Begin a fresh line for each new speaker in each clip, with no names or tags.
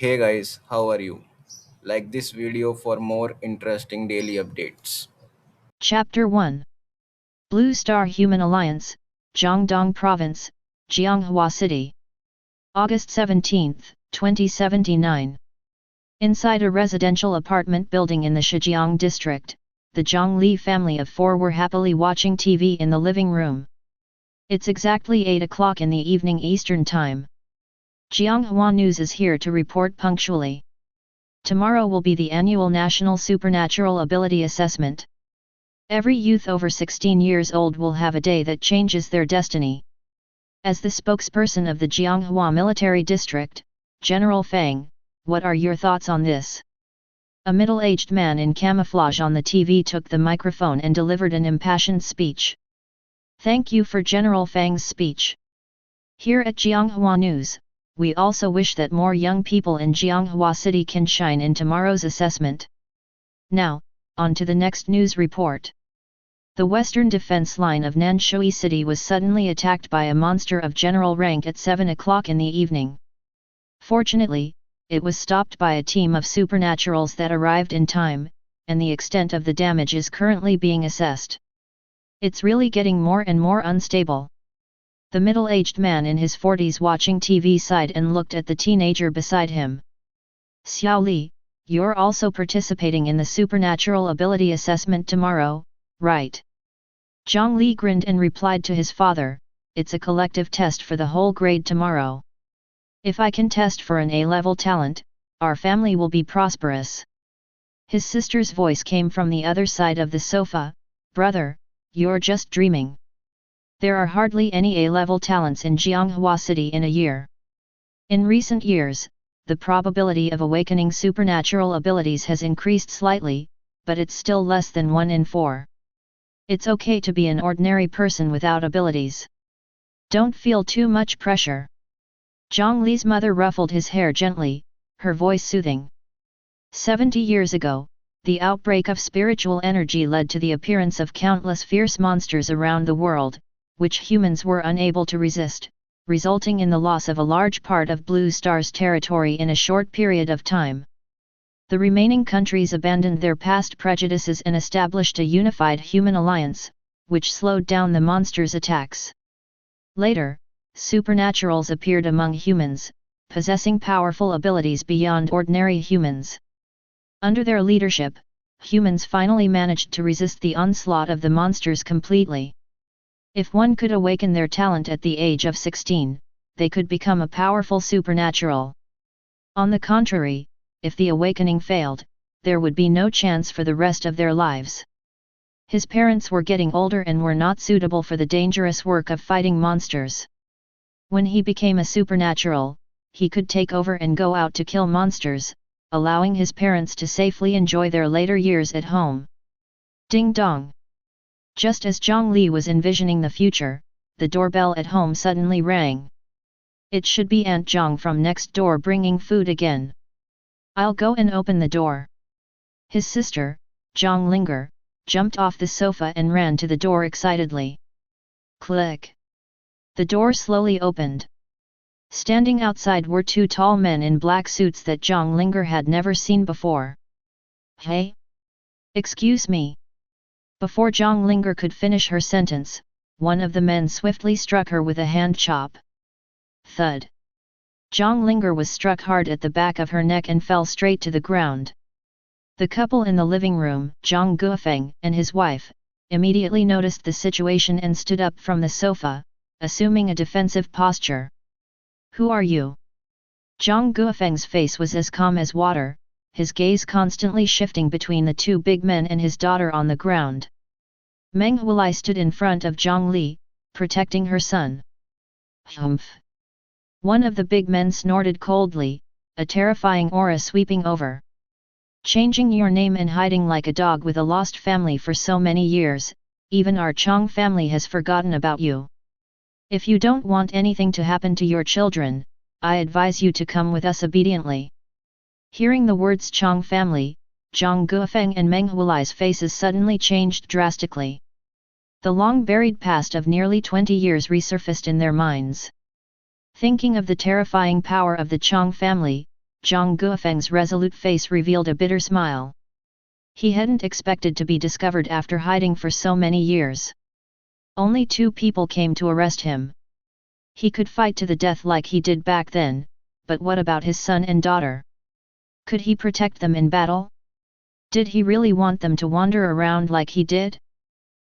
Hey guys, how are you? Like this video for more interesting daily updates.
Chapter 1 Blue Star Human Alliance, Jiangdong Province, Jianghua City. August 17, 2079. Inside a residential apartment building in the Shijiang district, the Jiang Li family of four were happily watching TV in the living room. It's exactly 8 o'clock in the evening Eastern Time. Jianghua News is here to report punctually. Tomorrow will be the annual National Supernatural Ability Assessment. Every youth over 16 years old will have a day that changes their destiny. As the spokesperson of the Jianghua Military District, General Fang, what are your thoughts on this? A middle-aged man in camouflage on the TV took the microphone and delivered an impassioned speech. Thank you for General Fang's speech. Here at Jianghua News, we also wish that more young people in Jianghua City can shine in tomorrow's assessment. Now, on to the next news report. The western defense line of Nanshui City was suddenly attacked by a monster of general rank at 7 o'clock in the evening. Fortunately, it was stopped by a team of supernaturals that arrived in time, and the extent of the damage is currently being assessed. It's really getting more and more unstable. The middle-aged man in his 40s watching TV sighed and looked at the teenager beside him. Xiao Li, you're also participating in the supernatural ability assessment tomorrow, right? Jiang Li grinned and replied to his father, it's a collective test for the whole grade tomorrow. If I can test for an A-level talent, our family will be prosperous. His sister's voice came from the other side of the sofa, brother, you're just dreaming. There are hardly any A-level talents in Jianghua City in a year. In recent years, the probability of awakening supernatural abilities has increased slightly, but it's still less than 1 in 4. It's okay to be an ordinary person without abilities. Don't feel too much pressure. Jiang Li's mother ruffled his hair gently, her voice soothing. 70 years ago, the outbreak of spiritual energy led to the appearance of countless fierce monsters around the world, which humans were unable to resist, resulting in the loss of a large part of Blue Star's territory in a short period of time. The remaining countries abandoned their past prejudices and established a unified human alliance, which slowed down the monsters' attacks. Later, supernaturals appeared among humans, possessing powerful abilities beyond ordinary humans. Under their leadership, humans finally managed to resist the onslaught of the monsters completely. If one could awaken their talent at the age of 16, they could become a powerful supernatural. On the contrary, if the awakening failed, there would be no chance for the rest of their lives. His parents were getting older and were not suitable for the dangerous work of fighting monsters. When he became a supernatural, he could take over and go out to kill monsters, allowing his parents to safely enjoy their later years at home. Ding dong! Just as Jiang Li was envisioning the future, the doorbell at home suddenly rang. It should be Aunt Jiang from next door bringing food again. I'll go and open the door. His sister, Zhang Linger, jumped off the sofa and ran to the door excitedly. Click! The door slowly opened. Standing outside were two tall men in black suits that Zhang Linger had never seen before. Hey? Excuse me. Before Zhang Linger could finish her sentence, one of the men swiftly struck her with a hand chop. Thud! Zhang Linger was struck hard at the back of her neck and fell straight to the ground. The couple in the living room, Zhang Guofeng and his wife, immediately noticed the situation and stood up from the sofa, assuming a defensive posture. Who are you? Zhang Guofeng's face was as calm as water, his gaze constantly shifting between the two big men and his daughter on the ground. Meng Huilai stood in front of Jiang Li, protecting her son. Humph! One of the big men snorted coldly, a terrifying aura sweeping over. Changing your name and hiding like a dog with a lost family for so many years, even our Chong family has forgotten about you. If you don't want anything to happen to your children, I advise you to come with us obediently. Hearing the words Chong family, Zhang Guofeng and Meng Huilai's faces suddenly changed drastically. The long-buried past of nearly 20 years resurfaced in their minds. Thinking of the terrifying power of the Chong family, Zhang Guofeng's resolute face revealed a bitter smile. He hadn't expected to be discovered after hiding for so many years. Only 2 people came to arrest him. He could fight to the death like he did back then, but what about his son and daughter? Could he protect them in battle? Did he really want them to wander around like he did?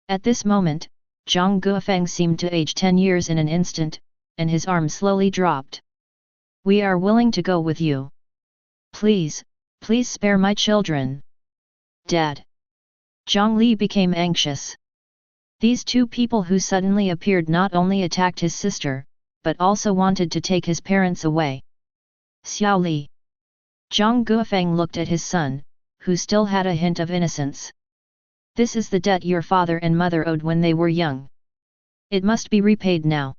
At this moment, Zhang Guofeng seemed to age 10 years in an instant, and his arm slowly dropped. We are willing to go with you. Please, please spare my children. Dad. Jiang Li became anxious. These 2 people who suddenly appeared not only attacked his sister, but also wanted to take his parents away. Xiao Li. Zhang Guofeng looked at his son, who still had a hint of innocence. This is the debt your father and mother owed when they were young. It must be repaid now.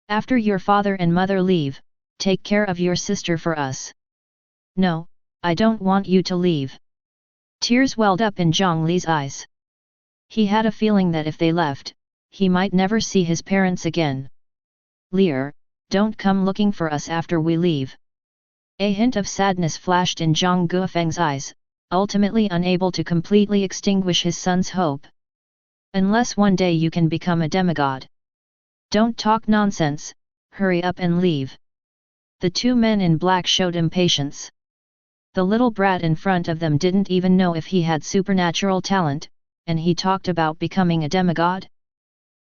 After your father and mother leave, take care of your sister for us. No, I don't want you to leave. Tears welled up in Jiang Li's eyes. He had a feeling that if they left, he might never see his parents again. Lear, don't come looking for us after we leave. A hint of sadness flashed in Zhang Guofeng's eyes, ultimately unable to completely extinguish his son's hope. Unless one day you can become a demigod. Don't talk nonsense, hurry up and leave. The 2 men in black showed impatience. The little brat in front of them didn't even know if he had supernatural talent, and he talked about becoming a demigod?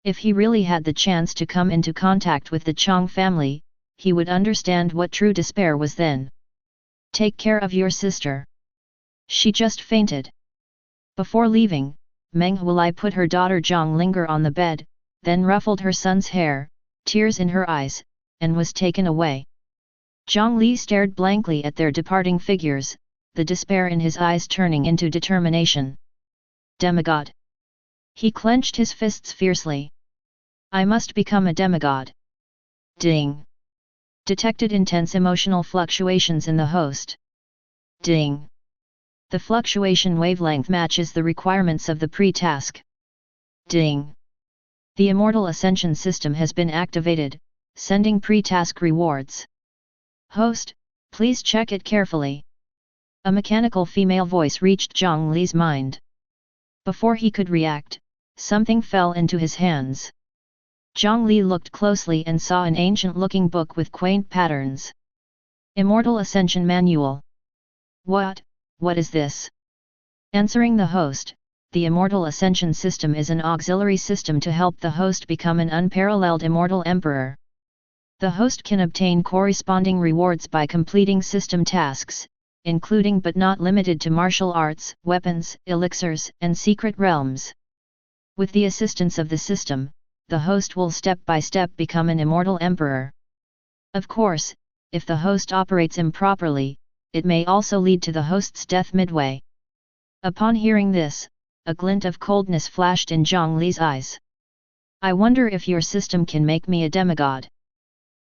If he really had the chance to come into contact with the Chang family, he would understand what true despair was then. Take care of your sister. She just fainted. Before leaving, Meng Huilai put her daughter Zhang Linger on the bed, then ruffled her son's hair, tears in her eyes, and was taken away. Jiang Li stared blankly at their departing figures, the despair in his eyes turning into determination. Demigod. He clenched his fists fiercely. I must become a demigod. Ding. Detected intense emotional fluctuations in the host. Ding. The fluctuation wavelength matches the requirements of the pre-task. Ding. The Immortal Ascension system has been activated, sending pre-task rewards. Host, please check it carefully. A mechanical female voice reached Jiang Li's mind. Before he could react, something fell into his hands. Jiang Li looked closely and saw an ancient-looking book with quaint patterns. Immortal Ascension Manual. What is this? Answering the host, the Immortal Ascension system is an auxiliary system to help the host become an unparalleled immortal emperor. The host can obtain corresponding rewards by completing system tasks, including but not limited to martial arts, weapons, elixirs, and secret realms. With the assistance of the system, the host will step by step become an immortal emperor. Of course, if the host operates improperly, it may also lead to the host's death midway. Upon hearing this, a glint of coldness flashed in Jiang Li's eyes. I wonder if your system can make me a demigod.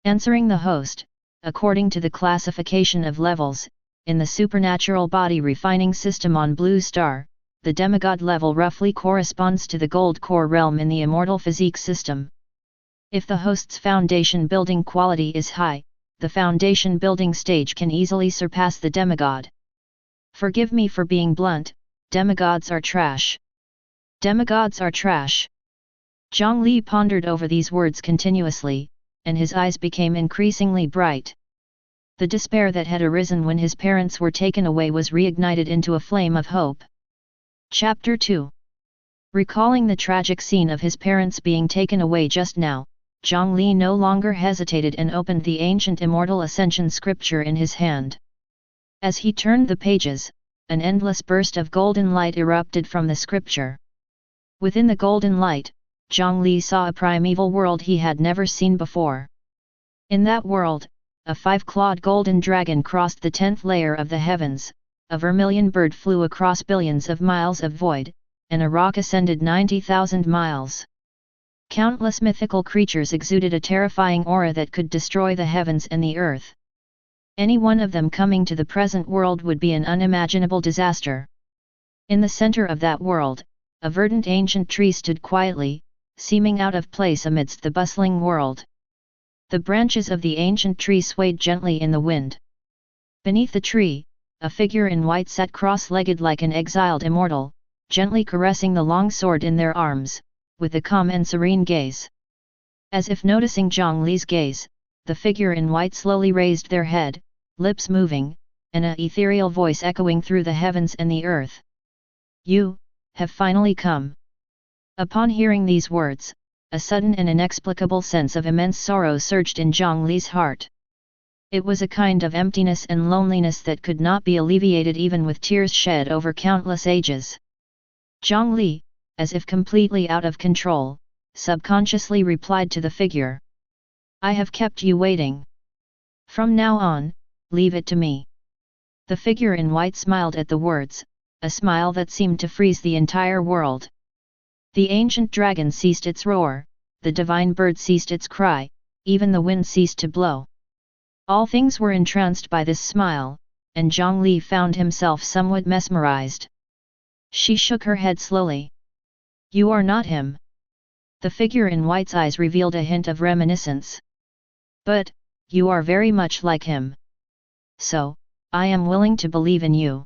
Answering the host, according to the classification of levels, in the supernatural body refining system on Blue Star, the demigod level roughly corresponds to the gold core realm in the immortal physique system. If the host's foundation building quality is high, the foundation building stage can easily surpass the demigod. Forgive me for being blunt, demigods are trash. Demigods are trash. Jiang Li pondered over these words continuously, and his eyes became increasingly bright. The despair that had arisen when his parents were taken away was reignited into a flame of hope. Chapter 2. Recalling the tragic scene of his parents being taken away just now, Jiang Li no longer hesitated and opened the ancient Immortal Ascension scripture in his hand. As he turned the pages, an endless burst of golden light erupted from the scripture. Within the golden light, Jiang Li saw a primeval world he had never seen before. In that world, a 5-clawed golden dragon crossed the 10th layer of the heavens, a vermilion bird flew across billions of miles of void, and a rock ascended 90,000 miles. Countless mythical creatures exuded a terrifying aura that could destroy the heavens and the earth. Any one of them coming to the present world would be an unimaginable disaster. In the center of that world, a verdant ancient tree stood quietly, seeming out of place amidst the bustling world. The branches of the ancient tree swayed gently in the wind. Beneath the tree, a figure in white sat cross-legged like an exiled immortal, gently caressing the long sword in their arms, with a calm and serene gaze. As if noticing Jiang Li's gaze, the figure in white slowly raised their head, lips moving, and an ethereal voice echoing through the heavens and the earth. "You have finally come." Upon hearing these words, a sudden and inexplicable sense of immense sorrow surged in Jiang Li's heart. It was a kind of emptiness and loneliness that could not be alleviated even with tears shed over countless ages. Jiang Li, as if completely out of control, subconsciously replied to the figure. "I have kept you waiting. From now on, leave it to me." The figure in white smiled at the words, a smile that seemed to freeze the entire world. The ancient dragon ceased its roar, the divine bird ceased its cry, even the wind ceased to blow. All things were entranced by this smile, and Jiang Li found himself somewhat mesmerized. She shook her head slowly. "You are not him." The figure in white's eyes revealed a hint of reminiscence. "But, you are very much like him. So, I am willing to believe in you."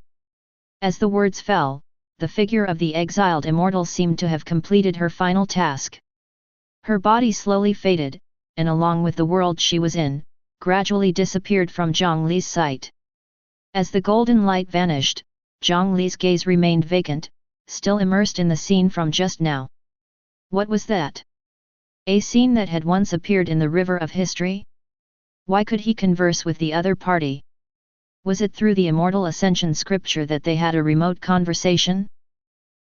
As the words fell, the figure of the exiled immortal seemed to have completed her final task. Her body slowly faded, and along with the world she was in, gradually disappeared from Jiang Li's sight. As the golden light vanished, Jiang Li's gaze remained vacant, still immersed in the scene from just now. What was that? A scene that had once appeared in the river of history? Why could he converse with the other party? Was it through the Immortal Ascension scripture that they had a remote conversation?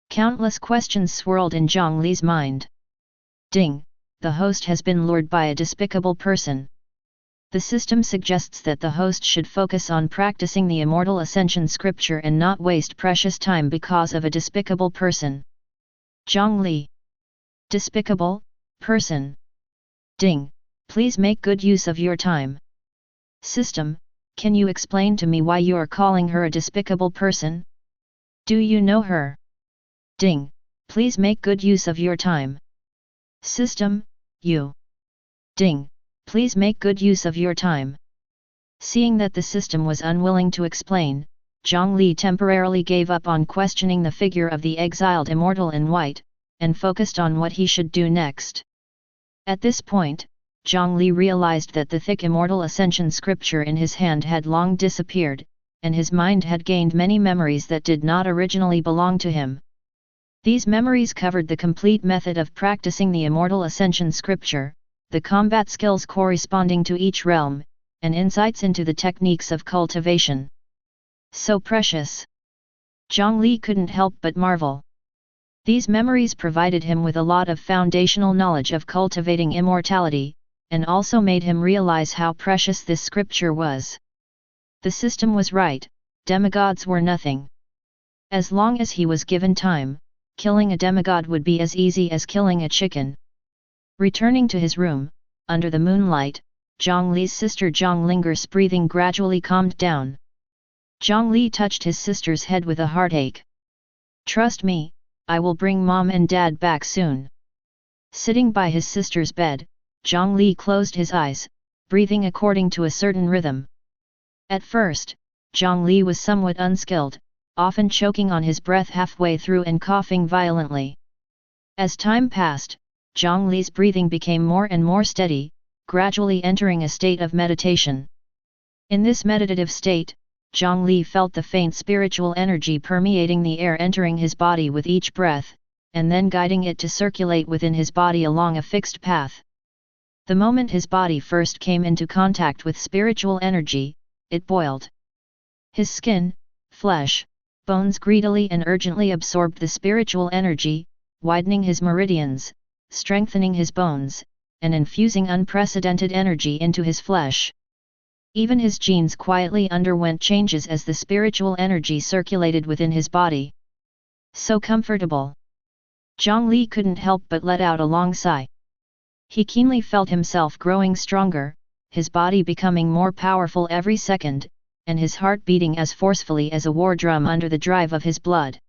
Countless questions swirled in Jiang Li's mind. Ding! The host has been lured by a despicable person. The system suggests that the host should focus on practicing the Immortal Ascension scripture and not waste precious time because of a despicable person. Jiang Li. Despicable person. Ding! Please make good use of your time. System, can you explain to me why you are calling her a despicable person? Do you know her? Ding! Please make good use of your time. System, you. Ding! Please make good use of your time. Seeing that the system was unwilling to explain, Jiang Li temporarily gave up on questioning the figure of the exiled immortal in white, and focused on what he should do next. At this point, Jiang Li realized that the thick Immortal Ascension scripture in his hand had long disappeared, and his mind had gained many memories that did not originally belong to him. These memories covered the complete method of practicing the Immortal Ascension scripture, the combat skills corresponding to each realm, and insights into the techniques of cultivation. So precious! Jiang Li couldn't help but marvel. These memories provided him with a lot of foundational knowledge of cultivating immortality, and also made him realize how precious this scripture was. The system was right, demigods were nothing. As long as he was given time, killing a demigod would be as easy as killing a chicken. Returning to his room, under the moonlight, Jiang Li's sister Jiang Linger's breathing gradually calmed down. Jiang Li touched his sister's head with a heartache. "Trust me, I will bring Mom and Dad back soon." Sitting by his sister's bed, Jiang Li closed his eyes, breathing according to a certain rhythm. At first, Jiang Li was somewhat unskilled, often choking on his breath halfway through and coughing violently. As time passed, Jiang Li's breathing became more and more steady, gradually entering a state of meditation. In this meditative state, Jiang Li felt the faint spiritual energy permeating the air entering his body with each breath, and then guiding it to circulate within his body along a fixed path. The moment his body first came into contact with spiritual energy, it boiled. His skin, flesh, bones greedily and urgently absorbed the spiritual energy, widening his meridians, strengthening his bones, and infusing unprecedented energy into his flesh. Even his genes quietly underwent changes as the spiritual energy circulated within his body. So comfortable! Jiang Li couldn't help but let out a long sigh. He keenly felt himself growing stronger, his body becoming more powerful every second, and his heart beating as forcefully as a war drum under the drive of his blood.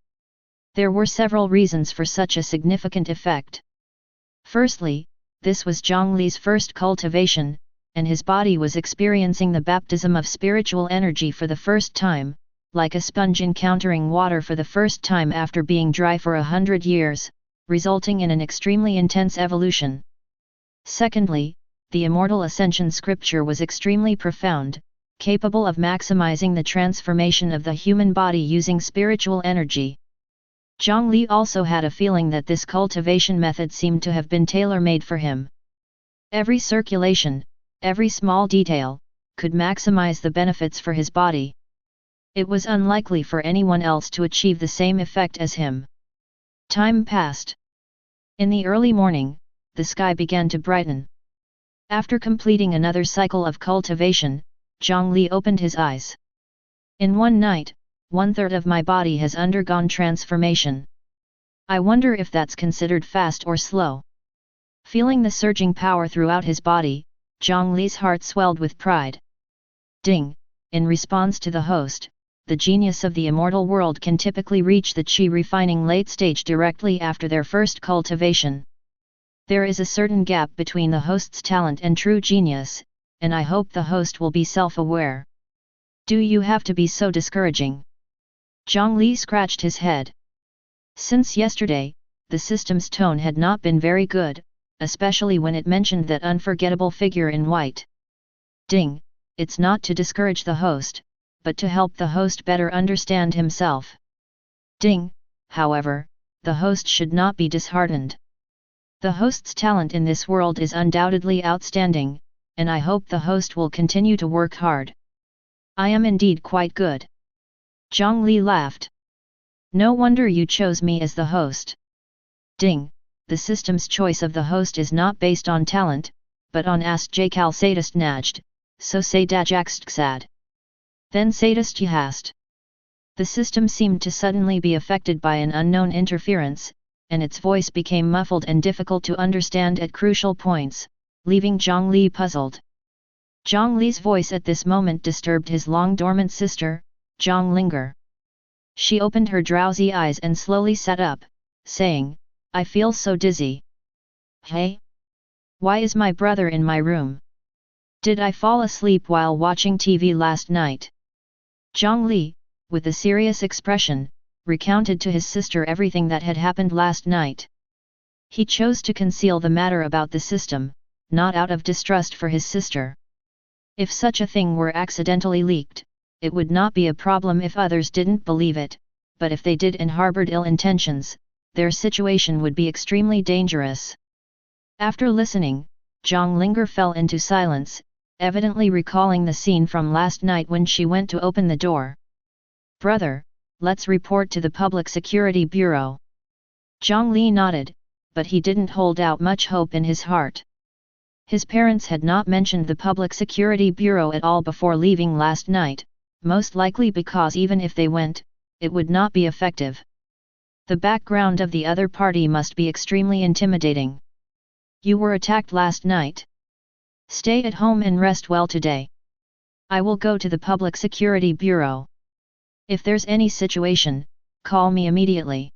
There were several reasons for such a significant effect. Firstly, this was Jiang Li's first cultivation, and his body was experiencing the baptism of spiritual energy for the first time, like a sponge encountering water for the first time after being dry for 100 years, resulting in an extremely intense evolution. Secondly, the Immortal Ascension scripture was extremely profound, capable of maximizing the transformation of the human body using spiritual energy. Jiang Li also had a feeling that this cultivation method seemed to have been tailor-made for him. Every circulation, every small detail, could maximize the benefits for his body. It was unlikely for anyone else to achieve the same effect as him. Time passed. In the early morning, the sky began to brighten. After completing another cycle of cultivation, Jiang Li opened his eyes. In one night, 1/3 of my body has undergone transformation. I wonder if that's considered fast or slow. Feeling the surging power throughout his body, Jiang Li's heart swelled with pride. Ding! In response to the host, the genius of the immortal world can typically reach the qi refining late stage directly after their first cultivation. There is a certain gap between the host's talent and true genius, and I hope the host will be self-aware. Do you have to be so discouraging? Jiang Li scratched his head. Since yesterday, the system's tone had not been very good, especially when it mentioned that unforgettable figure in white. Ding! It's not to discourage the host, but to help the host better understand himself. Ding! However, the host should not be disheartened. The host's talent in this world is undoubtedly outstanding, and I hope the host will continue to work hard. I am indeed quite good. Jiang Li laughed. No wonder you chose me as the host. Ding! The system's choice of the host is not based on talent, but on astjakal sadist najd, so say dajakstsad. Then sadist yhast. The system seemed to suddenly be affected by an unknown interference, and its voice became muffled and difficult to understand at crucial points, leaving Jiang Li puzzled. Jiang Li's voice at this moment disturbed his long-dormant sister, Jiang Linger. She opened her drowsy eyes and slowly sat up, saying, I feel so dizzy. Hey? Why is my brother in my room? Did I fall asleep while watching TV last night? Jiang Li, with a serious expression, recounted to his sister everything that had happened last night. He chose to conceal the matter about the system, not out of distrust for his sister. If such a thing were accidentally leaked, it would not be a problem if others didn't believe it, but if they did and harbored ill intentions, their situation would be extremely dangerous. After listening, Jiang Linger fell into silence, evidently recalling the scene from last night when she went to open the door. Brother, let's report to the Public Security Bureau. Jiang Li nodded, but he didn't hold out much hope in his heart. His parents had not mentioned the Public Security Bureau at all before leaving last night, most likely because even if they went, it would not be effective. The background of the other party must be extremely intimidating. You were attacked last night. Stay at home and rest well today. I will go to the Public Security Bureau. If there's any situation, call me immediately.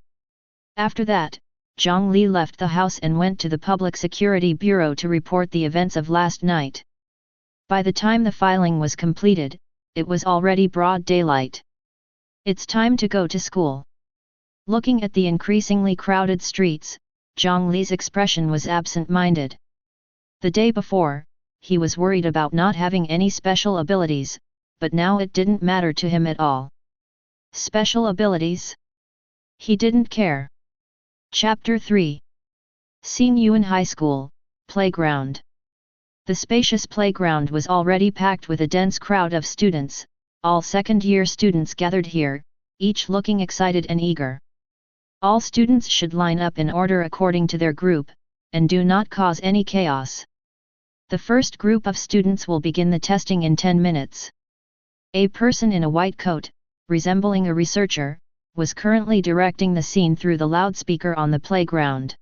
After that, Jiang Li left the house and went to the Public Security Bureau to report the events of last night. By the time the filing was completed, it was already broad daylight. It's time to go to school. Looking at the increasingly crowded streets, Jiang Li's expression was absent-minded. The day before, he was worried about not having any special abilities, but now it didn't matter to him at all. Special abilities? He didn't care. Chapter 3. Scene Yuan High School, Playground. The spacious playground was already packed with a dense crowd of students, all second-year students gathered here, each looking excited and eager. All students should line up in order according to their group, and do not cause any chaos. The first group of students will begin the testing in 10 minutes. A person in a white coat, resembling a researcher, was currently directing the scene through the loudspeaker on the playground.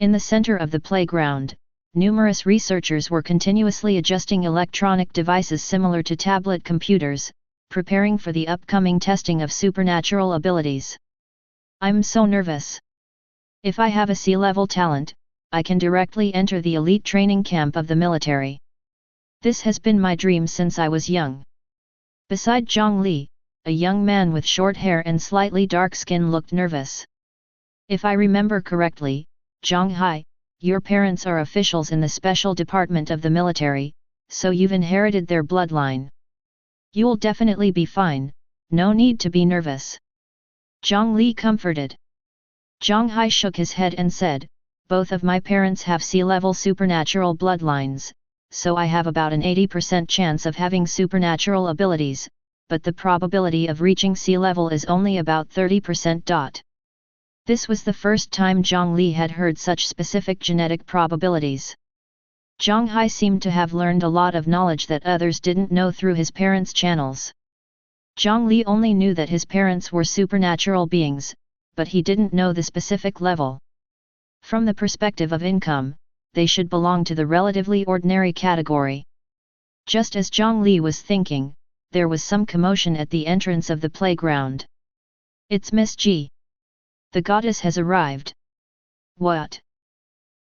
In the center of the playground, numerous researchers were continuously adjusting electronic devices similar to tablet computers, preparing for the upcoming testing of supernatural abilities. I'm so nervous. If I have a C-level talent, I can directly enter the elite training camp of the military. This has been my dream since I was young. Beside Jiang Li, a young man with short hair and slightly dark skin looked nervous. If I remember correctly, Jiang Hai, your parents are officials in the special department of the military, so you've inherited their bloodline. You'll definitely be fine, no need to be nervous. Jiang Li comforted. Jiang Hai shook his head and said, both of my parents have sea-level supernatural bloodlines, so I have about an 80% chance of having supernatural abilities, but the probability of reaching sea level is only about 30%. This was the first time Jiang Li had heard such specific genetic probabilities. Jiang Hai seemed to have learned a lot of knowledge that others didn't know through his parents' channels. Jiang Li only knew that his parents were supernatural beings, but he didn't know the specific level. From the perspective of income, they should belong to the relatively ordinary category. Just as Jiang Li was thinking, there was some commotion at the entrance of the playground. It's Miss Ji. The goddess has arrived. What?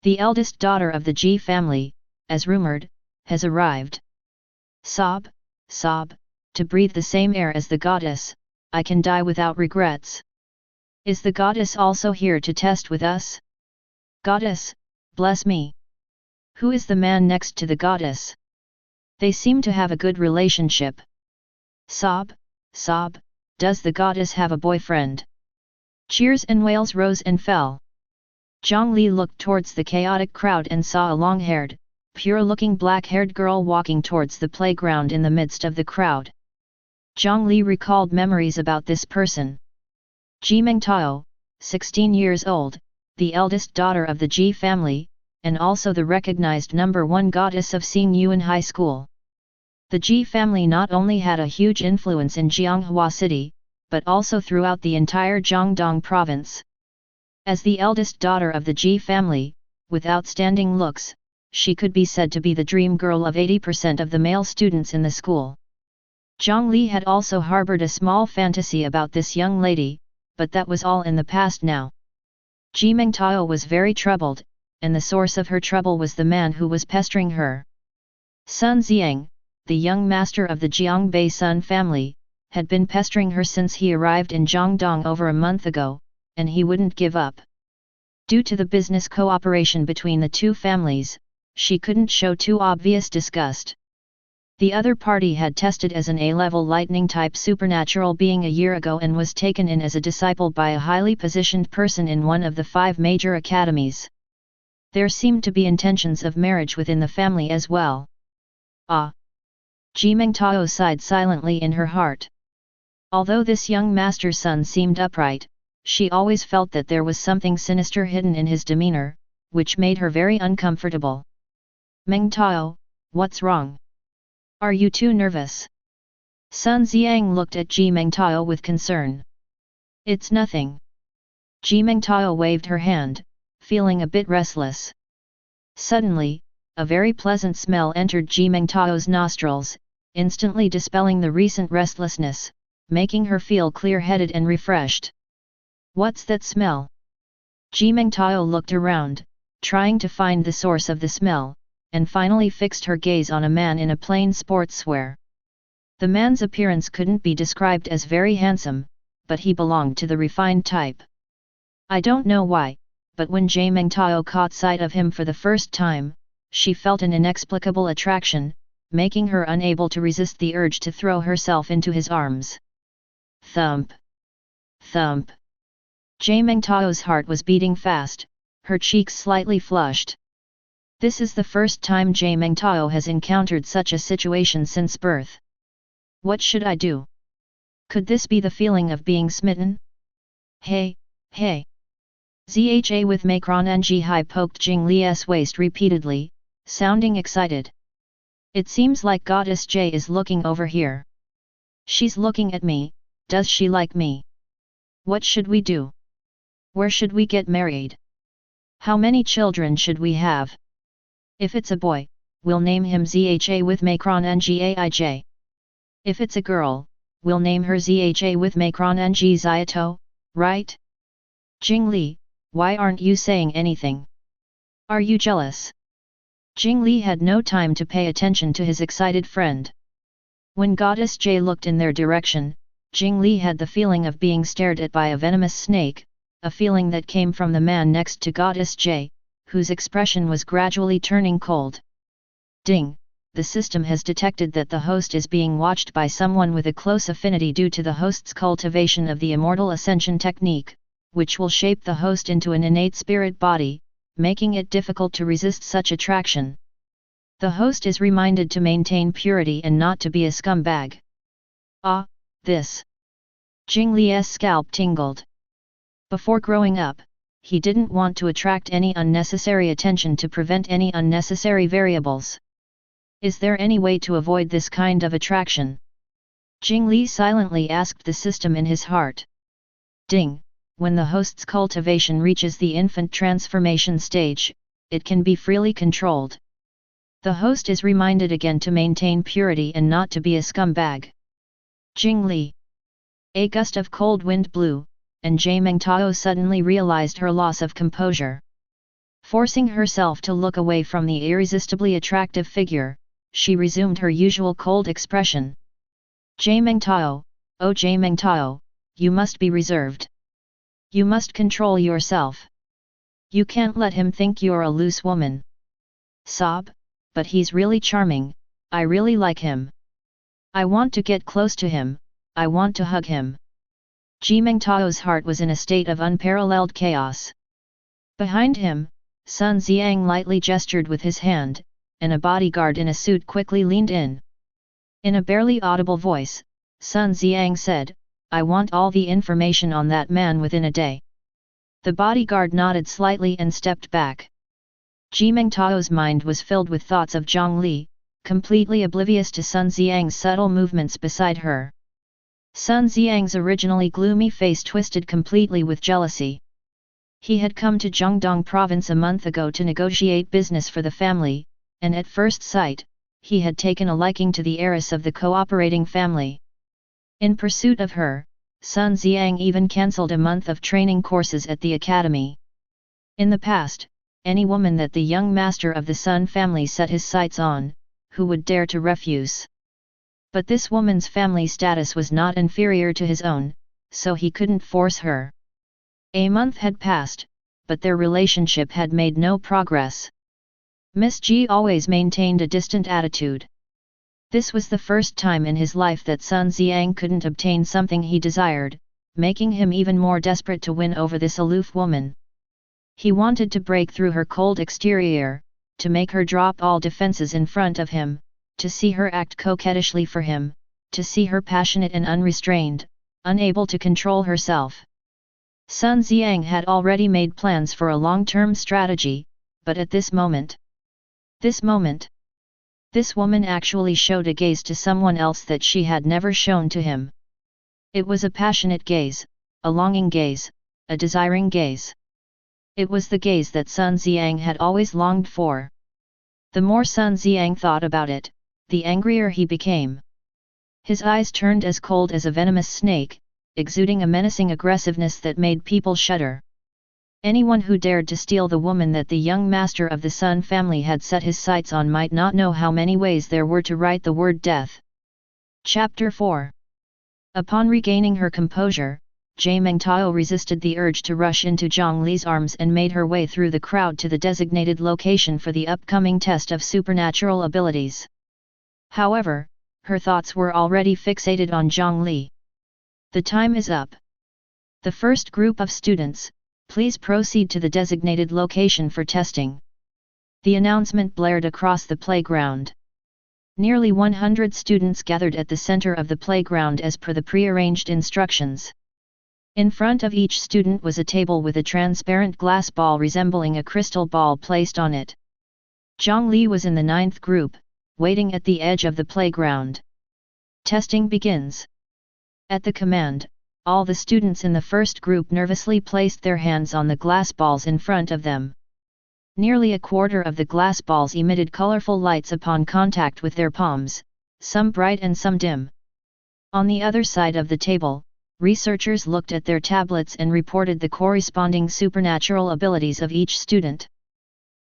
The eldest daughter of the Ji family, as rumored, has arrived. Sob, sob, to breathe the same air as the goddess, I can die without regrets. Is the goddess also here to test with us? Goddess, bless me. Who is the man next to the goddess? They seem to have a good relationship. Sob, sob, does the goddess have a boyfriend? Cheers and wails rose and fell. Jiang Li looked towards the chaotic crowd and saw a long-haired, pure-looking black-haired girl walking towards the playground in the midst of the crowd. Jiang Li recalled memories about this person. Ji Mengtao, 16 years old, the eldest daughter of the Ji family, and also the recognized #1 goddess of Xingyuan High School. The Ji family not only had a huge influence in Jianghua City, but also throughout the entire Jiangdong province. As the eldest daughter of the Ji family, with outstanding looks, she could be said to be the dream girl of 80% of the male students in the school. Jiang Li had also harbored a small fantasy about this young lady, but that was all in the past now. Ji Mengtao was very troubled, and the source of her trouble was the man who was pestering her. Sun Xiang, the young master of the Jiangbei Sun family, had been pestering her since he arrived in Jiangdong over a month ago, and he wouldn't give up. Due to the business cooperation between the two families, she couldn't show too obvious disgust. The other party had tested as an A-level lightning-type supernatural being a year ago and was taken in as a disciple by a highly positioned person in one of the 5 major academies. There seemed to be intentions of marriage within the family as well. Ah! Ji Mengtao sighed silently in her heart. Although this young master's son seemed upright, she always felt that there was something sinister hidden in his demeanor, which made her very uncomfortable. Mengtao, what's wrong? Are you too nervous? Sun Xiang looked at Ji Mengtao with concern. It's nothing. Ji Mengtao waved her hand, feeling a bit restless. Suddenly, a very pleasant smell entered Ji Mengtao's nostrils, instantly dispelling the recent restlessness, making her feel clear-headed and refreshed. What's that smell? Ji Mengtao looked around, trying to find the source of the smell, and finally fixed her gaze on a man in a plain sportswear. The man's appearance couldn't be described as very handsome, but he belonged to the refined type. I don't know why, but when Ji Mengtao caught sight of him for the first time, she felt an inexplicable attraction, making her unable to resist the urge to throw herself into his arms. Thump! Thump! Ji Mengtao's heart was beating fast, her cheeks slightly flushed. This is the first time Ji Mengtao has encountered such a situation since birth. What should I do? Could this be the feeling of being smitten? Hey, hey! Zha with Macron Ng Hai poked Jiang Li's waist repeatedly, sounding excited. It seems like Goddess J is looking over here. She's looking at me, does she like me? What should we do? Where should we get married? How many children should we have? If it's a boy, we'll name him Zha with Macron Ngaij. If it's a girl, we'll name her Zha with Macron Ng Ziato, right? Jiang Li, why aren't you saying anything? Are you jealous? Jiang Li had no time to pay attention to his excited friend. When Goddess J looked in their direction, Jiang Li had the feeling of being stared at by a venomous snake, a feeling that came from the man next to Goddess J, whose expression was gradually turning cold. Ding! The system has detected that the host is being watched by someone with a close affinity due to the host's cultivation of the immortal ascension technique, which will shape the host into an innate spirit body, making it difficult to resist such attraction. The host is reminded to maintain purity and not to be a scumbag. Ah, this! Jiang Li's scalp tingled. Before growing up, he didn't want to attract any unnecessary attention to prevent any unnecessary variables. Is there any way to avoid this kind of attraction? Jiang Li silently asked the system in his heart. Ding! When the host's cultivation reaches the infant transformation stage, it can be freely controlled. The host is reminded again to maintain purity and not to be a scumbag. Jiang Li. A gust of cold wind blew, and Jie Mengtao suddenly realized her loss of composure. Forcing herself to look away from the irresistibly attractive figure, she resumed her usual cold expression. Jie Mengtao, oh Jie Mengtao, you must be reserved. You must control yourself. You can't let him think you're a loose woman. Sob, but he's really charming, I really like him. I want to get close to him, I want to hug him. Jie Mengtao's heart was in a state of unparalleled chaos. Behind him, Sun Xiang lightly gestured with his hand, and a bodyguard in a suit quickly leaned in. In a barely audible voice, Sun Xiang said, I want all the information on that man within a day. The bodyguard nodded slightly and stepped back. Jie Mengtao's mind was filled with thoughts of Jiang Li, completely oblivious to Sun Xiang's subtle movements beside her. Sun Xiang's originally gloomy face twisted completely with jealousy. He had come to Jiangdong province a month ago to negotiate business for the family, and at first sight, he had taken a liking to the heiress of the cooperating family. In pursuit of her, Sun Xiang even cancelled a month of training courses at the academy. In the past, any woman that the young master of the Sun family set his sights on, who would dare to refuse? But this woman's family status was not inferior to his own, so he couldn't force her. A month had passed, but their relationship had made no progress. Miss Ji always maintained a distant attitude. This was the first time in his life that Sun Xiang couldn't obtain something he desired, making him even more desperate to win over this aloof woman. He wanted to break through her cold exterior, to make her drop all defenses in front of him, to see her act coquettishly for him, to see her passionate and unrestrained, unable to control herself. Sun Xiang had already made plans for a long-term strategy, but at this moment, this woman actually showed a gaze to someone else that she had never shown to him. It was a passionate gaze, a longing gaze, a desiring gaze. It was the gaze that Sun Xiang had always longed for. The more Sun Xiang thought about it, the angrier he became. His eyes turned as cold as a venomous snake, exuding a menacing aggressiveness that made people shudder. Anyone who dared to steal the woman that the young master of the Sun family had set his sights on might not know how many ways there were to write the word death. Chapter 4. Upon regaining her composure, Jie Mengtao resisted the urge to rush into Jiang Li's arms and made her way through the crowd to the designated location for the upcoming test of supernatural abilities. However, her thoughts were already fixated on Jiang Li. The time is up. The first group of students, please proceed to the designated location for testing. The announcement blared across the playground. Nearly 100 students gathered at the center of the playground as per the prearranged instructions. In front of each student was a table with a transparent glass ball resembling a crystal ball placed on it. Jiang Li was in the 9th group, waiting at the edge of the playground. Testing begins. At the command, all the students in the first group nervously placed their hands on the glass balls in front of them. Nearly a quarter of the glass balls emitted colorful lights upon contact with their palms, some bright and some dim. On the other side of the table, researchers looked at their tablets and reported the corresponding supernatural abilities of each student.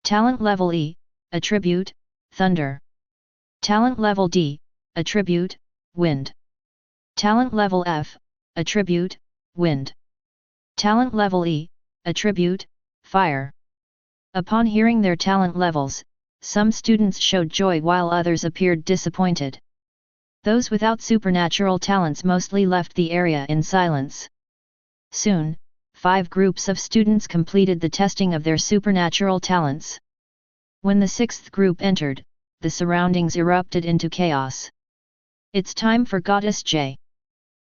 Talent level E, attribute, thunder. Talent level D, attribute, wind. Talent level F, attribute, wind. Talent level E, attribute, fire. Upon hearing their talent levels, some students showed joy while others appeared disappointed. Those without supernatural talents mostly left the area in silence. Soon, 5 groups of students completed the testing of their supernatural talents. When the 6th group entered, the surroundings erupted into chaos. It's time for Goddess J.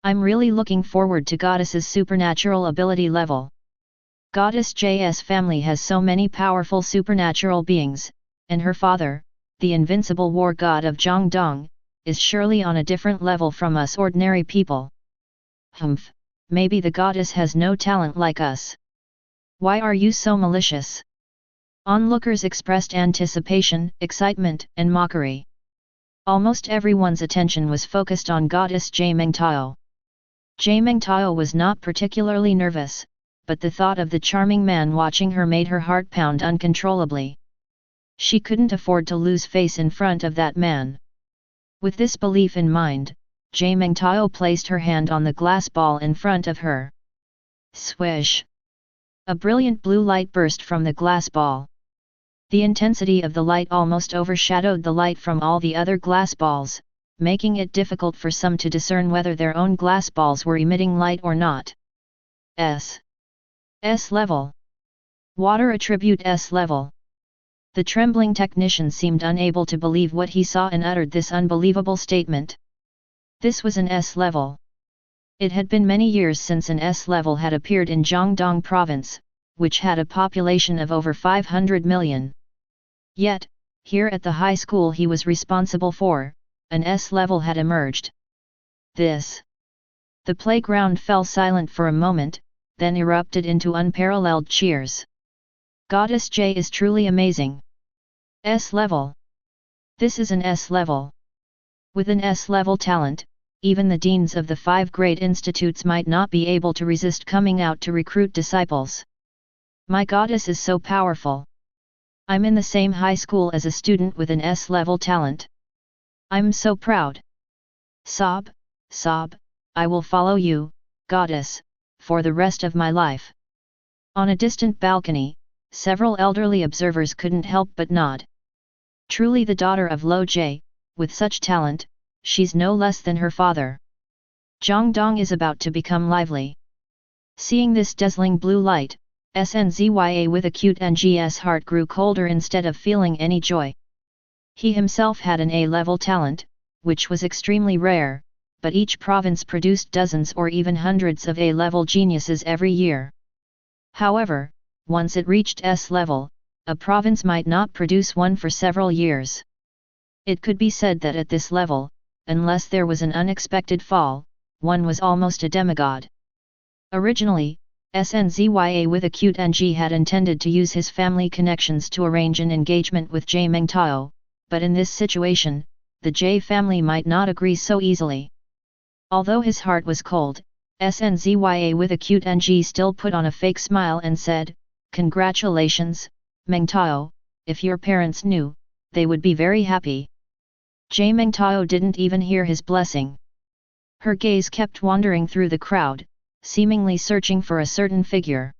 I'm really looking forward to Goddess's supernatural ability level. Goddess J's family has so many powerful supernatural beings, and her father, the invincible war god of Jiangdong, is surely on a different level from us ordinary people. Humph, maybe the goddess has no talent like us. Why are you so malicious? Onlookers expressed anticipation, excitement, and mockery. Almost everyone's attention was focused on Goddess Mengtao. Mengtao was not particularly nervous, but the thought of the charming man watching her made her heart pound uncontrollably. She couldn't afford to lose face in front of that man. With this belief in mind, Mengtao placed her hand on the glass ball in front of her. Swish! A brilliant blue light burst from the glass ball. The intensity of the light almost overshadowed the light from all the other glass balls, making it difficult for some to discern whether their own glass balls were emitting light or not. S level. Water attribute S level. The trembling technician seemed unable to believe what he saw and uttered this unbelievable statement. This was an S level. It had been many years since an S level had appeared in Jiangdong province, which had a population of over 500 million. Yet, here at the high school he was responsible for, an S level had emerged. The playground fell silent for a moment, then erupted into unparalleled cheers. Goddess J is truly amazing. S level. This is an S level. With an S level talent, even the deans of the 5 great institutes might not be able to resist coming out to recruit disciples. My goddess is so powerful. I'm in the same high school as a student with an S level talent. I'm so proud. Sob, I will follow you, goddess, for the rest of my life. On a distant balcony, several elderly observers couldn't help but nod. Truly the daughter of Lo Jie, with such talent, she's no less than her father. Jiangdong is about to become lively. Seeing this dazzling blue light, Snzya with acute NG's heart grew colder instead of feeling any joy. He himself had an A-level talent, which was extremely rare, but each province produced dozens or even hundreds of A-level geniuses every year. However, once it reached S level, a province might not produce one for several years. It could be said that at this level, unless there was an unexpected fall, one was almost a demigod. Originally, Snzya with acute NG had intended to use his family connections to arrange an engagement with Mengtao, but in this situation, the J family might not agree so easily. Although his heart was cold, Snzya with acute NG still put on a fake smile and said, "Congratulations, Mengtao, if your parents knew, they would be very happy." Mengtao didn't even hear his blessing. Her gaze kept wandering through the crowd, seemingly searching for a certain figure.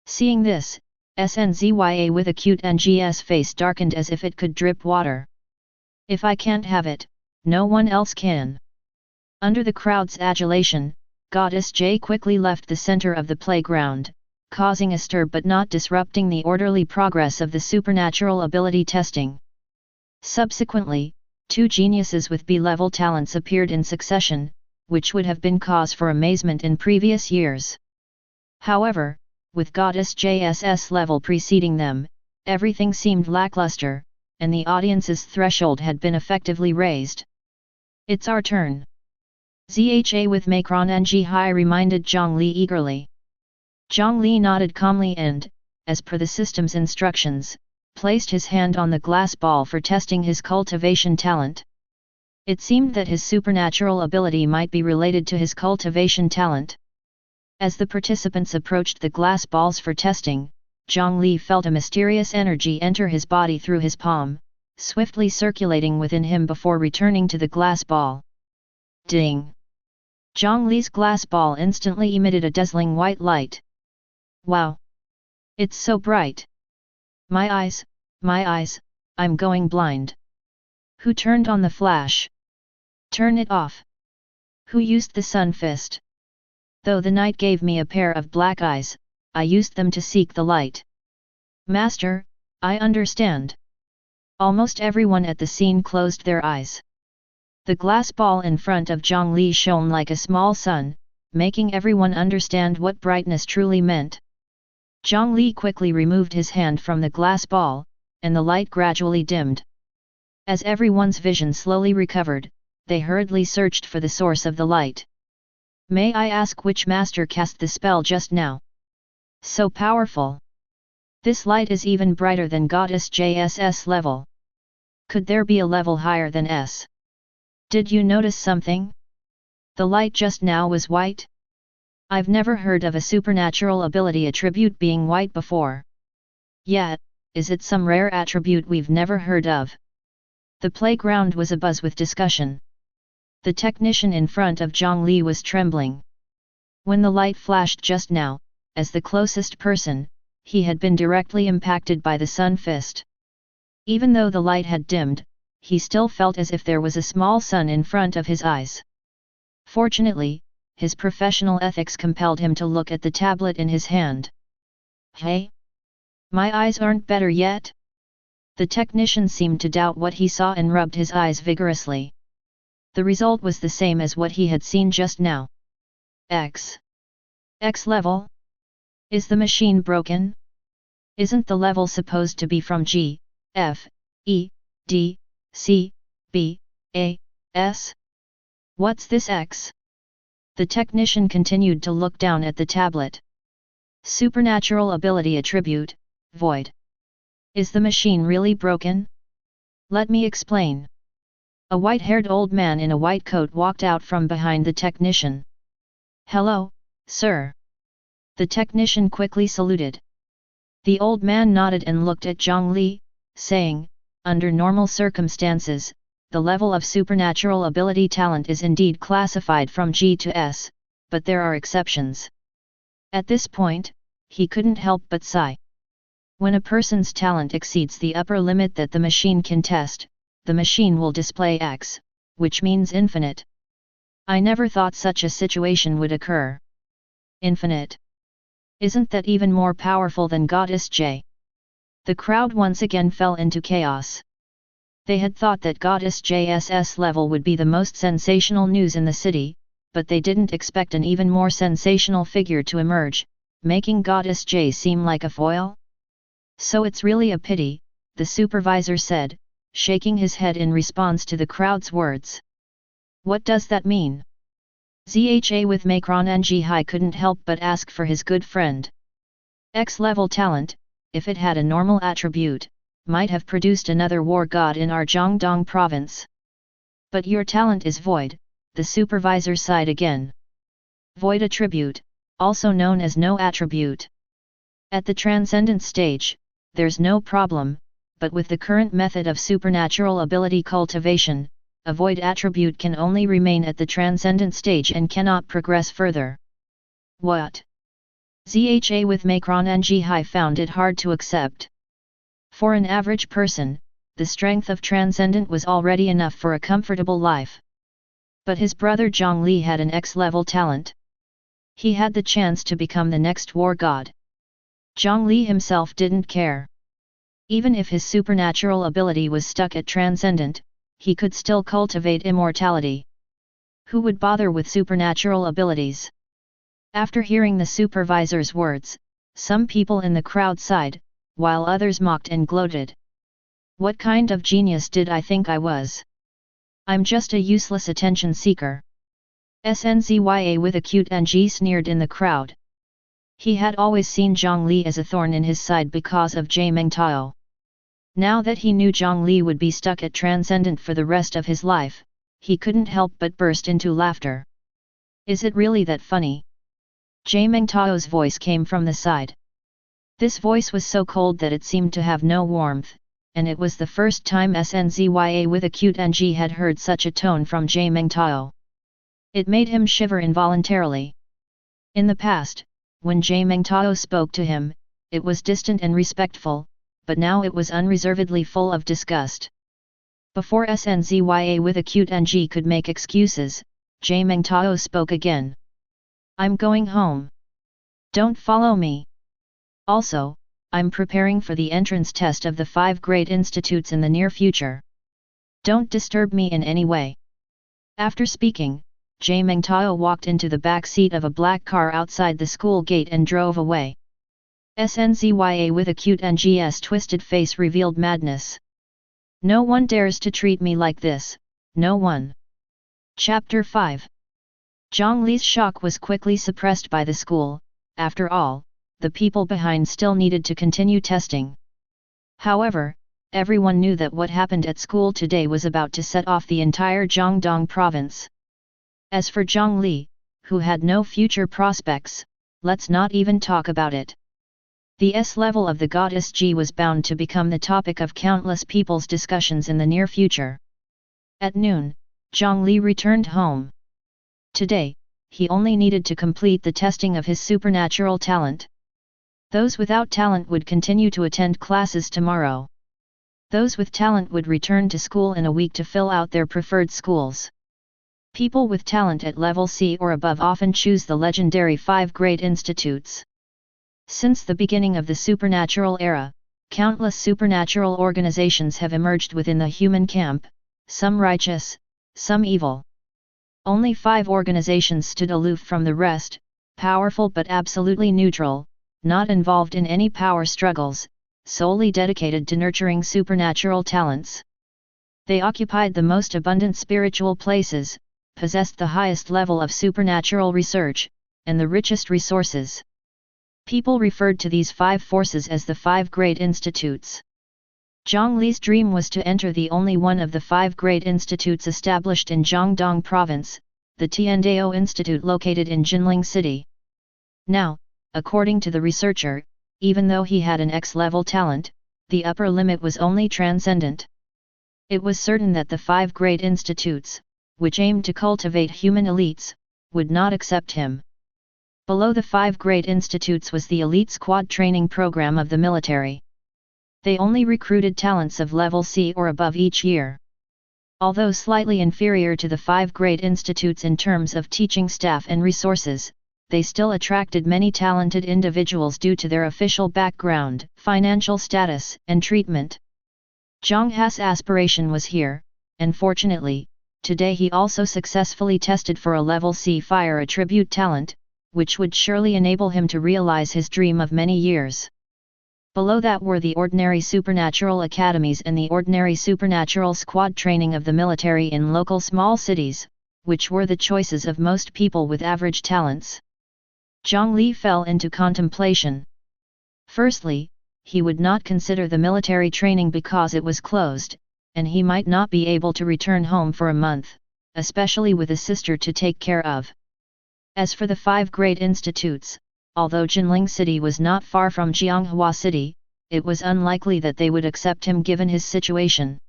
Seeing this, Snzya with acute NG's face darkened as if it could drip water. If I can't have it, no one else can. Under the crowd's adulation, Goddess J quickly left the center of the playground, causing a stir but not disrupting the orderly progress of the supernatural ability testing. Subsequently, 2 geniuses with B-level talents appeared in succession, which would have been cause for amazement in previous years. However, with Goddess JS's level preceding them, everything seemed lackluster, and the audience's threshold had been effectively raised. It's our turn. Zha with Macron NG High reminded Jiang Li eagerly. Jiang Li nodded calmly and, as per the system's instructions, placed his hand on the glass ball for testing his cultivation talent. It seemed that his supernatural ability might be related to his cultivation talent. As the participants approached the glass balls for testing, Jiang Li felt a mysterious energy enter his body through his palm, swiftly circulating within him before returning to the glass ball. Ding! Jiang Li's glass ball instantly emitted a dazzling white light. Wow! It's so bright! My eyes, I'm going blind. Who turned on the flash? Turn it off. Who used the sun fist? Though the night gave me a pair of black eyes, I used them to seek the light. Master, I understand. Almost everyone at the scene closed their eyes. The glass ball in front of Jiang Li shone like a small sun, making everyone understand what brightness truly meant. Jiang Li quickly removed his hand from the glass ball, and the light gradually dimmed. As everyone's vision slowly recovered, they hurriedly searched for the source of the light. May I ask which master cast the spell just now? So powerful! This light is even brighter than Goddess JS's level. Could there be a level higher than S? Did you notice something? The light just now was white? I've never heard of a supernatural ability attribute being white before. Yet, is it some rare attribute we've never heard of? The playground was abuzz with discussion. The technician in front of Jiang Li was trembling. When the light flashed just now, as the closest person, he had been directly impacted by the sun fist. Even though the light had dimmed, he still felt as if there was a small sun in front of his eyes. Fortunately, his professional ethics compelled him to look at the tablet in his hand. Hey? My eyes aren't better yet? The technician seemed to doubt what he saw and rubbed his eyes vigorously. The result was the same as what he had seen just now. X level? Is the machine broken? Isn't the level supposed to be from G, F, E, D, C, B, A, S? What's this X? The technician continued to look down at the tablet. Supernatural ability attribute, void. Is the machine really broken? Let me explain. A white-haired old man in a white coat walked out from behind the technician. Hello, sir. The technician quickly saluted. The old man nodded and looked at Jiang Li, saying, under normal circumstances, the level of supernatural ability talent is indeed classified from G to S, but there are exceptions. At this point, he couldn't help but sigh. When a person's talent exceeds the upper limit that the machine can test, the machine will display X, which means infinite. I never thought such a situation would occur. Infinite. Isn't that even more powerful than Goddess J? The crowd once again fell into chaos. They had thought that Goddess JS's level would be the most sensational news in the city, but they didn't expect an even more sensational figure to emerge, making Goddess J seem like a foil? So it's really a pity, the supervisor said, shaking his head in response to the crowd's words. What does that mean? Zha with Macron Ng Hai couldn't help but ask for his good friend. X-level talent, if it had a normal attribute, might have produced another war god in our Jiangdong province. But your talent is void, the supervisor sighed again. Void attribute, also known as no attribute. At the transcendent stage, there's no problem, but with the current method of supernatural ability cultivation, a void attribute can only remain at the transcendent stage and cannot progress further. What? Zha with Macron Ng Hai found it hard to accept. For an average person, the strength of transcendent was already enough for a comfortable life. But his brother Jiang Li had an X-level talent. He had the chance to become the next war god. Jiang Li himself didn't care. Even if his supernatural ability was stuck at transcendent, he could still cultivate immortality. Who would bother with supernatural abilities? After hearing the supervisor's words, some people in the crowd sighed, while others mocked and gloated. What kind of genius did I think I was? I'm just a useless attention seeker. Snzya with a cute Ng sneered in the crowd. He had always seen Jiang Li as a thorn in his side because of Jie Mengtao. Now that he knew Jiang Li would be stuck at transcendent for the rest of his life, he couldn't help but burst into laughter. Is it really that funny? Jie Mengtao's voice came from the side. This voice was so cold that it seemed to have no warmth, and it was the first time Snzya with acute ng had heard such a tone from Jiang Tao. It made him shiver involuntarily. In the past, when Jiang Tao spoke to him, it was distant and respectful, but now it was unreservedly full of disgust. Before Snzya with acute ng could make excuses, Jiang Tao spoke again. I'm going home. Don't follow me. Also, I'm preparing for the entrance test of the 5 great institutes in the near future. Don't disturb me in any way. After speaking, Jiang Tao walked into the back seat of a black car outside the school gate and drove away. Snzya with acute ng's twisted face revealed madness. No one dares to treat me like this, no one. Chapter 5. Jiang Li's shock was quickly suppressed by the school. After all, the people behind still needed to continue testing. However, everyone knew that what happened at school today was about to set off the entire Jiangdong province. As for Jiang Li, who had no future prospects, let's not even talk about it. The S-level of the goddess Ji was bound to become the topic of countless people's discussions in the near future. At noon, Jiang Li returned home. Today, he only needed to complete the testing of his supernatural talent. Those without talent would continue to attend classes tomorrow. Those with talent would return to school in a week to fill out their preferred schools. People with talent at level C or above often choose the legendary 5 great institutes. Since the beginning of the supernatural era, countless supernatural organizations have emerged within the human camp, some righteous, some evil. Only 5 organizations stood aloof from the rest, powerful but absolutely neutral, not involved in any power struggles, solely dedicated to nurturing supernatural talents. They occupied the most abundant spiritual places, possessed the highest level of supernatural research, and the richest resources. People referred to these 5 forces as the 5 great institutes. Jiang Li's dream was to enter the only one of the 5 great institutes established in Jiangdong province, the Tiandao Institute located in Jinling City. Now, according to the researcher, even though he had an X-level talent, the upper limit was only transcendent. It was certain that the 5 great institutes, which aimed to cultivate human elites, would not accept him. Below the 5 great institutes was the elite squad training program of the military. They only recruited talents of level C or above each year. Although slightly inferior to the 5 great institutes in terms of teaching staff and resources, they still attracted many talented individuals due to their official background, financial status, and treatment. Jiang Ha's aspiration was here, and fortunately, today he also successfully tested for a level C fire attribute talent, which would surely enable him to realize his dream of many years. Below that were the ordinary supernatural academies and the ordinary supernatural squad training of the military in local small cities, which were the choices of most people with average talents. Jiang Li fell into contemplation. Firstly, he would not consider the military training because it was closed, and he might not be able to return home for a month, especially with a sister to take care of. As for the 5 great institutes, although Jinling City was not far from Jianghua City, it was unlikely that they would accept him given his situation.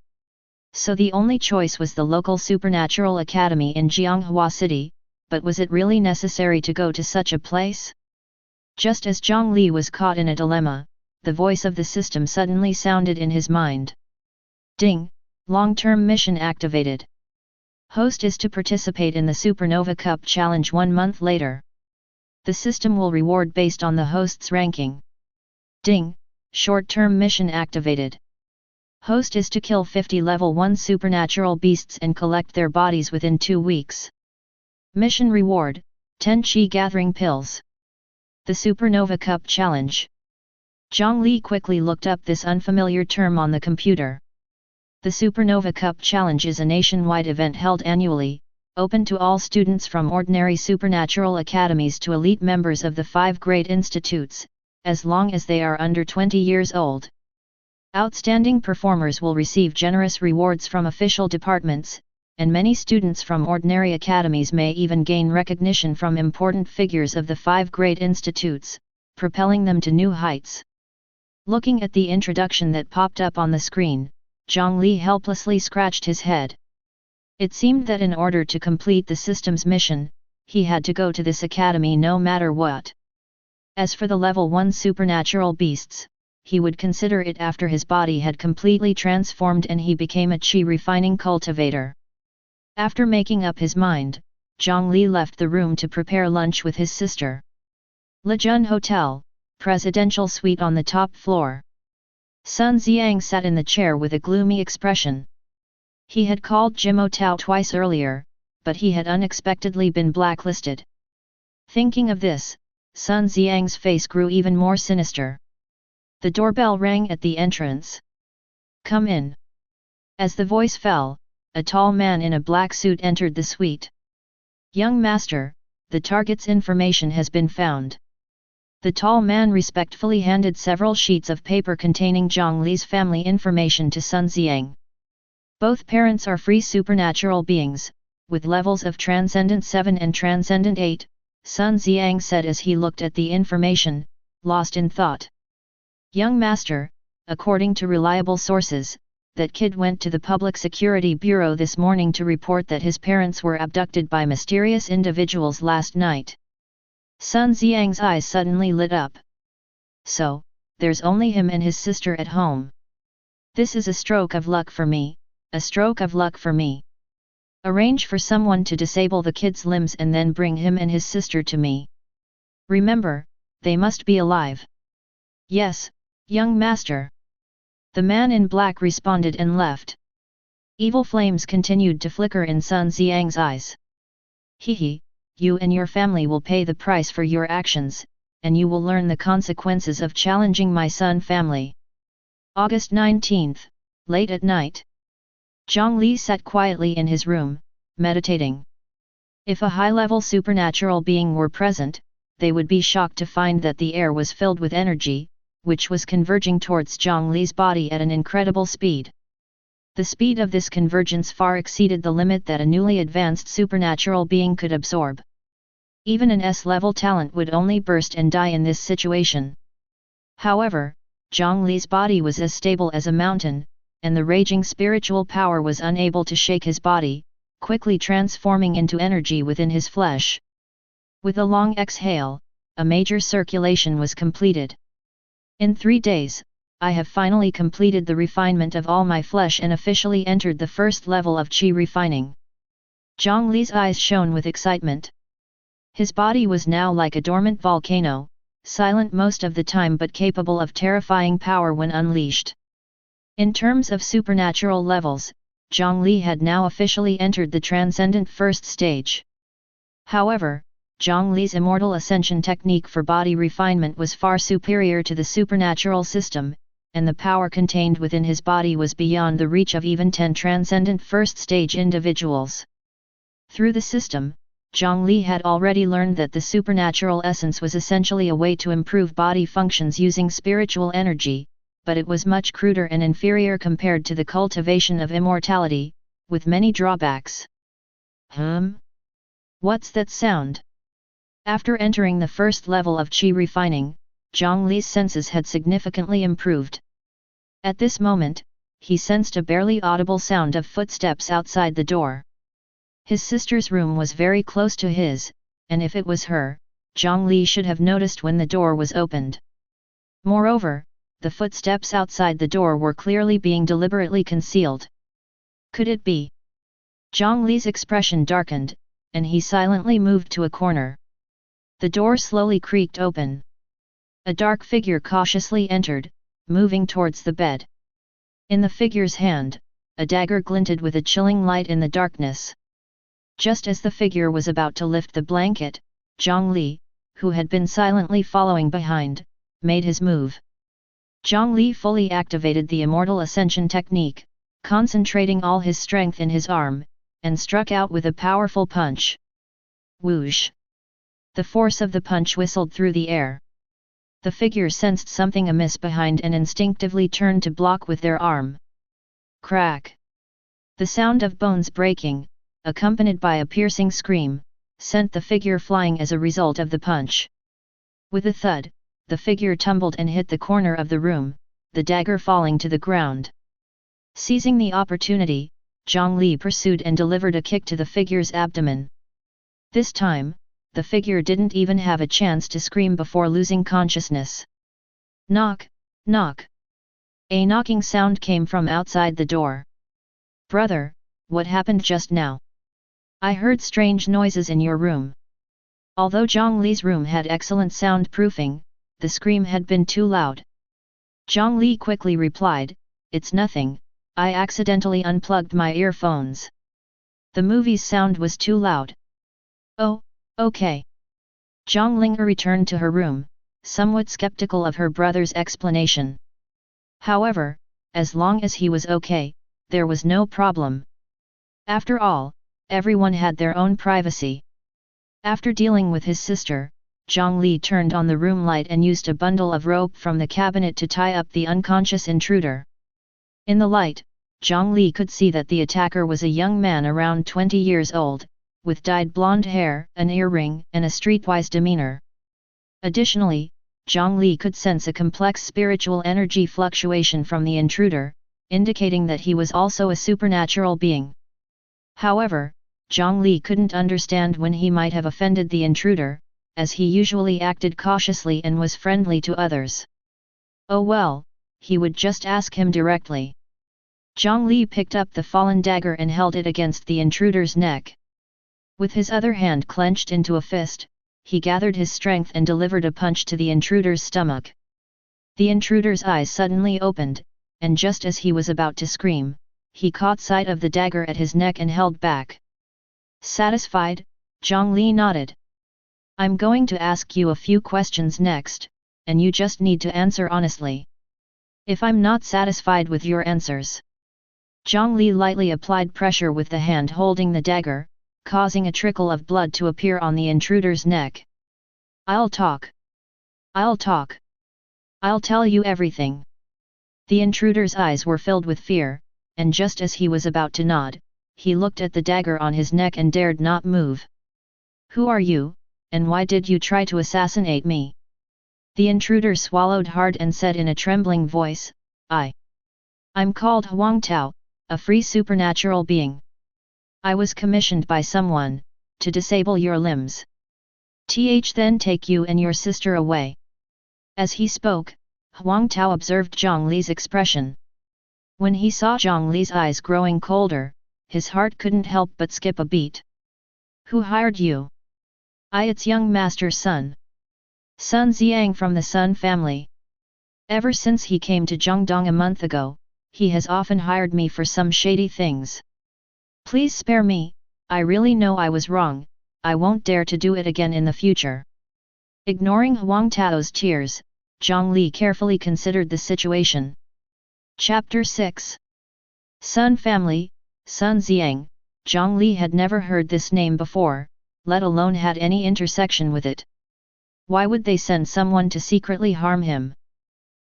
So the only choice was the local supernatural academy in Jianghua City, but was it really necessary to go to such a place? Just as Jiang Li was caught in a dilemma, the voice of the system suddenly sounded in his mind. Ding! Long-term mission activated. Host is to participate in the Supernova Cup Challenge 1 month later. The system will reward based on the host's ranking. Ding! Short-term mission activated. Host is to kill 50 level 1 supernatural beasts and collect their bodies within 2 weeks. Mission reward, 10 Chi gathering pills. The Supernova Cup Challenge. Jiang Li quickly looked up this unfamiliar term on the computer. The Supernova Cup Challenge is a nationwide event held annually, open to all students from ordinary supernatural academies to elite members of the 5 great institutes, as long as they are under 20 years old. Outstanding performers will receive generous rewards from official departments, and many students from ordinary academies may even gain recognition from important figures of the 5 great institutes, propelling them to new heights. Looking at the introduction that popped up on the screen, Jiang Li helplessly scratched his head. It seemed that in order to complete the system's mission, he had to go to this academy no matter what. As for the level 1 supernatural beasts, he would consider it after his body had completely transformed and he became a chi refining cultivator. After making up his mind, Jiang Li left the room to prepare lunch with his sister. Lejun Hotel, presidential suite on the top floor. Sun Xiang sat in the chair with a gloomy expression. He had called Jimo Tao twice earlier, but he had unexpectedly been blacklisted. Thinking of this, Sun Xiang's face grew even more sinister. The doorbell rang at the entrance. "Come in." As the voice fell, a tall man in a black suit entered the suite. "Young master, the target's information has been found." The tall man respectfully handed several sheets of paper containing Jiang Li's family information to Sun Xiang. Both parents are free supernatural beings, with levels of Transcendent 7 and Transcendent 8, Sun Xiang said as he looked at the information, lost in thought. "Young master, according to reliable sources, that kid went to the Public Security Bureau this morning to report that his parents were abducted by mysterious individuals last night." Sun Xiang's eyes suddenly lit up. "So, there's only him and his sister at home. This is a stroke of luck for me, a stroke of luck for me. Arrange for someone to disable the kid's limbs and then bring him and his sister to me. Remember, they must be alive." "Yes, young master." The man in black responded and left. Evil flames continued to flicker in Sun Xiang's eyes. "Hee, you and your family will pay the price for your actions, and you will learn the consequences of challenging my Sun family." August 19th, late at night. Jiang Li sat quietly in his room, meditating. If a high-level supernatural being were present, they would be shocked to find that the air was filled with energy, which was converging towards Jiang Li's body at an incredible speed. The speed of this convergence far exceeded the limit that a newly advanced supernatural being could absorb. Even an S-level talent would only burst and die in this situation. However, Jiang Li's body was as stable as a mountain, and the raging spiritual power was unable to shake his body, quickly transforming into energy within his flesh. With a long exhale, a major circulation was completed. "In 3 days, I have finally completed the refinement of all my flesh and officially entered the first level of Qi refining." Jiang Li's eyes shone with excitement. His body was now like a dormant volcano, silent most of the time but capable of terrifying power when unleashed. In terms of supernatural levels, Jiang Li had now officially entered the Transcendent First Stage. However, Jiang Li's Immortal Ascension technique for body refinement was far superior to the supernatural system, and the power contained within his body was beyond the reach of even 10 Transcendent First Stage individuals. Through the system, Jiang Li had already learned that the supernatural essence was essentially a way to improve body functions using spiritual energy, but it was much cruder and inferior compared to the cultivation of immortality, with many drawbacks. What's that sound? After entering the first level of Qi refining, Jiang Li's senses had significantly improved. At this moment, he sensed a barely audible sound of footsteps outside the door. His sister's room was very close to his, and if it was her, Jiang Li should have noticed when the door was opened. Moreover, the footsteps outside the door were clearly being deliberately concealed. Could it be? Jiang Li's expression darkened, and he silently moved to a corner. The door slowly creaked open. A dark figure cautiously entered, moving towards the bed. In the figure's hand, a dagger glinted with a chilling light in the darkness. Just as the figure was about to lift the blanket, Jiang Li, who had been silently following behind, made his move. Jiang Li fully activated the Immortal Ascension technique, concentrating all his strength in his arm, and struck out with a powerful punch. Whoosh! The force of the punch whistled through the air. The figure sensed something amiss behind and instinctively turned to block with their arm. Crack! The sound of bones breaking, accompanied by a piercing scream, sent the figure flying as a result of the punch. With a thud, the figure tumbled and hit the corner of the room, the dagger falling to the ground. Seizing the opportunity, Jiang Li pursued and delivered a kick to the figure's abdomen. This time, the figure didn't even have a chance to scream before losing consciousness. Knock, knock. A knocking sound came from outside the door. Brother, what happened just now? I heard strange noises in your room. Although Jiang Li's room had excellent soundproofing, the scream had been too loud. Jiang Li quickly replied, "It's nothing, I accidentally unplugged my earphones. The movie's sound was too loud." "Oh, okay." Zhang Ling returned to her room, somewhat skeptical of her brother's explanation. However, as long as he was okay, there was no problem. After all, everyone had their own privacy. After dealing with his sister, Jiang Li turned on the room light and used a bundle of rope from the cabinet to tie up the unconscious intruder. In the light, Jiang Li could see that the attacker was a young man around 20 years old, with dyed blonde hair, an earring, and a streetwise demeanor. Additionally, Jiang Li could sense a complex spiritual energy fluctuation from the intruder, indicating that he was also a supernatural being. However, Jiang Li couldn't understand when he might have offended the intruder, as he usually acted cautiously and was friendly to others. Oh well, he would just ask him directly. Jiang Li picked up the fallen dagger and held it against the intruder's neck. With his other hand clenched into a fist, he gathered his strength and delivered a punch to the intruder's stomach. The intruder's eyes suddenly opened, and just as he was about to scream, he caught sight of the dagger at his neck and held back. Satisfied, Jiang Li nodded. "I'm going to ask you a few questions next, and you just need to answer honestly. If I'm not satisfied with your answers..." Jiang Li lightly applied pressure with the hand holding the dagger, causing a trickle of blood to appear on the intruder's neck. I'll talk. I'll talk. I'll tell you everything." The intruder's eyes were filled with fear, and just as he was about to nod, he looked at the dagger on his neck and dared not move. "Who are you, and why did you try to assassinate me?" The intruder swallowed hard and said in a trembling voice, I'm called Huang Tao, a free supernatural being. I was commissioned by someone, to disable your limbs. Then take you and your sister away." As he spoke, Huang Tao observed Jiang Li's expression. When he saw Jiang Li's eyes growing colder, his heart couldn't help but skip a beat. "Who hired you?" It's young master's son. Sun Xiang from the Sun family. Ever since he came to Jiangdong a month ago, he has often hired me for some shady things. Please spare me, I really know I was wrong, I won't dare to do it again in the future." Ignoring Huang Tao's tears, Jiang Li carefully considered the situation. Chapter 6. Sun Family, Sun Xiang. Jiang Li had never heard this name before, let alone had any intersection with it. Why would they send someone to secretly harm him?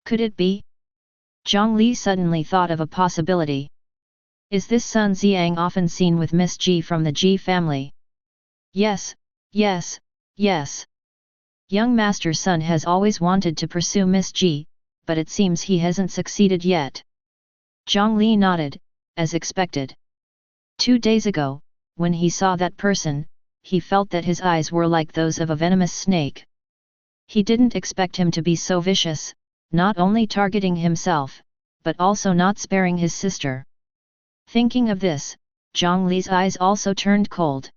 Could it be? Jiang Li suddenly thought of a possibility. Is this Sun Xiang often seen with Miss Ji from the Ji family? Yes, yes, yes. Young master's son has always wanted to pursue Miss Ji, but it seems he hasn't succeeded yet. Jiang Li nodded, as expected. 2 days ago, when he saw that person, he felt that his eyes were like those of a venomous snake. He didn't expect him to be so vicious, not only targeting himself, but also not sparing his sister. Thinking of this, Jiang Li's eyes also turned cold.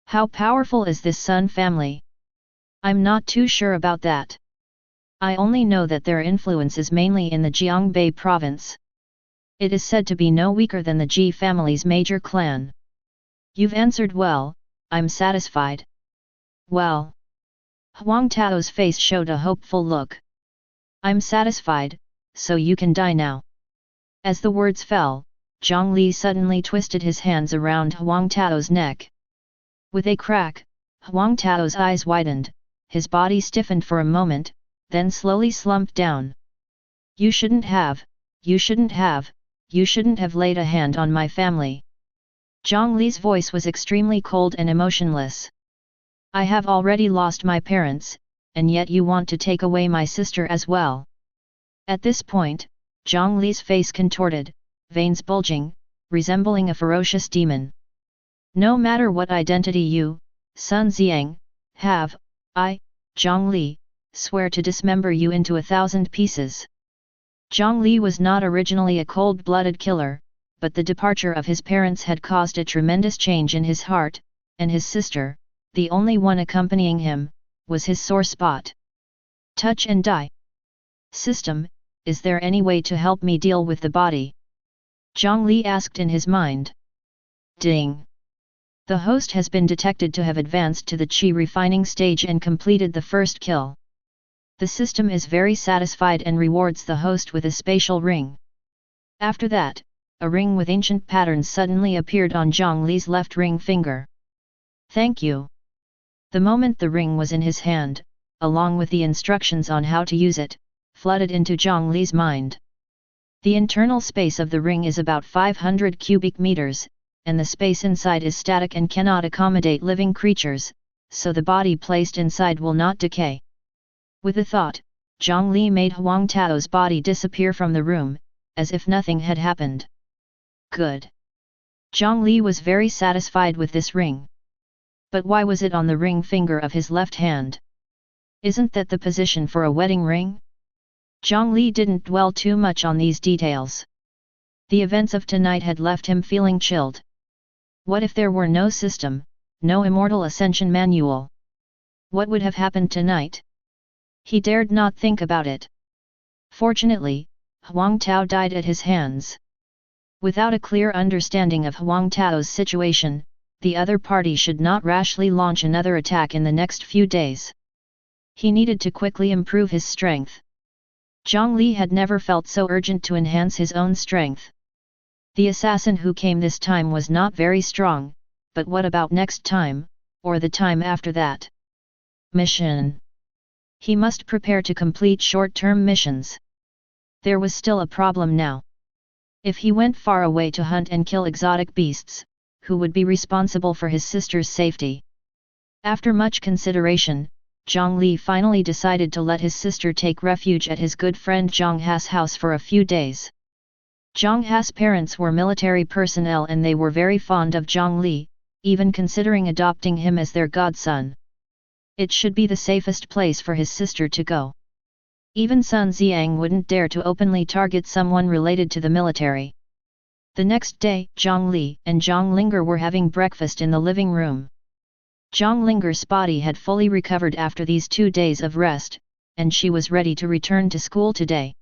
How powerful is this Sun family? I'm not too sure about that. I only know that their influence is mainly in the Jiangbei province. It is said to be no weaker than the Ji family's major clan. You've answered well, I'm satisfied. Well. Huang Tao's face showed a hopeful look. I'm satisfied, so you can die now. As the words fell, Jiang Li suddenly twisted his hands around Huang Tao's neck. With a crack, Huang Tao's eyes widened, his body stiffened for a moment, then slowly slumped down. You shouldn't have laid a hand on my family. Jiang Li's voice was extremely cold and emotionless. I have already lost my parents, and yet you want to take away my sister as well. At this point, Jiang Li's face contorted, veins bulging, resembling a ferocious demon. No matter what identity you, Sun Xiang, have, I, Jiang Li, swear to dismember you into 1,000 pieces. Jiang Li was not originally a cold-blooded killer, but the departure of his parents had caused a tremendous change in his heart, and his sister, the only one accompanying him, was his sore spot. Touch and die. System, is there any way to help me deal with the body? Jiang Li asked in his mind. Ding! The host has been detected to have advanced to the Qi refining stage and completed the first kill. The system is very satisfied and rewards the host with a spatial ring. After that, a ring with ancient patterns suddenly appeared on Jiang Li's left ring finger. Thank you. The moment the ring was in his hand, along with the instructions on how to use it, flooded into Jiang Li's mind. The internal space of the ring is about 500 cubic meters, and the space inside is static and cannot accommodate living creatures, so the body placed inside will not decay. With a thought, Jiang Li made Huang Tao's body disappear from the room, as if nothing had happened. Good. Jiang Li was very satisfied with this ring. But why was it on the ring finger of his left hand? Isn't that the position for a wedding ring? Jiang Li didn't dwell too much on these details. The events of tonight had left him feeling chilled. What if there were no system, no immortal ascension manual? What would have happened tonight? He dared not think about it. Fortunately, Huang Tao died at his hands. Without a clear understanding of Huang Tao's situation, the other party should not rashly launch another attack in the next few days. He needed to quickly improve his strength. Jiang Li had never felt so urgent to enhance his own strength. The assassin who came this time was not very strong, but what about next time, or the time after that? Mission. He must prepare to complete short-term missions. There was still a problem now. If he went far away to hunt and kill exotic beasts, who would be responsible for his sister's safety? After much consideration, Jiang Li finally decided to let his sister take refuge at his good friend Zhang Ha's house for a few days. Zhang Ha's parents were military personnel and they were very fond of Jiang Li, even considering adopting him as their godson. It should be the safest place for his sister to go. Even Sun Xiang wouldn't dare to openly target someone related to the military. The next day, Jiang Li and Zhang Linger were having breakfast in the living room. Zhang Linger's body had fully recovered after these 2 days of rest, and she was ready to return to school today.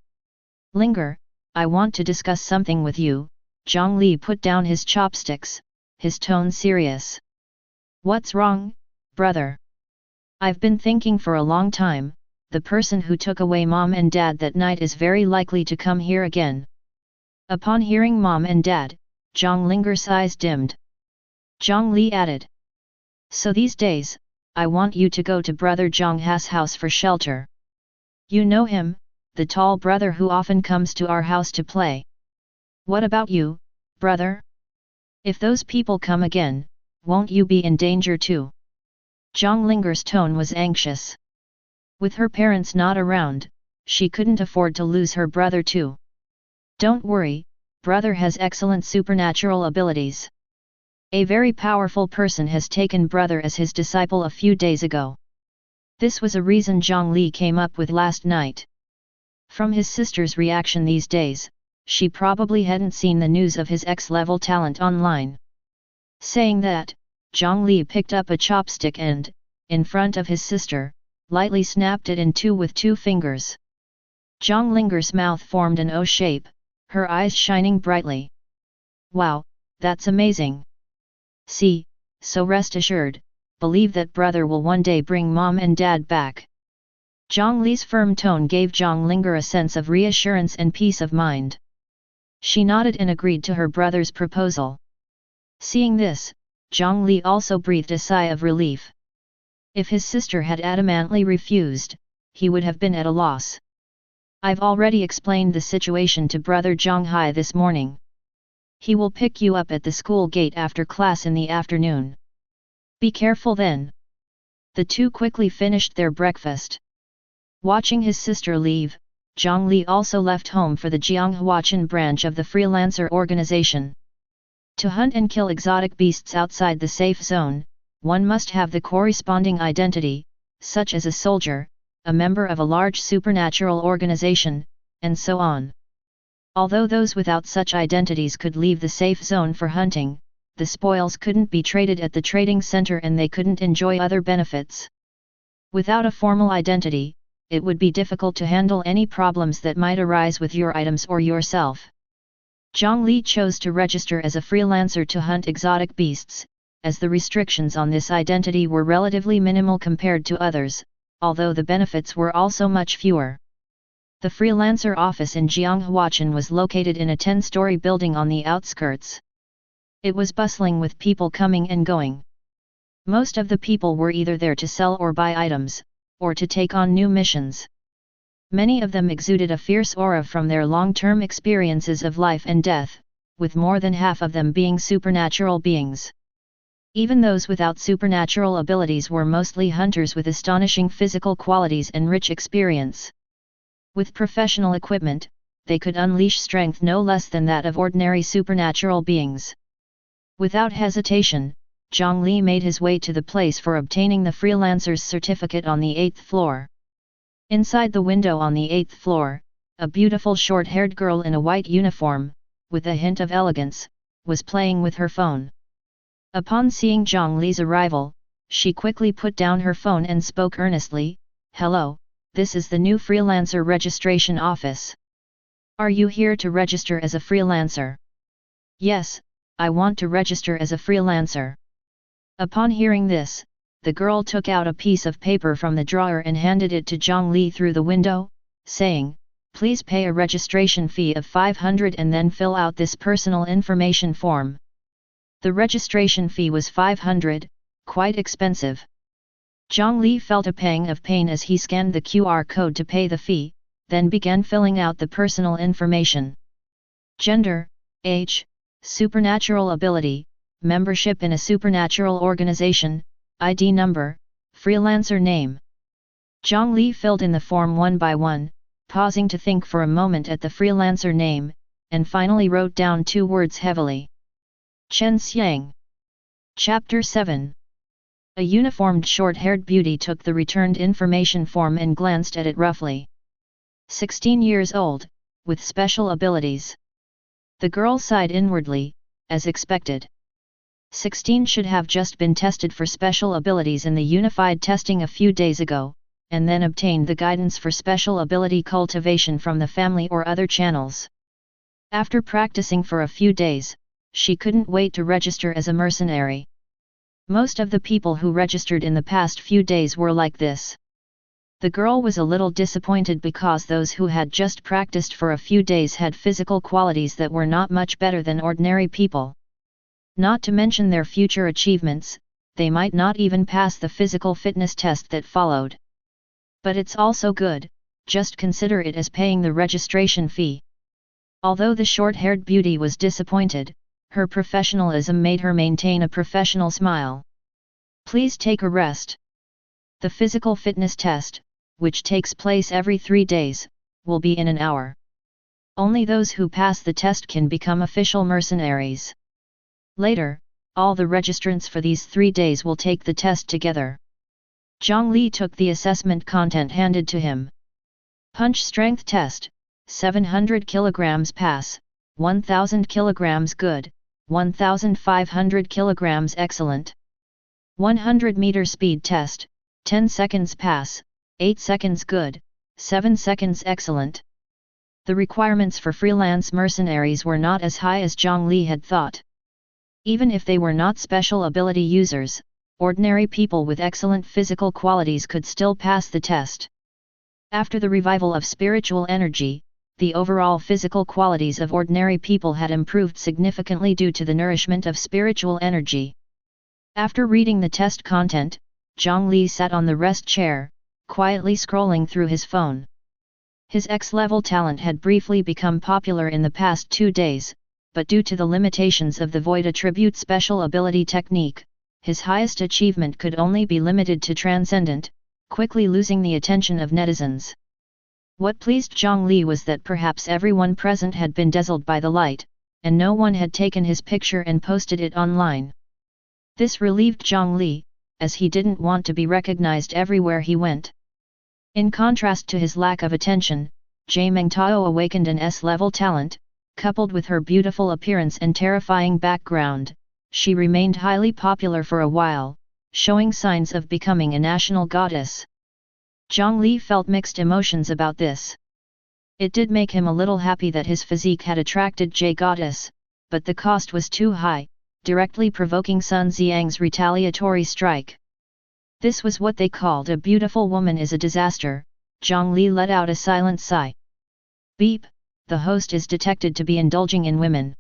Linger, I want to discuss something with you. Jiang Li put down his chopsticks, his tone serious. What's wrong, brother? I've been thinking for a long time, the person who took away Mom and Dad that night is very likely to come here again. Upon hearing Mom and Dad, Zhang Linger's eyes dimmed. Jiang Li added. So these days, I want you to go to Brother Zhang Ha's house for shelter. You know him, the tall brother who often comes to our house to play. What about you, brother? If those people come again, won't you be in danger too? Zhang Linger's tone was anxious. With her parents not around, she couldn't afford to lose her brother too. Don't worry, brother has excellent supernatural abilities. A very powerful person has taken brother as his disciple a few days ago. This was a reason Jiang Li came up with last night. From his sister's reaction these days, she probably hadn't seen the news of his X-level talent online. Saying that, Jiang Li picked up a chopstick and, in front of his sister, lightly snapped it in two with 2 fingers. Zhang Linger's mouth formed an O shape, her eyes shining brightly. Wow, that's amazing. See, so rest assured, believe that brother will one day bring Mom and Dad back. Jiang Li's firm tone gave Zhang Linger a sense of reassurance and peace of mind. She nodded and agreed to her brother's proposal. Seeing this, Jiang Li also breathed a sigh of relief. If his sister had adamantly refused, he would have been at a loss. I've already explained the situation to Brother Zhang Hai this morning. He will pick you up at the school gate after class in the afternoon. Be careful then. The two quickly finished their breakfast. Watching his sister leave, Jiang Li also left home for the Jianghuachan branch of the freelancer organization. To hunt and kill exotic beasts outside the safe zone, one must have the corresponding identity, such as a soldier, a member of a large supernatural organization, and so on. Although those without such identities could leave the safe zone for hunting, the spoils couldn't be traded at the trading center and they couldn't enjoy other benefits. Without a formal identity, it would be difficult to handle any problems that might arise with your items or yourself. Jiang Li chose to register as a freelancer to hunt exotic beasts, as the restrictions on this identity were relatively minimal compared to others, although the benefits were also much fewer. The freelancer office in Jianghuachan was located in a 10-story building on the outskirts. It was bustling with people coming and going. Most of the people were either there to sell or buy items, or to take on new missions. Many of them exuded a fierce aura from their long-term experiences of life and death, with more than half of them being supernatural beings. Even those without supernatural abilities were mostly hunters with astonishing physical qualities and rich experience. With professional equipment, they could unleash strength no less than that of ordinary supernatural beings. Without hesitation, Jiang Li made his way to the place for obtaining the freelancer's certificate on the 8th floor. Inside the window on the 8th floor, a beautiful short-haired girl in a white uniform, with a hint of elegance, was playing with her phone. Upon seeing Jiang Li's arrival, she quickly put down her phone and spoke earnestly, "Hello, this is the new freelancer registration office. Are you here to register as a freelancer?" "Yes, I want to register as a freelancer." Upon hearing this, the girl took out a piece of paper from the drawer and handed it to Jiang Li through the window, saying, "Please pay a registration fee of 500 and then fill out this personal information form." The registration fee was 500, quite expensive. Jiang Li felt a pang of pain as he scanned the QR code to pay the fee, then began filling out the personal information. Gender, age, supernatural ability, membership in a supernatural organization, ID number, freelancer name. Jiang Li filled in the form one by one, pausing to think for a moment at the freelancer name, and finally wrote down 2 words heavily. Chen Xiang. Chapter 7. A uniformed short-haired beauty took the returned information form and glanced at it roughly. 16 years old, with special abilities. The girl sighed inwardly, as expected. 16 should have just been tested for special abilities in the unified testing a few days ago, and then obtained the guidance for special ability cultivation from the family or other channels. After practicing for a few days, she couldn't wait to register as a mercenary. Most of the people who registered in the past few days were like this. The girl was a little disappointed because those who had just practiced for a few days had physical qualities that were not much better than ordinary people. Not to mention their future achievements, they might not even pass the physical fitness test that followed. But it's also good, just consider it as paying the registration fee. Although the short-haired beauty was disappointed, her professionalism made her maintain a professional smile. "Please take a rest. The physical fitness test, which takes place every 3 days, will be in an hour. Only those who pass the test can become official mercenaries. Later, all the registrants for these 3 days will take the test together." Jiang Li took the assessment content handed to him. Punch strength test, 700 kilograms pass, 1000 kilograms good, 1500 kilograms excellent. 100 meter speed test, 10 seconds pass, 8 seconds good, 7 seconds excellent. The requirements for freelance mercenaries were not as high as Jiang Li had thought. Even if they were not special ability users, ordinary people with excellent physical qualities could still pass the test. After the revival of spiritual energy, the overall physical qualities of ordinary people had improved significantly due to the nourishment of spiritual energy. After reading the test content, Jiang Li sat on the rest chair, quietly scrolling through his phone. His X-level talent had briefly become popular in the past 2 days, but due to the limitations of the Void Attribute special ability technique, his highest achievement could only be limited to Transcendent, quickly losing the attention of netizens. What pleased Jiang Li was that perhaps everyone present had been dazzled by the light, and no one had taken his picture and posted it online. This relieved Jiang Li, as he didn't want to be recognized everywhere he went. In contrast to his lack of attention, Jie Mengtao awakened an S-level talent, coupled with her beautiful appearance and terrifying background. She remained highly popular for a while, showing signs of becoming a national goddess. Jiang Li felt mixed emotions about this. It did make him a little happy that his physique had attracted Jie Goddess, but the cost was too high, directly provoking Sun Xiang's retaliatory strike. This was what they called a beautiful woman is a disaster. Jiang Li let out a silent sigh. Beep, the host is detected to be indulging in women.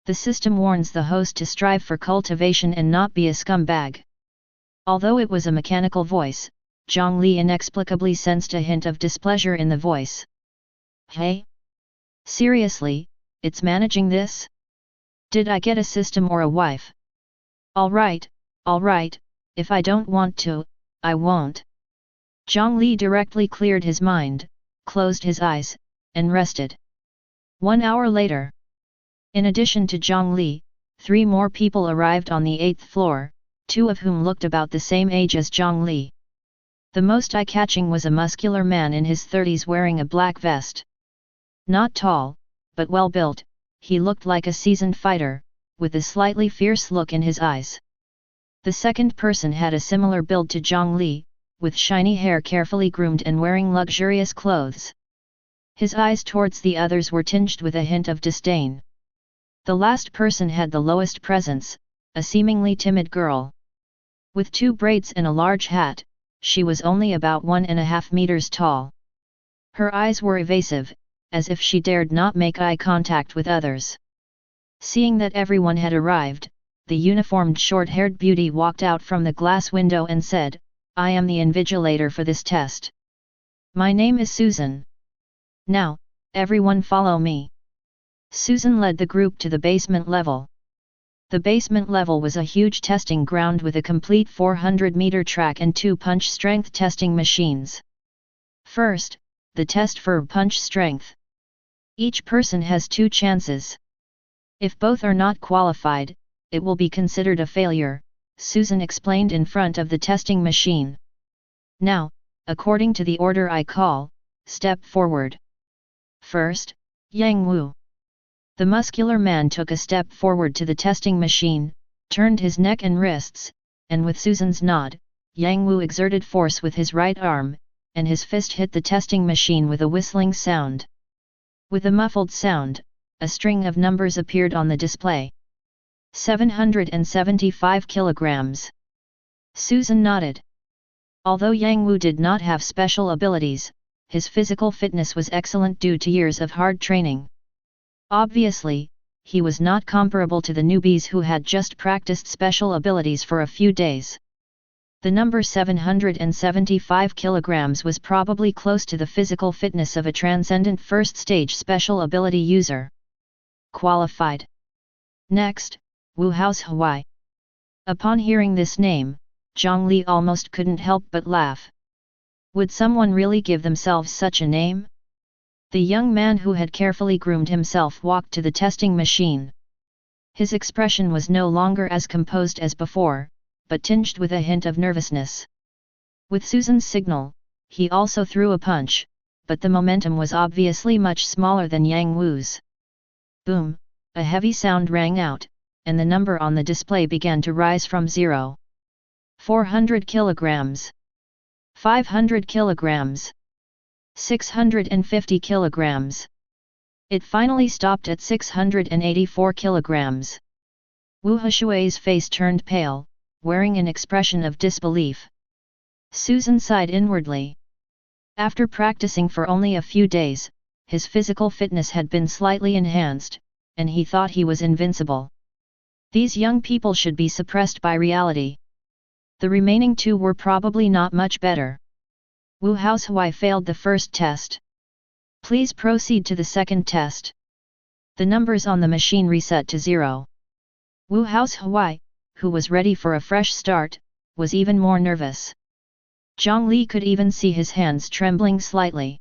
The system warns the host to strive for cultivation and not be a scumbag. Although it was a mechanical voice, Jiang Li inexplicably sensed a hint of displeasure in the voice. Hey? Seriously, it's managing this? Did I get a system or a wife? Alright, if I don't want to, I won't. Jiang Li directly cleared his mind, closed his eyes, and rested. 1 hour later. In addition to Jiang Li, 3 more people arrived on the 8th floor, 2 of whom looked about the same age as Jiang Li. The most eye-catching was a muscular man in his 30s wearing a black vest. Not tall, but well-built, he looked like a seasoned fighter, with a slightly fierce look in his eyes. The second person had a similar build to Jiang Li, with shiny hair carefully groomed and wearing luxurious clothes. His eyes towards the others were tinged with a hint of disdain. The last person had the lowest presence, a seemingly timid girl. With 2 braids and a large hat, she was only about 1.5 meters tall. Her eyes were evasive, as if she dared not make eye contact with others. Seeing that everyone had arrived, the uniformed short-haired beauty walked out from the glass window and said, I am the invigilator for this test. My name is Susan. Now, everyone follow me. Susan led the group to the basement level. The basement level was a huge testing ground with a complete 400-meter track and 2 punch strength testing machines. First, the test for punch strength. Each person has 2 chances. If both are not qualified, it will be considered a failure, Susan explained in front of the testing machine. Now, according to the order I call, step forward. First, Yang Wu. The muscular man took a step forward to the testing machine, turned his neck and wrists, and with Susan's nod, Yang Wu exerted force with his right arm, and his fist hit the testing machine with a whistling sound. With a muffled sound, a string of numbers appeared on the display. 775 kilograms. Susan nodded. Although Yang Wu did not have special abilities, his physical fitness was excellent due to years of hard training. Obviously, he was not comparable to the newbies who had just practiced special abilities for a few days. The number 775 kilograms was probably close to the physical fitness of a transcendent first-stage special ability user. Qualified. Next, Wu House Hawaii. Upon hearing this name, Jiang Li almost couldn't help but laugh. Would someone really give themselves such a name? The young man who had carefully groomed himself walked to the testing machine. His expression was no longer as composed as before, but tinged with a hint of nervousness. With Susan's signal, he also threw a punch, but the momentum was obviously much smaller than Yang Wu's. Boom, a heavy sound rang out, and the number on the display began to rise from 0. 400 kilograms. 500 kilograms. 650 kilograms. It finally stopped at 684 kilograms. Wu Hushui's face turned pale, wearing an expression of disbelief. Susan sighed inwardly. After practicing for only a few days, his physical fitness had been slightly enhanced, and he thought he was invincible. These young people should be suppressed by reality. The remaining 2 were probably not much better. Wu Haohui failed the first test. Please proceed to the second test. The numbers on the machine reset to 0. Wu Haohui, who was ready for a fresh start, was even more nervous. Jiang Li could even see his hands trembling slightly.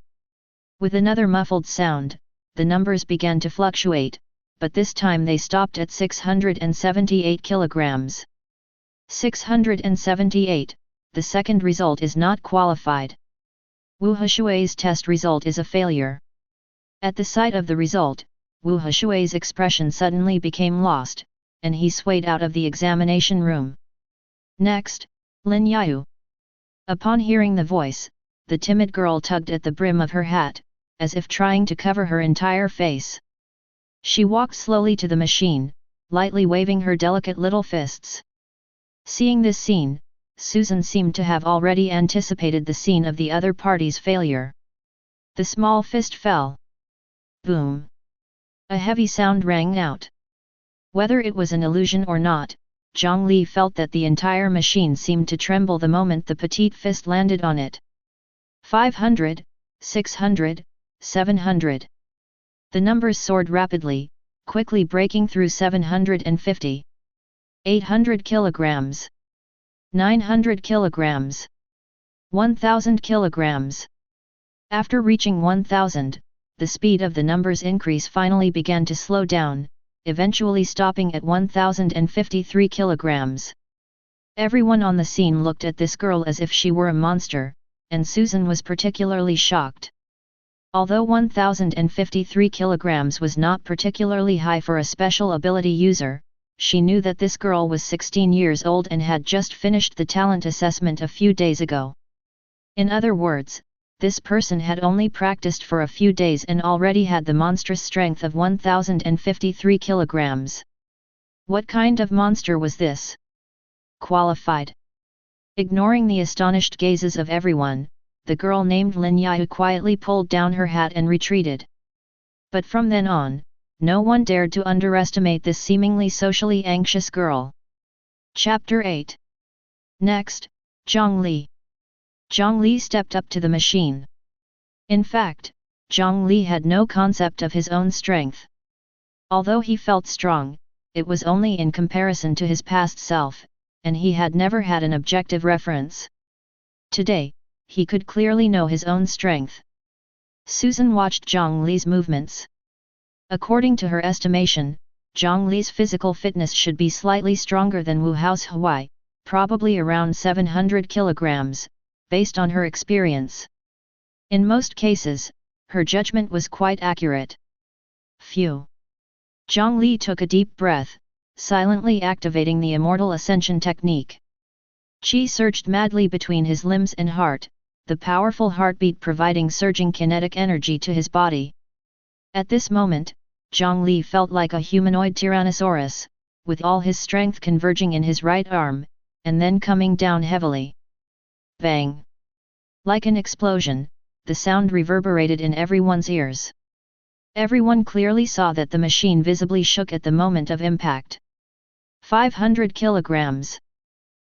With another muffled sound, the numbers began to fluctuate, but this time they stopped at 678 kilograms. 678, the second result is not qualified. Wu Heshui's test result is a failure. At the sight of the result, Wu Heshui's expression suddenly became lost, and he swayed out of the examination room. Next, Lin Yao. Upon hearing the voice, the timid girl tugged at the brim of her hat, as if trying to cover her entire face. She walked slowly to the machine, lightly waving her delicate little fists. Seeing this scene, Susan seemed to have already anticipated the scene of the other party's failure. The small fist fell. Boom! A heavy sound rang out. Whether it was an illusion or not, Jiang Li felt that the entire machine seemed to tremble the moment the petite fist landed on it. 500, 600, 700. The numbers soared rapidly, quickly breaking through 750. 800 kilograms. 900 kilograms. 1000 kilograms. After reaching 1000, the speed of the numbers increase finally began to slow down, eventually stopping at 1053 kilograms. Everyone on the scene looked at this girl as if she were a monster, and Susan was particularly shocked. Although 1053 kilograms was not particularly high for a special ability user, she knew that this girl was 16 years old and had just finished the talent assessment a few days ago. In other words, this person had only practiced for a few days and already had the monstrous strength of 1053 kilograms. What kind of monster was this? Qualified. Ignoring the astonished gazes of everyone, the girl named Lin Yao quietly pulled down her hat and retreated. But from then on, no one dared to underestimate this seemingly socially anxious girl. Chapter 8. Next, Jiang Li. Jiang Li stepped up to the machine. In fact, Jiang Li had no concept of his own strength. Although he felt strong, it was only in comparison to his past self, and he had never had an objective reference. Today, he could clearly know his own strength. Susan watched Jiang Li's movements. According to her estimation, Jiang Li's physical fitness should be slightly stronger than Wu Heshui, probably around 700 kilograms, based on her experience. In most cases, her judgment was quite accurate. Phew! Jiang Li took a deep breath, silently activating the Immortal Ascension technique. Qi surged madly between his limbs and heart, the powerful heartbeat providing surging kinetic energy to his body. At this moment, Jiang Li felt like a humanoid tyrannosaurus, with all his strength converging in his right arm, and then coming down heavily. Bang! Like an explosion, the sound reverberated in everyone's ears. Everyone clearly saw that the machine visibly shook at the moment of impact. 500 kilograms.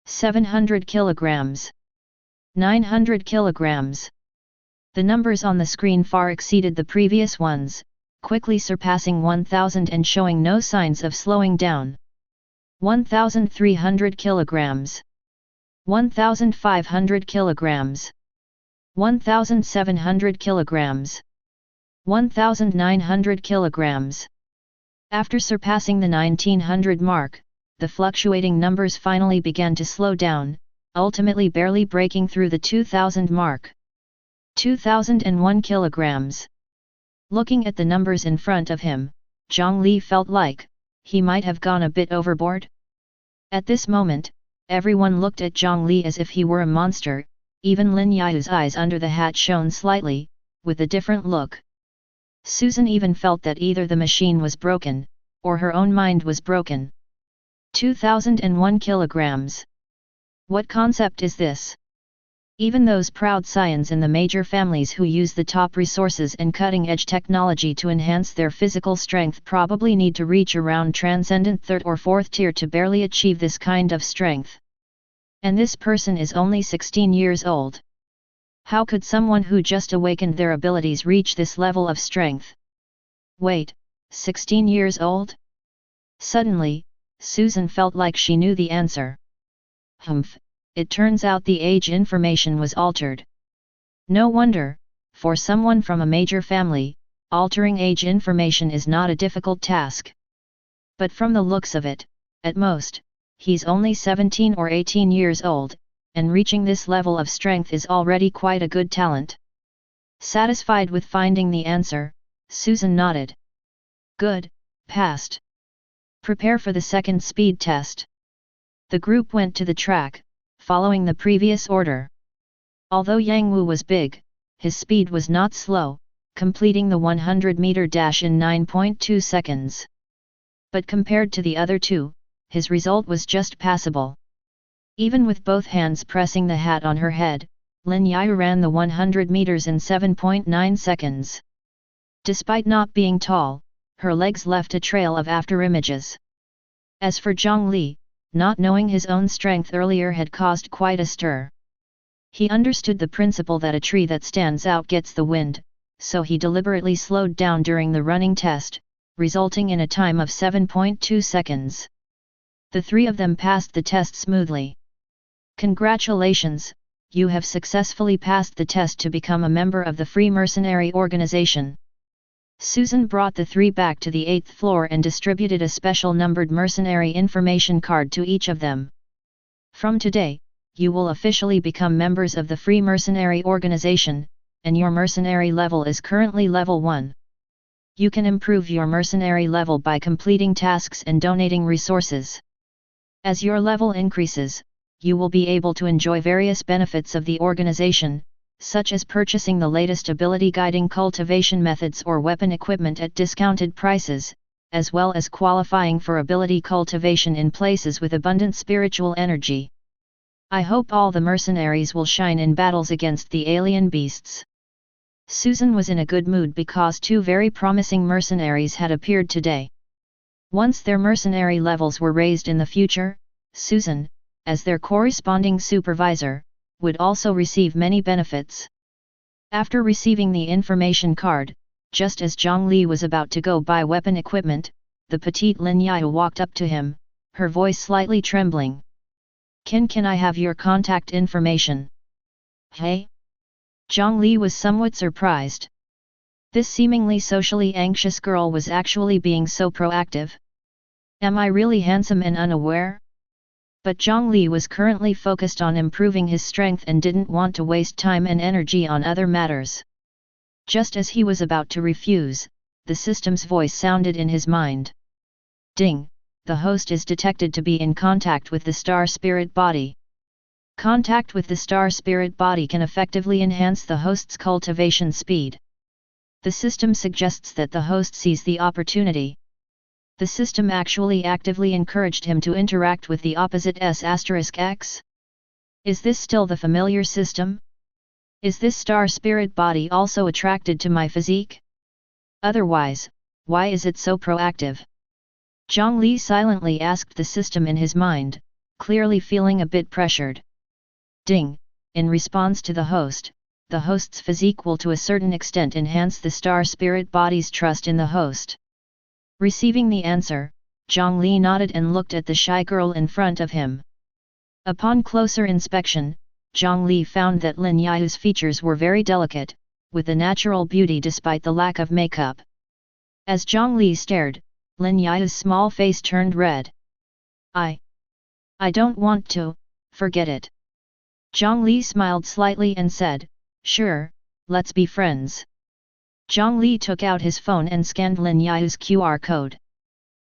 700 kilograms. 900 kilograms. The numbers on the screen far exceeded the previous ones, quickly surpassing 1000 and showing no signs of slowing down. 1300 kilograms. 1500 kilograms. 1700 kilograms. 1900 kilograms. After surpassing the 1900 mark, the fluctuating numbers finally began to slow down, ultimately barely breaking through the 2000 mark. 2001 kilograms. Looking at the numbers in front of him, Jiang Li felt like he might have gone a bit overboard. At this moment, everyone looked at Jiang Li as if he were a monster, even Lin Yao's eyes under the hat shone slightly, with a different look. Susan even felt that either the machine was broken, or her own mind was broken. 2001 kilograms. What concept is this? Even those proud scions in the major families who use the top resources and cutting-edge technology to enhance their physical strength probably need to reach around transcendent third or fourth tier to barely achieve this kind of strength. And this person is only 16 years old. How could someone who just awakened their abilities reach this level of strength? Wait, 16 years old? Suddenly, Susan felt like she knew the answer. Humph, it turns out the age information was altered. No wonder, for someone from a major family, altering age information is not a difficult task. But from the looks of it, at most, he's only 17 or 18 years old, and reaching this level of strength is already quite a good talent. Satisfied with finding the answer, Susan nodded. Good, passed. Prepare for the second speed test. The group went to the track, following the previous order. Although Yang Wu was big, his speed was not slow, completing the 100-meter dash in 9.2 seconds. But compared to the other two, his result was just passable. Even with both hands pressing the hat on her head, Lin Yao ran the 100 meters in 7.9 seconds. Despite not being tall, her legs left a trail of afterimages. As for Jiang Li, not knowing his own strength earlier had caused quite a stir. He understood the principle that a tree that stands out gets the wind, so he deliberately slowed down during the running test, resulting in a time of 7.2 seconds. The three of them passed the test smoothly. Congratulations, you have successfully passed the test to become a member of the Free Mercenary Organization. Susan brought the three back to the 8th floor and distributed a special numbered mercenary information card to each of them. From today, you will officially become members of the Free Mercenary Organization, and your mercenary level is currently level 1. You can improve your mercenary level by completing tasks and donating resources. As your level increases, you will be able to enjoy various benefits of the organization, such as purchasing the latest ability-guiding cultivation methods or weapon equipment at discounted prices, as well as qualifying for ability cultivation in places with abundant spiritual energy. I hope all the mercenaries will shine in battles against the alien beasts. Susan was in a good mood because two very promising mercenaries had appeared today. Once their mercenary levels were raised in the future, Susan, as their corresponding supervisor, would also receive many benefits. After receiving the information card, just as Jiang Li was about to go buy weapon equipment, the petite Lin Yao walked up to him, her voice slightly trembling. Can I have your contact information? Hey? Jiang Li was somewhat surprised. This seemingly socially anxious girl was actually being so proactive. Am I really handsome and unaware? But Jiang Li was currently focused on improving his strength and didn't want to waste time and energy on other matters. Just as he was about to refuse, the system's voice sounded in his mind. Ding! The host is detected to be in contact with the star spirit body. Contact with the star spirit body can effectively enhance the host's cultivation speed. The system suggests that the host sees the opportunity. The system actually actively encouraged him to interact with the opposite S**X? Is this still the familiar system? Is this star spirit body also attracted to my physique? Otherwise, why is it so proactive? Jiang Li silently asked the system in his mind, clearly feeling a bit pressured. Ding! In response to the host's physique will to a certain extent enhance the star spirit body's trust in the host. Receiving the answer, Jiang Li nodded and looked at the shy girl in front of him. Upon closer inspection, Jiang Li found that Lin Yao's features were very delicate, with a natural beauty despite the lack of makeup. As Jiang Li stared, Lin Yao's small face turned red. I don't want to, forget it. Jiang Li smiled slightly and said, sure, let's be friends. Jiang Li took out his phone and scanned Lin Yao's QR code.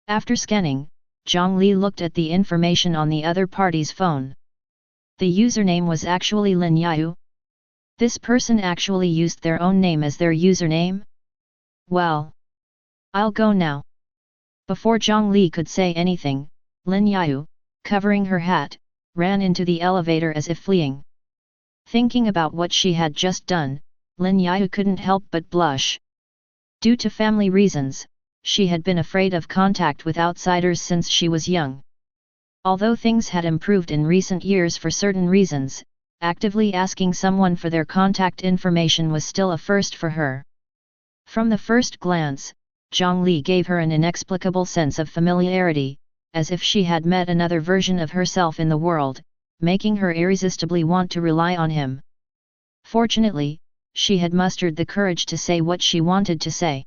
After scanning, Jiang Li looked at the information on the other party's phone. The username was actually Lin Yao. This person actually used their own name as their username? Well, I'll go now. Before Jiang Li could say anything, Lin Yao, covering her hat, ran into the elevator as if fleeing. Thinking about what she had just done, Lin Yao couldn't help but blush. Due to family reasons, she had been afraid of contact with outsiders since she was young. Although things had improved in recent years for certain reasons, actively asking someone for their contact information was still a first for her. From the first glance, Jiang Li gave her an inexplicable sense of familiarity, as if she had met another version of herself in the world, making her irresistibly want to rely on him. Fortunately, she had mustered the courage to say what she wanted to say.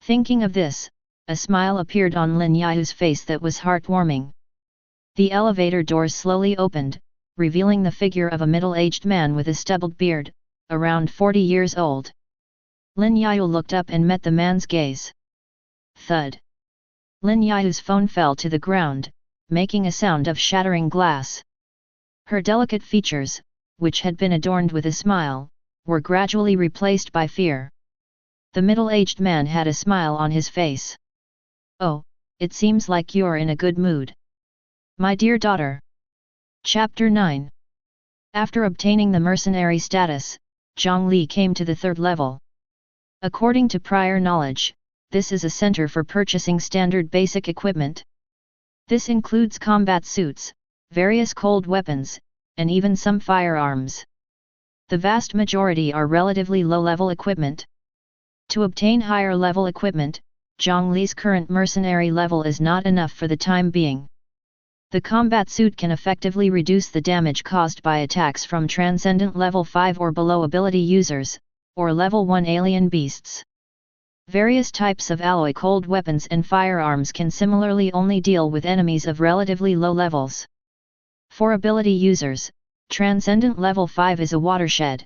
Thinking of this, a smile appeared on Lin Yayu's face that was heartwarming. The elevator doors slowly opened, revealing the figure of a middle-aged man with a stubbled beard, around 40 years old. Lin Yayu looked up and met the man's gaze. Thud. Lin Yayu's phone fell to the ground, making a sound of shattering glass. Her delicate features, which had been adorned with a smile, were gradually replaced by fear. The middle-aged man had a smile on his face. "Oh, it seems like you're in a good mood. My dear daughter." Chapter 9. After obtaining the mercenary status, Jiang Li came to the 3rd level. According to prior knowledge, this is a center for purchasing standard basic equipment. This includes combat suits, various cold weapons, and even some firearms. The vast majority are relatively low-level equipment. To obtain higher-level equipment, Jiang Li's current mercenary level is not enough for the time being. The combat suit can effectively reduce the damage caused by attacks from Transcendent Level 5 or below ability users, or Level 1 alien beasts. Various types of alloy cold weapons and firearms can similarly only deal with enemies of relatively low levels. For ability users, Transcendent Level 5 is a watershed.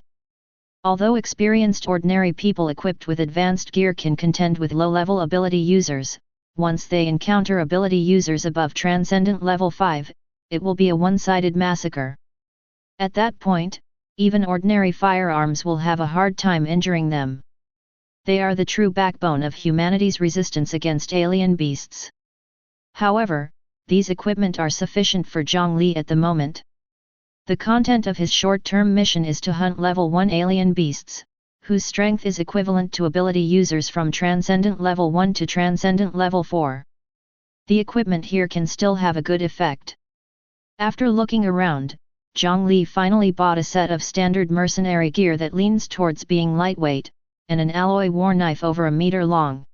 Although experienced ordinary people equipped with advanced gear can contend with low-level ability users, once they encounter ability users above Transcendent Level 5, it will be a one-sided massacre. At that point, even ordinary firearms will have a hard time injuring them. They are the true backbone of humanity's resistance against alien beasts. However, these equipment are sufficient for Jiang Li at the moment. The content of his short-term mission is to hunt Level 1 alien beasts, whose strength is equivalent to ability users from Transcendent Level 1 to Transcendent Level 4. The equipment here can still have a good effect. After looking around, Jiang Li finally bought a set of standard mercenary gear that leans towards being lightweight, and an alloy war knife over a meter long.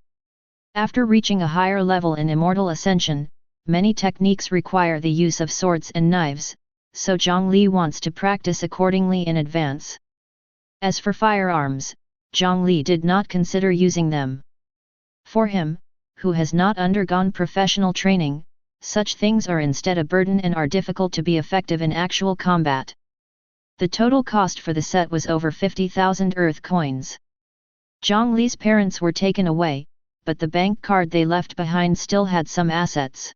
After reaching a higher level in Immortal Ascension, many techniques require the use of swords and knives, so Jiang Li wants to practice accordingly in advance. As for firearms, Jiang Li did not consider using them. For him, who has not undergone professional training, such things are instead a burden and are difficult to be effective in actual combat. The total cost for the set was over 50,000 Earth coins. Jiang Li's parents were taken away, but the bank card they left behind still had some assets.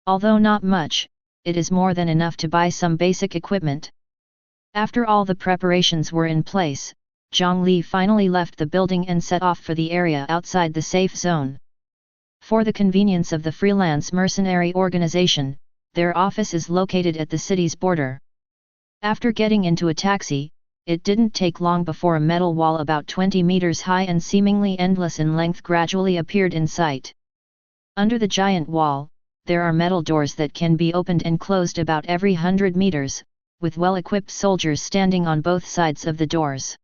Although not much, it is more than enough to buy some basic equipment. After all the preparations were in place, Jiang Li finally left the building and set off for the area outside the safe zone. For the convenience of the freelance mercenary organization, their office is located at the city's border. After getting into a taxi, it didn't take long before a metal wall about 20 meters high and seemingly endless in length gradually appeared in sight. Under the giant wall, there are metal doors that can be opened and closed about every 100 meters, with well-equipped soldiers standing on both sides of the doors.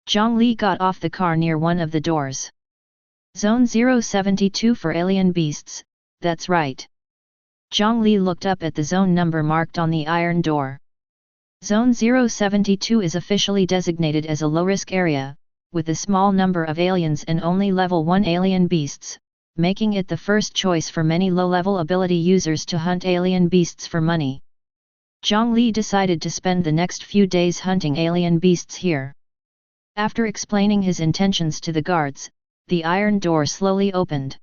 Jiang Li got off the car near one of the doors. Zone 072 for alien beasts, that's right. Jiang Li looked up at the zone number marked on the iron door. Zone 072 is officially designated as a low-risk area, with a small number of aliens and only Level 1 alien beasts, making it the first choice for many low-level ability users to hunt alien beasts for money. Jiang Li decided to spend the next few days hunting alien beasts here. After explaining his intentions to the guards, the iron door slowly opened.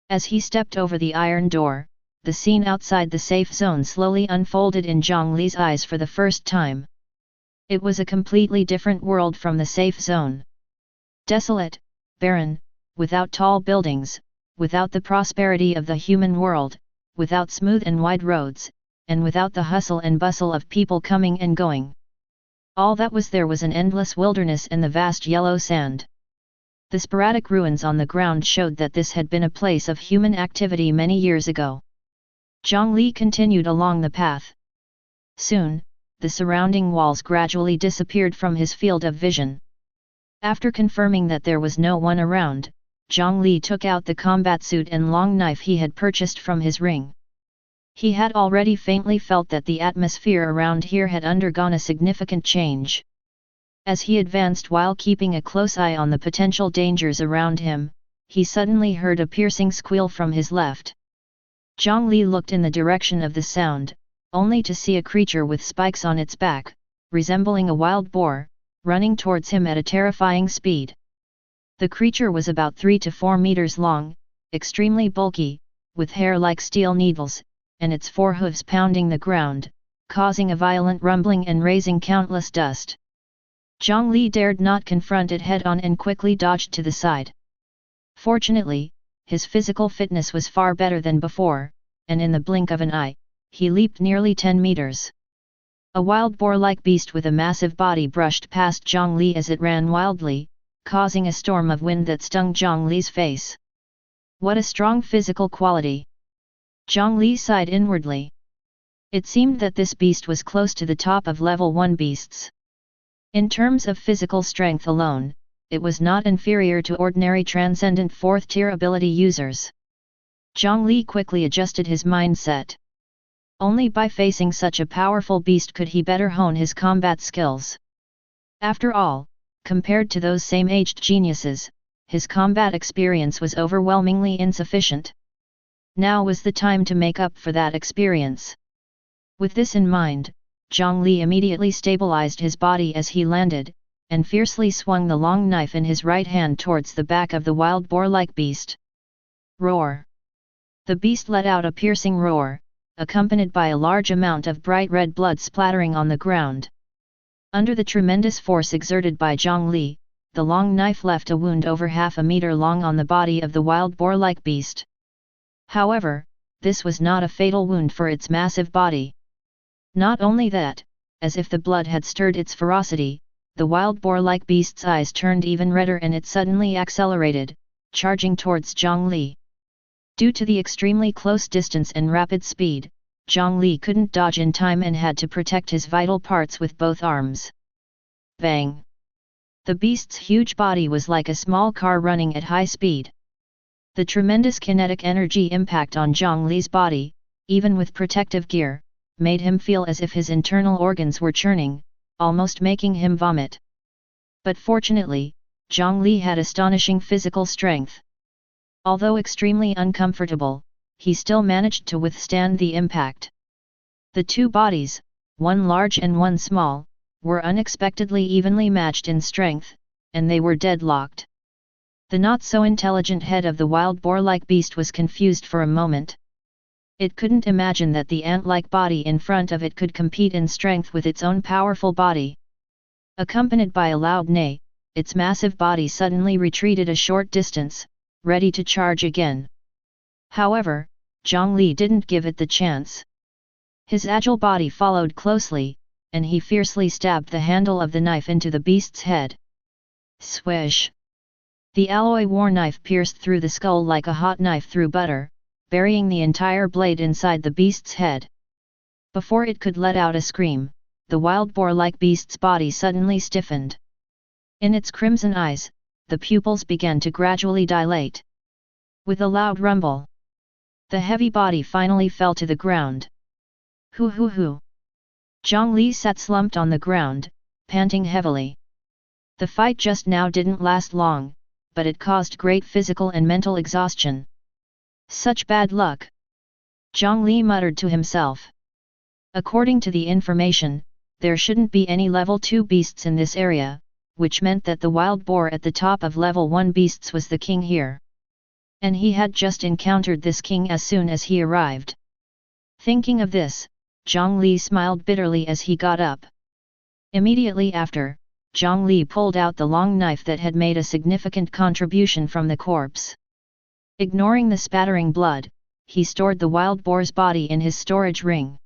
As he stepped over the iron door, the scene outside the safe zone slowly unfolded in Jiang Li's eyes for the first time. It was a completely different world from the safe zone. Desolate, barren, without tall buildings, without the prosperity of the human world, without smooth and wide roads, and without the hustle and bustle of people coming and going. All that was there was an endless wilderness and the vast yellow sand. The sporadic ruins on the ground showed that this had been a place of human activity many years ago. Jiang Li continued along the path. Soon, the surrounding walls gradually disappeared from his field of vision. After confirming that there was no one around, Jiang Li took out the combat suit and long knife he had purchased from his ring. He had already faintly felt that the atmosphere around here had undergone a significant change. As he advanced while keeping a close eye on the potential dangers around him, he suddenly heard a piercing squeal from his left. Jiang Li looked in the direction of the sound, only to see a creature with spikes on its back, resembling a wild boar, running towards him at a terrifying speed. The creature was about 3 to 4 meters long, extremely bulky, with hair like steel needles, and its forehooves pounding the ground, causing a violent rumbling and raising countless dust. Jiang Li dared not confront it head-on and quickly dodged to the side. Fortunately, his physical fitness was far better than before, and in the blink of an eye, he leaped nearly 10 meters. A wild boar-like beast with a massive body brushed past Jiang Li as it ran wildly, causing a storm of wind that stung Jiang Li's face. What a strong physical quality! Jiang Li sighed inwardly. It seemed that this beast was close to the top of level 1 beasts. In terms of physical strength alone, it was not inferior to ordinary transcendent 4th tier ability users. Jiang Li quickly adjusted his mindset. Only by facing such a powerful beast could he better hone his combat skills. After all, compared to those same aged geniuses, his combat experience was overwhelmingly insufficient. Now was the time to make up for that experience. With this in mind, Jiang Li immediately stabilized his body as he landed, and fiercely swung the long knife in his right hand towards the back of the wild boar-like beast. Roar! The beast let out a piercing roar, accompanied by a large amount of bright red blood splattering on the ground. Under the tremendous force exerted by Jiang Li, the long knife left a wound over half a meter long on the body of the wild boar-like beast. However, this was not a fatal wound for its massive body. Not only that, as if the blood had stirred its ferocity, the wild boar-like beast's eyes turned even redder and it suddenly accelerated, charging towards Jiang Li. Due to the extremely close distance and rapid speed, Jiang Li couldn't dodge in time and had to protect his vital parts with both arms. Bang! The beast's huge body was like a small car running at high speed. The tremendous kinetic energy impact on Jiang Li's body, even with protective gear, made him feel as if his internal organs were churning, almost making him vomit. But fortunately, Jiang Li had astonishing physical strength. Although extremely uncomfortable, he still managed to withstand the impact. The two bodies, one large and one small, were unexpectedly evenly matched in strength, and they were deadlocked. The not-so-intelligent head of the wild boar-like beast was confused for a moment. It couldn't imagine that the ant-like body in front of it could compete in strength with its own powerful body. Accompanied by a loud neigh, its massive body suddenly retreated a short distance, ready to charge again. However, Jiang Li didn't give it the chance. His agile body followed closely, and he fiercely stabbed the handle of the knife into the beast's head. Swish! The alloy war knife pierced through the skull like a hot knife through butter, burying the entire blade inside the beast's head. Before it could let out a scream, the wild boar-like beast's body suddenly stiffened. In its crimson eyes, the pupils began to gradually dilate. With a loud rumble, the heavy body finally fell to the ground. Hoo hoo hoo! Jiang Li sat slumped on the ground, panting heavily. The fight just now didn't last long, but it caused great physical and mental exhaustion. Such bad luck! Jiang Li muttered to himself. According to the information, there shouldn't be any level 2 beasts in this area, which meant that the wild boar at the top of level 1 beasts was the king here. And he had just encountered this king as soon as he arrived. Thinking of this, Jiang Li smiled bitterly as he got up. Immediately after, Jiang Li pulled out the long knife that had made a significant contribution from the corpse. Ignoring the spattering blood, he stored the wild boar's body in his storage ring.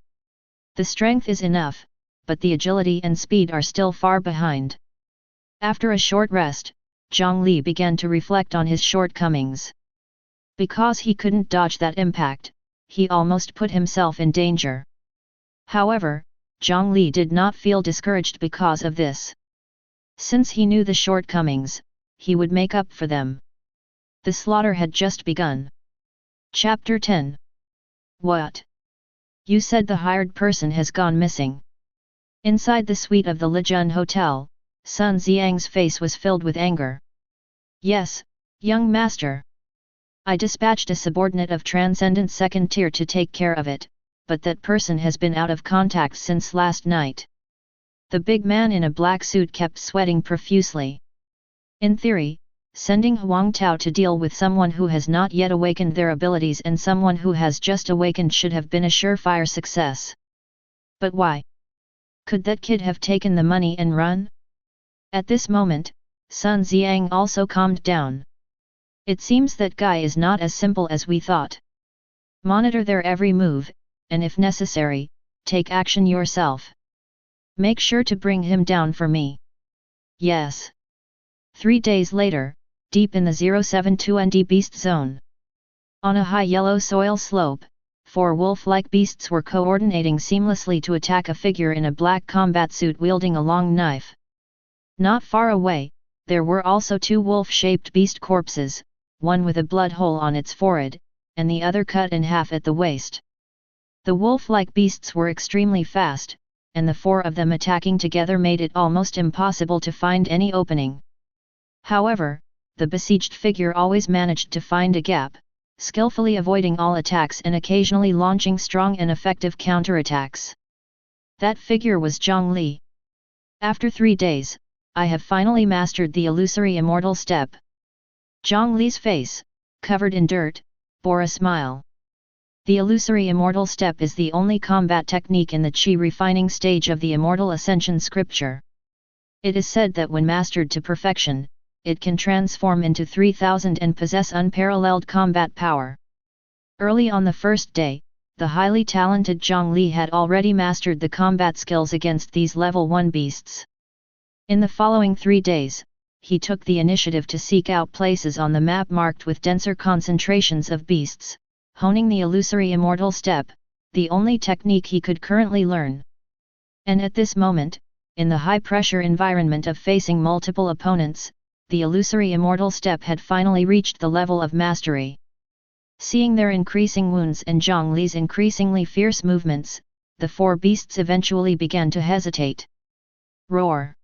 The strength is enough, but the agility and speed are still far behind. After a short rest, Jiang Li began to reflect on his shortcomings. Because he couldn't dodge that impact, he almost put himself in danger. However, Jiang Li did not feel discouraged because of this. Since he knew the shortcomings, he would make up for them. The slaughter had just begun. Chapter 10. What? You said the hired person has gone missing. Inside the suite of the Lijun Hotel, Sun Xiang's face was filled with anger. Yes, young master. I dispatched a subordinate of Transcendent Second Tier to take care of it, but that person has been out of contact since last night. The big man in a black suit kept sweating profusely. In theory, sending Huang Tao to deal with someone who has not yet awakened their abilities and someone who has just awakened should have been a surefire success. But why? Could that kid have taken the money and run? At this moment, Sun Xiang also calmed down. It seems that guy is not as simple as we thought. Monitor their every move, and if necessary, take action yourself. Make sure to bring him down for me. Yes. 3 days later, deep in the 072 ND Beast Zone. On a high yellow soil slope, 4 wolf-like beasts were coordinating seamlessly to attack a figure in a black combat suit wielding a long knife. Not far away, there were also 2 wolf-shaped beast corpses, one with a blood hole on its forehead, and the other cut in half at the waist. The wolf-like beasts were extremely fast, and the 4 of them attacking together made it almost impossible to find any opening. However, the besieged figure always managed to find a gap, skillfully avoiding all attacks and occasionally launching strong and effective counterattacks. That figure was Jiang Li. After 3 days, I have finally mastered the illusory immortal step. Jiang Li's face, covered in dirt, bore a smile. The illusory immortal step is the only combat technique in the Qi refining stage of the Immortal Ascension scripture. It is said that when mastered to perfection, it can transform into 3000 and possess unparalleled combat power. Early on the first day, the highly talented Jiang Li had already mastered the combat skills against these level 1 beasts. In the following 3 days, he took the initiative to seek out places on the map marked with denser concentrations of beasts, honing the illusory immortal step, the only technique he could currently learn. And at this moment, in the high-pressure environment of facing multiple opponents, the illusory immortal step had finally reached the level of mastery. Seeing their increasing wounds and Jiang Li's increasingly fierce movements, the 4 beasts eventually began to hesitate. Roar!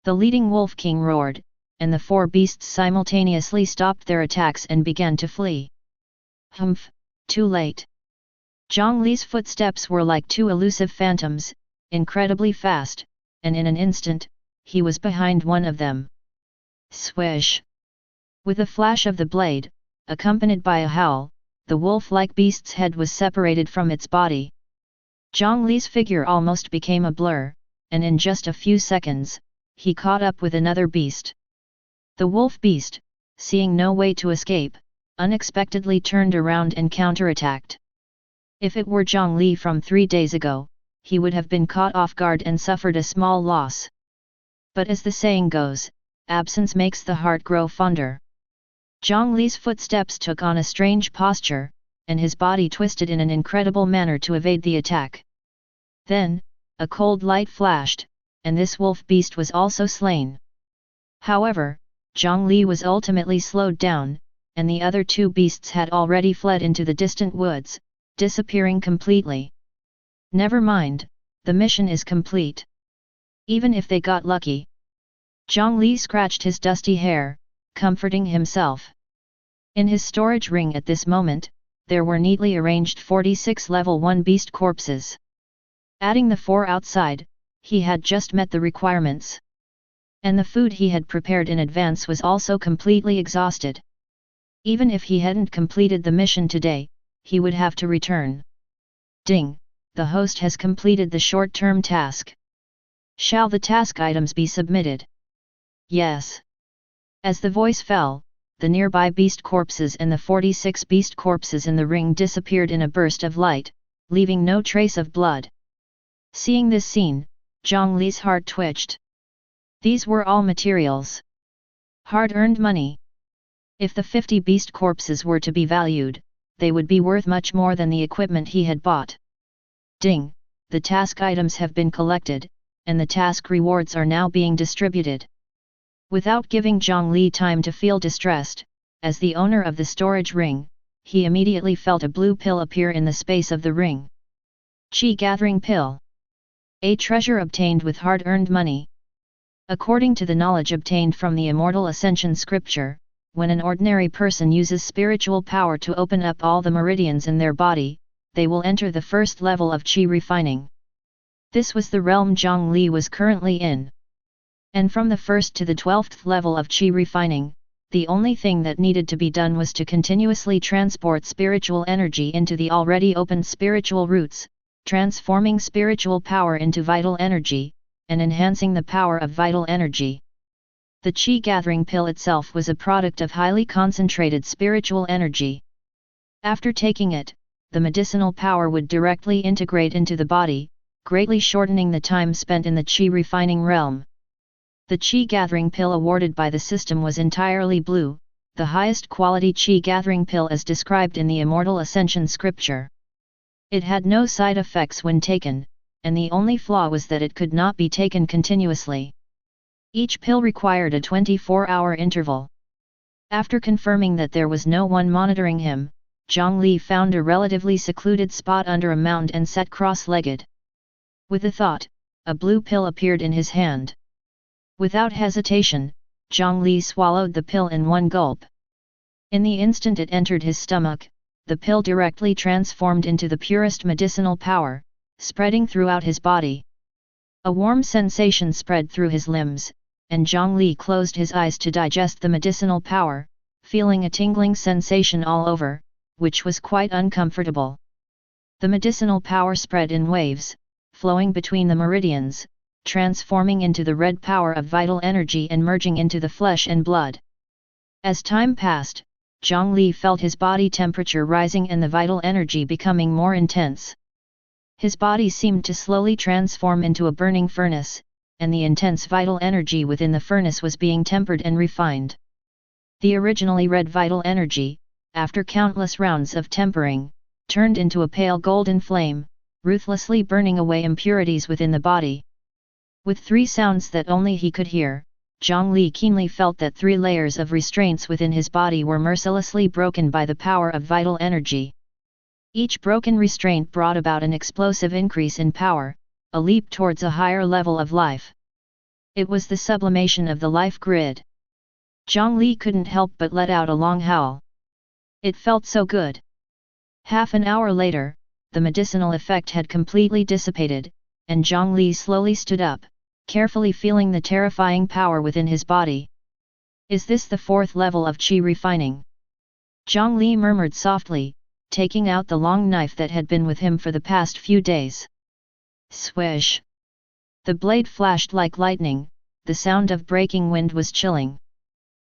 The leading Wolf King roared, and the 4 beasts simultaneously stopped their attacks and began to flee. Humph, too late. Jiang Li's footsteps were like 2 elusive phantoms, incredibly fast, and in an instant, he was behind one of them. Swish! With a flash of the blade, accompanied by a howl, the wolf-like beast's head was separated from its body. Jiang Li's figure almost became a blur, and in just a few seconds, he caught up with another beast. The wolf beast, seeing no way to escape, unexpectedly turned around and counterattacked. If it were Jiang Li from 3 days ago, he would have been caught off guard and suffered a small loss. But as the saying goes, absence makes the heart grow fonder. Jiang Li's footsteps took on a strange posture, and his body twisted in an incredible manner to evade the attack. Then, a cold light flashed, and this wolf beast was also slain. However, Jiang Li was ultimately slowed down, and the other 2 beasts had already fled into the distant woods, disappearing completely. Never mind, the mission is complete. Even if they got lucky. Jiang Li scratched his dusty hair, comforting himself. In his storage ring at this moment, there were neatly arranged 46 level 1 beast corpses. Adding the 4 outside, he had just met the requirements. And the food he had prepared in advance was also completely exhausted. Even if he hadn't completed the mission today, he would have to return. Ding! The host has completed the short-term task. Shall the task items be submitted? Yes. As the voice fell, the nearby beast corpses and the 46 beast corpses in the ring disappeared in a burst of light, leaving no trace of blood. Seeing this scene, Jiang Li's heart twitched. These were all materials. Hard-earned money. If the 50 beast corpses were to be valued, they would be worth much more than the equipment he had bought. Ding! The task items have been collected, and the task rewards are now being distributed. Without giving Jiang Li time to feel distressed, as the owner of the storage ring, he immediately felt a blue pill appear in the space of the ring. Qi Gathering Pill. A treasure obtained with hard-earned money. According to the knowledge obtained from the Immortal Ascension scripture, when an ordinary person uses spiritual power to open up all the meridians in their body, they will enter the first level of Qi refining. This was the realm Jiang Li was currently in. And from the first to the 12th level of Qi refining, the only thing that needed to be done was to continuously transport spiritual energy into the already opened spiritual roots, transforming spiritual power into vital energy, and enhancing the power of vital energy. The Qi Gathering Pill itself was a product of highly concentrated spiritual energy. After taking it, the medicinal power would directly integrate into the body, greatly shortening the time spent in the Qi refining realm. The Qi Gathering Pill awarded by the system was entirely blue, the highest quality Qi Gathering Pill as described in the Immortal Ascension scripture. It had no side effects when taken, and the only flaw was that it could not be taken continuously. Each pill required a 24-hour interval. After confirming that there was no one monitoring him, Jiang Li found a relatively secluded spot under a mound and sat cross-legged. With a thought, a blue pill appeared in his hand. Without hesitation, Jiang Li swallowed the pill in one gulp. In the instant it entered his stomach, the pill directly transformed into the purest medicinal power, spreading throughout his body. A warm sensation spread through his limbs, and Jiang Li closed his eyes to digest the medicinal power, feeling a tingling sensation all over, which was quite uncomfortable. The medicinal power spread in waves, flowing between the meridians, transforming into the red power of vital energy and merging into the flesh and blood. As time passed, Jiang Li felt his body temperature rising and the vital energy becoming more intense. His body seemed to slowly transform into a burning furnace, and the intense vital energy within the furnace was being tempered and refined. The originally red vital energy, after countless rounds of tempering, turned into a pale golden flame, ruthlessly burning away impurities within the body. With 3 sounds that only he could hear, Jiang Li keenly felt that 3 layers of restraints within his body were mercilessly broken by the power of vital energy. Each broken restraint brought about an explosive increase in power, a leap towards a higher level of life. It was the sublimation of the life grid. Jiang Li couldn't help but let out a long howl. It felt so good. Half an hour later, the medicinal effect had completely dissipated, and Jiang Li slowly stood up, carefully feeling the terrifying power within his body. Is this the 4th level of Qi refining? Jiang Li murmured softly, taking out the long knife that had been with him for the past few days. Swish! The blade flashed like lightning, the sound of breaking wind was chilling.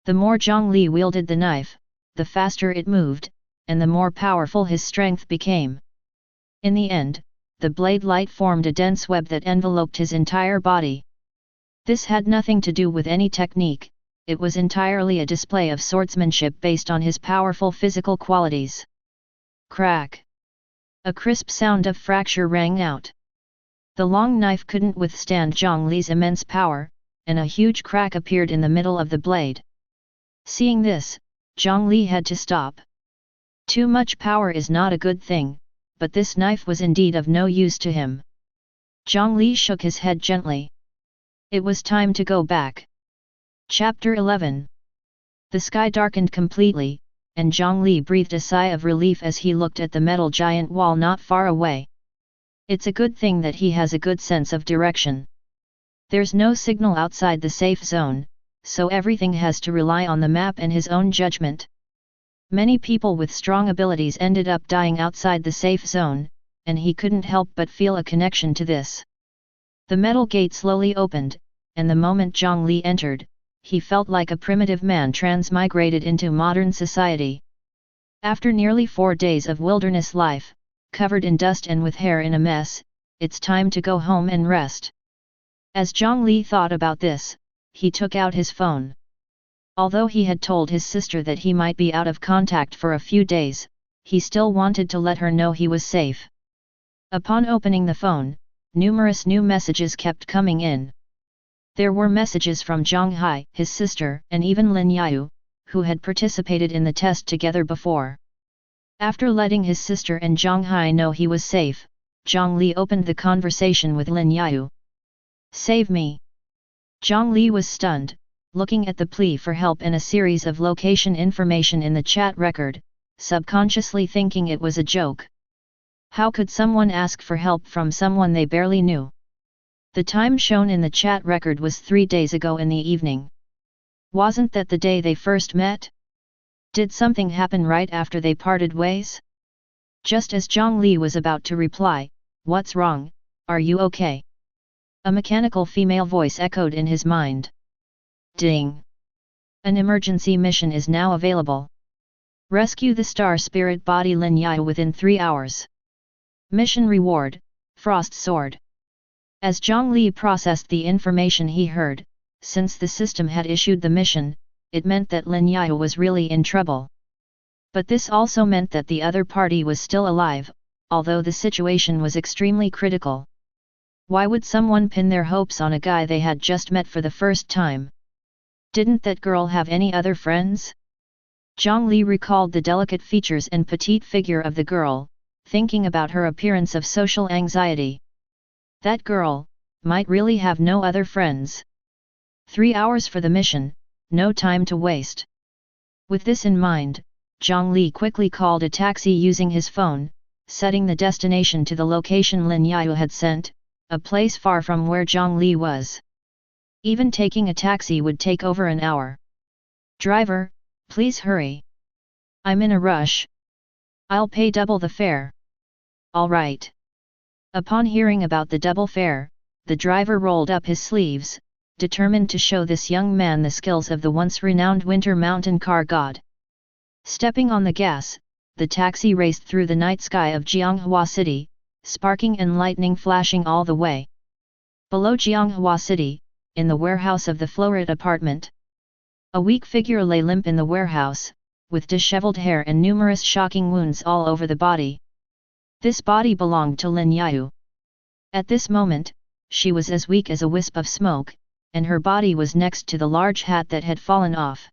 The more Jiang Li wielded the knife, the faster it moved, and the more powerful his strength became. In the end, the blade light formed a dense web that enveloped his entire body. This had nothing to do with any technique, it was entirely a display of swordsmanship based on his powerful physical qualities. Crack! A crisp sound of fracture rang out. The long knife couldn't withstand Jiang Li's immense power, and a huge crack appeared in the middle of the blade. Seeing this, Jiang Li had to stop. Too much power is not a good thing, but this knife was indeed of no use to him. Jiang Li shook his head gently. It was time to go back. Chapter 11. The sky darkened completely, and Jiang Li breathed a sigh of relief as he looked at the metal giant wall not far away. It's a good thing that he has a good sense of direction. There's no signal outside the safe zone, so everything has to rely on the map and his own judgment. Many people with strong abilities ended up dying outside the safe zone, and he couldn't help but feel a connection to this. The metal gate slowly opened, and the moment Jiang Li entered, he felt like a primitive man transmigrated into modern society. After nearly 4 days of wilderness life, covered in dust and with hair in a mess, it's time to go home and rest. As Jiang Li thought about this, he took out his phone. Although he had told his sister that he might be out of contact for a few days, he still wanted to let her know he was safe. Upon opening the phone, numerous new messages kept coming in. There were messages from Zhang Hai, his sister, and even Lin Yao, who had participated in the test together before. After letting his sister and Zhang Hai know he was safe, Jiang Li opened the conversation with Lin Yao. Save me! Jiang Li was stunned, looking at the plea for help and a series of location information in the chat record, subconsciously thinking it was a joke. How could someone ask for help from someone they barely knew? The time shown in the chat record was 3 days ago in the evening. Wasn't that the day they first met? Did something happen right after they parted ways? Just as Jiang Li was about to reply, "What's wrong, are you okay?" a mechanical female voice echoed in his mind. Ding! An emergency mission is now available. Rescue the star spirit body Lin Yao within 3 hours. Mission reward, Frost Sword. As Jiang Li processed the information he heard, since the system had issued the mission, it meant that Lin Yao was really in trouble. But this also meant that the other party was still alive, although the situation was extremely critical. Why would someone pin their hopes on a guy they had just met for the first time? Didn't that girl have any other friends? Jiang Li recalled the delicate features and petite figure of the girl, thinking about her appearance of social anxiety. That girl might really have no other friends. 3 hours for the mission, no time to waste. With this in mind, Jiang Li quickly called a taxi using his phone, setting the destination to the location Lin Yao had sent, a place far from where Jiang Li was. Even taking a taxi would take over an hour. "Driver, please hurry. I'm in a rush. I'll pay double the fare." "All right." Upon hearing about the double fare, the driver rolled up his sleeves, determined to show this young man the skills of the once-renowned winter mountain car god. Stepping on the gas, the taxi raced through the night sky of Jianghua City, sparking and lightning flashing all the way. Below Jianghua City, in the warehouse of the Florid apartment, a weak figure lay limp in the warehouse, with disheveled hair and numerous shocking wounds all over the body. This body belonged to Lin Yao. At this moment, she was as weak as a wisp of smoke, and her body was next to the large hat that had fallen off.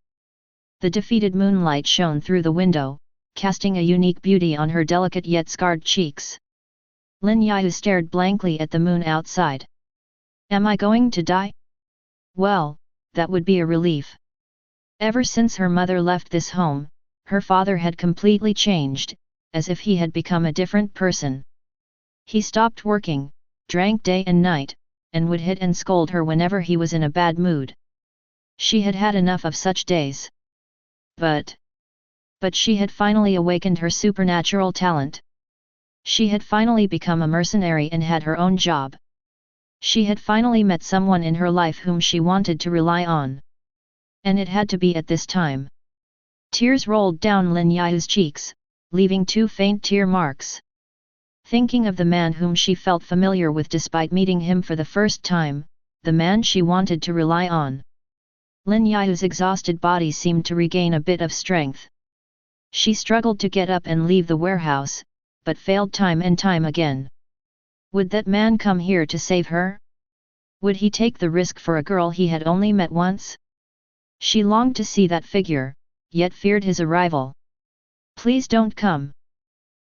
The defeated moonlight shone through the window, casting a unique beauty on her delicate yet scarred cheeks. Lin Yao stared blankly at the moon outside. "Am I going to die? Well, that would be a relief." Ever since her mother left this home, her father had completely changed, as if he had become a different person. He stopped working, drank day and night, and would hit and scold her whenever he was in a bad mood. She had had enough of such days. But she had finally awakened her supernatural talent. She had finally become a mercenary and had her own job. She had finally met someone in her life whom she wanted to rely on. And it had to be at this time. Tears rolled down Lin Yao's cheeks, leaving 2 faint tear marks. Thinking of the man whom she felt familiar with despite meeting him for the first time, the man she wanted to rely on. Lin Yao's exhausted body seemed to regain a bit of strength. She struggled to get up and leave the warehouse, but failed time and time again. Would that man come here to save her? Would he take the risk for a girl he had only met once? She longed to see that figure, yet feared his arrival. "Please don't come."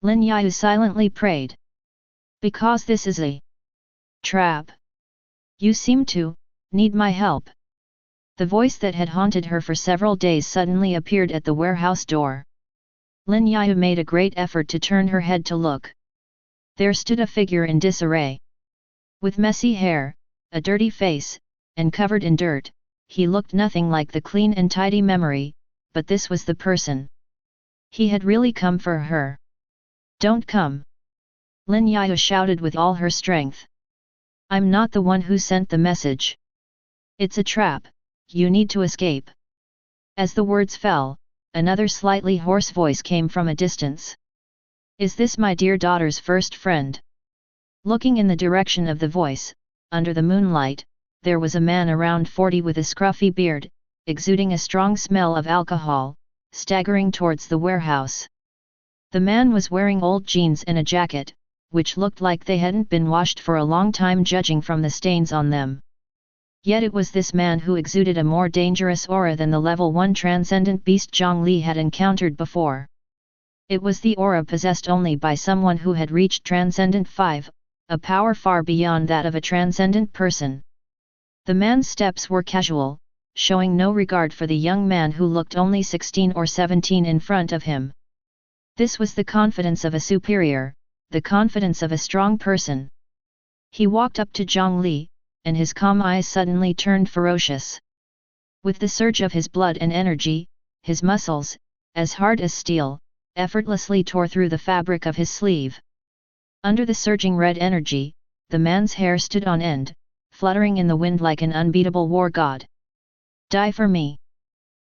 Lin Yao silently prayed. "Because this is a trap. You seem to need my help." The voice that had haunted her for several days suddenly appeared at the warehouse door. Lin Yao made a great effort to turn her head to look. There stood a figure in disarray. With messy hair, a dirty face, and covered in dirt, he looked nothing like the clean and tidy memory, but this was the person. He had really come for her. "Don't come!" Lin Yao shouted with all her strength. "I'm not the one who sent the message. It's a trap, you need to escape." As the words fell, another slightly hoarse voice came from a distance. "Is this my dear daughter's first friend?" Looking in the direction of the voice, under the moonlight, there was a man around 40 with a scruffy beard, exuding a strong smell of alcohol, staggering towards the warehouse. The man was wearing old jeans and a jacket, which looked like they hadn't been washed for a long time judging from the stains on them. Yet it was this man who exuded a more dangerous aura than the level 1 transcendent beast Jiang Li had encountered before. It was the aura possessed only by someone who had reached Transcendent 5, a power far beyond that of a transcendent person. The man's steps were casual, showing no regard for the young man who looked only 16 or 17 in front of him. This was the confidence of a superior, the confidence of a strong person. He walked up to Jiang Li, and his calm eyes suddenly turned ferocious. With the surge of his blood and energy, his muscles, as hard as steel, effortlessly tore through the fabric of his sleeve. Under the surging red energy, the man's hair stood on end, fluttering in the wind like an unbeatable war god. Die for me!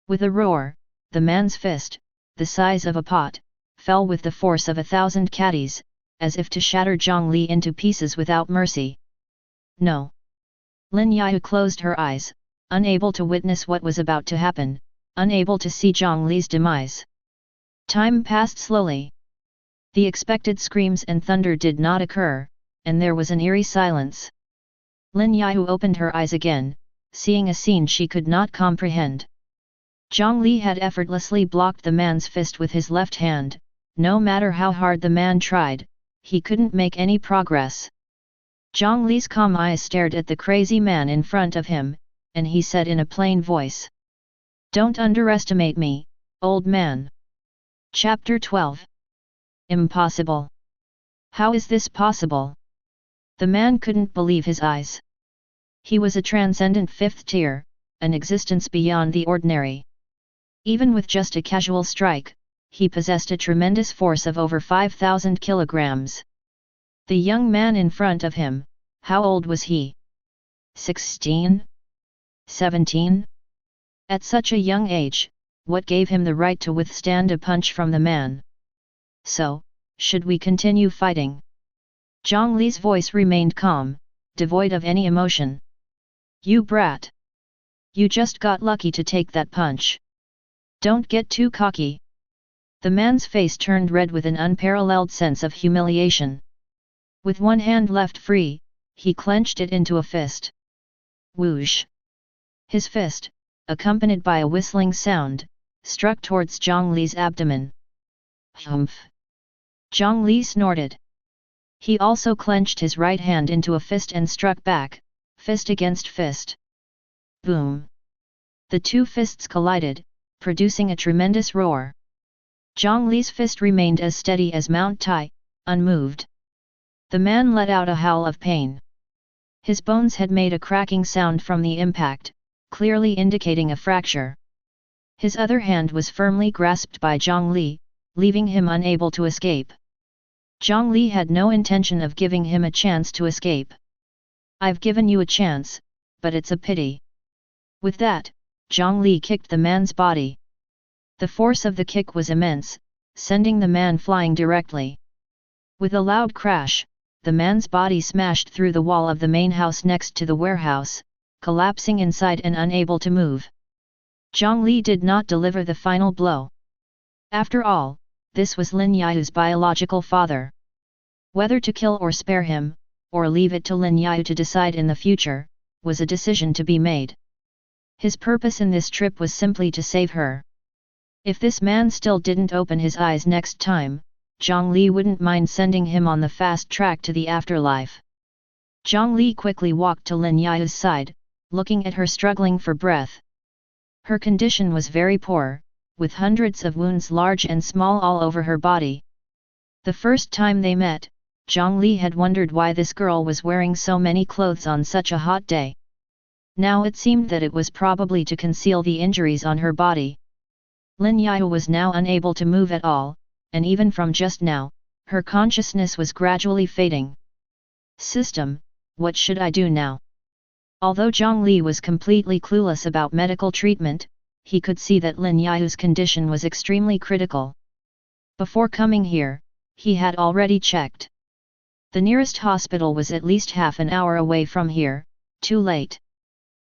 With a roar, the man's fist, the size of a pot, fell with the force of 1,000 caddies, as if to shatter Jiang Li into pieces without mercy. No! Lin Yao closed her eyes, unable to witness what was about to happen, unable to see Jiang Li's demise. Time passed slowly. The expected screams and thunder did not occur, and there was an eerie silence. Lin Yao opened her eyes again, seeing a scene she could not comprehend. Jiang Li had effortlessly blocked the man's fist with his left hand. No matter how hard the man tried, he couldn't make any progress. Jiang Li's calm eyes stared at the crazy man in front of him, and he said in a plain voice, "Don't underestimate me, old man." Chapter 12. Impossible. How is this possible? The man couldn't believe his eyes. He was a transcendent fifth tier, an existence beyond the ordinary. Even with just a casual strike, he possessed a tremendous force of over 5,000 kilograms. The young man in front of him, how old was he? 16? 17? At such a young age, what gave him the right to withstand a punch from the man? So, should we continue fighting? Jiang Li's voice remained calm, devoid of any emotion. You brat! You just got lucky to take that punch. Don't get too cocky. The man's face turned red with an unparalleled sense of humiliation. With one hand left free, he clenched it into a fist. Whoosh! His fist, accompanied by a whistling sound, struck towards Jiang Li's abdomen. Humph! Jiang Li snorted. He also clenched his right hand into a fist and struck back, fist against fist. Boom! The two fists collided, producing a tremendous roar. Jiang Li's fist remained as steady as Mount Tai, unmoved. The man let out a howl of pain. His bones had made a cracking sound from the impact, clearly indicating a fracture. His other hand was firmly grasped by Jiang Li, leaving him unable to escape. Jiang Li had no intention of giving him a chance to escape. I've given you a chance, but it's a pity. With that, Jiang Li kicked the man's body. The force of the kick was immense, sending the man flying directly. With a loud crash, the man's body smashed through the wall of the main house next to the warehouse, collapsing inside and unable to move. Jiang Li did not deliver the final blow. After all, this was Lin Yao's biological father. Whether to kill or spare him, or leave it to Lin Yao to decide in the future, was a decision to be made. His purpose in this trip was simply to save her. If this man still didn't open his eyes next time, Jiang Li wouldn't mind sending him on the fast track to the afterlife. Jiang Li quickly walked to Lin Yao's side, looking at her struggling for breath. Her condition was very poor, with hundreds of wounds large and small all over her body. The first time they met, Jiang Li had wondered why this girl was wearing so many clothes on such a hot day. Now it seemed that it was probably to conceal the injuries on her body. Lin Yao was now unable to move at all, and even from just now, her consciousness was gradually fading. System, what should I do now? Although Jiang Li was completely clueless about medical treatment, he could see that Lin Yao's condition was extremely critical. Before coming here, he had already checked. The nearest hospital was at least half an hour away from here. Too late.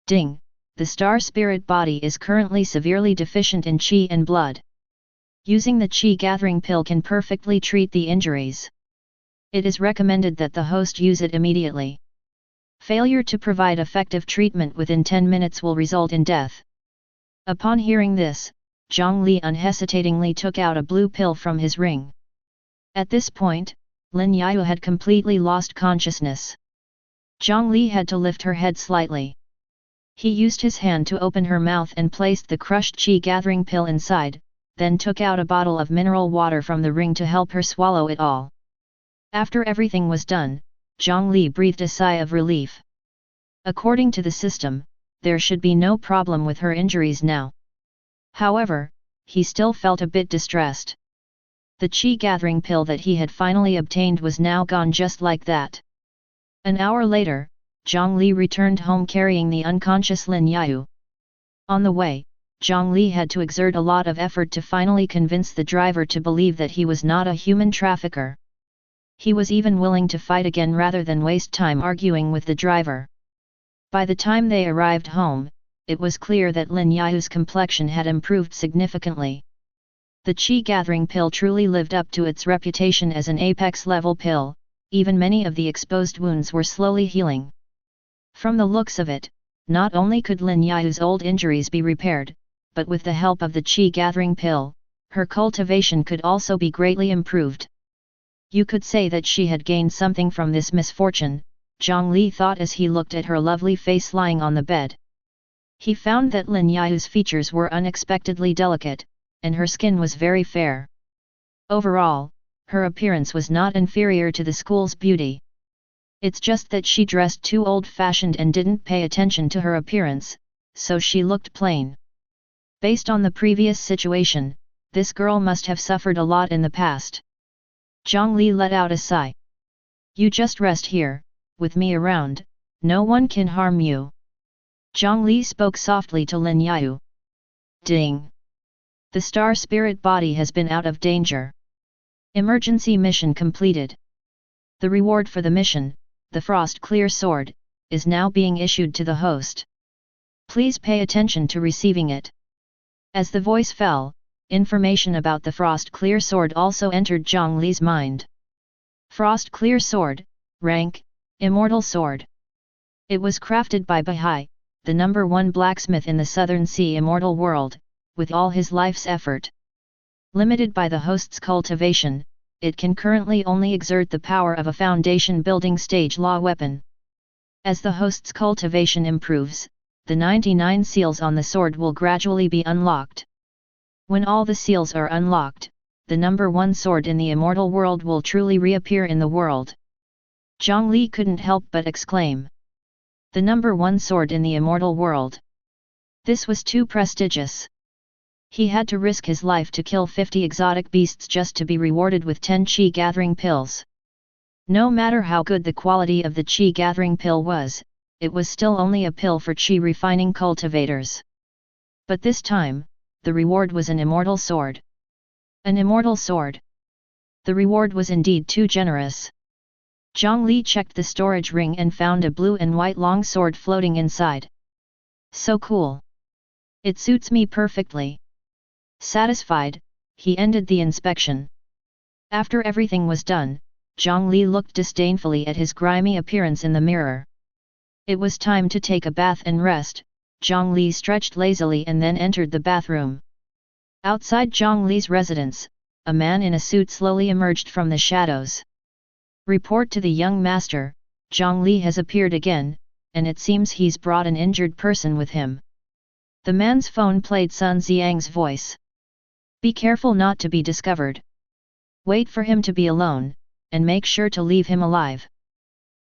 Ding, the star spirit body is currently severely deficient in qi and blood. Using the qi gathering pill can perfectly treat the injuries. It is recommended that the host use it immediately. Failure to provide effective treatment within 10 minutes will result in death. Upon hearing this, Jiang Li unhesitatingly took out a blue pill from his ring. At this point, Lin Yao had completely lost consciousness. Jiang Li had to lift her head slightly. He used his hand to open her mouth and placed the crushed qi-gathering pill inside, then took out a bottle of mineral water from the ring to help her swallow it all. After everything was done, Jiang Li breathed a sigh of relief. According to the system, there should be no problem with her injuries now. However, he still felt a bit distressed. The qi-gathering pill that he had finally obtained was now gone just like that. An hour later, Jiang Li returned home carrying the unconscious Lin Yao. On the way, Jiang Li had to exert a lot of effort to finally convince the driver to believe that he was not a human trafficker. He was even willing to fight again rather than waste time arguing with the driver. By the time they arrived home, it was clear that Lin Yao's complexion had improved significantly. The qi-gathering pill truly lived up to its reputation as an apex-level pill, even many of the exposed wounds were slowly healing. From the looks of it, not only could Lin Yao's old injuries be repaired, but with the help of the qi-gathering pill, her cultivation could also be greatly improved. You could say that she had gained something from this misfortune, Jiang Li thought as he looked at her lovely face lying on the bed. He found that Lin Yao's features were unexpectedly delicate, and her skin was very fair. Overall, her appearance was not inferior to the school's beauty. It's just that she dressed too old-fashioned and didn't pay attention to her appearance, so she looked plain. Based on the previous situation, this girl must have suffered a lot in the past. Jiang Li let out a sigh. You just rest here, with me around, no one can harm you. Jiang Li spoke softly to Lin Yao. Ding! The star spirit body has been out of danger. Emergency mission completed. The reward for the mission, the Frost Clear Sword, is now being issued to the host. Please pay attention to receiving it. As the voice fell, information about the Frost Clear Sword also entered Jiang Li's mind. Frost Clear Sword, rank, Immortal Sword. It was crafted by Bahai, the #1 blacksmith in the Southern Sea immortal world, with all his life's effort. Limited by the host's cultivation, it can currently only exert the power of a foundation building stage law weapon. As the host's cultivation improves, the 99 seals on the sword will gradually be unlocked. When all the seals are unlocked, the #1 sword in the immortal world will truly reappear in the world. Jiang Li couldn't help but exclaim. The #1 sword in the immortal world. This was too prestigious. He had to risk his life to kill 50 exotic beasts just to be rewarded with 10 qi-gathering pills. No matter how good the quality of the qi-gathering pill was, it was still only a pill for qi-refining cultivators. But this time, the reward was an immortal sword. An immortal sword. The reward was indeed too generous. Jiang Li checked the storage ring and found a blue and white long sword floating inside. So cool. It suits me perfectly. Satisfied, he ended the inspection. After everything was done, Jiang Li looked disdainfully at his grimy appearance in the mirror. It was time to take a bath and rest. Jiang Li stretched lazily and then entered the bathroom. Outside Jiang Li's residence, a man in a suit slowly emerged from the shadows. Report to the young master, Jiang Li has appeared again, and it seems he's brought an injured person with him. The man's phone played Sun Xiang's voice. Be careful not to be discovered. Wait for him to be alone, and make sure to leave him alive.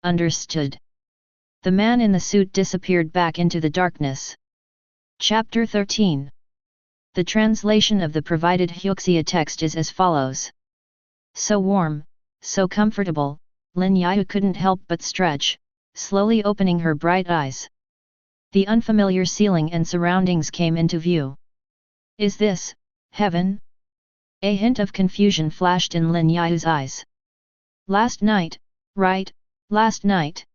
Understood. The man in the suit disappeared back into the darkness. Chapter 13. The translation of the provided Huxia text is as follows. So warm, so comfortable, Lin Yao couldn't help but stretch, slowly opening her bright eyes. The unfamiliar ceiling and surroundings came into view. Is this heaven? A hint of confusion flashed in Lin Yao's eyes. Last night, right, last night.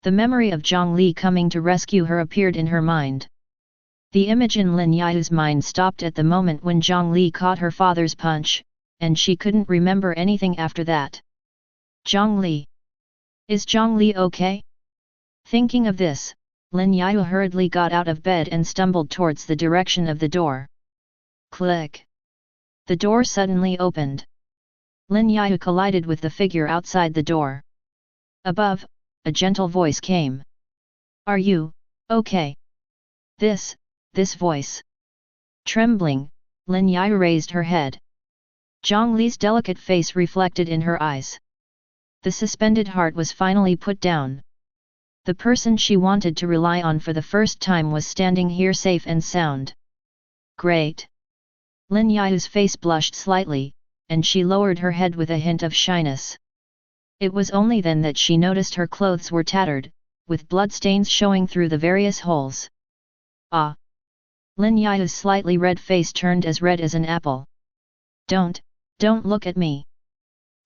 The memory of Jiang Li coming to rescue her appeared in her mind. The image in Lin Yao's mind stopped at the moment when Jiang Li caught her father's punch, and she couldn't remember anything after that. Jiang Li. Is Jiang Li okay? Thinking of this, Lin Yao hurriedly got out of bed and stumbled towards the direction of the door. Click. The door suddenly opened. Lin Yao collided with the figure outside the door. Above, a gentle voice came. Are you okay? This voice. Trembling, Lin Yao raised her head. Jiang Li's delicate face reflected in her eyes. The suspended heart was finally put down. The person she wanted to rely on for the first time was standing here safe and sound. Great! Lin Yao's face blushed slightly, and she lowered her head with a hint of shyness. It was only then that she noticed her clothes were tattered, with bloodstains showing through the various holes. Ah! Lin Yao's slightly red face turned as red as an apple. Don't look at me.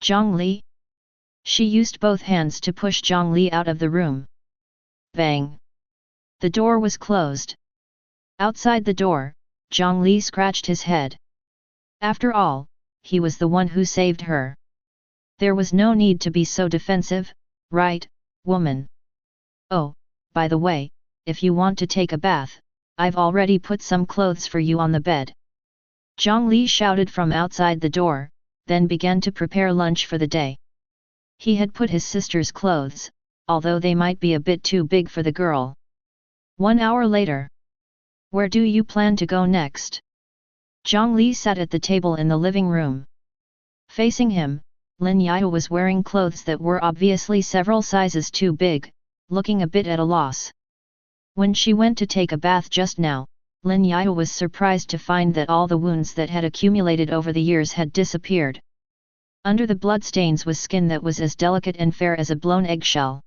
Jiang Li? She used both hands to push Jiang Li out of the room. Bang! The door was closed. Outside the door, Jiang Li scratched his head. After all, he was the one who saved her. There was no need to be so defensive, right, woman? Oh, by the way, if you want to take a bath, I've already put some clothes for you on the bed. Jiang Li shouted from outside the door, then began to prepare lunch for the day. He had put his sister's clothes, although they might be a bit too big for the girl. 1 hour later. Where do you plan to go next? Jiang Li sat at the table in the living room. Facing him, Lin Yao was wearing clothes that were obviously several sizes too big, looking a bit at a loss. When she went to take a bath just now, Lin Yao was surprised to find that all the wounds that had accumulated over the years had disappeared. Under the bloodstains was skin that was as delicate and fair as a blown eggshell.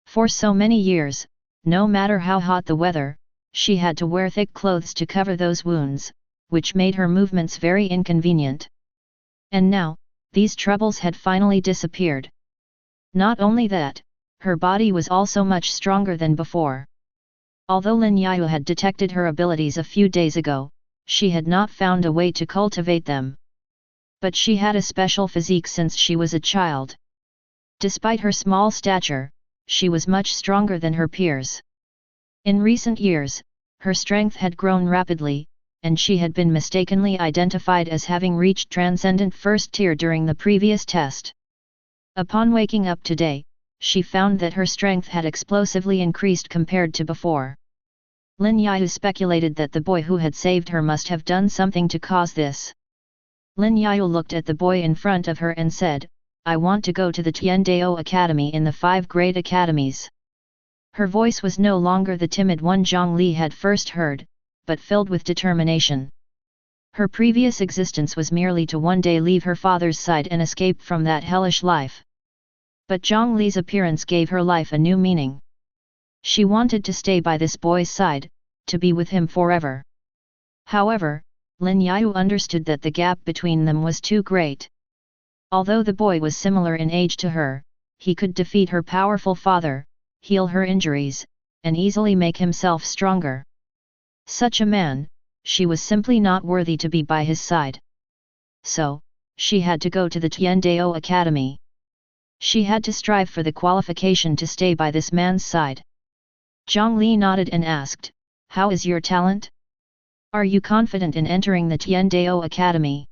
For so many years, no matter how hot the weather, she had to wear thick clothes to cover those wounds, which made her movements very inconvenient. And now, these troubles had finally disappeared. Not only that, her body was also much stronger than before. Although Lin Yao had detected her abilities a few days ago, she had not found a way to cultivate them. But she had a special physique since she was a child. Despite her small stature, she was much stronger than her peers. In recent years, her strength had grown rapidly, and she had been mistakenly identified as having reached Transcendent First Tier during the previous test. Upon waking up today, she found that her strength had explosively increased compared to before. Lin Yao speculated that the boy who had saved her must have done something to cause this. Lin Yao looked at the boy in front of her and said, I want to go to the Tiandao Academy in the 5 great academies. Her voice was no longer the timid one Jiang Li had first heard, but filled with determination. Her previous existence was merely to one day leave her father's side and escape from that hellish life. But Jiang Li's appearance gave her life a new meaning. She wanted to stay by this boy's side, to be with him forever. However, Lin Yao understood that the gap between them was too great. Although the boy was similar in age to her, he could defeat her powerful father, heal her injuries, and easily make himself stronger. Such a man, she was simply not worthy to be by his side. So, she had to go to the Tiandao Academy. She had to strive for the qualification to stay by this man's side. Jiang Li nodded and asked, How is your talent? Are you confident in entering the Tiandao Academy?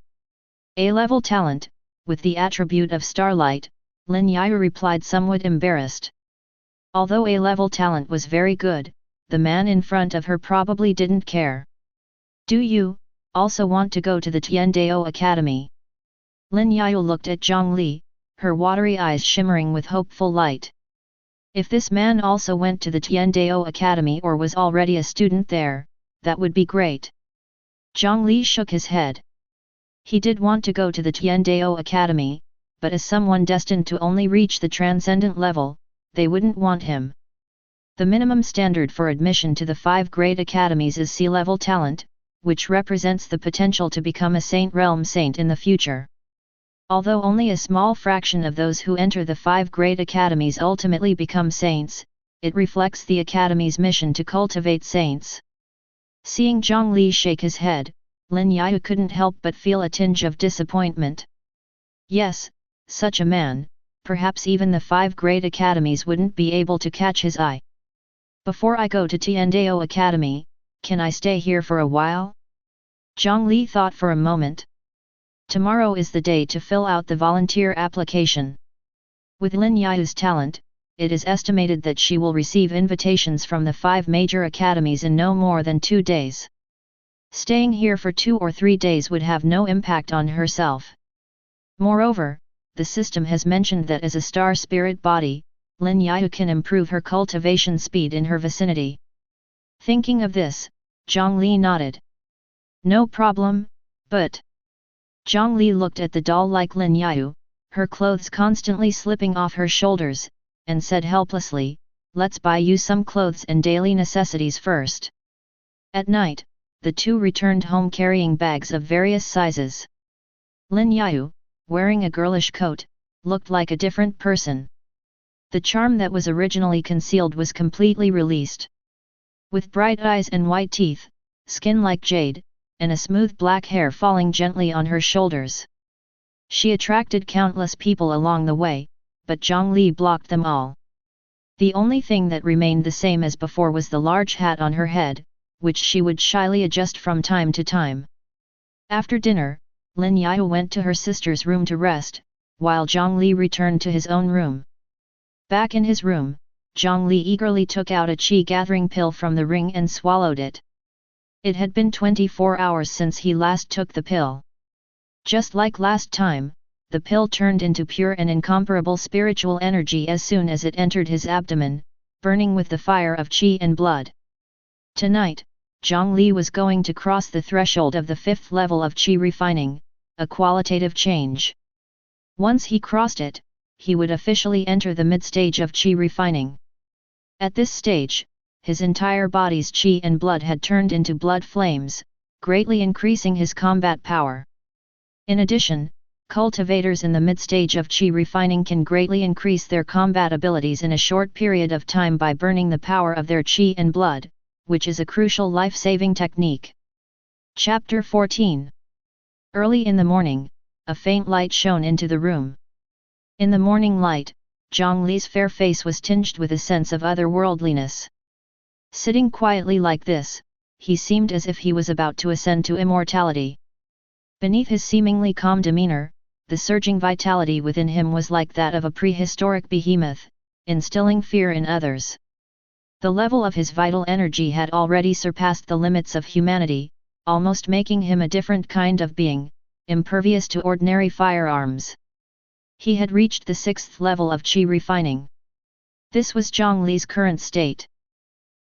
A-level talent, with the attribute of starlight, Lin Yao replied somewhat embarrassed. Although A-level talent was very good, the man in front of her probably didn't care. Do you also want to go to the Tiandao Academy? Lin Yao looked at Jiang Li, her watery eyes shimmering with hopeful light. If this man also went to the Tiandao Academy or was already a student there, that would be great. Jiang Li shook his head. He did want to go to the Tiandao Academy, but as someone destined to only reach the transcendent level, they wouldn't want him. The minimum standard for admission to the 5 great academies is C-level talent, which represents the potential to become a Saint Realm Saint in the future. Although only a small fraction of those who enter the 5 great academies ultimately become saints, it reflects the academy's mission to cultivate saints. Seeing Jiang Li shake his head, Lin Yao couldn't help but feel a tinge of disappointment. Yes, such a man, perhaps even the 5 great academies wouldn't be able to catch his eye. Before I go to Tiandao Academy, can I stay here for a while? Jiang Li thought for a moment. Tomorrow is the day to fill out the volunteer application. With Lin Yayu's talent, it is estimated that she will receive invitations from the 5 major academies in no more than 2 days. Staying here for 2 or 3 days would have no impact on herself. Moreover, the system has mentioned that as a star spirit body, Lin Yayu can improve her cultivation speed in her vicinity. Thinking of this, Jiang Li nodded. No problem, but... Jiang Li looked at the doll like Lin Yayu, her clothes constantly slipping off her shoulders, and said helplessly, "Let's buy you some clothes and daily necessities first." At night, the two returned home carrying bags of various sizes. Lin Yayu, wearing a girlish coat, looked like a different person. The charm that was originally concealed was completely released. With bright eyes and white teeth, skin like jade, and a smooth black hair falling gently on her shoulders. She attracted countless people along the way, but Jiang Li blocked them all. The only thing that remained the same as before was the large hat on her head, which she would shyly adjust from time to time. After dinner, Lin Yayu went to her sister's room to rest, while Jiang Li returned to his own room. Back in his room, Jiang Li eagerly took out a qi-gathering pill from the ring and swallowed it. It had been 24 hours since he last took the pill. Just like last time, the pill turned into pure and incomparable spiritual energy as soon as it entered his abdomen, burning with the fire of qi and blood. Tonight, Jiang Li was going to cross the threshold of the 5th level of qi refining, a qualitative change. Once he crossed it, he would officially enter the mid-stage of qi refining. At this stage, his entire body's qi and blood had turned into blood flames, greatly increasing his combat power. In addition, cultivators in the mid-stage of qi refining can greatly increase their combat abilities in a short period of time by burning the power of their qi and blood, which is a crucial life-saving technique. Chapter 14. Early in the morning, a faint light shone into the room. In the morning light, Jiang Li's fair face was tinged with a sense of otherworldliness. Sitting quietly like this, he seemed as if he was about to ascend to immortality. Beneath his seemingly calm demeanor, the surging vitality within him was like that of a prehistoric behemoth, instilling fear in others. The level of his vital energy had already surpassed the limits of humanity, almost making him a different kind of being, impervious to ordinary firearms. He had reached the 6th level of qi refining. This was Jiang Li's current state.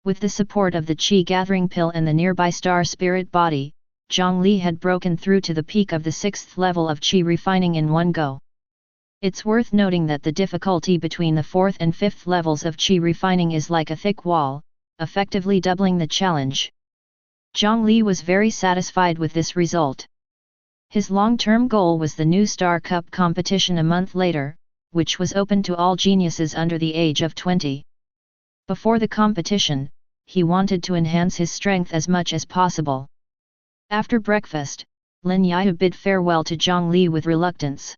With the support of the qi-gathering pill and the nearby star spirit body, Jiang Li had broken through to the peak of the 6th level of qi refining in one go. It's worth noting that the difficulty between the 4th and 5th levels of qi refining is like a thick wall, effectively doubling the challenge. Jiang Li was very satisfied with this result. His long-term goal was the new Star Cup competition a month later, which was open to all geniuses under the age of 20. Before the competition, he wanted to enhance his strength as much as possible. After breakfast, Lin Yayu bid farewell to Jiang Li with reluctance.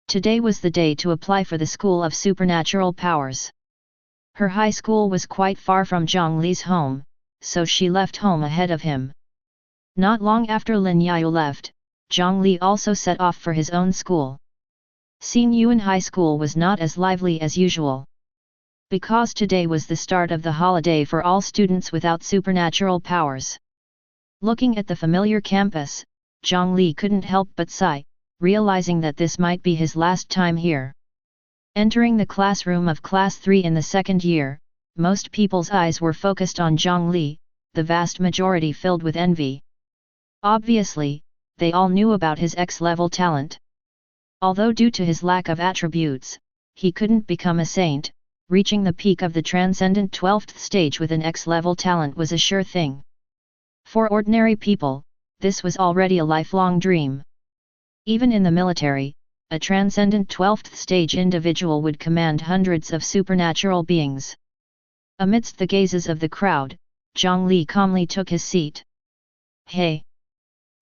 Today was the day to apply for the School of Supernatural Powers. Her high school was quite far from Jiang Li's home, so she left home ahead of him. Not long after Lin Yayu left, Jiang Li also set off for his own school. Xing Yuan High School was not as lively as usual. Because today was the start of the holiday for all students without supernatural powers. Looking at the familiar campus, Jiang Li couldn't help but sigh, realizing that this might be his last time here. Entering the classroom of Class 3 in the second year, most people's eyes were focused on Jiang Li, the vast majority filled with envy. Obviously, they all knew about his X-level talent. Although due to his lack of attributes, he couldn't become a saint, reaching the peak of the transcendent 12th stage with an X-level talent was a sure thing. For ordinary people, this was already a lifelong dream. Even in the military, a transcendent 12th stage individual would command hundreds of supernatural beings. Amidst the gazes of the crowd, Jiang Li calmly took his seat. "Hey!"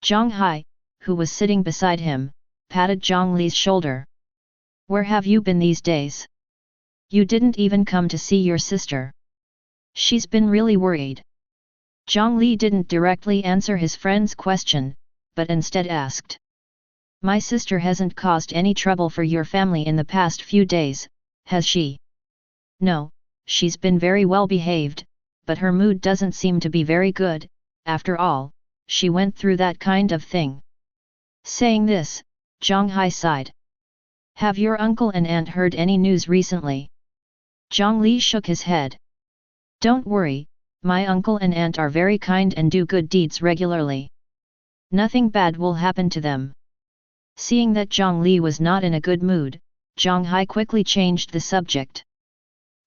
Jiang Hai, who was sitting beside him, patted Jiang Li's shoulder. "Where have you been these days? You didn't even come to see your sister. She's been really worried." Jiang Li didn't directly answer his friend's question, but instead asked. My sister hasn't caused any trouble for your family in the past few days, has she? No, she's been very well behaved, but her mood doesn't seem to be very good, after all, she went through that kind of thing. Saying this, Zhang Hai sighed. Have your uncle and aunt heard any news recently? Jiang Li shook his head. Don't worry, my uncle and aunt are very kind and do good deeds regularly. Nothing bad will happen to them. Seeing that Jiang Li was not in a good mood, Zhang Hai quickly changed the subject.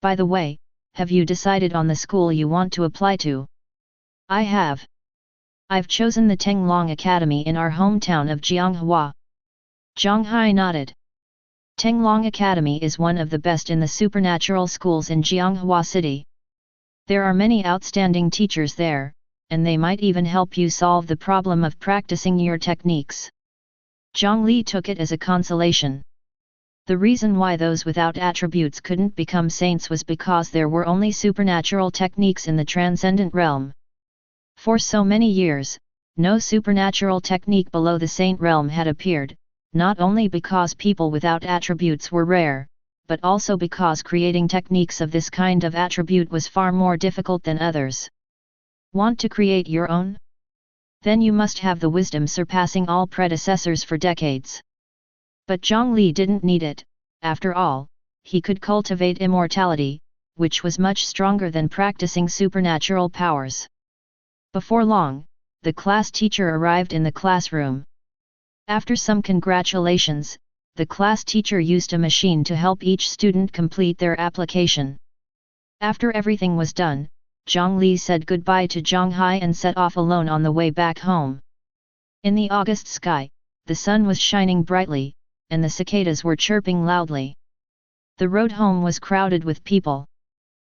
By the way, have you decided on the school you want to apply to? I have. I've chosen the Tenglong Academy in our hometown of Jianghua. Zhang Hai nodded. Tenglong Academy is one of the best in the supernatural schools in Jianghua City. There are many outstanding teachers there, and they might even help you solve the problem of practicing your techniques. Jiang Li took it as a consolation. The reason why those without attributes couldn't become saints was because there were only supernatural techniques in the transcendent realm. For so many years, no supernatural technique below the saint realm had appeared, not only because people without attributes were rare, but also because creating techniques of this kind of attribute was far more difficult than others. Want to create your own? Then you must have the wisdom surpassing all predecessors for decades. But Jiang Li didn't need it, after all, he could cultivate immortality, which was much stronger than practicing supernatural powers. Before long, the class teacher arrived in the classroom. After some congratulations, the class teacher used a machine to help each student complete their application. After everything was done, Jiang Li said goodbye to Zhang Hai and set off alone on the way back home. In the August sky, the sun was shining brightly, and the cicadas were chirping loudly. The road home was crowded with people.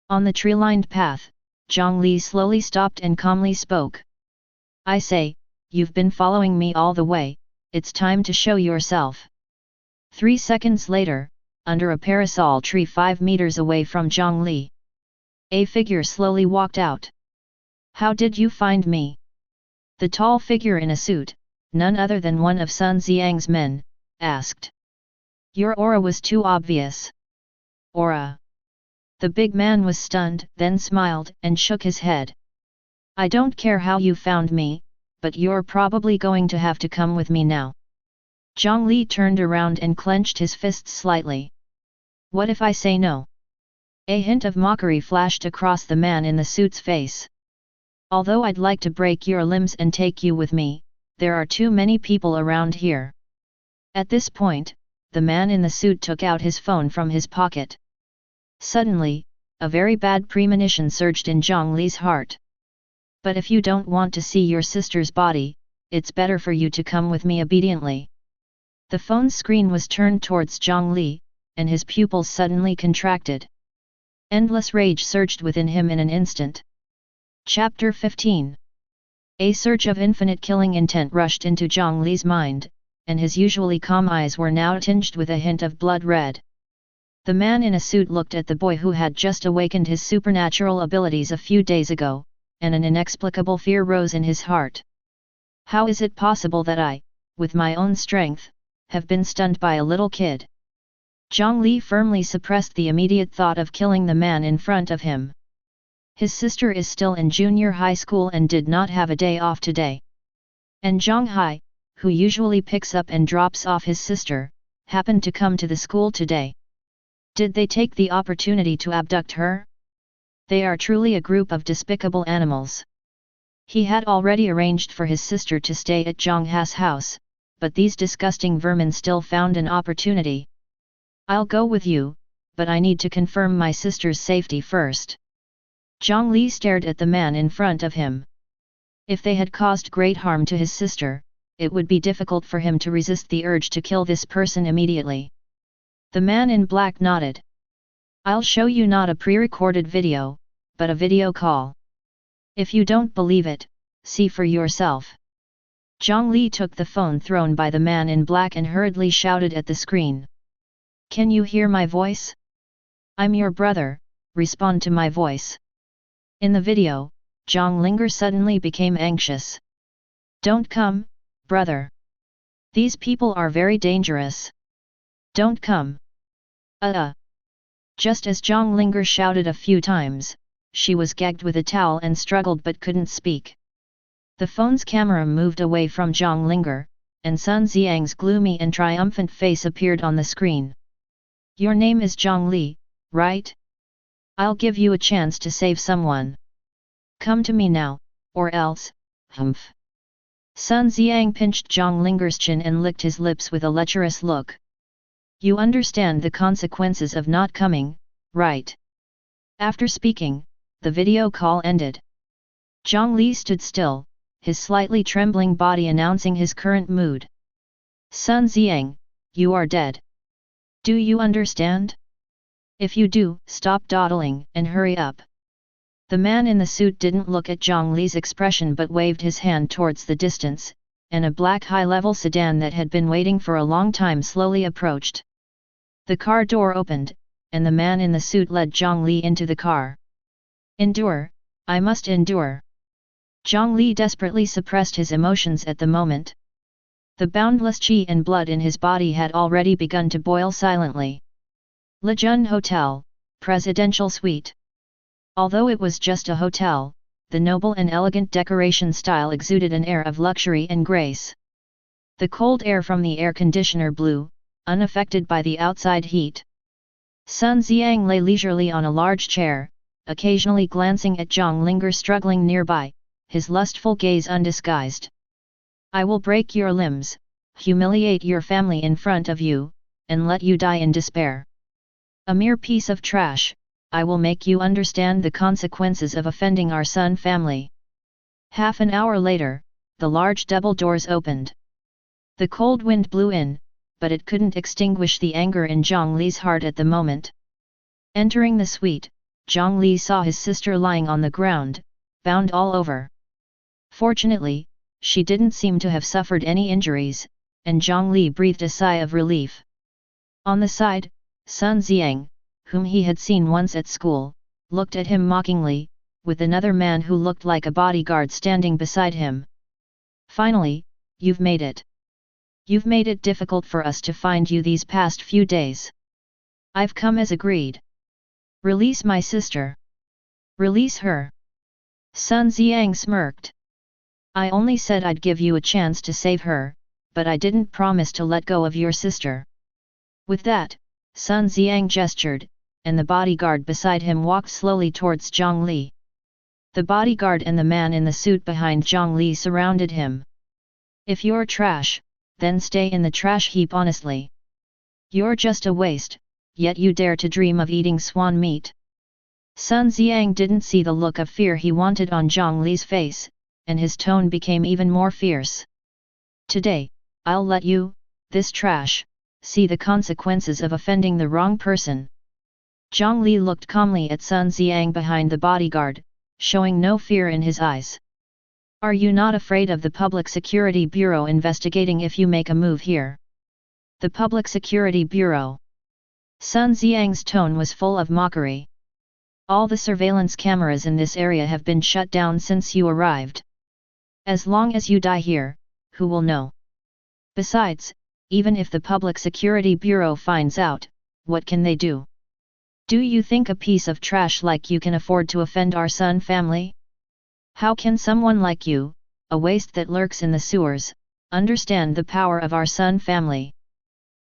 On the tree-lined path, Jiang Li slowly stopped and calmly spoke. I say, you've been following me all the way, it's time to show yourself. 3 seconds later, under a parasol tree 5 meters away from Jiang Li, a figure slowly walked out. How did you find me? The tall figure in a suit, none other than one of Sun Xiang's men, asked. Your aura was too obvious. Aura? The big man was stunned, then smiled and shook his head. I don't care how you found me, but you're probably going to have to come with me now. Jiang Li turned around and clenched his fists slightly. What if I say no? A hint of mockery flashed across the man in the suit's face. Although I'd like to break your limbs and take you with me, there are too many people around here. At this point, the man in the suit took out his phone from his pocket. Suddenly, a very bad premonition surged in Jiang Li's heart. But if you don't want to see your sister's body, it's better for you to come with me obediently. The phone screen was turned towards Jiang Li, and his pupils suddenly contracted. Endless rage surged within him in an instant. Chapter 15. A surge of infinite killing intent rushed into Jiang Li's mind, and his usually calm eyes were now tinged with a hint of blood red. The man in a suit looked at the boy who had just awakened his supernatural abilities a few days ago, and an inexplicable fear rose in his heart. How is it possible that I, with my own strength, have been stunned by a little kid? Jiang Li firmly suppressed the immediate thought of killing the man in front of him. His sister is still in junior high school and did not have a day off today. And Zhang Hai, who usually picks up and drops off his sister, happened to come to the school today. Did they take the opportunity to abduct her? They are truly a group of despicable animals. He had already arranged for his sister to stay at Zhang Hai's house, but these disgusting vermin still found an opportunity. I'll go with you, but I need to confirm my sister's safety first. Jiang Li stared at the man in front of him. If they had caused great harm to his sister, it would be difficult for him to resist the urge to kill this person immediately. The man in black nodded. I'll show you not a pre-recorded video, but a video call. If you don't believe it, see for yourself. Jiang Li took the phone thrown by the man in black and hurriedly shouted at the screen. Can you hear my voice? I'm your brother, respond to my voice. In the video, Jiang Li suddenly became anxious. Don't come, brother. These people are very dangerous. Don't come. Just as Jiang Li shouted a few times, she was gagged with a towel and struggled but couldn't speak. The phone's camera moved away from Jiang Li, and Sun Xiang's gloomy and triumphant face appeared on the screen. Your name is Jiang Li, right? I'll give you a chance to save someone. Come to me now, or else, humph. Sun Xiang pinched Jiang Li's chin and licked his lips with a lecherous look. You understand the consequences of not coming, right? After speaking, the video call ended. Jiang Li stood still, his slightly trembling body announcing his current mood. Sun Xiang, you are dead. Do you understand? If you do, stop dawdling and hurry up. The man in the suit didn't look at Jiang Li's expression but waved his hand towards the distance, and a black high-level sedan that had been waiting for a long time slowly approached. The car door opened, and the man in the suit led Jiang Li into the car. Endure, I must endure. Jiang Li desperately suppressed his emotions at the moment. The boundless qi and blood in his body had already begun to boil silently. Lejun Hotel, Presidential Suite. Although it was just a hotel, the noble and elegant decoration style exuded an air of luxury and grace. The cold air from the air conditioner blew, unaffected by the outside heat. Sun Xiang lay leisurely on a large chair, occasionally glancing at Jiang Li struggling nearby, his lustful gaze undisguised. I will break your limbs, humiliate your family in front of you, and let you die in despair. A mere piece of trash, I will make you understand the consequences of offending our Sun family. Half an hour later, the large double doors opened. The cold wind blew in, but it couldn't extinguish the anger in Jiang Li's heart at the moment. Entering the suite, Jiang Li saw his sister lying on the ground, bound all over. Fortunately, she didn't seem to have suffered any injuries, and Jiang Li breathed a sigh of relief. On the side, Sun Xiang, whom he had seen once at school, looked at him mockingly, with another man who looked like a bodyguard standing beside him. Finally, you've made it. You've made it difficult for us to find you these past few days. I've come as agreed. Release my sister. Release her. Sun Xiang smirked. I only said I'd give you a chance to save her, but I didn't promise to let go of your sister. With that, Sun Xiang gestured, and the bodyguard beside him walked slowly towards Jiang Li. The bodyguard and the man in the suit behind Jiang Li surrounded him. If you're trash, then stay in the trash heap honestly. You're just a waste, yet you dare to dream of eating swan meat. Sun Xiang didn't see the look of fear he wanted on Jiang Li's face, and his tone became even more fierce. Today, I'll let you, this trash, see the consequences of offending the wrong person. Jiang Li looked calmly at Sun Xiang behind the bodyguard, showing no fear in his eyes. Are you not afraid of the Public Security Bureau investigating if you make a move here? The Public Security Bureau. Sun Xiang's tone was full of mockery. All the surveillance cameras in this area have been shut down since you arrived. As long as you die here, who will know? Besides, even if the Public Security Bureau finds out, what can they do? Do you think a piece of trash like you can afford to offend our Sun family? How can someone like you, a waste that lurks in the sewers, understand the power of our Sun family?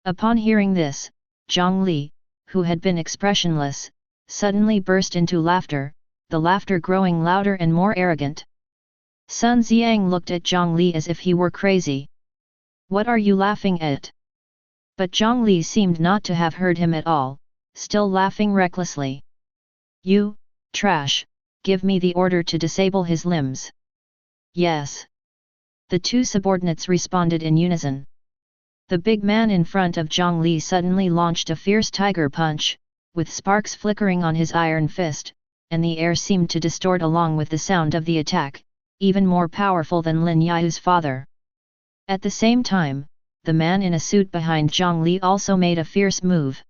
Upon hearing this, Jiang Li, who had been expressionless, suddenly burst into laughter, the laughter growing louder and more arrogant. Sun Xiang looked at Jiang Li as if he were crazy. What are you laughing at? But Jiang Li seemed not to have heard him at all, still laughing recklessly. You, trash, give me the order to disable his limbs. Yes. The two subordinates responded in unison. The big man in front of Jiang Li suddenly launched a fierce tiger punch, with sparks flickering on his iron fist, and the air seemed to distort along with the sound of the attack, even more powerful than Lin Yayu's father. At the same time, the man in a suit behind Jiang Li also made a fierce move.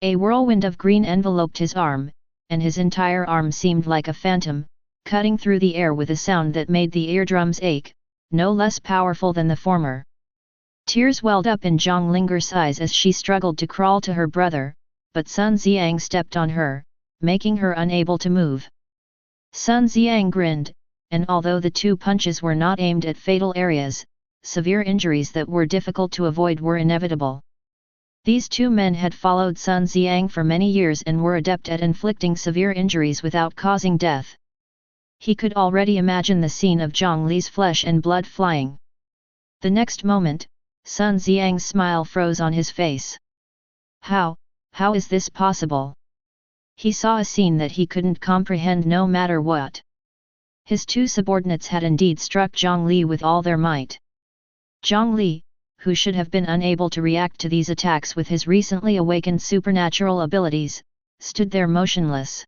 A whirlwind of green enveloped his arm, and his entire arm seemed like a phantom, cutting through the air with a sound that made the eardrums ache, no less powerful than the former. Tears welled up in Jiang Li's eyes as she struggled to crawl to her brother, but Sun Xiang stepped on her, making her unable to move. Sun Xiang grinned, and although the two punches were not aimed at fatal areas, severe injuries that were difficult to avoid were inevitable. These two men had followed Sun Xiang for many years and were adept at inflicting severe injuries without causing death. He could already imagine the scene of Jiang Li's flesh and blood flying. The next moment, Sun Xiang's smile froze on his face. How is this possible? He saw a scene that he couldn't comprehend no matter what. His two subordinates had indeed struck Jiang Li with all their might. Jiang Li, who should have been unable to react to these attacks with his recently awakened supernatural abilities, stood there motionless.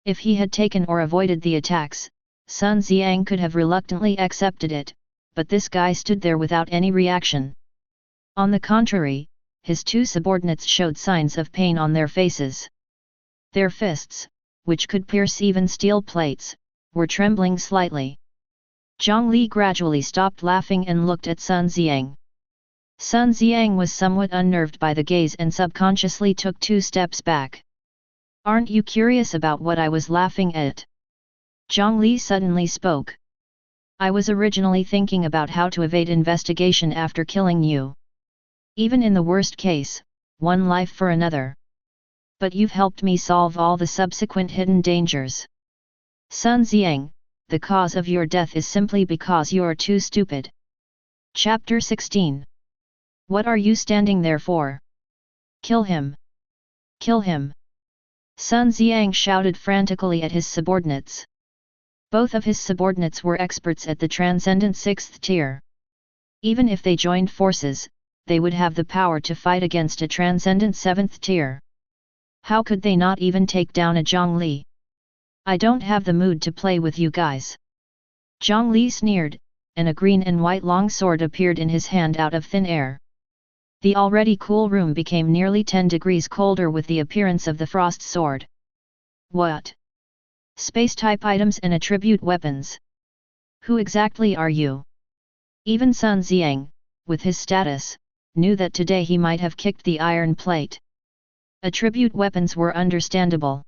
If he had taken or avoided the attacks, Sun Xiang could have reluctantly accepted it, but this guy stood there without any reaction. On the contrary, his two subordinates showed signs of pain on their faces. Their fists, which could pierce even steel plates, were trembling slightly. Jiang Li gradually stopped laughing and looked at Sun Xiang. Sun Xiang was somewhat unnerved by the gaze and subconsciously took 2 steps back. "Aren't you curious about what I was laughing at?" Jiang Li suddenly spoke. "I was originally thinking about how to evade investigation after killing you. Even in the worst case, one life for another. But you've helped me solve all the subsequent hidden dangers. Sun Xiang, the cause of your death is simply because you're too stupid." Chapter 16. What are you standing there for? Kill him! Kill him! Sun Xiang shouted frantically at his subordinates. Both of his subordinates were experts at the transcendent 6th tier. Even if they joined forces, they would have the power to fight against a transcendent 7th tier. How could they not even take down a Jiang Li? "I don't have the mood to play with you guys." Jiang Li sneered, and a green and white long sword appeared in his hand out of thin air. The already cool room became nearly 10 degrees colder with the appearance of the frost sword. "What? Space-type items and attribute weapons? Who exactly are you?" Even Sun Xiang, with his status, knew that today he might have kicked the iron plate. Attribute weapons were understandable.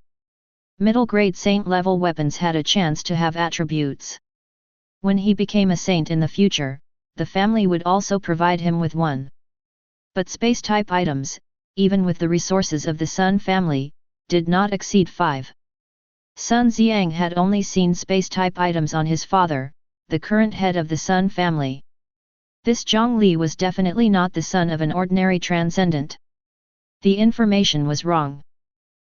Middle-grade saint-level weapons had a chance to have attributes. When he became a saint in the future, the family would also provide him with one. But space-type items, even with the resources of the Sun family, did not exceed 5. Sun Xiang had only seen space-type items on his father, the current head of the Sun family. This Jiang Li was definitely not the son of an ordinary transcendent. The information was wrong.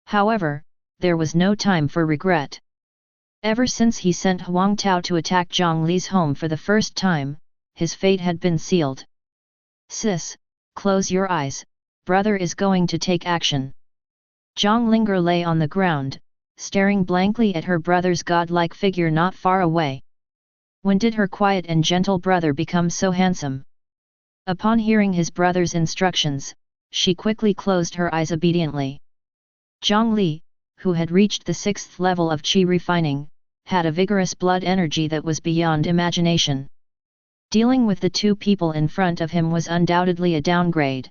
However, there was no time for regret. Ever since he sent Huang Tao to attack Jiang Li's home for the first time, his fate had been sealed. "Sis, close your eyes, brother is going to take action." Jiang Li lay on the ground, staring blankly at her brother's godlike figure not far away. When did her quiet and gentle brother become so handsome? Upon hearing his brother's instructions, she quickly closed her eyes obediently. Jiang Li, who had reached the 6th level of qi refining, had a vigorous blood energy that was beyond imagination. Dealing with the two people in front of him was undoubtedly a downgrade.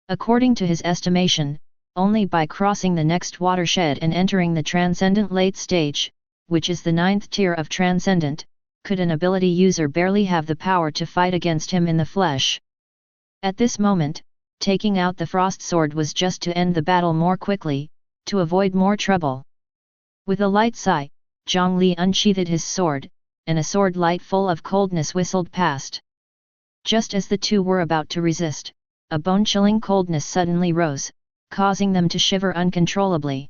According to his estimation, only by crossing the next watershed and entering the transcendent late stage, which is the 9th tier of transcendent, could an ability user barely have the power to fight against him in the flesh. At this moment, taking out the frost sword was just to end the battle more quickly, to avoid more trouble. With a light sigh, Jiang Li unsheathed his sword, and a sword light full of coldness whistled past. Just as the two were about to resist, a bone-chilling coldness suddenly rose, causing them to shiver uncontrollably.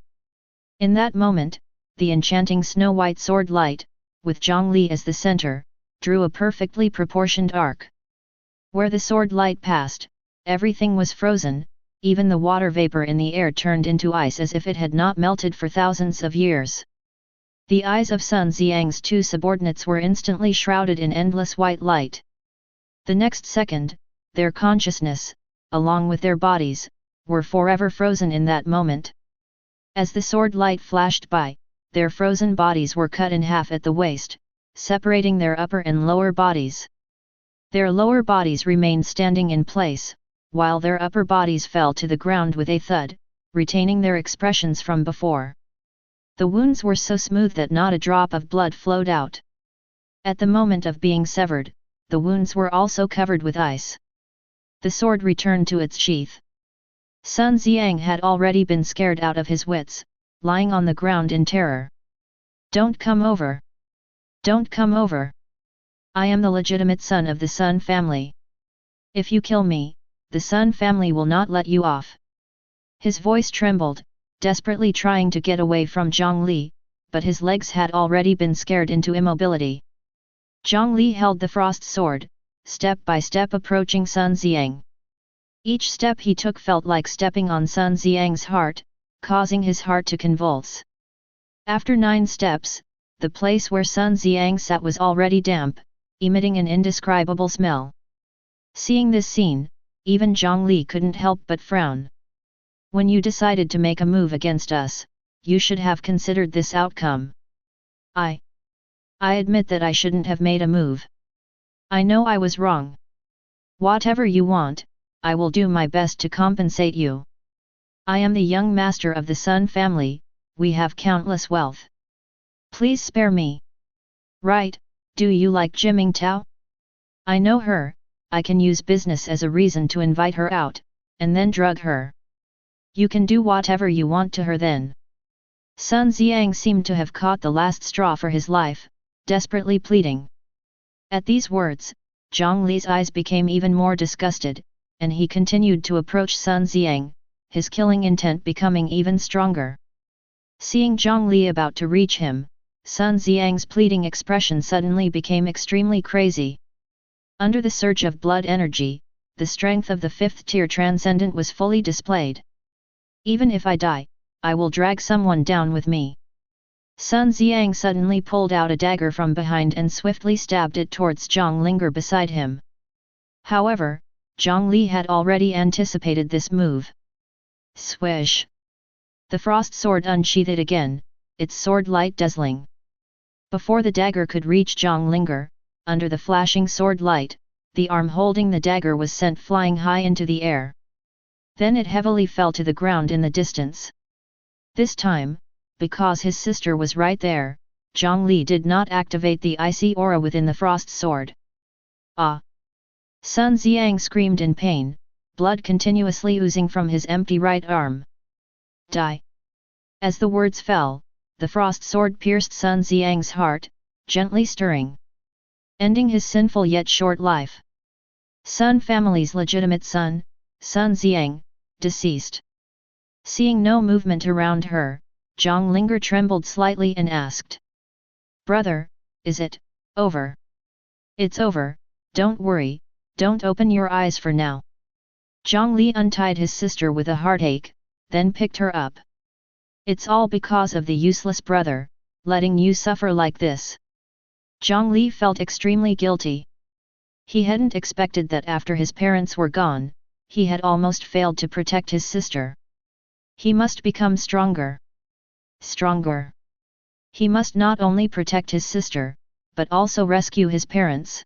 In that moment, the enchanting snow-white sword light, with Jiang Li as the center, drew a perfectly proportioned arc. Where the sword light passed, everything was frozen, even the water vapor in the air turned into ice as if it had not melted for thousands of years. The eyes of Sun Xiang's two subordinates were instantly shrouded in endless white light. The next second, their consciousness, along with their bodies, were forever frozen in that moment. As the sword light flashed by, their frozen bodies were cut in half at the waist, separating their upper and lower bodies. Their lower bodies remained standing in place, while their upper bodies fell to the ground with a thud, retaining their expressions from before. The wounds were so smooth that not a drop of blood flowed out. At the moment of being severed, the wounds were also covered with ice. The sword returned to its sheath. Sun Xiang had already been scared out of his wits, lying on the ground in terror. "Don't come over! Don't come over! I am the legitimate son of the Sun family. If you kill me, the Sun family will not let you off." His voice trembled, desperately trying to get away from Jiang Li, but his legs had already been scared into immobility. Jiang Li held the frost sword, step by step approaching Sun Xiang. Each step he took felt like stepping on Sun Xiang's heart, causing his heart to convulse. After 9 steps, the place where Sun Xiang sat was already damp, emitting an indescribable smell. Seeing this scene, even Jiang Li couldn't help but frown. "When you decided to make a move against us, you should have considered this outcome." I admit that I shouldn't have made a move. I know I was wrong. Whatever you want, I will do my best to compensate you. I am the young master of the Sun family, we have countless wealth. Please spare me." "Right, do you like Jiming Tao? I know her, I can use business as a reason to invite her out, and then drug her. You can do whatever you want to her then." Sun Xiang seemed to have caught the last straw for his life, desperately pleading. At these words, Jiang Li's eyes became even more disgusted, and he continued to approach Sun Xiang, his killing intent becoming even stronger. Seeing Jiang Li about to reach him, Sun Xiang's pleading expression suddenly became extremely crazy. Under the surge of blood energy, the strength of the 5th-tier transcendent was fully displayed. "Even if I die, I will drag someone down with me." Sun Xiang suddenly pulled out a dagger from behind and swiftly stabbed it towards Jiang Linger beside him. However, Jiang Li had already anticipated this move. Swish! The frost sword unsheathed again, its sword light dazzling. Before the dagger could reach Jiang Linger, under the flashing sword light, the arm holding the dagger was sent flying high into the air. Then it heavily fell to the ground in the distance. This time, because his sister was right there, Jiang Li did not activate the icy aura within the frost sword. "Ah!" Sun Xiang screamed in pain, blood continuously oozing from his empty right arm. "Die!" As the words fell, the frost sword pierced Sun Xiang's heart, gently stirring, ending his sinful yet short life. Sun family's legitimate son, Sun Xiang, deceased. Seeing no movement around her, Jiang Linger trembled slightly and asked, "Brother, is it over?" "It's over, don't worry, don't open your eyes for now." Jiang Li untied his sister with a heartache, then picked her up. "It's all because of the useless brother, letting you suffer like this." Jiang Li felt extremely guilty. He hadn't expected that after his parents were gone, he had almost failed to protect his sister. He must become stronger. Stronger. He must not only protect his sister, but also rescue his parents.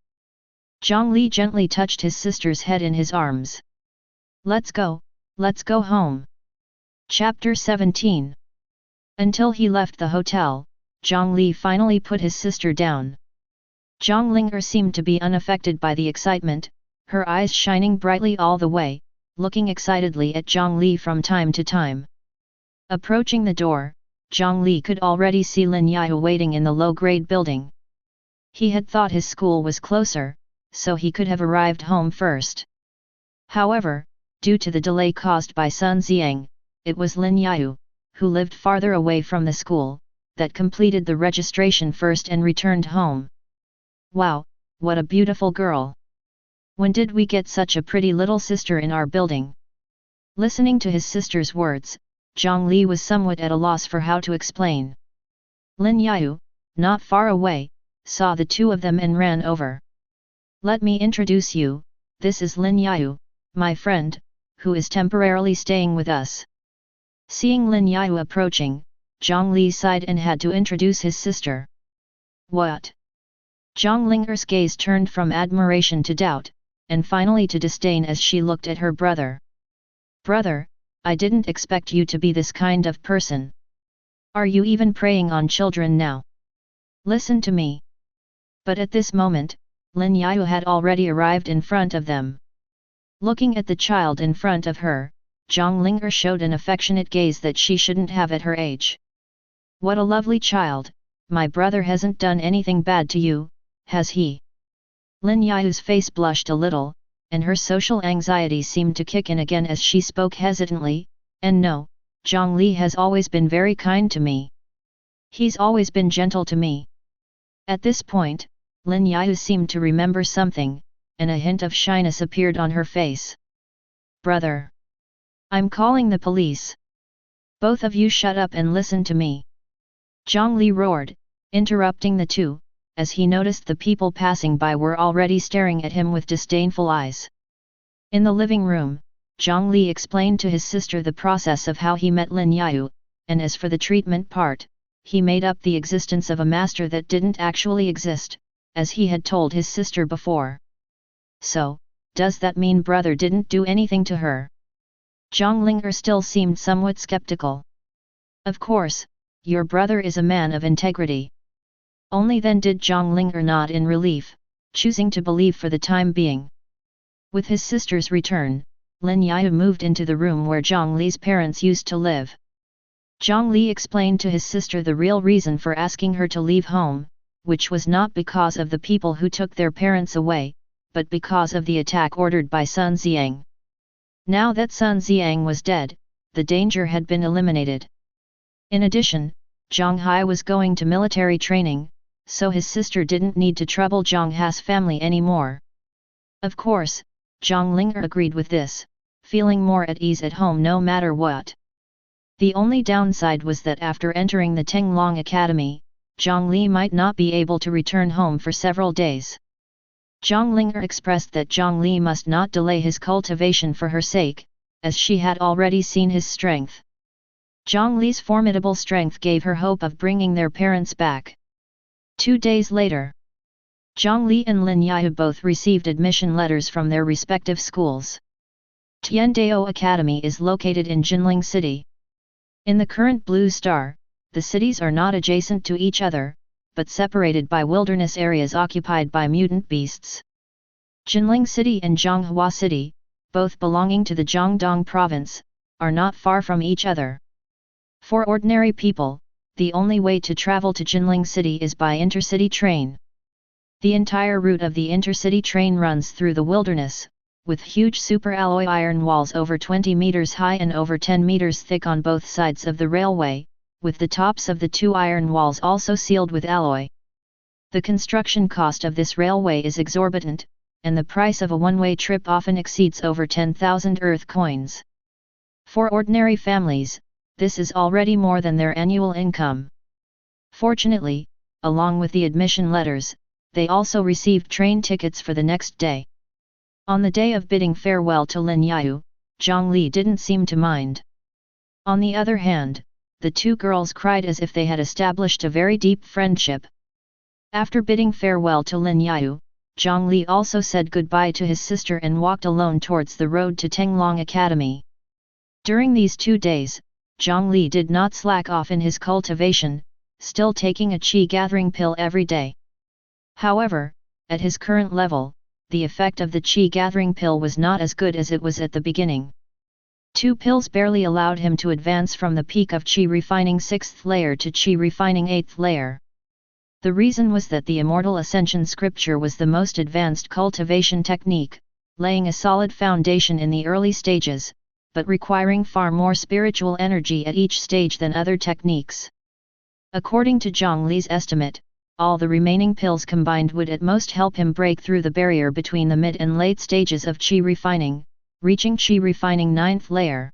Jiang Li gently touched his sister's head in his arms. Let's go home." Chapter 17. Until he left the hotel, Jiang Li finally put his sister down. Jiang Linger seemed to be unaffected by the excitement, her eyes shining brightly all the way, looking excitedly at Jiang Li from time to time. Approaching the door, Jiang Li could already see Lin Yaihu waiting in the low-grade building. He had thought his school was closer, so he could have arrived home first. However, due to the delay caused by Sun Xiang, it was Lin Yaihu, who lived farther away from the school, that completed the registration first and returned home. "Wow, what a beautiful girl! When did we get such a pretty little sister in our building?" Listening to his sister's words, Jiang Li was somewhat at a loss for how to explain. Lin Yaihu, not far away, saw the two of them and ran over. "Let me introduce you, this is Lin Yaihu, my friend, who is temporarily staying with us." Seeing Lin Yaihu approaching, Jiang Li sighed and had to introduce his sister. What? Zhang Linger's gaze turned from admiration to doubt, and finally to disdain as she looked at her brother. Brother, I didn't expect you to be this kind of person. Are you even preying on children now? Listen to me. But at this moment, Lin Yao had already arrived in front of them. Looking at the child in front of her, Zhang Linger showed an affectionate gaze that she shouldn't have at her age. What a lovely child, my brother hasn't done anything bad to you, has he? Lin Yao's face blushed a little, and her social anxiety seemed to kick in again as she spoke hesitantly, and no, Jiang Li has always been very kind to me. He's always been gentle to me. At this point, Lin Yao seemed to remember something, and a hint of shyness appeared on her face. Brother! I'm calling the police. Both of you shut up and listen to me. Jiang Li roared, interrupting the two, as he noticed the people passing by were already staring at him with disdainful eyes. In the living room, Jiang Li explained to his sister the process of how he met Lin Yao, and as for the treatment part, he made up the existence of a master that didn't actually exist, as he had told his sister before. So, does that mean brother didn't do anything to her? Zhang Linger still seemed somewhat skeptical. Of course, your brother is a man of integrity. Only then did Zhang Linger nod in relief, choosing to believe for the time being. With his sister's return, Lin Yao moved into the room where Jiang Li's parents used to live. Jiang Li explained to his sister the real reason for asking her to leave home, which was not because of the people who took their parents away, but because of the attack ordered by Sun Xiang. Now that Sun Xiang was dead, the danger had been eliminated. In addition, Zhang Hai was going to military training, so his sister didn't need to trouble Zhang Ha's family anymore. Of course, Zhang Linger agreed with this, feeling more at ease at home no matter what. The only downside was that after entering the Tenglong Academy, Jiang Li might not be able to return home for several days. Zhang Linger expressed that Jiang Li must not delay his cultivation for her sake, as she had already seen his strength. Jiang Li's formidable strength gave her hope of bringing their parents back. 2 days later, Jiang Li and Lin Yao both received admission letters from their respective schools. Tiandao Academy is located in Jinling City. In the current Blue Star, the cities are not adjacent to each other, but separated by wilderness areas occupied by mutant beasts. Jinling City and Zhonghua City, both belonging to the Jiangdong province, are not far from each other. For ordinary people, the only way to travel to Jinling City is by intercity train. The entire route of the intercity train runs through the wilderness, with huge superalloy iron walls over 20 meters high and over 10 meters thick on both sides of the railway, with the tops of the 2 iron walls also sealed with alloy. The construction cost of this railway is exorbitant, and the price of a one-way trip often exceeds over 10,000 earth coins. For ordinary families, this is already more than their annual income. Fortunately, along with the admission letters, they also received train tickets for the next day. On the day of bidding farewell to Lin Yao, Jiang Li didn't seem to mind. On the other hand, the two girls cried as if they had established a very deep friendship. After bidding farewell to Lin Yao, Jiang Li also said goodbye to his sister and walked alone towards the road to Tenglong Academy. During these 2 days, Jiang Li did not slack off in his cultivation, still taking a qi gathering pill every day. However, at his current level, the effect of the qi gathering pill was not as good as it was at the beginning. 2 pills barely allowed him to advance from the peak of qi refining 6th layer to qi refining 8th layer. The reason was that the Immortal Ascension scripture was the most advanced cultivation technique, laying a solid foundation in the early stages, but requiring far more spiritual energy at each stage than other techniques. According to Jiang Li's estimate, all the remaining pills combined would at most help him break through the barrier between the mid and late stages of qi refining, reaching qi refining 9th layer.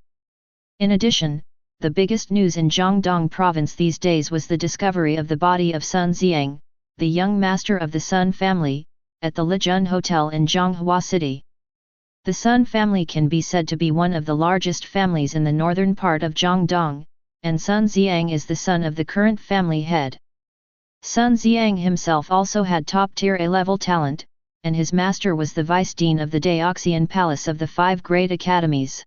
In addition, the biggest news in Jiangdong province these days was the discovery of the body of Sun Xiang, the young master of the Sun family, at the Lijun Hotel in Zhonghua City. The Sun family can be said to be one of the largest families in the northern part of Jiangdong, and Sun Xiang is the son of the current family head. Sun Xiang himself also had top-tier A-level talent, and his master was the vice dean of the Daoxian Palace of the 5 Great Academies.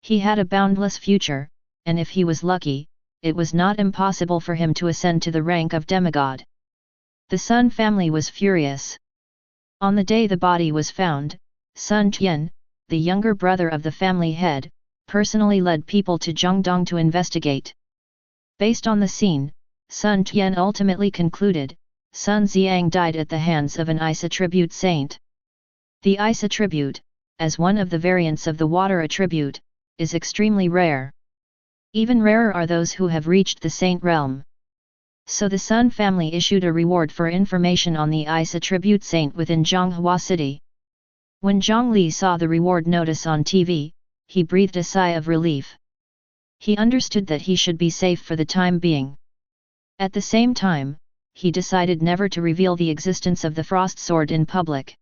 He had a boundless future, and if he was lucky, it was not impossible for him to ascend to the rank of demigod. The Sun family was furious. On the day the body was found, Sun Tian, the younger brother of the family head, personally led people to Jiangdong to investigate. Based on the scene, Sun Tian ultimately concluded, Sun Xiang died at the hands of an ice attribute saint. The ice attribute, as one of the variants of the water attribute, is extremely rare. Even rarer are those who have reached the saint realm. So the Sun family issued a reward for information on the ice attribute saint within Zhonghua City. When Jiang Li saw the reward notice on TV, he breathed a sigh of relief. He understood that he should be safe for the time being. At the same time, he decided never to reveal the existence of the frost sword in public.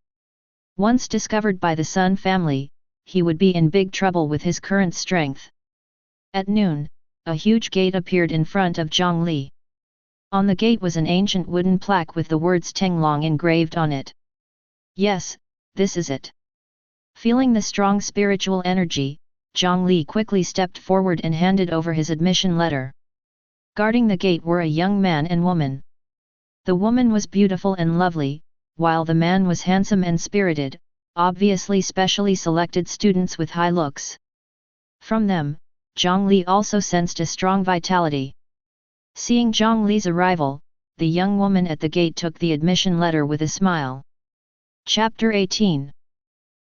Once discovered by the Sun family, he would be in big trouble with his current strength. At noon, a huge gate appeared in front of Jiang Li. On the gate was an ancient wooden plaque with the words Tenglong engraved on it. Yes, this is it. Feeling the strong spiritual energy, Jiang Li quickly stepped forward and handed over his admission letter. Guarding the gate were a young man and woman. The woman was beautiful and lovely, while the man was handsome and spirited, obviously specially selected students with high looks. From them, Jiang Li also sensed a strong vitality. Seeing Jiang Li's arrival, the young woman at the gate took the admission letter with a smile. Chapter 18.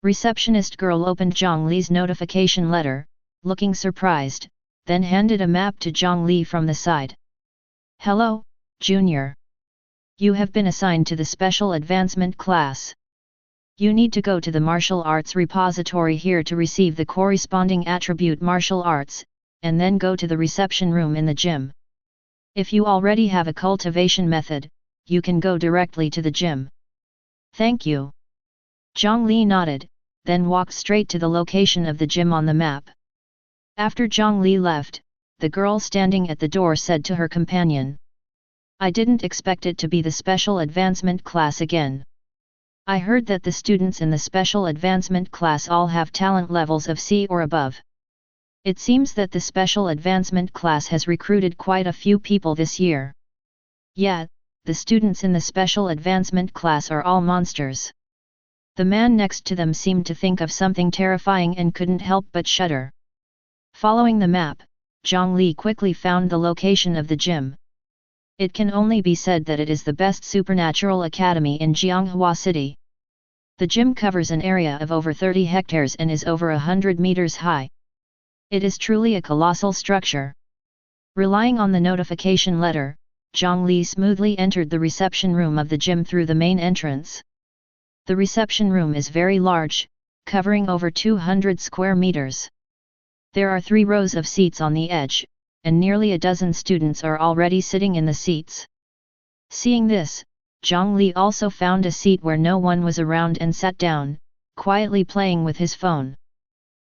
Receptionist girl opened Jiang Li's notification letter, looking surprised, then handed a map to Jiang Li from the side. Hello, Junior. You have been assigned to the special advancement class. You need to go to the martial arts repository here to receive the corresponding attribute martial arts, and then go to the reception room in the gym. If you already have a cultivation method, you can go directly to the gym. Thank you. Jiang Li nodded, then walked straight to the location of the gym on the map. After Jiang Li left, the girl standing at the door said to her companion, I didn't expect it to be the special advancement class again. I heard that the students in the special advancement class all have talent levels of C or above. It seems that the special advancement class has recruited quite a few people this year. Yeah, the students in the special advancement class are all monsters. The man next to them seemed to think of something terrifying and couldn't help but shudder. Following the map, Jiang Li quickly found the location of the gym. It can only be said that it is the best supernatural academy in Jianghua City. The gym covers an area of over 30 hectares and is over 100 meters high. It is truly a colossal structure. Relying on the notification letter, Jiang Li smoothly entered the reception room of the gym through the main entrance. The reception room is very large, covering over 200 square meters. There are 3 rows of seats on the edge, and nearly a dozen students are already sitting in the seats. Seeing this, Jiang Li also found a seat where no one was around and sat down, quietly playing with his phone.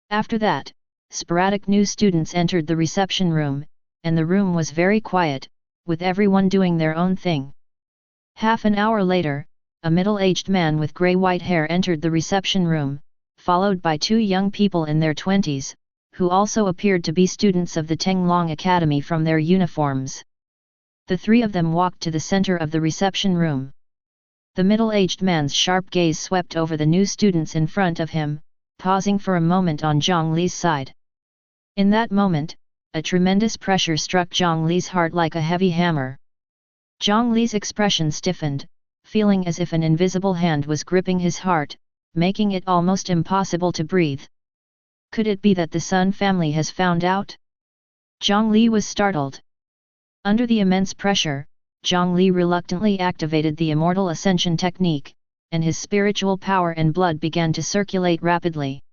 After that, sporadic new students entered the reception room, and the room was very quiet, with everyone doing their own thing. Half an hour later, a middle-aged man with grey-white hair entered the reception room, followed by 2 young people in their 20s, who also appeared to be students of the Tenglong Academy from their uniforms. The 3 of them walked to the center of the reception room. The middle-aged man's sharp gaze swept over the new students in front of him, pausing for a moment on Jiang Li's side. In that moment, a tremendous pressure struck Jiang Li's heart like a heavy hammer. Jiang Li's expression stiffened, feeling as if an invisible hand was gripping his heart, making it almost impossible to breathe. Could it be that the Sun family has found out? Jiang Li was startled. Under the immense pressure, Jiang Li reluctantly activated the Immortal Ascension technique, and his spiritual power and blood began to circulate rapidly.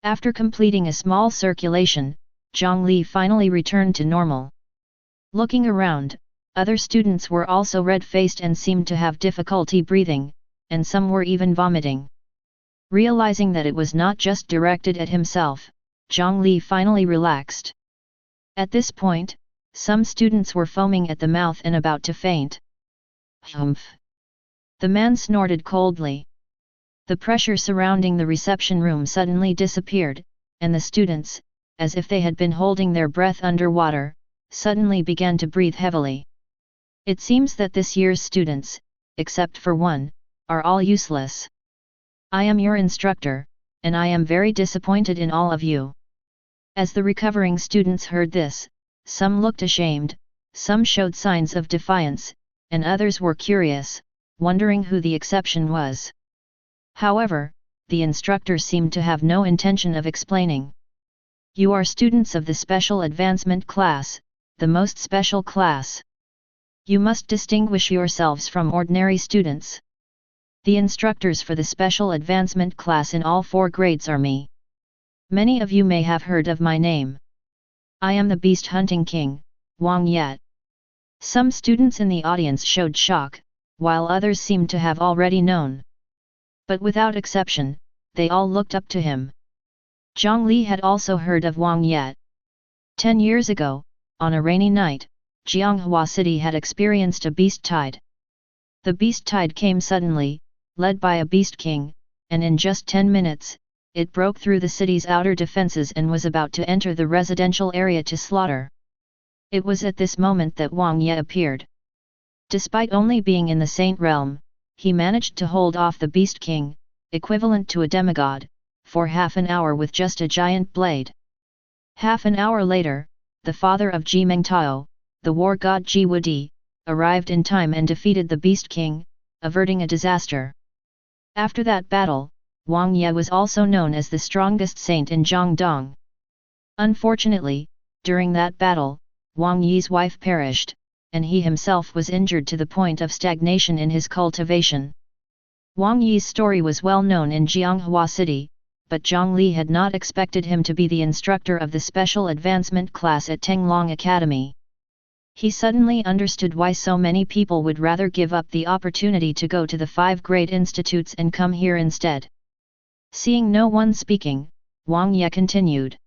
After completing a small circulation, Jiang Li finally returned to normal. Looking around, other students were also red-faced and seemed to have difficulty breathing, and some were even vomiting. Realizing that it was not just directed at himself, Jiang Li finally relaxed. At this point, some students were foaming at the mouth and about to faint. Humph! The man snorted coldly. The pressure surrounding the reception room suddenly disappeared, and the students, as if they had been holding their breath underwater, suddenly began to breathe heavily. It seems that this year's students, except for one, are all useless. I am your instructor, and I am very disappointed in all of you. As the recovering students heard this, some looked ashamed, some showed signs of defiance, and others were curious, wondering who the exception was. However, the instructor seemed to have no intention of explaining. You are students of the special advancement class, the most special class. You must distinguish yourselves from ordinary students. The instructors for the special advancement class in all 4 grades are me. Many of you may have heard of my name. I am the beast hunting king, Wang Yat. Some students in the audience showed shock, while others seemed to have already known. But without exception, they all looked up to him. Jiang Li had also heard of Wang Yat. 10 years ago, on a rainy night, Jianghua City had experienced a beast tide. The beast tide came suddenly, led by a beast king, and in just 10 minutes, it broke through the city's outer defenses and was about to enter the residential area to slaughter. It was at this moment that Wang Ye appeared. Despite only being in the Saint Realm, he managed to hold off the Beast King, equivalent to a demigod, for half an hour with just a giant blade. Half an hour later, the father of Ji Mengtao, the war god Ji Wudi, arrived in time and defeated the Beast King, averting a disaster. After that battle, Wang Ye was also known as the strongest saint in Jiangdong. Unfortunately, during that battle, Wang Yi's wife perished, and he himself was injured to the point of stagnation in his cultivation. Wang Yi's story was well known in Jianghua City, but Jiang Li had not expected him to be the instructor of the special advancement class at Tenglong Academy. He suddenly understood why so many people would rather give up the opportunity to go to the 5 great institutes and come here instead. Seeing no one speaking, Wang Ye continued.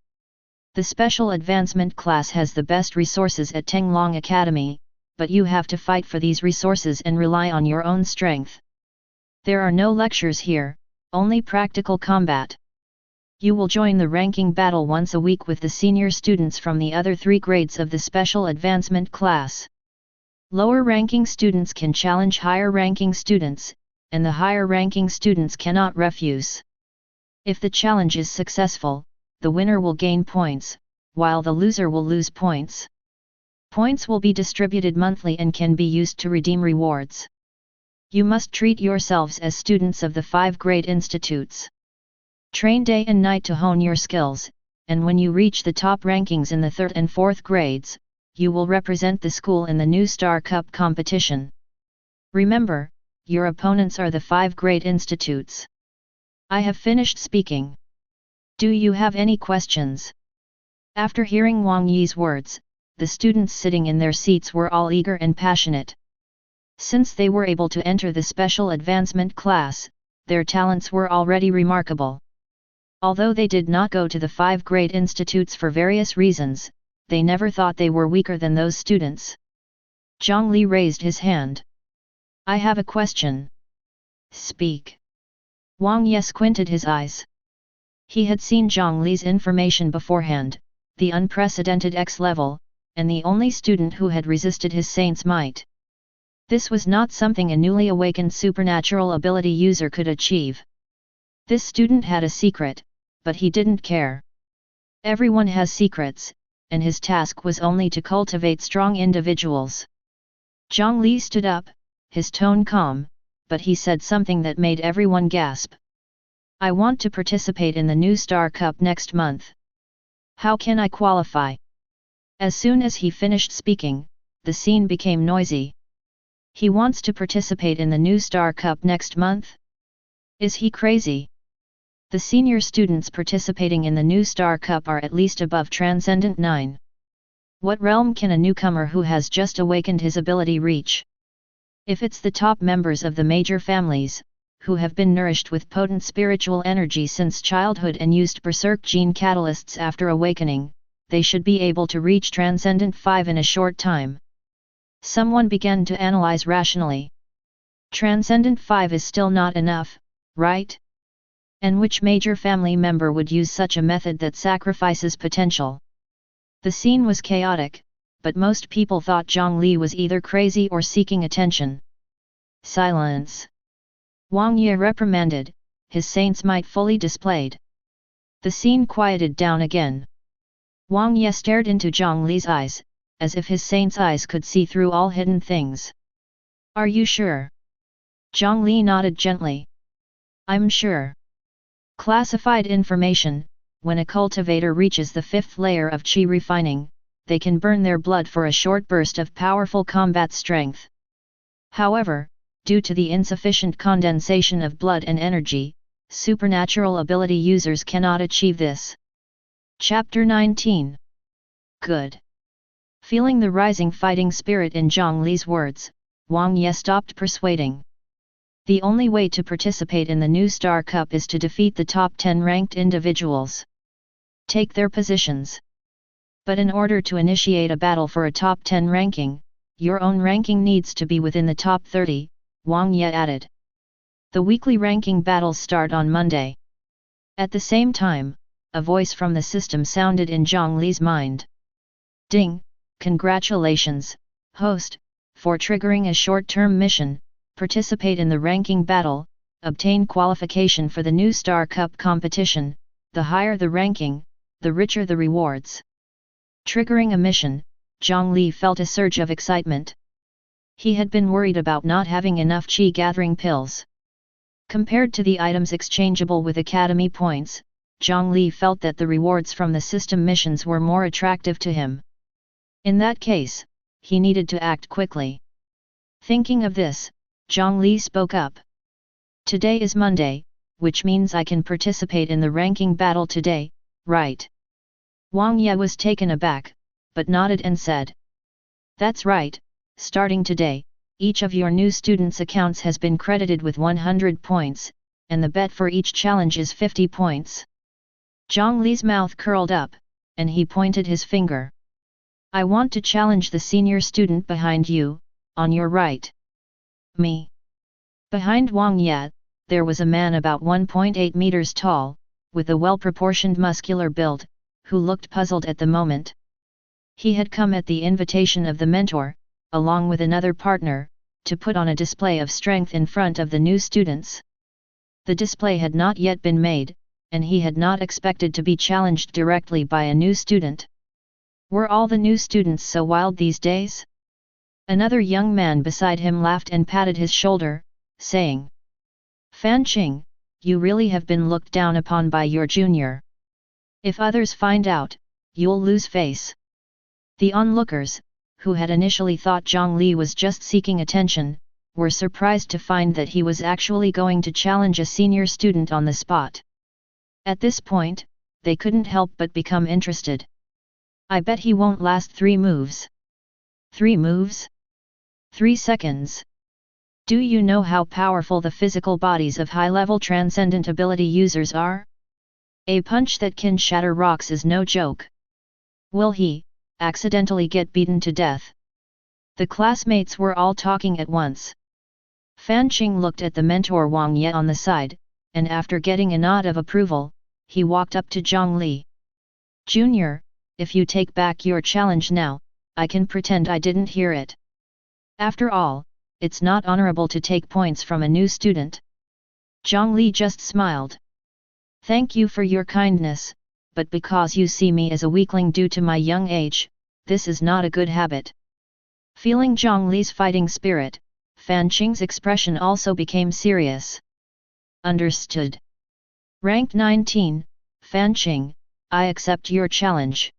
The special advancement class has the best resources at Tenglong Academy, but you have to fight for these resources and rely on your own strength. There are no lectures here, only practical combat. You will join the ranking battle once a week with the senior students from the other 3 grades of the special advancement class. Lower ranking students can challenge higher ranking students, and the higher ranking students cannot refuse. If the challenge is successful, the winner will gain points, while the loser will lose points. Points will be distributed monthly and can be used to redeem rewards. You must treat yourselves as students of the 5 great institutes. Train day and night to hone your skills, and when you reach the top rankings in the 3rd and 4th grades, you will represent the school in the New Star Cup competition. Remember, your opponents are the 5 great institutes. I have finished speaking. Do you have any questions? After hearing Wang Yi's words, the students sitting in their seats were all eager and passionate. Since they were able to enter the special advancement class, their talents were already remarkable. Although they did not go to the 5 great institutes for various reasons, they never thought they were weaker than those students. Jiang Li raised his hand. I have a question. Speak. Wang Ye squinted his eyes. He had seen Jiang Li's information beforehand, the unprecedented X level, and the only student who had resisted his saint's might. This was not something a newly awakened supernatural ability user could achieve. This student had a secret, but he didn't care. Everyone has secrets, and his task was only to cultivate strong individuals. Jiang Li stood up, his tone calm, but he said something that made everyone gasp. I want to participate in the New Star Cup next month. How can I qualify? As soon as he finished speaking, the scene became noisy. He wants to participate in the New Star Cup next month? Is he crazy? The senior students participating in the New Star Cup are at least above Transcendent 9. What realm can a newcomer who has just awakened his ability reach? If it's the top members of the major families, who have been nourished with potent spiritual energy since childhood and used berserk gene catalysts after awakening, they should be able to reach Transcendent 5 in a short time. Someone began to analyze rationally. Transcendent 5 is still not enough, right? And which major family member would use such a method that sacrifices potential? The scene was chaotic, but most people thought Jiang Li was either crazy or seeking attention. Silence. Wang Ye reprimanded, his saints might fully displayed. The scene quieted down again. Wang Ye stared into Jiang Li's eyes, as if his saint's eyes could see through all hidden things. Are you sure? Jiang Li nodded gently. I'm sure. Classified information: when a cultivator reaches the 5th layer of qi refining, they can burn their blood for a short burst of powerful combat strength. However, due to the insufficient condensation of blood and energy, supernatural ability users cannot achieve this. Chapter 19. Good. Feeling the rising fighting spirit in Jiang Li's words, Wang Ye stopped persuading. The only way to participate in the new Star Cup is to defeat the top 10 ranked individuals. Take their positions. But in order to initiate a battle for a top 10 ranking, your own ranking needs to be within the top 30, Wang Ye added. The weekly ranking battles start on Monday. At the same time, a voice from the system sounded in Jiang Li's mind. Ding, congratulations, host, for triggering a short-term mission. Participate in the ranking battle, obtain qualification for the new Star Cup competition. The higher the ranking, the richer the rewards. Triggering a mission, Jiang Li felt a surge of excitement. He had been worried about not having enough qi gathering pills. Compared to the items exchangeable with academy points, Jiang Li felt that the rewards from the system missions were more attractive to him. In that case, he needed to act quickly. Thinking of this, Jiang Li spoke up. Today is Monday, which means I can participate in the ranking battle today, right? Wang Ye was taken aback, but nodded and said. That's right, starting today, each of your new students' accounts has been credited with 100 points, and the bet for each challenge is 50 points. Jiang Li's mouth curled up, and he pointed his finger. I want to challenge the senior student behind you, on your right. Me. Behind Wang Ye, there was a man about 1.8 meters tall, with a well-proportioned muscular build, who looked puzzled at the moment. He had come at the invitation of the mentor, along with another partner, to put on a display of strength in front of the new students. The display had not yet been made, and he had not expected to be challenged directly by a new student. Were all the new students so wild these days? Another young man beside him laughed and patted his shoulder, saying, Fan Qing, you really have been looked down upon by your junior. If others find out, you'll lose face. The onlookers, who had initially thought Jiang Li was just seeking attention, were surprised to find that he was actually going to challenge a senior student on the spot. At this point, they couldn't help but become interested. I bet he won't last 3 moves. 3 moves? 3 seconds. Do you know how powerful the physical bodies of high-level transcendent ability users are? A punch that can shatter rocks is no joke. Will he accidentally get beaten to death? The classmates were all talking at once. Fan Qing looked at the mentor Wang Ye on the side, and after getting a nod of approval, he walked up to Jiang Li. Junior, if you take back your challenge now, I can pretend I didn't hear it. After all, it's not honorable to take points from a new student. Jiang Li just smiled. Thank you for your kindness, but because you see me as a weakling due to my young age, this is not a good habit. Feeling Jiang Li's fighting spirit, Fan Qing's expression also became serious. Understood. Rank 19, Fan Qing, I accept your challenge.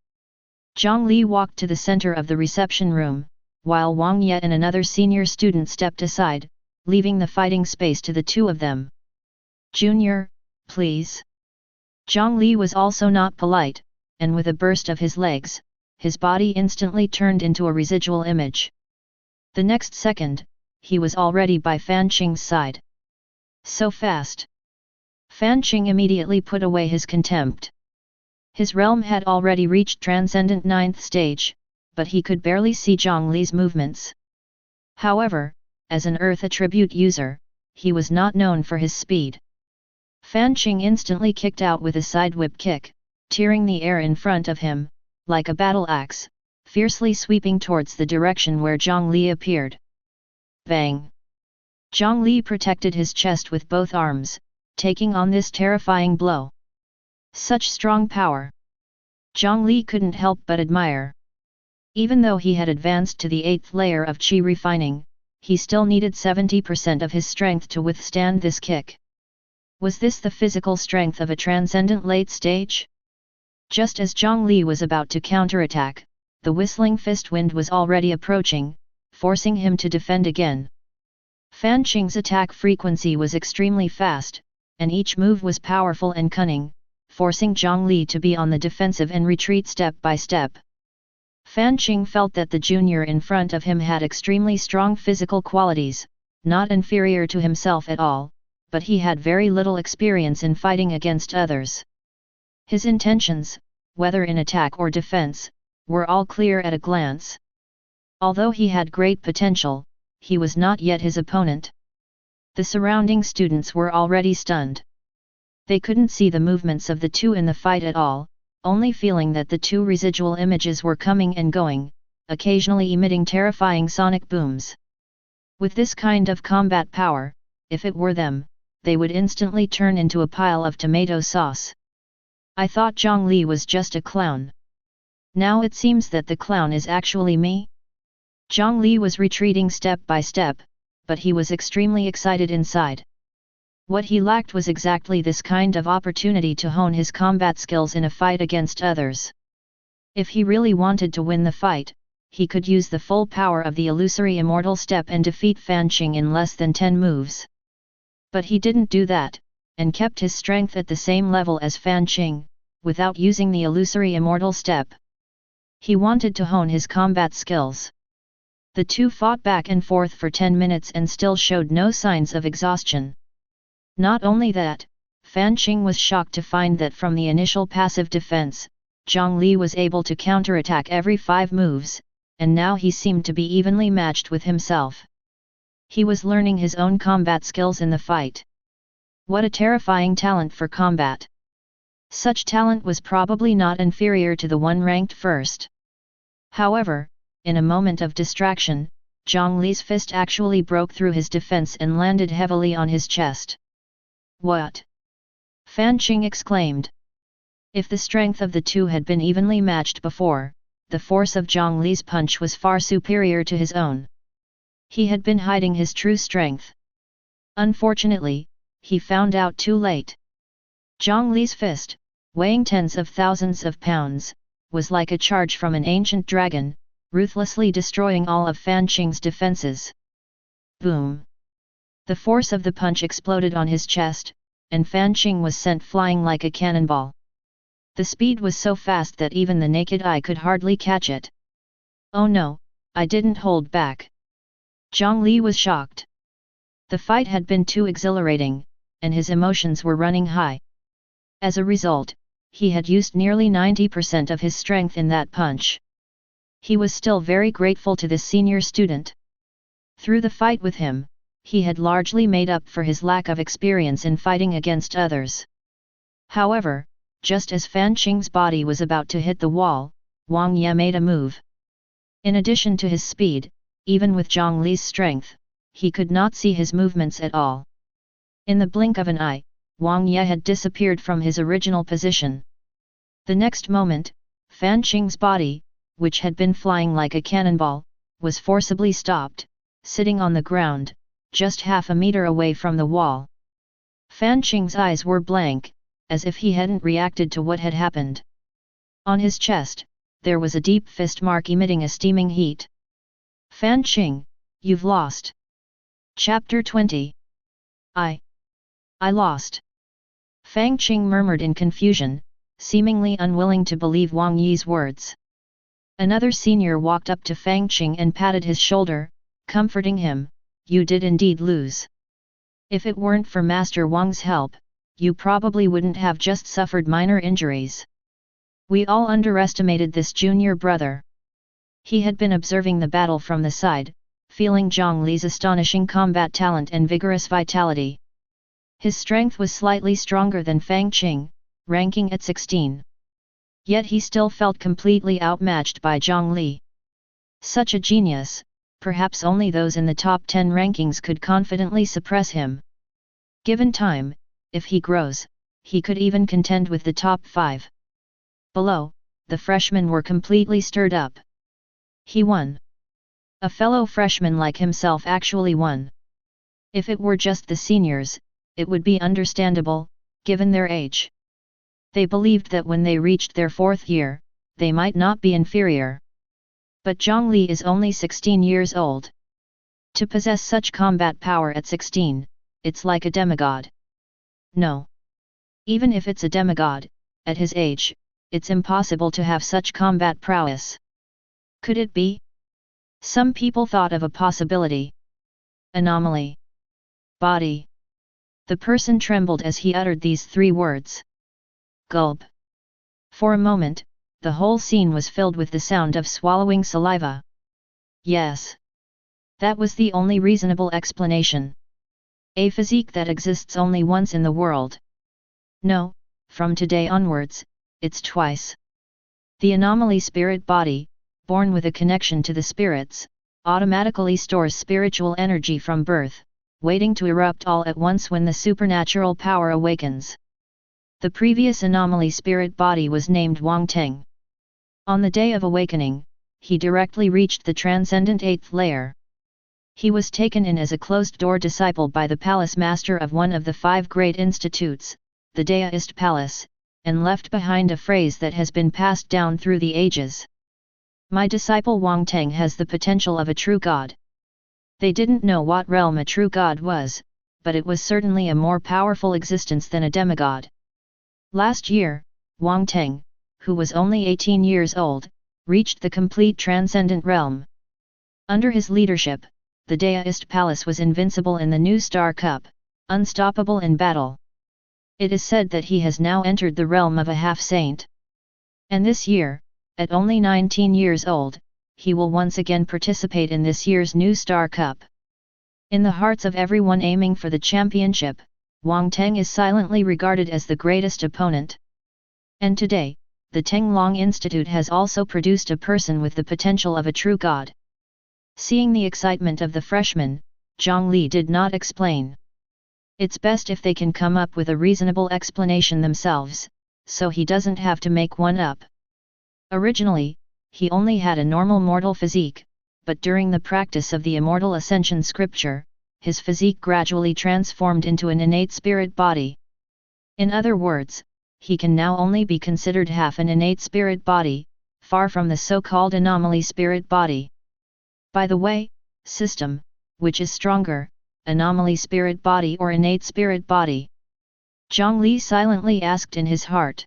Jiang Li walked to the center of the reception room, while Wang Ye and another senior student stepped aside, leaving the fighting space to the two of them. Junior, please. Jiang Li was also not polite, and with a burst of his legs, his body instantly turned into a residual image. The next second, he was already by Fan Qing's side. So fast. Fan Qing immediately put away his contempt. His realm had already reached transcendent 9th stage, but he could barely see Jiang Li's movements. However, as an Earth attribute user, he was not known for his speed. Fan Qing instantly kicked out with a side whip kick, tearing the air in front of him, like a battle axe, fiercely sweeping towards the direction where Jiang Li appeared. Bang! Jiang Li protected his chest with both arms, taking on this terrifying blow. Such strong power! Jiang Li couldn't help but admire. Even though he had advanced to the 8th layer of Qi refining, he still needed 70% of his strength to withstand this kick. Was this the physical strength of a transcendent late stage? Just as Jiang Li was about to counterattack, the whistling fist wind was already approaching, forcing him to defend again. Fan Qing's attack frequency was extremely fast, and each move was powerful and cunning, forcing Jiang Li to be on the defensive and retreat step by step. Fan Qing felt that the junior in front of him had extremely strong physical qualities, not inferior to himself at all, but he had very little experience in fighting against others. His intentions, whether in attack or defense, were all clear at a glance. Although he had great potential, he was not yet his opponent. The surrounding students were already stunned. They couldn't see the movements of the two in the fight at all, only feeling that the two residual images were coming and going, occasionally emitting terrifying sonic booms. With this kind of combat power, if it were them, they would instantly turn into a pile of tomato sauce. I thought Jiang Li was just a clown. Now it seems that the clown is actually me? Jiang Li was retreating step by step, but he was extremely excited inside. What he lacked was exactly this kind of opportunity to hone his combat skills in a fight against others. If he really wanted to win the fight, he could use the full power of the illusory immortal step and defeat Fan Qing in less than 10 moves. But he didn't do that, and kept his strength at the same level as Fan Qing, without using the illusory immortal step. He wanted to hone his combat skills. The two fought back and forth for 10 minutes and still showed no signs of exhaustion. Not only that, Fan Qing was shocked to find that from the initial passive defense, Jiang Li was able to counterattack every 5 moves, and now he seemed to be evenly matched with himself. He was learning his own combat skills in the fight. What a terrifying talent for combat! Such talent was probably not inferior to the one ranked first. However, in a moment of distraction, Jiang Li's fist actually broke through his defense and landed heavily on his chest. What? Fan Qing exclaimed. If the strength of the two had been evenly matched before, the force of Jiang Li's punch was far superior to his own. He had been hiding his true strength. Unfortunately, he found out too late. Jiang Li's fist, weighing tens of thousands of pounds, was like a charge from an ancient dragon, ruthlessly destroying all of Fan Qing's defenses. Boom! The force of the punch exploded on his chest, and Fan Qing was sent flying like a cannonball. The speed was so fast that even the naked eye could hardly catch it. Oh no, I didn't hold back. Jiang Li was shocked. The fight had been too exhilarating, and his emotions were running high. As a result, he had used nearly 90% of his strength in that punch. He was still very grateful to this senior student. Through the fight with him, he had largely made up for his lack of experience in fighting against others. However, just as Fan Qing's body was about to hit the wall, Wang Ye made a move. In addition to his speed, even with Jiang Li's strength, he could not see his movements at all. In the blink of an eye, Wang Ye had disappeared from his original position. The next moment, Fan Qing's body, which had been flying like a cannonball, was forcibly stopped, sitting on the ground, just half a meter away from the wall. Fan Qing's eyes were blank, as if he hadn't reacted to what had happened. On his chest, there was a deep fist mark emitting a steaming heat. Fan Qing, you've lost. Chapter 20. I lost. Fan Qing murmured in confusion, seemingly unwilling to believe Wang Yi's words. Another senior walked up to Fan Qing and patted his shoulder, comforting him, you did indeed lose. If it weren't for Master Wang's help, you probably wouldn't have just suffered minor injuries. We all underestimated this junior brother. He had been observing the battle from the side, feeling Jiang Li's astonishing combat talent and vigorous vitality. His strength was slightly stronger than Fang Qing, ranking at 16. Yet he still felt completely outmatched by Jiang Li. Such a genius, perhaps only those in the top 10 rankings could confidently suppress him. Given time, if he grows, he could even contend with the top 5. Below, the freshmen were completely stirred up. He won. A fellow freshman like himself actually won. If it were just the seniors, it would be understandable, given their age. They believed that when they reached their 4th year, they might not be inferior. But Jiang Li is only 16 years old. To possess such combat power at 16, it's like a demigod. No. Even if it's a demigod, at his age, it's impossible to have such combat prowess. Could it be? Some people thought of a possibility. Anomaly. Body. The person trembled as he uttered these 3 words. Gulp. For a moment, the whole scene was filled with the sound of swallowing saliva. Yes. That was the only reasonable explanation. A physique that exists only once in the world. No, from today onwards, it's twice. The anomaly spirit body, born with a connection to the spirits, automatically stores spiritual energy from birth, waiting to erupt all at once when the supernatural power awakens. The previous anomaly spirit body was named Wang Teng. On the day of awakening, he directly reached the transcendent 8th layer. He was taken in as a closed-door disciple by the palace master of one of the 5 great institutes, the Daoist Palace, and left behind a phrase that has been passed down through the ages. My disciple Wang Teng has the potential of a true god. They didn't know what realm a true god was, but it was certainly a more powerful existence than a demigod. Last year, Wang Teng, who was only 18 years old, reached the complete transcendent realm. Under his leadership, the Daoist Palace was invincible in the New Star Cup, unstoppable in battle. It is said that he has now entered the realm of a half-saint. And this year, at only 19 years old, he will once again participate in this year's New Star Cup. In the hearts of everyone aiming for the championship, Wang Teng is silently regarded as the greatest opponent. And today, the Tenglong Institute has also produced a person with the potential of a true god. Seeing the excitement of the freshmen, Jiang Li did not explain. It's best if they can come up with a reasonable explanation themselves, so he doesn't have to make one up. Originally, he only had a normal mortal physique, but during the practice of the Immortal Ascension scripture, his physique gradually transformed into an innate spirit body. In other words, he can now only be considered half an innate spirit body, far from the so-called anomaly spirit body. By the way, system, which is stronger, anomaly spirit body or innate spirit body? Jiang Li silently asked in his heart.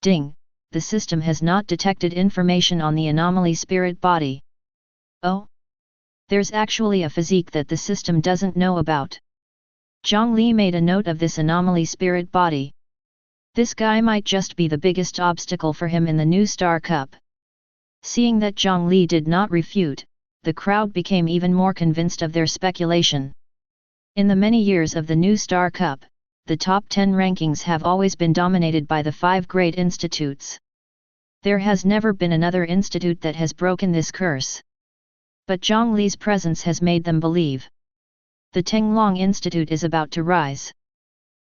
Ding, the system has not detected information on the anomaly spirit body. Oh? There's actually a physique that the system doesn't know about. Jiang Li made a note of this anomaly spirit body. This guy might just be the biggest obstacle for him in the New Star Cup. Seeing that Jiang Li did not refute, the crowd became even more convinced of their speculation. In the many years of the New Star Cup, the top 10 rankings have always been dominated by the 5 great institutes. There has never been another institute that has broken this curse. But Jiang Li's presence has made them believe. The Tenglong Institute is about to rise.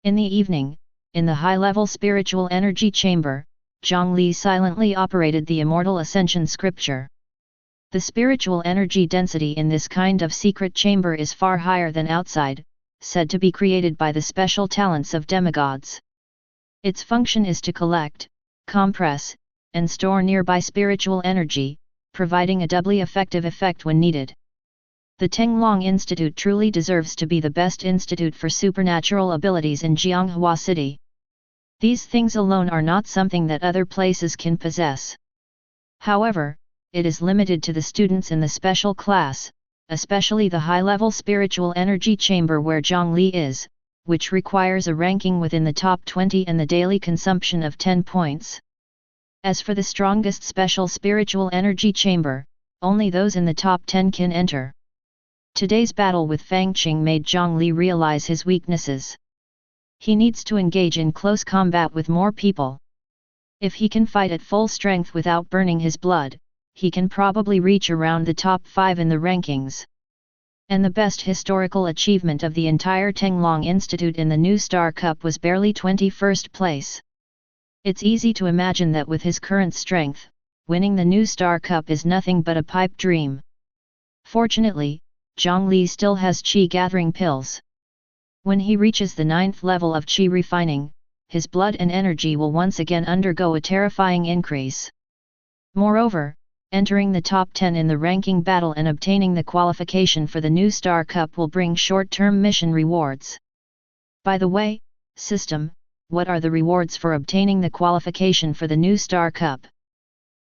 In the evening, in the high-level spiritual energy chamber, Jiang Li silently operated the Immortal Ascension scripture. The spiritual energy density in this kind of secret chamber is far higher than outside, said to be created by the special talents of demigods. Its function is to collect, compress, and store nearby spiritual energy, providing a doubly effective effect when needed. The Tenglong Institute truly deserves to be the best institute for supernatural abilities in Jianghua City. These things alone are not something that other places can possess. However, it is limited to the students in the special class, especially the high-level spiritual energy chamber where Jiang Li is, which requires a ranking within the top 20 and the daily consumption of 10 points. As for the strongest special spiritual energy chamber, only those in the top 10 can enter. Today's battle with Fangqing made Jiang Li realize his weaknesses. He needs to engage in close combat with more people. If he can fight at full strength without burning his blood, he can probably reach around the top 5 in the rankings. And the best historical achievement of the entire Tenglong Institute in the New Star Cup was barely 21st place. It's easy to imagine that with his current strength, winning the New Star Cup is nothing but a pipe dream. Fortunately, Jiang Li still has Qi gathering pills. When he reaches the 9th level of Qi refining, his blood and energy will once again undergo a terrifying increase. Moreover, entering the top 10 in the ranking battle and obtaining the qualification for the New Star Cup will bring short-term mission rewards. By the way, system, what are the rewards for obtaining the qualification for the New Star Cup?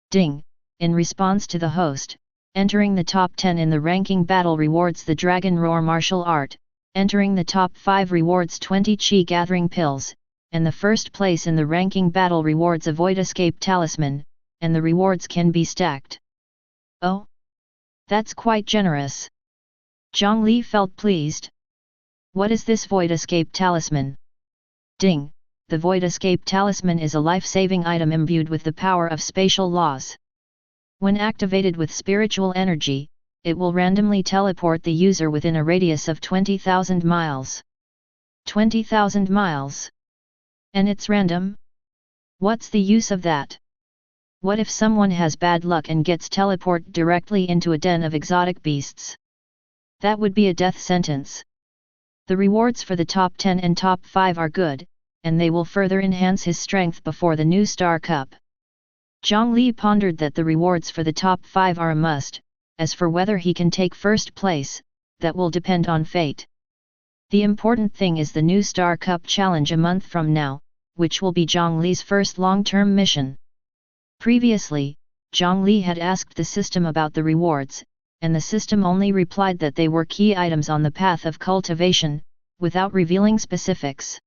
Ding! In response to the host, entering the top 10 in the ranking battle rewards the Dragon Roar martial art, entering the top 5 rewards 20 Qi gathering pills, and the first place in the ranking battle rewards a Void Escape talisman, and the rewards can be stacked. Oh? That's quite generous. Jiang Li felt pleased. What is this Void Escape talisman? Ding! The Void Escape talisman is a life-saving item imbued with the power of spatial laws. When activated with spiritual energy, it will randomly teleport the user within a radius of 20,000 miles. 20,000 miles? And it's random? What's the use of that? What if someone has bad luck and gets teleported directly into a den of exotic beasts? That would be a death sentence. The rewards for the top 10 and top 5 are good, and they will further enhance his strength before the New Star Cup. Jiang Li pondered that the rewards for the top 5 are a must. As for whether he can take first place, that will depend on fate. The important thing is the New Star Cup challenge a month from now, which will be Jiang Li's first long-term mission. Previously, Jiang Li had asked the system about the rewards, and the system only replied that they were key items on the path of cultivation, without revealing specifics.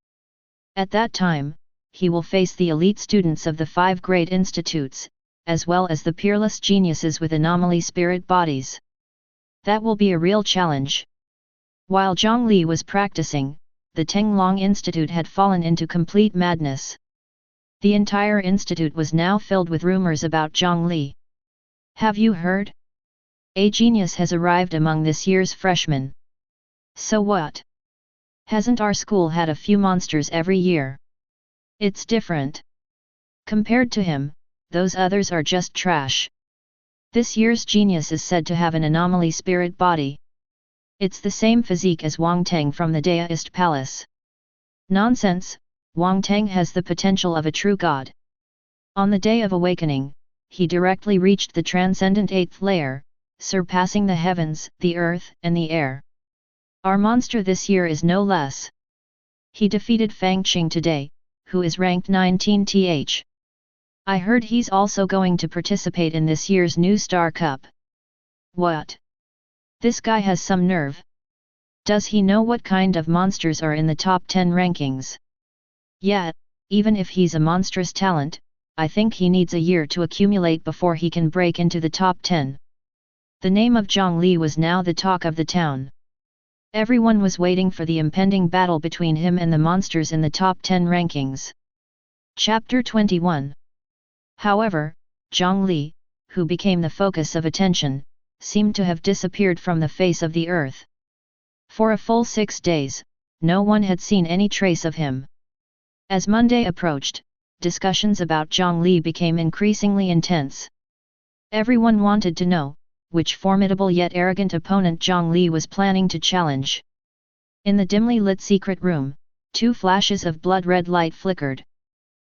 At that time, he will face the elite students of the 5 great institutes, as well as the peerless geniuses with anomaly spirit bodies. That will be a real challenge. While Jiang Li was practicing, the Tenglong Institute had fallen into complete madness. The entire institute was now filled with rumors about Jiang Li. Have you heard? A genius has arrived among this year's freshmen. So what? Hasn't our school had a few monsters every year? It's different. Compared to him, those others are just trash. This year's genius is said to have an anomaly spirit body. It's the same physique as Wang Teng from the Daoist Palace. Nonsense, Wang Teng has the potential of a true god. On the day of awakening, he directly reached the transcendent 8th layer, surpassing the heavens, the earth, and the air. Our monster this year is no less. He defeated Fangqing today, who is ranked 19th. I heard he's also going to participate in this year's New Star Cup. What? This guy has some nerve. Does he know what kind of monsters are in the top 10 rankings? Yeah, even if he's a monstrous talent, I think he needs a year to accumulate before he can break into the top 10. The name of Jiang Li was now the talk of the town. Everyone was waiting for the impending battle between him and the monsters in the top 10 rankings. Chapter 21. However, Jiang Li, who became the focus of attention, seemed to have disappeared from the face of the earth. For a full 6 days, no one had seen any trace of him. As Monday approached, discussions about Jiang Li became increasingly intense. Everyone wanted to know which formidable yet arrogant opponent Jiang Li was planning to challenge. In the dimly lit secret room, 2 flashes of blood-red light flickered.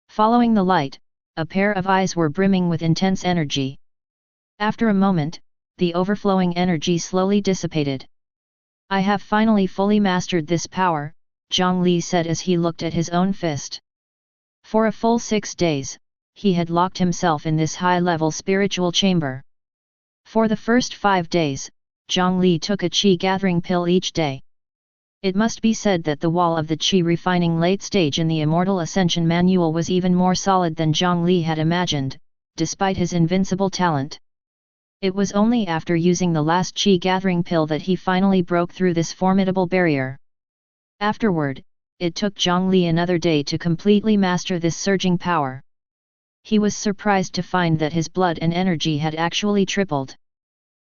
Following the light, a pair of eyes were brimming with intense energy. After a moment, the overflowing energy slowly dissipated. I have finally fully mastered this power, Jiang Li said as he looked at his own fist. For a full 6 days, he had locked himself in this high-level spiritual chamber. For the first 5 days, Jiang Li took a Qi gathering pill each day. It must be said that the wall of the Qi refining late stage in the Immortal Ascension Manual was even more solid than Jiang Li had imagined, despite his invincible talent. It was only after using the last chi-gathering pill that he finally broke through this formidable barrier. Afterward, it took Jiang Li another day to completely master this surging power. He was surprised to find that his blood and energy had actually tripled.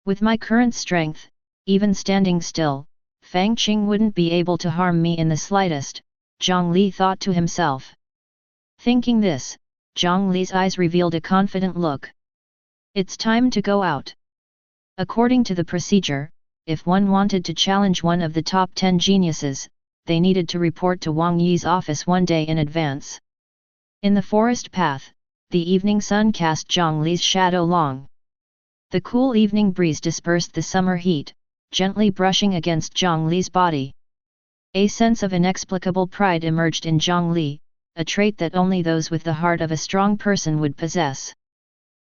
With my current strength, even standing still, Fang Qing wouldn't be able to harm me in the slightest, Jiang Li thought to himself. Thinking this, Jiang Li's eyes revealed a confident look. It's time to go out. According to the procedure, if one wanted to challenge one of the top 10 geniuses, they needed to report to Wang Yi's office one day in advance. In the forest path, the evening sun cast Jiang Li's shadow long. The cool evening breeze dispersed the summer heat, gently brushing against Jiang Li's body. A sense of inexplicable pride emerged in Jiang Li, a trait that only those with the heart of a strong person would possess.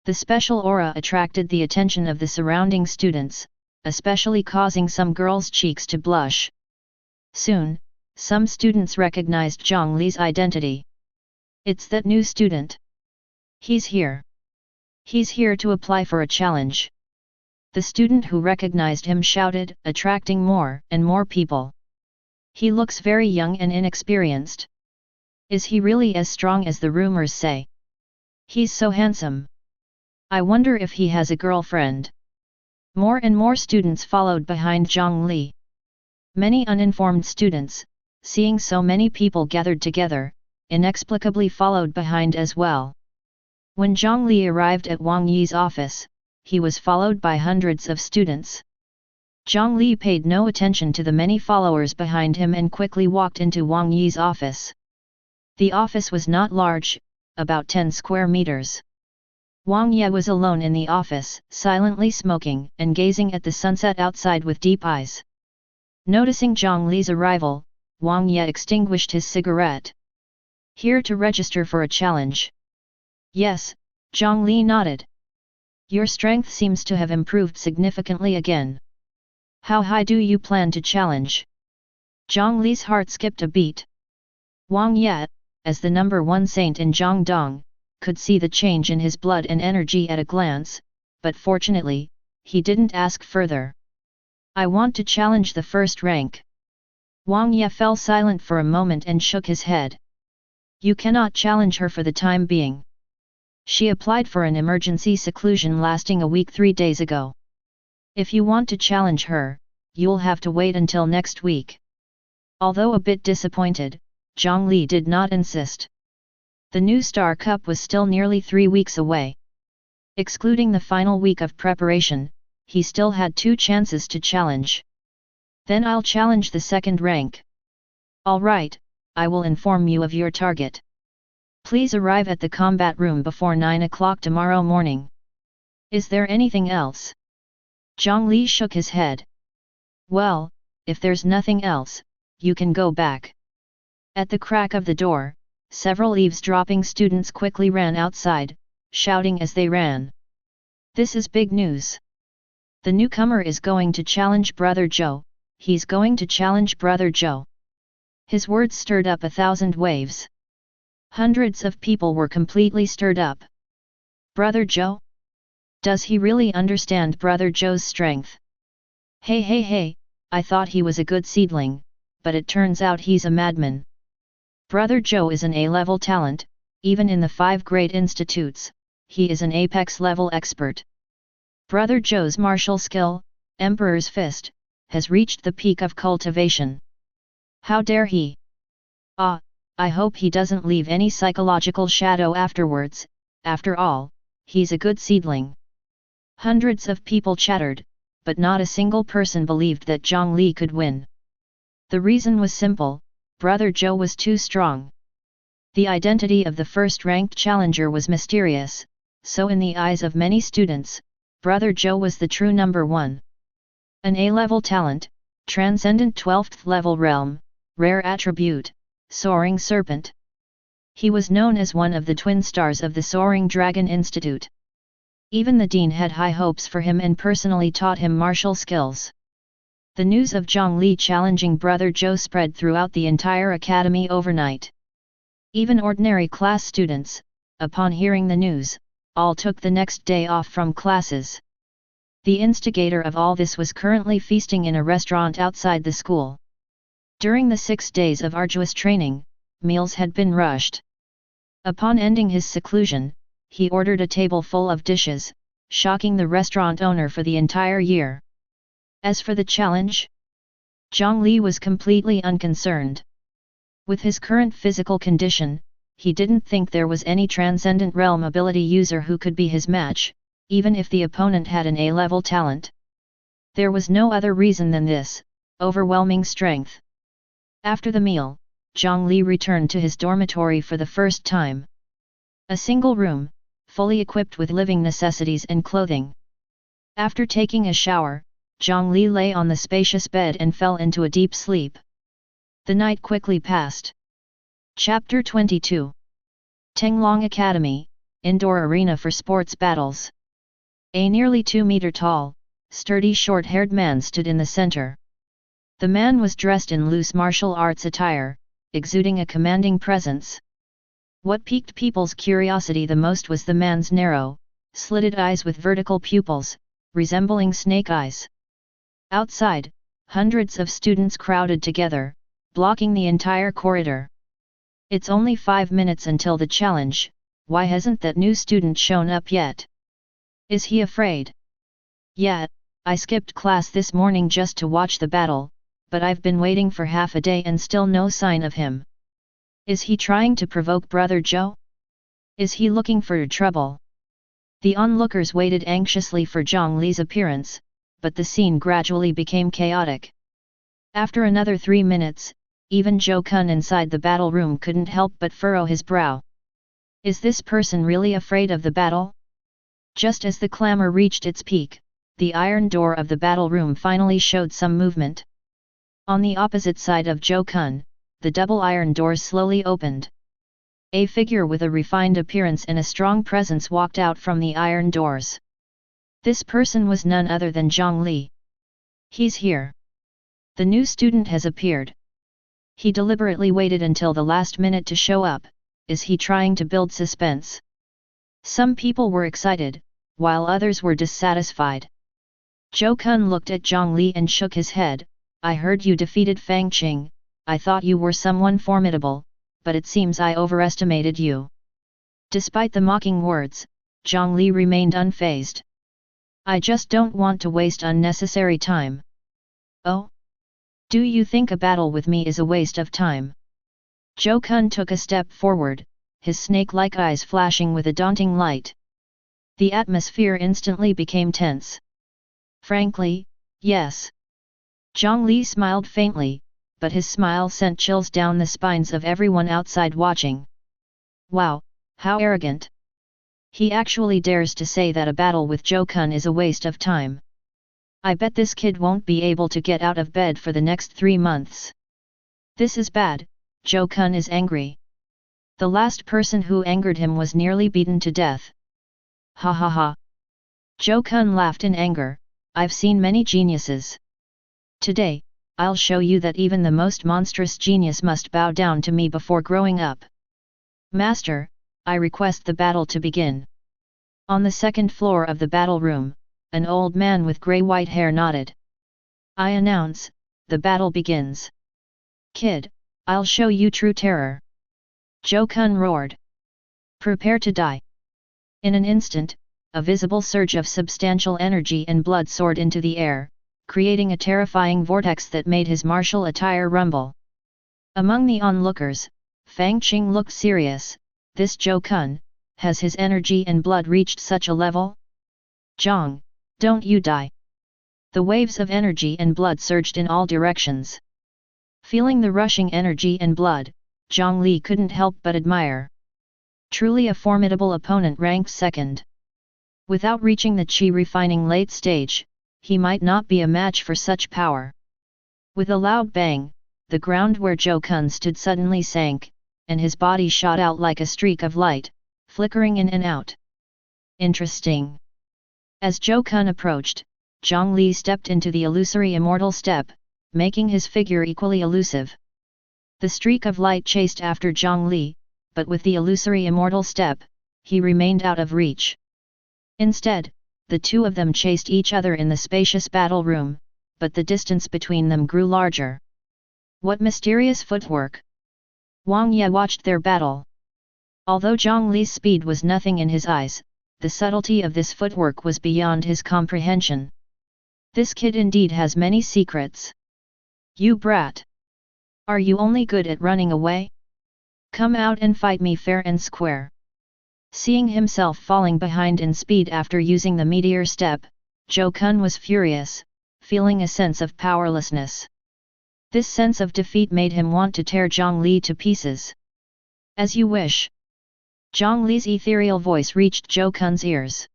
The special aura attracted the attention of the surrounding students, especially causing some girls' cheeks to blush. Soon, some students recognized Jiang Li's identity. It's that new student. He's here. He's here to apply for a challenge. The student who recognized him shouted, attracting more and more people. He looks very young and inexperienced. Is he really as strong as the rumors say? He's so handsome. I wonder if he has a girlfriend. More and more students followed behind Jiang Li. Many uninformed students, seeing so many people gathered together, inexplicably followed behind as well. When Jiang Li arrived at Wang Yi's office, he was followed by hundreds of students. Jiang Li paid no attention to the many followers behind him and quickly walked into Wang Yi's office. The office was not large, about 10 square meters. Wang Yi was alone in the office, silently smoking and gazing at the sunset outside with deep eyes. Noticing Jiang Li's arrival, Wang Yi extinguished his cigarette. Here to register for a challenge. Yes, Jiang Li nodded. Your strength seems to have improved significantly again. How high do you plan to challenge? Jiang Li's heart skipped a beat. Wang Yi, as the number one saint in Jiangdong, could see the change in his blood and energy at a glance, but fortunately, he didn't ask further. I want to challenge the first rank. Wang Yi fell silent for a moment and shook his head. You cannot challenge her for the time being. She applied for an emergency seclusion lasting a week 3 days ago. If you want to challenge her, you'll have to wait until next week. Although a bit disappointed, Jiang Li did not insist. The new Star Cup was still nearly 3 weeks away. Excluding the final week of preparation, he still had 2 chances to challenge. Then I'll challenge the second rank. All right, I will inform you of your target. Please arrive at the combat room before 9 o'clock tomorrow morning. Is there anything else? Jiang Li shook his head. Well, if there's nothing else, you can go back. At the crack of the door, several eavesdropping students quickly ran outside, shouting as they ran. This is big news. The newcomer is going to challenge Brother Zhou, he's going to challenge Brother Zhou. His words stirred up 1,000 waves. Hundreds of people were completely stirred up. Brother Zhou? Does he really understand Brother Zhou's strength? Hey, I thought he was a good seedling, but it turns out he's a madman. Brother Zhou is an A-level talent, even in the 5 great institutes, he is an apex-level expert. Brother Zhou's martial skill, Emperor's Fist, has reached the peak of cultivation. How dare he? I hope he doesn't leave any psychological shadow afterwards, after all, he's a good seedling. Hundreds of people chattered, but not a single person believed that Jiang Li could win. The reason was simple. Brother Zhou was too strong. The identity of the first-ranked challenger was mysterious, so in the eyes of many students, Brother Zhou was the true number one. An A-level talent, transcendent 12th level realm, rare attribute, soaring serpent. He was known as one of the twin stars of the Soaring Dragon Institute. Even the dean had high hopes for him and personally taught him martial skills. The news of Jiang Li challenging Brother Zhou spread throughout the entire academy overnight. Even ordinary class students, upon hearing the news, all took the next day off from classes. The instigator of all this was currently feasting in a restaurant outside the school. During the 6 days of arduous training, meals had been rushed. Upon ending his seclusion, he ordered a table full of dishes, shocking the restaurant owner for the entire year. As for the challenge, Jiang Li was completely unconcerned. With his current physical condition, he didn't think there was any transcendent realm ability user who could be his match, even if the opponent had an A-level talent. There was no other reason than this overwhelming strength. After the meal, Jiang Li returned to his dormitory for the first time. A single room, fully equipped with living necessities and clothing. After taking a shower, Jiang Li lay on the spacious bed and fell into a deep sleep. The night quickly passed. Chapter 22. Tenglong Academy, Indoor Arena for Sports Battles. A nearly 2-meter tall, sturdy short-haired man stood in the center. The man was dressed in loose martial arts attire, exuding a commanding presence. What piqued people's curiosity the most was the man's narrow, slitted eyes with vertical pupils, resembling snake eyes. Outside, hundreds of students crowded together, blocking the entire corridor. It's only 5 minutes until the challenge, why hasn't that new student shown up yet? Is he afraid? Yeah, I skipped class this morning just to watch the battle, but I've been waiting for half a day and still no sign of him. Is he trying to provoke Brother Joe? Is he looking for trouble? The onlookers waited anxiously for Jiang Li's appearance, but the scene gradually became chaotic. After another 3 minutes, even Zhou Kun inside the battle room couldn't help but furrow his brow. Is this person really afraid of the battle? Just as the clamor reached its peak, the iron door of the battle room finally showed some movement. On the opposite side of Zhou Kun, the double iron doors slowly opened. A figure with a refined appearance and a strong presence walked out from the iron doors. This person was none other than Jiang Li. He's here. The new student has appeared. He deliberately waited until the last minute to show up. Is he trying to build suspense? Some people were excited, while others were dissatisfied. Zhou Kun looked at Jiang Li and shook his head. I heard you defeated Fang Qing. I thought you were someone formidable, but it seems I overestimated you. Despite the mocking words, Jiang Li remained unfazed. I just don't want to waste unnecessary time. Oh? Do you think a battle with me is a waste of time? Zhou Kun took a step forward, his snake-like eyes flashing with a daunting light. The atmosphere instantly became tense. Frankly, yes. Jiang Li smiled faintly, but his smile sent chills down the spines of everyone outside watching. Wow, how arrogant! He actually dares to say that a battle with Zhou Kun is a waste of time. I bet this kid won't be able to get out of bed for the next 3 months. This is bad. Zhou Kun is angry. The last person who angered him was nearly beaten to death. Ha ha ha. Zhou Kun laughed in anger. I've seen many geniuses. Today, I'll show you that even the most monstrous genius must bow down to me before growing up. Master, I request the battle to begin. On the second floor of the battle room, an old man with grey-white hair nodded. I announce, the battle begins. Kid, I'll show you true terror. Zhou Kun roared. Prepare to die. In an instant, a visible surge of substantial energy and blood soared into the air, creating a terrifying vortex that made his martial attire rumble. Among the onlookers, Fang Qing looked serious. This Zhou Kun, has his energy and blood reached such a level? Jiang, don't you die. The waves of energy and blood surged in all directions. Feeling the rushing energy and blood, Jiang Li couldn't help but admire. Truly a formidable opponent ranked second. Without reaching the chi refining late stage, he might not be a match for such power. With a loud bang, the ground where Zhou Kun stood suddenly sank, and his body shot out like a streak of light, flickering in and out. Interesting. As Zhou Kun approached, Jiang Li stepped into the illusory immortal step, making his figure equally elusive. The streak of light chased after Jiang Li, but with the illusory immortal step, he remained out of reach. Instead, the two of them chased each other in the spacious battle room, but the distance between them grew larger. What mysterious footwork! Wang Ye watched their battle. Although Jiang Li's speed was nothing in his eyes, the subtlety of this footwork was beyond his comprehension. This kid indeed has many secrets. You brat! Are you only good at running away? Come out and fight me fair and square. Seeing himself falling behind in speed after using the meteor step, Zhou Kun was furious, feeling a sense of powerlessness. This sense of defeat made him want to tear Jiang Li to pieces. As you wish. Jiang Li's ethereal voice reached Zhou Kun's ears.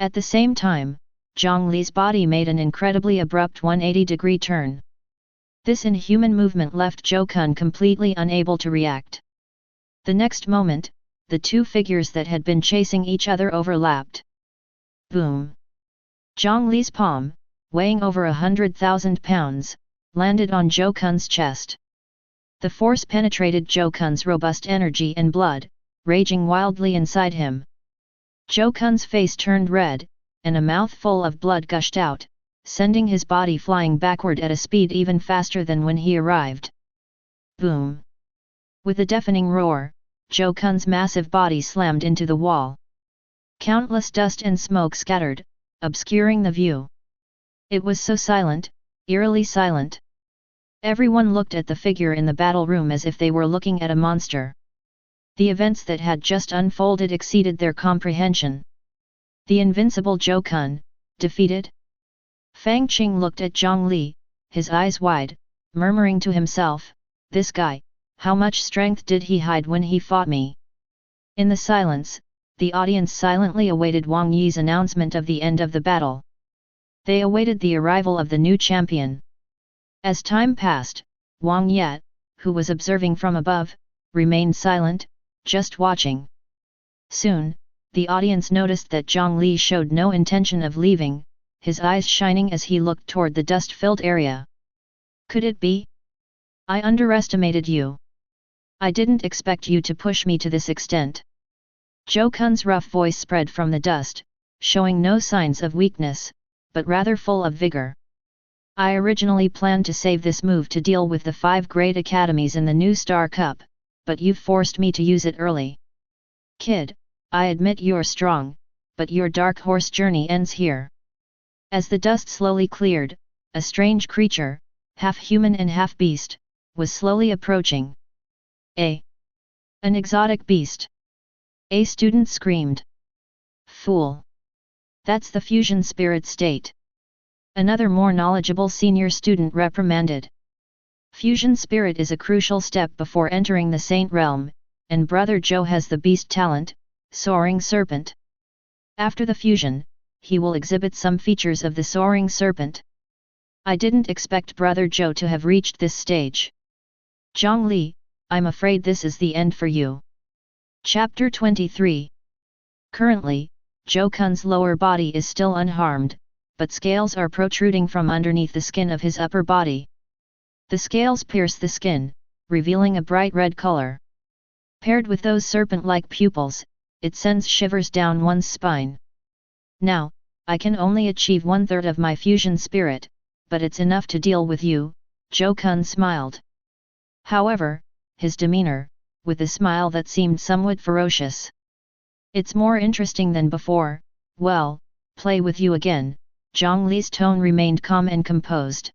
At the same time, Jiang Li's body made an incredibly abrupt 180-degree turn. This inhuman movement left Zhou Kun completely unable to react. The next moment, the two figures that had been chasing each other overlapped. Boom! Jiang Li's palm, weighing over 100,000 pounds, landed on Zhou Kun's chest. The force penetrated Zhou Kun's robust energy and blood, raging wildly inside him. Zhou Kun's face turned red, and a mouthful of blood gushed out, sending his body flying backward at a speed even faster than when he arrived. Boom! With a deafening roar, Zhou Kun's massive body slammed into the wall. Countless dust and smoke scattered, obscuring the view. It was so silent, eerily silent. Everyone looked at the figure in the battle room as if they were looking at a monster. The events that had just unfolded exceeded their comprehension. The invincible Zhou Kun, defeated? Fang Qing looked at Jiang Li, his eyes wide, murmuring to himself, "This guy, how much strength did he hide when he fought me?" In the silence, the audience silently awaited Wang Yi's announcement of the end of the battle. They awaited the arrival of the new champion. As time passed, Wang Ye, who was observing from above, remained silent, just watching. Soon, the audience noticed that Jiang Li showed no intention of leaving, his eyes shining as he looked toward the dust-filled area. Could it be? I underestimated you. I didn't expect you to push me to this extent. Zhou Kun's rough voice spread from the dust, showing no signs of weakness, but rather full of vigor. I originally planned to save this move to deal with the 5 great academies in the new Star Cup, but you've forced me to use it early. Kid, I admit you're strong, but your dark horse journey ends here. As the dust slowly cleared, a strange creature, half human and half beast, was slowly approaching. An exotic beast. A student screamed. Fool! That's the fusion spirit state. Another more knowledgeable senior student reprimanded. Fusion spirit is a crucial step before entering the Saint Realm, and Brother Zhou has the beast talent, Soaring Serpent. After the fusion, he will exhibit some features of the Soaring Serpent. I didn't expect Brother Zhou to have reached this stage. Jiang Li, I'm afraid this is the end for you. Chapter 23. Currently, Zhou Kun's lower body is still unharmed, but scales are protruding from underneath the skin of his upper body. The scales pierce the skin, revealing a bright red color. Paired with those serpent-like pupils, it sends shivers down one's spine. Now, I can only achieve 1/3 of my fusion spirit, but it's enough to deal with you, Zhou Kun smiled. However, his demeanor, with a smile that seemed somewhat ferocious. It's more interesting than before, well, play with you again. Jiang Li's tone remained calm and composed.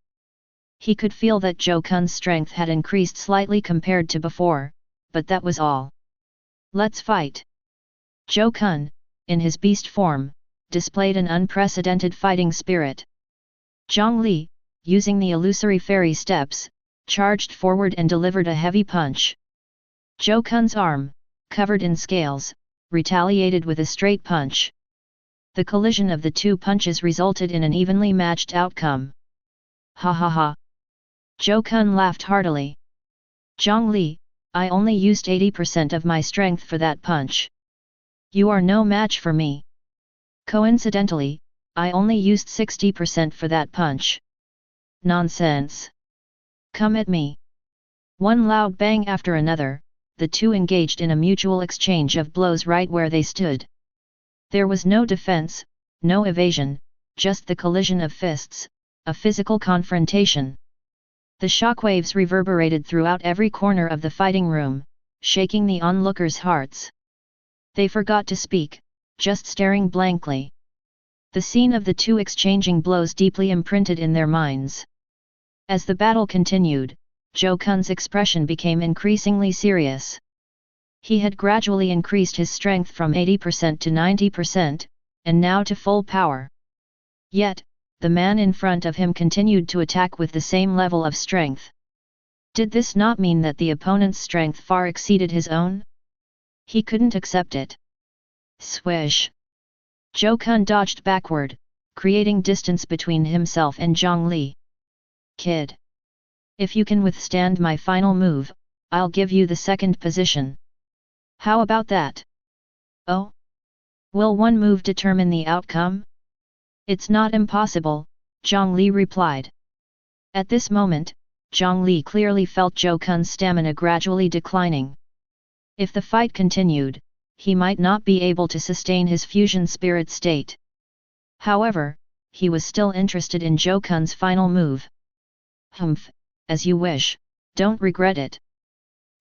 He could feel that Zhou Kun's strength had increased slightly compared to before, but that was all. Let's fight. Zhou Kun, in his beast form, displayed an unprecedented fighting spirit. Jiang Li, using the illusory fairy steps, charged forward and delivered a heavy punch. Zhou Kun's arm, covered in scales, retaliated with a straight punch. The collision of the two punches resulted in an evenly matched outcome. Ha ha ha! Zhou Kun laughed heartily. Jiang Li, I only used 80% of my strength for that punch. You are no match for me. Coincidentally, I only used 60% for that punch. Nonsense! Come at me! One loud bang after another, the two engaged in a mutual exchange of blows right where they stood. There was no defense, no evasion, just the collision of fists, a physical confrontation. The shockwaves reverberated throughout every corner of the fighting room, shaking the onlookers' hearts. They forgot to speak, just staring blankly. The scene of the two exchanging blows deeply imprinted in their minds. As the battle continued, Zhou Kun's expression became increasingly serious. He had gradually increased his strength from 80% to 90%, and now to full power. Yet, the man in front of him continued to attack with the same level of strength. Did this not mean that the opponent's strength far exceeded his own? He couldn't accept it. Swish! Zhou Kun dodged backward, creating distance between himself and Jiang Li. Kid! If you can withstand my final move, I'll give you the second position. How about that? Oh? Will one move determine the outcome? It's not impossible, Jiang Li replied. At this moment, Jiang Li clearly felt Zhou Kun's stamina gradually declining. If the fight continued, he might not be able to sustain his fusion spirit state. However, he was still interested in Zhou Kun's final move. Humph, as you wish, don't regret it.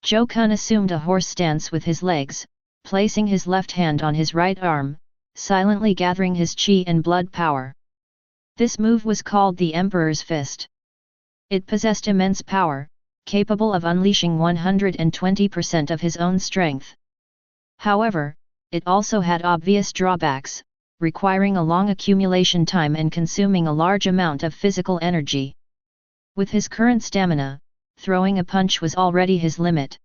Zhou Kun assumed a horse stance with his legs, placing his left hand on his right arm, silently gathering his qi and blood power. This move was called the Emperor's Fist. It possessed immense power, capable of unleashing 120% of his own strength. However, it also had obvious drawbacks, requiring a long accumulation time and consuming a large amount of physical energy. With his current stamina, throwing a punch was already his limit.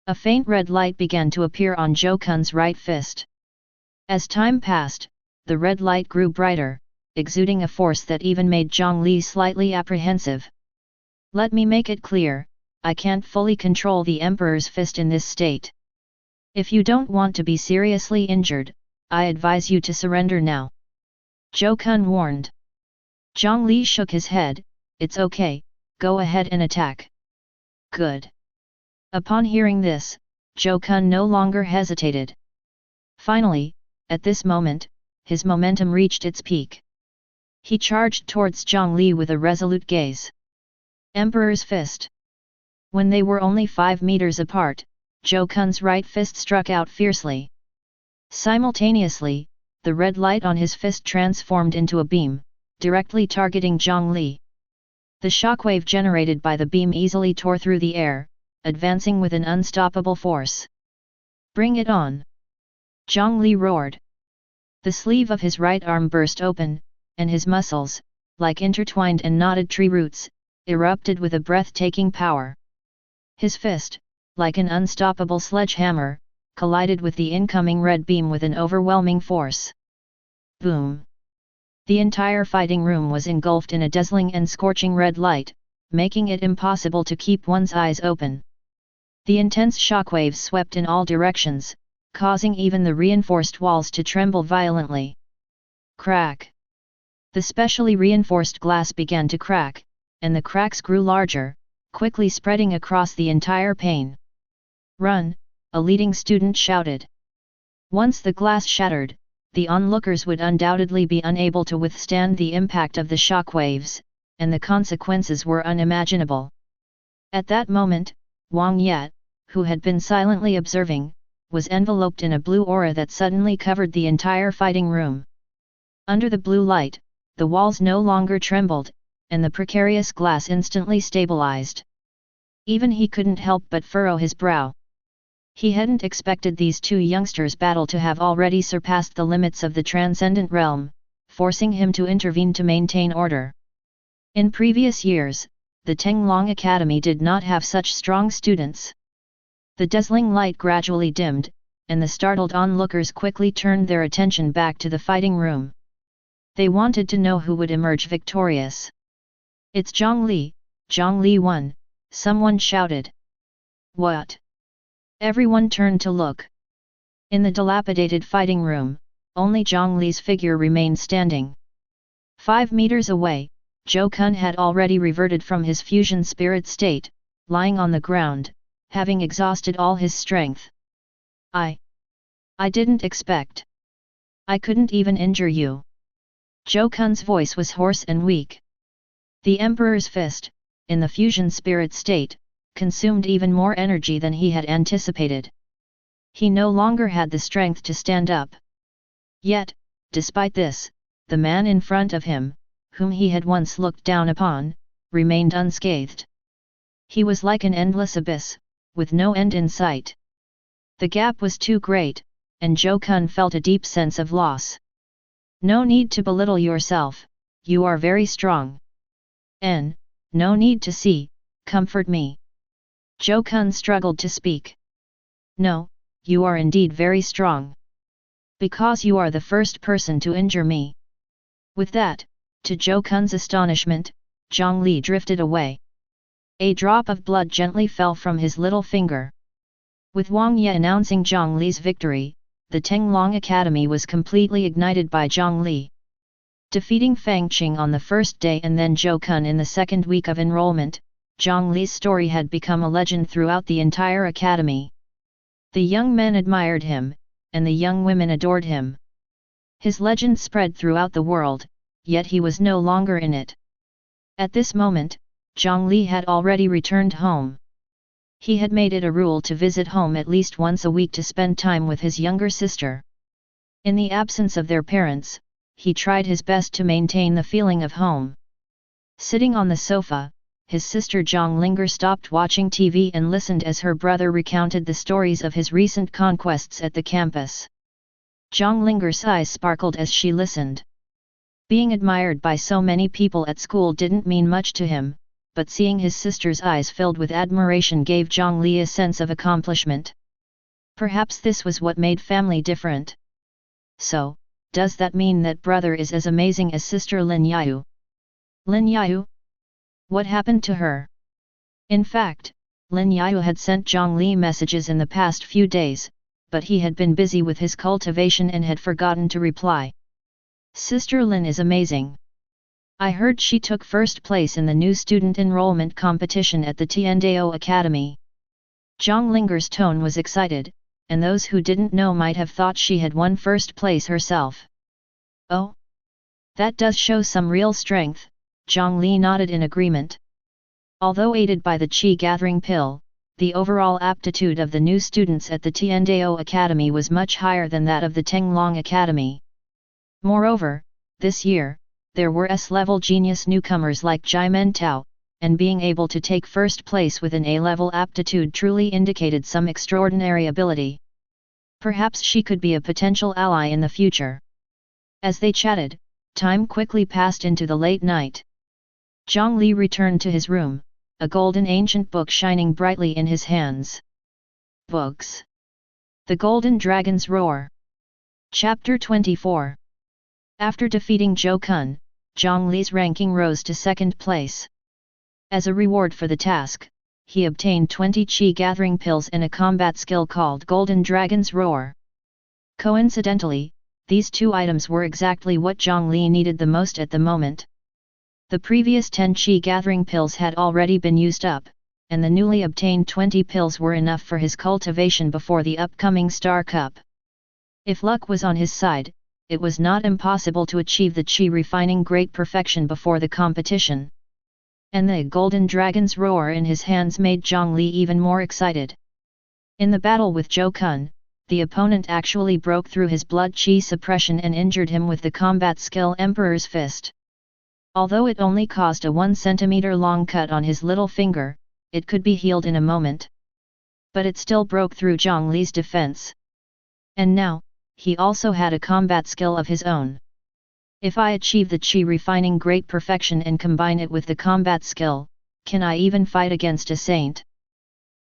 A faint red light began to appear on Zhou Kun's right fist. As time passed, the red light grew brighter, exuding a force that even made Jiang Li slightly apprehensive. Let me make it clear, I can't fully control the Emperor's Fist in this state. If you don't want to be seriously injured, I advise you to surrender now. Zhou Kun warned. Jiang Li shook his head. It's okay, go ahead and attack. Good. Upon hearing this, Zhou Kun no longer hesitated. Finally, at this moment, his momentum reached its peak. He charged towards Jiang Li with a resolute gaze. Emperor's Fist. When they were only 5 meters apart, Zhou Kun's right fist struck out fiercely. Simultaneously, the red light on his fist transformed into a beam, directly targeting Jiang Li. The shockwave generated by the beam easily tore through the air, advancing with an unstoppable force. Bring it on! Jiang Li roared. The sleeve of his right arm burst open, and his muscles, like intertwined and knotted tree roots, erupted with a breathtaking power. His fist, like an unstoppable sledgehammer, collided with the incoming red beam with an overwhelming force. Boom! The entire fighting room was engulfed in a dazzling and scorching red light, making it impossible to keep one's eyes open. The intense shockwaves swept in all directions, causing even the reinforced walls to tremble violently. Crack! The specially reinforced glass began to crack, and the cracks grew larger, quickly spreading across the entire pane. Run! A leading student shouted. Once the glass shattered, the onlookers would undoubtedly be unable to withstand the impact of the shockwaves, and the consequences were unimaginable. At that moment, Wang Yat, who had been silently observing, was enveloped in a blue aura that suddenly covered the entire fighting room. Under the blue light, the walls no longer trembled, and the precarious glass instantly stabilized. Even he couldn't help but furrow his brow. He hadn't expected these two youngsters' battle to have already surpassed the limits of the transcendent realm, forcing him to intervene to maintain order. In previous years, the Tenglong Academy did not have such strong students. The dazzling light gradually dimmed, and the startled onlookers quickly turned their attention back to the fighting room. They wanted to know who would emerge victorious. It's Jiang Li won, someone shouted. What? Everyone turned to look. In the dilapidated fighting room, only Jiang Li's figure remained standing. 5 meters away, Zhou Kun had already reverted from his fusion spirit state, lying on the ground, having exhausted all his strength. I didn't expect. I couldn't even injure you. Zhou Kun's voice was hoarse and weak. The Emperor's fist, in the fusion spirit state, consumed even more energy than he had anticipated. He no longer had the strength to stand up. Yet, despite this, the man in front of him, whom he had once looked down upon, remained unscathed. He was like an endless abyss, with no end in sight. The gap was too great, and Zhou Kun felt a deep sense of loss. No need to belittle yourself, you are very strong. No need to see, comfort me. Zhou Kun struggled to speak. No, you are indeed very strong. Because you are the first person to injure me. With that, to Zhou Kun's astonishment, Jiang Li drifted away. A drop of blood gently fell from his little finger. With Wang Ye announcing Jiang Li's victory, the Tenglong Academy was completely ignited by Jiang Li. Defeating Fang Qing on the first day and then Zhou Kun in the second week of enrollment, Jiang Li's story had become a legend throughout the entire academy. The young men admired him, and the young women adored him. His legend spread throughout the world, yet he was no longer in it. At this moment, Jiang Li had already returned home. He had made it a rule to visit home at least once a week to spend time with his younger sister. In the absence of their parents, he tried his best to maintain the feeling of home. Sitting on the sofa, his sister Jiang Linger stopped watching TV and listened as her brother recounted the stories of his recent conquests at the campus. Jiang Linger's eyes sparkled as she listened. Being admired by so many people at school didn't mean much to him, but seeing his sister's eyes filled with admiration gave Jiang Li a sense of accomplishment. Perhaps this was what made family different. So, does that mean that brother is as amazing as sister Lin Yao? Lin Yao? What happened to her? In fact, Lin Yao had sent Jiang Li messages in the past few days, but he had been busy with his cultivation and had forgotten to reply. Sister Lin is amazing. I heard she took first place in the new student enrollment competition at the Tiandao Academy. Jiang Linger's tone was excited, and those who didn't know might have thought she had won first place herself. Oh? That does show some real strength, Jiang Li nodded in agreement. Although aided by the Qi gathering pill, the overall aptitude of the new students at the Tiandao Academy was much higher than that of the Tenglong Academy. Moreover, this year, there were S-level genius newcomers like Jai Mentao, and being able to take first place with an A-level aptitude truly indicated some extraordinary ability. Perhaps she could be a potential ally in the future. As they chatted, time quickly passed into the late night. Jiang Li returned to his room, a golden ancient book shining brightly in his hands. Books. The Golden Dragon's Roar. Chapter 24. After defeating Zhou Kun, Jiang Li's ranking rose to second place. As a reward for the task, he obtained 20 Qi gathering pills and a combat skill called Golden Dragon's Roar. Coincidentally, these two items were exactly what Jiang Li needed the most at the moment. The previous 10 Qi gathering pills had already been used up, and the newly obtained 20 pills were enough for his cultivation before the upcoming Star Cup. If luck was on his side, it was not impossible to achieve the Qi refining great perfection before the competition. And the Golden Dragon's Roar in his hands made Jiang Li even more excited. In the battle with Zhou Kun, the opponent actually broke through his blood Qi suppression and injured him with the combat skill Emperor's Fist. Although it only caused a 1 centimeter long cut on his little finger, it could be healed in a moment. But it still broke through Jiang Li's defense. And now, he also had a combat skill of his own. If I achieve the Qi refining great perfection and combine it with the combat skill, can I even fight against a saint?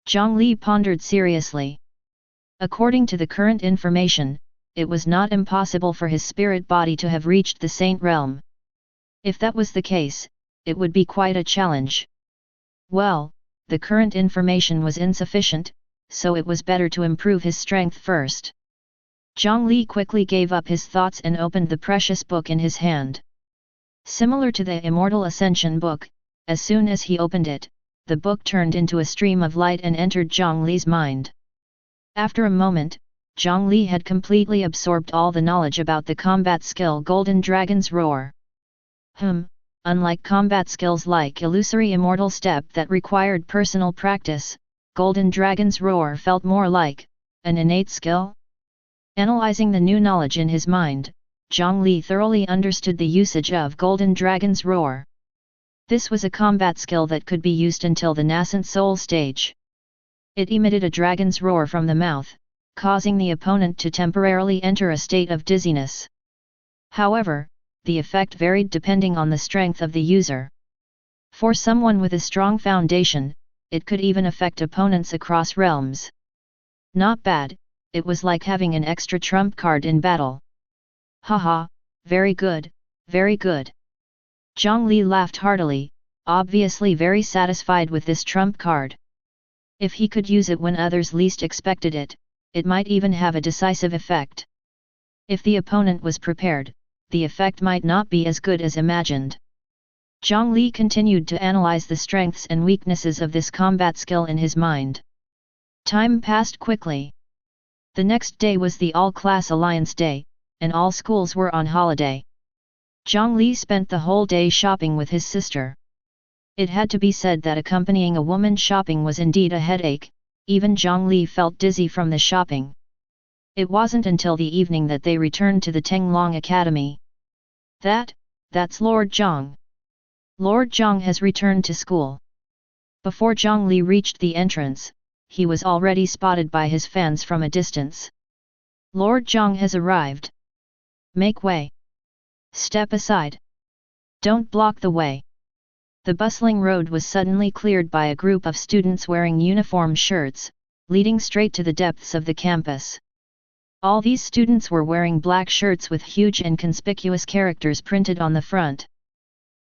Jiang Li pondered seriously. According to the current information, it was not impossible for his spirit body to have reached the saint realm. If that was the case, it would be quite a challenge. Well, the current information was insufficient, so it was better to improve his strength first. Jiang Li quickly gave up his thoughts and opened the precious book in his hand. Similar to the Immortal Ascension book, as soon as he opened it, the book turned into a stream of light and entered Jiang Li's mind. After a moment, Jiang Li had completely absorbed all the knowledge about the combat skill Golden Dragon's Roar. Unlike combat skills like Illusory Immortal Step that required personal practice, Golden Dragon's Roar felt more like an innate skill. Analyzing the new knowledge in his mind, Jiang Li thoroughly understood the usage of Golden Dragon's Roar. This was a combat skill that could be used until the nascent soul stage. It emitted a dragon's roar from the mouth, causing the opponent to temporarily enter a state of dizziness. However, the effect varied depending on the strength of the user. For someone with a strong foundation, it could even affect opponents across realms. Not bad, it was like having an extra trump card in battle. Haha, very good, very good. Jiang Li laughed heartily, obviously very satisfied with this trump card. If he could use it when others least expected it, it might even have a decisive effect. If the opponent was prepared, the effect might not be as good as imagined. Jiang Li continued to analyze the strengths and weaknesses of this combat skill in his mind. Time passed quickly. The next day was the All-Class Alliance Day, and all schools were on holiday. Jiang Li spent the whole day shopping with his sister. It had to be said that accompanying a woman shopping was indeed a headache, even Jiang Li felt dizzy from the shopping. It wasn't until the evening that they returned to the Tenglong Academy. That's Lord Jiang. Lord Jiang has returned to school. Before Jiang Li reached the entrance, he was already spotted by his fans from a distance. Lord Jiang has arrived. Make way. Step aside. Don't block the way. The bustling road was suddenly cleared by a group of students wearing uniform shirts, leading straight to the depths of the campus. All these students were wearing black shirts with huge and conspicuous characters printed on the front.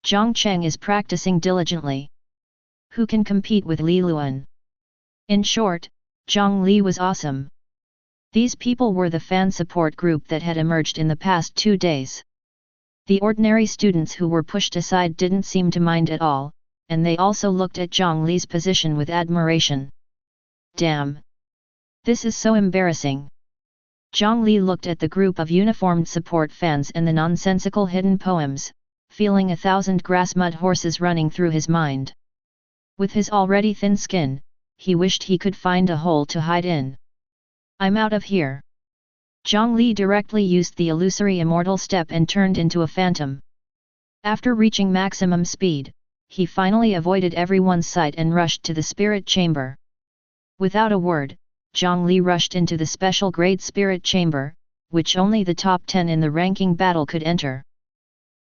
Zhang Cheng is practicing diligently. Who can compete with Li Luan? In short, Jiang Li was awesome. These people were the fan support group that had emerged in the past 2 days. The ordinary students who were pushed aside didn't seem to mind at all, and they also looked at Jiang Li's position with admiration. Damn! This is so embarrassing. Jiang Li looked at the group of uniformed support fans and the nonsensical hidden poems, feeling 1,000 grass mud horses running through his mind. With his already thin skin, he wished he could find a hole to hide in. I'm out of here. Jiang Li directly used the illusory immortal step and turned into a phantom. After reaching maximum speed, he finally avoided everyone's sight and rushed to the spirit chamber. Without a word, Jiang Li rushed into the special grade spirit chamber, which only the top 10 in the ranking battle could enter.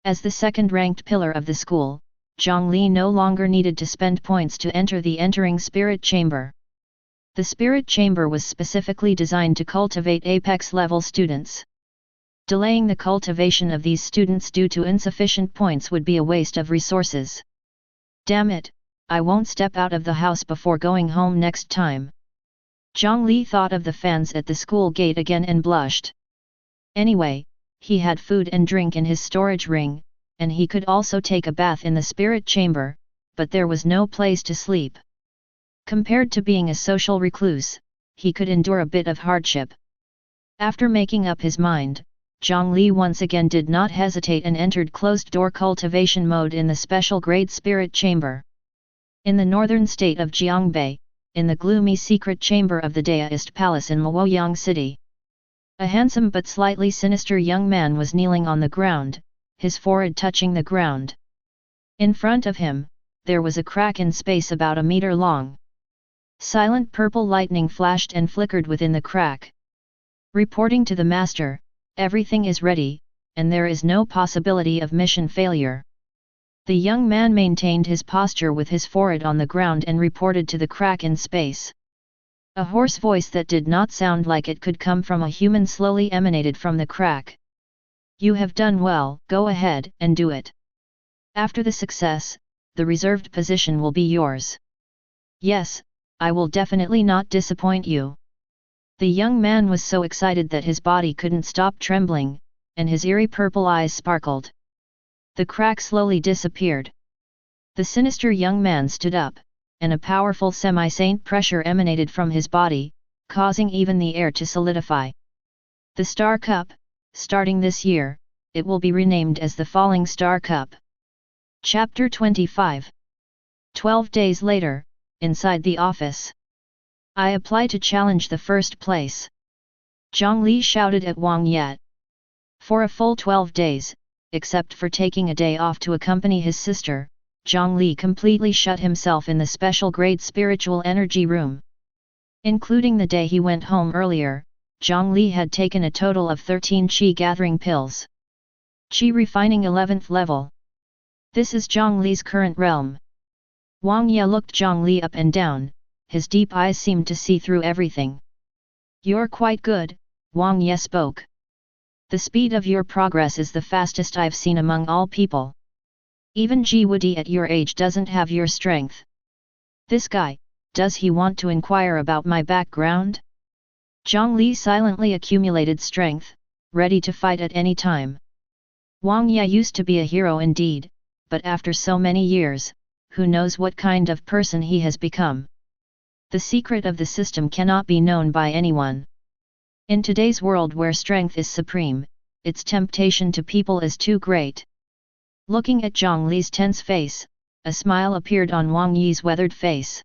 As the second-ranked pillar of the school, Jiang Li no longer needed to spend points to enter the entering spirit chamber. The spirit chamber was specifically designed to cultivate apex-level students. Delaying the cultivation of these students due to insufficient points would be a waste of resources. Damn it, I won't step out of the house before going home next time. Jiang Li thought of the fans at the school gate again and blushed. Anyway, he had food and drink in his storage ring, and he could also take a bath in the spirit chamber, but there was no place to sleep. Compared to being a social recluse, he could endure a bit of hardship. After making up his mind, Jiang Li once again did not hesitate and entered closed-door cultivation mode in the special grade spirit chamber. In the northern state of Jiangbei, in the gloomy secret chamber of the Daoist Palace in Luoyang City, a handsome but slightly sinister young man was kneeling on the ground, his forehead touching the ground. In front of him, there was a crack in space about a meter long. Silent purple lightning flashed and flickered within the crack. Reporting to the master, everything is ready, and there is no possibility of mission failure. The young man maintained his posture with his forehead on the ground and reported to the crack in space. A hoarse voice that did not sound like it could come from a human slowly emanated from the crack. You have done well, go ahead and do it. After the success, the reserved position will be yours. Yes, I will definitely not disappoint you. The young man was so excited that his body couldn't stop trembling, and his eerie purple eyes sparkled. The crack slowly disappeared. The sinister young man stood up, and a powerful semi-saint pressure emanated from his body, causing even the air to solidify. The Star Cup, starting this year, it will be renamed as the Falling Star Cup. Chapter 25. 12 days later, inside the office. I apply to challenge the first place. Jiang Li shouted at Wang Ye. For a full 12 days, except for taking a day off to accompany his sister, Jiang Li completely shut himself in the special grade spiritual energy room. Including the day he went home earlier, Jiang Li had taken a total of 13 Qi gathering pills. Qi refining 11th level. This is Jiang Li's current realm. Wang Ye looked Jiang Li up and down, his deep eyes seemed to see through everything. You're quite good, Wang Ye spoke. The speed of your progress is the fastest I've seen among all people. Even Ji Wudi at your age doesn't have your strength. This guy, does he want to inquire about my background? Jiang Li silently accumulated strength, ready to fight at any time. Wang Ye used to be a hero indeed, but after so many years, who knows what kind of person he has become. The secret of the system cannot be known by anyone. In today's world where strength is supreme, its temptation to people is too great. Looking at Jiang Li's tense face, a smile appeared on Wang Yi's weathered face.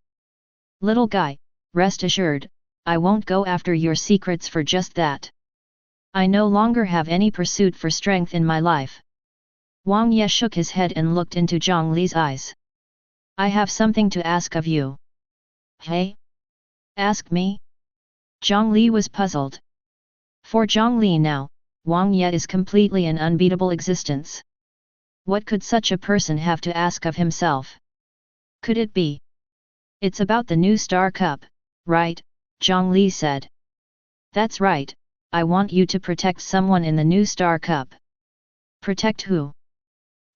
Little guy, rest assured, I won't go after your secrets for just that. I no longer have any pursuit for strength in my life. Wang Ye shook his head and looked into Jiang Li's eyes. I have something to ask of you. Hey? Ask me? Jiang Li was puzzled. For Jiang Li now, Wang Ye is completely an unbeatable existence. What could such a person have to ask of himself? Could it be? It's about the new Star Cup, right? Jiang Li said. That's right, I want you to protect someone in the new Star Cup. Protect who?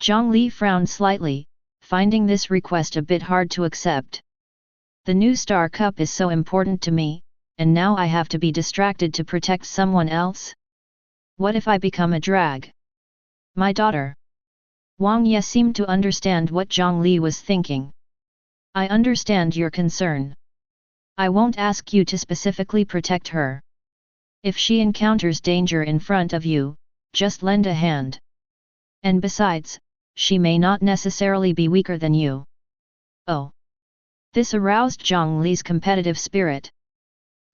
Jiang Li frowned slightly, finding this request a bit hard to accept. The new Star Cup is so important to me, and now I have to be distracted to protect someone else? What if I become a drag? My daughter. Wang Ye seemed to understand what Jiang Li was thinking. I understand your concern. I won't ask you to specifically protect her. If she encounters danger in front of you, just lend a hand. And besides, she may not necessarily be weaker than you. Oh. This aroused Jiang Li's competitive spirit.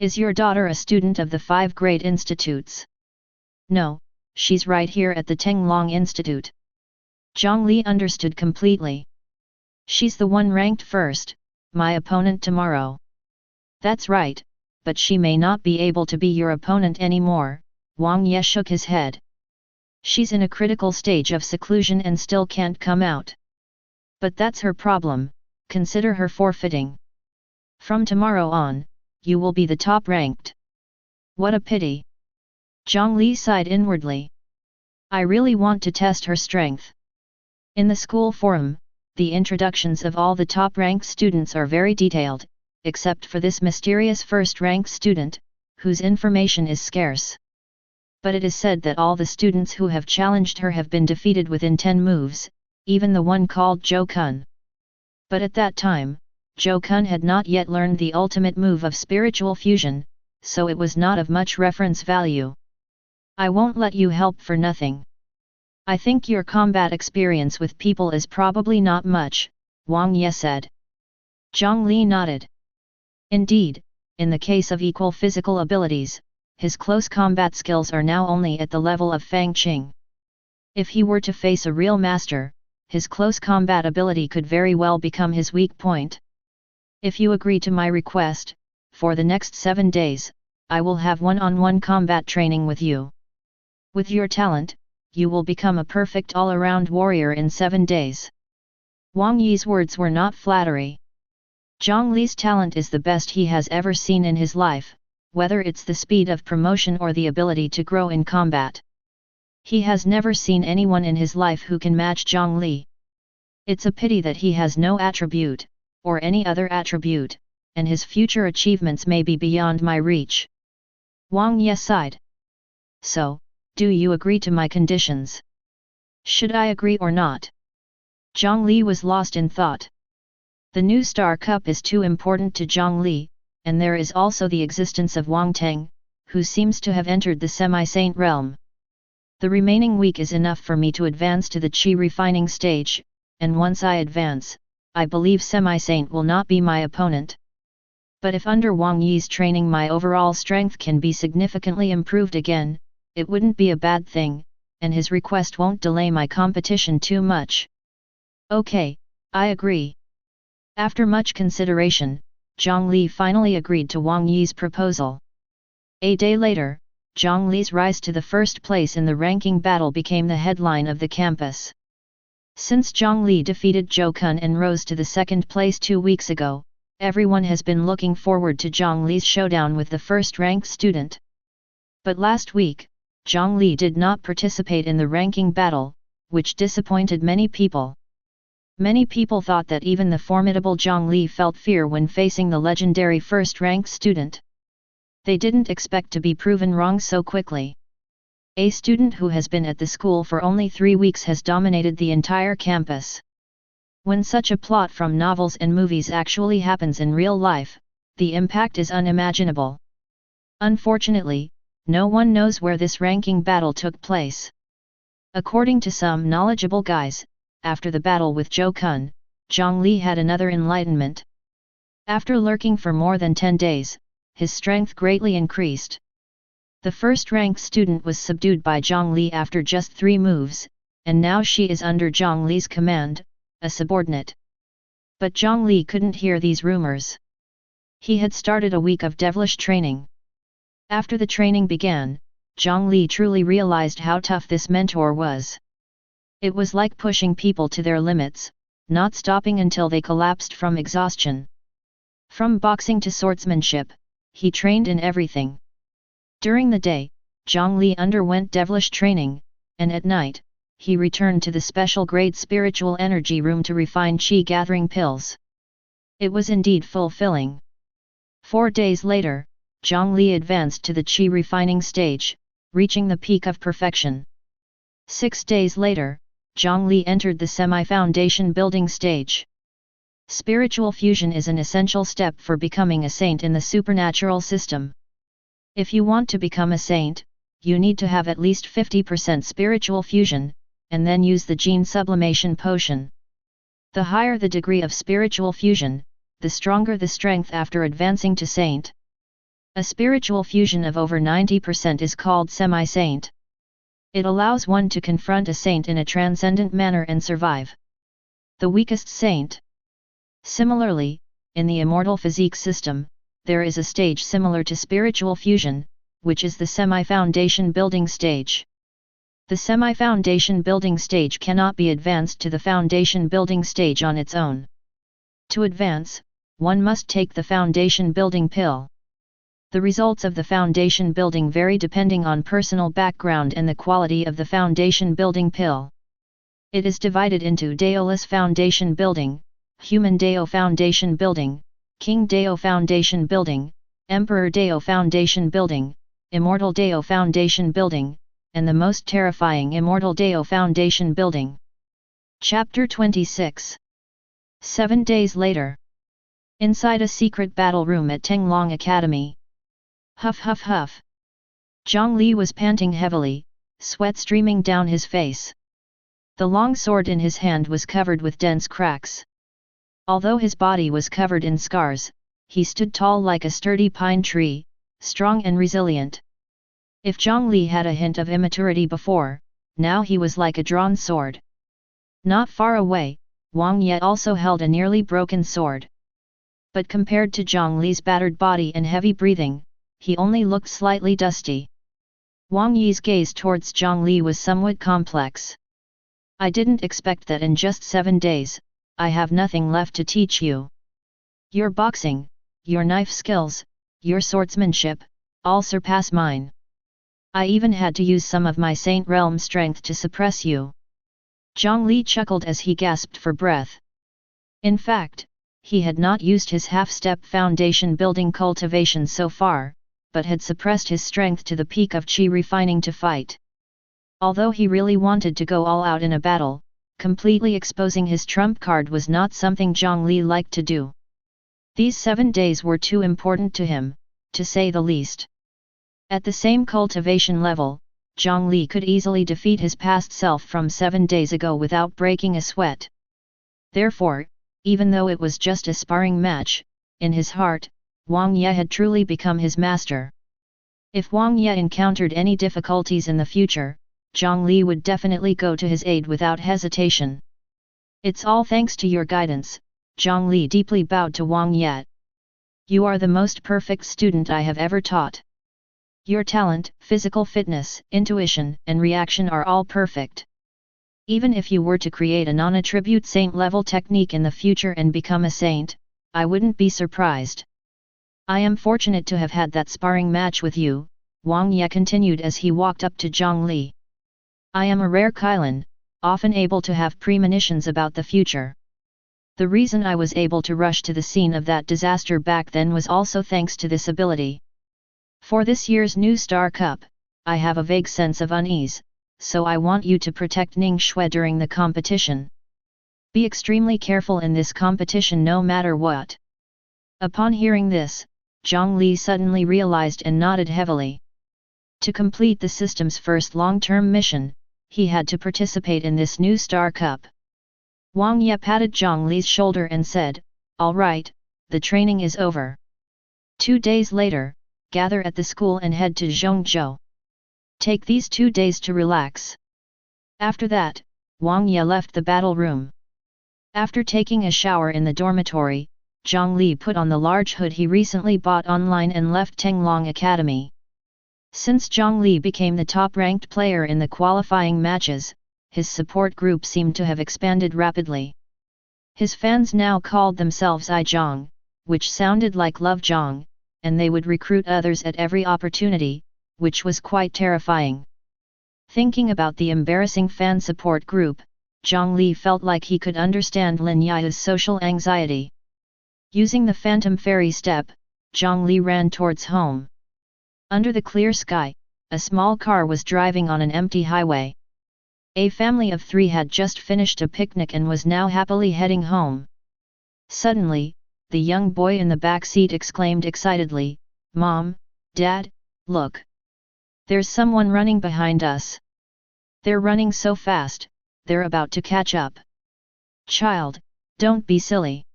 Is your daughter a student of the 5 great institutes? No, she's right here at the Tenglong Institute. Jiang Li understood completely. She's the one ranked first, my opponent tomorrow. That's right, but she may not be able to be your opponent anymore, Wang Ye shook his head. She's in a critical stage of seclusion and still can't come out. But that's her problem, consider her forfeiting. From tomorrow on, you will be the top ranked. What a pity. Jiang Li sighed inwardly. I really want to test her strength. In the school forum, the introductions of all the top-ranked students are very detailed, except for this mysterious first-ranked student, whose information is scarce. But it is said that all the students who have challenged her have been defeated within 10 moves, even the one called Zhou Kun. But at that time, Zhou Kun had not yet learned the ultimate move of spiritual fusion, so it was not of much reference value. I won't let you help for nothing. I think your combat experience with people is probably not much, Wang Ye said. Jiang Li nodded. Indeed, in the case of equal physical abilities, his close combat skills are now only at the level of Fang Qing. If he were to face a real master, his close combat ability could very well become his weak point. If you agree to my request, for the next 7 days, I will have one-on-one combat training with you. With your talent, you will become a perfect all-around warrior in 7 days. Wang Yi's words were not flattery. Jiang Li's talent is the best he has ever seen in his life, whether it's the speed of promotion or the ability to grow in combat. He has never seen anyone in his life who can match Jiang Li. It's a pity that he has no attribute, or any other attribute, and his future achievements may be beyond my reach. Wang Ye sighed. So, do you agree to my conditions? Should I agree or not? Jiang Li was lost in thought. The new Star Cup is too important to Jiang Li, and there is also the existence of Wang Teng, who seems to have entered the semi-saint realm. The remaining week is enough for me to advance to the Qi refining stage, and once I advance, I believe semi-saint will not be my opponent. But if under Wang Yi's training my overall strength can be significantly improved again, it wouldn't be a bad thing, and his request won't delay my competition too much. Okay, I agree. After much consideration, Jiang Li finally agreed to Wang Yi's proposal. A day later, Jiang Li's rise to the first place in the ranking battle became the headline of the campus. Since Jiang Li defeated Zhou Kun and rose to the second place 2 weeks ago, everyone has been looking forward to Jiang Li's showdown with the first-ranked student. But last week, Jiang Li did not participate in the ranking battle, which disappointed many people. Many people thought that even the formidable Jiang Li felt fear when facing the legendary first-ranked student. They didn't expect to be proven wrong so quickly. A student who has been at the school for only 3 weeks has dominated the entire campus. When such a plot from novels and movies actually happens in real life, the impact is unimaginable. Unfortunately, no one knows where this ranking battle took place. According to some knowledgeable guys, after the battle with Zhou Kun, Jiang Li had another enlightenment. After lurking for more than 10 days, his strength greatly increased. The first-ranked student was subdued by Jiang Li after just 3 moves, and now she is under Jiang Li's command, a subordinate. But Jiang Li couldn't hear these rumors. He had started a week of devilish training. After the training began, Jiang Li truly realized how tough this mentor was. It was like pushing people to their limits, not stopping until they collapsed from exhaustion. From boxing to swordsmanship, he trained in everything. During the day, Jiang Li underwent devilish training, and at night, he returned to the special grade spiritual energy room to refine Qi gathering pills. It was indeed fulfilling. 4 days later, Jiang Li advanced to the Qi refining stage, reaching the peak of perfection. 6 days later, Jiang Li entered the semi-foundation building stage. Spiritual fusion is an essential step for becoming a saint in the supernatural system. If you want to become a saint, you need to have at least 50% spiritual fusion, and then use the gene sublimation potion. The higher the degree of spiritual fusion, the stronger the strength after advancing to saint. A spiritual fusion of over 90% is called semi-saint. It allows one to confront a saint in a transcendent manner and survive. The weakest saint. Similarly, in the immortal physique system, there is a stage similar to spiritual fusion, which is the semi-foundation building stage. The semi-foundation building stage cannot be advanced to the foundation building stage on its own. To advance, one must take the foundation building pill. The results of the foundation building vary depending on personal background and the quality of the foundation building pill. It is divided into Daoless foundation building, Human Dao foundation building, King Dao foundation building, Emperor Dao foundation building, Immortal Dao foundation building, and the most terrifying Immortal Dao foundation building. Chapter 26. 7 days later. Inside a secret battle room at Tenglong Academy. Huff huff huff. Jiang Li was panting heavily, sweat streaming down his face. The long sword in his hand was covered with dense cracks. Although his body was covered in scars, he stood tall like a sturdy pine tree, strong and resilient. If Jiang Li had a hint of immaturity before, now he was like a drawn sword. Not far away, Wang Ye also held a nearly broken sword. But compared to Jiang Li's battered body and heavy breathing, he only looked slightly dusty. Wang Yi's gaze towards Jiang Li was somewhat complex. I didn't expect that in just 7 days, I have nothing left to teach you. Your boxing, your knife skills, your swordsmanship, all surpass mine. I even had to use some of my Saint Realm strength to suppress you. Jiang Li chuckled as he gasped for breath. In fact, he had not used his half-step foundation building cultivation so far, but had suppressed his strength to the peak of Qi refining to fight. Although he really wanted to go all out in a battle, completely exposing his trump card was not something Jiang Li liked to do. These 7 days were too important to him, to say the least. At the same cultivation level, Jiang Li could easily defeat his past self from 7 days ago without breaking a sweat. Therefore, even though it was just a sparring match, in his heart, Wang Ye had truly become his master. If Wang Ye encountered any difficulties in the future, Jiang Li would definitely go to his aid without hesitation. It's all thanks to your guidance, Jiang Li deeply bowed to Wang Ye. You are the most perfect student I have ever taught. Your talent, physical fitness, intuition, and reaction are all perfect. Even if you were to create a non-attribute saint-level technique in the future and become a saint, I wouldn't be surprised. I am fortunate to have had that sparring match with you, Wang Ye continued as he walked up to Jiang Li. I am a rare Kailan, often able to have premonitions about the future. The reason I was able to rush to the scene of that disaster back then was also thanks to this ability. For this year's New Star Cup, I have a vague sense of unease, so I want you to protect Ning Shui during the competition. Be extremely careful in this competition no matter what. Upon hearing this, Jiang Li suddenly realized and nodded heavily. To complete the system's first long-term mission, he had to participate in this New Star Cup. Wang Ye patted Jiang Li's shoulder and said, "All right, the training is over. 2 days later, gather at the school and head to Zhongzhou. Take these 2 days to relax." After that, Wang Ye left the battle room. After taking a shower in the dormitory, Jiang Li put on the large hood he recently bought online and left Tenglong Academy. Since Jiang Li became the top-ranked player in the qualifying matches, his support group seemed to have expanded rapidly. His fans now called themselves I Jiang, which sounded like Love Jiang, and they would recruit others at every opportunity, which was quite terrifying. Thinking about the embarrassing fan support group, Jiang Li felt like he could understand Lin Yao's social anxiety. Using the Phantom Fairy step, Jiang Li ran towards home. Under the clear sky, a small car was driving on an empty highway. A family of 3 had just finished a picnic and was now happily heading home. Suddenly, the young boy in the back seat exclaimed excitedly, "Mom, Dad, look! There's someone running behind us. They're running so fast, they're about to catch up." "Child, don't be silly.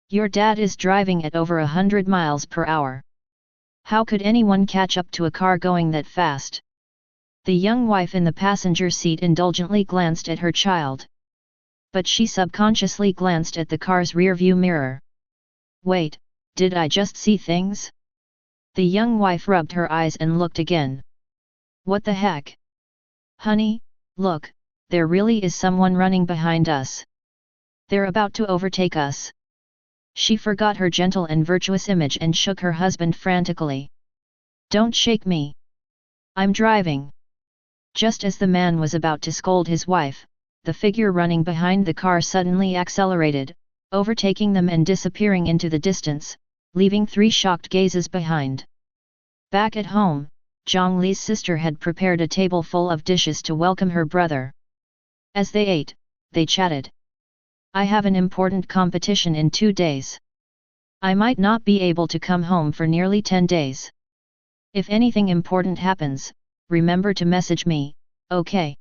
Your dad is driving at over 100 miles per hour. How could anyone catch up to a car going that fast?" The young wife in the passenger seat indulgently glanced at her child. But she subconsciously glanced at the car's rearview mirror. "Wait, did I just see things?" The young wife rubbed her eyes and looked again. "What the heck? Honey, look, there really is someone running behind us. They're about to overtake us." She forgot her gentle and virtuous image and shook her husband frantically. "Don't shake me. I'm driving." Just as the man was about to scold his wife, the figure running behind the car suddenly accelerated, overtaking them and disappearing into the distance, leaving 3 shocked gazes behind. Back at home, Jiang Li's sister had prepared a table full of dishes to welcome her brother. As they ate, they chatted. "I have an important competition in 2 days. I might not be able to come home for nearly 10 days. If anything important happens, remember to message me, okay?"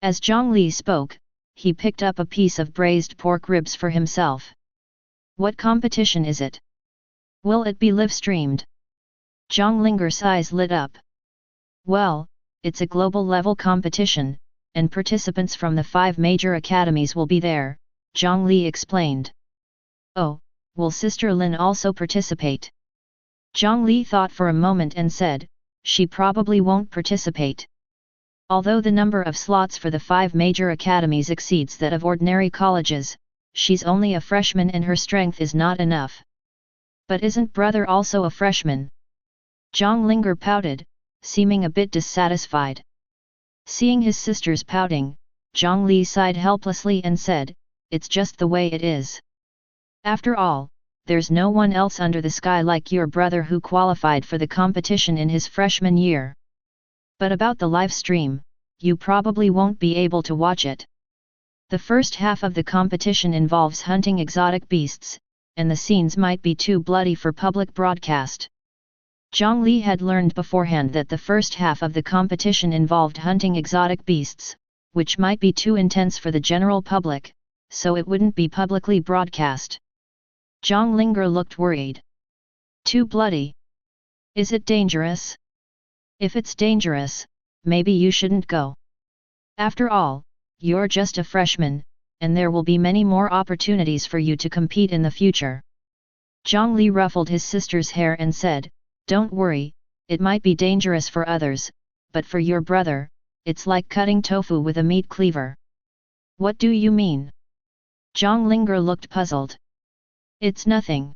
As Jiang Li spoke, he picked up a piece of braised pork ribs for himself. "What competition is it? Will it be live-streamed?" Zhang Linger's eyes lit up. "Well, it's a global-level competition, and participants from the 5 major academies will be there," Jiang Li explained. "Oh, will Sister Lin also participate?" Jiang Li thought for a moment and said, "She probably won't participate. Although the number of slots for the 5 major academies exceeds that of ordinary colleges, she's only a freshman and her strength is not enough." "But isn't brother also a freshman?" Zhang Linger pouted, seeming a bit dissatisfied. Seeing his sisters pouting, Jiang Li sighed helplessly and said, "It's just the way it is. After all, there's no one else under the sky like your brother who qualified for the competition in his freshman year. But about the live stream, you probably won't be able to watch it. The first half of the competition involves hunting exotic beasts, and the scenes might be too bloody for public broadcast. Jiang Li had learned beforehand that the first half of the competition involved hunting exotic beasts, which might be too intense for the general public, so it wouldn't be publicly broadcast. Zhang Linger looked worried. Too bloody. Is it dangerous? If it's dangerous, maybe you shouldn't go. After all, you're just a freshman, and there will be many more opportunities for you to compete in the future. Jiang Li ruffled his sister's hair and said, "Don't worry, it might be dangerous for others, but for your brother, it's like cutting tofu with a meat cleaver." What do you mean? Zhang Linger looked puzzled. It's nothing.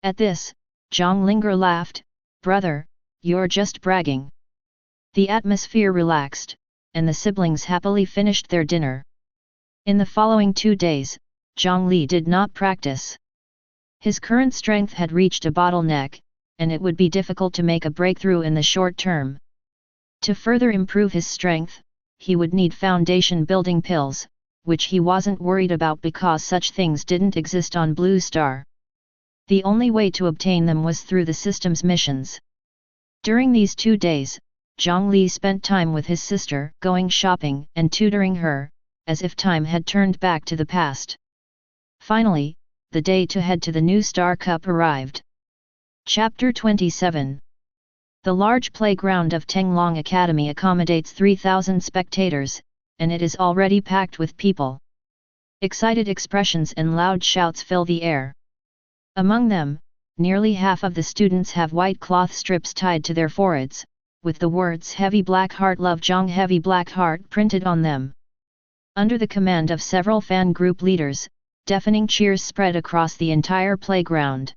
At this, Zhang Linger laughed, "Brother, you're just bragging." The atmosphere relaxed, and the siblings happily finished their dinner. In the following 2 days, Jiang Li did not practice. His current strength had reached a bottleneck, and it would be difficult to make a breakthrough in the short term. To further improve his strength, he would need foundation building pills, which he wasn't worried about because such things didn't exist on Blue Star. The only way to obtain them was through the system's missions. During these 2 days, Jiang Li spent time with his sister, going shopping and tutoring her, as if time had turned back to the past. Finally, the day to head to the new Star Cup arrived. Chapter 27. The large playground of Tenglong Academy accommodates 3,000 spectators, and it is already packed with people. Excited expressions and loud shouts fill the air. Among them, nearly half of the students have white cloth strips tied to their foreheads, with the words "Heavy Black Heart Love Zhang Heavy Black Heart" printed on them. Under the command of several fan group leaders, deafening cheers spread across the entire playground.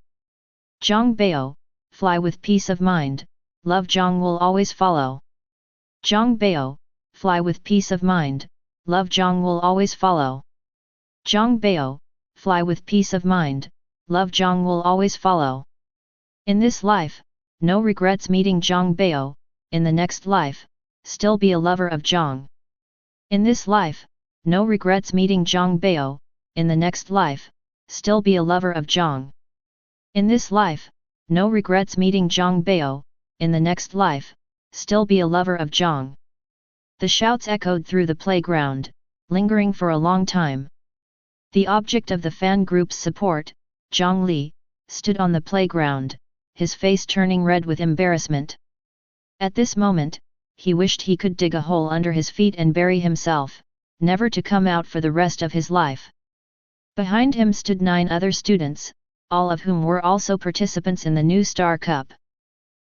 Zhang Bao, fly with peace of mind, love Zhang will always follow. Zhang Bao, fly with peace of mind, love Zhang will always follow. Zhang Bao, fly with peace of mind, love Zhang will always follow. In this life, no regrets meeting Zhang Bao, in the next life, still be a lover of Zhang. In this life, no regrets meeting Zhang Bao, in the next life, still be a lover of Zhang. In this life, no regrets meeting Zhang Bao, in the next life, still be a lover of Zhang. The shouts echoed through the playground, lingering for a long time. The object of the fan group's support, Jiang Li, stood on the playground, his face turning red with embarrassment. At this moment, he wished he could dig a hole under his feet and bury himself, never to come out for the rest of his life. Behind him stood 9 other students, all of whom were also participants in the new Star Cup.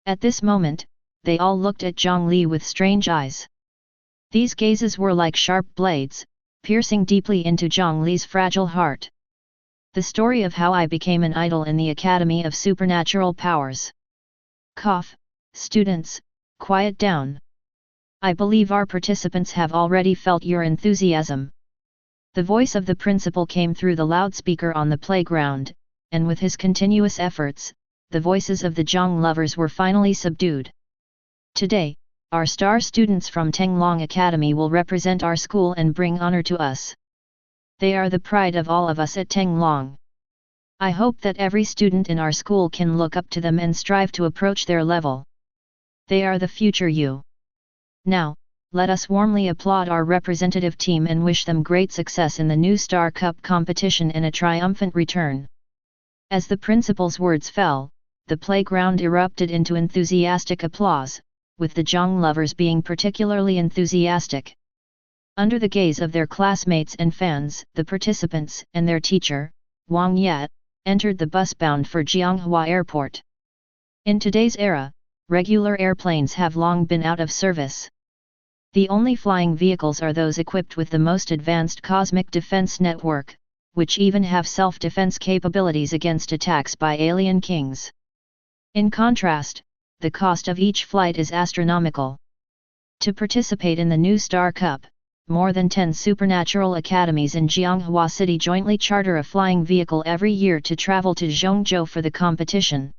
At this moment, they all looked at Jiang Li with strange eyes. These gazes were like sharp blades, piercing deeply into Jiang Li's fragile heart. The story of how I became an idol in the Academy of Supernatural Powers. Cough, students, quiet down. I believe our participants have already felt your enthusiasm. The voice of the principal came through the loudspeaker on the playground, and with his continuous efforts, the voices of the Zhang lovers were finally subdued. Today, our star students from Tenglong Academy will represent our school and bring honor to us. They are the pride of all of us at Tenglong. I hope that every student in our school can look up to them and strive to approach their level. They are the future you. Now, let us warmly applaud our representative team and wish them great success in the new Star Cup competition and a triumphant return. As the principal's words fell, the playground erupted into enthusiastic applause, with the Zhang lovers being particularly enthusiastic. Under the gaze of their classmates and fans, the participants and their teacher, Wang Yat, entered the bus bound for Jianghua Airport. In today's era, regular airplanes have long been out of service. The only flying vehicles are those equipped with the most advanced cosmic defense network, which even have self-defense capabilities against attacks by alien kings. In contrast, the cost of each flight is astronomical. To participate in the new Star Cup, more than 10 supernatural academies in Jianghua City jointly charter a flying vehicle every year to travel to Zhongzhou for the competition.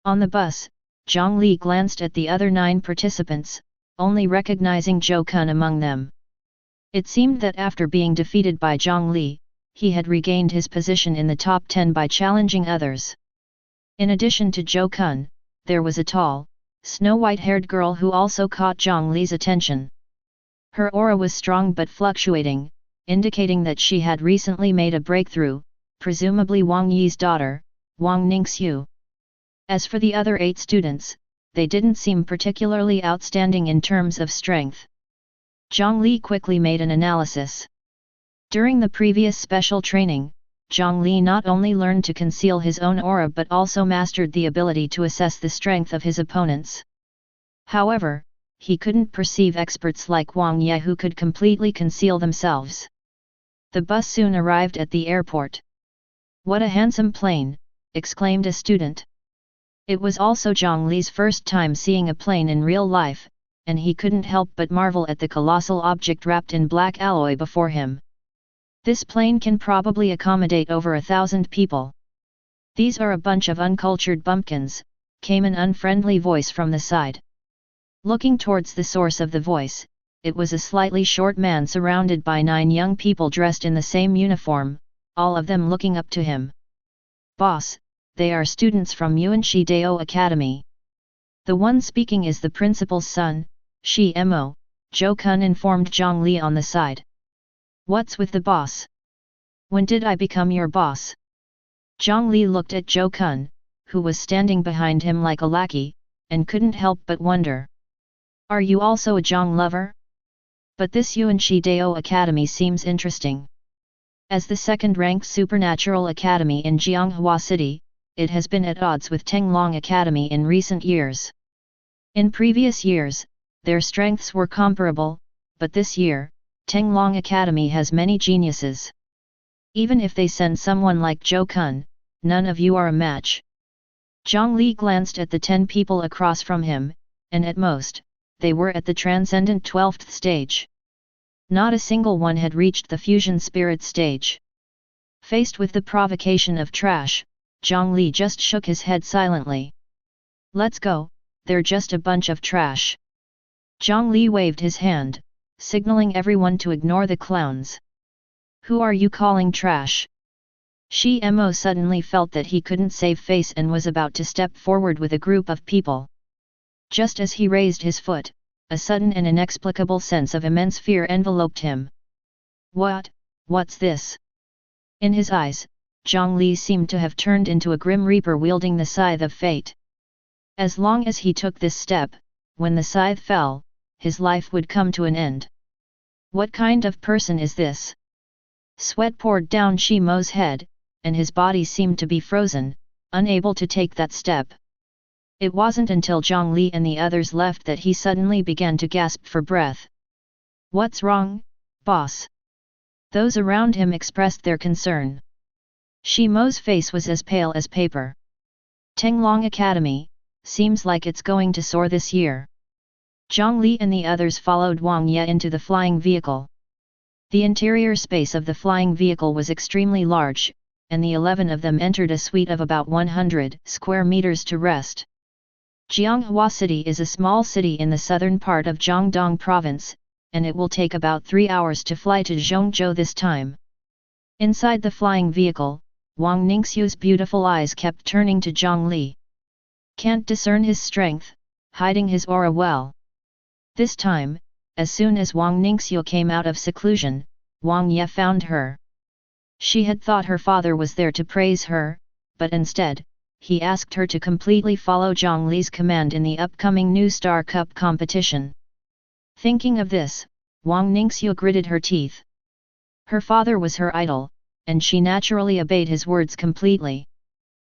On the bus, Jiang Li glanced at the other 9 participants, only recognizing Zhou Kun among them. It seemed that after being defeated by Jiang Li, he had regained his position in the top 10 by challenging others. In addition to Zhou Kun, there was a tall, snow-white-haired girl who also caught Jiang Li's attention. Her aura was strong but fluctuating, indicating that she had recently made a breakthrough, presumably Wang Yi's daughter, Wang Ningxiu. As for the other 8 students, they didn't seem particularly outstanding in terms of strength. Jiang Li quickly made an analysis. During the previous special training, Jiang Li not only learned to conceal his own aura but also mastered the ability to assess the strength of his opponents. However, he couldn't perceive experts like Wang Ye who could completely conceal themselves. The bus soon arrived at the airport. "What a handsome plane!" exclaimed a student. It was also Jiang Li's first time seeing a plane in real life, and he couldn't help but marvel at the colossal object wrapped in black alloy before him. "This plane can probably accommodate over 1,000 people. These are a bunch of uncultured bumpkins," came an unfriendly voice from the side. Looking towards the source of the voice, it was a slightly short man surrounded by 9 young people dressed in the same uniform, all of them looking up to him. "Boss, they are students from Yuanxi Dao Academy. The one speaking is the principal's son, Shi Mo," Zhou Kun informed Jiang Li on the side. "What's with the boss? When did I become your boss?" Jiang Li looked at Zhou Kun, who was standing behind him like a lackey, and couldn't help but wonder. "Are you also a Zhang lover? But this Yuanxi Dao Academy seems interesting. As the second-ranked supernatural academy in Jianghua City, it has been at odds with Tenglong Academy in recent years. In previous years, their strengths were comparable, but this year, Tenglong Academy has many geniuses. Even if they send someone like Zhou Kun, none of you are a match." Jiang Li glanced at the 10 people across from him, and at most, they were at the transcendent 12th stage. Not a single one had reached the fusion spirit stage. Faced with the provocation of trash, Jiang Li just shook his head silently. "Let's go, they're just a bunch of trash." Jiang Li waved his hand, signaling everyone to ignore the clowns. "Who are you calling trash?" Shi Mo suddenly felt that he couldn't save face and was about to step forward with a group of people. Just as he raised his foot, a sudden and inexplicable sense of immense fear enveloped him. What's this?" In his eyes, Jiang Li seemed to have turned into a grim reaper wielding the scythe of fate. As long as he took this step, when the scythe fell, his life would come to an end. What kind of person is this? Sweat poured down Shi Mo's head, and his body seemed to be frozen, unable to take that step. It wasn't until Jiang Li and the others left that he suddenly began to gasp for breath. "What's wrong, boss?" Those around him expressed their concern. Shi Mo's face was as pale as paper. "Tenglong Academy, seems like it's going to soar this year." Jiang Li and the others followed Wang Ye into the flying vehicle. The interior space of the flying vehicle was extremely large, and the 11 of them entered a suite of about 100 square meters to rest. Jianghua City is a small city in the southern part of Jiangdong Province, and it will take about 3 hours to fly to Zhongzhou this time. Inside the flying vehicle, Wang Ningxiu's beautiful eyes kept turning to Jiang Li. Can't discern his strength, hiding his aura well. This time, as soon as Wang Ningxiu came out of seclusion, Wang Ye found her. She had thought her father was there to praise her, but instead, he asked her to completely follow Jiang Li's command in the upcoming New Star Cup competition. Thinking of this, Wang Ningxiu gritted her teeth. Her father was her idol, and she naturally obeyed his words completely.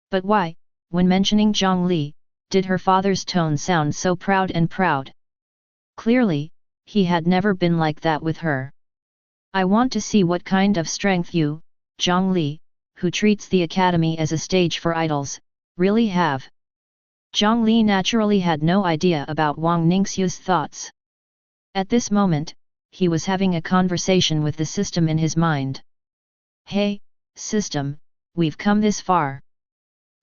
But why, when mentioning Jiang Li, did her father's tone sound so proud and proud? Clearly, he had never been like that with her. "I want to see what kind of strength you, Jiang Li, who treats the academy as a stage for idols, really have." Jiang Li naturally had no idea about Wang Ningxiu's thoughts. At this moment, he was having a conversation with the system in his mind. "Hey, system, we've come this far.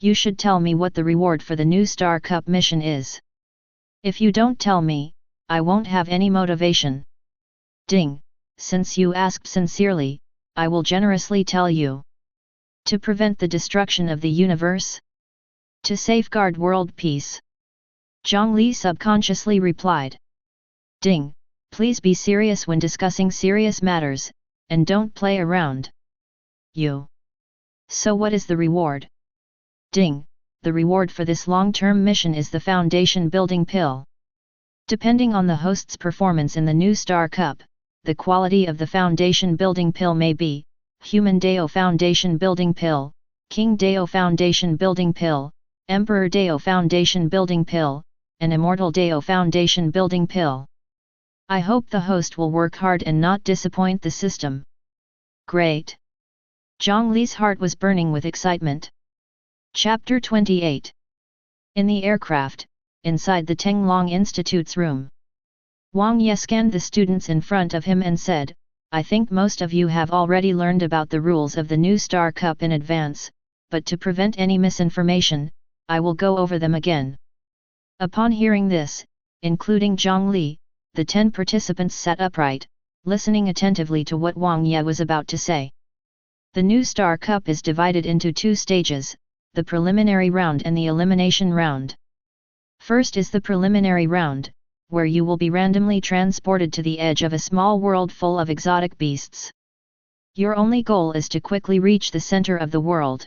You should tell me what the reward for the New Star Cup mission is. If you don't tell me, I won't have any motivation." Ding, since you asked sincerely, I will generously tell you. To prevent the destruction of the universe? To safeguard world peace? Jiang Li subconsciously replied. Ding, please be serious when discussing serious matters, and don't play around. You. So what is the reward? Ding, the reward for this long-term mission is the foundation building pill. Depending on the host's performance in the new Star Cup, the quality of the foundation building pill may be Human Deo Foundation Building Pill, King Deo Foundation Building Pill, Emperor Deo Foundation Building Pill, and Immortal Deo Foundation Building Pill. I hope the host will work hard and not disappoint the system. Great! Jiang Li's heart was burning with excitement. Chapter 28. In the aircraft, inside the Tenglong Institute's room. Wang Ye scanned the students in front of him and said, I think most of you have already learned about the rules of the new Star Cup in advance, but to prevent any misinformation, I will go over them again. Upon hearing this, including Jiang Li, the 10 participants sat upright, listening attentively to what Wang Ye was about to say. The new Star Cup is divided into 2 stages, the preliminary round and the elimination round. First is the preliminary round, where you will be randomly transported to the edge of a small world full of exotic beasts. Your only goal is to quickly reach the center of the world.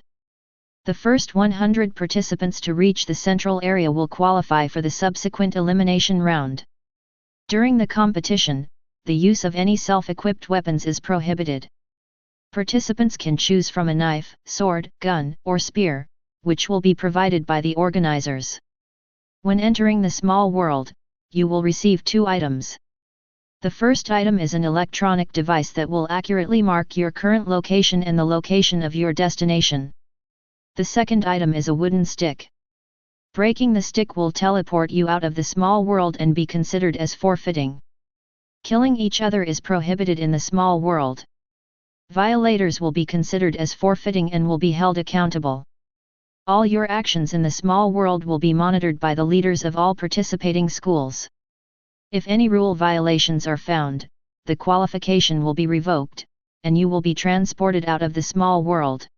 The first 100 participants to reach the central area will qualify for the subsequent elimination round. During the competition, the use of any self-equipped weapons is prohibited. Participants can choose from a knife, sword, gun, or spear, which will be provided by the organizers. When entering the small world, you will receive 2 items. The first item is an electronic device that will accurately mark your current location and the location of your destination. The second item is a wooden stick. Breaking the stick will teleport you out of the small world and be considered as forfeiting. Killing each other is prohibited in the small world. Violators will be considered as forfeiting and will be held accountable. All your actions in the small world will be monitored by the leaders of all participating schools. If any rule violations are found, the qualification will be revoked, and you will be transported out of the small world.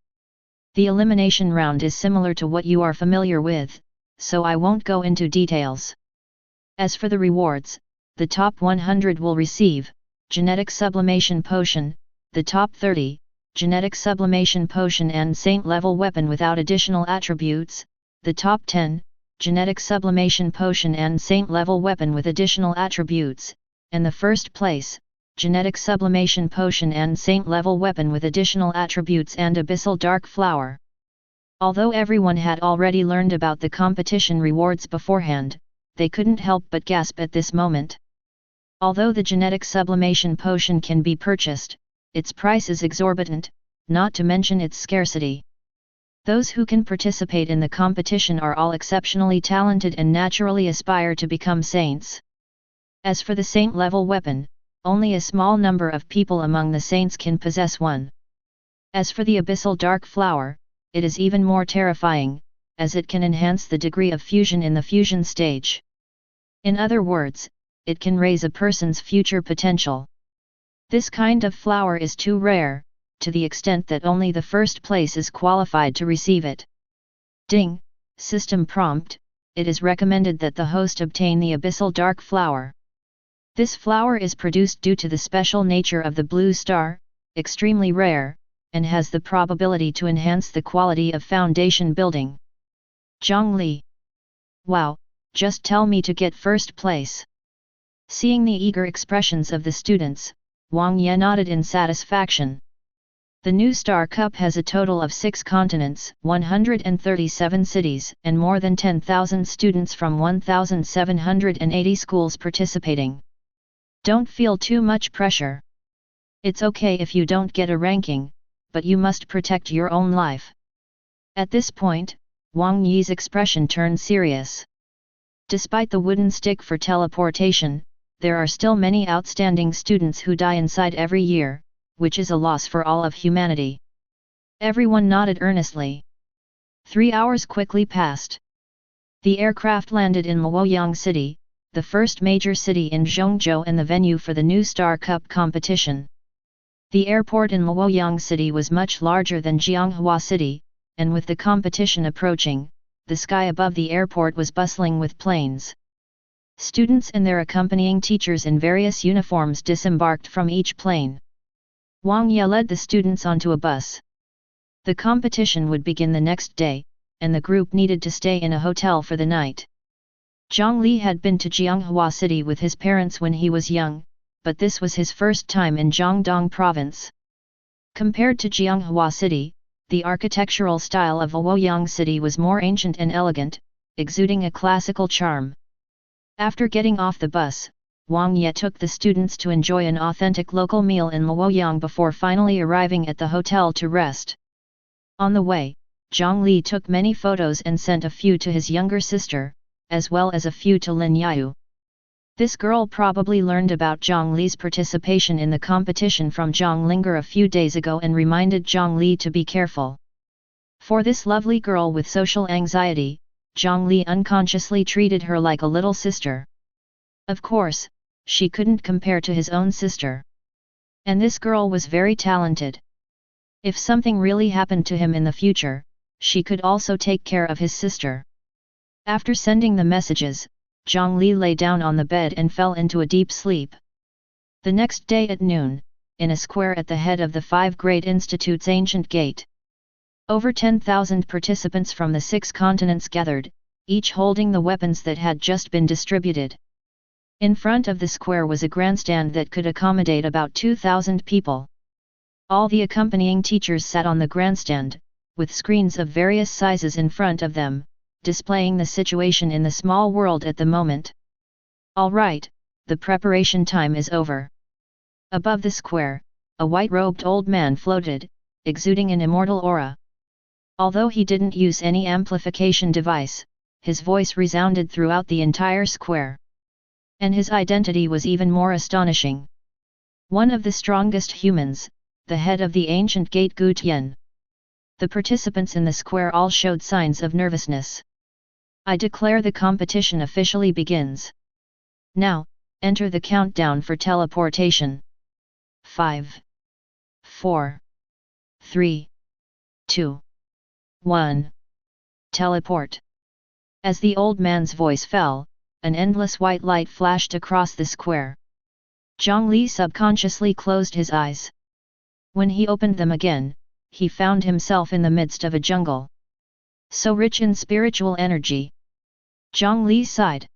The elimination round is similar to what you are familiar with, so I won't go into details. As for the rewards, the top 100 will receive Genetic Sublimation Potion, the top 30, Genetic Sublimation Potion and Saint-level Weapon without additional attributes, the top 10, Genetic Sublimation Potion and Saint-level Weapon with additional attributes, and the first place, Genetic Sublimation Potion and Saint-level Weapon with additional attributes and Abyssal Dark Flower. Although everyone had already learned about the competition rewards beforehand, they couldn't help but gasp at this moment. Although the Genetic Sublimation Potion can be purchased, its price is exorbitant, not to mention its scarcity. Those who can participate in the competition are all exceptionally talented and naturally aspire to become saints. As for the saint-level weapon, only a small number of people among the saints can possess one. As for the Abyssal Dark Flower, it is even more terrifying, as it can enhance the degree of fusion in the fusion stage. In other words, it can raise a person's future potential. This kind of flower is too rare, to the extent that only the first place is qualified to receive it. Ding, system prompt, it is recommended that the host obtain the Abyssal Dark Flower. This flower is produced due to the special nature of the blue star, extremely rare, and has the probability to enhance the quality of foundation building. Jiang Li. Wow, just tell me to get first place. Seeing the eager expressions of the students, Wang Ye nodded in satisfaction. The new Star Cup has a total of 6 continents, 137 cities, and more than 10,000 students from 1,780 schools participating. Don't feel too much pressure. It's okay if you don't get a ranking, but you must protect your own life. At this point, Wang Yi's expression turned serious. Despite the wooden stick for teleportation, there are still many outstanding students who die inside every year, which is a loss for all of humanity. Everyone nodded earnestly. 3 hours quickly passed. The aircraft landed in Luoyang City, the first major city in Zhongzhou and the venue for the new Star Cup competition. The airport in Luoyang City was much larger than Jianghua City, and with the competition approaching, the sky above the airport was bustling with planes. Students and their accompanying teachers in various uniforms disembarked from each plane. Wang Ye led the students onto a bus. The competition would begin the next day, and the group needed to stay in a hotel for the night. Jiang Li had been to Jianghua City with his parents when he was young, but this was his first time in Jiangdong Province. Compared to Jianghua City, the architectural style of Luoyang City was more ancient and elegant, exuding a classical charm. After getting off the bus, Wang Ye took the students to enjoy an authentic local meal in Luoyang before finally arriving at the hotel to rest. On the way, Jiang Li took many photos and sent a few to his younger sister, as well as a few to Lin Yao. This girl probably learned about Jiang Li's participation in the competition from Zhang Linger a few days ago and reminded Jiang Li to be careful. For this lovely girl with social anxiety, Jiang Li unconsciously treated her like a little sister. Of course, she couldn't compare to his own sister. And this girl was very talented. If something really happened to him in the future, she could also take care of his sister. After sending the messages, Jiang Li lay down on the bed and fell into a deep sleep. The next day at noon, in a square at the head of the Five Great Institute's ancient gate, over 10,000 participants from the 6 continents gathered, each holding the weapons that had just been distributed. In front of the square was a grandstand that could accommodate about 2,000 people. All the accompanying teachers sat on the grandstand, with screens of various sizes in front of them, displaying the situation in the small world at the moment. All right, the preparation time is over. Above the square, a white-robed old man floated, exuding an immortal aura. Although he didn't use any amplification device, his voice resounded throughout the entire square. And his identity was even more astonishing. One of the strongest humans, the head of the ancient gate Gu Tian. The participants in the square all showed signs of nervousness. I declare the competition officially begins. Now, enter the countdown for teleportation. 5, 4, 3, 2, 1. Teleport. As the old man's voice fell, an endless white light flashed across the square. Jiang Li subconsciously closed his eyes. When he opened them again, he found himself in the midst of a jungle. So rich in spiritual energy. Jiang Li sighed.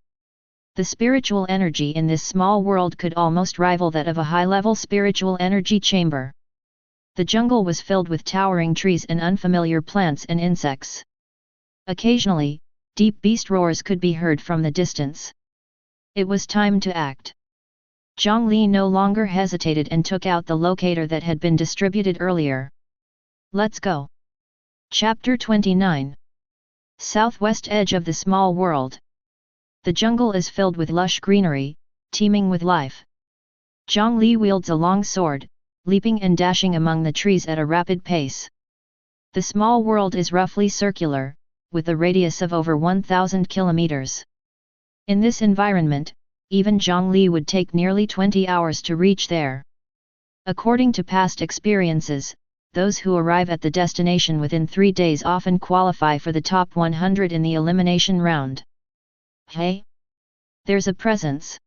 The spiritual energy in this small world could almost rival that of a high-level spiritual energy chamber. The jungle was filled with towering trees and unfamiliar plants and insects. Occasionally, deep beast roars could be heard from the distance. It was time to act. Jiang Li no longer hesitated and took out the locator that had been distributed earlier. Let's go. Chapter 29. Southwest edge of the small world. The jungle is filled with lush greenery, teeming with life. Jiang Li wields a long sword, leaping and dashing among the trees at a rapid pace. The small world is roughly circular, with a radius of over 1,000 kilometers. In this environment, even Jiang Li would take nearly 20 hours to reach there. According to past experiences, those who arrive at the destination within 3 days often qualify for the top 100 in the elimination round. Hey! There's a presence.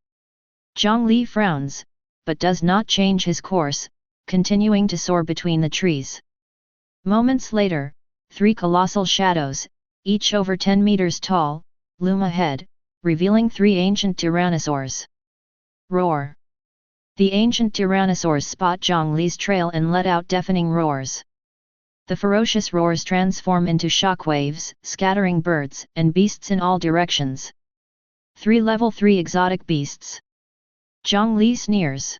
Jiang Li frowns, but does not change his course, continuing to soar between the trees. Moments later, 3 colossal shadows, each over 10 meters tall, loom ahead, revealing 3 ancient tyrannosaurs. Roar! The ancient tyrannosaurs spot Jiang Li's trail and let out deafening roars. The ferocious roars transform into shockwaves, scattering birds and beasts in all directions. 3 level 3 exotic beasts. Jiang Li sneers.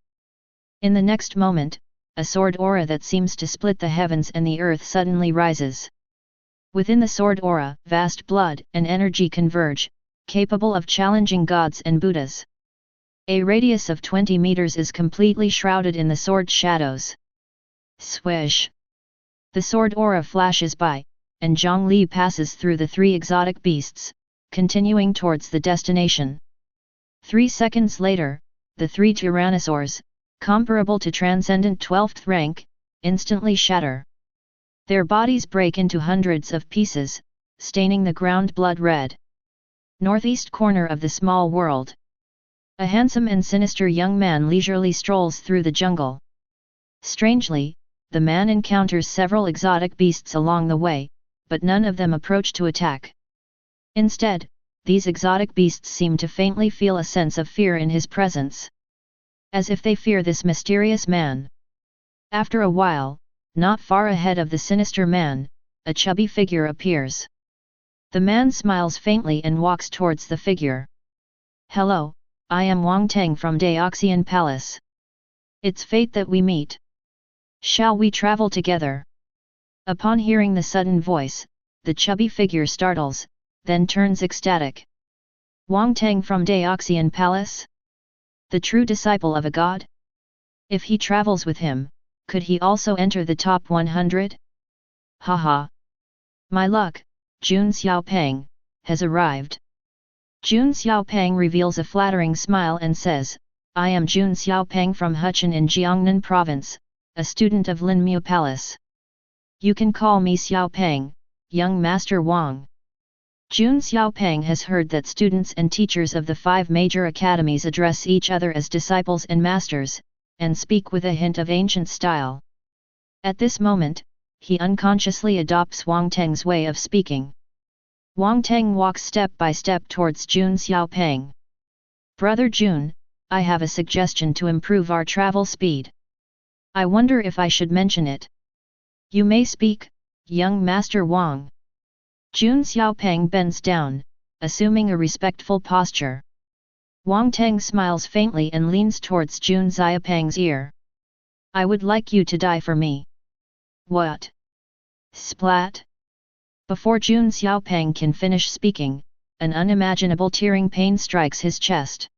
In the next moment, a sword aura that seems to split the heavens and the earth suddenly rises. Within the sword aura, vast blood and energy converge, capable of challenging gods and Buddhas. A radius of 20 meters is completely shrouded in the sword shadows. Swish! The sword aura flashes by, and Jiang Li passes through the 3 exotic beasts, continuing towards the destination. 3 seconds later, the 3 tyrannosaurs, comparable to transcendent 12th rank, instantly shatter. Their bodies break into hundreds of pieces, staining the ground blood red. Northeast corner of the small world. A handsome and sinister young man leisurely strolls through the jungle. Strangely, the man encounters several exotic beasts along the way, but none of them approach to attack. Instead, these exotic beasts seem to faintly feel a sense of fear in his presence. As if they fear this mysterious man. After a while, not far ahead of the sinister man, a chubby figure appears. The man smiles faintly and walks towards the figure. "Hello, I am Wang Teng from Daoxian Palace. It's fate that we meet. Shall we travel together?" Upon hearing the sudden voice, the chubby figure startles, then turns ecstatic. Wang Teng from Daoxian Palace? The true disciple of a god? If he travels with him, could he also enter the top 100? Haha! My luck, Jun Xiaopeng, has arrived. Jun Xiaopeng reveals a flattering smile and says, "I am Jun Xiaopeng from Huchin in Jiangnan Province, a student of Linmu Palace. You can call me Xiaopeng, young Master Wang." Jun Xiaopeng has heard that students and teachers of the 5 major academies address each other as disciples and masters, and speak with a hint of ancient style. At this moment, he unconsciously adopts Wang Teng's way of speaking. Wang Teng walks step by step towards Jun Xiaopeng. "Brother Jun, I have a suggestion to improve our travel speed. I wonder if I should mention it." "You may speak, young Master Wang." Jun Xiaopeng bends down, assuming a respectful posture. Wang Teng smiles faintly and leans towards Jun Xiaopeng's ear. "I would like you to die for me." "What?" Splat! Before Jun Xiaopeng can finish speaking, an unimaginable tearing pain strikes his chest.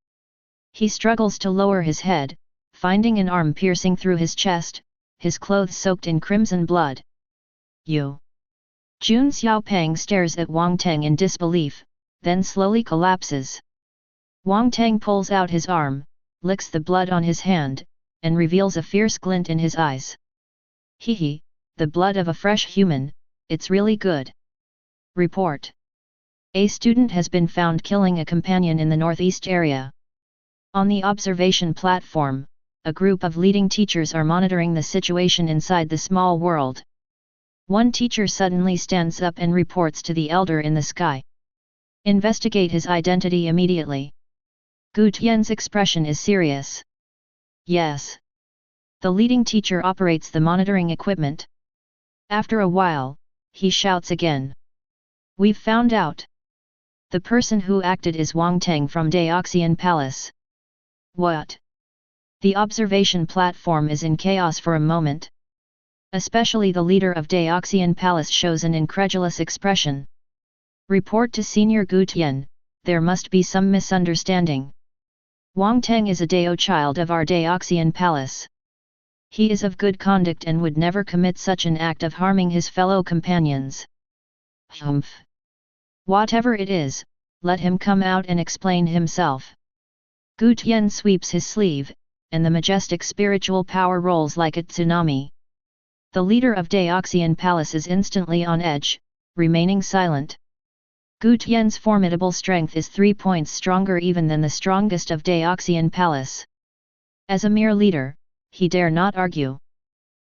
He struggles to lower his head, finding an arm piercing through his chest, his clothes soaked in crimson blood. "You!" Jun Xiaopeng stares at Wang Teng in disbelief, then slowly collapses. Wang Teng pulls out his arm, licks the blood on his hand, and reveals a fierce glint in his eyes. "Hee, the blood of a fresh human, it's really good." Report. A student has been found killing a companion in the northeast area. On the observation platform, a group of leading teachers are monitoring the situation inside the small world. One teacher suddenly stands up and reports to the elder in the sky. "Investigate his identity immediately." Gu Tian's expression is serious. "Yes." The leading teacher operates the monitoring equipment. After a while, he shouts again. "We've found out. The person who acted is Wang Teng from Daoxian Palace." "What?" The observation platform is in chaos for a moment. Especially the leader of Daoxian Palace shows an incredulous expression. "Report to Senior Gu Tian, there must be some misunderstanding. Wang Teng is a Dao child of our Daoxian Palace. He is of good conduct and would never commit such an act of harming his fellow companions." "Humph. Whatever it is, let him come out and explain himself." Gu Tian sweeps his sleeve, and the majestic spiritual power rolls like a tsunami. The leader of Daoxian Palace is instantly on edge, remaining silent. Gu Tian's formidable strength is 3 points stronger even than the strongest of Daoxian Palace. As a mere leader, he dare not argue.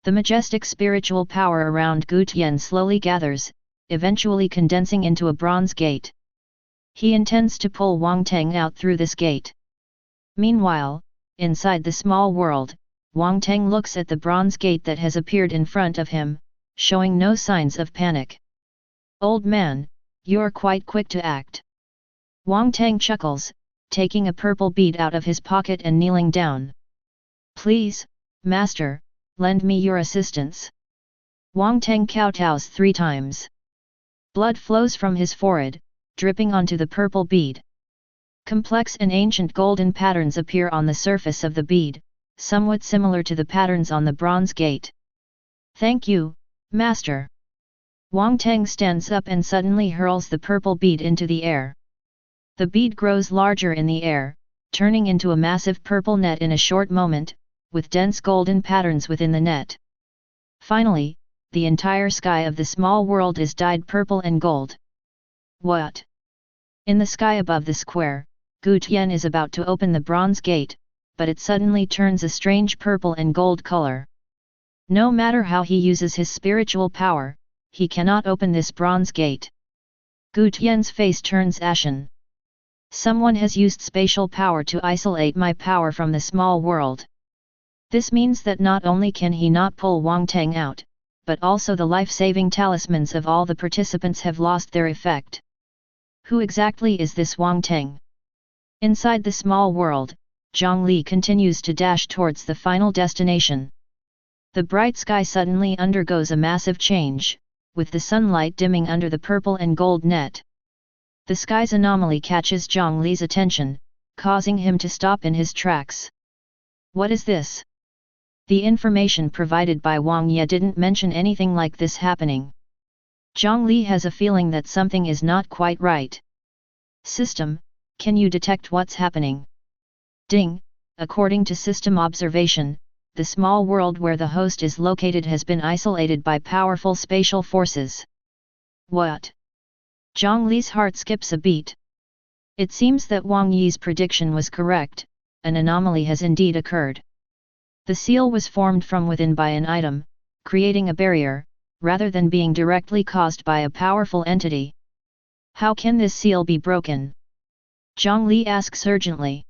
The majestic spiritual power around Gu Tian slowly gathers, eventually condensing into a bronze gate. He intends to pull Wang Teng out through this gate. Meanwhile, inside the small world, Wang Teng looks at the bronze gate that has appeared in front of him, showing no signs of panic. "Old man, you're quite quick to act." Wang Teng chuckles, taking a purple bead out of his pocket and kneeling down. "Please, master, lend me your assistance." Wang Teng kowtows 3 times. Blood flows from his forehead, dripping onto the purple bead. Complex and ancient golden patterns appear on the surface of the bead, somewhat similar to the patterns on the bronze gate. "Thank you, master." Wang Teng stands up and suddenly hurls the purple bead into the air. The bead grows larger in the air, turning into a massive purple net in a short moment, with dense golden patterns within the net. Finally, the entire sky of the small world is dyed purple and gold. What? In the sky above the square, Gu Tian is about to open the bronze gate, but it suddenly turns a strange purple and gold color. No matter how he uses his spiritual power, he cannot open this bronze gate. Gu Tian's face turns ashen. Someone has used spatial power to isolate my power from the small world. This means that not only can he not pull Wang Teng out, but also the life-saving talismans of all the participants have lost their effect. Who exactly is this Wang Teng? Inside the small world, Jiang Li continues to dash towards the final destination. The bright sky suddenly undergoes a massive change, with the sunlight dimming under the purple and gold net. The sky's anomaly catches Jiang Li's attention, causing him to stop in his tracks. What is this? The information provided by Wang Ye didn't mention anything like this happening. Jiang Li has a feeling that something is not quite right. System, can you detect what's happening? Ding, according to system observation, the small world where the host is located has been isolated by powerful spatial forces. What? Jiang Li's heart skips a beat. It seems that Wang Yi's prediction was correct, an anomaly has indeed occurred. The seal was formed from within by an item, creating a barrier, rather than being directly caused by a powerful entity. How can this seal be broken? Jiang Li asks urgently.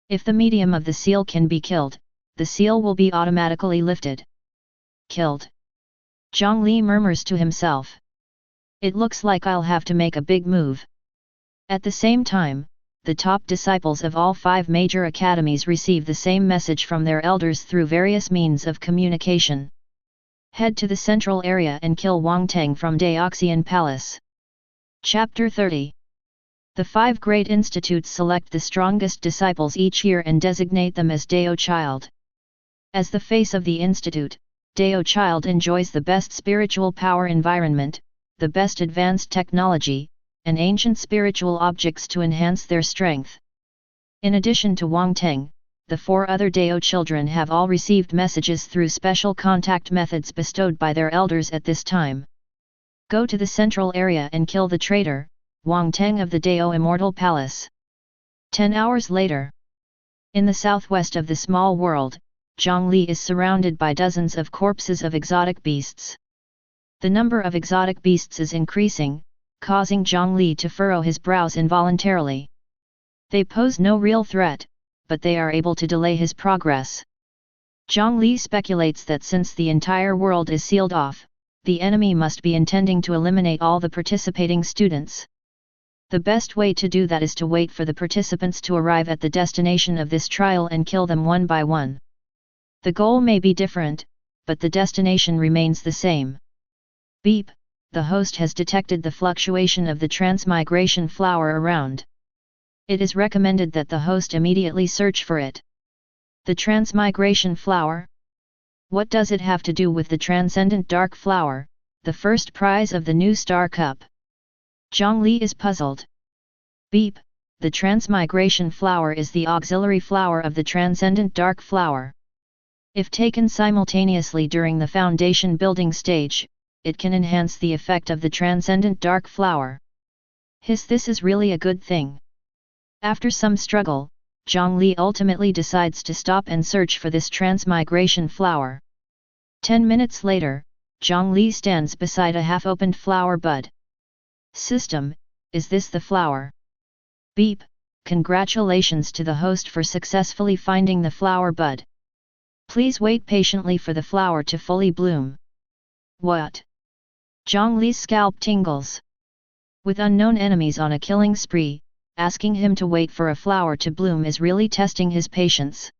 If the medium of the seal can be killed, the seal will be automatically lifted. Killed? Jiang Li murmurs to himself. It looks like I'll have to make a big move. At the same time, the top disciples of all 5 major academies receive the same message from their elders through various means of communication. Head to the central area and kill Wang Teng from Daoxian Palace. Chapter 30. The 5 great institutes select the strongest disciples each year and designate them as Dao Child. As the face of the institute, Dao Child enjoys the best spiritual power environment, the best advanced technology, and ancient spiritual objects to enhance their strength. In addition to Wang Teng, the 4 other Dao children have all received messages through special contact methods bestowed by their elders at this time. Go to the central area and kill the traitor, Wang Teng of the Dao Immortal Palace. 10 hours later. In the southwest of the small world, Jiang Li is surrounded by dozens of corpses of exotic beasts. The number of exotic beasts is increasing, causing Jiang Li to furrow his brows involuntarily. They pose no real threat, but they are able to delay his progress. Jiang Li speculates that since the entire world is sealed off, the enemy must be intending to eliminate all the participating students. The best way to do that is to wait for the participants to arrive at the destination of this trial and kill them one by one. The goal may be different, but the destination remains the same. Beep, the host has detected the fluctuation of the transmigration flower around. It is recommended that the host immediately search for it. The transmigration flower? What does it have to do with the transcendent dark flower, the first prize of the new Star Cup? Jiang Li is puzzled. Beep, the transmigration flower is the auxiliary flower of the transcendent dark flower. If taken simultaneously during the foundation building stage, it can enhance the effect of the transcendent dark flower. This is really a good thing. After some struggle, Jiang Li ultimately decides to stop and search for this transmigration flower. 10 minutes later, Jiang Li stands beside a half-opened flower bud. System, is this the flower? Beep, congratulations to the host for successfully finding the flower bud. Please wait patiently for the flower to fully bloom. What? Jiang Li's scalp tingles. With unknown enemies on a killing spree, asking him to wait for a flower to bloom is really testing his patience.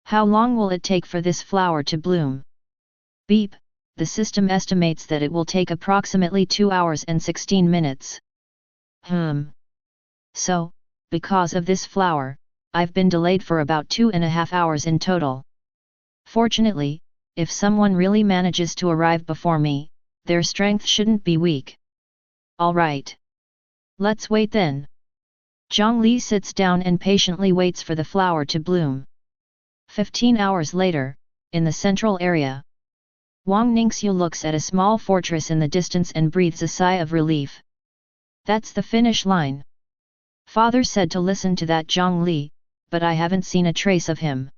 How long will it take for this flower to bloom? Beep, the system estimates that it will take approximately 2 hours and 16 minutes. So, because of this flower, I've been delayed for about 2.5 hours in total. Fortunately, if someone really manages to arrive before me, their strength shouldn't be weak. Alright. Let's wait then. Jiang Li sits down and patiently waits for the flower to bloom. 15 hours later, in the central area. Wang Ningxiu looks at a small fortress in the distance and breathes a sigh of relief. That's the finish line. Father said to listen to that Jiang Li, but I haven't seen a trace of him.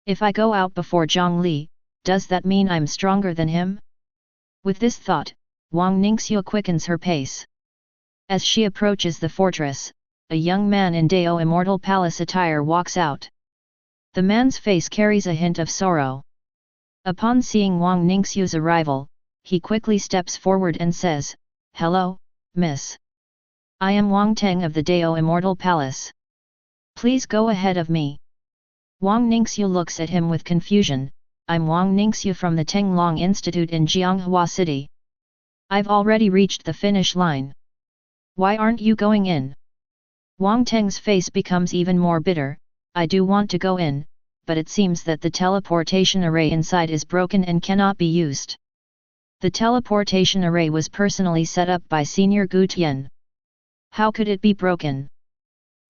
If I go out before Jiang Li, does that mean I'm stronger than him? With this thought, Wang Ningxiu quickens her pace. As she approaches the fortress, a young man in Dao Immortal Palace attire walks out. The man's face carries a hint of sorrow. Upon seeing Wang Ningxiu's arrival, he quickly steps forward and says, "Hello, miss. I am Wang Teng of the Dao Immortal Palace. Please go ahead of me." Wang Ningxiu looks at him with confusion. "I'm Wang Ningxiu from the Tenglong Institute in Jianghua City. I've already reached the finish line. Why aren't you going in?" Wang Teng's face becomes even more bitter. "I do want to go in, but it seems that the teleportation array inside is broken and cannot be used." The teleportation array was personally set up by Senior Gu Tian. How could it be broken?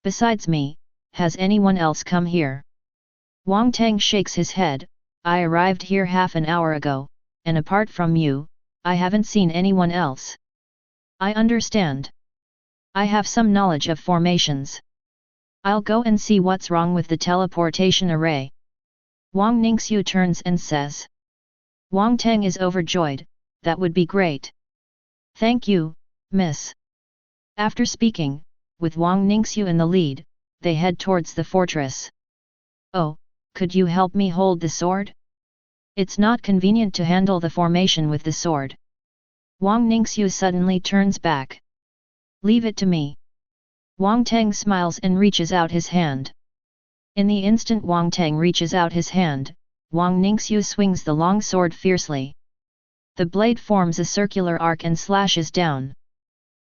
Besides me, has anyone else come here? Wang Teng shakes his head. "I arrived here half an hour ago, and apart from you, I haven't seen anyone else." "I understand. I have some knowledge of formations. I'll go and see what's wrong with the teleportation array." Wang Ningxiu turns and says. Wang Teng is overjoyed. "That would be great. Thank you, miss." After speaking, with Wang Ningxiu in the lead, they head towards the fortress. "Oh, could you help me hold the sword? It's not convenient to handle the formation with the sword." Wang Ningxiu suddenly turns back. "Leave it to me." Wang Teng smiles and reaches out his hand. In the instant Wang Teng reaches out his hand, Wang Ningxiu swings the long sword fiercely. The blade forms a circular arc and slashes down.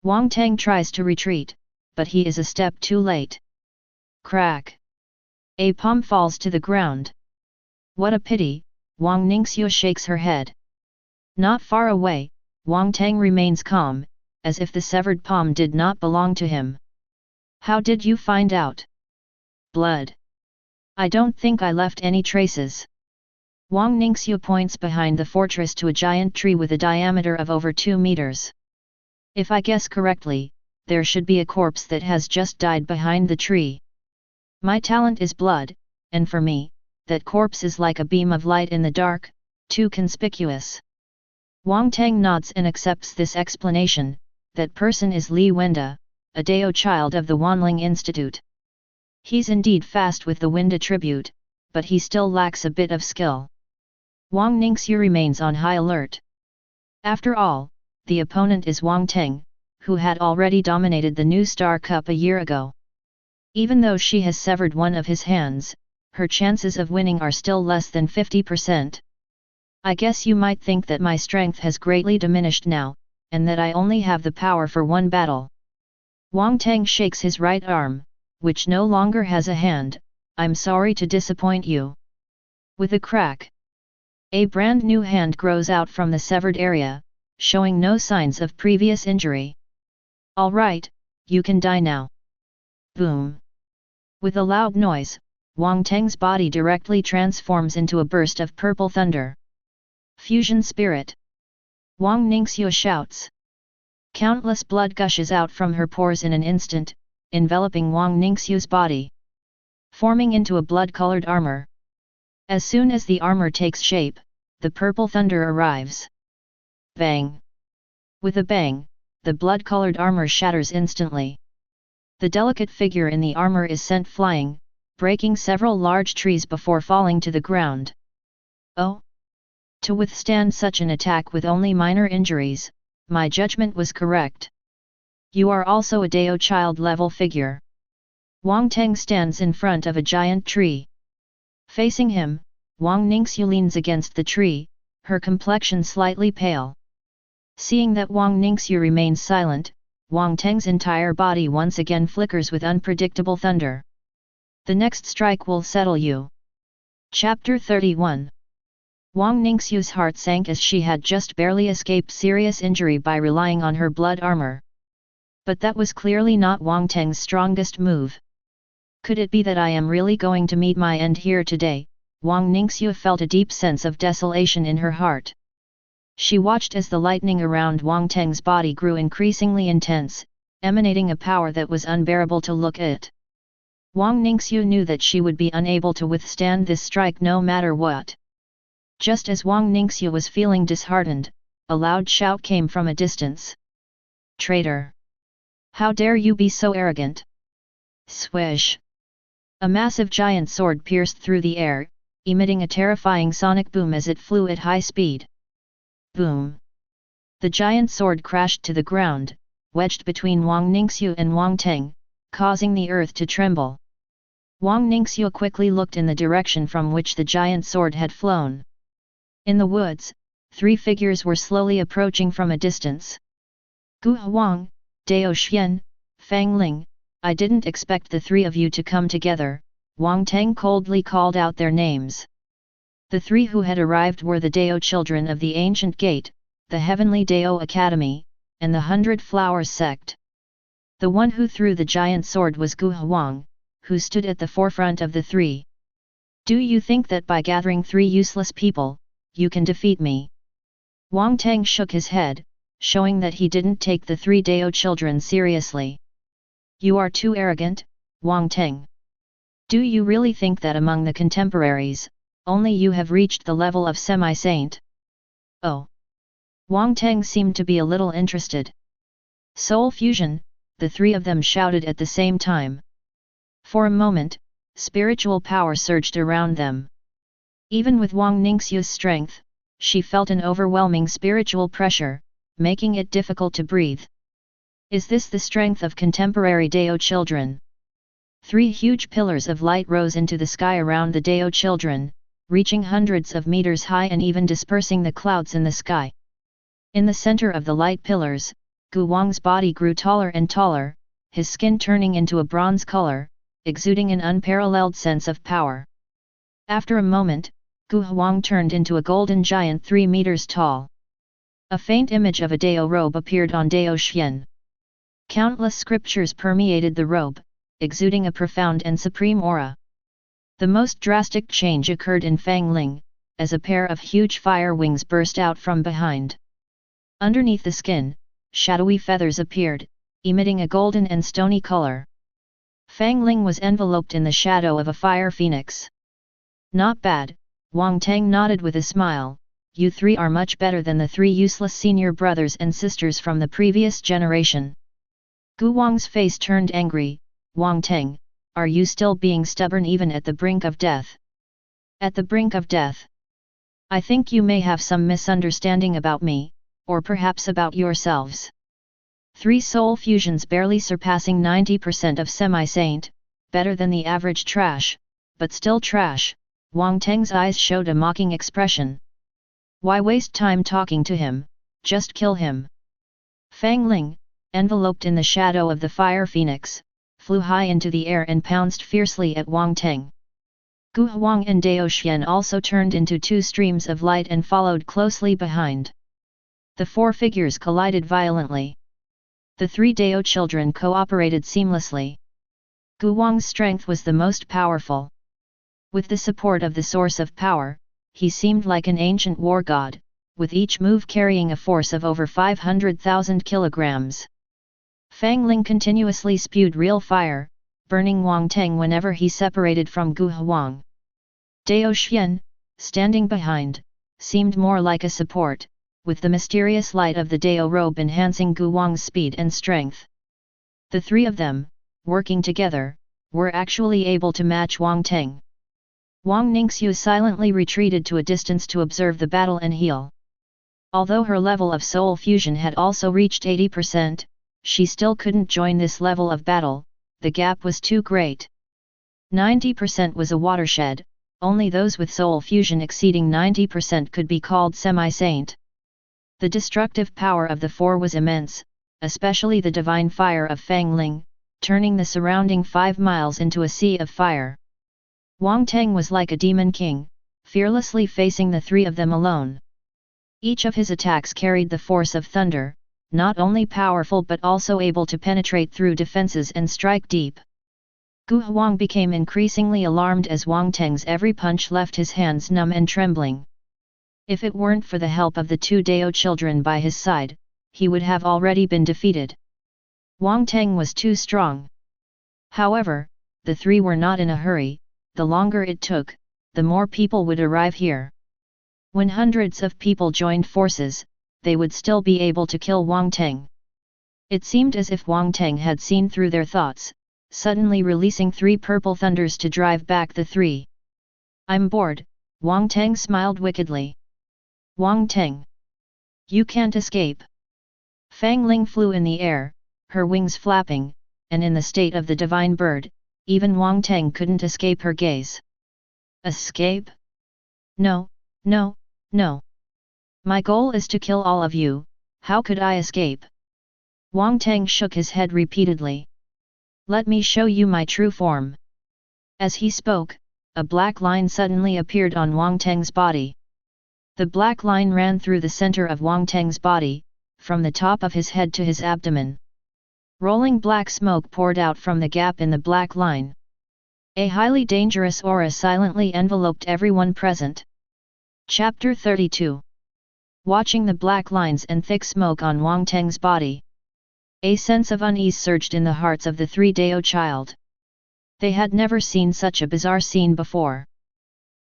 Wang Teng tries to retreat, but he is a step too late. Crack! A palm falls to the ground. "What a pity," Wang Ningxiu shakes her head. Not far away, Wang Teng remains calm, as if the severed palm did not belong to him. "How did you find out?" "Blood. I don't think I left any traces." Wang Ningxiu points behind the fortress to a giant tree with a diameter of over 2 meters. "If I guess correctly, there should be a corpse that has just died behind the tree. My talent is blood, and for me, that corpse is like a beam of light in the dark, too conspicuous." Wang Teng nods and accepts this explanation. That person is Li Wenda, a Dao child of the Wanling Institute. He's indeed fast with the wind attribute, but he still lacks a bit of skill. Wang Ningxiu remains on high alert. After all, the opponent is Wang Teng, who had already dominated the New Star Cup a year ago. Even though she has severed one of his hands, her chances of winning are still less than 50%. "I guess you might think that my strength has greatly diminished now, and that I only have the power for one battle." Wang Teng shakes his right arm, which no longer has a hand. "I'm sorry to disappoint you." With a crack, a brand new hand grows out from the severed area, showing no signs of previous injury. "All right, you can die now." Boom! With a loud noise, Wang Teng's body directly transforms into a burst of purple thunder. "Fusion spirit!" Wang Ningxiu shouts. Countless blood gushes out from her pores in an instant, enveloping Wang Ningxiu's body, forming into a blood-colored armor. As soon as the armor takes shape, the purple thunder arrives. Bang! With a bang, the blood-colored armor shatters instantly. The delicate figure in the armor is sent flying, breaking several large trees before falling to the ground. "Oh! To withstand such an attack with only minor injuries, my judgment was correct. You are also a Dao child level figure." Wang Teng stands in front of a giant tree. Facing him, Wang Ningxiu leans against the tree, her complexion slightly pale. Seeing that Wang Ningxiu remains silent, Wang Teng's entire body once again flickers with unpredictable thunder. "The next strike will settle you." Chapter 31. Wang Ningxiu's heart sank as she had just barely escaped serious injury by relying on her blood armor. But that was clearly not Wang Teng's strongest move. Could it be that I am really going to meet my end here today? Wang Ningxiu felt a deep sense of desolation in her heart. She watched as the lightning around Wang Teng's body grew increasingly intense, emanating a power that was unbearable to look at. Wang Ningxiu knew that she would be unable to withstand this strike no matter what. Just as Wang Ningxiu was feeling disheartened, a loud shout came from a distance. "Traitor! How dare you be so arrogant!" Swish! A massive giant sword pierced through the air, emitting a terrifying sonic boom as it flew at high speed. Boom! The giant sword crashed to the ground, wedged between Wang Ningxiu and Wang Teng, causing the earth to tremble. Wang Ningxiu quickly looked in the direction from which the giant sword had flown. In the woods, 3 figures were slowly approaching from a distance. "Gu Huang, Dao Xian, Fang Ling, I didn't expect the 3 of you to come together," Wang Teng coldly called out their names. The 3 who had arrived were the Dao children of the Ancient Gate, the Heavenly Dao Academy, and the 100 Flowers sect. The one who threw the giant sword was Gu Huang, who stood at the forefront of the 3. "Do you think that by gathering 3 useless people, you can defeat me?" Wang Teng shook his head, showing that he didn't take the 3 Dao children seriously. "You are too arrogant, Wang Teng. Do you really think that among the contemporaries, only you have reached the level of semi-saint?" "Oh." Wang Teng seemed to be a little interested. "Soul fusion," the 3 of them shouted at the same time. For a moment, spiritual power surged around them. Even with Wang Ningxiu's strength, she felt an overwhelming spiritual pressure, making it difficult to breathe. Is this the strength of contemporary Dao children? 3 huge pillars of light rose into the sky around the Dao children, reaching hundreds of meters high and even dispersing the clouds in the sky. In the center of the light pillars, Gu Wang's body grew taller and taller, his skin turning into a bronze color, exuding an unparalleled sense of power. After a moment, Gu Huang turned into a golden giant 3 meters tall. A faint image of a Dao robe appeared on Dao Xian. Countless scriptures permeated the robe, exuding a profound and supreme aura. The most drastic change occurred in Fang Ling, as a pair of huge fire wings burst out from behind. Underneath the skin, shadowy feathers appeared, emitting a golden and stony color. Fang Ling was enveloped in the shadow of a fire phoenix. "Not bad," Wang Teng nodded with a smile, "you 3 are much better than the 3 useless senior brothers and sisters from the previous generation." Gu Wang's face turned angry. "Wang Teng, are you still being stubborn even at the brink of death?" "At the brink of death? I think you may have some misunderstanding about me, or perhaps about yourselves. 3 soul fusions barely surpassing 90% of semi-saint, better than the average trash, but still trash." Wang Teng's eyes showed a mocking expression. "Why waste time talking to him, just kill him." Fang Ling, enveloped in the shadow of the fire phoenix, flew high into the air and pounced fiercely at Wang Teng. Gu Huang and Dao Xian also turned into 2 streams of light and followed closely behind. The 4 figures collided violently. The 3 Dao children cooperated seamlessly. Gu Wang's strength was the most powerful. With the support of the source of power, he seemed like an ancient war god, with each move carrying a force of over 500,000 kilograms. Fang Ling continuously spewed real fire, burning Wang Teng whenever he separated from Gu Huang. Dao Xian, standing behind, seemed more like a support, with the mysterious light of the Dao robe enhancing Gu Wang's speed and strength. The 3 of them, working together, were actually able to match Wang Teng. Wang Ningxiu silently retreated to a distance to observe the battle and heal. Although her level of soul fusion had also reached 80%, she still couldn't join this level of battle, the gap was too great. 90% was a watershed, only those with soul fusion exceeding 90% could be called semi-saint. The destructive power of the 4 was immense, especially the divine fire of Fang Ling, turning the surrounding 5 miles into a sea of fire. Wang Teng was like a demon king, fearlessly facing the 3 of them alone. Each of his attacks carried the force of thunder, not only powerful but also able to penetrate through defenses and strike deep. Gu Huang became increasingly alarmed as Wang Teng's every punch left his hands numb and trembling. If it weren't for the help of the 2 Dao children by his side, he would have already been defeated. Wang Teng was too strong. However, the three were not in a hurry. The longer it took, the more people would arrive here. When hundreds of people joined forces, they would still be able to kill Wang Teng. It seemed as if Wang Teng had seen through their thoughts, suddenly releasing 3 purple thunders to drive back the 3. I'm bored, Wang Teng smiled wickedly. Wang Teng, you can't escape. Fang Ling flew in the air, her wings flapping, and in the state of the divine bird, even Wang Teng couldn't escape her gaze. Escape? No, no, no. My goal is to kill all of you, how could I escape? Wang Teng shook his head repeatedly. Let me show you my true form. As he spoke, a black line suddenly appeared on Wang Teng's body. The black line ran through the center of Wang Teng's body, from the top of his head to his abdomen. Rolling black smoke poured out from the gap in the black line. A highly dangerous aura silently enveloped everyone present. Chapter 32. Watching the black lines and thick smoke on Wang Teng's body, a sense of unease surged in the hearts of the 3 Dao child. They had never seen such a bizarre scene before.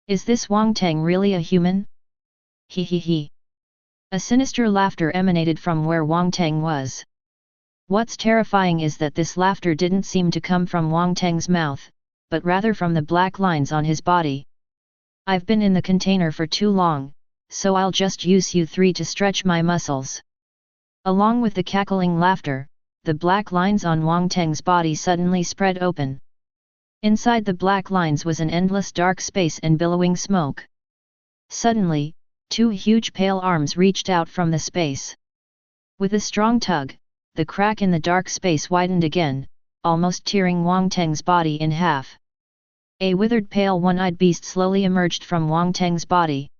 Is this Wang Teng really a human? He he he. A sinister laughter emanated from where Wang Teng was. What's terrifying is that this laughter didn't seem to come from Wang Teng's mouth, but rather from the black lines on his body. I've been in the container for too long, so I'll just use you 3 to stretch my muscles. Along with the cackling laughter, the black lines on Wang Teng's body suddenly spread open. Inside the black lines was an endless dark space and billowing smoke. Suddenly, 2 huge pale arms reached out from the space. With a strong tug, the crack in the dark space widened again, almost tearing Wang Teng's body in half. A withered pale one-eyed beast slowly emerged from Wang Teng's body.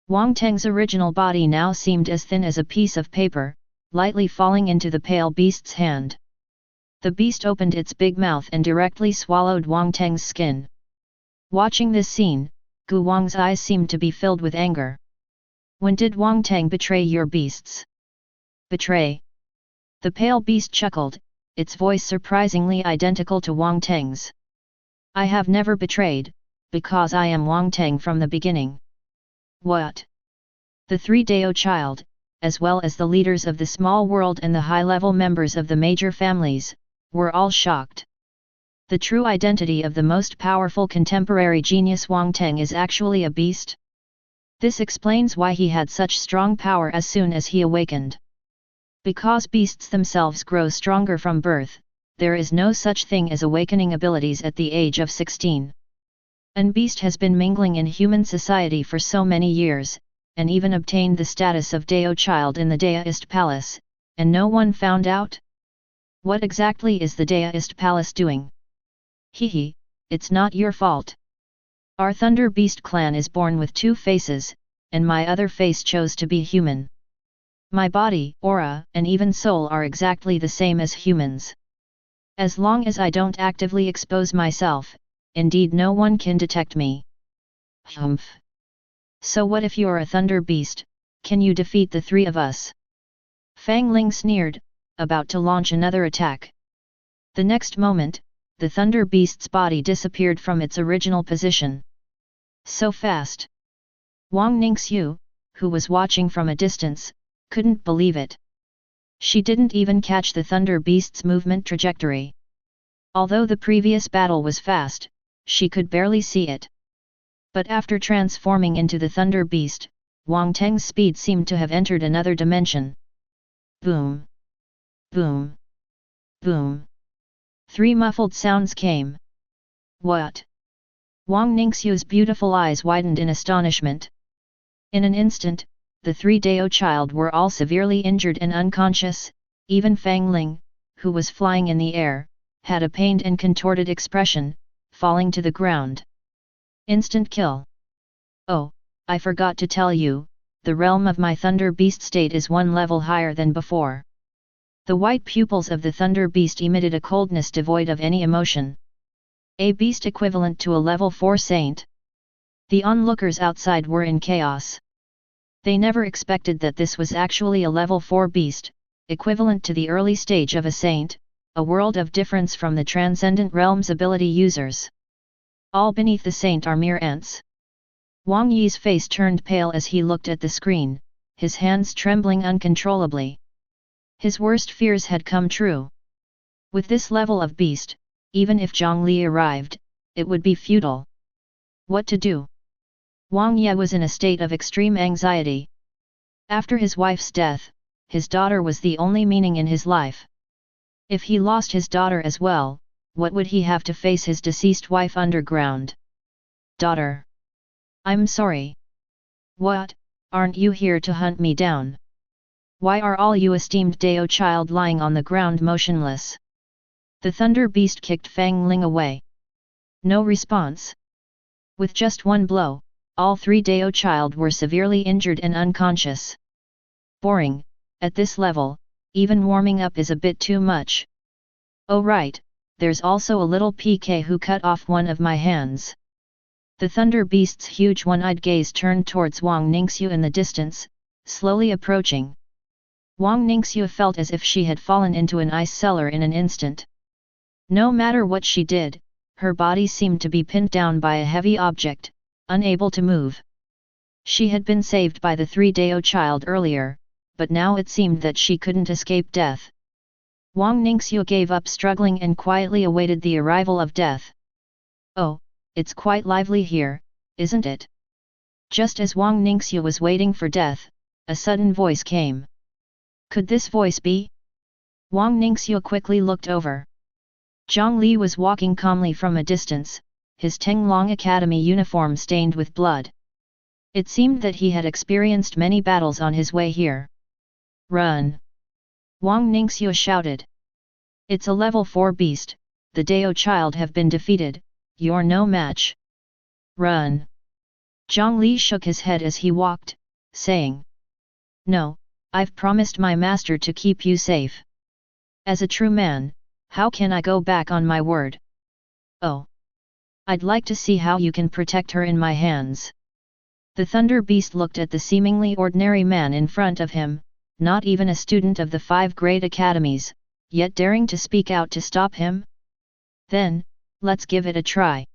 Wang Teng's original body now seemed as thin as a piece of paper, lightly falling into the pale beast's hand. The beast opened its big mouth and directly swallowed Wang Teng's skin. Watching this scene, Gu Wang's eyes seemed to be filled with anger. When did Wang Teng betray your beasts? Betray? The pale beast chuckled, its voice surprisingly identical to Wang Teng's. I have never betrayed, because I am Wang Teng from the beginning. What? The 3 Dao child, as well as the leaders of the small world and the high-level members of the major families, were all shocked. The true identity of the most powerful contemporary genius Wang Teng is actually a beast? This explains why he had such strong power as soon as he awakened. Because beasts themselves grow stronger from birth, there is no such thing as awakening abilities at the age of 16. An beast has been mingling in human society for so many years, and even obtained the status of Dao child in the Daoist Palace, and no one found out? What exactly is the Daoist Palace doing? Hehe, it's not your fault. Our Thunder Beast clan is born with 2 faces, and my other face chose to be human. My body, aura, and even soul are exactly the same as humans. As long as I don't actively expose myself, indeed no one can detect me. Humph. So what if you're a Thunder Beast, can you defeat the 3 of us? Fang Ling sneered, about to launch another attack. The next moment, the Thunder Beast's body disappeared from its original position. So fast! Wang Ningxiu, who was watching from a distance, couldn't believe it. She didn't even catch the Thunder Beast's movement trajectory. Although the previous battle was fast, she could barely see it. But after transforming into the Thunder Beast, Wang Teng's speed seemed to have entered another dimension. Boom! Boom! Boom! 3 muffled sounds came. What? Wang Ningxiu's beautiful eyes widened in astonishment. In an instant, the 3 Dao child were all severely injured and unconscious, even Fang Ling, who was flying in the air, had a pained and contorted expression, falling to the ground. Instant kill. Oh, I forgot to tell you, the realm of my Thunder Beast state is 1 level higher than before. The white pupils of the Thunder Beast emitted a coldness devoid of any emotion. A beast equivalent to a level 4 saint. The onlookers outside were in chaos. They never expected that this was actually a level 4 beast, equivalent to the early stage of a saint, a world of difference from the transcendent realm's ability users. All beneath the saint are mere ants. Wang Yi's face turned pale as he looked at the screen, his hands trembling uncontrollably. His worst fears had come true. With this level of beast, even if Jiang Li arrived, it would be futile. What to do? Wang Ye was in a state of extreme anxiety. After his wife's death, his daughter was the only meaning in his life. If he lost his daughter as well, what would he have to face his deceased wife underground? Daughter. I'm sorry. What, aren't you here to hunt me down? Why are all you esteemed Dao child lying on the ground motionless? The thunder beast kicked Fang Ling away. No response. With just one blow, all three Dao child were severely injured and unconscious. Boring, at this level, even warming up is a bit too much. Oh right, there's also a little PK who cut off one of my hands. The thunder beast's huge one-eyed gaze turned towards Wang Ningxiu in the distance, slowly approaching. Wang Ningxiu felt as if she had fallen into an ice cellar in an instant. No matter what she did, her body seemed to be pinned down by a heavy object, unable to move. She had been saved by the three Dao child earlier, but now it seemed that she couldn't escape death. Wang Ningxiu gave up struggling and quietly awaited the arrival of death. Oh, it's quite lively here, isn't it? Just as Wang Ningxiu was waiting for death, a sudden voice came. Could this voice be? Wang Ningxiu quickly looked over. Jiang Li was walking calmly from a distance, his Tenglong Academy uniform stained with blood. It seemed that he had experienced many battles on his way here. Run! Wang Ningxiu shouted. It's a level 4 beast, the Dao child have been defeated, you're no match. Run! Jiang Li shook his head as he walked, saying. No, I've promised my master to keep you safe. As a true man, how can I go back on my word? Oh! I'd like to see how you can protect her in my hands. The thunder beast looked at the seemingly ordinary man in front of him, not even a student of the 5 great academies, yet daring to speak out to stop him? Then, let's give it a try.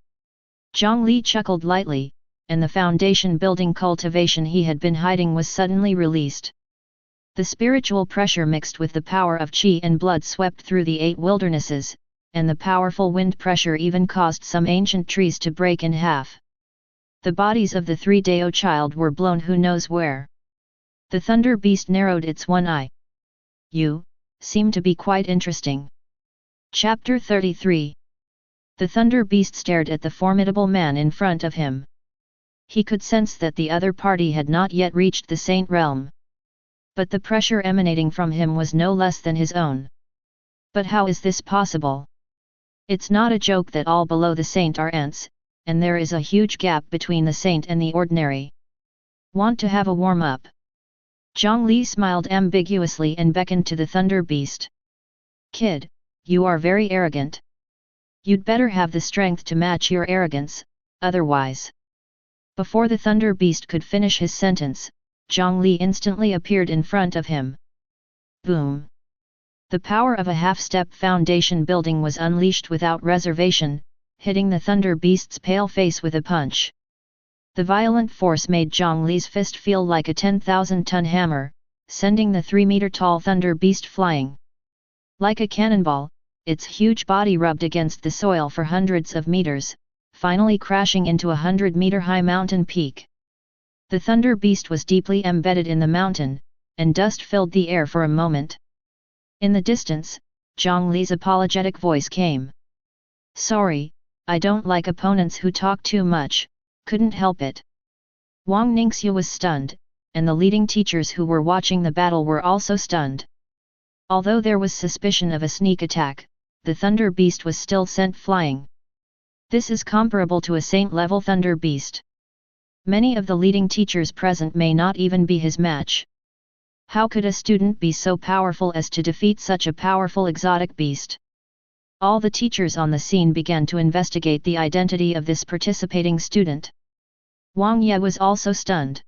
Jiang Li chuckled lightly, and the foundation building cultivation he had been hiding was suddenly released. The spiritual pressure mixed with the power of qi and blood swept through the 8 wildernesses, and the powerful wind pressure even caused some ancient trees to break in half. The bodies of the 3 Dao child were blown who knows where. The thunder beast narrowed its one eye. You seem to be quite interesting. Chapter 33. The thunder beast stared at the formidable man in front of him. He could sense that the other party had not yet reached the saint realm. But the pressure emanating from him was no less than his own. But how is this possible? It's not a joke that all below the saint are ants, and there is a huge gap between the saint and the ordinary. Want to have a warm-up? Jiang Li smiled ambiguously and beckoned to the thunder beast. Kid, you are very arrogant. You'd better have the strength to match your arrogance, otherwise. Before the thunder beast could finish his sentence, Jiang Li instantly appeared in front of him. Boom! The power of a half-step foundation building was unleashed without reservation, hitting the thunder beast's pale face with a punch. The violent force made Jiang Li's fist feel like a 10,000-ton hammer, sending the 3-meter-tall thunder beast flying. Like a cannonball, its huge body rubbed against the soil for hundreds of meters, finally crashing into a 100-meter-high mountain peak. The thunder beast was deeply embedded in the mountain, and dust filled the air for a moment. In the distance, Jiang Li's apologetic voice came. Sorry, I don't like opponents who talk too much, couldn't help it. Wang Ningxiu was stunned, and the leading teachers who were watching the battle were also stunned. Although there was suspicion of a sneak attack, the thunder beast was still sent flying. This is comparable to a saint-level thunder beast. Many of the leading teachers present may not even be his match. How could a student be so powerful as to defeat such a powerful exotic beast? All the teachers on the scene began to investigate the identity of this participating student. Wang Ye was also stunned.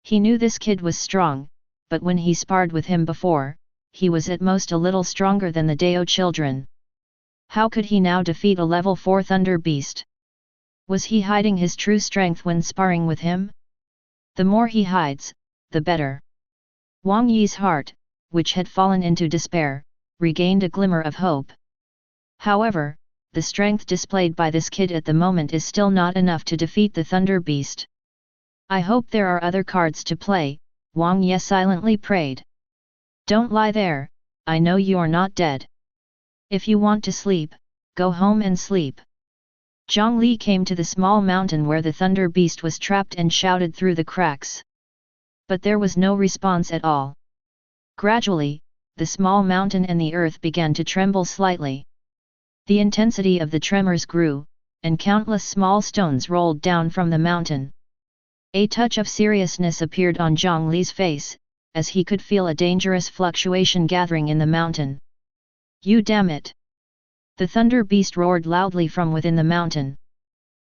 He knew this kid was strong, but when he sparred with him before, he was at most a little stronger than the Dao children. How could he now defeat a level 4 thunder beast? Was he hiding his true strength when sparring with him? The more he hides, the better. Wang Yi's heart, which had fallen into despair, regained a glimmer of hope. However, the strength displayed by this kid at the moment is still not enough to defeat the thunder beast. I hope there are other cards to play, Wang Yi silently prayed. Don't lie there, I know you're not dead. If you want to sleep, go home and sleep. Jiang Li came to the small mountain where the thunder beast was trapped and shouted through the cracks. But there was no response at all. Gradually, the small mountain and the earth began to tremble slightly. The intensity of the tremors grew, and countless small stones rolled down from the mountain. A touch of seriousness appeared on Jiang Li's face, as he could feel a dangerous fluctuation gathering in the mountain. You damn it! The thunder beast roared loudly from within the mountain.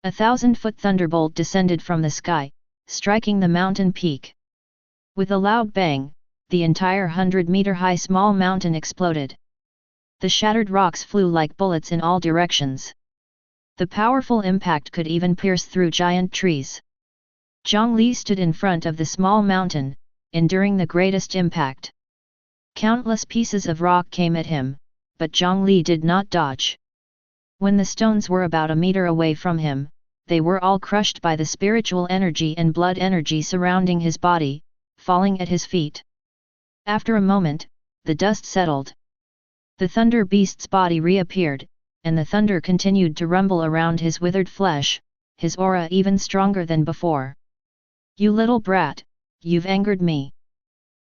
1,000-foot thunderbolt descended from the sky, striking the mountain peak. With a loud bang, the entire 100-meter-high small mountain exploded. The shattered rocks flew like bullets in all directions. The powerful impact could even pierce through giant trees. Jiang Li stood in front of the small mountain, enduring the greatest impact. Countless pieces of rock came at him, but Jiang Li did not dodge. When the stones were about a meter away from him, they were all crushed by the spiritual energy and blood energy surrounding his body, falling at his feet. After a moment, the dust settled. The thunder beast's body reappeared, and the thunder continued to rumble around his withered flesh, his aura even stronger than before. You little brat, you've angered me.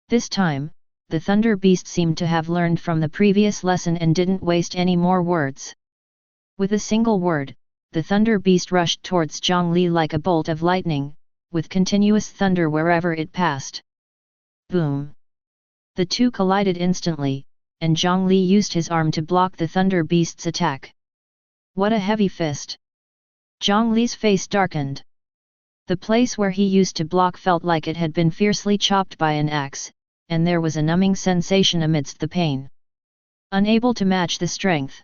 This time, the thunder beast seemed to have learned from the previous lesson and didn't waste any more words. With a single word, the thunder beast rushed towards Jiang Li like a bolt of lightning, with continuous thunder wherever it passed. Boom! The two collided instantly, and Jiang Li used his arm to block the thunder beast's attack. What a heavy fist! Jiang Li's face darkened. The place where he used to block felt like it had been fiercely chopped by an axe, and there was a numbing sensation amidst the pain. Unable to match the strength,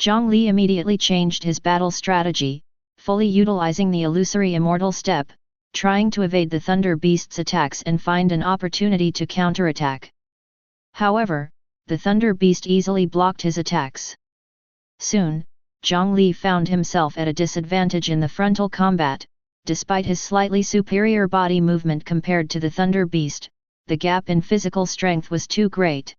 Jiang Li immediately changed his battle strategy, fully utilizing the illusory immortal step, trying to evade the thunder beast's attacks and find an opportunity to counterattack. However, the thunder beast easily blocked his attacks. Soon, Jiang Li found himself at a disadvantage in the frontal combat. Despite his slightly superior body movement compared to the thunder beast, the gap in physical strength was too great.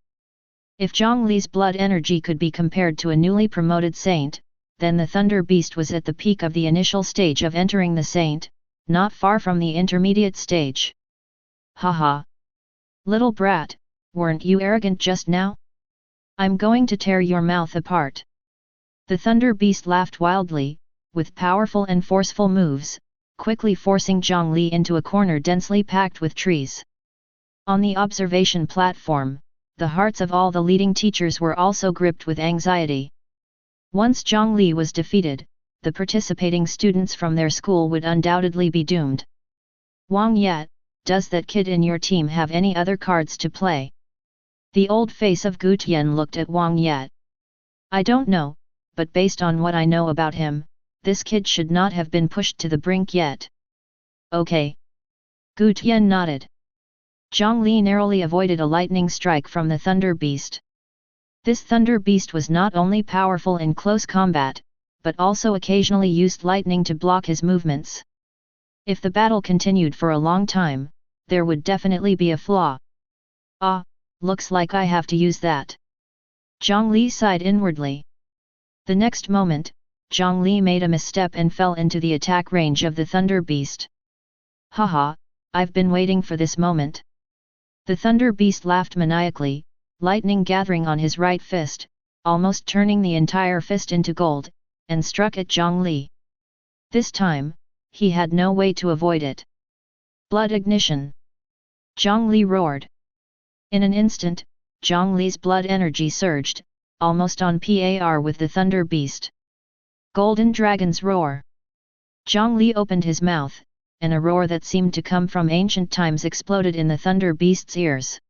If Jiang Li's blood energy could be compared to a newly promoted saint, then the thunder beast was at the peak of the initial stage of entering the saint, not far from the intermediate stage. Haha! Little brat, weren't you arrogant just now? I'm going to tear your mouth apart. The thunder beast laughed wildly, with powerful and forceful moves, quickly forcing Jiang Li into a corner densely packed with trees. On the observation platform, the hearts of all the leading teachers were also gripped with anxiety. Once Jiang Li was defeated, the participating students from their school would undoubtedly be doomed. Wang Yi, does that kid in your team have any other cards to play? The old face of Gu Tian looked at Wang Yi. I don't know, but based on what I know about him, this kid should not have been pushed to the brink yet. Okay. Gu Tian nodded. Jiang Li narrowly avoided a lightning strike from the thunder beast. This thunder beast was not only powerful in close combat, but also occasionally used lightning to block his movements. If the battle continued for a long time, there would definitely be a flaw. Ah, looks like I have to use that. Jiang Li sighed inwardly. The next moment, Jiang Li made a misstep and fell into the attack range of the thunder beast. Haha, I've been waiting for this moment. The thunder beast laughed maniacally, lightning gathering on his right fist, almost turning the entire fist into gold, and struck at Jiang Li. This time, he had no way to avoid it. Blood ignition! Jiang Li roared. In an instant, Jiang Li's blood energy surged, almost on par with the thunder beast. Golden Dragon's Roar! Jiang Li opened his mouth, and a roar that seemed to come from ancient times exploded in the thunder beast's ears.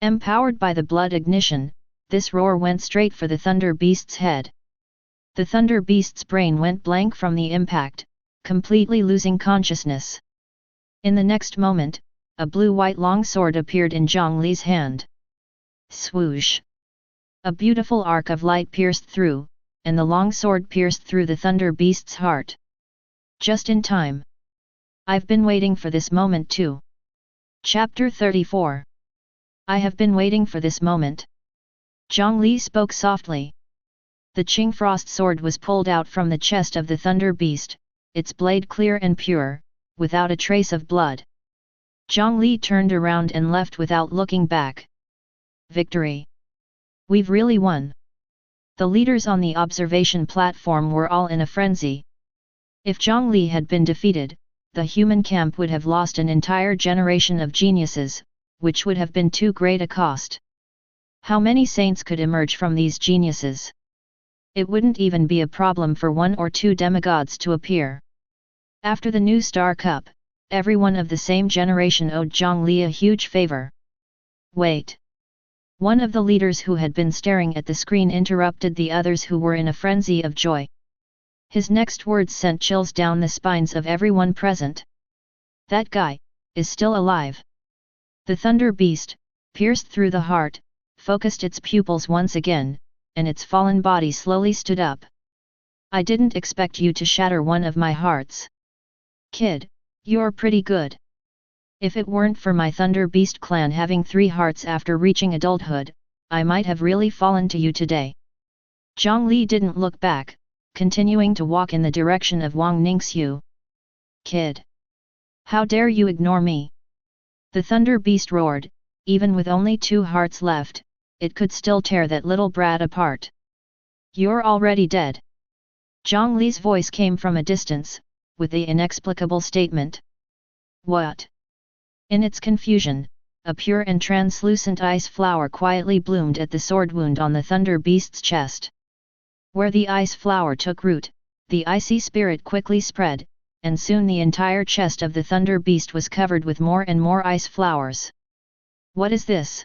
Empowered by the blood ignition, this roar went straight for the Thunder Beast's head. The Thunder Beast's brain went blank from the impact, completely losing consciousness. In the next moment, a blue-white longsword appeared in Jiang Li's hand. Swoosh! A beautiful arc of light pierced through, and the longsword pierced through the Thunder Beast's heart. Just in time. I've been waiting for this moment too. Chapter 34. I have been waiting for this moment. Jiang Li spoke softly. The Qing Frost sword was pulled out from the chest of the Thunder Beast, its blade clear and pure, without a trace of blood. Jiang Li turned around and left without looking back. Victory! We've really won! The leaders on the observation platform were all in a frenzy. If Jiang Li had been defeated, the human camp would have lost an entire generation of geniuses, which would have been too great a cost. How many saints could emerge from these geniuses? It wouldn't even be a problem for 1 or 2 demigods to appear. After the new Star Cup, everyone of the same generation owed Jiang Li a huge favor. Wait! One of the leaders who had been staring at the screen interrupted the others who were in a frenzy of joy. His next words sent chills down the spines of everyone present. That guy is still alive. The Thunder Beast, pierced through the heart, focused its pupils once again, and its fallen body slowly stood up. I didn't expect you to shatter one of my hearts. Kid, you're pretty good. If it weren't for my Thunder Beast clan having 3 hearts after reaching adulthood, I might have really fallen to you today. Jiang Li didn't look back, continuing to walk in the direction of Wang Ningxiu. Kid! How dare you ignore me? The Thunder Beast roared, even with only 2 hearts left, it could still tear that little brat apart. You're already dead. Jiang Li's voice came from a distance, with the inexplicable statement. What? In its confusion, a pure and translucent ice flower quietly bloomed at the sword wound on the Thunder Beast's chest. Where the ice flower took root, the icy spirit quickly spread, and soon the entire chest of the Thunder Beast was covered with more and more ice flowers. What is this?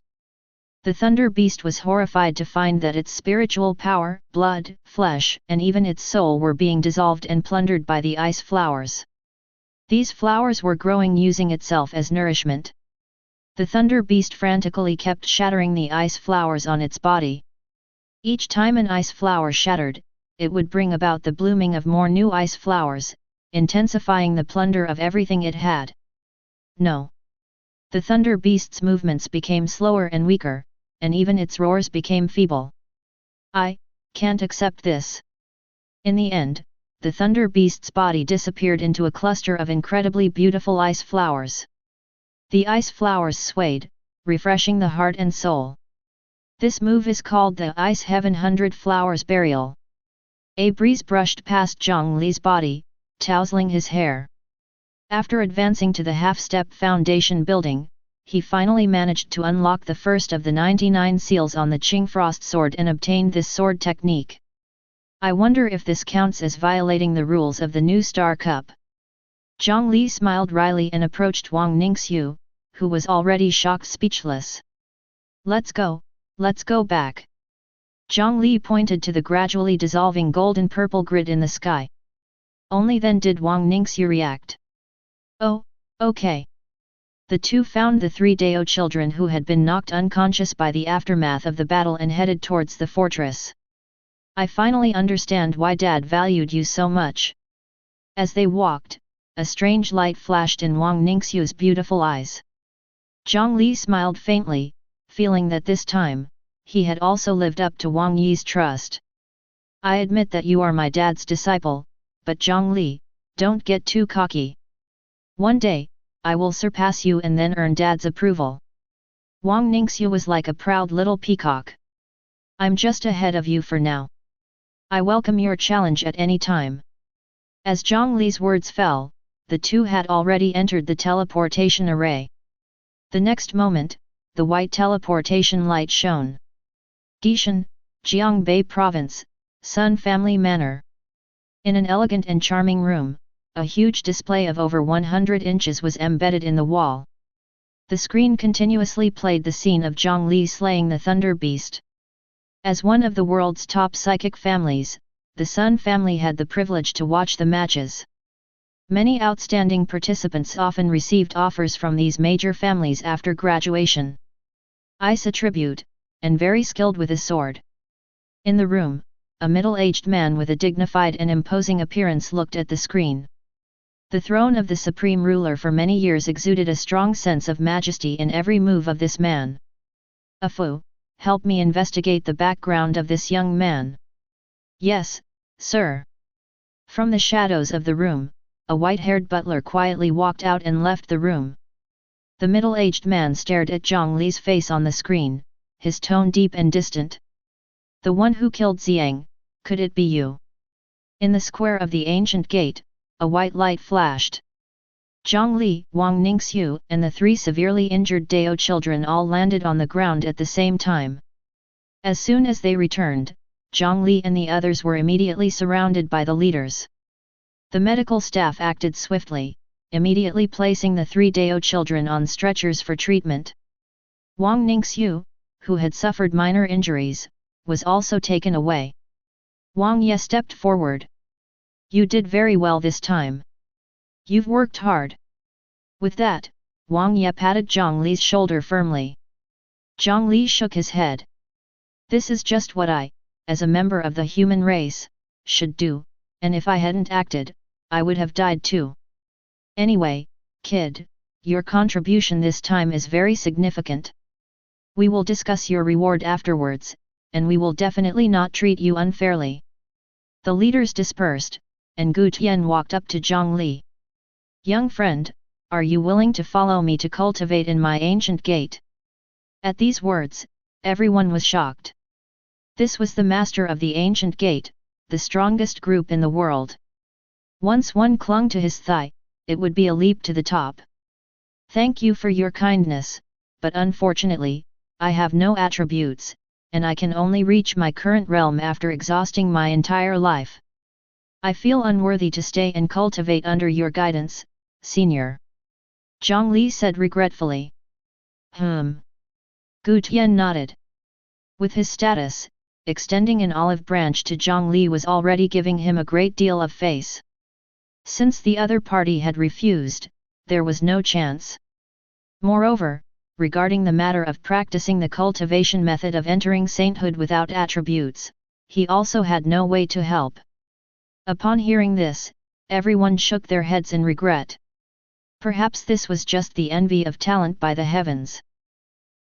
The Thunder Beast was horrified to find that its spiritual power, blood, flesh, and even its soul were being dissolved and plundered by the ice flowers. These flowers were growing using itself as nourishment. The Thunder Beast frantically kept shattering the ice flowers on its body. Each time an ice flower shattered, it would bring about the blooming of more new ice flowers, intensifying the plunder of everything it had. No. The Thunder Beast's movements became slower and weaker, and even its roars became feeble. I can't accept this. In the end, the Thunder Beast's body disappeared into a cluster of incredibly beautiful ice flowers. The ice flowers swayed, refreshing the heart and soul. This move is called the Ice Heaven 100 Flowers Burial. A breeze brushed past Jiang Li's body, tousling his hair. After advancing to the half-step foundation building, he finally managed to unlock the first of the 99 seals on the Qing Frost sword and obtained this sword technique. I wonder if this counts as violating the rules of the new Star Cup. Jiang Li smiled wryly and approached Wang Ningxiu, who was already shocked speechless. Let's go back. Jiang Li pointed to the gradually dissolving golden-purple grid in the sky. Only then did Wang Ningxiu react. Oh, okay. The two found the 3 Dao children who had been knocked unconscious by the aftermath of the battle and headed towards the fortress. I finally understand why Dad valued you so much. As they walked, a strange light flashed in Wang Ningxiu's beautiful eyes. Jiang Li smiled faintly, feeling that this time, he had also lived up to Wang Yi's trust. I admit that you are my dad's disciple, but Jiang Li, don't get too cocky. One day, I will surpass you and then earn Dad's approval. Wang Ningxiu was like a proud little peacock. I'm just ahead of you for now. I welcome your challenge at any time. As Jiang Li's words fell, the two had already entered the teleportation array. The next moment, the white teleportation light shone. Gishan, Jiangbei Province, Sun Family Manor. In an elegant and charming room, a huge display of over 100 inches was embedded in the wall. The screen continuously played the scene of Jiang Li slaying the Thunder Beast. As one of the world's top psychic families, the Sun family had the privilege to watch the matches. Many outstanding participants often received offers from these major families after graduation. Usse tribute, and very skilled with his sword. In the room, a middle-aged man with a dignified and imposing appearance looked at the screen. The throne of the supreme ruler for many years exuded a strong sense of majesty in every move of this man. Afu, help me investigate the background of this young man. Yes, sir. From the shadows of the room, a white-haired butler quietly walked out and left the room. The middle-aged man stared at Jiang Li's face on the screen, his tone deep and distant. The one who killed Xiang, could it be you? In the square of the ancient gate, a white light flashed. Jiang Li, Wang Ningxiu, and the 3 severely injured Dao children all landed on the ground at the same time. As soon as they returned, Jiang Li and the others were immediately surrounded by the leaders. The medical staff acted swiftly, immediately placing the 3 Dao children on stretchers for treatment. Wang Ningxiu, who had suffered minor injuries, was also taken away. Wang Ye stepped forward. You did very well this time. You've worked hard. With that, Wang Ye patted Jiang Li's shoulder firmly. Jiang Li shook his head. This is just what I, as a member of the human race, should do, and if I hadn't acted, I would have died too. Anyway, kid, your contribution this time is very significant. We will discuss your reward afterwards, and we will definitely not treat you unfairly. The leaders dispersed, and Gu Tian walked up to Jiang Li. Young friend, are you willing to follow me to cultivate in my ancient gate? At these words, everyone was shocked. This was the master of the ancient gate, the strongest group in the world. Once one clung to his thigh, it would be a leap to the top. Thank you for your kindness, but unfortunately, I have no attributes, and I can only reach my current realm after exhausting my entire life. I feel unworthy to stay and cultivate under your guidance, senior. Jiang Li said regretfully. Gu Tian nodded. With his status, extending an olive branch to Jiang Li was already giving him a great deal of face. Since the other party had refused, there was no chance. Moreover, regarding the matter of practicing the cultivation method of entering sainthood without attributes, he also had no way to help. Upon hearing this, everyone shook their heads in regret. Perhaps this was just the envy of talent by the heavens.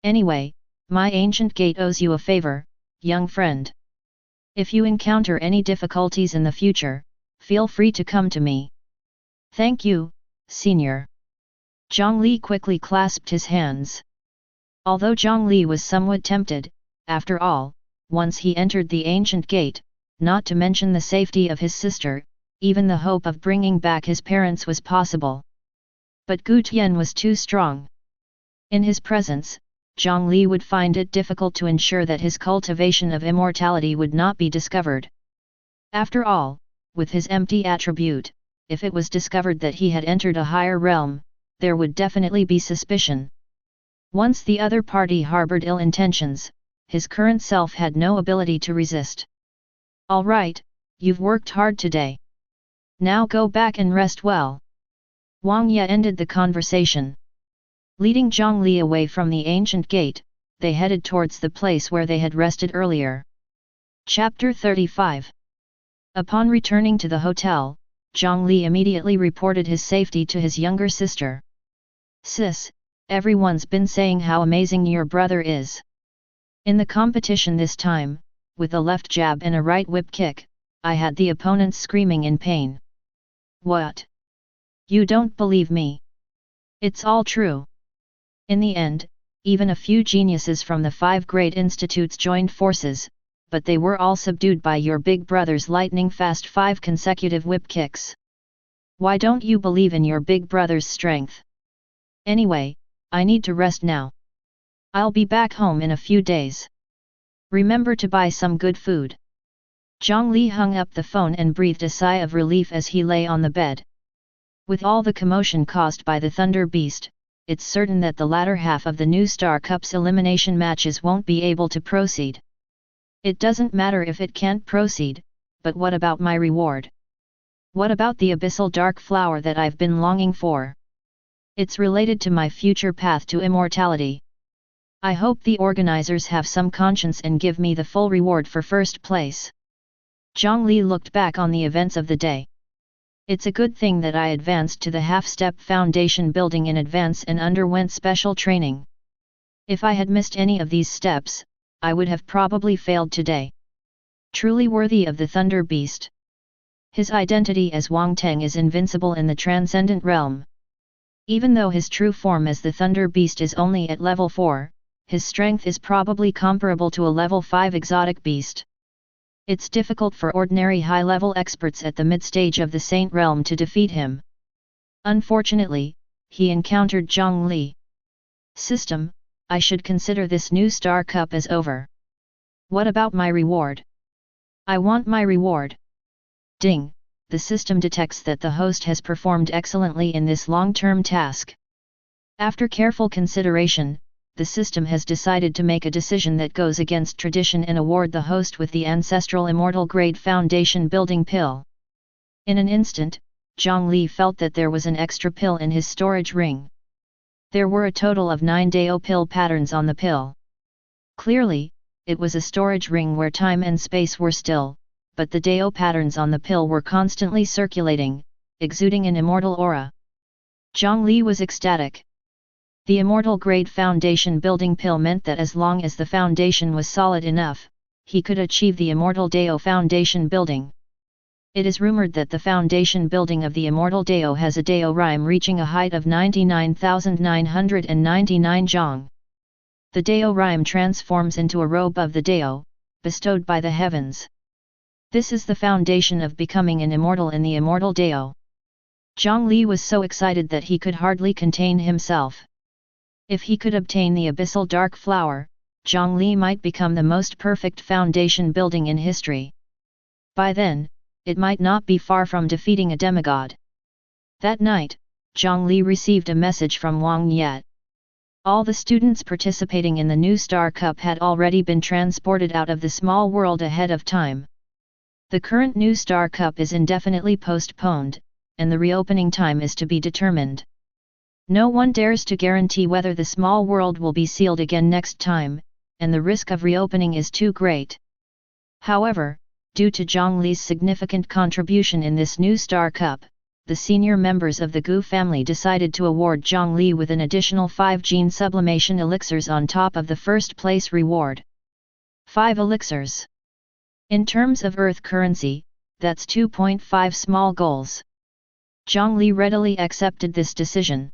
Anyway, my ancient gate owes you a favor, young friend. If you encounter any difficulties in the future, feel free to come to me. Thank you, senior. Jiang Li quickly clasped his hands. Although Jiang Li was somewhat tempted, after all, once he entered the ancient gate, not to mention the safety of his sister, even the hope of bringing back his parents was possible. But Gu Tian was too strong. In his presence, Jiang Li would find it difficult to ensure that his cultivation of immortality would not be discovered. After all, with his empty attribute, if it was discovered that he had entered a higher realm, there would definitely be suspicion. Once the other party harbored ill intentions, his current self had no ability to resist. All right, you've worked hard today. Now go back and rest well. Wang Ye ended the conversation. Leading Jiang Li away from the ancient gate, they headed towards the place where they had rested earlier. Chapter 35. Upon returning to the hotel, Jiang Li immediately reported his safety to his younger sister. Sis, everyone's been saying how amazing your brother is. In the competition this time, with a left jab and a right whip kick, I had the opponents screaming in pain. What? You don't believe me? It's all true. In the end, even a few geniuses from the 5 great institutes joined forces, but they were all subdued by your big brother's lightning-fast 5 consecutive whip kicks. Why don't you believe in your big brother's strength? Anyway, I need to rest now. I'll be back home in a few days. Remember to buy some good food. Jiang Li hung up the phone and breathed a sigh of relief as he lay on the bed. With all the commotion caused by the Thunder Beast, it's certain that the latter half of the New Star Cup's elimination matches won't be able to proceed. It doesn't matter if it can't proceed, but what about my reward? What about the abyssal dark flower that I've been longing for? It's related to my future path to immortality. I hope the organizers have some conscience and give me the full reward for first place. Jiang Li looked back on the events of the day. It's a good thing that I advanced to the half-step foundation building in advance and underwent special training. If I had missed any of these steps, I would have probably failed today. Truly worthy of the Thunder Beast. His identity as Wang Teng is invincible in the transcendent realm. Even though his true form as the Thunder Beast is only at level 4, his strength is probably comparable to a level 5 exotic beast. It's difficult for ordinary high-level experts at the mid-stage of the Saint Realm to defeat him. Unfortunately, he encountered Jiang Li. System, I should consider this New Star Cup as over. What about my reward? I want my reward. Ding, the system detects that the host has performed excellently in this long-term task. After careful consideration, the system has decided to make a decision that goes against tradition and award the host with the ancestral immortal grade foundation building pill. In an instant, Jiang Li felt that there was an extra pill in his storage ring. There were a total of 9 Dao pill patterns on the pill. Clearly, it was a storage ring where time and space were still, but the Dao patterns on the pill were constantly circulating, exuding an immortal aura. Jiang Li was ecstatic. The immortal grade foundation building pill meant that as long as the foundation was solid enough, he could achieve the immortal Dao foundation building. It is rumored that the foundation building of the immortal Dao has a Dao rhyme reaching a height of 99,999 zhang. The Dao rhyme transforms into a robe of the Dao, bestowed by the heavens. This is the foundation of becoming an immortal in the immortal Dao. Jiang Li was so excited that he could hardly contain himself. If he could obtain the abyssal dark flower, Jiang Li might become the most perfect foundation building in history. By then, it might not be far from defeating a demigod. That night, Jiang Li received a message from Wang Yat. All the students participating in the New Star Cup had already been transported out of the small world ahead of time. The current New Star Cup is indefinitely postponed, and the reopening time is to be determined. No one dares to guarantee whether the small world will be sealed again next time, and the risk of reopening is too great. However, due to Jiang Li's significant contribution in this New Star Cup, the senior members of the Gu family decided to award Jiang Li with an additional 5 gene sublimation elixirs on top of the first place reward. 5 elixirs. In terms of Earth currency, that's 2.5 small goals. Jiang Li readily accepted this decision.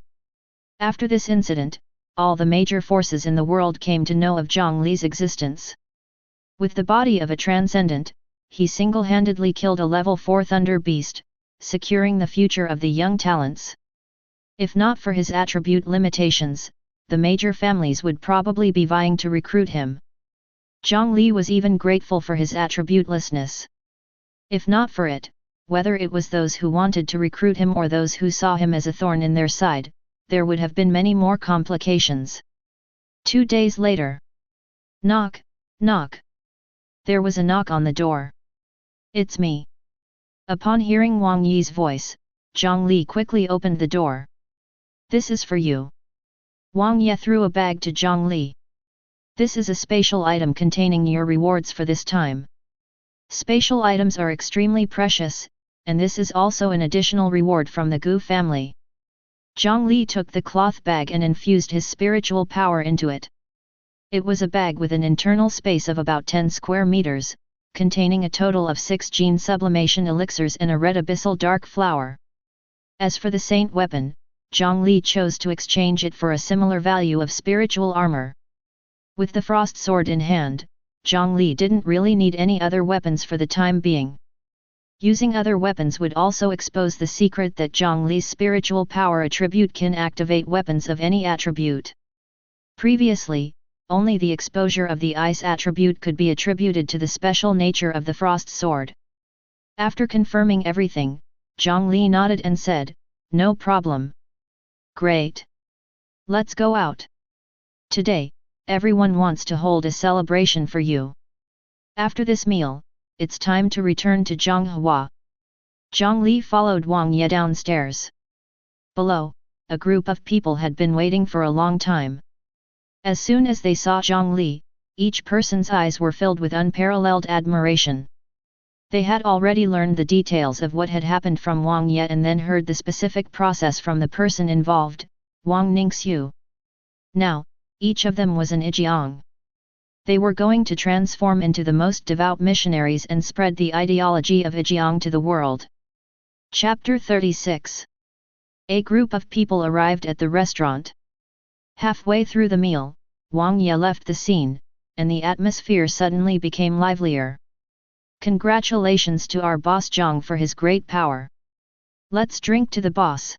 After this incident, all the major forces in the world came to know of Jiang Li's existence. With the body of a transcendent, he single-handedly killed a level 4 Thunder Beast, securing the future of the young talents. If not for his attribute limitations, the major families would probably be vying to recruit him. Jiang Li was even grateful for his attributelessness. If not for it, whether it was those who wanted to recruit him or those who saw him as a thorn in their side, there would have been many more complications. 2 days later. Knock, knock. There was a knock on the door. It's me. Upon hearing Wang Yi's voice, Jiang Li quickly opened the door. This is for you. Wang Yi threw a bag to Jiang Li. This is a spatial item containing your rewards for this time. Spatial items are extremely precious, and this is also an additional reward from the Gu family. Jiang Li took the cloth bag and infused his spiritual power into it. It was a bag with an internal space of about 10 square meters, containing a total of 6 gene sublimation elixirs and a red abyssal dark flower. As for the saint weapon, Jiang Li chose to exchange it for a similar value of spiritual armor. With the frost sword in hand, Jiang Li didn't really need any other weapons for the time being. Using other weapons would also expose the secret that Jiang Li's spiritual power attribute can activate weapons of any attribute. Previously, only the exposure of the ice attribute could be attributed to the special nature of the frost sword. After confirming everything, Jiang Li nodded and said, "No problem." Great. Let's go out. Today, everyone wants to hold a celebration for you. After this meal, it's time to return to Zhonghua. Jiang Li followed Wang Ye downstairs. Below, a group of people had been waiting for a long time. As soon as they saw Jiang Li, each person's eyes were filled with unparalleled admiration. They had already learned the details of what had happened from Wang Ye and then heard the specific process from the person involved, Wang Ningxiu. Now, each of them was an Ijiang. They were going to transform into the most devout missionaries and spread the ideology of Ijiang to the world. Chapter 36. A group of people arrived at the restaurant. Halfway through the meal, Wang Ye left the scene, and the atmosphere suddenly became livelier. Congratulations to our boss Jiang for his great power. Let's drink to the boss.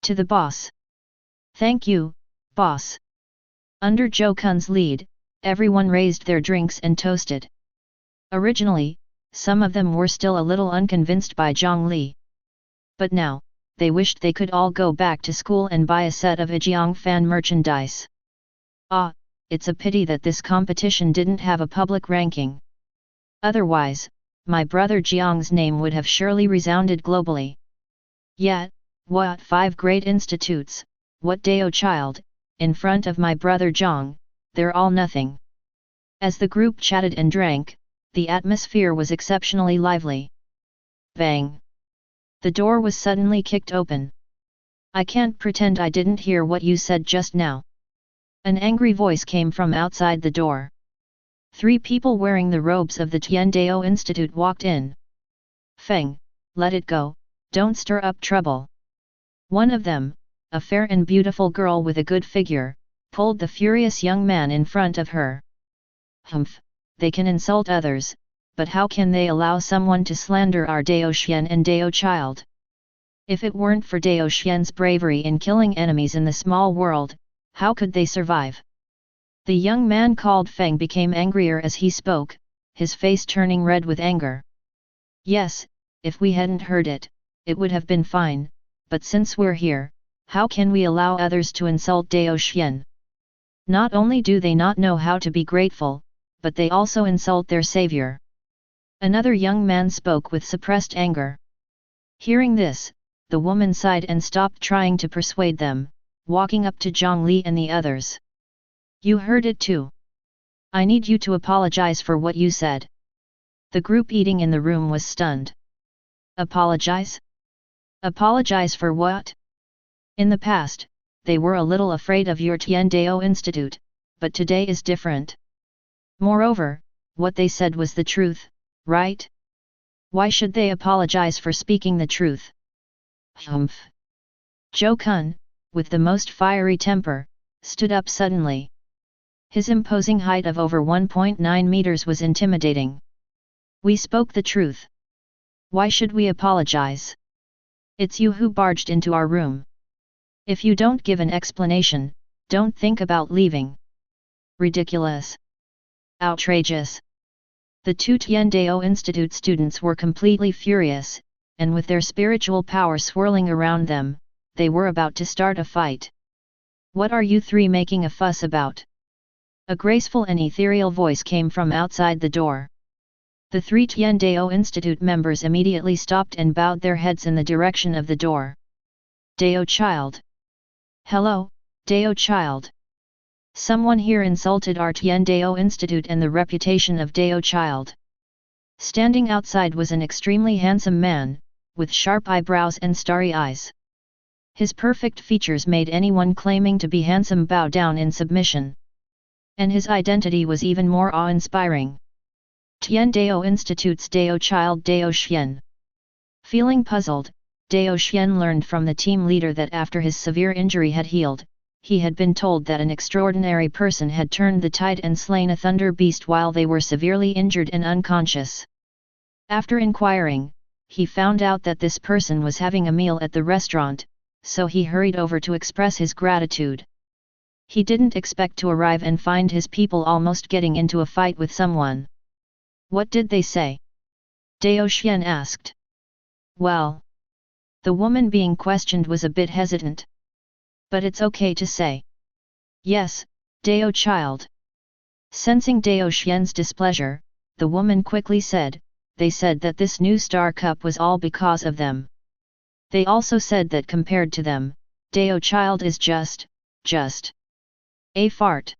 To the boss. Thank you, boss. Under Zhou Kun's lead, everyone raised their drinks and toasted. Originally, some of them were still a little unconvinced by Jiang Li. But now, they wished they could all go back to school and buy a set of Ijiang fan merchandise. Ah, it's a pity that this competition didn't have a public ranking. Otherwise, my brother Jiang's name would have surely resounded globally. Yet, what 5 great institutes, what Dao child, in front of my brother Jiang, they're all nothing. As the group chatted and drank, the atmosphere was exceptionally lively. Bang! The door was suddenly kicked open. I can't pretend I didn't hear what you said just now. An angry voice came from outside the door. 3 people wearing the robes of the Tiandao Institute walked in. Feng, let it go, don't stir up trouble. One of them, a fair and beautiful girl with a good figure, pulled the furious young man in front of her. Humph, they can insult others, but how can they allow someone to slander our Dao Xian and Dao child? If it weren't for Dao Xian's bravery in killing enemies in the small world, how could they survive? The young man called Feng became angrier as he spoke, his face turning red with anger. Yes, if we hadn't heard it, it would have been fine, but since we're here, how can we allow others to insult Dao Xian? Not only do they not know how to be grateful, but they also insult their savior. Another young man spoke with suppressed anger. Hearing this, the woman sighed and stopped trying to persuade them, walking up to Jiang Li and the others. You heard it too. I need you to apologize for what you said. The group eating in the room was stunned. Apologize? Apologize for what? In the past, they were a little afraid of your Tiandao Institute, but today is different. Moreover, what they said was the truth, right? Why should they apologize for speaking the truth? Humph! Zhou Kun, with the most fiery temper, stood up suddenly. His imposing height of over 1.9 meters was intimidating. We spoke the truth. Why should we apologize? It's you who barged into our room. If you don't give an explanation, don't think about leaving. Ridiculous. Outrageous. The 2 Tiandao Institute students were completely furious, and with their spiritual power swirling around them, they were about to start a fight. What are you 3 making a fuss about? A graceful and ethereal voice came from outside the door. The 3 Tiandao Institute members immediately stopped and bowed their heads in the direction of the door. Dao child. Hello, Dao child. Someone here insulted our Tiandao Institute and the reputation of Dao child. Standing outside was an extremely handsome man, with sharp eyebrows and starry eyes. His perfect features made anyone claiming to be handsome bow down in submission. And his identity was even more awe-inspiring. Tiandao Institute's Dao child Dao Xian. Feeling puzzled, Dao Xian learned from the team leader that after his severe injury had healed, he had been told that an extraordinary person had turned the tide and slain a thunder beast while they were severely injured and unconscious. After inquiring, he found out that this person was having a meal at the restaurant, so he hurried over to express his gratitude. He didn't expect to arrive and find his people almost getting into a fight with someone. What did they say? Dao Xian asked. Well, the woman being questioned was a bit hesitant. But it's okay to say. Yes, Dao child. Sensing Dao Xian's displeasure, the woman quickly said, they said that this new star cup was all because of them. They also said that compared to them, Dao child is just a fart.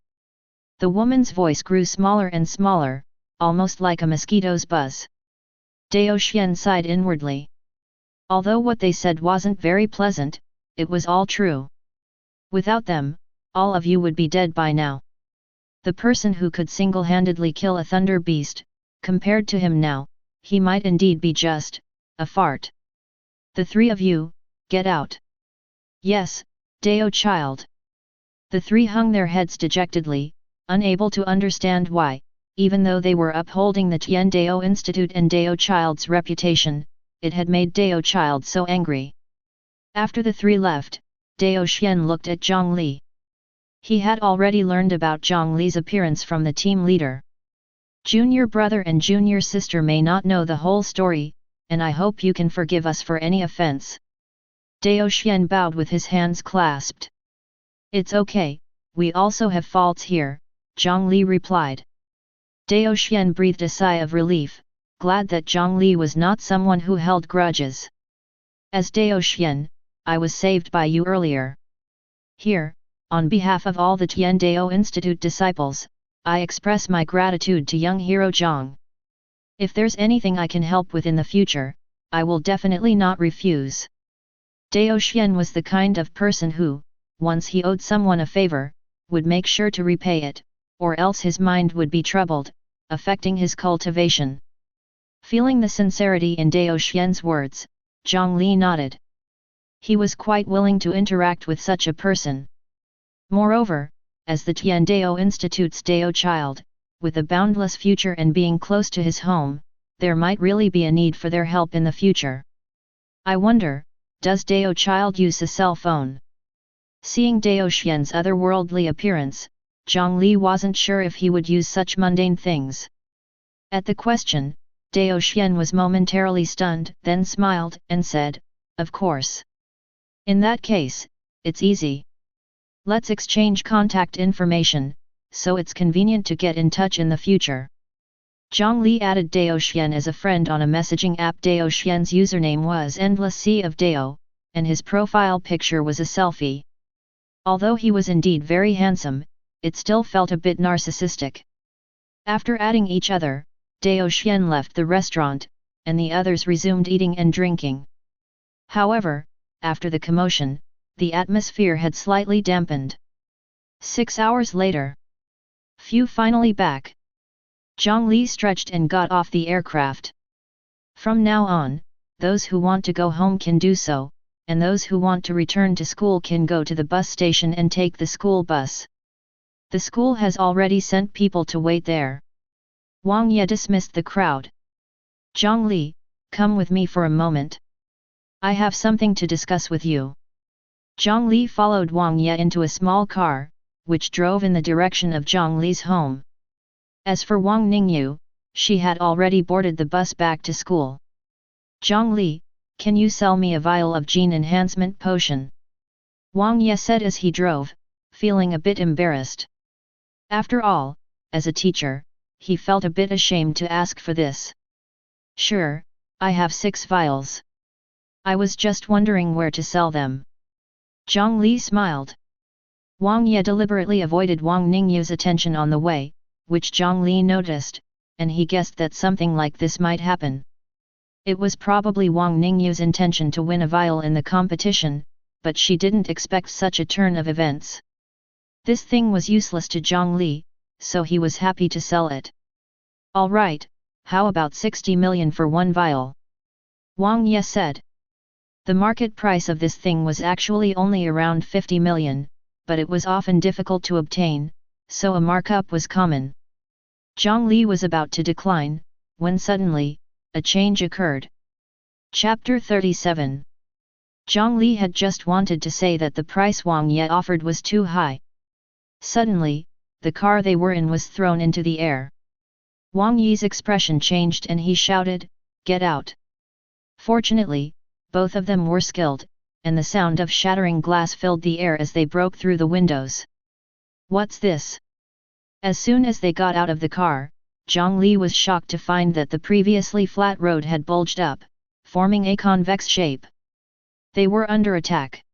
The woman's voice grew smaller and smaller, almost like a mosquito's buzz. Dao Xian sighed inwardly. Although what they said wasn't very pleasant, it was all true. Without them, all of you would be dead by now. The person who could single-handedly kill a thunder beast, compared to him now, he might indeed be just a fart. The three of you, get out. Yes, Dao child. The three hung their heads dejectedly, unable to understand why, even though they were upholding the Tian Dao Institute and Dao child's reputation, it had made Dao child so angry. After the three left, Dao Xian looked at Jiang Li. He had already learned about Jiang Li's appearance from the team leader. Junior brother and junior sister may not know the whole story, and I hope you can forgive us for any offense. Dao Xian bowed with his hands clasped. It's okay, we also have faults here, Jiang Li replied. Dao Xian breathed a sigh of relief, glad that Jiang Li was not someone who held grudges. As Dao Xian, I was saved by you earlier. Here, on behalf of all the Tian Dao Institute disciples, I express my gratitude to young hero Jiang. If there's anything I can help with in the future, I will definitely not refuse. Dao Xian was the kind of person who, once he owed someone a favor, would make sure to repay it, or else his mind would be troubled, affecting his cultivation. Feeling the sincerity in Dao Xian's words, Jiang Li nodded. He was quite willing to interact with such a person. Moreover, as the Tian Dao Institute's Dao child, with a boundless future and being close to his home, there might really be a need for their help in the future. I wonder, does Dao child use a cell phone? Seeing Dao Xian's otherworldly appearance, Jiang Li wasn't sure if he would use such mundane things. At the question, Dao Xian was momentarily stunned, then smiled and said, "Of course. In that case, it's easy. Let's exchange contact information, so it's convenient to get in touch in the future." Jiang Li added Dao Xian as a friend on a messaging app. Dao Xian's username was Endless Sea of Dao, and his profile picture was a selfie. Although he was indeed very handsome, it still felt a bit narcissistic. After adding each other, Dao Xian left the restaurant, and the others resumed eating and drinking. However, after the commotion, the atmosphere had slightly dampened. 6 hours later. Phew, finally back. Jiang Li stretched and got off the aircraft. From now on, those who want to go home can do so, and those who want to return to school can go to the bus station and take the school bus. The school has already sent people to wait there. Wang Ye dismissed the crowd. Jiang Li, come with me for a moment. I have something to discuss with you. Jiang Li followed Wang Ye into a small car, which drove in the direction of Jiang Li's home. As for Wang Ningyu, she had already boarded the bus back to school. Jiang Li, can you sell me a vial of gene enhancement potion? Wang Ye said as he drove, feeling a bit embarrassed. After all, as a teacher, he felt a bit ashamed to ask for this. Sure, I have 6 vials. I was just wondering where to sell them. Jiang Li smiled. Wang Ye deliberately avoided Wang Ningyu's attention on the way, which Jiang Li noticed, and he guessed that something like this might happen. It was probably Wang Ningyu's intention to win a vial in the competition, but she didn't expect such a turn of events. This thing was useless to Jiang Li, so he was happy to sell it. Alright, how about 60 million for 1 vial? Wang Ye said. The market price of this thing was actually only around 50 million, but it was often difficult to obtain, so a markup was common. Jiang Li was about to decline, when suddenly, a change occurred. Chapter 37. Jiang Li had just wanted to say that the price Wang Ye offered was too high. Suddenly, the car they were in was thrown into the air. Wang Yi's expression changed and he shouted, "Get out!" Fortunately, both of them were skilled, and the sound of shattering glass filled the air as they broke through the windows. "What's this?" As soon as they got out of the car, Jiang Li was shocked to find that the previously flat road had bulged up, forming a convex shape. They were under attack.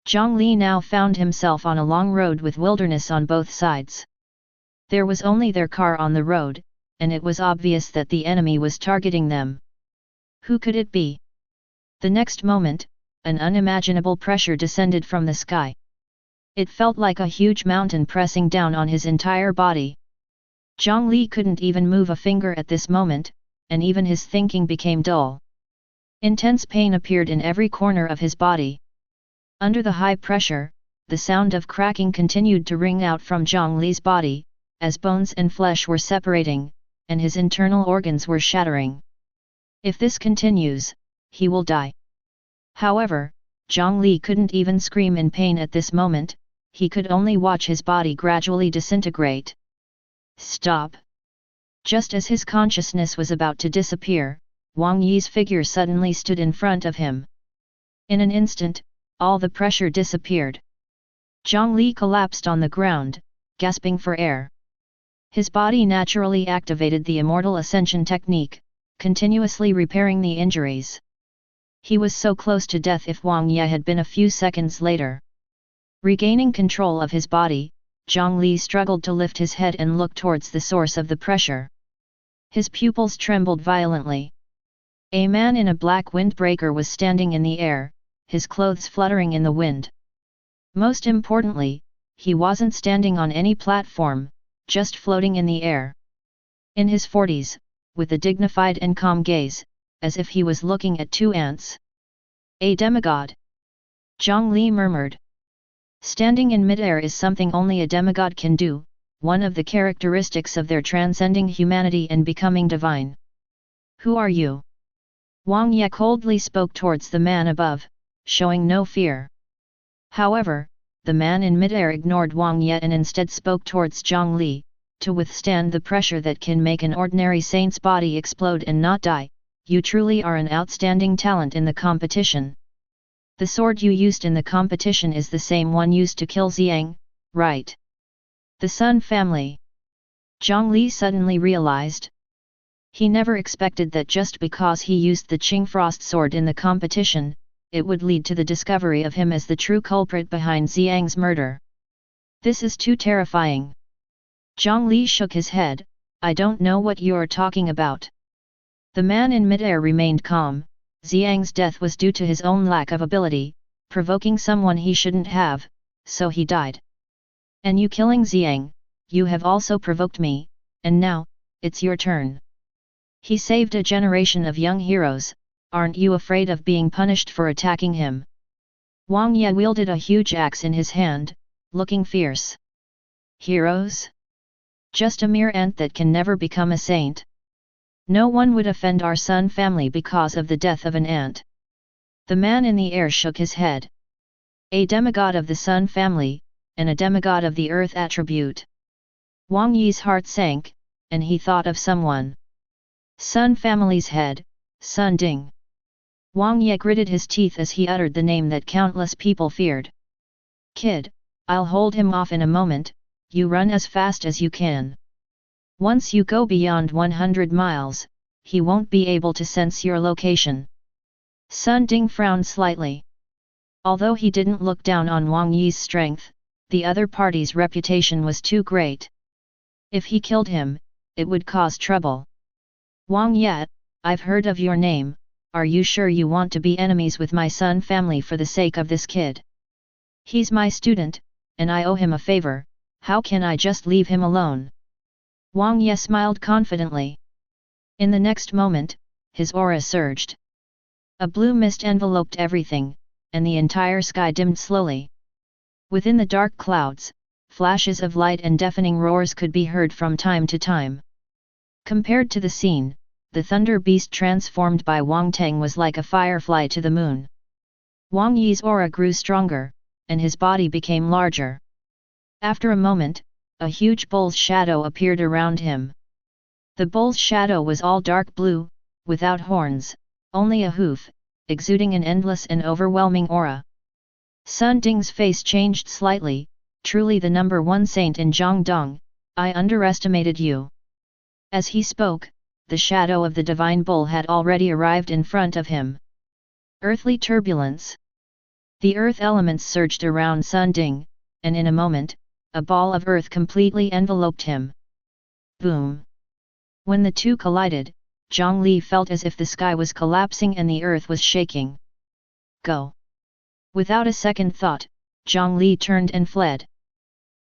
Jiang Li now found himself on a long road with wilderness on both sides. There was only their car on the road, and it was obvious that the enemy was targeting them. Who could it be? The next moment, an unimaginable pressure descended from the sky. It felt like a huge mountain pressing down on his entire body. Jiang Li couldn't even move a finger at this moment, and even his thinking became dull. Intense pain appeared in every corner of his body. Under the high pressure, the sound of cracking continued to ring out from Jiang Li's body, as bones and flesh were separating, and his internal organs were shattering. If this continues, he will die. However, Jiang Li couldn't even scream in pain at this moment, he could only watch his body gradually disintegrate. Stop! Just as his consciousness was about to disappear, Wang Yi's figure suddenly stood in front of him. In an instant, all the pressure disappeared. Jiang Li collapsed on the ground, gasping for air. His body naturally activated the Immortal Ascension technique, continuously repairing the injuries. He was so close to death if Wang Yi had been a few seconds later. Regaining control of his body, Jiang Li struggled to lift his head and look towards the source of the pressure. His pupils trembled violently. A man in a black windbreaker was standing in the air, his clothes fluttering in the wind. Most importantly, he wasn't standing on any platform, just floating in the air. In his 40s, with a dignified and calm gaze, as if he was looking at two ants. "A demigod," Jiang Li murmured. Standing in midair is something only a demigod can do, one of the characteristics of their transcending humanity and becoming divine. "Who are you?" Wang Yi coldly spoke towards the man above, showing no fear. However, the man in midair ignored Wang Yi and instead spoke towards Jiang Li. "To withstand the pressure that can make an ordinary saint's body explode and not die, you truly are an outstanding talent in the competition. The sword you used in the competition is the same one used to kill Jiang, right?" The Sun family. Jiang Li suddenly realized. He never expected that just because he used the Qing Frost sword in the competition, it would lead to the discovery of him as the true culprit behind Jiang's murder. This is too terrifying. Jiang Li shook his head. "I don't know what you're talking about." The man in midair remained calm. Jiang's death was due to his own lack of ability, provoking someone he shouldn't have, so he died. "And you killing Jiang, you have also provoked me, and now, it's your turn. He saved a generation of young heroes, aren't you afraid of being punished for attacking him?" Wang Yi wielded a huge axe in his hand, looking fierce. "Heroes? Just a mere ant that can never become a saint. No one would offend our Sun family because of the death of an ant." The man in the air shook his head. "A demigod of the Sun family, and a demigod of the Earth attribute." Wang Yi's heart sank, and he thought of someone. Sun family's head, Sun Ding. Wang Yi gritted his teeth as he uttered the name that countless people feared. "Kid, I'll hold him off in a moment, you run as fast as you can. Once you go beyond 100 miles, he won't be able to sense your location." Sun Ding frowned slightly. Although he didn't look down on Wang Yi's strength, the other party's reputation was too great. If he killed him, it would cause trouble. "Wang Yi, I've heard of your name, are you sure you want to be enemies with my Sun family for the sake of this kid? He's my student, and I owe him a favor, how can I just leave him alone?" Wang Yi smiled confidently. In the next moment, his aura surged. A blue mist enveloped everything, and the entire sky dimmed slowly. Within the dark clouds, flashes of light and deafening roars could be heard from time to time. Compared to the scene, the thunder beast transformed by Wang Teng was like a firefly to the moon. Wang Yi's aura grew stronger, and his body became larger. After a moment, a huge bull's shadow appeared around him. The bull's shadow was all dark blue, without horns, only a hoof, exuding an endless and overwhelming aura. Sun Ding's face changed slightly. Truly the number one saint in Jiangdong, I underestimated you. As he spoke, the shadow of the divine bull had already arrived in front of him. Earthly turbulence. The earth elements surged around Sun Ding, and in a moment, a ball of earth completely enveloped him. Boom! When the two collided, Jiang Li felt as if the sky was collapsing and the earth was shaking. Go! Without a second thought, Jiang Li turned and fled.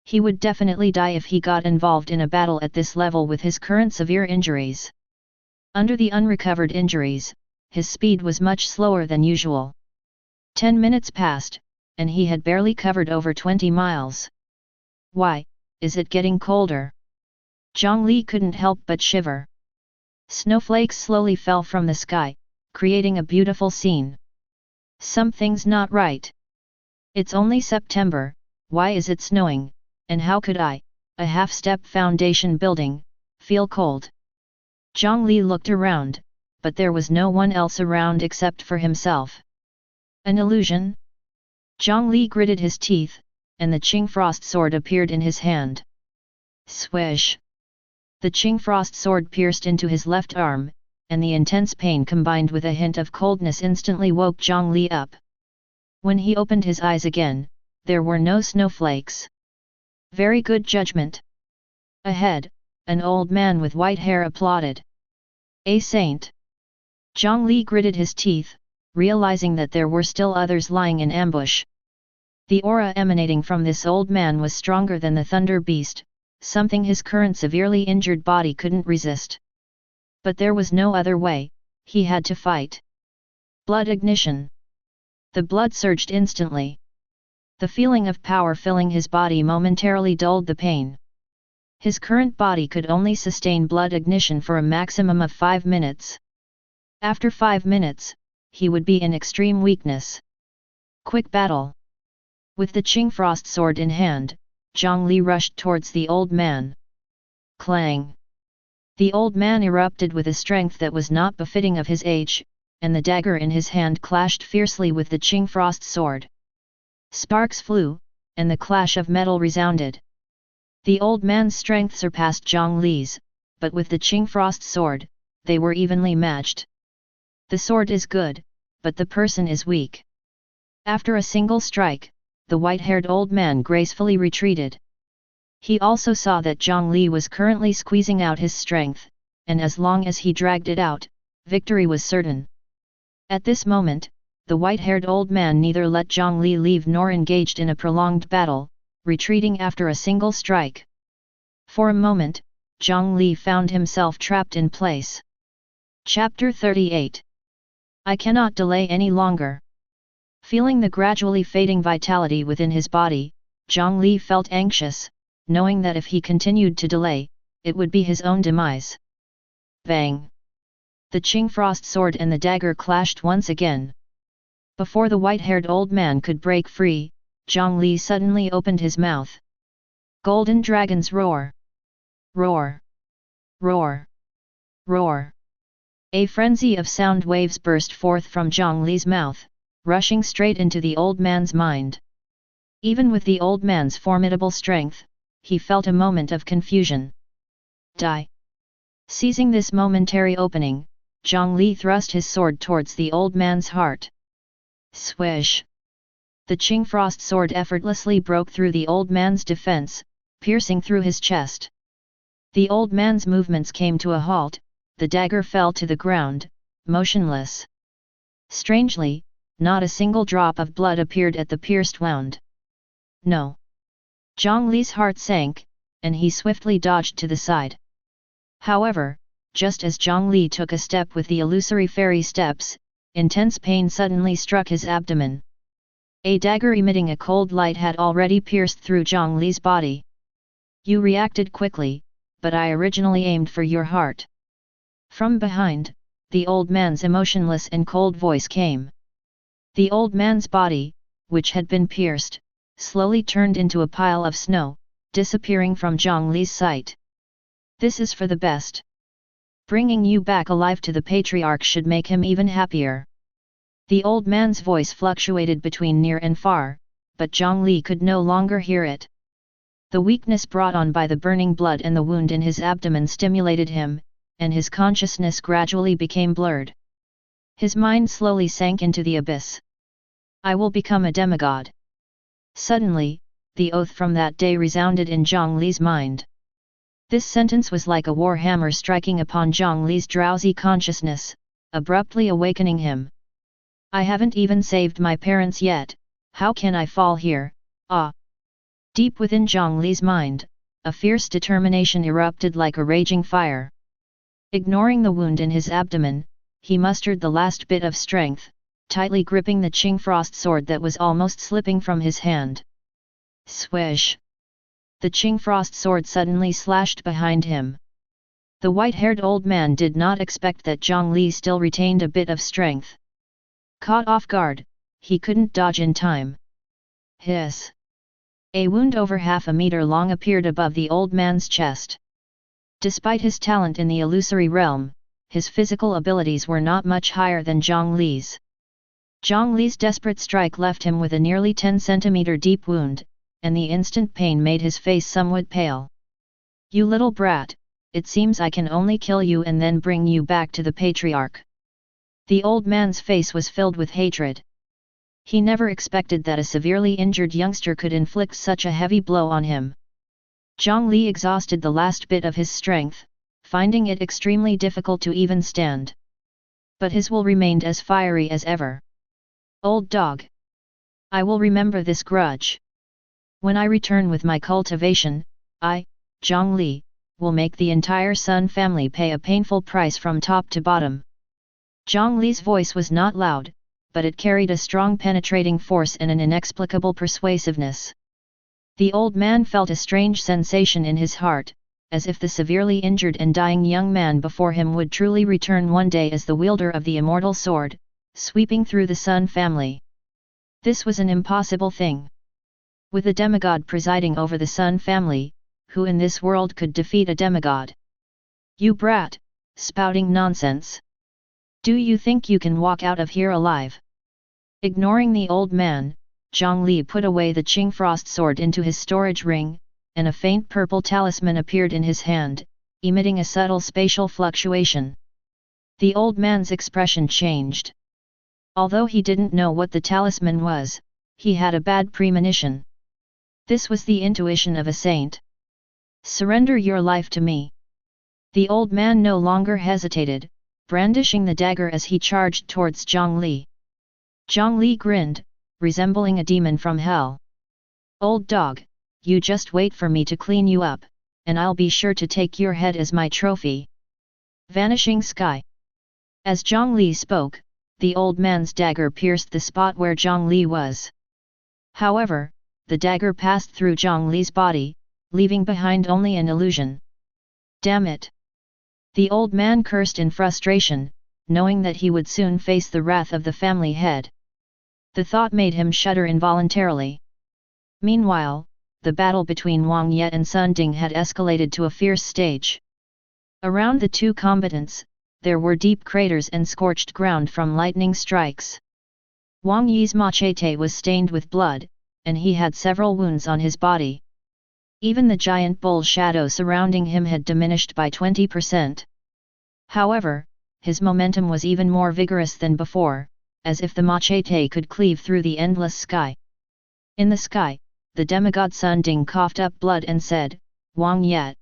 He would definitely die if he got involved in a battle at this level with his current severe injuries. Under the unrecovered injuries, his speed was much slower than usual. 10 minutes passed, and he had barely covered over 20 miles. Why, is it getting colder? Jiang Li couldn't help but shiver. Snowflakes slowly fell from the sky, creating a beautiful scene. Something's not right. It's only September, why is it snowing, and how could I, a half-step foundation building, feel cold? Jiang Li looked around, but there was no one else around except for himself. An illusion? Jiang Li gritted his teeth, and the Qing Frost sword appeared in his hand. Swish! The Qing Frost sword pierced into his left arm, and the intense pain combined with a hint of coldness instantly woke Jiang Li up. When he opened his eyes again, there were no snowflakes. Very good judgment. Ahead, an old man with white hair applauded. A saint. Jiang Li gritted his teeth, realizing that there were still others lying in ambush. The aura emanating from this old man was stronger than the thunder beast, something his current severely injured body couldn't resist. But there was no other way, he had to fight. Blood ignition. The blood surged instantly. The feeling of power filling his body momentarily dulled the pain. His current body could only sustain blood ignition for a maximum of 5 minutes. After 5 minutes, he would be in extreme weakness. Quick battle. With the Qing Frost sword in hand, Jiang Li rushed towards the old man. Clang! The old man erupted with a strength that was not befitting of his age, and the dagger in his hand clashed fiercely with the Qing Frost sword. Sparks flew, and the clash of metal resounded. The old man's strength surpassed Jiang Li's, but with the Qing Frost sword, they were evenly matched. The sword is good, but the person is weak. After a single strike, the white-haired old man gracefully retreated. He also saw that Jiang Li was currently squeezing out his strength, and as long as he dragged it out, victory was certain. At this moment, the white-haired old man neither let Jiang Li leave nor engaged in a prolonged battle, retreating after a single strike. For a moment, Jiang Li found himself trapped in place. Chapter 38. I cannot delay any longer. Feeling the gradually fading vitality within his body, Jiang Li felt anxious, knowing that if he continued to delay, it would be his own demise. Bang! The Qing Frost sword and the dagger clashed once again. Before the white-haired old man could break free, Jiang Li suddenly opened his mouth. Golden Dragon's Roar! Roar! Roar! Roar! A frenzy of sound waves burst forth from Jiang Li's mouth, rushing straight into the old man's mind. Even with the old man's formidable strength, he felt a moment of confusion. Die! Seizing this momentary opening, Jiang Li thrust his sword towards the old man's heart. Swish! The Qing Frost sword effortlessly broke through the old man's defense, piercing through his chest. The old man's movements came to a halt, the dagger fell to the ground, motionless. Strangely, not a single drop of blood appeared at the pierced wound. No! Jiang Li's heart sank, and he swiftly dodged to the side. However, just as Jiang Li took a step with the illusory fairy steps, intense pain suddenly struck his abdomen. A dagger emitting a cold light had already pierced through Jiang Li's body. You reacted quickly, but I originally aimed for your heart. From behind, the old man's emotionless and cold voice came. The old man's body, which had been pierced, slowly turned into a pile of snow, disappearing from Jiang Li's sight. This is for the best. Bringing you back alive to the patriarch should make him even happier. The old man's voice fluctuated between near and far, but Jiang Li could no longer hear it. The weakness brought on by the burning blood and the wound in his abdomen stimulated him, and his consciousness gradually became blurred. His mind slowly sank into the abyss. I will become a demigod. Suddenly, the oath from that day resounded in Jiang Li's mind. This sentence was like a war hammer striking upon Jiang Li's drowsy consciousness, abruptly awakening him. I haven't even saved my parents yet, how can I fall here, ah! Deep within Jiang Li's mind, a fierce determination erupted like a raging fire. Ignoring the wound in his abdomen, he mustered the last bit of strength, tightly gripping the Qing frost sword that was almost slipping from his hand. Swish! The Qing frost sword suddenly slashed behind him. The white-haired old man did not expect that Jiang Li still retained a bit of strength. Caught off guard, he couldn't dodge in time. Hiss! A wound over half a meter long appeared above the old man's chest. Despite his talent in the illusory realm, his physical abilities were not much higher than Jiang Li's. Jiang Li's desperate strike left him with a nearly 10 cm deep wound, and the instant pain made his face somewhat pale. You little brat, it seems I can only kill you and then bring you back to the patriarch. The old man's face was filled with hatred. He never expected that a severely injured youngster could inflict such a heavy blow on him. Jiang Li exhausted the last bit of his strength, finding it extremely difficult to even stand. But his will remained as fiery as ever. Old dog! I will remember this grudge. When I return with my cultivation, I, Jiang Li, will make the entire Sun family pay a painful price from top to bottom. Jiang Li's voice was not loud, but it carried a strong penetrating force and an inexplicable persuasiveness. The old man felt a strange sensation in his heart, as if the severely injured and dying young man before him would truly return one day as the wielder of the immortal sword, sweeping through the Sun family. This was an impossible thing. With a demigod presiding over the Sun family, who in this world could defeat a demigod? You brat, spouting nonsense! Do you think you can walk out of here alive? Ignoring the old man, Jiang Li put away the Qing frost sword into his storage ring, and a faint purple talisman appeared in his hand, emitting a subtle spatial fluctuation. The old man's expression changed. Although he didn't know what the talisman was, he had a bad premonition. This was the intuition of a saint. Surrender your life to me. The old man no longer hesitated, brandishing the dagger as he charged towards Jiang Li. Jiang Li grinned, resembling a demon from hell. Old dog, you just wait for me to clean you up, and I'll be sure to take your head as my trophy. Vanishing sky. As Jiang Li spoke, the old man's dagger pierced the spot where Jiang Li was. However, the dagger passed through Jiang Li's body, leaving behind only an illusion. Damn it! The old man cursed in frustration, knowing that he would soon face the wrath of the family head. The thought made him shudder involuntarily. Meanwhile, the battle between Wang Ye and Sun Ding had escalated to a fierce stage. Around the two combatants, there were deep craters and scorched ground from lightning strikes. Wang Yi's machete was stained with blood, and he had several wounds on his body. Even the giant bull shadow surrounding him had diminished by 20%. However, his momentum was even more vigorous than before, as if the machete could cleave through the endless sky. In the sky, the demigod Sun Ding coughed up blood and said, Wang Ye,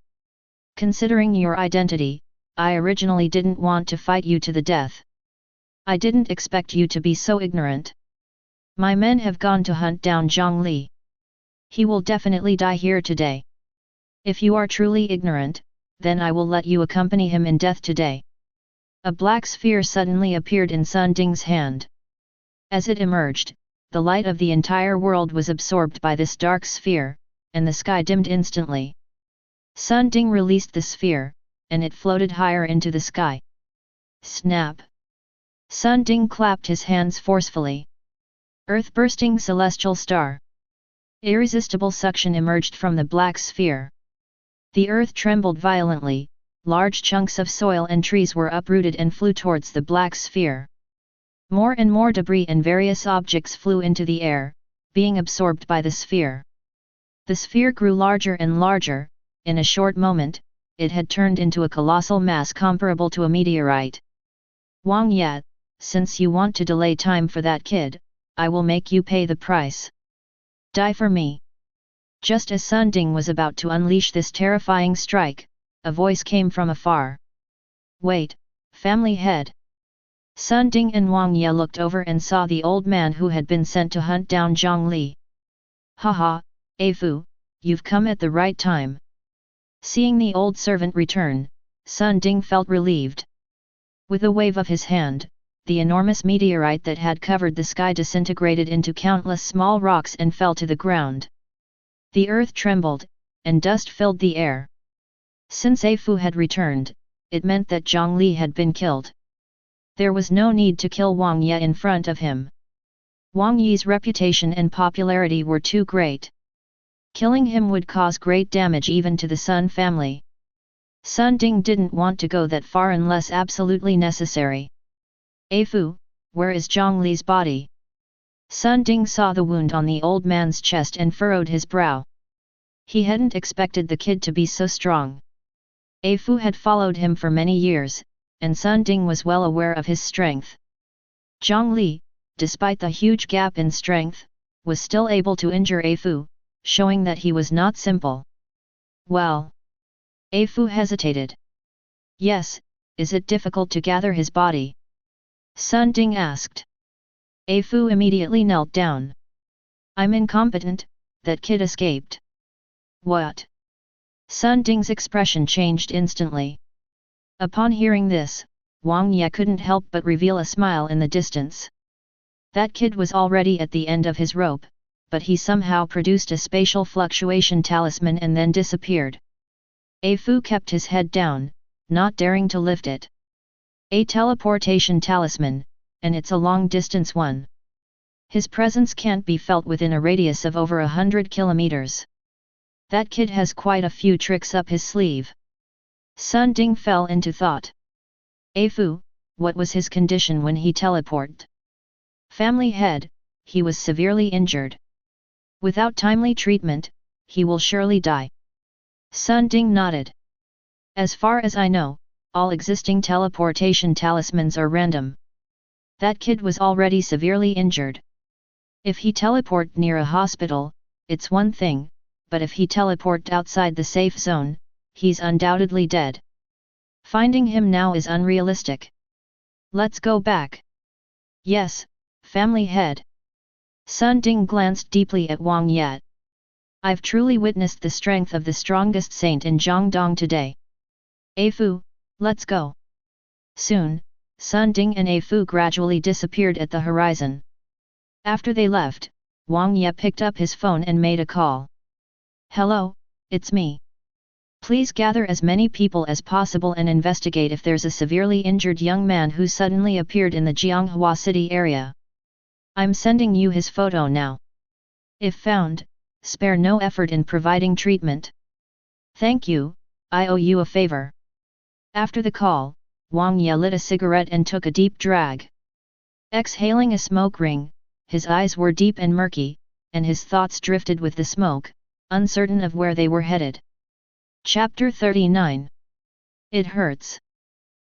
considering your identity, I originally didn't want to fight you to the death. I didn't expect you to be so ignorant. My men have gone to hunt down Jiang Li. He will definitely die here today. If you are truly ignorant, then I will let you accompany him in death today. A black sphere suddenly appeared in Sun Ding's hand. As it emerged, the light of the entire world was absorbed by this dark sphere, and the sky dimmed instantly. Sun Ding released the sphere, and it floated higher into the sky. Snap! Sun Ding clapped his hands forcefully. Earth-bursting celestial star. Irresistible suction emerged from the black sphere. The earth trembled violently, large chunks of soil and trees were uprooted and flew towards the black sphere. More and more debris and various objects flew into the air, being absorbed by the sphere. The sphere grew larger and larger. In a short moment, it had turned into a colossal mass comparable to a meteorite. Wang Ye, since you want to delay time for that kid, I will make you pay the price. Die for me. Just as Sun Ding was about to unleash this terrifying strike, a voice came from afar. Wait, family head. Sun Ding and Wang Ye looked over and saw the old man who had been sent to hunt down Jiang Li. Haha, Afu, you've come at the right time. Seeing the old servant return, Sun Ding felt relieved. With a wave of his hand, the enormous meteorite that had covered the sky disintegrated into countless small rocks and fell to the ground. The earth trembled, and dust filled the air. Since Afu had returned, it meant that Jiang Li had been killed. There was no need to kill Wang Ye in front of him. Wang Yi's reputation and popularity were too great. Killing him would cause great damage even to the Sun family. Sun Ding didn't want to go that far unless absolutely necessary. Afu, where is Jiang Li's body? Sun Ding saw the wound on the old man's chest and furrowed his brow. He hadn't expected the kid to be so strong. Afu had followed him for many years, and Sun Ding was well aware of his strength. Jiang Li, despite the huge gap in strength, was still able to injure Afu, showing that he was not simple. Well. Afu hesitated. Yes, is it difficult to gather his body? Sun Ding asked. Afu immediately knelt down. I'm incompetent, that kid escaped. What? Sun Ding's expression changed instantly. Upon hearing this, Wang Ye couldn't help but reveal a smile in the distance. That kid was already at the end of his rope, but he somehow produced a spatial fluctuation talisman and then disappeared. Afu kept his head down, not daring to lift it. A teleportation talisman, and it's a long-distance one. His presence can't be felt within a radius of over 100 kilometers. That kid has quite a few tricks up his sleeve. Sun Ding fell into thought. Afu, what was his condition when he teleported? Family head, he was severely injured. Without timely treatment, he will surely die. Sun Ding nodded. As far as I know, all existing teleportation talismans are random. That kid was already severely injured. If he teleported near a hospital, it's one thing, but if he teleported outside the safe zone, he's undoubtedly dead. Finding him now is unrealistic. Let's go back. Yes, family head. Sun Ding glanced deeply at Wang Ye. I've truly witnessed the strength of the strongest saint in Jiangdong today. Afu, let's go. Soon, Sun Ding and Afu gradually disappeared at the horizon. After they left, Wang Ye picked up his phone and made a call. Hello, it's me. Please gather as many people as possible and investigate if there's a severely injured young man who suddenly appeared in the Jianghua City area. I'm sending you his photo now. If found, spare no effort in providing treatment. Thank you, I owe you a favor. After the call, Wang Ye lit a cigarette and took a deep drag. Exhaling a smoke ring, his eyes were deep and murky, and his thoughts drifted with the smoke, uncertain of where they were headed. Chapter 39. It hurts.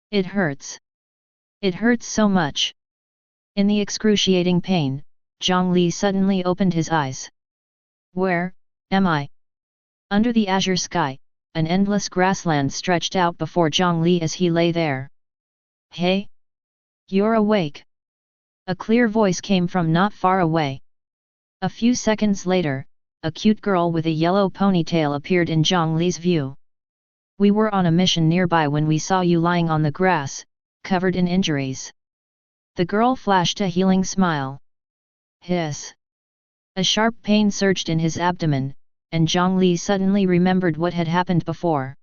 It hurts. It hurts so much. In the excruciating pain, Jiang Li suddenly opened his eyes. Where am I? Under the azure sky, an endless grassland stretched out before Jiang Li as he lay there. Hey! You're awake! A clear voice came from not far away. A few seconds later, a cute girl with a yellow ponytail appeared in Jiang Li's view. We were on a mission nearby when we saw you lying on the grass, covered in injuries. The girl flashed a healing smile. Hiss! A sharp pain surged in his abdomen, and Jiang Li suddenly remembered what had happened before.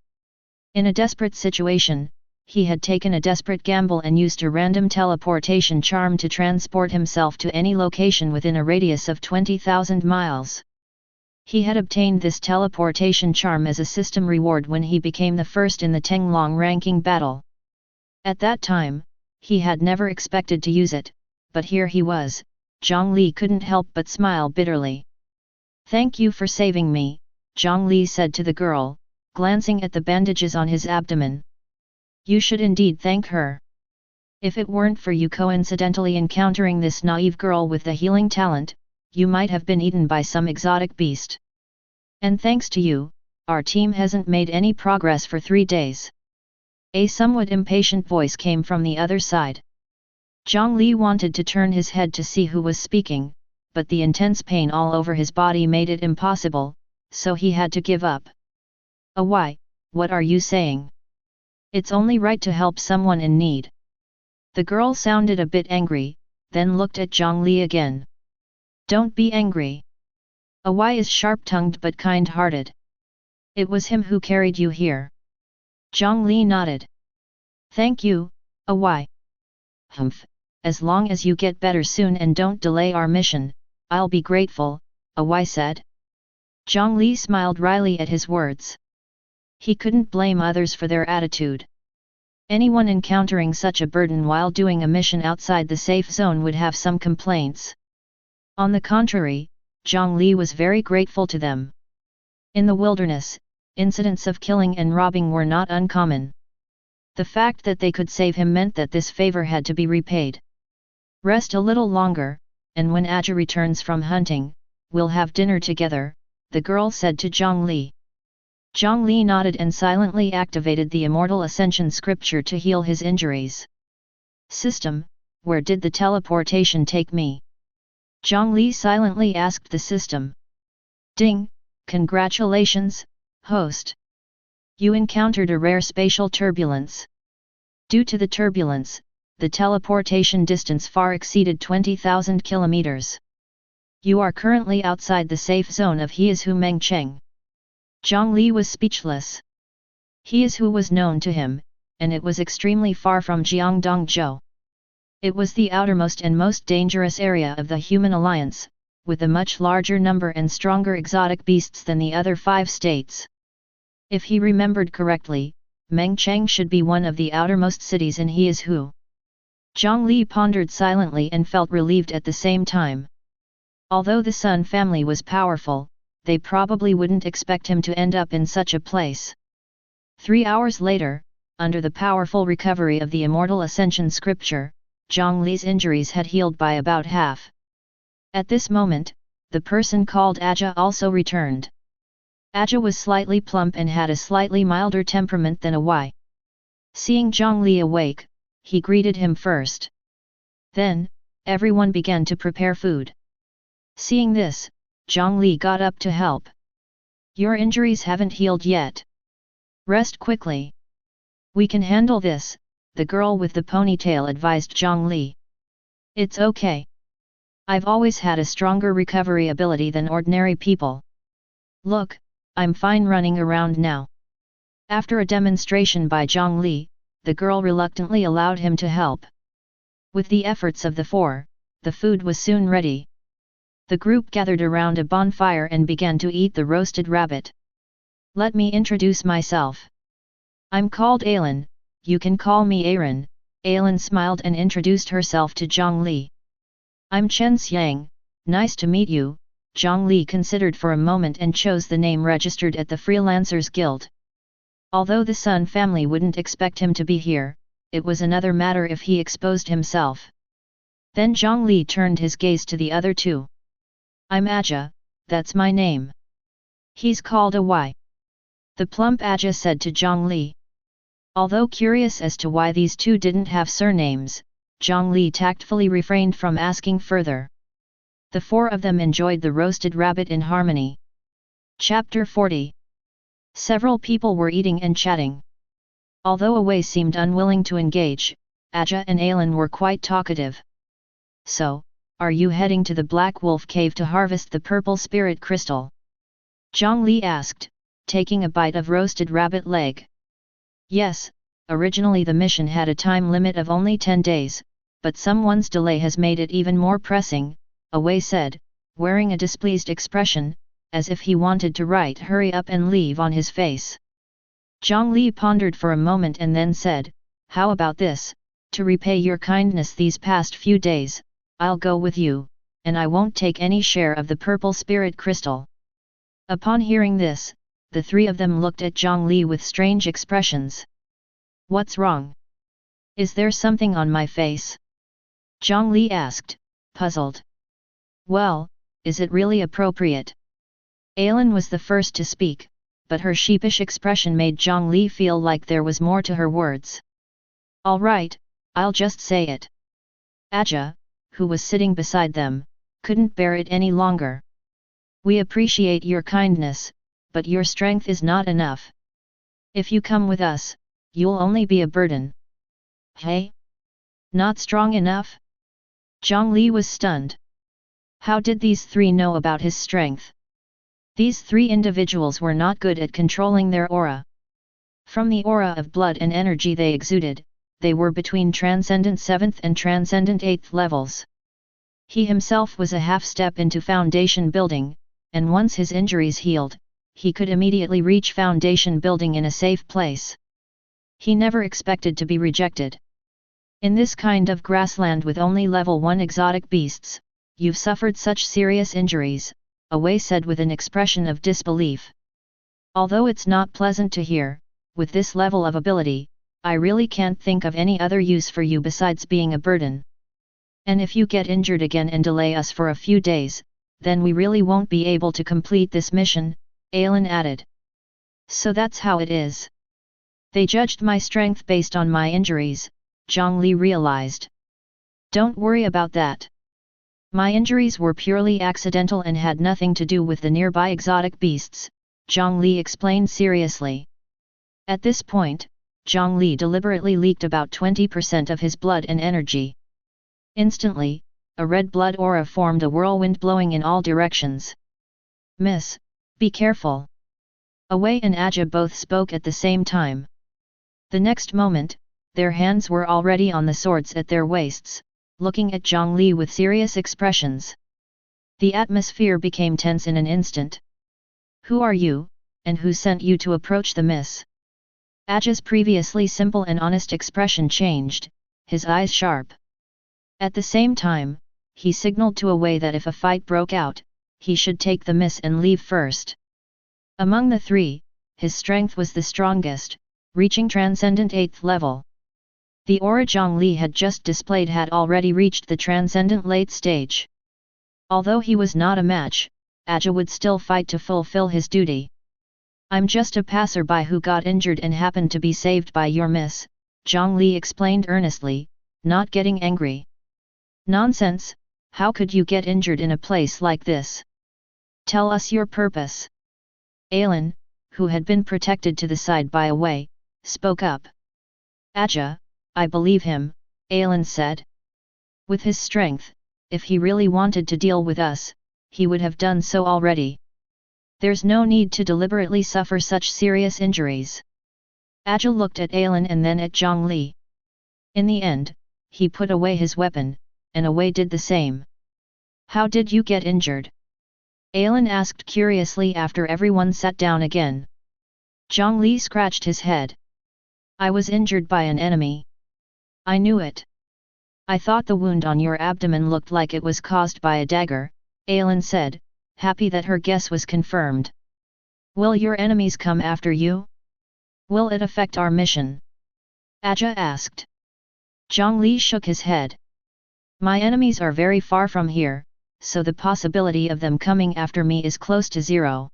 In a desperate situation, he had taken a desperate gamble and used a random teleportation charm to transport himself to any location within a radius of 20,000 miles. He had obtained this teleportation charm as a system reward when he became the first in the Tenglong ranking battle. At that time, he had never expected to use it, but here he was. Jiang Li couldn't help but smile bitterly. "Thank you for saving me," Jiang Li said to the girl, glancing at the bandages on his abdomen. "You should indeed thank her. If it weren't for you coincidentally encountering this naive girl with the healing talent, you might have been eaten by some exotic beast. And thanks to you, our team hasn't made any progress for 3 days." A somewhat impatient voice came from the other side. Jiang Li wanted to turn his head to see who was speaking, but the intense pain all over his body made it impossible, so he had to give up. "Why, what are you saying? It's only right to help someone in need." The girl sounded a bit angry, then looked at Jiang Li again. "Don't be angry. Why is sharp-tongued but kind-hearted. It was him who carried you here." Jiang Li nodded. "Thank you, Why? Humph, as long as you get better soon and don't delay our mission, I'll be grateful," Why said. Jiang Li smiled wryly at his words. He couldn't blame others for their attitude. Anyone encountering such a burden while doing a mission outside the safe zone would have some complaints. On the contrary, Jiang Li was very grateful to them. In the wilderness, incidents of killing and robbing were not uncommon. The fact that they could save him meant that this favor had to be repaid. "Rest a little longer, and when Aja returns from hunting, we'll have dinner together," the girl said to Jiang Li. Jiang Li nodded and silently activated the Immortal Ascension scripture to heal his injuries. "System, where did the teleportation take me?" Jiang Li silently asked the system. "Ding, congratulations, host. You encountered a rare spatial turbulence. Due to the turbulence, the teleportation distance far exceeded 20,000 kilometers. You are currently outside the safe zone of He is Who Mengcheng." Jiang Li was speechless. He is Who was known to him, and it was extremely far from Jiangdongzhou. It was the outermost and most dangerous area of the human alliance, with a much larger number and stronger exotic beasts than the other 5 states. If he remembered correctly, Mengcheng should be one of the outermost cities in He is Who. Jiang Li pondered silently and felt relieved at the same time. Although the Sun family was powerful, they probably wouldn't expect him to end up in such a place. 3 hours later, under the powerful recovery of the Immortal Ascension scripture, Jiang Li's injuries had healed by about half. At this moment, the person called Aja also returned. Aja was slightly plump and had a slightly milder temperament than Wai. Seeing Jiang Li awake, he greeted him first. Then, everyone began to prepare food. Seeing this, Jiang Li got up to help. "Your injuries haven't healed yet. Rest quickly. We can handle this," the girl with the ponytail advised Jiang Li. "It's okay. I've always had a stronger recovery ability than ordinary people. Look, I'm fine running around now." After a demonstration by Jiang Li, the girl reluctantly allowed him to help. With the efforts of the 4, the food was soon ready. The group gathered around a bonfire and began to eat the roasted rabbit. "Let me introduce myself. I'm called Alan, you can call me Aaron." Alan smiled and introduced herself to Jiang Li. "I'm Chen Xiang, nice to meet you." Jiang Li considered for a moment and chose the name registered at the Freelancers Guild. Although the Sun family wouldn't expect him to be here, it was another matter if he exposed himself. Then Jiang Li turned his gaze to the other 2. "I'm Aja, that's my name." "He's called Wai." The plump Aja said to Jiang Li. Although curious as to why these 2 didn't have surnames, Jiang Li tactfully refrained from asking further. The 4 of them enjoyed the roasted rabbit in harmony. Chapter 40. Several people were eating and chatting. Although Away seemed unwilling to engage, Aja and Alan were quite talkative. "So, are you heading to the Black Wolf Cave to harvest the purple spirit crystal?" Jiang Li asked, taking a bite of roasted rabbit leg. "Yes, originally the mission had a time limit of only 10 days, but someone's delay has made it even more pressing," Away said, wearing a displeased expression, as if he wanted to write "hurry up and leave" on his face. Jiang Li pondered for a moment and then said, "How about this, to repay your kindness these past few days, I'll go with you, and I won't take any share of the purple spirit crystal." Upon hearing this, the three of them looked at Jiang Li with strange expressions. "What's wrong? Is there something on my face?" Jiang Li asked, puzzled. "Well, is it really appropriate?" Ailin was the first to speak, but her sheepish expression made Jiang Li feel like there was more to her words. "All right, I'll just say it." Aja, who was sitting beside them, couldn't bear it any longer. "We appreciate your kindness, but your strength is not enough. If you come with us, you'll only be a burden." "Hey? Not strong enough?" Jiang Li was stunned. How did these three know about his strength? These three individuals were not good at controlling their aura. From the aura of blood and energy they exuded, they were between Transcendent 7th and Transcendent 8th levels. He himself was a half-step into foundation building, and once his injuries healed, he could immediately reach foundation building in a safe place. He never expected to be rejected. "In this kind of grassland with only level 1 exotic beasts, you've suffered such serious injuries," Away said with an expression of disbelief. "Although it's not pleasant to hear, with this level of ability, I really can't think of any other use for you besides being a burden. And if you get injured again and delay us for a few days, then we really won't be able to complete this mission," Ailin added. "So that's how it is. They judged my strength based on my injuries," Jiang Li realized. "Don't worry about that. My injuries were purely accidental and had nothing to do with the nearby exotic beasts," Jiang Li explained seriously. At this point, Jiang Li deliberately leaked about 20% of his blood and energy. Instantly, a red blood aura formed, a whirlwind blowing in all directions. "Miss, be careful." Away and Aja both spoke at the same time. The next moment, their hands were already on the swords at their waists, looking at Jiang Li with serious expressions. The atmosphere became tense in an instant. "Who are you, and who sent you to approach the miss?" Aja's previously simple and honest expression changed, his eyes sharp. At the same time, he signaled to Away that if a fight broke out, he should take the miss and leave first. Among the three, his strength was the strongest, reaching Transcendent 8th level. The aura Jiang Li had just displayed had already reached the Transcendent late stage. Although he was not a match, Aja would still fight to fulfill his duty. "I'm just a passerby who got injured and happened to be saved by your miss," Jiang Li explained earnestly, not getting angry. "Nonsense, how could you get injured in a place like this? Tell us your purpose." Ailin, who had been protected to the side by Away, spoke up. "Aja, I believe him," Ailin said. "With his strength, if he really wanted to deal with us, he would have done so already. There's no need to deliberately suffer such serious injuries." Aja looked at Ailin and then at Jiang Li. In the end, he put away his weapon, and Away did the same. "How did you get injured?" Ailin asked curiously after everyone sat down again. Jiang Li scratched his head. "I was injured by an enemy. I knew it. I thought the wound on your abdomen looked like it was caused by a dagger," Ailin said, happy that her guess was confirmed. "Will your enemies come after you? Will it affect our mission?" Aja asked. Jiang Li shook his head. "My enemies are very far from here, so the possibility of them coming after me is close to zero."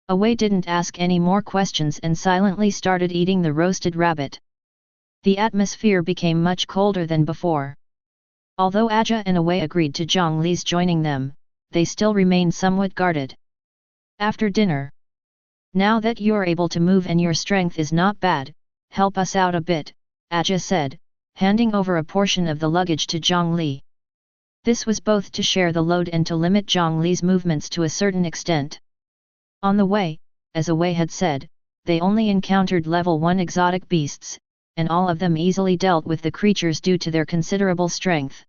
Away didn't ask any more questions and silently started eating the roasted rabbit. The atmosphere became much colder than before. Although Aja and Away agreed to Jiang Li's joining them, they still remained somewhat guarded. After dinner, "Now that you're able to move and your strength is not bad, help us out a bit," Aja said, handing over a portion of the luggage to Jiang Li. This was both to share the load and to limit Jiang Li's movements to a certain extent. On the way, as Away had said, they only encountered level 1 exotic beasts, and all of them easily dealt with the creatures due to their considerable strength.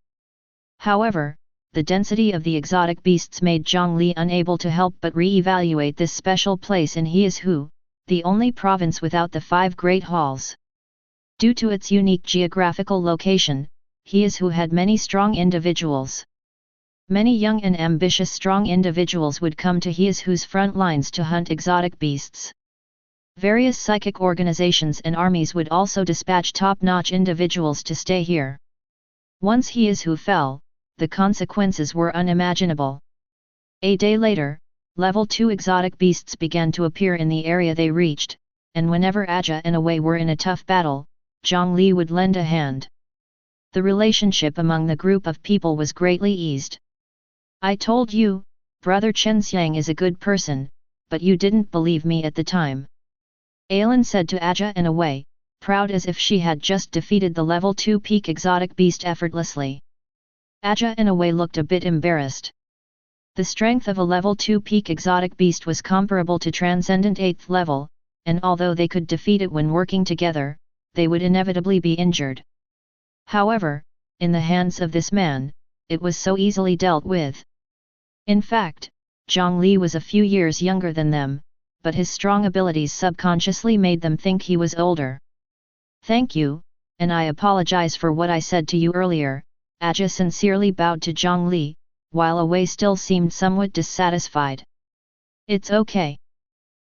However, the density of the exotic beasts made Jiang Li unable to help but re-evaluate this special place in He Is Who, the only province without the 5 great halls. Due to its unique geographical location, he is who had many strong individuals. Many young and ambitious strong individuals would come to he is who's front lines to hunt exotic beasts. Various psychic organizations and armies would also dispatch top-notch individuals to stay here. Once he is who fell, the consequences were unimaginable. A day later, level 2 exotic beasts began to appear in the area they reached, and whenever Aja and Away were in a tough battle, Jiang Li would lend a hand. The relationship among the group of people was greatly eased. I told you, Brother Chen Xiang is a good person, but you didn't believe me at the time. Alan said to Aja and Away, proud as if she had just defeated the level 2 peak exotic beast effortlessly. Aja and Away looked a bit embarrassed. The strength of a level 2 peak exotic beast was comparable to transcendent 8th level, and although they could defeat it when working together, they would inevitably be injured. However, in the hands of this man, it was so easily dealt with. In fact, Jiang Li was a few years younger than them, but his strong abilities subconsciously made them think he was older. Thank you, and I apologize for what I said to you earlier. Aja sincerely bowed to Jiang Li, while Away still seemed somewhat dissatisfied. It's okay.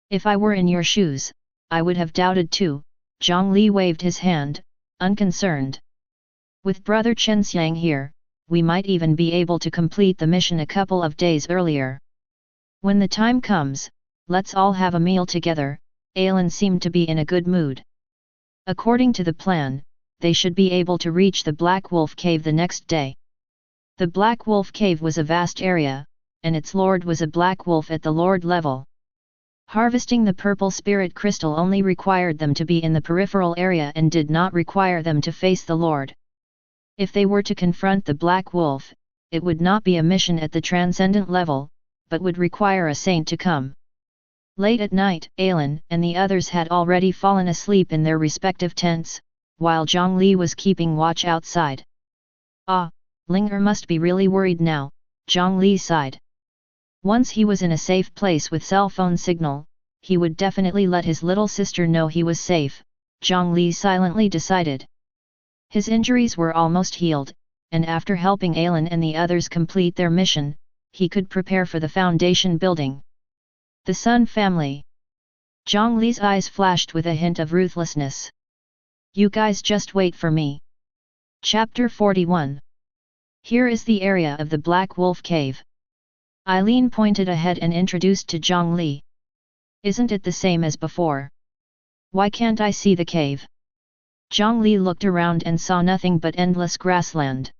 If I were in your shoes, I would have doubted too. Jiang Li waved his hand, unconcerned. With Brother Chen Xiang here, we might even be able to complete the mission a couple of days earlier. When the time comes, let's all have a meal together. Alan seemed to be in a good mood. According to the plan, they should be able to reach the Black Wolf Cave the next day. The Black Wolf Cave was a vast area, and its lord was a black wolf at the lord level. Harvesting the purple spirit crystal only required them to be in the peripheral area and did not require them to face the lord. If they were to confront the black wolf, it would not be a mission at the transcendent level, but would require a saint to come. Late at night, Alan and the others had already fallen asleep in their respective tents, while Jiang Li was keeping watch outside. Ah, Linger must be really worried now, Jiang Li sighed. Once he was in a safe place with cell phone signal, he would definitely let his little sister know he was safe, Jiang Li silently decided. His injuries were almost healed, and after helping Alan and the others complete their mission, he could prepare for the foundation building. The Sun family. Jiang Li's eyes flashed with a hint of ruthlessness. You guys just wait for me. Chapter 41. Here is the area of the Black Wolf Cave. Eileen pointed ahead and introduced to Jiang Li. Isn't it the same as before? Why can't I see the cave? Jiang Li looked around and saw nothing but endless grassland.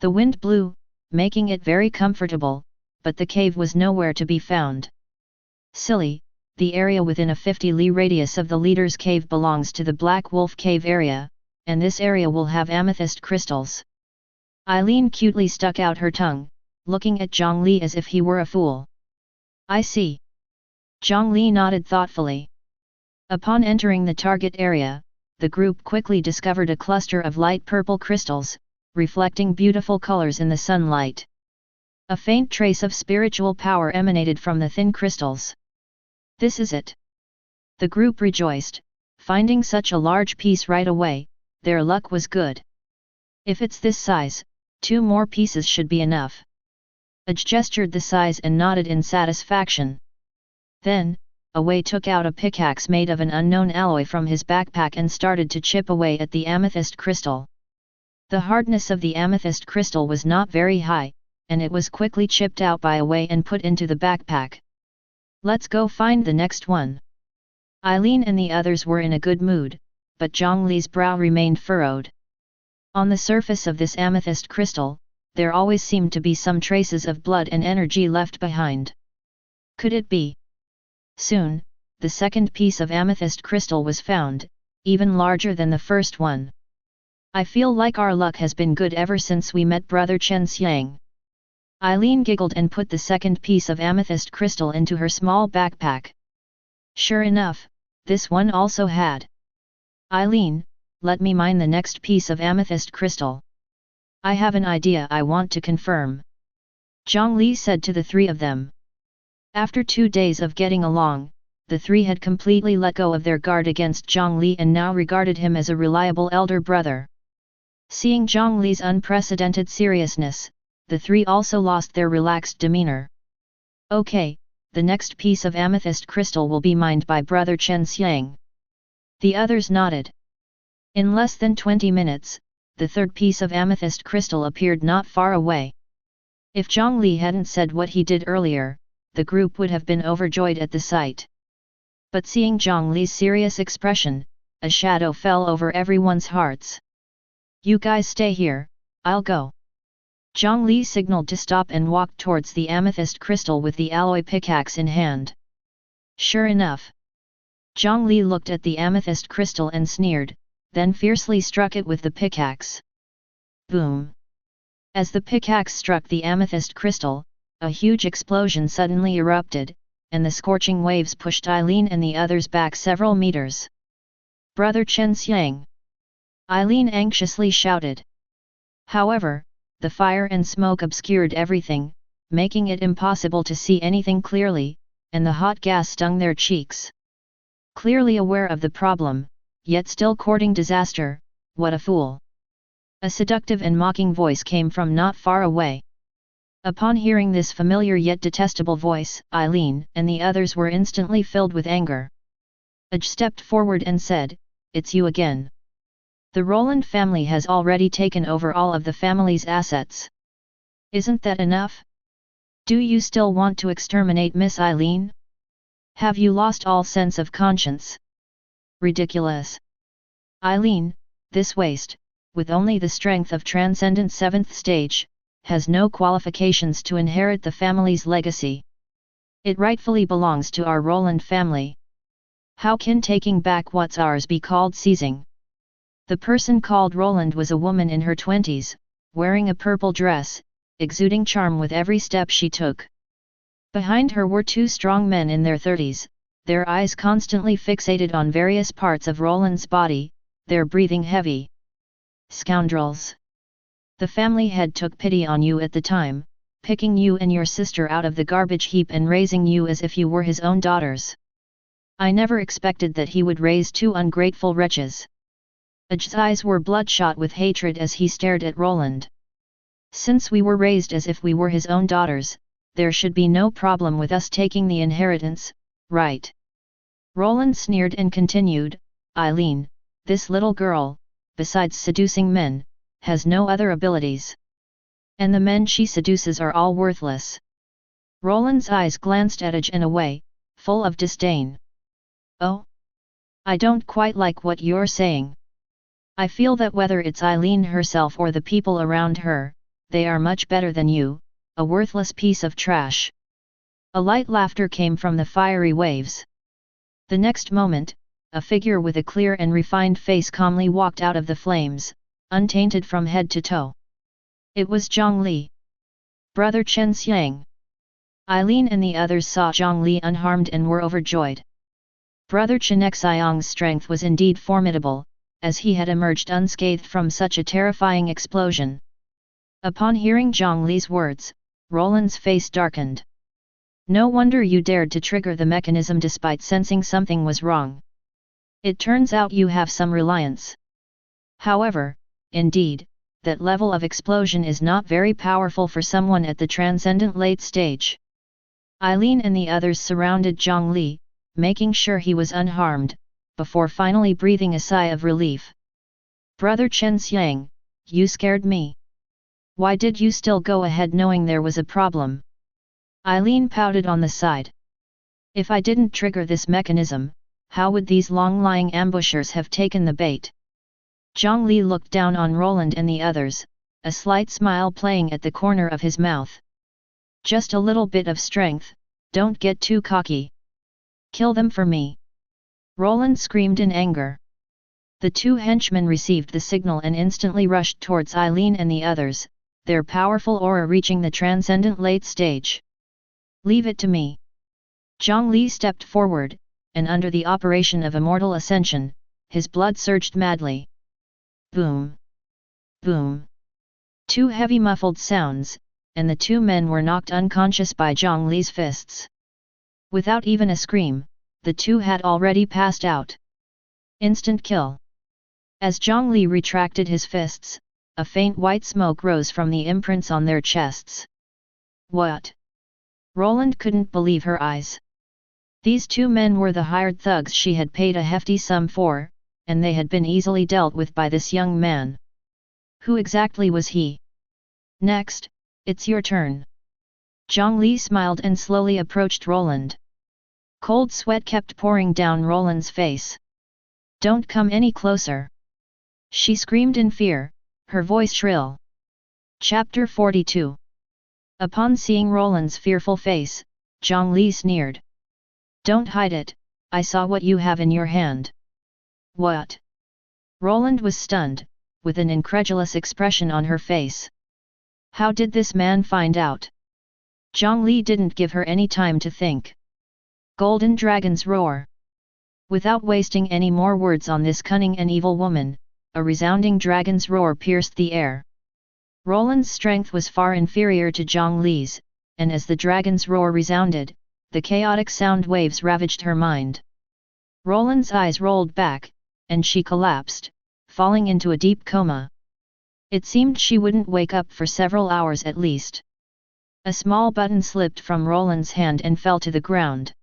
The wind blew, making it very comfortable, but the cave was nowhere to be found. Silly, the area within a 50 li radius of the leader's cave belongs to the Black Wolf Cave area, and this area will have amethyst crystals. Eileen cutely stuck out her tongue, looking at Jiang Li as if he were a fool. I see. Jiang Li nodded thoughtfully. Upon entering the target area, the group quickly discovered a cluster of light purple crystals, reflecting beautiful colors in the sunlight. A faint trace of spiritual power emanated from the thin crystals. This is it. The group rejoiced, finding such a large piece right away. Their luck was good. If it's this size, 2 more pieces should be enough. Aj gestured the size and nodded in satisfaction. Then, Away took out a pickaxe made of an unknown alloy from his backpack and started to chip away at the amethyst crystal. The hardness of the amethyst crystal was not very high, and it was quickly chipped out by Away and put into the backpack. Let's go find the next one. Eileen and the others were in a good mood, but Jiang Li's brow remained furrowed. On the surface of this amethyst crystal, there always seemed to be some traces of blood and energy left behind. Could it be? Soon, the second piece of amethyst crystal was found, even larger than the first one. I feel like our luck has been good ever since we met Brother Chen Xiang. Eileen giggled and put the second piece of amethyst crystal into her small backpack. Sure enough, this one also had. Eileen, let me mine the next piece of amethyst crystal. I have an idea I want to confirm. Jiang Li said to the 3 of them. After 2 days of getting along, the 3 had completely let go of their guard against Jiang Li and now regarded him as a reliable elder brother. Seeing Jiang Li's unprecedented seriousness, the three also lost their relaxed demeanor. Okay, the next piece of amethyst crystal will be mined by Brother Chen Xiang. The others nodded. In less than 20 minutes, the third piece of amethyst crystal appeared not far away. If Jiang Li hadn't said what he did earlier, the group would have been overjoyed at the sight. But seeing Jiang Li's serious expression, a shadow fell over everyone's hearts. You guys stay here, I'll go. Jiang Li signaled to stop and walked towards the amethyst crystal with the alloy pickaxe in hand. Sure enough. Jiang Li looked at the amethyst crystal and sneered, then fiercely struck it with the pickaxe. Boom! As the pickaxe struck the amethyst crystal, a huge explosion suddenly erupted, and the scorching waves pushed Eileen and the others back several meters. Brother Chen Xiang! Eileen anxiously shouted. However, the fire and smoke obscured everything, making it impossible to see anything clearly, and the hot gas stung their cheeks. Clearly aware of the problem, yet still courting disaster, what a fool! A seductive and mocking voice came from not far away. Upon hearing this familiar yet detestable voice, Eileen and the others were instantly filled with anger. Aj stepped forward and said, "It's you again. The Roland family has already taken over all of the family's assets. Isn't that enough? Do you still want to exterminate Miss Eileen? Have you lost all sense of conscience? Ridiculous. Eileen, this waste, with only the strength of transcendent 7th stage, has no qualifications to inherit the family's legacy. It rightfully belongs to our Roland family. How can taking back what's ours be called seizing?" The person called Roland was a woman in her 20s, wearing a purple dress, exuding charm with every step she took. Behind her were two strong men in their 30s, their eyes constantly fixated on various parts of Roland's body, their breathing heavy. Scoundrels! The family head took pity on you at the time, picking you and your sister out of the garbage heap and raising you as if you were his own daughters. I never expected that he would raise two ungrateful wretches. Aj's eyes were bloodshot with hatred as he stared at Roland. Since we were raised as if we were his own daughters, there should be no problem with us taking the inheritance, right? Roland sneered and continued, Eileen, this little girl, besides seducing men, has no other abilities. And the men she seduces are all worthless. Roland's eyes glanced at Aj and away, full of disdain. Oh? I don't quite like what you're saying. I feel that whether it's Eileen herself or the people around her, they are much better than you, a worthless piece of trash. A light laughter came from the fiery waves. The next moment, a figure with a clear and refined face calmly walked out of the flames, untainted from head to toe. It was Jiang Li. Brother Chen Xiang. Eileen and the others saw Jiang Li unharmed and were overjoyed. Brother Chen Xiang's strength was indeed formidable, as he had emerged unscathed from such a terrifying explosion. Upon hearing Jiang Li's words, Roland's face darkened. No wonder you dared to trigger the mechanism despite sensing something was wrong. It turns out you have some reliance. However, indeed, that level of explosion is not very powerful for someone at the transcendent late stage. Eileen and the others surrounded Jiang Li, making sure he was unharmed, before finally breathing a sigh of relief. Brother Chen Xiang, you scared me. Why did you still go ahead knowing there was a problem? Eileen pouted on the side. If I didn't trigger this mechanism, how would these long-lying ambushers have taken the bait? Jiang Li looked down on Roland and the others, a slight smile playing at the corner of his mouth. Just a little bit of strength, don't get too cocky. Kill them for me. Roland screamed in anger. The two henchmen received the signal and instantly rushed towards Eileen and the others, their powerful aura reaching the transcendent late stage. Leave it to me. Jiang Li stepped forward, and under the operation of immortal ascension, his blood surged madly. Boom! Boom! Two heavy muffled sounds, and the two men were knocked unconscious by Jiang Li's fists. Without even a scream, the two had already passed out. Instant kill. As Jiang Li retracted his fists, a faint white smoke rose from the imprints on their chests. What? Roland couldn't believe her eyes. These two men were the hired thugs she had paid a hefty sum for, and they had been easily dealt with by this young man. Who exactly was he? Next, it's your turn. Jiang Li smiled and slowly approached Roland. Cold sweat kept pouring down Roland's face. Don't come any closer! She screamed in fear, her voice shrill. Chapter 42. Upon seeing Roland's fearful face, Jiang Li sneered. Don't hide it, I saw what you have in your hand. What? Roland was stunned, with an incredulous expression on her face. How did this man find out? Jiang Li didn't give her any time to think. Golden Dragon's Roar. Without wasting any more words on this cunning and evil woman, a resounding dragon's roar pierced the air. Roland's strength was far inferior to Jiang Li's, and as the dragon's roar resounded, the chaotic sound waves ravaged her mind. Roland's eyes rolled back, and she collapsed, falling into a deep coma. It seemed she wouldn't wake up for several hours at least. A small button slipped from Roland's hand and fell to the ground.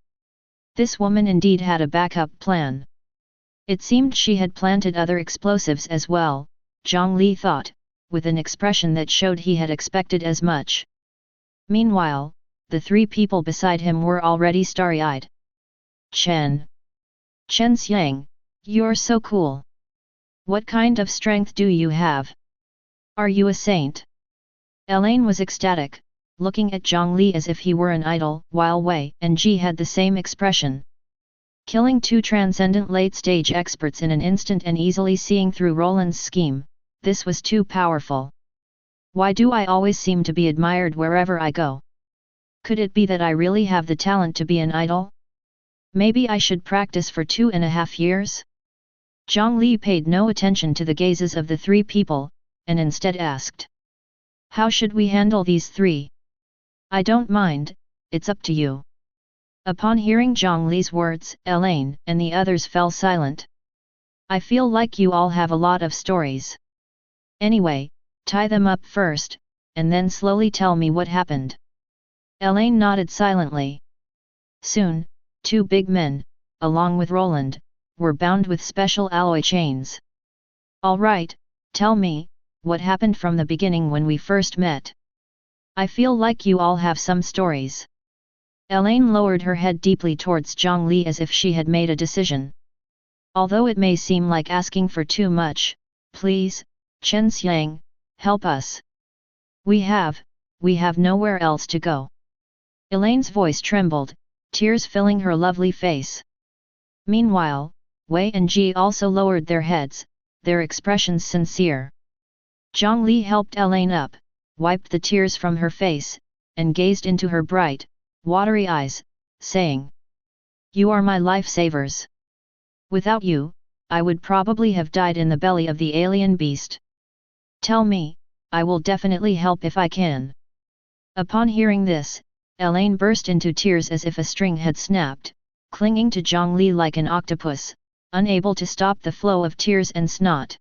This woman indeed had a backup plan. It seemed she had planted other explosives as well, Jiang Li thought, with an expression that showed he had expected as much. Meanwhile, the three people beside him were already starry-eyed. Chen Xiang, you're so cool. What kind of strength do you have? Are you a saint? Elaine was ecstatic, looking at Jiang Li as if he were an idol, while Wei and Ji had the same expression. Killing two transcendent late-stage experts in an instant and easily seeing through Roland's scheme, this was too powerful. Why do I always seem to be admired wherever I go? Could it be that I really have the talent to be an idol? Maybe I should practice for 2.5 years? Jiang Li paid no attention to the gazes of the three people, and instead asked. How should we handle these three? I don't mind, it's up to you. Upon hearing Jiang Li's words, Elaine and the others fell silent. I feel like you all have a lot of stories. Anyway, tie them up first, and then slowly tell me what happened. Elaine nodded silently. Soon, two big men, along with Roland, were bound with special alloy chains. All right, tell me, what happened from the beginning when we first met? I feel like you all have some stories. Elaine lowered her head deeply towards Jiang Li as if she had made a decision. Although it may seem like asking for too much, please, Chen Xiang, help us. We have nowhere else to go. Elaine's voice trembled, tears filling her lovely face. Meanwhile, Wei and Ji also lowered their heads, their expressions sincere. Jiang Li helped Elaine up, wiped the tears from her face, and gazed into her bright, watery eyes, saying, You are my lifesavers. Without you, I would probably have died in the belly of the alien beast. Tell me, I will definitely help if I can. Upon hearing this, Elaine burst into tears as if a string had snapped, clinging to Jiang Li like an octopus, unable to stop the flow of tears and snot.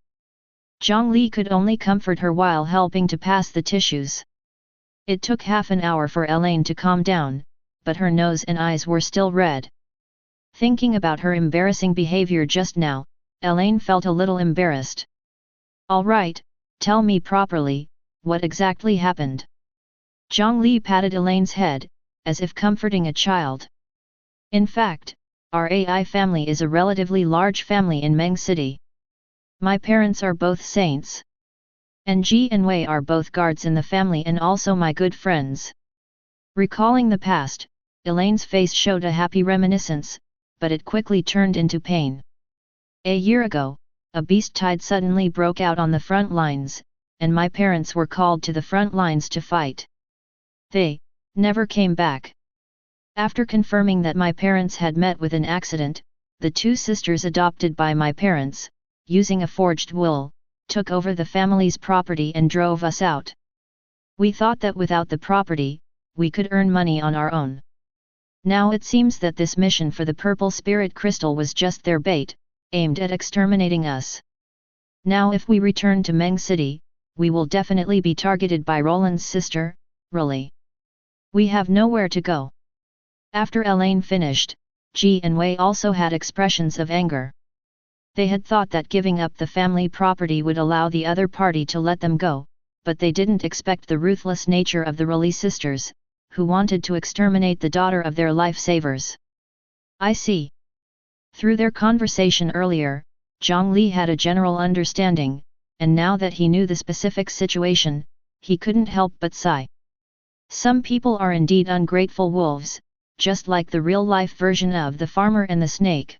Jiang Li could only comfort her while helping to pass the tissues. It took half an hour for Elaine to calm down, but her nose and eyes were still red. Thinking about her embarrassing behavior just now, Elaine felt a little embarrassed. All right, tell me properly, what exactly happened? Jiang Li patted Elaine's head, as if comforting a child. In fact, our AI family is a relatively large family in Meng City. My parents are both saints. And Ji and Wei are both guards in the family and also my good friends. Recalling the past, Elaine's face showed a happy reminiscence, but it quickly turned into pain. A year ago, a beast tide suddenly broke out on the front lines, and my parents were called to the front lines to fight. They never came back. After confirming that my parents had met with an accident, the two sisters adopted by my parents, using a forged will, took over the family's property and drove us out. We thought that without the property, we could earn money on our own. Now it seems that this mission for the Purple Spirit Crystal was just their bait, aimed at exterminating us. Now if we return to Meng City, we will definitely be targeted by Roland's sister, Raleigh. We have nowhere to go. After Elaine finished, Ji and Wei also had expressions of anger. They had thought that giving up the family property would allow the other party to let them go, but they didn't expect the ruthless nature of the Raleigh sisters, who wanted to exterminate the daughter of their lifesavers. I see. Through their conversation earlier, Jiang Li had a general understanding, and now that he knew the specific situation, he couldn't help but sigh. Some people are indeed ungrateful wolves, just like the real-life version of the farmer and the snake.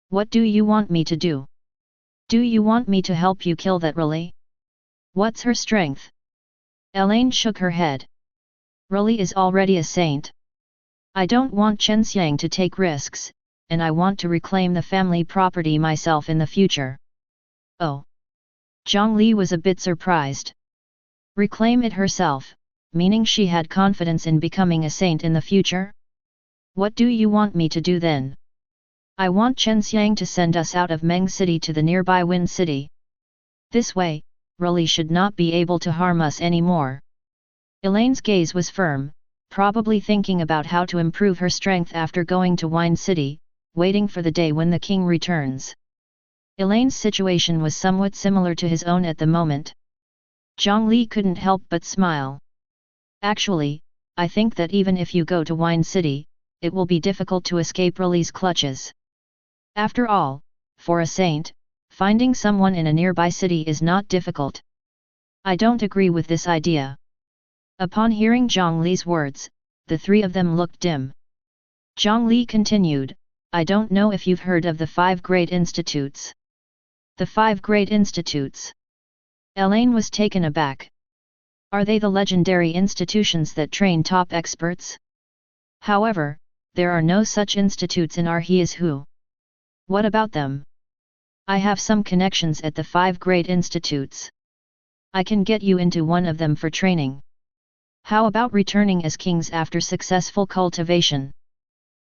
What do you want me to do? Do you want me to help you kill that Raleigh? What's her strength? Elaine shook her head. Raleigh is already a saint. I don't want Chen Xiang to take risks, and I want to reclaim the family property myself in the future. Oh! Jiang Li was a bit surprised. Reclaim it herself, meaning she had confidence in becoming a saint in the future? What do you want me to do then? I want Chen Xiang to send us out of Meng City to the nearby Wen City. This way, Raleigh should not be able to harm us anymore. Elaine's gaze was firm, probably thinking about how to improve her strength after going to Wine City, waiting for the day when the king returns. Elaine's situation was somewhat similar to his own at the moment. Jiang Li couldn't help but smile. Actually, I think that even if you go to Wine City, it will be difficult to escape Raleigh's clutches. After all, for a saint, finding someone in a nearby city is not difficult. I don't agree with this idea. Upon hearing Jiang Li's words, the three of them looked dim. Jiang Li continued, I don't know if you've heard of the 5 Great Institutes. The 5 Great Institutes. Elaine was taken aback. Are they the legendary institutions that train top experts? However, there are no such institutes in our He Is Who. What about them? I have some connections at the 5 Great Institutes. I can get you into one of them for training. How about returning as kings after successful cultivation?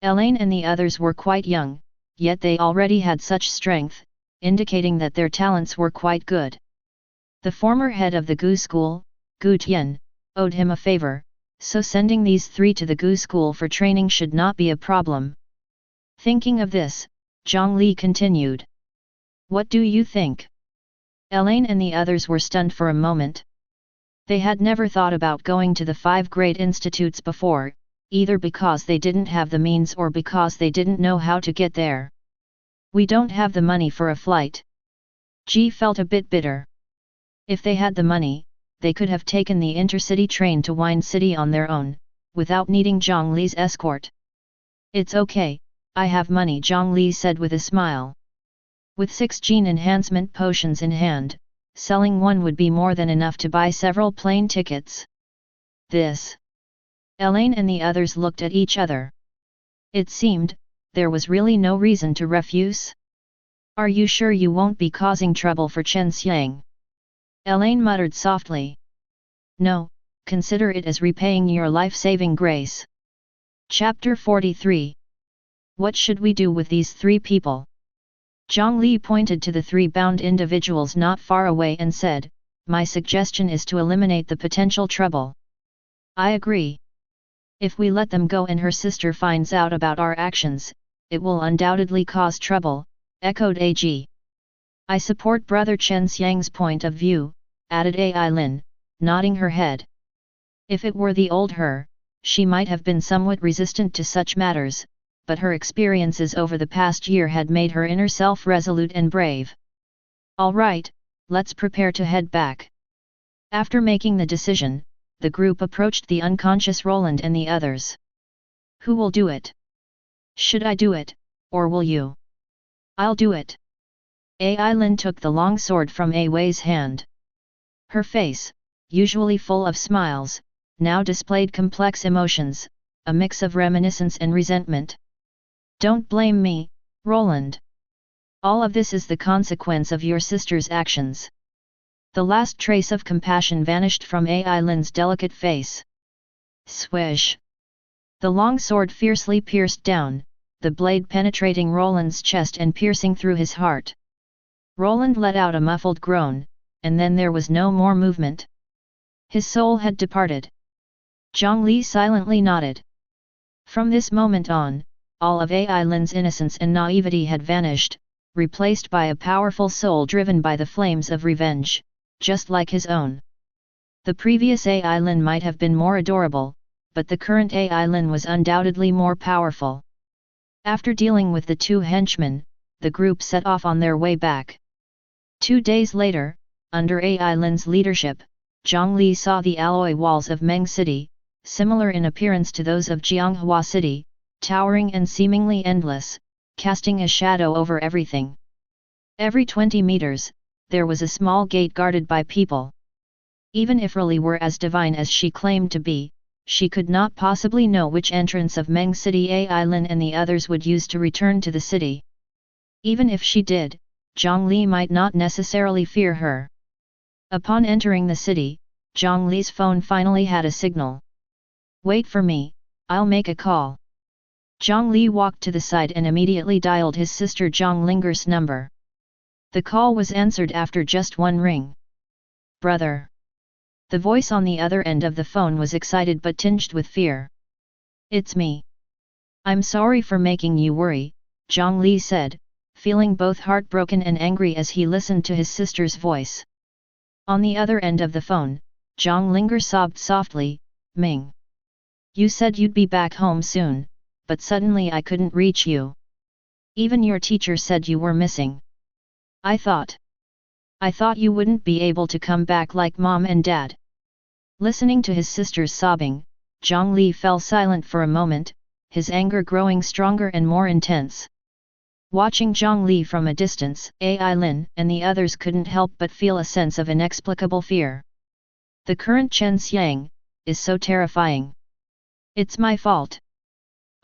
Elaine and the others were quite young, yet they already had such strength, indicating that their talents were quite good. The former head of the Gu school, Gu Tian, owed him a favor, so sending these 3 to the Gu school for training should not be a problem. Thinking of this, Jiang Li continued. What do you think? Elaine and the others were stunned for a moment. They had never thought about going to the 5 Great Institutes before, either because they didn't have the means or because they didn't know how to get there. We don't have the money for a flight. Ji felt a bit bitter. If they had the money, they could have taken the intercity train to Wine City on their own, without needing Jiang Li's escort. It's okay, I have money, Jiang Li said with a smile. With 6 gene enhancement potions in hand, selling one would be more than enough to buy several plane tickets. This. Elaine and the others looked at each other. It seemed, there was really no reason to refuse. Are you sure you won't be causing trouble for Chen Xiang? Elaine muttered softly. No, consider it as repaying your life-saving grace. Chapter 43. What should we do with these 3 people? Jiang Li pointed to the 3 bound individuals not far away and said, my suggestion is to eliminate the potential trouble. I agree. If we let them go and her sister finds out about our actions, it will undoubtedly cause trouble, echoed AG. I support Brother Chen Xiang's point of view, added Ai Lin, nodding her head. If it were the old her, she might have been somewhat resistant to such matters, but her experiences over the past year had made her inner self resolute and brave. All right, let's prepare to head back. After making the decision, the group approached the unconscious Roland and the others. Who will do it? Should I do it, or will you? I'll do it. Ai Lin took the long sword from A Wei's hand. Her face, usually full of smiles, now displayed complex emotions, a mix of reminiscence and resentment. Don't blame me, Roland. All of this is the consequence of your sister's actions. The last trace of compassion vanished from Ai Lin's delicate face. Swish! The long sword fiercely pierced down, the blade penetrating Roland's chest and piercing through his heart. Roland let out a muffled groan, and then there was no more movement. His soul had departed. Jiang Li silently nodded. From this moment on, all of Ai Lin's innocence and naivety had vanished, replaced by a powerful soul driven by the flames of revenge, just like his own. The previous Ai Lin might have been more adorable, but the current Ai Lin was undoubtedly more powerful. After dealing with the two henchmen, the group set off on their way back. 2 days later, under Ai Lin's leadership, Jiang Li saw the alloy walls of Meng City, similar in appearance to those of Jianghua City, towering and seemingly endless, casting a shadow over everything. Every 20 meters, there was a small gate guarded by people. Even if Rili were as divine as she claimed to be, she could not possibly know which entrance of Meng City Ai Lin and the others would use to return to the city. Even if she did, Jiang Li might not necessarily fear her. Upon entering the city, Jiang Li's phone finally had a signal. "Wait for me, I'll make a call." Jiang Li walked to the side and immediately dialed his sister Jiang Linger's number. The call was answered after just one ring. "Brother." The voice on the other end of the phone was excited but tinged with fear. "It's me. I'm sorry for making you worry," Jiang Li said, feeling both heartbroken and angry as he listened to his sister's voice. On the other end of the phone, Jiang Linger sobbed softly, "Ming. You said you'd be back home soon, but suddenly I couldn't reach you. Even your teacher said you were missing. I thought you wouldn't be able to come back like mom and dad." Listening to his sister's sobbing, Jiang Li fell silent for a moment, his anger growing stronger and more intense. Watching Jiang Li from a distance, Ai Lin and the others couldn't help but feel a sense of inexplicable fear. The current Chen Xiang is so terrifying. "It's my fault.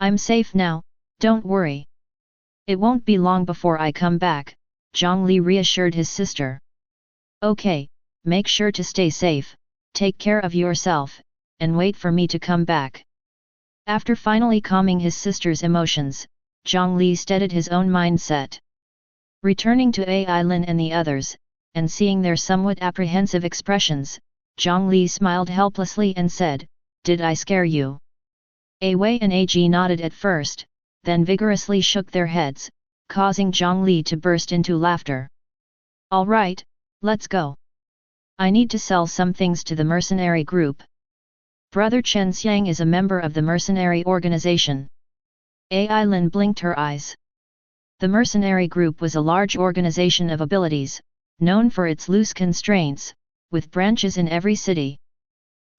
I'm safe now, don't worry. It won't be long before I come back," Jiang Li reassured his sister. "Okay, make sure to stay safe, take care of yourself, and wait for me to come back." After finally calming his sister's emotions, Jiang Li steadied his own mindset. Returning to Ai Lin and the others, and seeing their somewhat apprehensive expressions, Jiang Li smiled helplessly and said, "Did I scare you?" A Wei and Ag nodded at first, then vigorously shook their heads, causing Jiang Li to burst into laughter. "All right, let's go. I need to sell some things to the mercenary group." Brother Chen Xiang is a member of the mercenary organization. Ai Lin blinked her eyes. The mercenary group was a large organization of abilities, known for its loose constraints, with branches in every city.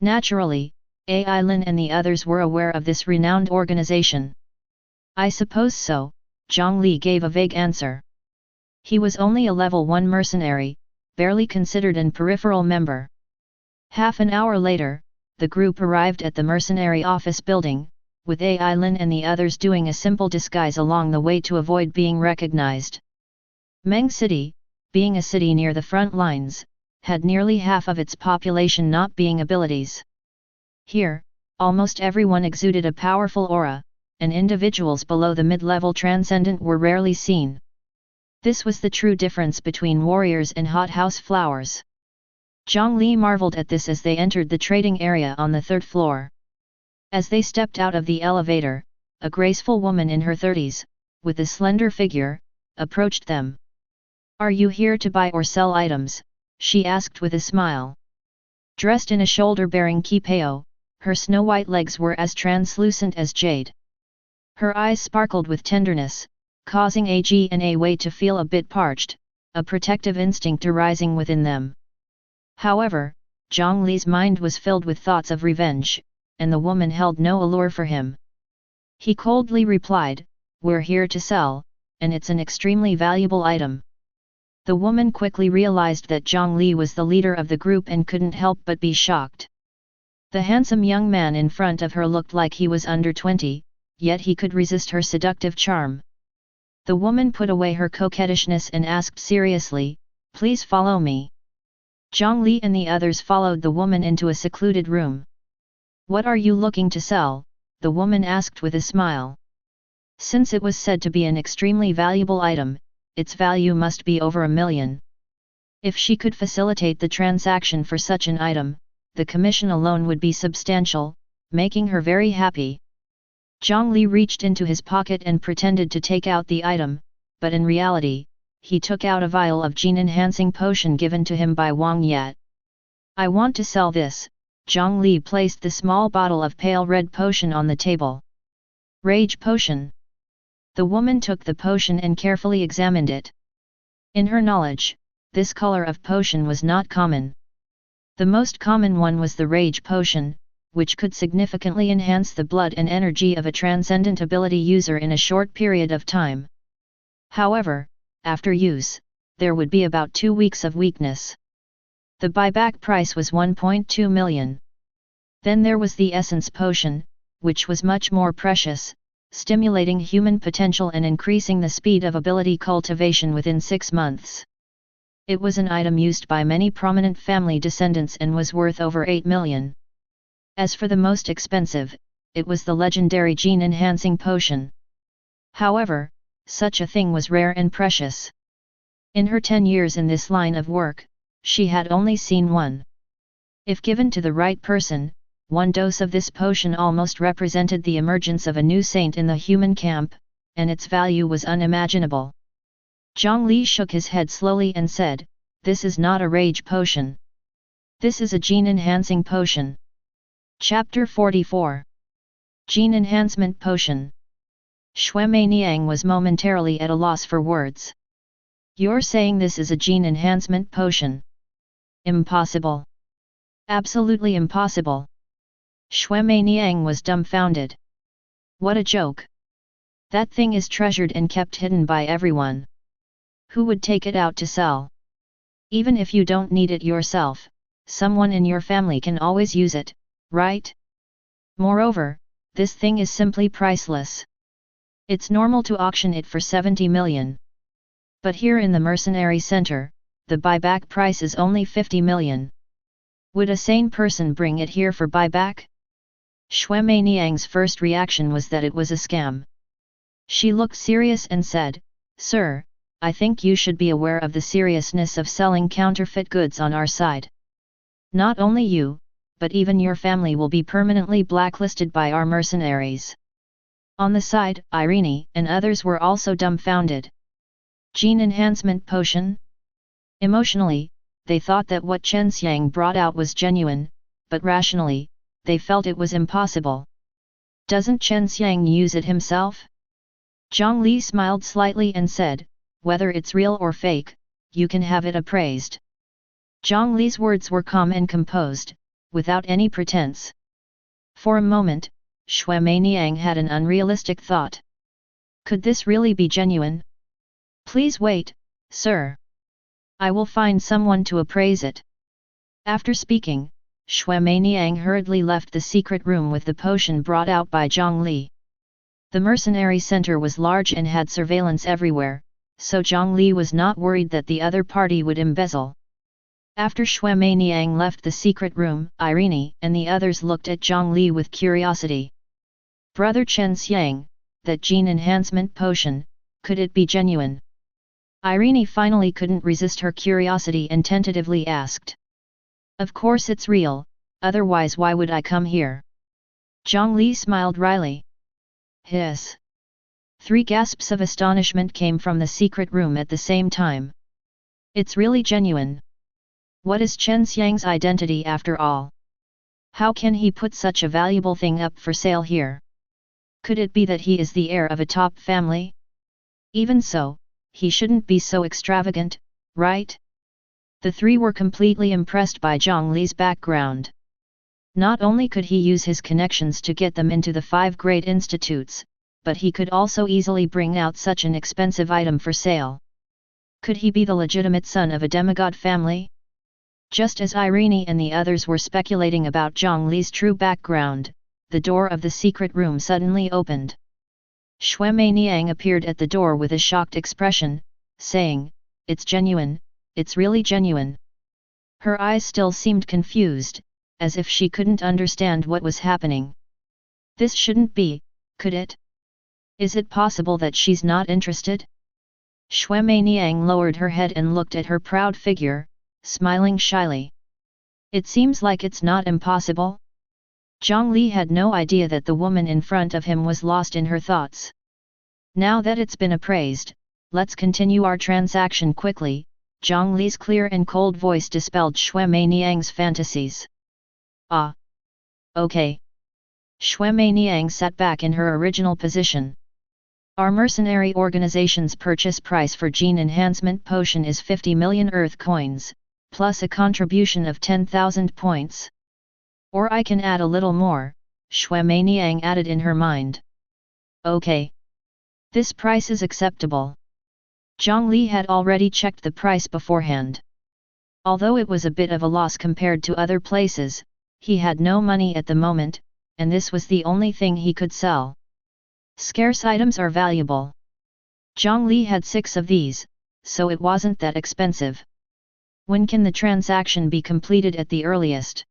Naturally, Ai Lin and the others were aware of this renowned organization. "I suppose so," Jiang Li gave a vague answer. He was only a level 1 mercenary, barely considered an peripheral member. Half an hour later, the group arrived at the mercenary office building, with Ai Lin and the others doing a simple disguise along the way to avoid being recognized. Meng City, being a city near the front lines, had nearly half of its population not being abilities. Here, almost everyone exuded a powerful aura, and individuals below the mid-level transcendent were rarely seen. This was the true difference between warriors and hothouse flowers. Jiang Li marveled at this as they entered the trading area on the 3rd floor. As they stepped out of the elevator, a graceful woman in her 30s, with a slender figure, approached them. "Are you here to buy or sell items?" she asked with a smile. Dressed in a shoulder-bearing kipao, her snow-white legs were as translucent as jade. Her eyes sparkled with tenderness, causing Ag and A Wei to feel a bit parched, a protective instinct arising within them. However, Jiang Li's mind was filled with thoughts of revenge, and the woman held no allure for him. He coldly replied, "We're here to sell, and it's an extremely valuable item." The woman quickly realized that Jiang Li was the leader of the group and couldn't help but be shocked. The handsome young man in front of her looked like he was under 20, yet he could resist her seductive charm. The woman put away her coquettishness and asked seriously, "Please follow me." Jiang Li and the others followed the woman into a secluded room. "What are you looking to sell?" the woman asked with a smile. Since it was said to be an extremely valuable item, its value must be over $1 million. If she could facilitate the transaction for such an item, the commission alone would be substantial, making her very happy. Jiang Li reached into his pocket and pretended to take out the item, but in reality, he took out a vial of gene-enhancing potion given to him by Wang Yat. I want to sell this. Jiang Li placed the small bottle of pale red potion on the table. Rage potion. The woman took the potion and carefully examined it. In her knowledge, this color of potion was not common. The most common one was the rage potion, which could significantly enhance the blood and energy of a transcendent ability user in a short period of time. However, after use, there would be about 2 weeks of weakness. The buyback price was 1.2 million. Then there was the essence potion, which was much more precious, stimulating human potential and increasing the speed of ability cultivation within 6 months. It was an item used by many prominent family descendants and was worth over 8 million. As for the most expensive, it was the legendary gene-enhancing potion. However, such a thing was rare and precious. In her 10 years in this line of work, she had only seen one. If given to the right person, 1 dose of this potion almost represented the emergence of a new saint in the human camp, and its value was unimaginable. Jiang Li shook his head slowly and said, "This is not a rage potion. This is a gene-enhancing potion." Chapter 44. Gene Enhancement Potion. Shui Niang was momentarily at a loss for words. "You're saying this is a gene enhancement potion? Impossible. Absolutely impossible." Shui Niang was dumbfounded. What a joke. That thing is treasured and kept hidden by everyone. Who would take it out to sell? Even if you don't need it yourself, someone in your family can always use it, right? Moreover, this thing is simply priceless. It's normal to auction it for 70 million. But here in the mercenary center, the buyback price is only 50 million. Would a sane person bring it here for buyback? Shui Niang's first reaction was that it was a scam. She looked serious and said, "Sir, I think you should be aware of the seriousness of selling counterfeit goods on our side. Not only you, but even your family will be permanently blacklisted by our mercenaries." On the side, Irene and others were also dumbfounded. Gene enhancement potion? Emotionally, they thought that what Chen Xiang brought out was genuine, but rationally, they felt it was impossible. Doesn't Chen Xiang use it himself? Jiang Li smiled slightly and said, "Whether it's real or fake, you can have it appraised." Jiang Li's words were calm and composed, without any pretense. For a moment, Shui Niang had an unrealistic thought. Could this really be genuine? "Please wait, sir. I will find someone to appraise it." After speaking, Shui Niang hurriedly left the secret room with the potion brought out by Jiang Li. The mercenary center was large and had surveillance everywhere, so Jiang Li was not worried that the other party would embezzle. After Shui Niang left the secret room, Irene and the others looked at Jiang Li with curiosity. "Brother Chen Xiang, that gene enhancement potion, could it be genuine?" Irene finally couldn't resist her curiosity and tentatively asked. "Of course it's real, otherwise why would I come here?" Jiang Li smiled wryly. "Hiss." 3 gasps of astonishment came from the secret room at the same time. "It's really genuine. What is Chen Xiang's identity after all? How can he put such a valuable thing up for sale here? Could it be that he is the heir of a top family? Even so, he shouldn't be so extravagant, right?" The 3 were completely impressed by Jiang Li's background. Not only could he use his connections to get them into the 5 great institutes, but he could also easily bring out such an expensive item for sale. Could he be the legitimate son of a demigod family? Just as Irene and the others were speculating about Jiang Li's true background, the door of the secret room suddenly opened. Shui Niang appeared at the door with a shocked expression, saying, "It's genuine, it's really genuine." Her eyes still seemed confused, as if she couldn't understand what was happening. This shouldn't be, could it? Is it possible that she's not interested? Shui Niang lowered her head and looked at her proud figure, smiling shyly. It seems like it's not impossible? Jiang Li had no idea that the woman in front of him was lost in her thoughts. Now that it's been appraised, let's continue our transaction quickly. Jiang Li's clear and cold voice dispelled Shui Mei Niang's fantasies. Ah. Okay. Shui Mei Niang sat back in her original position. Our mercenary organization's purchase price for gene enhancement potion is 50 million earth coins, plus a contribution of 10,000 points. Or I can add a little more, Shui Mei Niang added in her mind. Okay. This price is acceptable. Jiang Li had already checked the price beforehand. Although it was a bit of a loss compared to other places, he had no money at the moment, and this was the only thing he could sell. Scarce items are valuable. Jiang Li had 6 of these, so it wasn't that expensive. When can the transaction be completed at the earliest?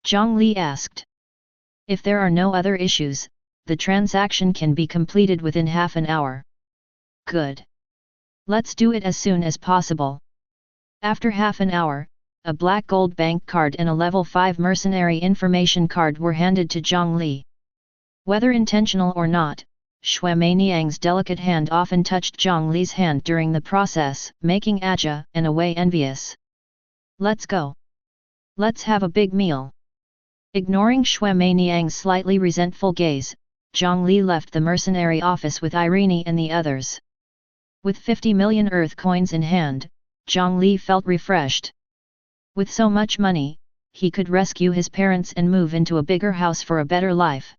Jiang Li asked. If there are no other issues, the transaction can be completed within half an hour. Good. Let's do it as soon as possible. After half an hour, a black gold bank card and a level 5 mercenary information card were handed to Jiang Li. Whether intentional or not, Shui Mei Niang's delicate hand often touched Jiang Li's hand during the process, making Aja and Away envious. Let's go. Let's have a big meal. Ignoring Shui Mei Niang's slightly resentful gaze, Jiang Li left the mercenary office with Irene and the others. With 50 million earth coins in hand, Jiang Li felt refreshed. With so much money, he could rescue his parents and move into a bigger house for a better life.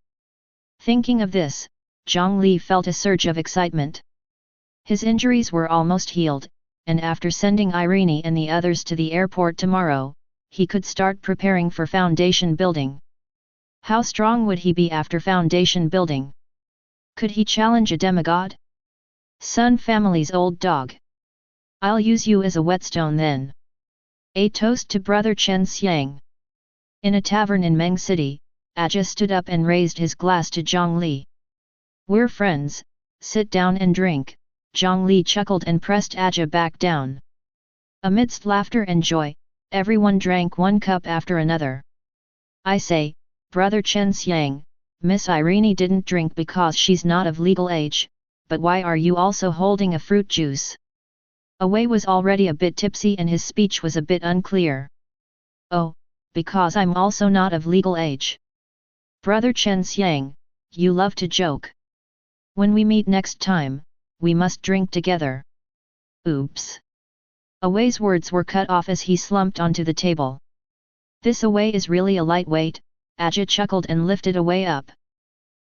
Thinking of this, Jiang Li felt a surge of excitement. His injuries were almost healed, and after sending Irene and the others to the airport tomorrow, he could start preparing for foundation building. How strong would he be after foundation building? Could he challenge a demigod? Sun family's old dog. I'll use you as a whetstone then. A toast to brother Chen Xiang. In a tavern in Meng City, Aja stood up and raised his glass to Jiang Li. We're friends, sit down and drink. Jiang Li chuckled and pressed Aja back down. Amidst laughter and joy, everyone drank one cup after another. I say, brother Chen Xiang, Miss Irene didn't drink because she's not of legal age, but why are you also holding a fruit juice? Away was already a bit tipsy and his speech was a bit unclear. Oh, because I'm also not of legal age. Brother Chen Xiang, you love to joke. When we meet next time, we must drink together. Oops. Away's words were cut off as he slumped onto the table. This Away is really a lightweight, Aja chuckled and lifted Away up.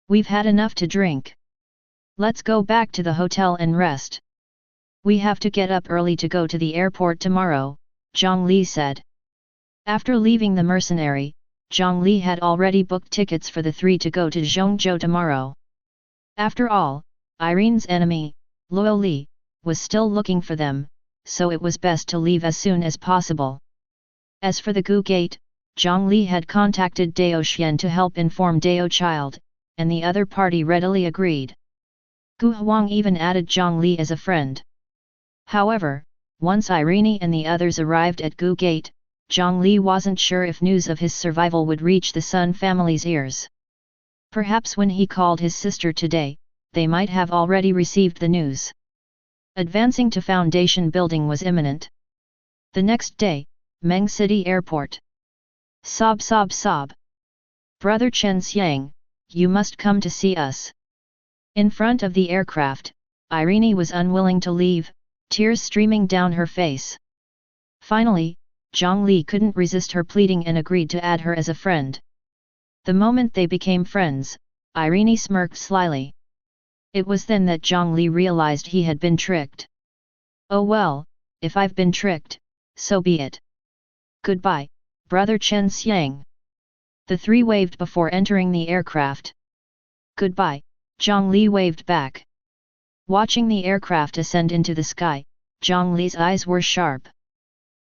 We've had enough to drink. Let's go back to the hotel and rest. We have to get up early to go to the airport tomorrow, Jiang Li said. After leaving the mercenary, Jiang Li had already booked tickets for the 3 to go to Zhongzhou tomorrow. After all, Irene's enemy, Luo Li, was still looking for them, so it was best to leave as soon as possible. As for the Gu Gate, Jiang Li had contacted Dao Xian to help inform Dao Child, and the other party readily agreed. Gu Huang even added Jiang Li as a friend. However, once Irene and the others arrived at Gu Gate, Jiang Li wasn't sure if news of his survival would reach the Sun family's ears. Perhaps when he called his sister today, they might have already received the news. Advancing to foundation building was imminent. The next day, Meng City Airport. Sob sob sob. Brother Chen Xiang, you must come to see us. In front of the aircraft, Irene was unwilling to leave, tears streaming down her face. Finally, Jiang Li couldn't resist her pleading and agreed to add her as a friend. The moment they became friends, Irene smirked slyly. It was then that Jiang Li realized he had been tricked. Oh well, if I've been tricked, so be it. Goodbye, brother Chen Xiang. The 3 waved before entering the aircraft. Goodbye, Jiang Li waved back. Watching the aircraft ascend into the sky, Jiang Li's eyes were sharp.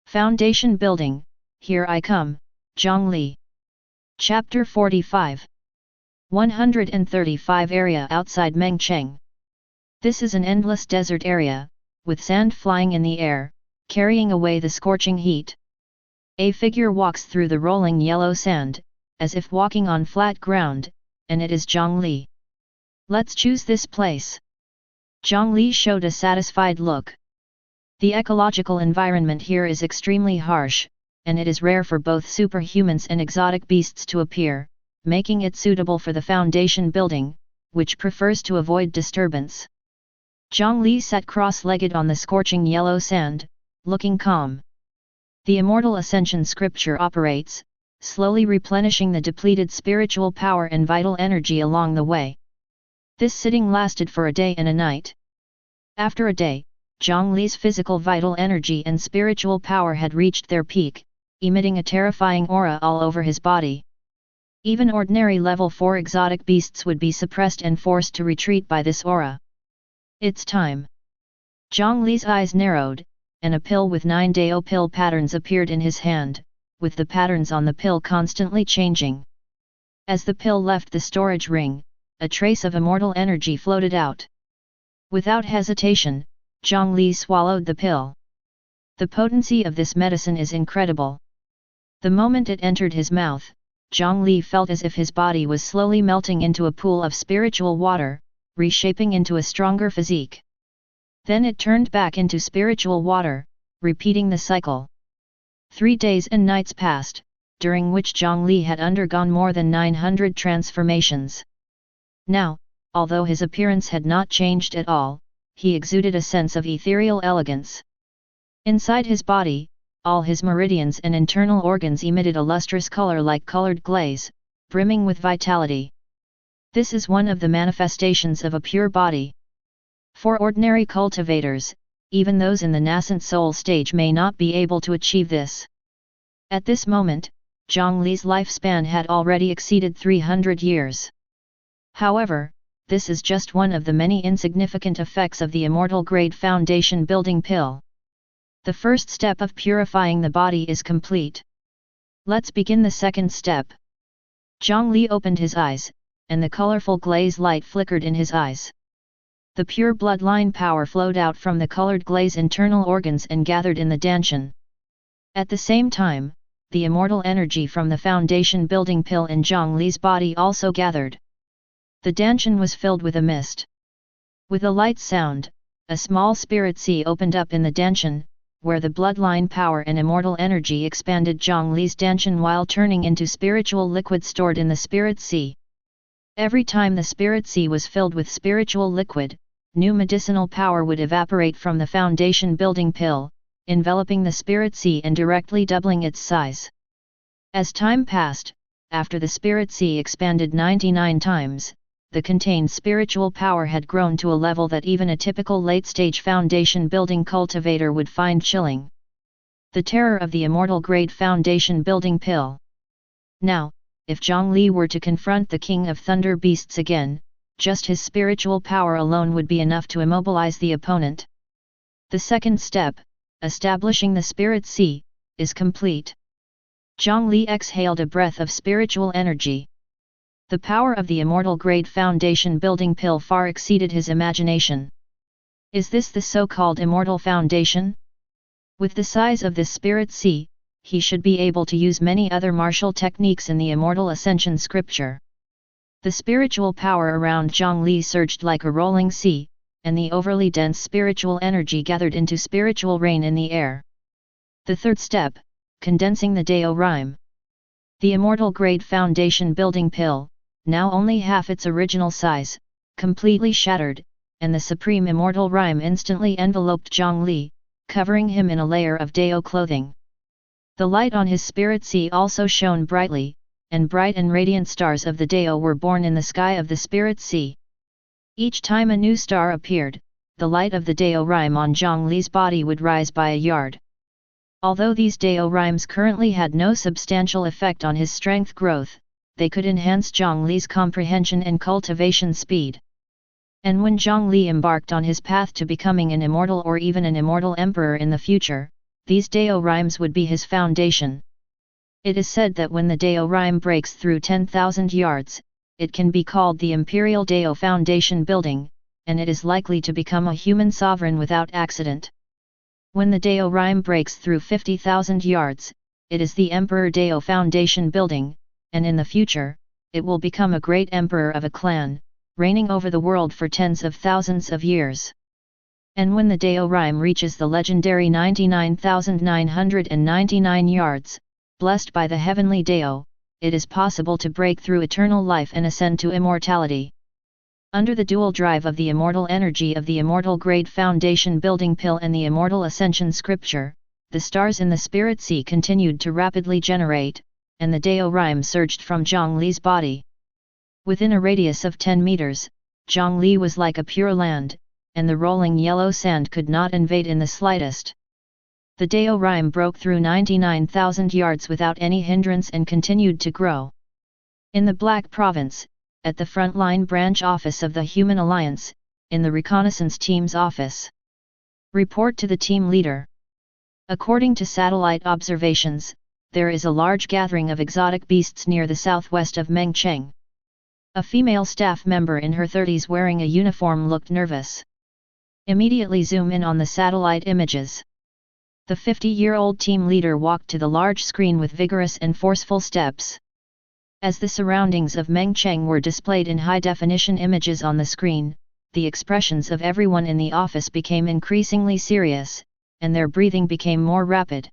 Foundation building, here I come, Jiang Li. Chapter 45. 135 Area outside Mengcheng. This is an endless desert area, with sand flying in the air, carrying away the scorching heat. A figure walks through the rolling yellow sand, as if walking on flat ground, and it is Jiang Li. Let's choose this place. Jiang Li showed a satisfied look. The ecological environment here is extremely harsh, and it is rare for both superhumans and exotic beasts to appear, making it suitable for the foundation building, which prefers to avoid disturbance. Jiang Li sat cross-legged on the scorching yellow sand, looking calm. The Immortal Ascension scripture operates, slowly replenishing the depleted spiritual power and vital energy along the way. This sitting lasted for a day and a night. After a day, Jiang Li's physical vital energy and spiritual power had reached their peak, emitting a terrifying aura all over his body. Even ordinary level 4 exotic beasts would be suppressed and forced to retreat by this aura. It's time. Jiang Li's eyes narrowed, and a pill with 9 Dao pill patterns appeared in his hand, with the patterns on the pill constantly changing. As the pill left the storage ring, a trace of immortal energy floated out. Without hesitation, Jiang Li swallowed the pill. The potency of this medicine is incredible. The moment it entered his mouth, Jiang Li felt as if his body was slowly melting into a pool of spiritual water, reshaping into a stronger physique. Then it turned back into spiritual water, repeating the cycle. 3 days and nights passed, during which Jiang Li had undergone more than 900 transformations. Now, although his appearance had not changed at all, he exuded a sense of ethereal elegance. Inside his body, all his meridians and internal organs emitted a lustrous color like colored glaze, brimming with vitality. This is one of the manifestations of a pure body. For ordinary cultivators, even those in the nascent soul stage may not be able to achieve this. At this moment, Jiang Li's lifespan had already exceeded 300 years. However, this is just one of the many insignificant effects of the immortal grade foundation building pill. The first step of purifying the body is complete. Let's begin the second step. Jiang Li opened his eyes, and the colorful glaze light flickered in his eyes. The pure bloodline power flowed out from the colored glaze internal organs and gathered in the danshan. At the same time, the immortal energy from the foundation building pill in Jiang Li's body also gathered. The danshan was filled with a mist. With a light sound, a small spirit sea opened up in the danshan, where the bloodline power and immortal energy expanded Jiang Li's danshan while turning into spiritual liquid stored in the spirit sea. Every time the spirit sea was filled with spiritual liquid, new medicinal power would evaporate from the foundation building pill, enveloping the spirit sea and directly doubling its size. As time passed, after the spirit sea expanded 99 times, the contained spiritual power had grown to a level that even a typical late-stage foundation building cultivator would find chilling. The terror of the immortal grade foundation building pill. Now, if Jiang Li were to confront the King of Thunder Beasts again, just his spiritual power alone would be enough to immobilize the opponent. The second step, establishing the spirit sea, is complete. Jiang Li exhaled a breath of spiritual energy. The power of the immortal grade foundation building pill far exceeded his imagination. Is this the so-called immortal foundation? With the size of this spirit sea, he should be able to use many other martial techniques in the Immortal Ascension scripture. The spiritual power around Jiang Li surged like a rolling sea, and the overly dense spiritual energy gathered into spiritual rain in the air. The third step, condensing the Dao rhyme. The immortal grade foundation building pill, now only half its original size, completely shattered, and the supreme immortal rhyme instantly enveloped Jiang Li, covering him in a layer of Dao clothing. The light on his spirit sea also shone brightly, and bright and radiant stars of the Dao were born in the sky of the spirit sea. Each time a new star appeared, the light of the Dao rhyme on Jiang Li's body would rise by a yard. Although these Dao rhymes currently had no substantial effect on his strength growth, they could enhance Jiang Li's comprehension and cultivation speed. And when Jiang Li embarked on his path to becoming an immortal or even an immortal emperor in the future, these Dao rhymes would be his foundation. It is said that when the Dao rhyme breaks through 10,000 yards, it can be called the Imperial Dao Foundation Building, and it is likely to become a human sovereign without accident. When the Dao rhyme breaks through 50,000 yards, it is the Emperor Dao Foundation building, and in the future, it will become a great emperor of a clan, reigning over the world for tens of thousands of years. And when the Dao rhyme reaches the legendary 99,999 yards, blessed by the heavenly Dao, it is possible to break through eternal life and ascend to immortality. Under the dual drive of the immortal energy of the immortal grade foundation building pill and the immortal ascension scripture, the stars in the spirit sea continued to rapidly generate, and the Dao rhyme surged from Jiang Li's body. Within a radius of 10 meters, Jiang Li was like a pure land, and the rolling yellow sand could not invade in the slightest. The Dao rhyme broke through 99,000 yards without any hindrance and continued to grow. In the Black Province, at the frontline branch office of the Human Alliance, in the reconnaissance team's office. Report to the team leader. According to satellite observations, there is a large gathering of exotic beasts near the southwest of Mengcheng. A female staff member in her 30s wearing a uniform looked nervous. Immediately zoom in on the satellite images. The 50-year-old team leader walked to the large screen with vigorous and forceful steps. As the surroundings of Mengcheng were displayed in high-definition images on the screen, the expressions of everyone in the office became increasingly serious, and their breathing became more rapid.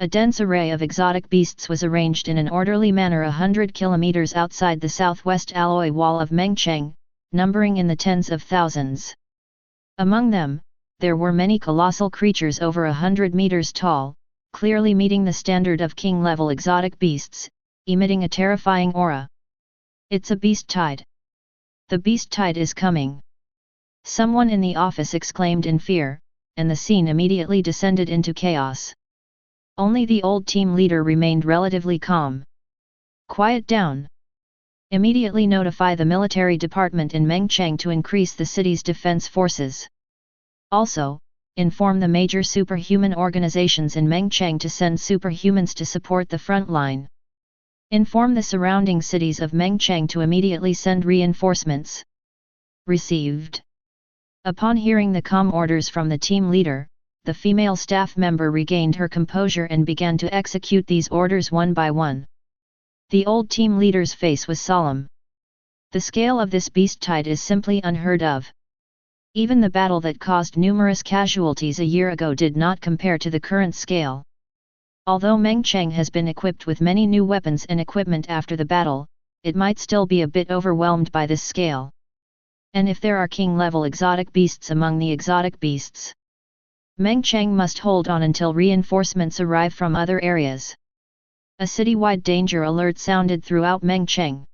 A dense array of exotic beasts was arranged in an orderly manner 100 kilometers outside the southwest alloy wall of Mengcheng, numbering in the tens of thousands. Among them, there were many colossal creatures over 100 meters tall, clearly meeting the standard of king-level exotic beasts, emitting a terrifying aura. It's a beast tide. The beast tide is coming. Someone in the office exclaimed in fear, and the scene immediately descended into chaos. Only the old team leader remained relatively calm. Quiet down. Immediately notify the military department in Mengcheng to increase the city's defense forces. Also, inform the major superhuman organizations in Mengcheng to send superhumans to support the front line. Inform the surrounding cities of Mengcheng to immediately send reinforcements. Received. Upon hearing the calm orders from the team leader, the female staff member regained her composure and began to execute these orders one by one. The old team leader's face was solemn. The scale of this beast tide is simply unheard of. Even the battle that caused numerous casualties a year ago did not compare to the current scale. Although Mengcheng has been equipped with many new weapons and equipment after the battle, it might still be a bit overwhelmed by this scale. And if there are king-level exotic beasts among the exotic beasts, Mengcheng must hold on until reinforcements arrive from other areas. A citywide danger alert sounded throughout Mengcheng.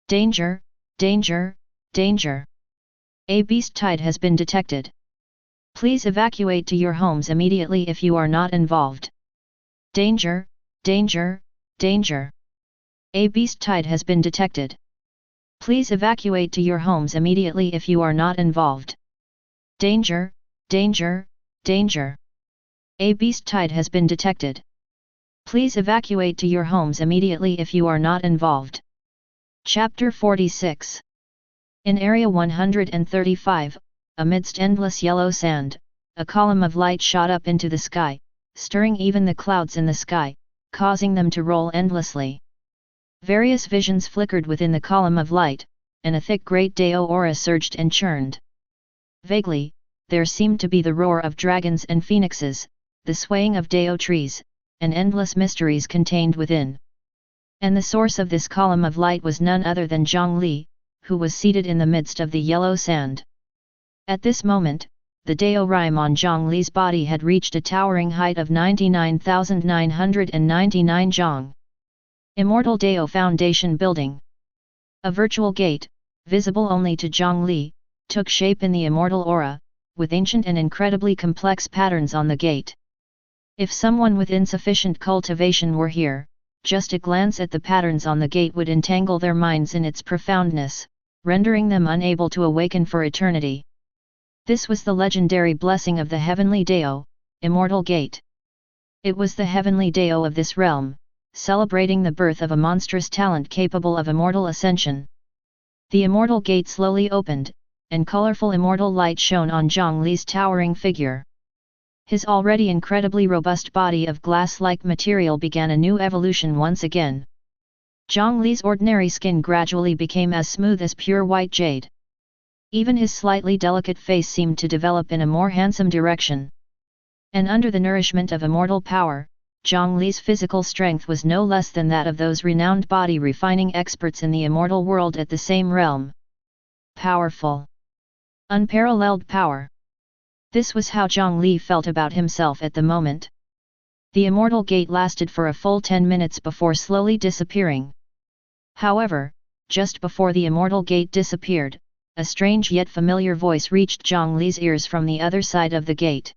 Danger, danger, danger. A beast tide has been detected. Please evacuate to your homes immediately if you are not involved. Danger, danger, danger. A beast tide has been detected. Please evacuate to your homes immediately if you are not involved. Danger, danger, danger. A beast tide has been detected. Please evacuate to your homes immediately if you are not involved. Chapter 46. In Area 135, amidst endless yellow sand, a column of light shot up into the sky, stirring even the clouds in the sky, causing them to roll endlessly. Various visions flickered within the column of light, and a thick great Dao aura surged and churned. Vaguely, there seemed to be the roar of dragons and phoenixes, the swaying of Dao trees, and endless mysteries contained within. And the source of this column of light was none other than Jiang Li, who was seated in the midst of the yellow sand. At this moment, the Dao rhyme on Jiang Li's body had reached a towering height of 99,999 Jiang. Immortal Dao Foundation Building. A virtual gate, visible only to Jiang Li, took shape in the immortal aura, with ancient and incredibly complex patterns on the gate. If someone with insufficient cultivation were here, just a glance at the patterns on the gate would entangle their minds in its profoundness, rendering them unable to awaken for eternity. This was the legendary blessing of the heavenly Dao, Immortal Gate. It was the heavenly Dao of this realm, celebrating the birth of a monstrous talent capable of immortal ascension. The Immortal Gate slowly opened, and colorful immortal light shone on Jiang Li's towering figure. His already incredibly robust body of glass-like material began a new evolution once again. Jiang Li's ordinary skin gradually became as smooth as pure white jade. Even his slightly delicate face seemed to develop in a more handsome direction. And under the nourishment of immortal power, Jiang Li's physical strength was no less than that of those renowned body refining experts in the immortal world at the same realm. Powerful. Unparalleled power. This was how Jiang Li felt about himself at the moment. The immortal gate lasted for a full 10 minutes before slowly disappearing. However, just before the immortal gate disappeared, a strange yet familiar voice reached Jiang Li's ears from the other side of the gate.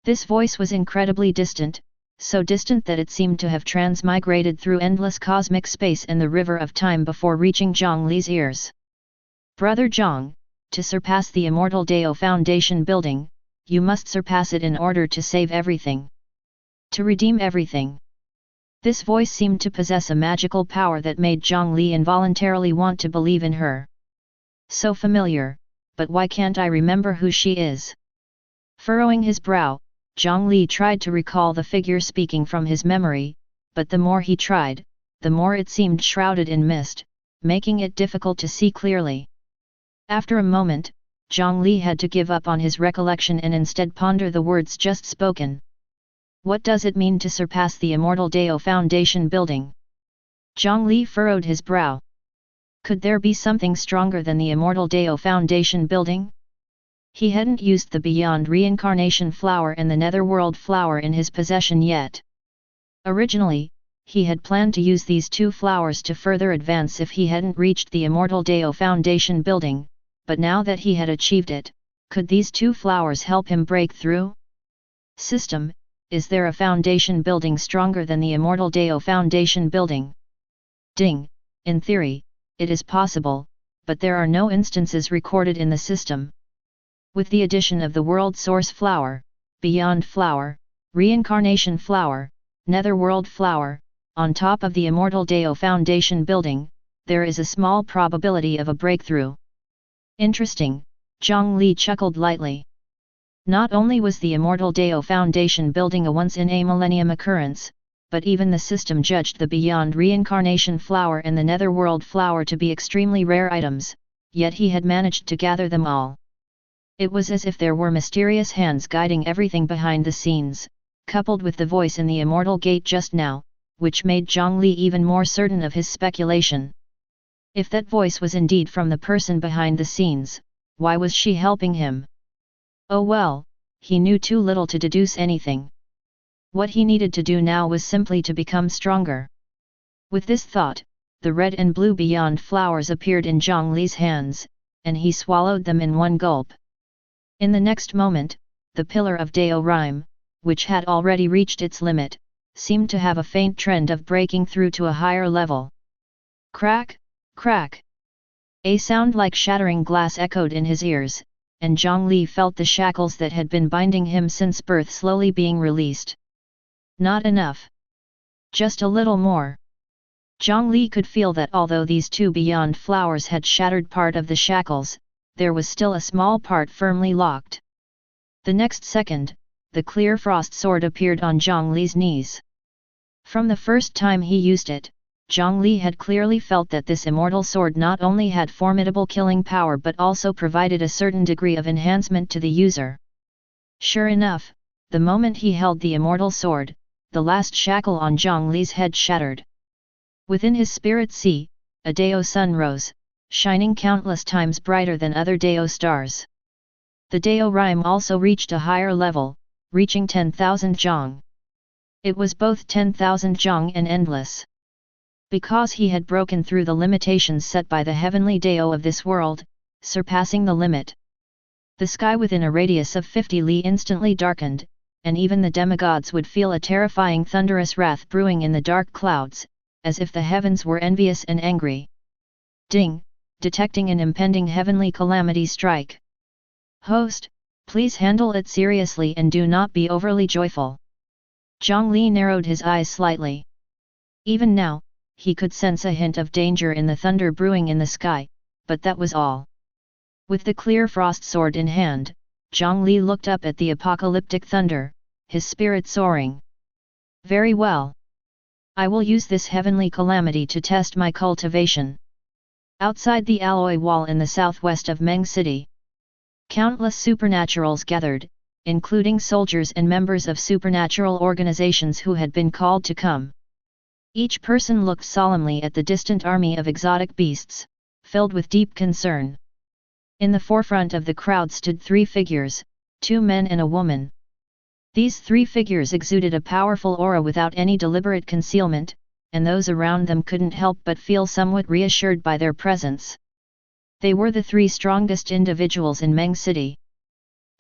This voice was incredibly distant, so distant that it seemed to have transmigrated through endless cosmic space and the river of time before reaching Jiang Li's ears. Brother Jiang, to surpass the immortal Dao Foundation building, you must surpass it in order to save everything. To redeem everything. This voice seemed to possess a magical power that made Jiang Li involuntarily want to believe in her. So familiar, but why can't I remember who she is? Furrowing his brow, Jiang Li tried to recall the figure speaking from his memory, but the more he tried, the more it seemed shrouded in mist, making it difficult to see clearly. After a moment, Jiang Li had to give up on his recollection and instead ponder the words just spoken. What does it mean to surpass the immortal Dao Foundation building? Jiang Li furrowed his brow. Could there be something stronger than the immortal Dao Foundation building? He hadn't used the Beyond Reincarnation Flower and the Netherworld Flower in his possession yet. Originally, he had planned to use these two flowers to further advance if he hadn't reached the immortal Dao Foundation building, but now that he had achieved it, could these two flowers help him break through? System, is there a foundation building stronger than the immortal Dao Foundation building? Ding, in theory, it is possible, but there are no instances recorded in the system. With the addition of the World Source Flower, Beyond Flower, Reincarnation Flower, Netherworld Flower, on top of the immortal Dao Foundation building, there is a small probability of a breakthrough. Interesting, Jiang Li chuckled lightly. Not only was the immortal Dao Foundation building a once-in-a-millennium occurrence, but even the system judged the Beyond Reincarnation Flower and the Netherworld Flower to be extremely rare items, yet he had managed to gather them all. It was as if there were mysterious hands guiding everything behind the scenes, coupled with the voice in the immortal gate just now, which made Jiang Li even more certain of his speculation. If that voice was indeed from the person behind the scenes, why was she helping him? Oh well, he knew too little to deduce anything. What he needed to do now was simply to become stronger. With this thought, the red and blue Beyond flowers appeared in Jiang Li's hands, and he swallowed them in one gulp. In the next moment, the pillar of Dao Rhyme, which had already reached its limit, seemed to have a faint trend of breaking through to a higher level. Crack, crack! A sound like shattering glass echoed in his ears, and Jiang Li felt the shackles that had been binding him since birth slowly being released. Not enough. Just a little more. Jiang Li could feel that although these two Beyond flowers had shattered part of the shackles, there was still a small part firmly locked. The next second, the clear frost sword appeared on Jiang Li's knees. From the first time he used it, Jiang Li had clearly felt that this immortal sword not only had formidable killing power but also provided a certain degree of enhancement to the user. Sure enough, the moment he held the immortal sword, the last shackle on Jiang Li's head shattered. Within his spirit sea, a Dao sun rose, shining countless times brighter than other Dao stars. The Dao Rhyme also reached a higher level, reaching 10,000 Zhang. It was both 10,000 Zhang and endless. Because he had broken through the limitations set by the heavenly Dao of this world, surpassing the limit. The sky within a radius of 50 li instantly darkened, and even the demigods would feel a terrifying thunderous wrath brewing in the dark clouds, as if the heavens were envious and angry. Ding! Detecting an impending heavenly calamity strike. Host, please handle it seriously and do not be overly joyful. Jiang Li narrowed his eyes slightly. Even now, he could sense a hint of danger in the thunder brewing in the sky, but that was all. With the clear frost sword in hand, Jiang Li looked up at the apocalyptic thunder, his spirit soaring. Very well. I will use this heavenly calamity to test my cultivation. Outside the alloy wall in the southwest of Meng City, countless supernaturals gathered, including soldiers and members of supernatural organizations who had been called to come. Each person looked solemnly at the distant army of exotic beasts, filled with deep concern. In the forefront of the crowd stood three figures, two men and a woman. These three figures exuded a powerful aura without any deliberate concealment, and those around them couldn't help but feel somewhat reassured by their presence. They were the three strongest individuals in Meng City.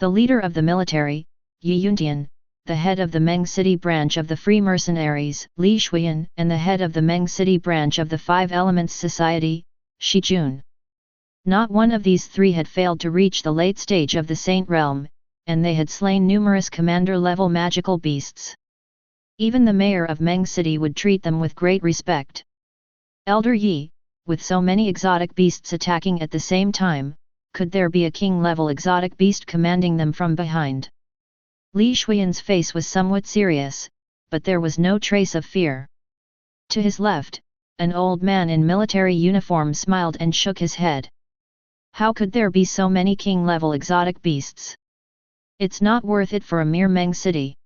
The leader of the military, Yi Yuntian, the head of the Meng City branch of the Free Mercenaries, Li Shuyan, and the head of the Meng City branch of the Five Elements Society, Shi Jun. Not one of these three had failed to reach the late stage of the Saint Realm, and they had slain numerous commander-level magical beasts. Even the mayor of Meng City would treat them with great respect. Elder Yi, with so many exotic beasts attacking at the same time, could there be a king-level exotic beast commanding them from behind? Li Shuyan's face was somewhat serious, but there was no trace of fear. To his left, an old man in military uniform smiled and shook his head. How could there be so many king-level exotic beasts? It's not worth it for a mere Meng City.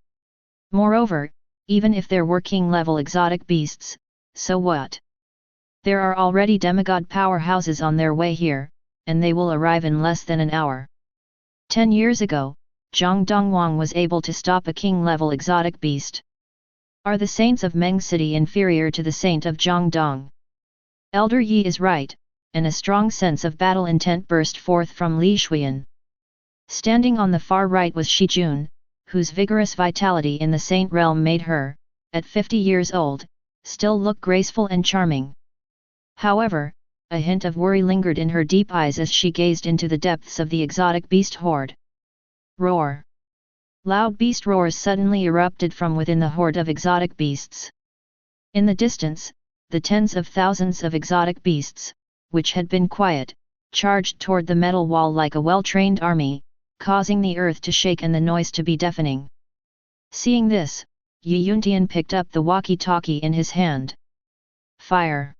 Moreover, even if there were king-level exotic beasts, so what? There are already demigod powerhouses on their way here, and they will arrive in less than an hour. 10 years ago, Zhang Dongwang was able to stop a king-level exotic beast. Are the saints of Meng City inferior to the saint of Jiangdong? Elder Yi is right, and a strong sense of battle intent burst forth from Li Shuyan. Standing on the far right was Shi Jun, whose vigorous vitality in the saint realm made her, at 50 years old, still look graceful and charming. However, a hint of worry lingered in her deep eyes as she gazed into the depths of the exotic beast horde. Roar! Loud beast roars suddenly erupted from within the horde of exotic beasts. In the distance, the tens of thousands of exotic beasts, which had been quiet, charged toward the metal wall like a well-trained army, causing the earth to shake and the noise to be deafening. Seeing this, Yi Yuntian picked up the walkie-talkie in his hand. Fire!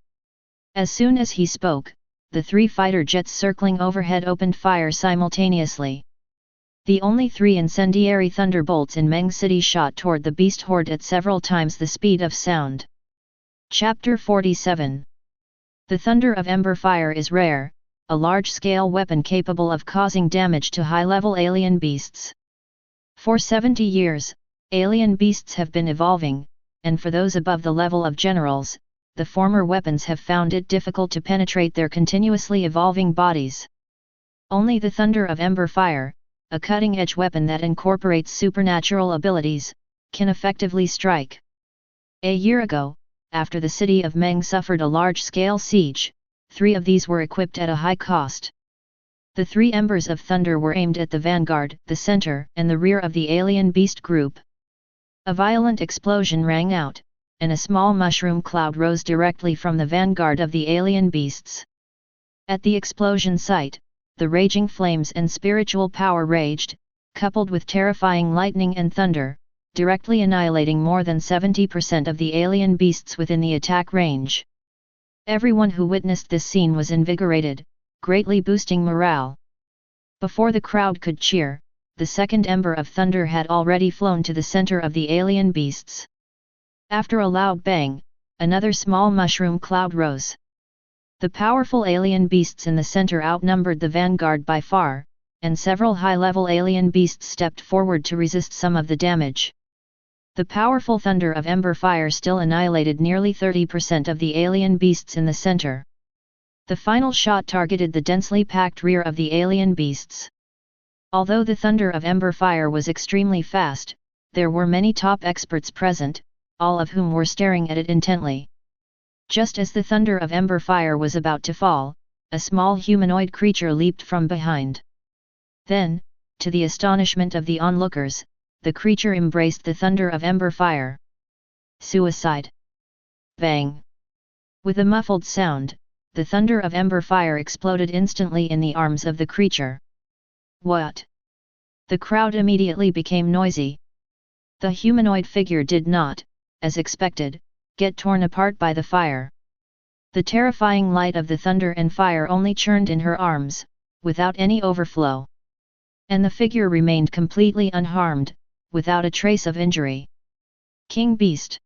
As soon as he spoke, the three fighter jets circling overhead opened fire simultaneously. The only three incendiary thunderbolts in Meng City shot toward the beast horde at several times the speed of sound. Chapter 47. The thunder of ember fire is rare, a large-scale weapon capable of causing damage to high-level alien beasts. For 70 years, alien beasts have been evolving, and for those above the level of generals, the former weapons have found it difficult to penetrate their continuously evolving bodies. Only the thunder of ember fire, a cutting-edge weapon that incorporates supernatural abilities, can effectively strike. A year ago, after the city of Meng suffered a large-scale siege, 3 of these were equipped at a high cost. The 3 embers of thunder were aimed at the vanguard, the center, and the rear of the alien beast group. A violent explosion rang out, and a small mushroom cloud rose directly from the vanguard of the alien beasts. At the explosion site, the raging flames and spiritual power raged, coupled with terrifying lightning and thunder, directly annihilating more than 70% of the alien beasts within the attack range. Everyone who witnessed this scene was invigorated, greatly boosting morale. Before the crowd could cheer, the second ember of thunder had already flown to the center of the alien beasts. After a loud bang, another small mushroom cloud rose. The powerful alien beasts in the center outnumbered the vanguard by far, and several high-level alien beasts stepped forward to resist some of the damage. The powerful thunder of ember fire still annihilated nearly 30% of the alien beasts in the center. The final shot targeted the densely packed rear of the alien beasts. Although the thunder of ember fire was extremely fast, there were many top experts present, all of whom were staring at it intently. Just as the thunder of ember fire was about to fall, a small humanoid creature leaped from behind. Then, to the astonishment of the onlookers, the creature embraced the thunder of ember fire. Suicide! Bang! With a muffled sound, the thunder of ember fire exploded instantly in the arms of the creature. What? The crowd immediately became noisy. The humanoid figure did not, as expected, get torn apart by the fire. The terrifying light of the thunder and fire only churned in her arms, without any overflow. And the figure remained completely unharmed, without a trace of injury. King Beast.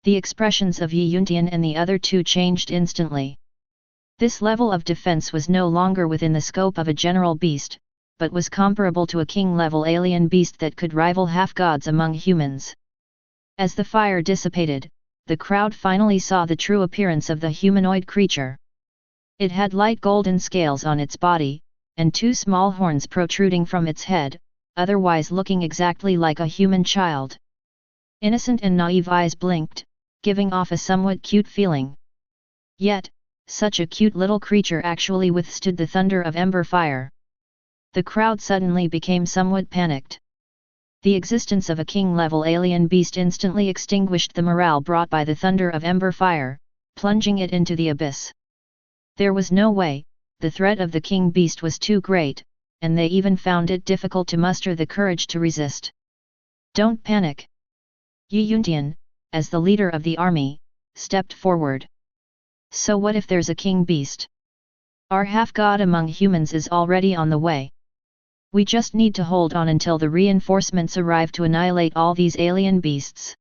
The expressions of Yi Yuntian and the other two changed instantly. This level of defense was no longer within the scope of a general beast, but was comparable to a king-level alien beast that could rival half-gods among humans. As the fire dissipated, the crowd finally saw the true appearance of the humanoid creature. It had light golden scales on its body, and two small horns protruding from its head, otherwise looking exactly like a human child. Innocent and naive eyes blinked, giving off a somewhat cute feeling. Yet, such a cute little creature actually withstood the thunder of ember fire. The crowd suddenly became somewhat panicked. The existence of a king-level alien beast instantly extinguished the morale brought by the thunder of ember fire, plunging it into the abyss. There was no way, the threat of the king beast was too great, and they even found it difficult to muster the courage to resist. Don't panic. Yi Yuntian, as the leader of the army, stepped forward. So what if there's a king beast? Our half-god among humans is already on the way. We just need to hold on until the reinforcements arrive to annihilate all these alien beasts.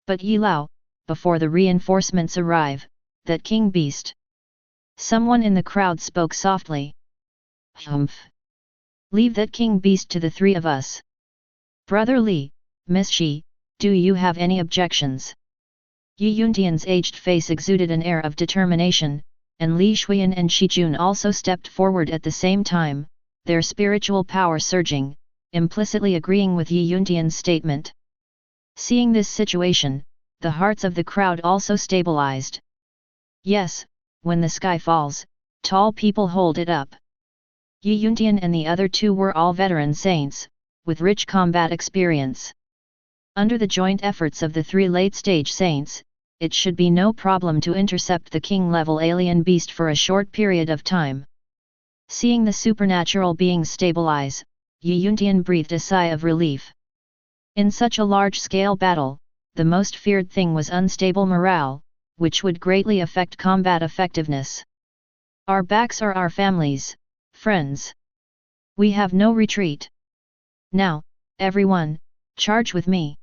But Yi Lao, before the reinforcements arrive, that king beast. Someone in the crowd spoke softly. Humph. Leave that king beast to the three of us. Brother Li, Miss Shi, do you have any objections? Yi Yuntian's aged face exuded an air of determination, and Li Shuyan and Shi Jun also stepped forward at the same time, their spiritual power surging, implicitly agreeing with Yi Yuntian's statement. Seeing this situation, the hearts of the crowd also stabilized. Yes, when the sky falls, tall people hold it up. Yi Yuntian and the other two were all veteran saints, with rich combat experience. Under the joint efforts of the three late-stage saints, it should be no problem to intercept the king-level alien beast for a short period of time. Seeing the supernatural beings stabilize, Yi Yuntian breathed a sigh of relief. In such a large-scale battle, the most feared thing was unstable morale, which would greatly affect combat effectiveness. Our backs are our families, friends. We have no retreat. Now, everyone, charge with me!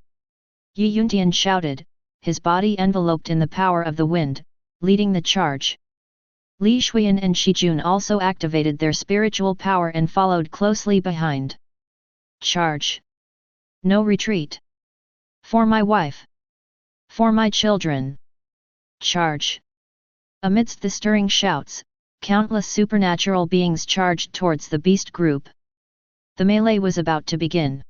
Yi Yuntian shouted, his body enveloped in the power of the wind, leading the charge. Li Shuyan and Shi Jun also activated their spiritual power and followed closely behind. Charge! No retreat! For my wife! For my children! Charge! Amidst the stirring shouts, countless supernatural beings charged towards the beast group. The melee was about to begin.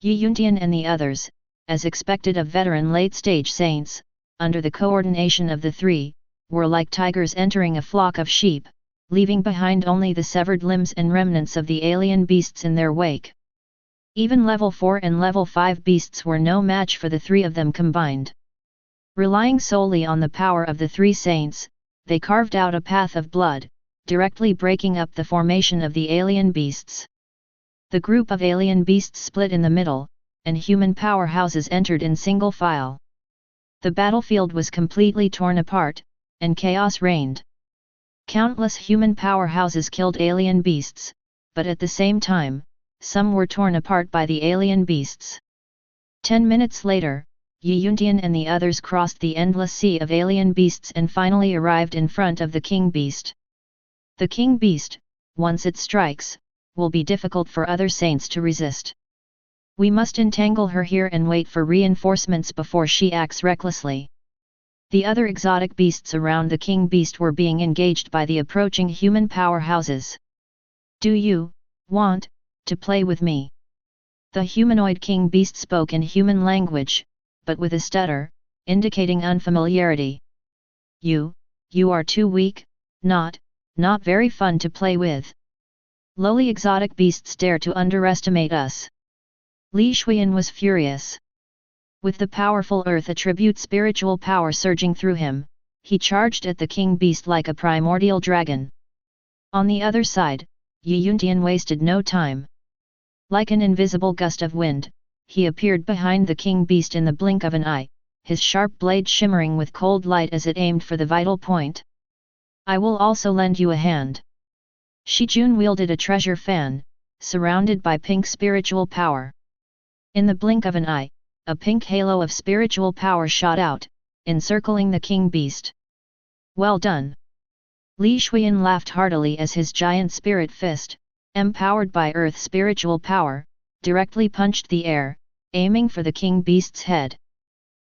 Yi Yuntian and the others, as expected of veteran late-stage saints, under the coordination of the three, were like tigers entering a flock of sheep, leaving behind only the severed limbs and remnants of the alien beasts in their wake. Even level 4 and level 5 beasts were no match for the three of them combined. Relying solely on the power of the three saints, they carved out a path of blood, directly breaking up the formation of the alien beasts. The group of alien beasts split in the middle, and human powerhouses entered in single file. The battlefield was completely torn apart, and chaos reigned. Countless human powerhouses killed alien beasts, but at the same time, some were torn apart by the alien beasts. 10 minutes later, Yi Yuntian and the others crossed the endless sea of alien beasts and finally arrived in front of the king beast. The king beast, once it strikes, will be difficult for other saints to resist. We must entangle her here and wait for reinforcements before she acts recklessly. The other exotic beasts around the king beast were being engaged by the approaching human powerhouses. Do you want to play with me? The humanoid king beast spoke in human language, but with a stutter, indicating unfamiliarity. You are too weak, not very fun to play with. Lowly exotic beasts dare to underestimate us. Li Shuyan was furious. With the powerful earth attribute spiritual power surging through him, he charged at the king beast like a primordial dragon. On the other side, Yi Yuntian wasted no time. Like an invisible gust of wind, he appeared behind the king beast in the blink of an eye, his sharp blade shimmering with cold light as it aimed for the vital point. I will also lend you a hand. Shijun wielded a treasure fan, surrounded by pink spiritual power. In the blink of an eye, a pink halo of spiritual power shot out, encircling the king beast. Well done! Li Shuyan laughed heartily as his giant spirit fist, empowered by earth spiritual power, directly punched the air, aiming for the king beast's head.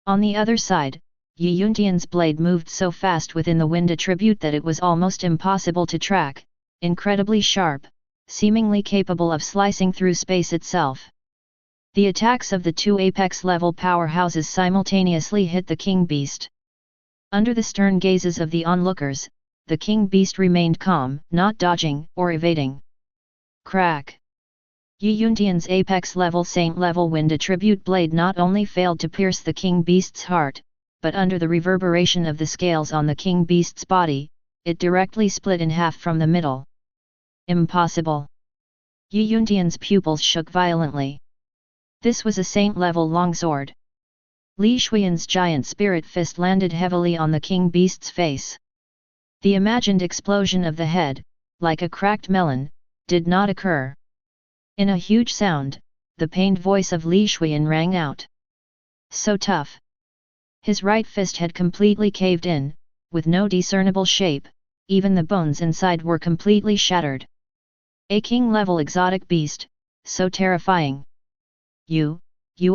On the other side, Yi Yuntian's blade moved so fast within the wind attribute that it was almost impossible to track, incredibly sharp, seemingly capable of slicing through space itself. The attacks of the two apex-level powerhouses simultaneously hit the king beast. Under the stern gazes of the onlookers, the king beast remained calm, not dodging or evading. Crack! Yi Yuntian's apex-level saint-level wind attribute blade not only failed to pierce the king beast's heart, but under the reverberation of the scales on the king beast's body, it directly split in half from the middle. Impossible! Yi Yuntian's pupils shook violently. This was a saint-level longsword. Li Shuyan's giant spirit fist landed heavily on the king beast's face. The imagined explosion of the head, like a cracked melon, did not occur. In a huge sound, the pained voice of Li Shuyan rang out. So tough! His right fist had completely caved in, with no discernible shape, even the bones inside were completely shattered. A king-level exotic beast, so terrifying. You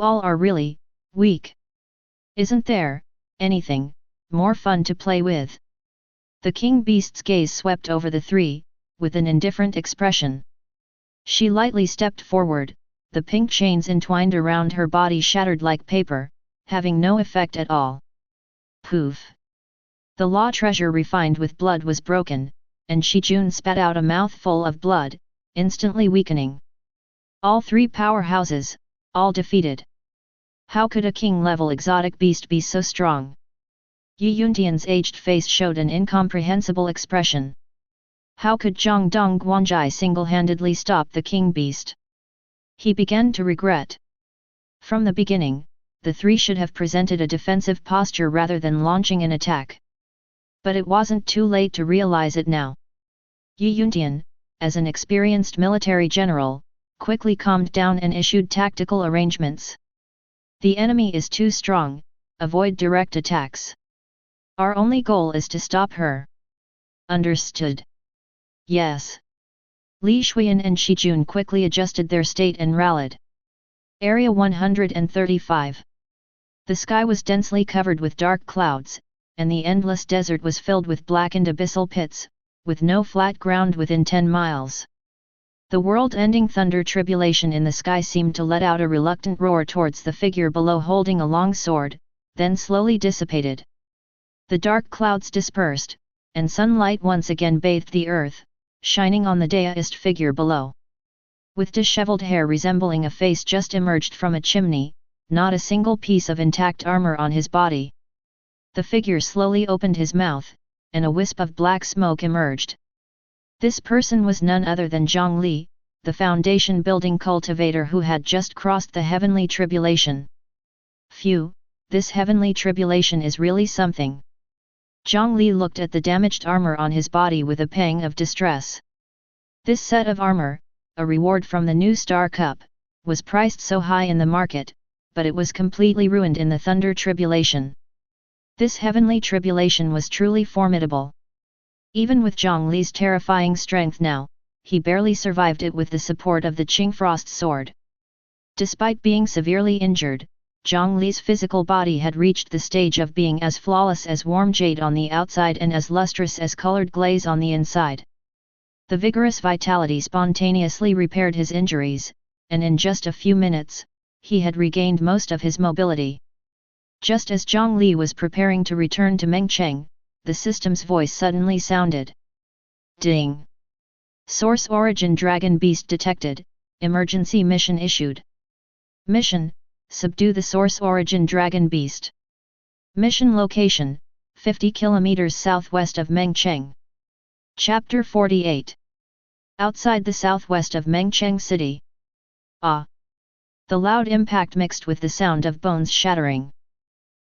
all are really weak. Isn't there anything more fun to play with? The king beast's gaze swept over the three, with an indifferent expression. She lightly stepped forward, the pink chains entwined around her body shattered like paper, having no effect at all. Poof! The law treasure refined with blood was broken, and Shijun spat out a mouthful of blood, instantly weakening. All three powerhouses, all defeated. How could a king-level exotic beast be so strong? Yi Yuntian's aged face showed an incomprehensible expression. How could Zhang Dong Guanjai single-handedly stop the king beast? He began to regret. From the beginning, the three should have presented a defensive posture rather than launching an attack. But it wasn't too late to realize it now. Yi Yuntian, as an experienced military general, quickly calmed down and issued tactical arrangements. The enemy is too strong, avoid direct attacks. Our only goal is to stop her. Understood? Yes. Li Shuyan and Shijun quickly adjusted their state and rallied. Area 135. The sky was densely covered with dark clouds, and the endless desert was filled with blackened abyssal pits, with no flat ground within 10 miles. The world-ending thunder tribulation in the sky seemed to let out a reluctant roar towards the figure below holding a long sword, then slowly dissipated. The dark clouds dispersed, and sunlight once again bathed the earth, shining on the daoist figure below. With disheveled hair resembling a face just emerged from a chimney, not a single piece of intact armor on his body. The figure slowly opened his mouth, and a wisp of black smoke emerged. This person was none other than Jiang Li, the foundation-building cultivator who had just crossed the heavenly tribulation. Phew, this heavenly tribulation is really something. Jiang Li looked at the damaged armor on his body with a pang of distress. This set of armor, a reward from the new Star Cup, was priced so high in the market, but it was completely ruined in the Thunder Tribulation. This heavenly tribulation was truly formidable. Even with Jiang Li's terrifying strength now, he barely survived it with the support of the Qingfrost sword. Despite being severely injured, Jiang Li's physical body had reached the stage of being as flawless as warm jade on the outside and as lustrous as colored glaze on the inside. The vigorous vitality spontaneously repaired his injuries, and in just a few minutes, he had regained most of his mobility. Just as Jiang Li was preparing to return to Mengcheng, the system's voice suddenly sounded. Ding! Source Origin Dragon Beast detected, emergency mission issued. Mission: subdue the Source Origin Dragon Beast. Mission location: 50 km southwest of Mengcheng. Chapter 48. Outside the southwest of Mengcheng City. Ah! The loud impact mixed with the sound of bones shattering.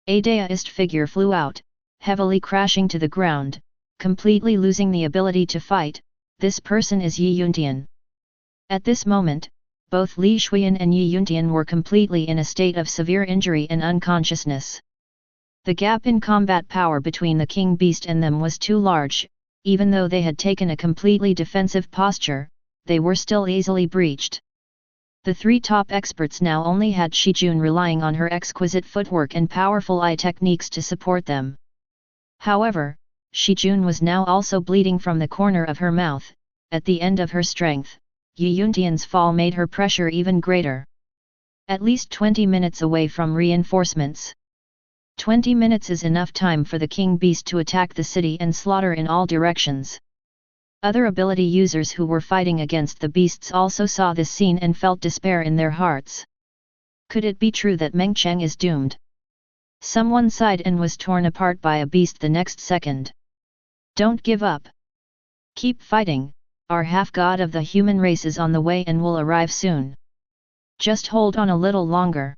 A daist figure flew out, heavily crashing to the ground, completely losing the ability to fight. This person is Yi Yuntian. At this moment, both Li Shuyan and Yi Yuntian were completely in a state of severe injury and unconsciousness. The gap in combat power between the king beast and them was too large. Even though they had taken a completely defensive posture, they were still easily breached. The three top experts now only had Shijun relying on her exquisite footwork and powerful eye techniques to support them. However, Shijun was now also bleeding from the corner of her mouth. At the end of her strength, Yi Yuntian's fall made her pressure even greater. At least 20 minutes away from reinforcements. 20 minutes is enough time for the king beast to attack the city and slaughter in all directions. Other ability users who were fighting against the beasts also saw this scene and felt despair in their hearts. Could it be true that Meng Cheng is doomed? Someone sighed and was torn apart by a beast the next second. Don't give up. Keep fighting, our half-god of the human race is on the way and will arrive soon. Just hold on a little longer.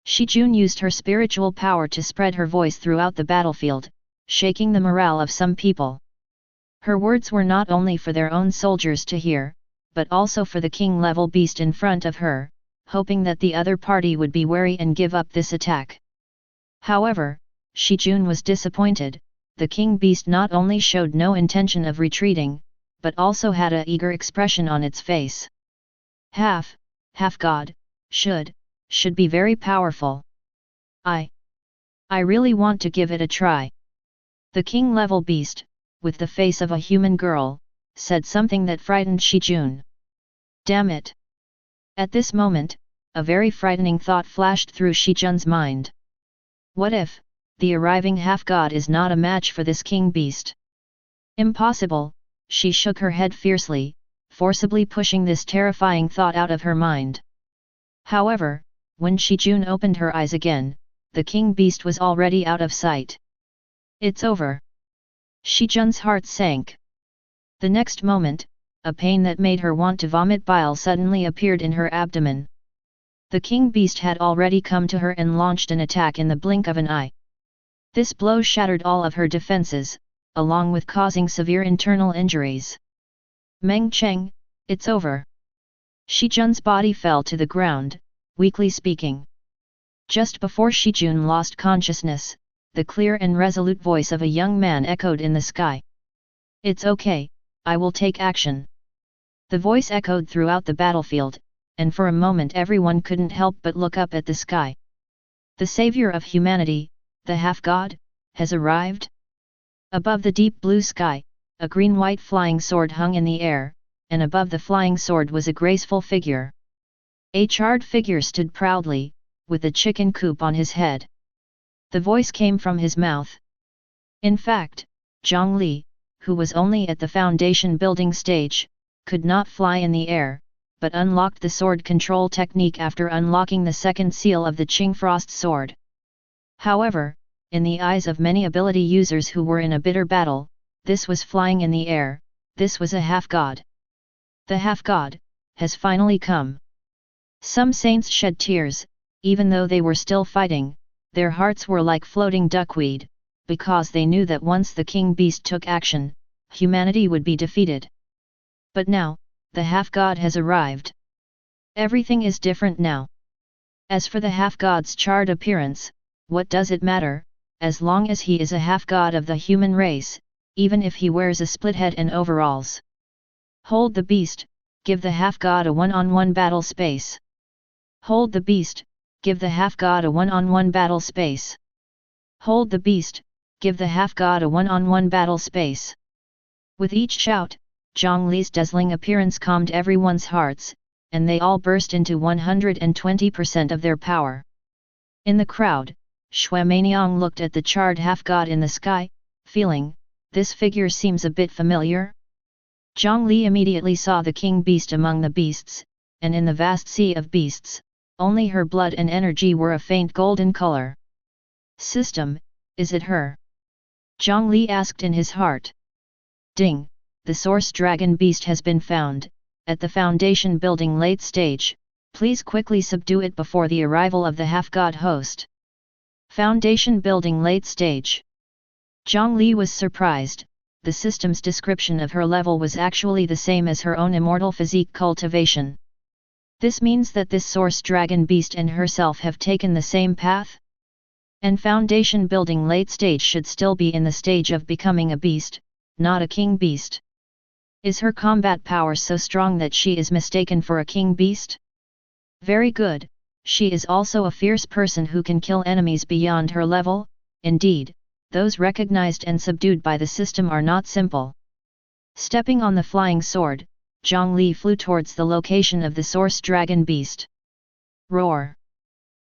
Shijun used her spiritual power to spread her voice throughout the battlefield, shaking the morale of some people. Her words were not only for their own soldiers to hear, but also for the king-level beast in front of her, hoping that the other party would be wary and give up this attack. However, Shijun was disappointed. The king beast not only showed no intention of retreating, but also had an eager expression on its face. Half-god, should be very powerful. I really want to give it a try. The king-level beast, with the face of a human girl, said something that frightened Shijun. Damn it! At this moment, a very frightening thought flashed through Shijun's mind. What if the arriving half-god is not a match for this king beast? Impossible, she shook her head fiercely, forcibly pushing this terrifying thought out of her mind. However, when Shijun opened her eyes again, the king beast was already out of sight. It's over. Shijun's heart sank. The next moment, a pain that made her want to vomit bile suddenly appeared in her abdomen. The king beast had already come to her and launched an attack in the blink of an eye. This blow shattered all of her defenses, along with causing severe internal injuries. Meng Cheng, it's over. Shijun's body fell to the ground, weakly speaking. Just before Shijun lost consciousness, the clear and resolute voice of a young man echoed in the sky. It's okay, I will take action. The voice echoed throughout the battlefield, and for a moment everyone couldn't help but look up at the sky. The savior of humanity, the half-god, has arrived? Above the deep blue sky, a green-white flying sword hung in the air, and above the flying sword was a graceful figure. A charred figure stood proudly, with a chicken coop on his head. The voice came from his mouth. In fact, Jiang Li, who was only at the foundation building stage, could not fly in the air, but unlocked the sword control technique after unlocking the second seal of the Qing Frost sword. However, in the eyes of many ability users who were in a bitter battle, this was flying in the air, this was a half-god. The half-god has finally come. Some saints shed tears, even though they were still fighting. Their hearts were like floating duckweed, because they knew that once the king beast took action, humanity would be defeated. But now, the half-god has arrived. Everything is different now. As for the half-god's charred appearance, what does it matter, as long as he is a half-god of the human race, even if he wears a split head and overalls. Hold the beast, give the half-god a one-on-one battle space. Hold the beast, give the half-god a one-on-one battle space. Hold the beast, give the half-god a one-on-one battle space. With each shout, Jiang Li's dazzling appearance calmed everyone's hearts, and they all burst into 120% of their power. In the crowd, Xuemaniang looked at the charred half-god in the sky, feeling, this figure seems a bit familiar. Jiang Li immediately saw the king beast among the beasts, and in the vast sea of beasts, only her blood and energy were a faint golden color. System, is it her? Jiang Li asked in his heart. Ding, the source dragon beast has been found, at the foundation building late stage, Please quickly subdue it before the arrival of the half-god host. Foundation building late stage. Jiang Li was surprised. The system's description of her level was actually the same as her own immortal physique cultivation. This means that this source dragon beast and herself have taken the same path? And foundation building late stage should still be in the stage of becoming a beast, not a king beast. Is her combat power so strong that she is mistaken for a king beast? Very good, she is also a fierce person who can kill enemies beyond her level. Indeed, those recognized and subdued by the system are not simple. Stepping on the flying sword, Jiang Li flew towards the location of the source dragon beast. Roar!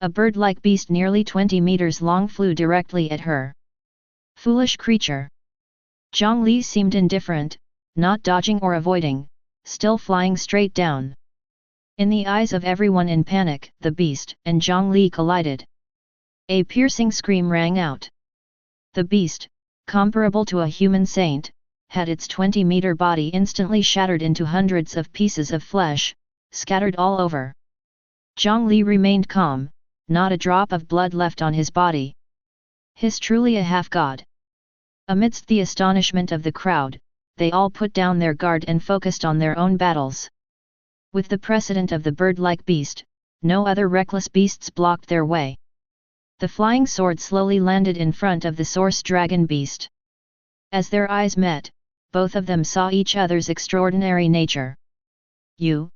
A bird-like beast nearly 20 meters long flew directly at her. Foolish creature! Jiang Li seemed indifferent, not dodging or avoiding, still flying straight down. In the eyes of everyone in panic, the beast and Jiang Li collided. A piercing scream rang out. The beast, comparable to a human saint, had its 20-meter body instantly shattered into hundreds of pieces of flesh, scattered all over. Jiang Li remained calm, not a drop of blood left on his body. He's truly a half-god. Amidst the astonishment of the crowd, they all put down their guard and focused on their own battles. With the precedent of the bird-like beast, no other reckless beasts blocked their way. The flying sword slowly landed in front of the source dragon beast. As their eyes met, both of them saw each other's extraordinary nature. You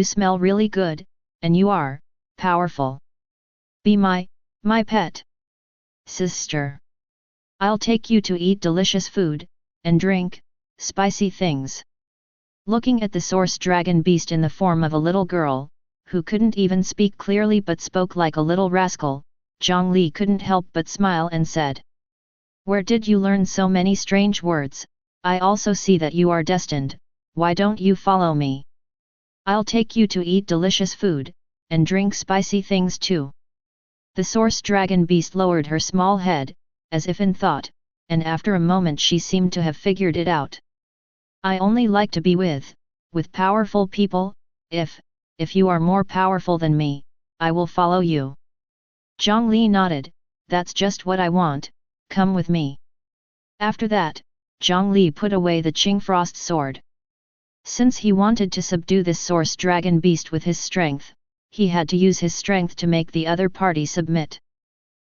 smell really good, and you are powerful. Be my pet. Sister. I'll take you to eat delicious food, and drink spicy things. Looking at the source dragon beast in the form of a little girl, who couldn't even speak clearly but spoke like a little rascal, Jiang Li couldn't help but smile and said, "Where did you learn so many strange words? I also see that you are destined, why don't you follow me? I'll take you to eat delicious food, and drink spicy things too." The source dragon beast lowered her small head, as if in thought, and after a moment she seemed to have figured it out. "I only like to be with powerful people. If you are more powerful than me, I will follow you." Jiang Li nodded, "That's just what I want, come with me." After that, Jiang Li put away the Qingfrost sword. Since he wanted to subdue this source dragon beast with his strength, he had to use his strength to make the other party submit.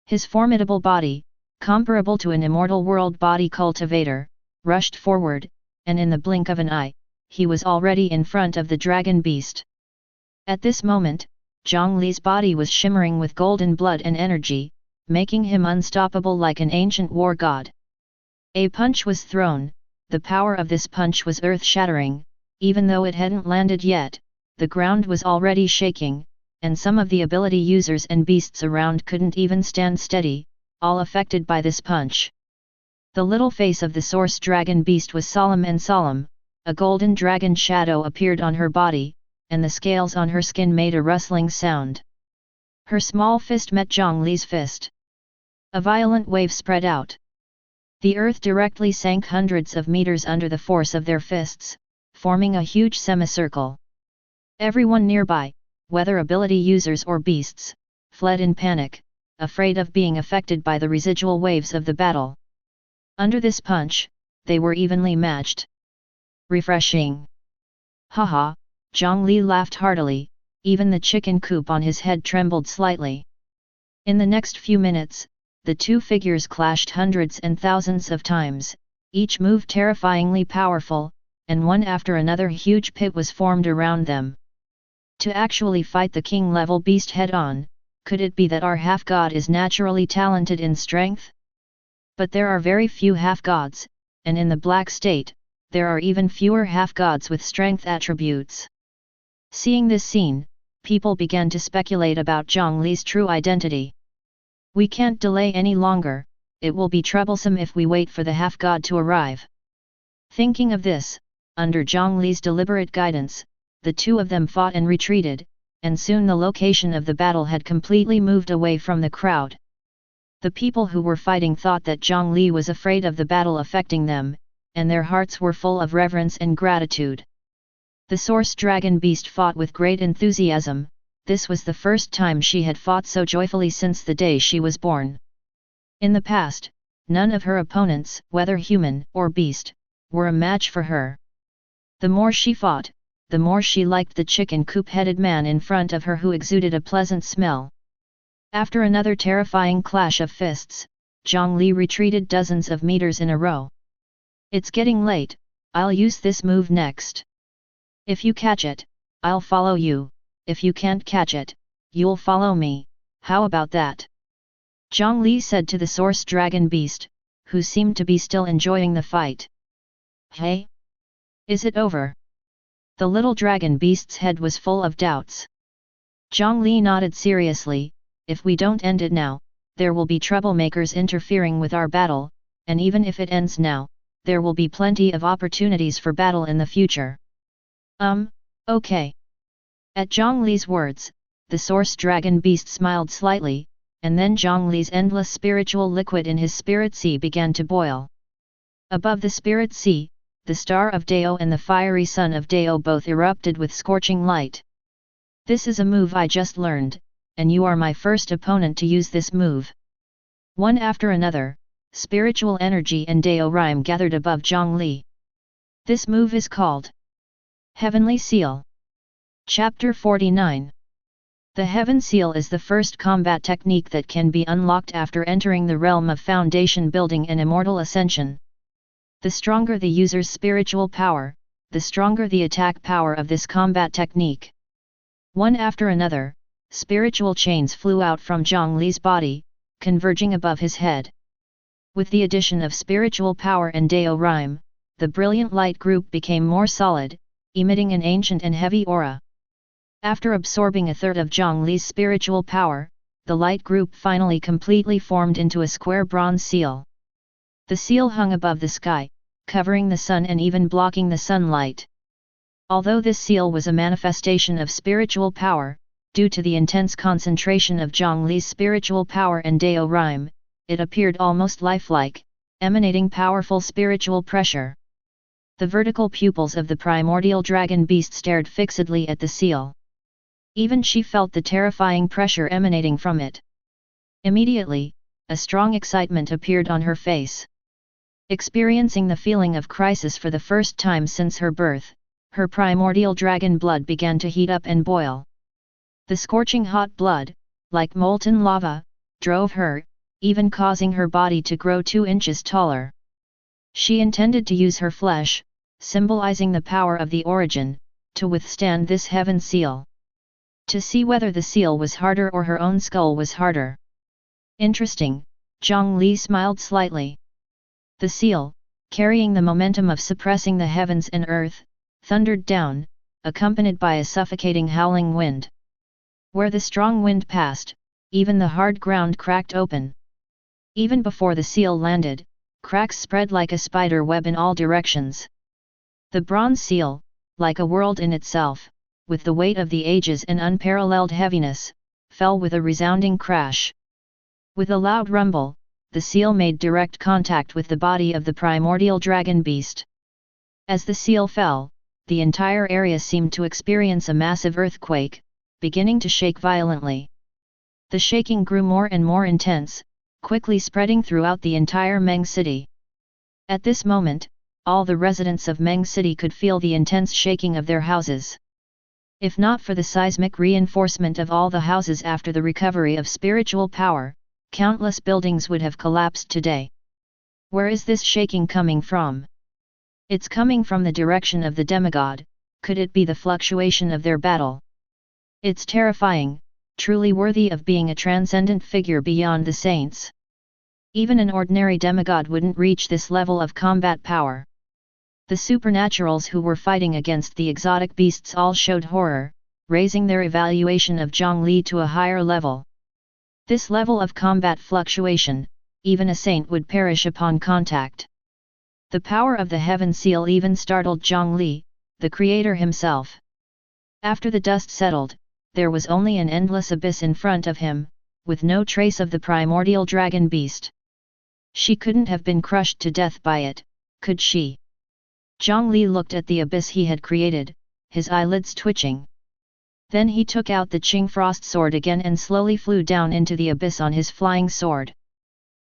His formidable body, comparable to an immortal world body cultivator, rushed forward, and in the blink of an eye, he was already in front of the dragon beast. At this moment, Jiang Li's body was shimmering with golden blood and energy, making him unstoppable like an ancient war god. A punch was thrown. The power of this punch was earth-shattering. Even though it hadn't landed yet, the ground was already shaking, and some of the ability users and beasts around couldn't even stand steady, all affected by this punch. The little face of the source dragon beast was solemn, a golden dragon shadow appeared on her body, and the scales on her skin made a rustling sound. Her small fist met Jiang Li's fist. A violent wave spread out. The earth directly sank hundreds of meters under the force of their fists, forming a huge semicircle. Everyone nearby, whether ability users or beasts, fled in panic, afraid of being affected by the residual waves of the battle. Under this punch, they were evenly matched. Refreshing. Haha, Jiang Li laughed heartily, even the chicken coop on his head trembled slightly. In the next few minutes, the two figures clashed hundreds and thousands of times, each move terrifyingly powerful, and one after another huge pit was formed around them. To actually fight the king-level beast head-on, could it be that our half-god is naturally talented in strength? But there are very few half-gods, and in the Black State, there are even fewer half-gods with strength attributes. Seeing this scene, people began to speculate about Jiang Li's true identity. We can't delay any longer, it will be troublesome if we wait for the half-god to arrive. Thinking of this, under Jiang Li's deliberate guidance, the two of them fought and retreated, and soon the location of the battle had completely moved away from the crowd. The people who were fighting thought that Jiang Li was afraid of the battle affecting them, and their hearts were full of reverence and gratitude. The source dragon beast fought with great enthusiasm, this was the first time she had fought so joyfully since the day she was born. In the past, none of her opponents, whether human or beast, were a match for her. The more she fought, the more she liked the chicken coop-headed man in front of her who exuded a pleasant smell. After another terrifying clash of fists, Jiang Li retreated dozens of meters in a row. It's getting late, I'll use this move next. If you catch it, I'll follow you, if you can't catch it, you'll follow me, how about that? Jiang Li said to the source dragon beast, who seemed to be still enjoying the fight. Hey? Is it over? The little dragon beast's head was full of doubts. Jiang Li nodded seriously, if we don't end it now, there will be troublemakers interfering with our battle, and even if it ends now, there will be plenty of opportunities for battle in the future. Okay. At Jiang Li's words, the source dragon beast smiled slightly, and then Jiang Li's endless spiritual liquid in his spirit sea began to boil. Above the spirit sea, the star of Dao and the fiery sun of Dao both erupted with scorching light. This is a move I just learned, and you are my first opponent to use this move. One after another, spiritual energy and Dao rhyme gathered above Jiang Li. This move is called Heavenly Seal. Chapter 49. The Heaven Seal is the first combat technique that can be unlocked after entering the realm of foundation building and immortal ascension. The stronger the user's spiritual power, the stronger the attack power of this combat technique. One after another, spiritual chains flew out from Jiang Li's body, converging above his head. With the addition of spiritual power and Dao rhyme, the brilliant light group became more solid, emitting an ancient and heavy aura. After absorbing a third of Jiang Li's spiritual power, the light group finally completely formed into a square bronze seal. The seal hung above the sky, covering the sun and even blocking the sunlight. Although this seal was a manifestation of spiritual power, due to the intense concentration of Jiang Li's spiritual power and Dao rhyme, it appeared almost lifelike, emanating powerful spiritual pressure. The vertical pupils of the primordial dragon beast stared fixedly at the seal. Even she felt the terrifying pressure emanating from it. Immediately, a strong excitement appeared on her face. Experiencing the feeling of crisis for the first time since her birth, her primordial dragon blood began to heat up and boil. The scorching hot blood, like molten lava, drove her, even causing her body to grow 2 inches taller. She intended to use her flesh, symbolizing the power of the origin, to withstand this heaven seal. To see whether the seal was harder or her own skull was harder. Interesting, Jiang Li smiled slightly. The seal, carrying the momentum of suppressing the heavens and earth, thundered down, accompanied by a suffocating howling wind. Where the strong wind passed, even the hard ground cracked open. Even before the seal landed, cracks spread like a spider web in all directions. The bronze seal, like a world in itself, with the weight of the ages and unparalleled heaviness, fell with a resounding crash. With a loud rumble, the seal made direct contact with the body of the primordial dragon beast. As the seal fell, the entire area seemed to experience a massive earthquake, beginning to shake violently. The shaking grew more and more intense, quickly spreading throughout the entire Meng city. At this moment, all the residents of Meng city could feel the intense shaking of their houses. If not for the seismic reinforcement of all the houses after the recovery of spiritual power, countless buildings would have collapsed today. Where is this shaking coming from? It's coming from the direction of the demigod. Could it be the fluctuation of their battle? It's terrifying, truly worthy of being a transcendent figure beyond the saints. Even an ordinary demigod wouldn't reach this level of combat power. The supernaturals who were fighting against the exotic beasts all showed horror, raising their evaluation of Jiang Li to a higher level. This level of combat fluctuation, even a saint would perish upon contact. The power of the heaven seal even startled Jiang Li, the creator himself. After the dust settled, there was only an endless abyss in front of him, with no trace of the primordial dragon beast. She couldn't have been crushed to death by it, could she? Jiang Li looked at the abyss he had created, his eyelids twitching. Then he took out the Qing Frost sword again and slowly flew down into the abyss on his flying sword.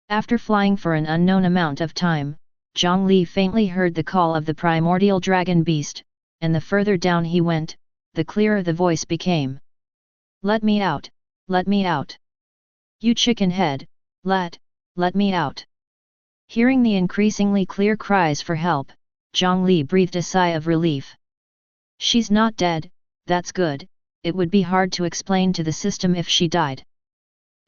After flying for an unknown amount of time, Jiang Li faintly heard the call of the primordial dragon beast, and the further down he went, the clearer the voice became. "Let me out! Let me out! You chicken head, let me out!" Hearing the increasingly clear cries for help, Jiang Li breathed a sigh of relief. "She's not dead, that's good. It would be hard to explain to the system if she died."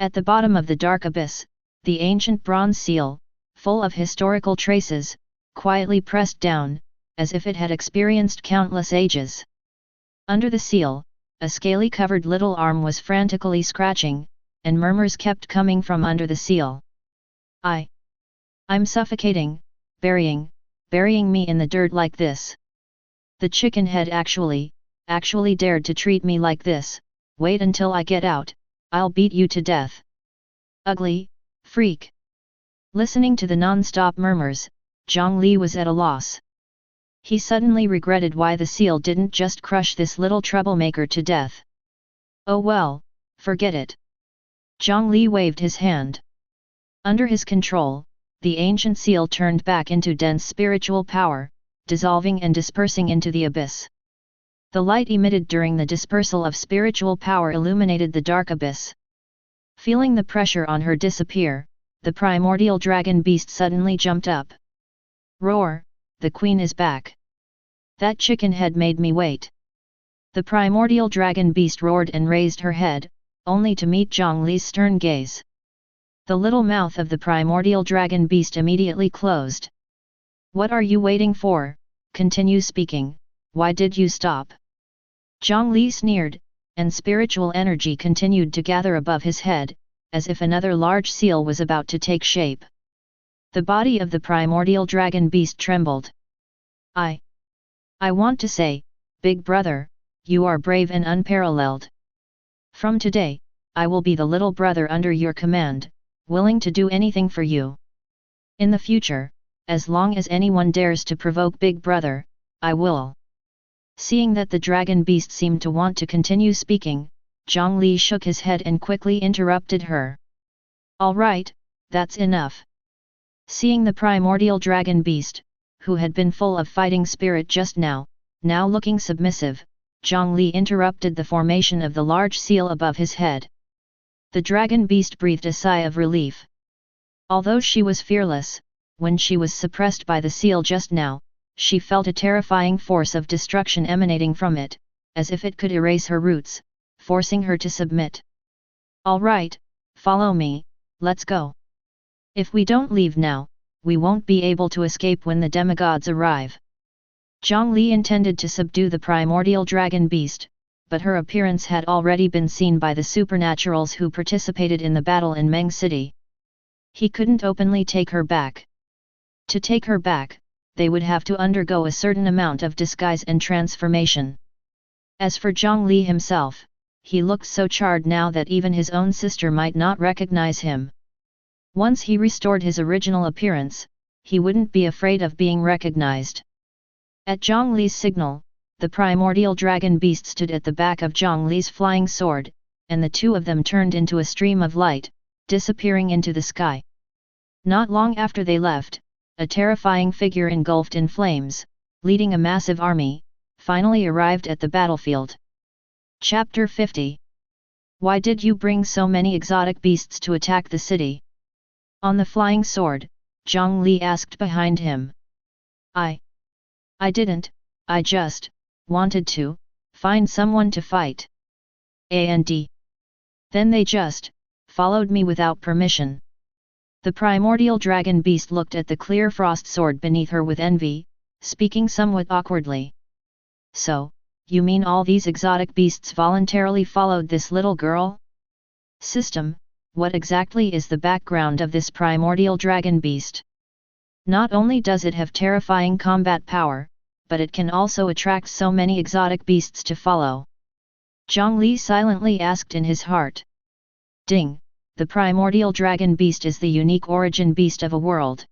At the bottom of the dark abyss, the ancient bronze seal, full of historical traces, quietly pressed down, as if it had experienced countless ages. Under the seal, a scaly-covered little arm was frantically scratching, and murmurs kept coming from under the seal. I'm suffocating, burying me in the dirt like this. The chicken head actually dared to treat me like this. Wait until I get out, I'll beat you to death. Ugly freak." Listening to the non-stop murmurs, Jiang Li was at a loss. He suddenly regretted why the seal didn't just crush this little troublemaker to death. Oh well, forget it. Jiang Li waved his hand. Under his control, the ancient seal turned back into dense spiritual power, dissolving and dispersing into the abyss. The light emitted during the dispersal of spiritual power illuminated the dark abyss. Feeling the pressure on her disappear, the primordial dragon beast suddenly jumped up. "Roar, the queen is back! That chicken head made me wait." The primordial dragon beast roared and raised her head, only to meet Jiang Li's stern gaze. The little mouth of the primordial dragon beast immediately closed. "What are you waiting for? Continue speaking, why did you stop?" Jiang Li sneered, and spiritual energy continued to gather above his head, as if another large seal was about to take shape. The body of the primordial dragon beast trembled. I want to say, big brother, you are brave and unparalleled. From today, I will be the little brother under your command, willing to do anything for you. In the future, as long as anyone dares to provoke big brother, I will." Seeing that the dragon beast seemed to want to continue speaking, Jiang Li shook his head and quickly interrupted her. "All right, that's enough." Seeing the primordial dragon beast, who had been full of fighting spirit just now looking submissive, Jiang Li interrupted the formation of the large seal above his head. The dragon beast breathed a sigh of relief. Although she was fearless, when she was suppressed by the seal just now, she felt a terrifying force of destruction emanating from it, as if it could erase her roots, forcing her to submit. "All right, follow me, let's go. If we don't leave now, we won't be able to escape when the demigods arrive." Jiang Li intended to subdue the primordial dragon beast, but her appearance had already been seen by the supernaturals who participated in the battle in Meng City. He couldn't openly take her back. To take her back, they would have to undergo a certain amount of disguise and transformation. As for Jiang Li himself, he looked so charred now that even his own sister might not recognize him. Once he restored his original appearance, he wouldn't be afraid of being recognized. At Jiang Li's signal, the primordial dragon beast stood at the back of Jiang Li's flying sword, and the two of them turned into a stream of light, disappearing into the sky. Not long after they left, a terrifying figure engulfed in flames, leading a massive army, finally arrived at the battlefield. Chapter 50. Why did you bring so many exotic beasts to attack the city? On the flying sword, Jiang Li asked behind him. I didn't, I just wanted to find someone to fight. And then they just followed me without permission. The primordial dragon beast looked at the clear frost sword beneath her with envy, speaking somewhat awkwardly. "So, you mean all these exotic beasts voluntarily followed this little girl? System, what exactly is the background of this primordial dragon beast? Not only does it have terrifying combat power, but it can also attract so many exotic beasts to follow." Jiang Li silently asked in his heart. Ding! The primordial dragon beast is the unique origin beast of a world.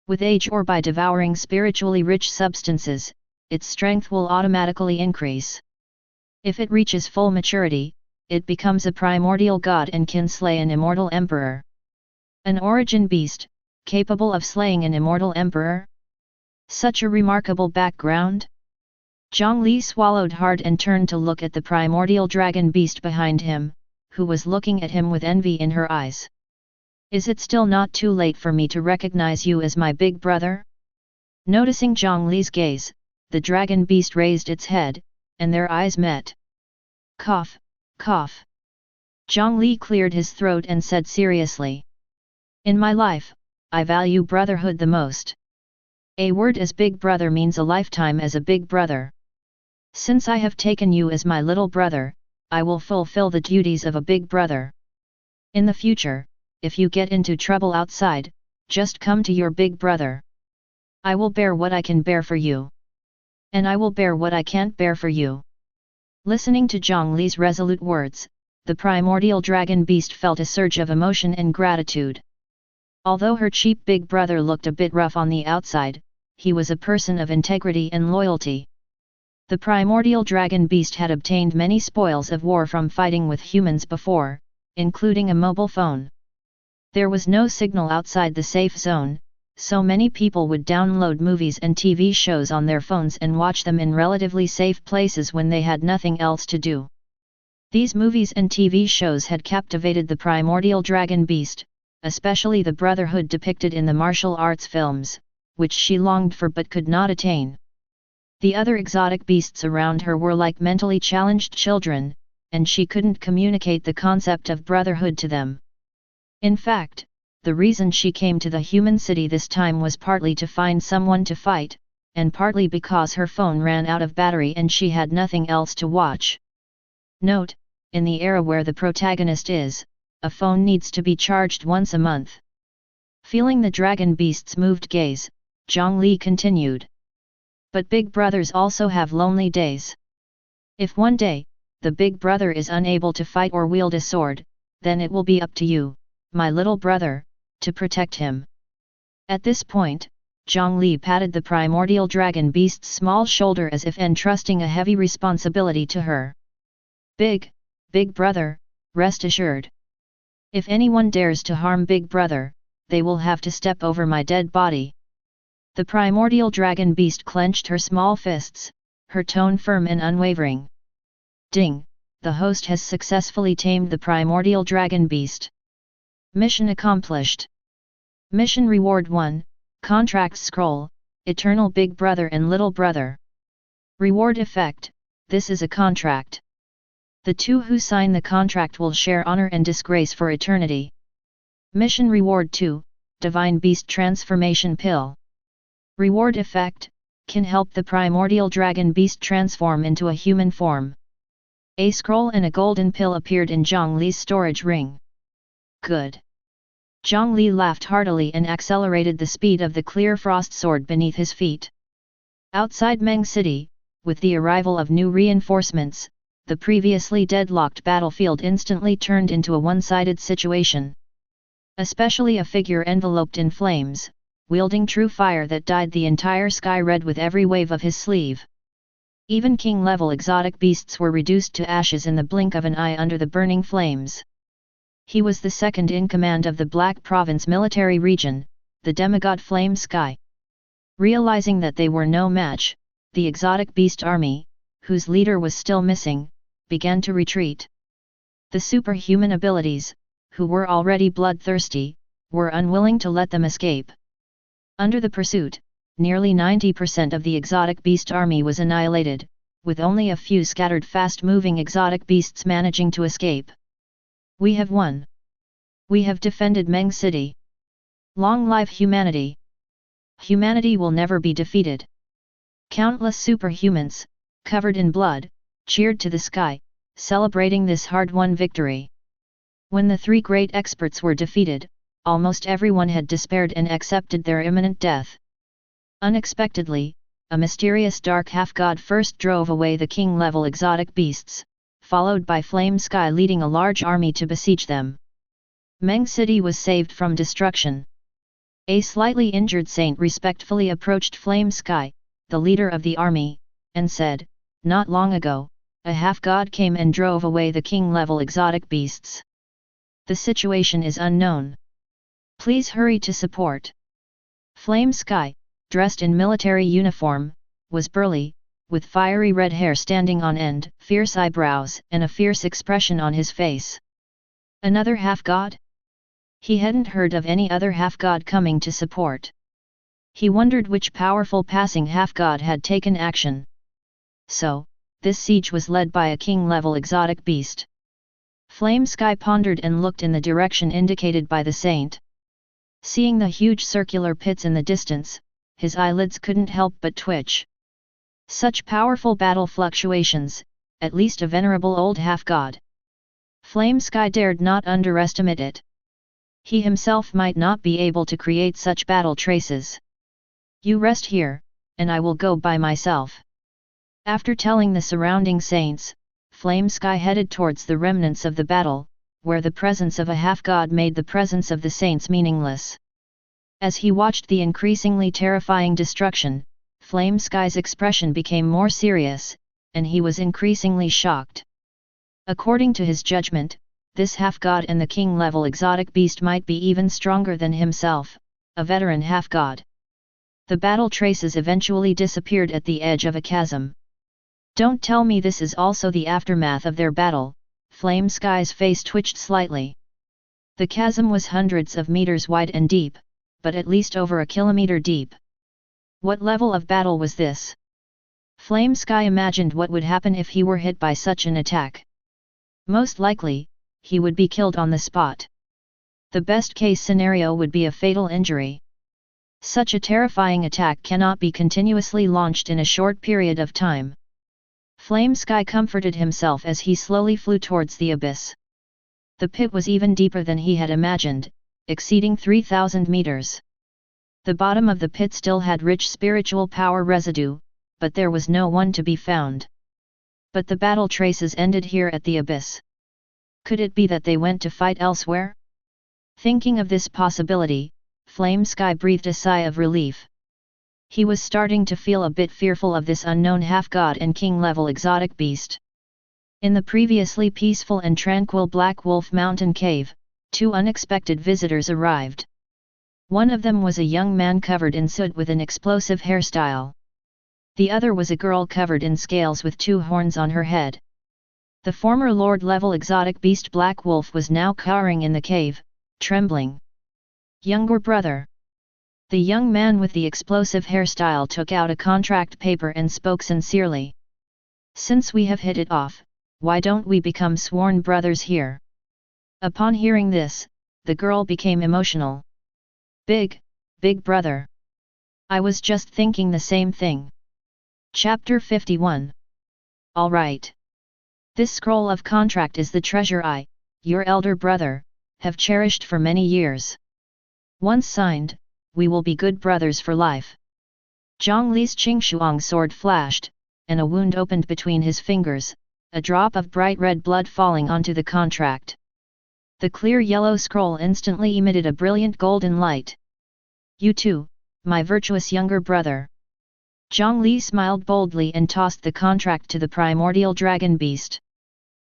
With age or by devouring spiritually rich substances, its strength will automatically increase. If it reaches full maturity, it becomes a primordial god and can slay an immortal emperor. An origin beast, capable of slaying an immortal emperor? Such a remarkable background? Jiang Li swallowed hard and turned to look at the primordial dragon beast behind him, who was looking at him with envy in her eyes. Is it still not too late for me to recognize you as my big brother? Noticing Jiang Li's gaze, the dragon beast raised its head, and their eyes met. Cough, cough. Jiang Li cleared his throat and said seriously. In my life, I value brotherhood the most. A word as big brother means a lifetime as a big brother. Since I have taken you as my little brother, I will fulfill the duties of a big brother. In the future, if you get into trouble outside, just come to your big brother. I will bear what I can bear for you. And I will bear what I can't bear for you. Listening to Jiang Li's resolute words, the primordial dragon beast felt a surge of emotion and gratitude. Although her cheap big brother looked a bit rough on the outside, he was a person of integrity and loyalty. The primordial dragon beast had obtained many spoils of war from fighting with humans before, including a mobile phone. There was no signal outside the safe zone, so many people would download movies and TV shows on their phones and watch them in relatively safe places when they had nothing else to do. These movies and TV shows had captivated the primordial dragon beast, especially the brotherhood depicted in the martial arts films, which she longed for but could not attain. The other exotic beasts around her were like mentally challenged children, and she couldn't communicate the concept of brotherhood to them. In fact, the reason she came to the human city this time was partly to find someone to fight, and partly because her phone ran out of battery and she had nothing else to watch. Note, in the era where the protagonist is, a phone needs to be charged once a month. Feeling the dragon beast's moved gaze, Jiang Li continued. But big brothers also have lonely days. If one day, the big brother is unable to fight or wield a sword, then it will be up to you, my little brother, to protect him. At this point, Jiang Li patted the primordial dragon beast's small shoulder as if entrusting a heavy responsibility to her. Big brother, rest assured. If anyone dares to harm big brother, they will have to step over my dead body. The primordial dragon beast clenched her small fists, her tone firm and unwavering. Ding! The host has successfully tamed the primordial dragon beast. Mission accomplished. Mission Reward 1, Contract Scroll, Eternal Big Brother and Little Brother. Reward Effect, this is a contract. The two who sign the contract will share honor and disgrace for eternity. Mission Reward 2, Divine Beast Transformation Pill. Reward Effect, can help the primordial dragon beast transform into a human form. A scroll and a golden pill appeared in Jiang Li's storage ring. Good. Jiang Li laughed heartily and accelerated the speed of the clear frost sword beneath his feet. Outside Meng City, with the arrival of new reinforcements, the previously deadlocked battlefield instantly turned into a one-sided situation. Especially a figure enveloped in flames, wielding true fire that dyed the entire sky red with every wave of his sleeve. Even king-level exotic beasts were reduced to ashes in the blink of an eye under the burning flames. He was the second in command of the Black Province military region, the demigod Flame Sky. Realizing that they were no match, the exotic beast army, whose leader was still missing, began to retreat. The superhuman abilities, who were already bloodthirsty, were unwilling to let them escape. Under the pursuit, nearly 90% of the exotic beast army was annihilated, with only a few scattered fast-moving exotic beasts managing to escape. We have won. We have defended Meng City. Long live humanity! Humanity will never be defeated. Countless superhumans, covered in blood, cheered to the sky, celebrating this hard-won victory. When the three great experts were defeated, almost everyone had despaired and accepted their imminent death. Unexpectedly, a mysterious dark half-god first drove away the king-level exotic beasts, followed by Flame Sky leading a large army to besiege them. Meng City was saved from destruction. A slightly injured saint respectfully approached Flame Sky, the leader of the army, and said, "Not long ago, a half-god came and drove away the king-level exotic beasts. The situation is unknown. Please hurry to support. Flame Sky, dressed in military uniform, was burly, with fiery red hair standing on end, fierce eyebrows, and a fierce expression on his face. Another half-god? He hadn't heard of any other half-god coming to support. He wondered which powerful passing half-god had taken action. So, this siege was led by a king-level exotic beast. Flame Sky pondered and looked in the direction indicated by the saint. Seeing the huge circular pits in the distance, his eyelids couldn't help but twitch. Such powerful battle fluctuations, at least a venerable old half-god. Flame Sky dared not underestimate it. He himself might not be able to create such battle traces. You rest here, and I will go by myself. After telling the surrounding saints, Flame Sky headed towards the remnants of the battle, where the presence of a half-god made the presence of the saints meaningless. As he watched the increasingly terrifying destruction, Flame Sky's expression became more serious, and he was increasingly shocked. According to his judgment, this half-god and the king-level exotic beast might be even stronger than himself, a veteran half-god. The battle traces eventually disappeared at the edge of a chasm. Don't tell me this is also the aftermath of their battle. Flame Sky's face twitched slightly. The chasm was hundreds of meters wide and deep, but at least over a kilometer deep. What level of battle was this? Flame Sky imagined what would happen if he were hit by such an attack. Most likely, he would be killed on the spot. The best-case scenario would be a fatal injury. Such a terrifying attack cannot be continuously launched in a short period of time. Flame Sky comforted himself as he slowly flew towards the abyss. The pit was even deeper than he had imagined, exceeding 3,000 meters. The bottom of the pit still had rich spiritual power residue, but there was no one to be found. But the battle traces ended here at the abyss. Could it be that they went to fight elsewhere? Thinking of this possibility, Flame Sky breathed a sigh of relief. He was starting to feel a bit fearful of this unknown half-god and king-level exotic beast. In the previously peaceful and tranquil Black Wolf Mountain Cave, two unexpected visitors arrived. One of them was a young man covered in soot with an explosive hairstyle. The other was a girl covered in scales with two horns on her head. The former Lord-level exotic beast Black Wolf was now cowering in the cave, trembling. Younger brother. The young man with the explosive hairstyle took out a contract paper and spoke sincerely. Since we have hit it off, why don't we become sworn brothers here? Upon hearing this, the girl became emotional. Big brother. I was just thinking the same thing. Chapter 51. All right. This scroll of contract is the treasure I, your elder brother, have cherished for many years. Once signed, we will be good brothers for life. Jiang Li's Qingxuang sword flashed, and a wound opened between his fingers, a drop of bright red blood falling onto the contract. The clear yellow scroll instantly emitted a brilliant golden light. You too, my virtuous younger brother. Jiang Li smiled boldly and tossed the contract to the primordial dragon beast.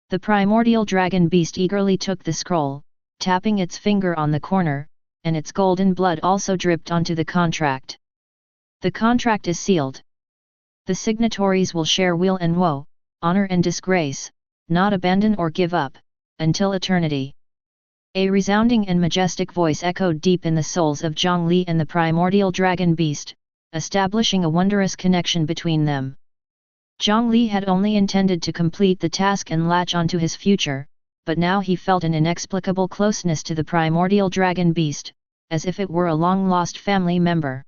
The primordial dragon beast eagerly took the scroll, tapping its finger on the corner, and its golden blood also dripped onto the contract. The contract is sealed. The signatories will share weal and woe, honor and disgrace, not abandon or give up, until eternity. A resounding and majestic voice echoed deep in the souls of Jiang Li and the primordial dragon beast, establishing a wondrous connection between them. Jiang Li had only intended to complete the task and latch onto his future, but now he felt an inexplicable closeness to the primordial dragon beast, as if it were a long-lost family member.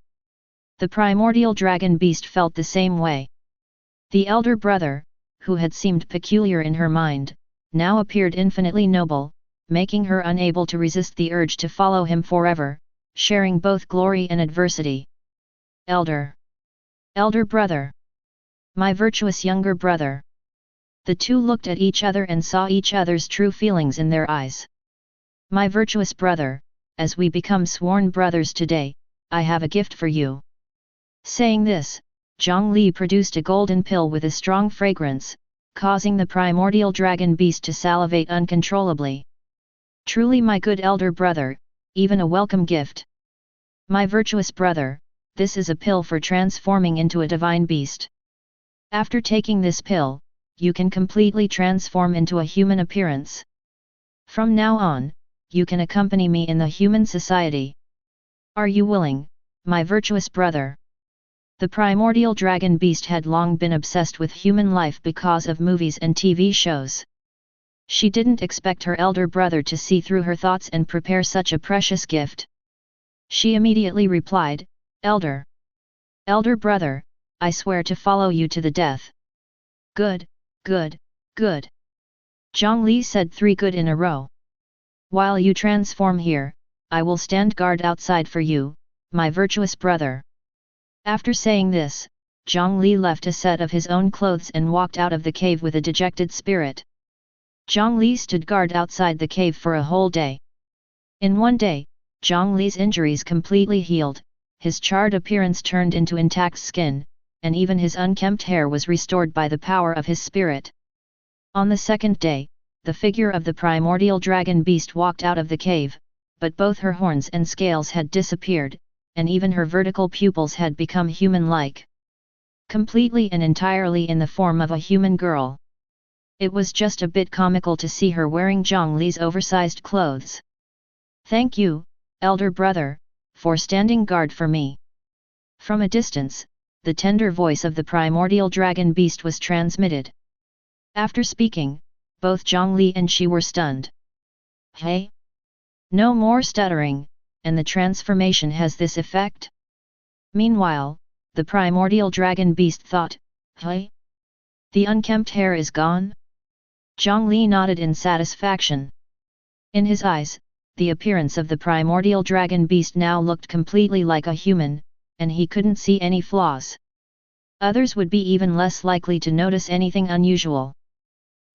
The primordial dragon beast felt the same way. The elder brother, who had seemed peculiar in her mind, now appeared infinitely noble, making her unable to resist the urge to follow him forever, sharing both glory and adversity. Elder brother. My virtuous younger brother. The two looked at each other and saw each other's true feelings in their eyes. My virtuous brother, as we become sworn brothers today, I have a gift for you. Saying this, Jiang Li produced a golden pill with a strong fragrance, causing the primordial dragon beast to salivate uncontrollably. Truly my good elder brother, even a welcome gift. My virtuous brother, this is a pill for transforming into a divine beast. After taking this pill, you can completely transform into a human appearance. From now on, you can accompany me in the human society. Are you willing, my virtuous brother? The primordial dragon beast had long been obsessed with human life because of movies and TV shows. She didn't expect her elder brother to see through her thoughts and prepare such a precious gift. She immediately replied, Elder brother, I swear to follow you to the death. Good, good, good. Jiang Li said 3 good in a row. While you transform here, I will stand guard outside for you, my virtuous brother. After saying this, Jiang Li left a set of his own clothes and walked out of the cave with a dejected spirit. Jiang Li stood guard outside the cave for a whole day. In one day, Jiang Li's injuries completely healed, his charred appearance turned into intact skin, and even his unkempt hair was restored by the power of his spirit. On the second day, the figure of the primordial dragon beast walked out of the cave, but both her horns and scales had disappeared, and even her vertical pupils had become human-like. Completely and entirely in the form of a human girl. It was just a bit comical to see her wearing Jiang Li's oversized clothes. Thank you, elder brother, for standing guard for me. From a distance, the tender voice of the primordial dragon beast was transmitted. After speaking, both Jiang Li and she were stunned. Hey? No more stuttering, and the transformation has this effect? Meanwhile, the primordial dragon beast thought, hey? The unkempt hair is gone? Jiang Li nodded in satisfaction. In his eyes, the appearance of the primordial dragon beast now looked completely like a human, and he couldn't see any flaws. Others would be even less likely to notice anything unusual.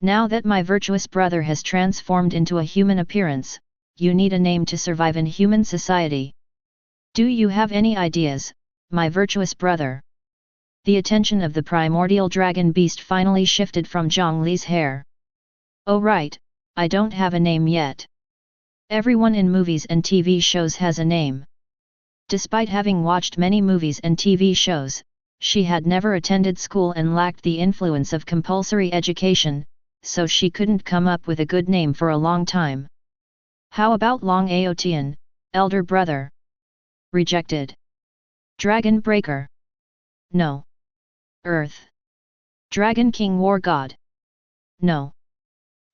Now that my virtuous brother has transformed into a human appearance, you need a name to survive in human society. Do you have any ideas, my virtuous brother? The attention of the primordial dragon beast finally shifted from Jiang Li's hair. Oh right, I don't have a name yet. Everyone in movies and TV shows has a name. Despite having watched many movies and TV shows, she had never attended school and lacked the influence of compulsory education, so she couldn't come up with a good name for a long time. How about Long Aotian, elder brother? Rejected. Dragon Breaker? No. Earth. Dragon King War God? No.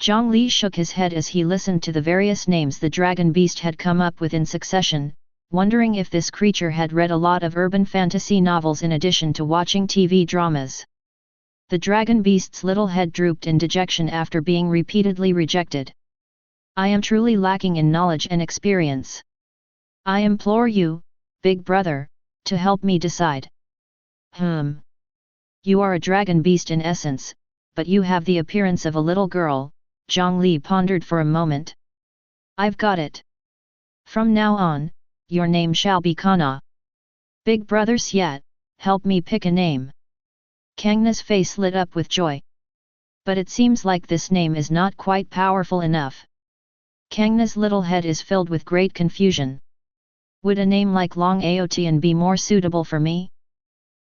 Jiang Li shook his head as he listened to the various names the dragon beast had come up with in succession, wondering if this creature had read a lot of urban fantasy novels in addition to watching TV dramas. The dragon beast's little head drooped in dejection after being repeatedly rejected. I am truly lacking in knowledge and experience. I implore you, big brother, to help me decide. You are a dragon beast in essence, but you have the appearance of a little girl, Jiang Li pondered for a moment. I've got it. From now on, your name shall be Kana. Big brother Xiat, help me pick a name. Kangna's face lit up with joy. But it seems like this name is not quite powerful enough. Kangna's little head is filled with great confusion. Would a name like Long Aotian be more suitable for me?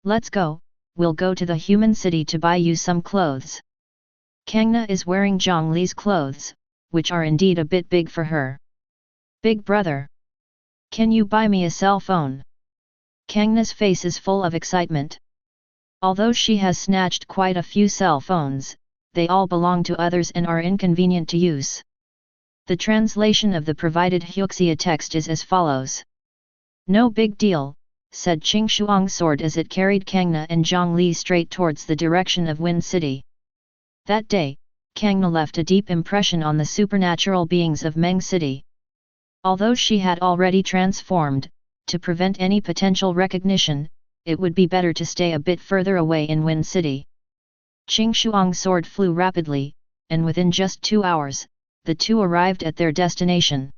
Let's go, we'll go to the human city to buy you some clothes. Kangna is wearing Jiang Li's clothes, which are indeed a bit big for her. Big brother. Can you buy me a cell phone? Kangna's face is full of excitement. Although she has snatched quite a few cell phones, they all belong to others and are inconvenient to use. The translation of the provided Huxia text is as follows. No big deal, said Qing Shuang Sword as it carried Kangna and Jiang Li straight towards the direction of Wind City. That day, Kangna left a deep impression on the supernatural beings of Meng City. Although she had already transformed, to prevent any potential recognition, it would be better to stay a bit further away in Wind City. Qing Shuang's sword flew rapidly, and within just 2 hours, the two arrived at their destination.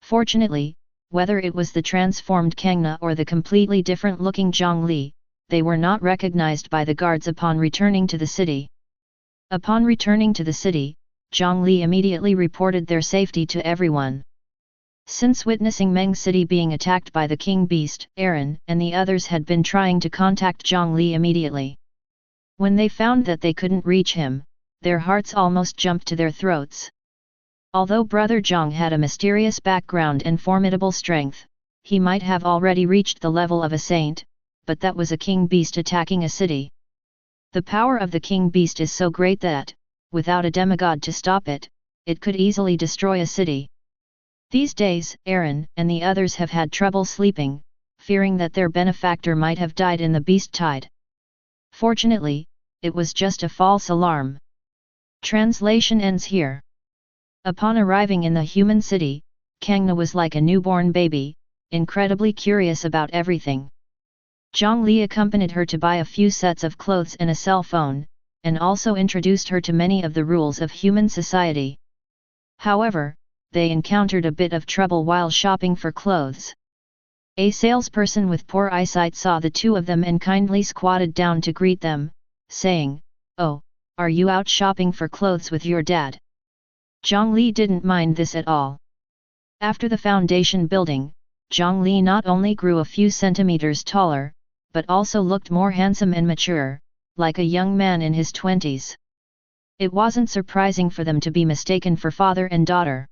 Fortunately, whether it was the transformed Kangna or the completely different-looking Jiang Li, they were not recognized by the guards upon returning to the city. Upon returning to the city, Jiang Li immediately reported their safety to everyone. Since witnessing Meng City being attacked by the king beast, Aaron and the others had been trying to contact Jiang Li immediately. When they found that they couldn't reach him, their hearts almost jumped to their throats. Although Brother Jiang had a mysterious background and formidable strength, he might have already reached the level of a saint, but that was a king beast attacking a city. The power of the king beast is so great that, without a demigod to stop it, it could easily destroy a city. These days, Aaron and the others have had trouble sleeping, fearing that their benefactor might have died in the beast tide. Fortunately, it was just a false alarm. Translation ends here. Upon arriving in the human city, Kangna was like a newborn baby, incredibly curious about everything. Jiang Li accompanied her to buy a few sets of clothes and a cell phone, and also introduced her to many of the rules of human society. However, they encountered a bit of trouble while shopping for clothes. A salesperson with poor eyesight saw the two of them and kindly squatted down to greet them, saying, "Oh, are you out shopping for clothes with your dad?" Jiang Li didn't mind this at all. After the foundation building, Jiang Li not only grew a few centimeters taller, but also looked more handsome and mature, like a young man in his 20s. It wasn't surprising for them to be mistaken for father and daughter.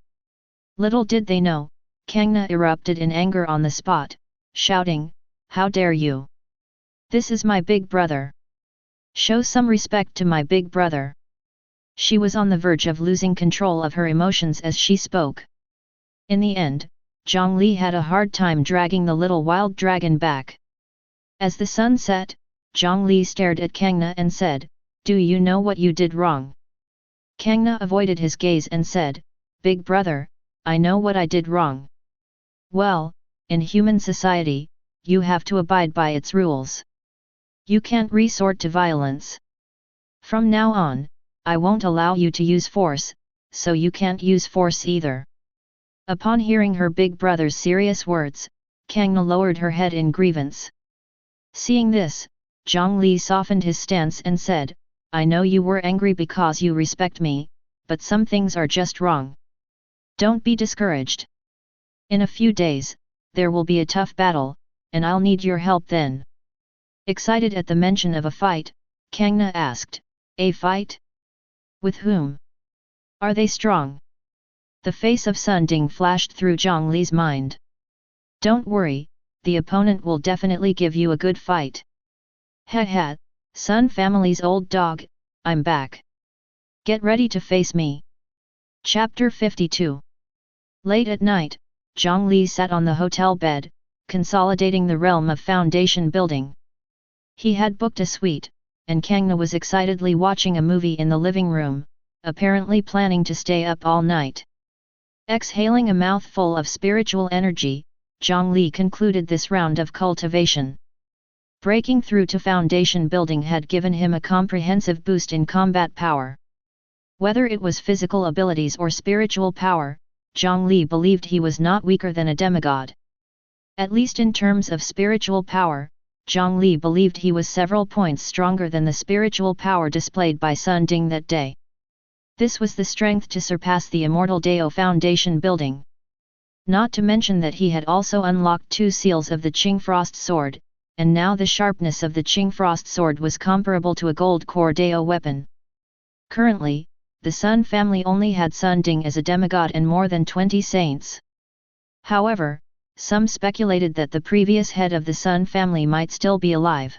Little did they know, Kangna erupted in anger on the spot, shouting, "How dare you! This is my big brother! Show some respect to my big brother!" She was on the verge of losing control of her emotions as she spoke. In the end, Jiang Li had a hard time dragging the little wild dragon back. As the sun set, Jiang Li stared at Kangna and said, "Do you know what you did wrong?" Kangna avoided his gaze and said, "Big brother, I know what I did wrong." "Well, in human society, you have to abide by its rules. You can't resort to violence. From now on, I won't allow you to use force, so you can't use force either." Upon hearing her big brother's serious words, Kangna lowered her head in grievance. Seeing this, Jiang Li softened his stance and said, "I know you were angry because you respect me, but some things are just wrong. Don't be discouraged. In a few days, there will be a tough battle, and I'll need your help then." Excited at the mention of a fight, Kangna asked, "A fight? With whom? Are they strong?" The face of Sun Ding flashed through Jiang Li's mind. "Don't worry, the opponent will definitely give you a good fight." "Ha, Sun family's old dog, I'm back. Get ready to face me." Chapter 52. Late at night, Jiang Li sat on the hotel bed, consolidating the realm of foundation building. He had booked a suite, and Kangna was excitedly watching a movie in the living room, apparently planning to stay up all night. Exhaling a mouthful of spiritual energy, Jiang Li concluded this round of cultivation. Breaking through to foundation building had given him a comprehensive boost in combat power. Whether it was physical abilities or spiritual power, Jiang Li believed he was not weaker than a demigod. At least in terms of spiritual power, Jiang Li believed he was several points stronger than the spiritual power displayed by Sun Ding that day. This was the strength to surpass the Immortal Dao Foundation building. Not to mention that he had also unlocked 2 seals of the Qing Frost Sword, and now the sharpness of the Qing Frost Sword was comparable to a gold core Dao weapon. Currently, the Sun family only had Sun Ding as a demigod and more than 20 saints. However, some speculated that the previous head of the Sun family might still be alive.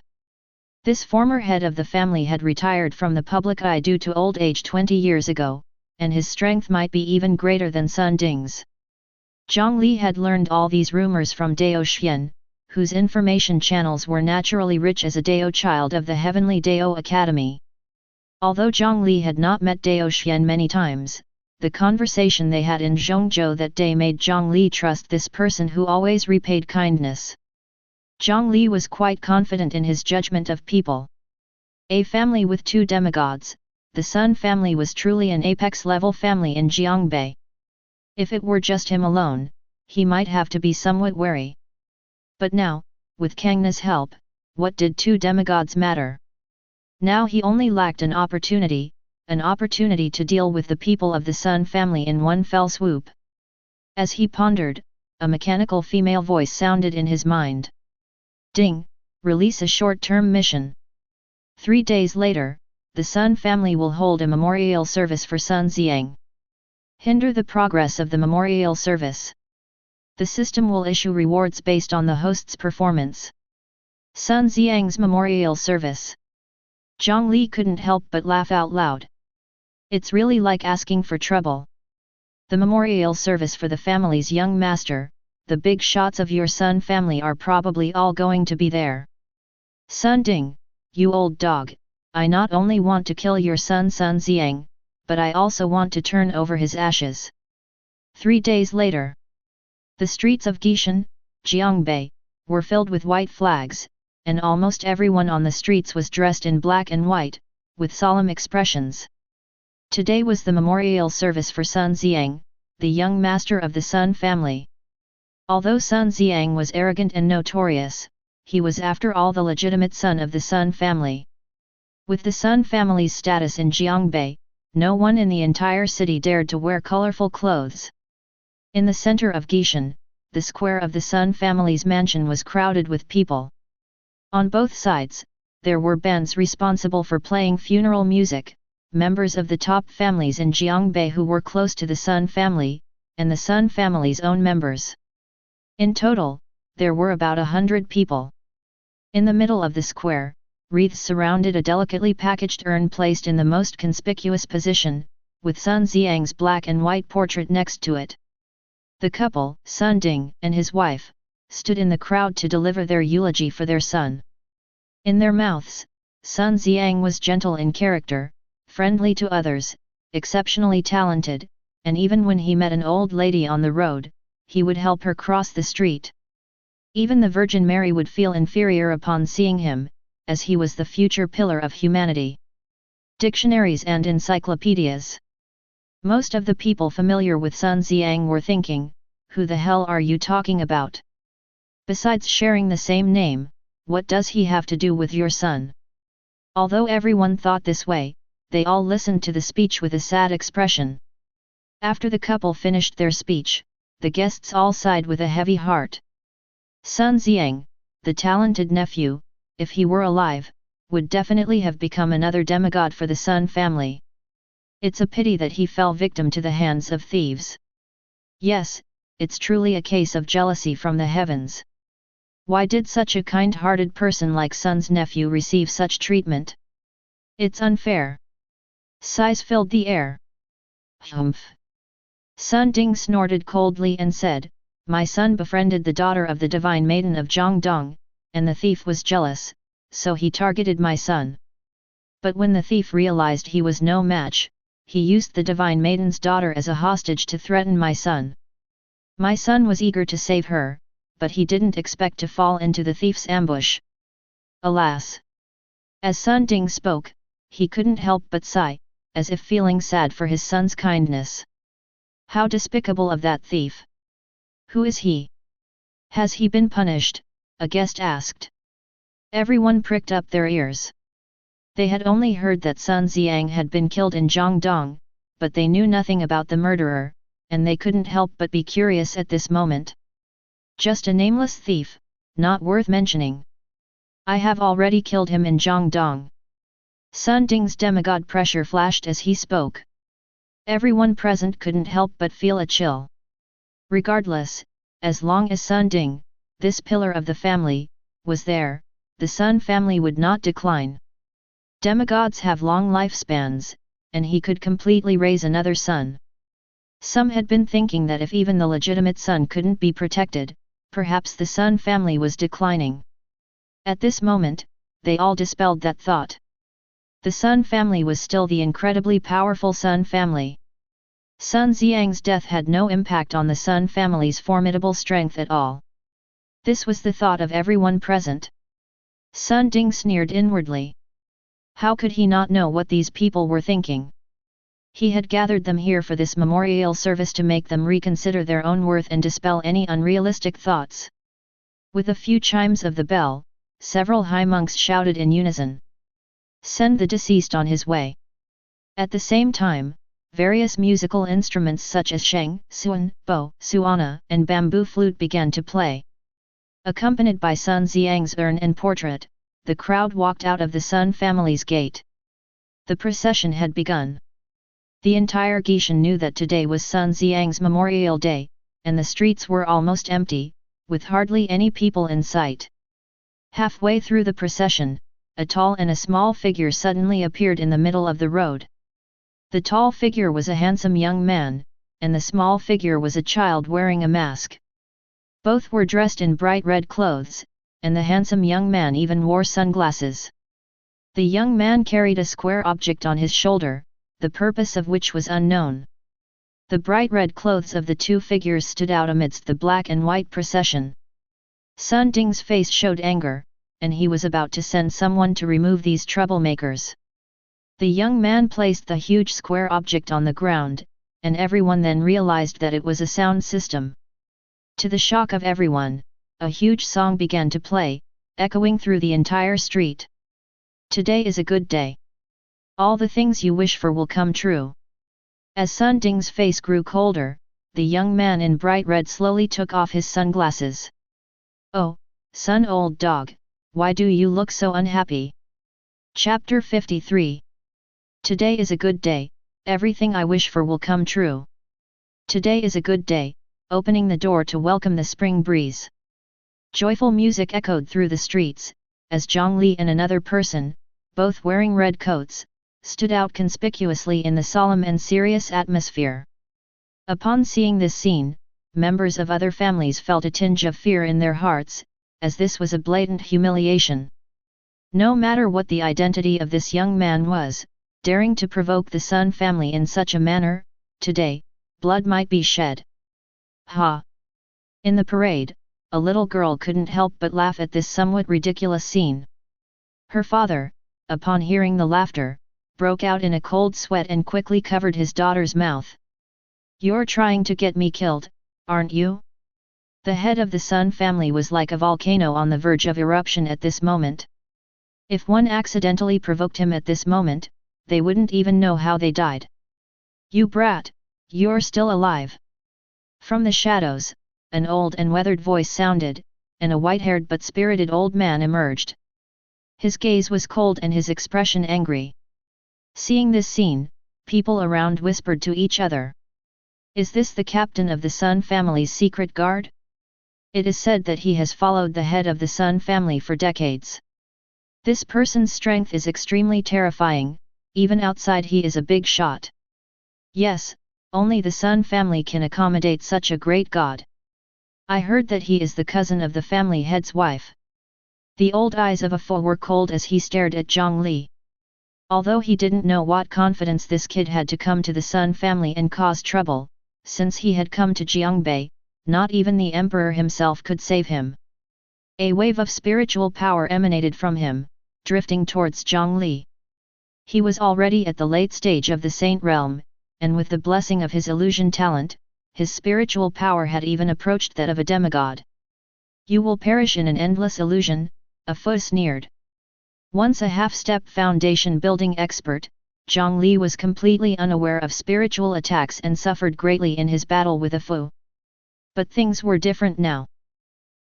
This former head of the family had retired from the public eye due to old age 20 years ago, and his strength might be even greater than Sun Ding's. Jiang Li had learned all these rumors from Dao Xian, whose information channels were naturally rich as a Dao child of the Heavenly Dao Academy. Although Jiang Li had not met Dao Xian many times, the conversation they had in Zhongzhou that day made Jiang Li trust this person who always repaid kindness. Jiang Li was quite confident in his judgment of people. A family with 2 demigods, the Sun family was truly an apex-level family in Jiangbei. If it were just him alone, he might have to be somewhat wary. But now, with Kangna's help, what did 2 demigods matter? Now he only lacked an opportunity, an opportunity to deal with the people of the Sun family in one fell swoop. As he pondered, a mechanical female voice sounded in his mind. Ding, release a short-term mission. 3 days later, the Sun family will hold a memorial service for Sun Xiang. Hinder the progress of the memorial service. The system will issue rewards based on the host's performance. Sun Xiang's memorial service. Jiang Li couldn't help but laugh out loud. It's really like asking for trouble. The memorial service for the family's young master, the big shots of your Sun family are probably all going to be there. Sun Ding, you old dog, I not only want to kill your son Sun Xiang, but I also want to turn over his ashes. 3 days later. The streets of Gishan, Jiangbei, were filled with white flags, and almost everyone on the streets was dressed in black and white, with solemn expressions. Today was the memorial service for Sun Xiang, the young master of the Sun family. Although Sun Xiang was arrogant and notorious, he was after all the legitimate son of the Sun family. With the Sun family's status in Jiangbei, no one in the entire city dared to wear colorful clothes. In the center of Gishan, the square of the Sun family's mansion was crowded with people. On both sides, there were bands responsible for playing funeral music, members of the top families in Jiangbei who were close to the Sun family, and the Sun family's own members. In total, there were about 100 people. In the middle of the square, wreaths surrounded a delicately packaged urn placed in the most conspicuous position, with Sun Xiang's black and white portrait next to it. The couple, Sun Ding and his wife, stood in the crowd to deliver their eulogy for their son. In their mouths, Sun Xiang was gentle in character, friendly to others, exceptionally talented, and even when he met an old lady on the road, he would help her cross the street. Even the Virgin Mary would feel inferior upon seeing him, as he was the future pillar of humanity. Dictionaries and encyclopedias. Most of the people familiar with Sun Xiang were thinking, who the hell are you talking about? Besides sharing the same name, what does he have to do with your son? Although everyone thought this way, they all listened to the speech with a sad expression. After the couple finished their speech, the guests all sighed with a heavy heart. Sun Xiang, the talented nephew, if he were alive, would definitely have become another demigod for the Sun family. It's a pity that he fell victim to the hands of thieves. Yes, it's truly a case of jealousy from the heavens. Why did such a kind-hearted person like Sun's nephew receive such treatment? It's unfair. Sighs filled the air. Humph. Sun Ding snorted coldly and said, my son befriended the daughter of the divine maiden of Jiangdong, and the thief was jealous, so he targeted my son. But when the thief realized he was no match, he used the divine maiden's daughter as a hostage to threaten my son. My son was eager to save her, but he didn't expect to fall into the thief's ambush. Alas! As Sun Ding spoke, he couldn't help but sigh, as if feeling sad for his son's kindness. How despicable of that thief! Who is he? Has he been punished? A guest asked. Everyone pricked up their ears. They had only heard that Sun Xiang had been killed in Jiangdong, but they knew nothing about the murderer, and they couldn't help but be curious at this moment. Just a nameless thief, not worth mentioning. I have already killed him in Jiangdong. Sun Ding's demigod pressure flashed as he spoke. Everyone present couldn't help but feel a chill. Regardless, as long as Sun Ding, this pillar of the family, was there, the Sun family would not decline. Demigods have long lifespans, and he could completely raise another son. Some had been thinking that if even the legitimate son couldn't be protected, perhaps the Sun family was declining. At this moment, they all dispelled that thought. The Sun family was still the incredibly powerful Sun family. Sun Xiang's death had no impact on the Sun family's formidable strength at all. This was the thought of everyone present. Sun Ding sneered inwardly. How could he not know what these people were thinking? He had gathered them here for this memorial service to make them reconsider their own worth and dispel any unrealistic thoughts. With a few chimes of the bell, several high monks shouted in unison. Send the deceased on his way. At the same time, various musical instruments such as sheng, suan, bo, suana, and bamboo flute began to play. Accompanied by Sun Xiang's urn and portrait, the crowd walked out of the Sun family's gate. The procession had begun. The entire Gishan knew that today was Sun Xiang's memorial day, and the streets were almost empty, with hardly any people in sight. Halfway through the procession, a tall and a small figure suddenly appeared in the middle of the road. The tall figure was a handsome young man, and the small figure was a child wearing a mask. Both were dressed in bright red clothes, and the handsome young man even wore sunglasses. The young man carried a square object on his shoulder, the purpose of which was unknown. The bright red clothes of the two figures stood out amidst the black and white procession. Sun Ding's face showed anger, and he was about to send someone to remove these troublemakers. The young man placed the huge square object on the ground, and everyone then realized that it was a sound system. To the shock of everyone, a huge song began to play, echoing through the entire street. Today is a good day. All the things you wish for will come true. As Sun Ding's face grew colder, the young man in bright red slowly took off his sunglasses. "Oh, Sun old dog, why do you look so unhappy?" Chapter 53. Today is a good day, everything I wish for will come true. Today is a good day, opening the door to welcome the spring breeze. Joyful music echoed through the streets, as Jiang Li and another person, both wearing red coats, stood out conspicuously in the solemn and serious atmosphere. Upon seeing this scene, members of other families felt a tinge of fear in their hearts, as this was a blatant humiliation. No matter what the identity of this young man was, daring to provoke the Sun family in such a manner, today, blood might be shed. Ha! In the parade, a little girl couldn't help but laugh at this somewhat ridiculous scene. Her father, upon hearing the laughter, broke out in a cold sweat and quickly covered his daughter's mouth. "You're trying to get me killed, aren't you?" The head of the Sun family was like a volcano on the verge of eruption at this moment. If one accidentally provoked him at this moment, they wouldn't even know how they died. "You brat, you're still alive!" From the shadows, an old and weathered voice sounded, and a white-haired but spirited old man emerged. His gaze was cold and his expression angry. Seeing this scene, people around whispered to each other. "Is this the captain of the Sun family's secret guard? It is said that he has followed the head of the Sun family for decades. This person's strength is extremely terrifying, even outside he is a big shot. Yes, only the Sun family can accommodate such a great god. I heard that he is the cousin of the family head's wife." The old eyes of Afo were cold as he stared at Jiang Li. Although he didn't know what confidence this kid had to come to the Sun family and cause trouble, since he had come to Jiangbei, not even the emperor himself could save him. A wave of spiritual power emanated from him, drifting towards Jiang Li. He was already at the late stage of the Saint Realm, and with the blessing of his illusion talent, his spiritual power had even approached that of a demigod. "You will perish in an endless illusion," Afo sneered. Once a half-step foundation building expert, Jiang Li was completely unaware of spiritual attacks and suffered greatly in his battle with Afo. But things were different now.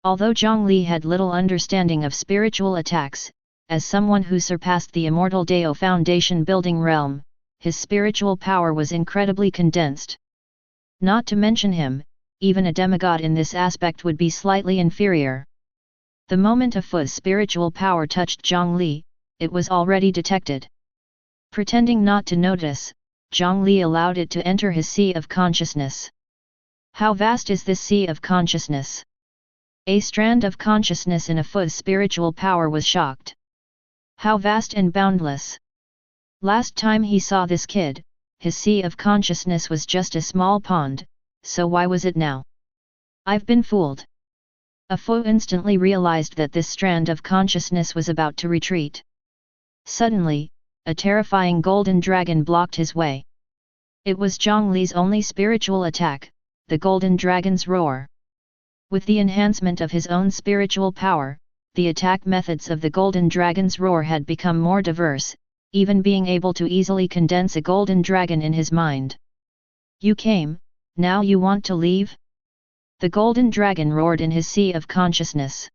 Although Jiang Li had little understanding of spiritual attacks, as someone who surpassed the immortal Dao foundation building realm, his spiritual power was incredibly condensed. Not to mention him, even a demigod in this aspect would be slightly inferior. The moment Afo's spiritual power touched Jiang Li, it was already detected. Pretending not to notice, Jiang Li allowed it to enter his sea of consciousness. How vast is this sea of consciousness? A strand of consciousness in Afo's spiritual power was shocked. How vast and boundless! Last time he saw this kid, his sea of consciousness was just a small pond, so why was it now? "I've been fooled." Afo instantly realized that this strand of consciousness was about to retreat. Suddenly, a terrifying golden dragon blocked his way. It was Jiang Li's only spiritual attack, the golden dragon's roar. With the enhancement of his own spiritual power, the attack methods of the golden dragon's roar had become more diverse, even being able to easily condense a golden dragon in his mind. You came, now you want to leave? The golden dragon roared in his sea of consciousness.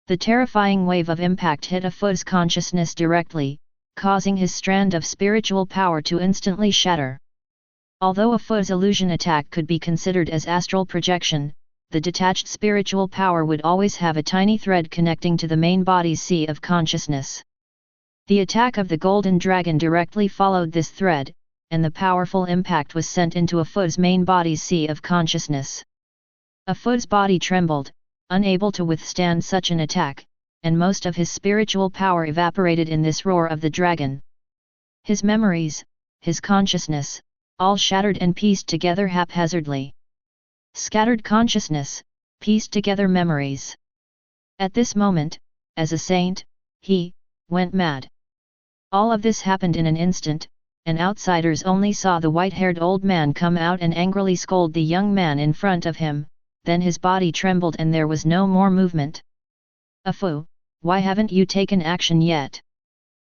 The terrifying wave of impact hit Afu's consciousness directly, causing his strand of spiritual power to instantly shatter. Although Afu's illusion attack could be considered as astral projection, the detached spiritual power would always have a tiny thread connecting to the main body's sea of consciousness. The attack of the golden dragon directly followed this thread, and the powerful impact was sent into Afu's main body's sea of consciousness. Afu's body trembled, unable to withstand such an attack, and most of his spiritual power evaporated in this roar of the dragon. His memories, his consciousness, all shattered and pieced together haphazardly. Scattered consciousness, pieced together memories. At this moment, as a saint, he went mad. All of this happened in an instant, and outsiders only saw the white-haired old man come out and angrily scold the young man in front of him, then his body trembled and there was no more movement. Afu, why haven't you taken action yet?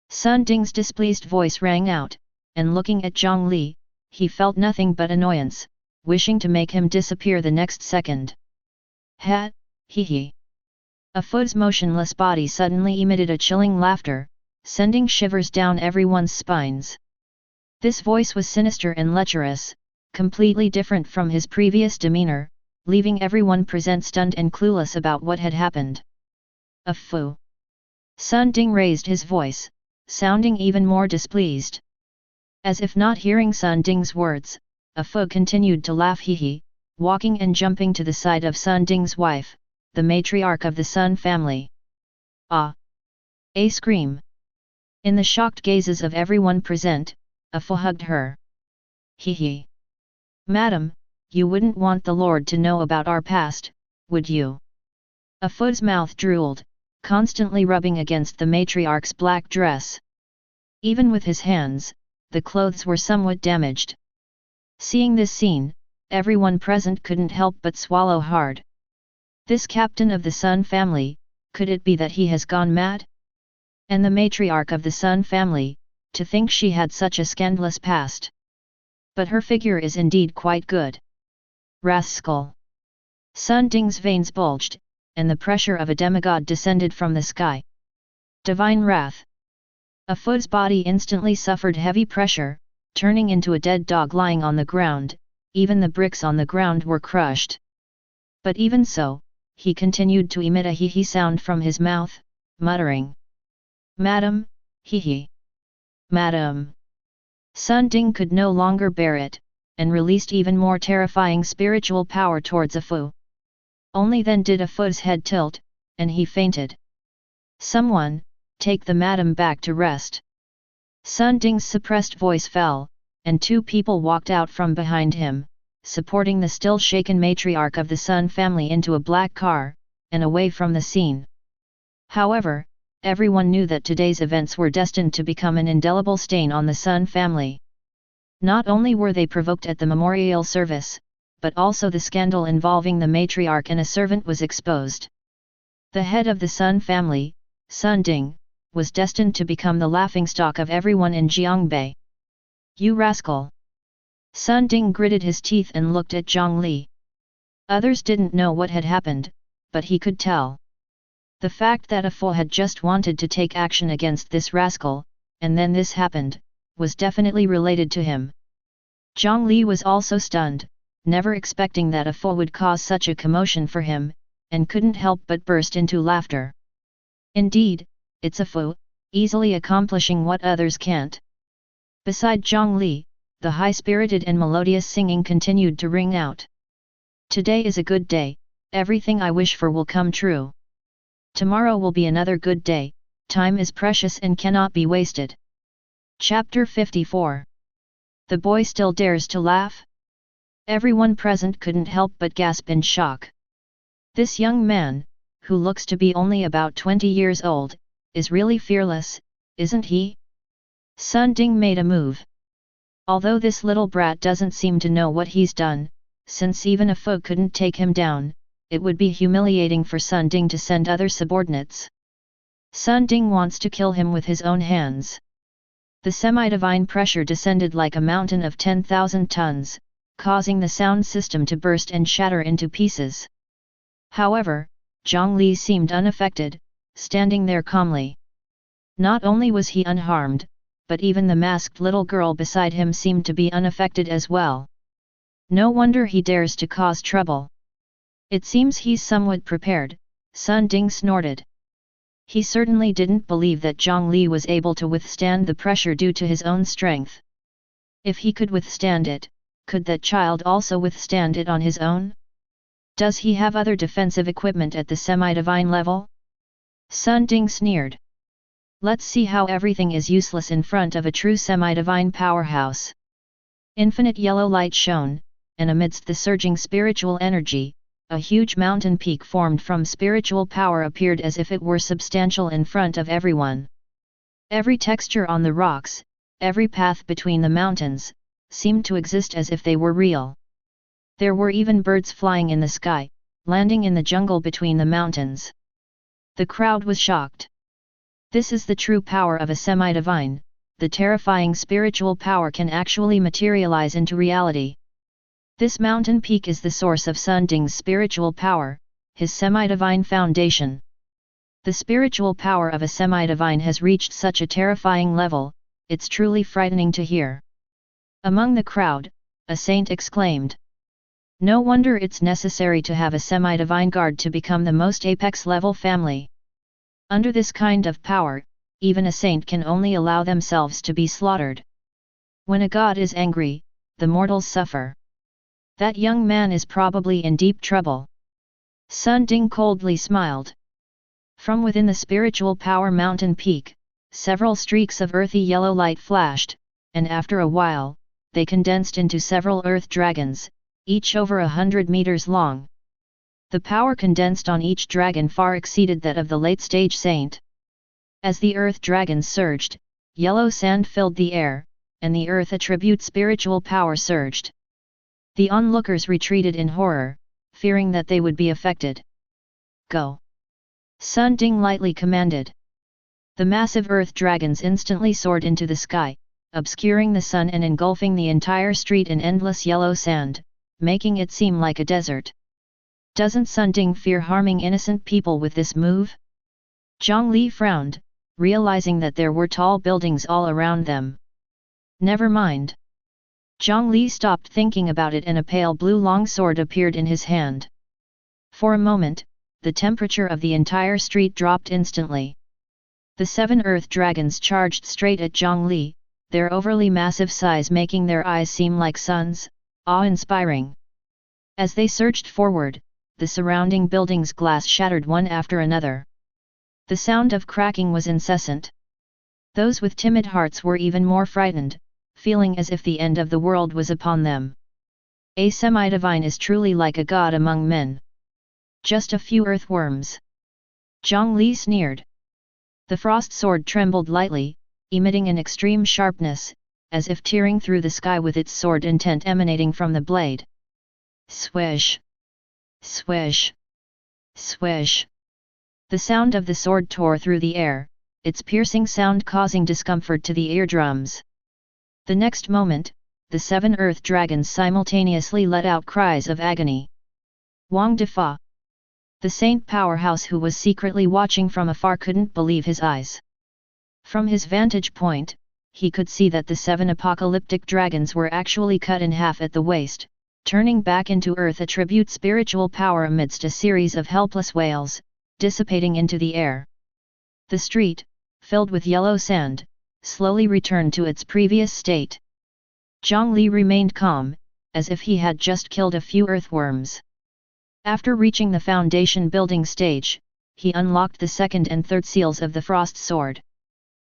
Sun Ding's displeased voice rang out, and looking at Jiang Li, he felt nothing but annoyance, wishing to make him disappear the next second. Ha, hee hee. Afu's motionless body suddenly emitted a chilling laughter, sending shivers down everyone's spines. This voice was sinister and lecherous, completely different from his previous demeanor, leaving everyone present stunned and clueless about what had happened. Afu. Sun Ding raised his voice, sounding even more displeased. As if not hearing Sun Ding's words, Afu continued to laugh hee hee, walking and jumping to the side of Sun Ding's wife, the matriarch of the Sun family. Ah! A scream. In the shocked gazes of everyone present, Afu hugged her. Hee hee. Madam, you wouldn't want the Lord to know about our past, would you? Afu's mouth drooled, constantly rubbing against the matriarch's black dress. Even with his hands, the clothes were somewhat damaged. Seeing this scene, everyone present couldn't help but swallow hard. This captain of the Sun family, could it be that he has gone mad? And the matriarch of the Sun family, to think she had such a scandalous past. But her figure is indeed quite good. Rascal! Sun Ding's veins bulged, and the pressure of a demigod descended from the sky. Divine wrath! Afu's body instantly suffered heavy pressure, turning into a dead dog lying on the ground, even the bricks on the ground were crushed. But even so, he continued to emit a hee-hee sound from his mouth, muttering. Madam, hee-hee. Madam. Sun Ding could no longer bear it, and released even more terrifying spiritual power towards Afu. Only then did Afu's head tilt, and he fainted. Someone, take the madam back to rest. Sun Ding's suppressed voice fell, and two people walked out from behind him, supporting the still shaken matriarch of the Sun family into a black car, and away from the scene. However, everyone knew that today's events were destined to become an indelible stain on the Sun family. Not only were they provoked at the memorial service, but also the scandal involving the matriarch and a servant was exposed. The head of the Sun family, Sun Ding, was destined to become the laughingstock of everyone in Jiangbei. You rascal! Sun Ding gritted his teeth and looked at Jiang Li. Others didn't know what had happened, but he could tell. The fact that Afu had just wanted to take action against this rascal, and then this happened, was definitely related to him. Jiang Li was also stunned, never expecting that Afu would cause such a commotion for him, and couldn't help but burst into laughter. Indeed, it's Afu, easily accomplishing what others can't. Beside Jiang Li, the high-spirited and melodious singing continued to ring out. Today is a good day, everything I wish for will come true. Tomorrow will be another good day, time is precious and cannot be wasted. Chapter 54. The boy still dares to laugh? Everyone present couldn't help but gasp in shock. This young man, who looks to be only about 20 years old, is really fearless, isn't he? Sun Ding made a move. Although this little brat doesn't seem to know what he's done, since even Afu couldn't take him down, it would be humiliating for Sun Ding to send other subordinates. Sun Ding wants to kill him with his own hands. The semi-divine pressure descended like a mountain of 10,000 tons, causing the sound system to burst and shatter into pieces. However, Jiang Li seemed unaffected, standing there calmly. Not only was he unharmed, but even the masked little girl beside him seemed to be unaffected as well. No wonder he dares to cause trouble. It seems he's somewhat prepared, Sun Ding snorted. He certainly didn't believe that Jiang Li was able to withstand the pressure due to his own strength. If he could withstand it, could that child also withstand it on his own? Does he have other defensive equipment at the semi-divine level? Sun Ding sneered. Let's see how everything is useless in front of a true semi-divine powerhouse. Infinite yellow light shone, and amidst the surging spiritual energy, a huge mountain peak formed from spiritual power appeared as if it were substantial in front of everyone. Every texture on the rocks, every path between the mountains, seemed to exist as if they were real. There were even birds flying in the sky, landing in the jungle between the mountains. The crowd was shocked. This is the true power of a semi-divine. The terrifying spiritual power can actually materialize into reality. This mountain peak is the source of Sun Ding's spiritual power, his semi-divine foundation. The spiritual power of a semi-divine has reached such a terrifying level, it's truly frightening to hear. Among the crowd, a saint exclaimed. No wonder it's necessary to have a semi-divine guard to become the most apex-level family. Under this kind of power, even a saint can only allow themselves to be slaughtered. When a god is angry, the mortals suffer. That young man is probably in deep trouble. Sun Ding coldly smiled. From within the spiritual power mountain peak, several streaks of earthy yellow light flashed, and after a while, they condensed into several earth dragons, each over 100 meters long. The power condensed on each dragon far exceeded that of the late-stage saint. As the earth dragons surged, yellow sand filled the air, and the earth attribute spiritual power surged. The onlookers retreated in horror, fearing that they would be affected. Go! Sun Ding lightly commanded. The massive earth dragons instantly soared into the sky, obscuring the sun and engulfing the entire street in endless yellow sand, making it seem like a desert. Doesn't Sun Ding fear harming innocent people with this move? Jiang Li frowned, realizing that there were tall buildings all around them. Never mind. Jiang Li stopped thinking about it and a pale blue long sword appeared in his hand. For a moment, the temperature of the entire street dropped instantly. The 7 earth dragons charged straight at Jiang Li, their overly massive size making their eyes seem like suns, awe-inspiring. As they surged forward, the surrounding buildings' glass shattered one after another. The sound of cracking was incessant. Those with timid hearts were even more frightened, feeling as if the end of the world was upon them. A semi-divine is truly like a god among men. Just a few earthworms. Jiang Li sneered. The frost sword trembled lightly, emitting an extreme sharpness, as if tearing through the sky with its sword intent emanating from the blade. Swish! Swish! Swish! The sound of the sword tore through the air, its piercing sound causing discomfort to the eardrums. The next moment, the 7 earth dragons simultaneously let out cries of agony. Wang Defa, the saint powerhouse who was secretly watching from afar, couldn't believe his eyes. From his vantage point, he could see that the 7 apocalyptic dragons were actually cut in half at the waist, turning back into earth attribute spiritual power amidst a series of helpless wails, dissipating into the air. The street, filled with yellow sand, slowly returned to its previous state. Jiang Li remained calm, as if he had just killed a few earthworms. After reaching the foundation building stage, he unlocked the 2nd and 3rd seals of the Frost Sword.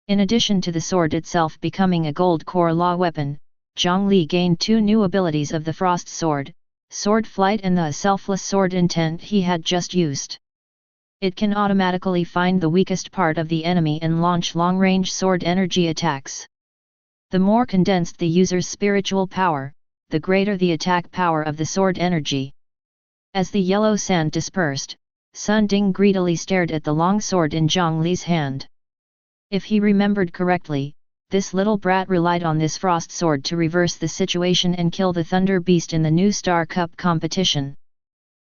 In addition to the sword itself becoming a gold core law weapon, Jiang Li gained 2 new abilities of the Frost Sword, Sword Flight and the Selfless Sword Intent he had just used. It can automatically find the weakest part of the enemy and launch long-range sword energy attacks. The more condensed the user's spiritual power, the greater the attack power of the sword energy. As the yellow sand dispersed, Sun Ding greedily stared at the long sword in Jiang Li's hand. If he remembered correctly, this little brat relied on this frost sword to reverse the situation and kill the thunder beast in the new Star Cup competition.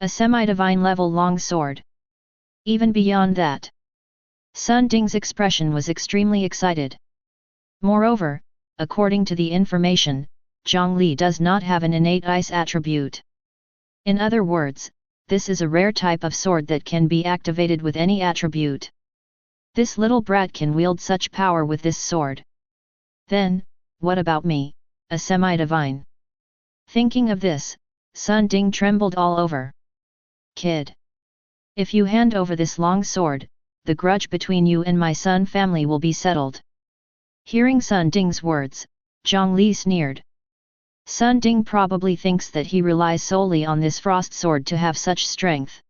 A semi-divine level long sword. Even beyond that, Sun Ding's expression was extremely excited. Moreover, according to the information, Jiang Li does not have an innate ice attribute. In other words, this is a rare type of sword that can be activated with any attribute. This little brat can wield such power with this sword. Then, what about me, a semi-divine? Thinking of this, Sun Ding trembled all over. Kid, if you hand over this long sword, the grudge between you and my Sun family will be settled. Hearing Sun Ding's words, Jiang Li sneered. Sun Ding probably thinks that he relies solely on this frost sword to have such strength.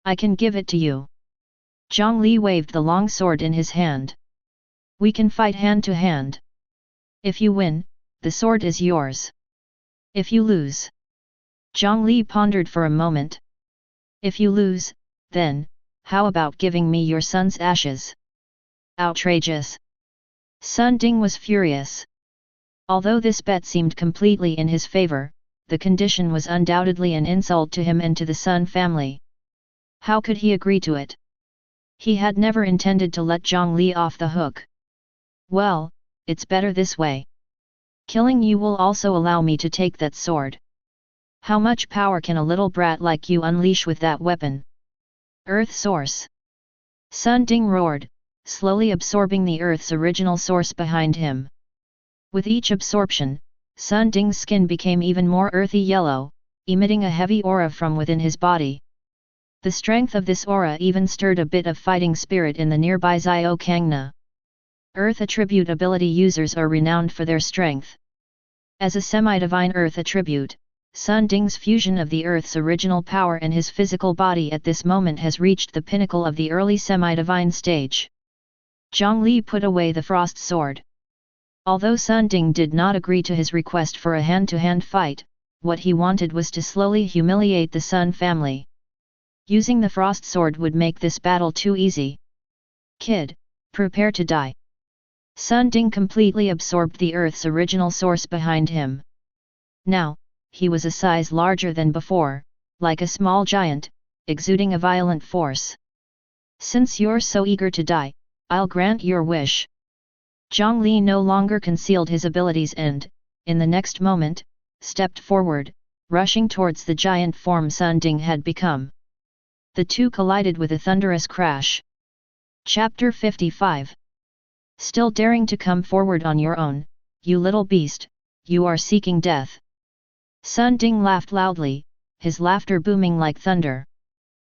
I can give it to you. Jiang Li waved the long sword in his hand. We can fight hand to hand. If you win, the sword is yours. If you lose. Jiang Li pondered for a moment. If you lose, then, how about giving me your son's ashes? Outrageous! Sun Ding was furious. Although this bet seemed completely in his favor, the condition was undoubtedly an insult to him and to the Sun family. How could he agree to it? He had never intended to let Jiang Li off the hook. Well, it's better this way. Killing you will also allow me to take that sword. How much power can a little brat like you unleash with that weapon? Earth source. Sun Ding roared, slowly absorbing the Earth's original source behind him. With each absorption, Sun Ding's skin became even more earthy yellow, emitting a heavy aura from within his body. The strength of this aura even stirred a bit of fighting spirit in the nearby Zio Kangna. Earth attribute ability users are renowned for their strength. As a semi-divine Earth attribute, Sun Ding's fusion of the Earth's original power and his physical body at this moment has reached the pinnacle of the early semi-divine stage. Jiang Li put away the frost sword. Although Sun Ding did not agree to his request for a hand-to-hand fight, what he wanted was to slowly humiliate the Sun family. Using the frost sword would make this battle too easy. Kid, prepare to die. Sun Ding completely absorbed the Earth's original source behind him. Now, he was a size larger than before, like a small giant, exuding a violent force. Since you're so eager to die, I'll grant your wish. Jiang Li no longer concealed his abilities and, in the next moment, stepped forward, rushing towards the giant form Sun Ding had become. The two collided with a thunderous crash. Chapter 55. Still daring to come forward on your own, you little beast, you are seeking death. Sun Ding laughed loudly, his laughter booming like thunder.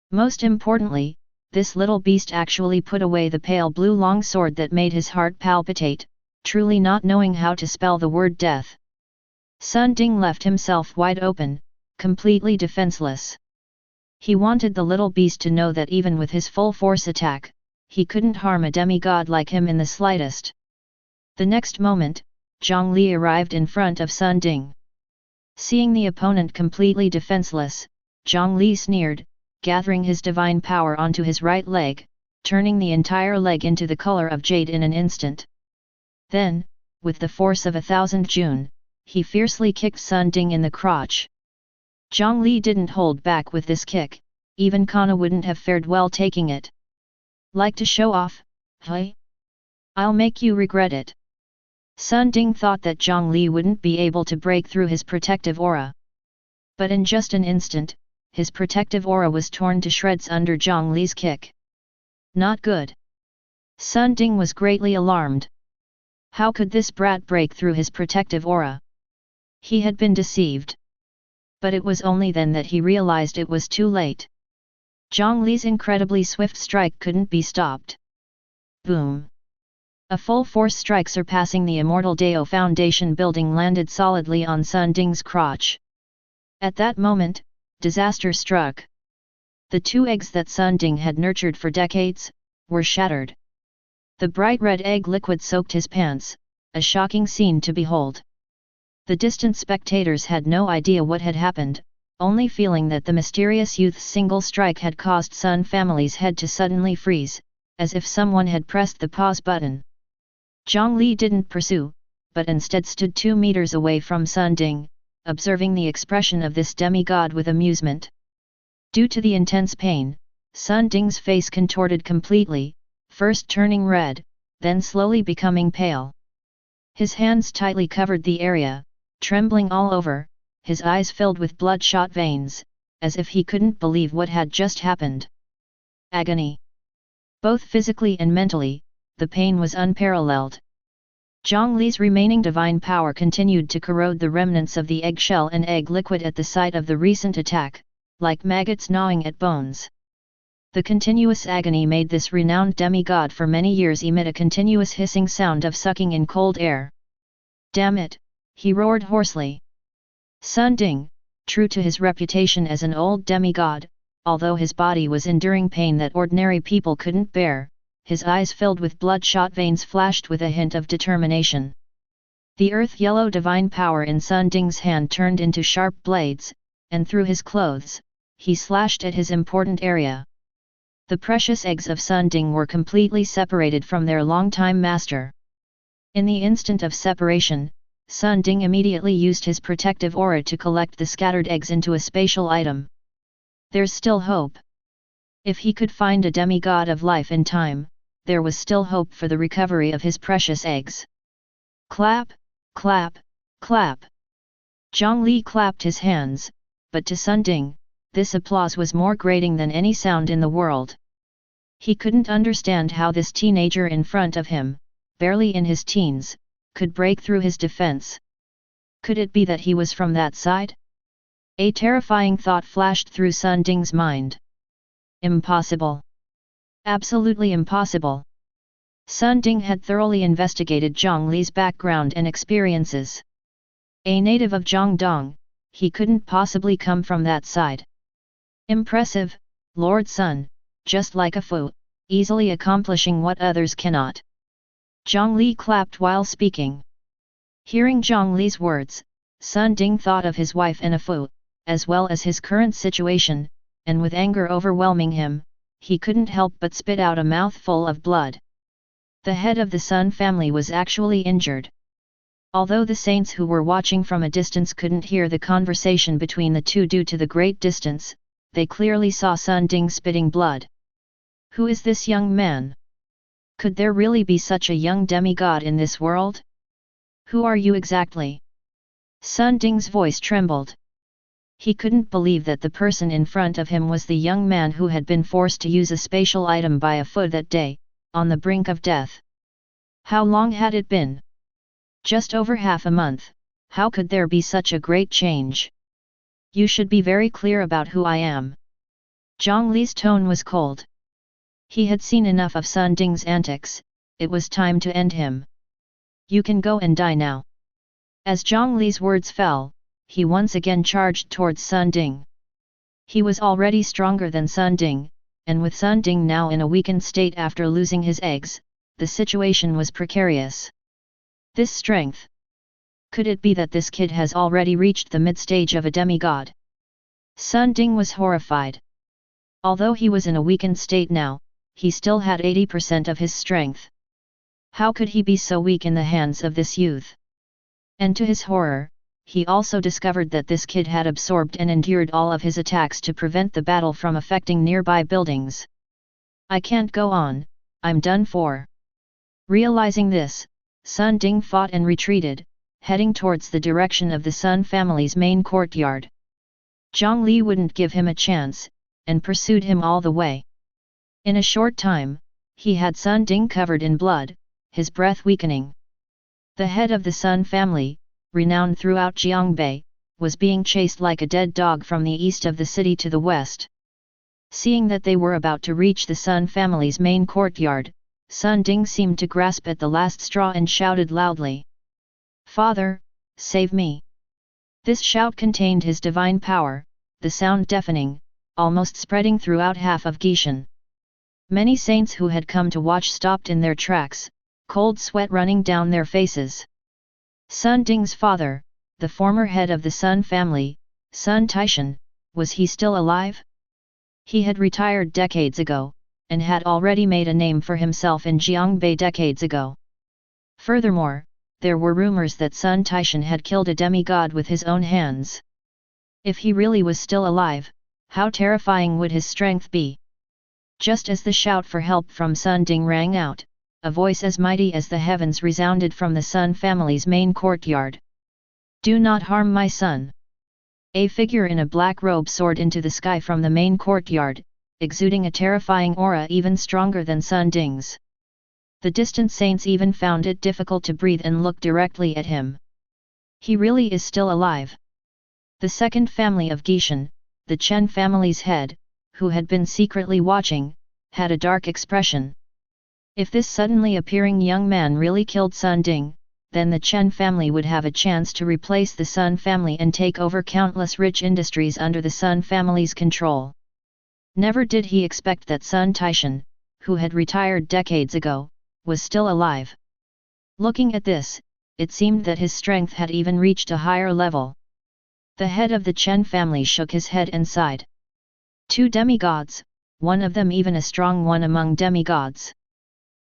Most importantly, this little beast actually put away the pale blue long sword that made his heart palpitate, truly not knowing how to spell the word death. Sun Ding left himself wide open, completely defenseless. He wanted the little beast to know that even with his full force attack, he couldn't harm a demigod like him in the slightest. The next moment, Jiang Li arrived in front of Sun Ding. Seeing the opponent completely defenseless, Jiang Li sneered, gathering his divine power onto his right leg, turning the entire leg into the color of jade in an instant. Then, with the force of 1,000 Jun, he fiercely kicked Sun Ding in the crotch. Jiang Li didn't hold back with this kick, even Kana wouldn't have fared well taking it. Like to show off, huh? I'll make you regret it. Sun Ding thought that Jiang Li wouldn't be able to break through his protective aura. But in just an instant, his protective aura was torn to shreds under Jiang Li's kick. Not good. Sun Ding was greatly alarmed. How could this brat break through his protective aura? He had been deceived. But it was only then that he realized it was too late. Jiang Li's incredibly swift strike couldn't be stopped. Boom! A full-force strike surpassing the Immortal Dao Foundation building landed solidly on Sun Ding's crotch. At that moment, disaster struck. The two eggs that Sun Ding had nurtured for decades were shattered. The bright red egg liquid soaked his pants, a shocking scene to behold. The distant spectators had no idea what had happened, only feeling that the mysterious youth's single strike had caused Sun family's head to suddenly freeze, as if someone had pressed the pause button. Jiang Li didn't pursue, but instead stood 2 meters away from Sun Ding, observing the expression of this demigod with amusement. Due to the intense pain, Sun Ding's face contorted completely, first turning red, then slowly becoming pale. His hands tightly covered the area, trembling all over, his eyes filled with bloodshot veins, as if he couldn't believe what had just happened. Agony. Both physically and mentally, the pain was unparalleled. Jiang Li's remaining divine power continued to corrode the remnants of the eggshell and egg liquid at the site of the recent attack, like maggots gnawing at bones. The continuous agony made this renowned demigod for many years emit a continuous hissing sound of sucking in cold air. "Damn it!" he roared hoarsely. Sun Ding, true to his reputation as an old demigod, although his body was enduring pain that ordinary people couldn't bear, his eyes filled with bloodshot veins flashed with a hint of determination. The earth-yellow divine power in Sun Ding's hand turned into sharp blades, and through his clothes, he slashed at his important area. The precious eggs of Sun Ding were completely separated from their longtime master. In the instant of separation, Sun Ding immediately used his protective aura to collect the scattered eggs into a spatial item. There's still hope. If he could find a demigod of life in time, there was still hope for the recovery of his precious eggs. Clap, clap, clap. Jiang Li clapped his hands, but to Sun Ding, this applause was more grating than any sound in the world. He couldn't understand how this teenager in front of him, barely in his teens, could break through his defense. Could it be that he was from that side? A terrifying thought flashed through Sun Ding's mind. Impossible. Absolutely impossible. Sun Ding had thoroughly investigated Jiang Li's background and experiences. A native of Jiangdong, he couldn't possibly come from that side. Impressive, Lord Sun, just like a Fu, easily accomplishing what others cannot. Jiang Li clapped while speaking. Hearing Jiang Li's words, Sun Ding thought of his wife and a Fu, as well as his current situation, and with anger overwhelming him, he couldn't help but spit out a mouthful of blood. The head of the Sun family was actually injured. Although the saints who were watching from a distance couldn't hear the conversation between the two due to the great distance, they clearly saw Sun Ding spitting blood. Who is this young man? Could there really be such a young demigod in this world? Who are you exactly? Sun Ding's voice trembled. He couldn't believe that the person in front of him was the young man who had been forced to use a spatial item by a Fu that day, on the brink of death. How long had it been? Just over half a month. How could there be such a great change? You should be very clear about who I am. Jiang Li's tone was cold. He had seen enough of Sun Ding's antics, it was time to end him. You can go and die now. As Jiang Li's words fell, he once again charged towards Sun Ding. He was already stronger than Sun Ding, and with Sun Ding now in a weakened state after losing his eggs, the situation was precarious. This strength. Could it be that this kid has already reached the mid-stage of a demigod? Sun Ding was horrified. Although he was in a weakened state now, he still had 80% of his strength. How could he be so weak in the hands of this youth? And to his horror, he also discovered that this kid had absorbed and endured all of his attacks to prevent the battle from affecting nearby buildings. I can't go on, I'm done for. Realizing this, Sun Ding fought and retreated, heading towards the direction of the Sun family's main courtyard. Jiang Li wouldn't give him a chance, and pursued him all the way. In a short time, he had Sun Ding covered in blood, his breath weakening. The head of the Sun family, renowned throughout Jiangbei, was being chased like a dead dog from the east of the city to the west. Seeing that they were about to reach the Sun family's main courtyard, Sun Ding seemed to grasp at the last straw and shouted loudly. Father, save me! This shout contained his divine power, the sound deafening, almost spreading throughout half of Gishan. Many saints who had come to watch stopped in their tracks, cold sweat running down their faces. Sun Ding's father, the former head of the Sun family, Sun Taishan, was he still alive? He had retired decades ago, and had already made a name for himself in Jiangbei decades ago. Furthermore, there were rumors that Sun Taishan had killed a demigod with his own hands. If he really was still alive, how terrifying would his strength be? Just as the shout for help from Sun Ding rang out, a voice as mighty as the heavens resounded from the Sun family's main courtyard. "Do not harm my son." A figure in a black robe soared into the sky from the main courtyard, exuding a terrifying aura even stronger than Sun Ding's. The distant saints even found it difficult to breathe and look directly at him. He really is still alive. The second family of Gishan, the Chen family's head, who had been secretly watching, had a dark expression. If this suddenly appearing young man really killed Sun Ding, then the Chen family would have a chance to replace the Sun family and take over countless rich industries under the Sun family's control. Never did he expect that Sun Taishan, who had retired decades ago, was still alive. Looking at this, it seemed that his strength had even reached a higher level. The head of the Chen family shook his head and sighed. Two demigods, one of them even a strong one among demigods.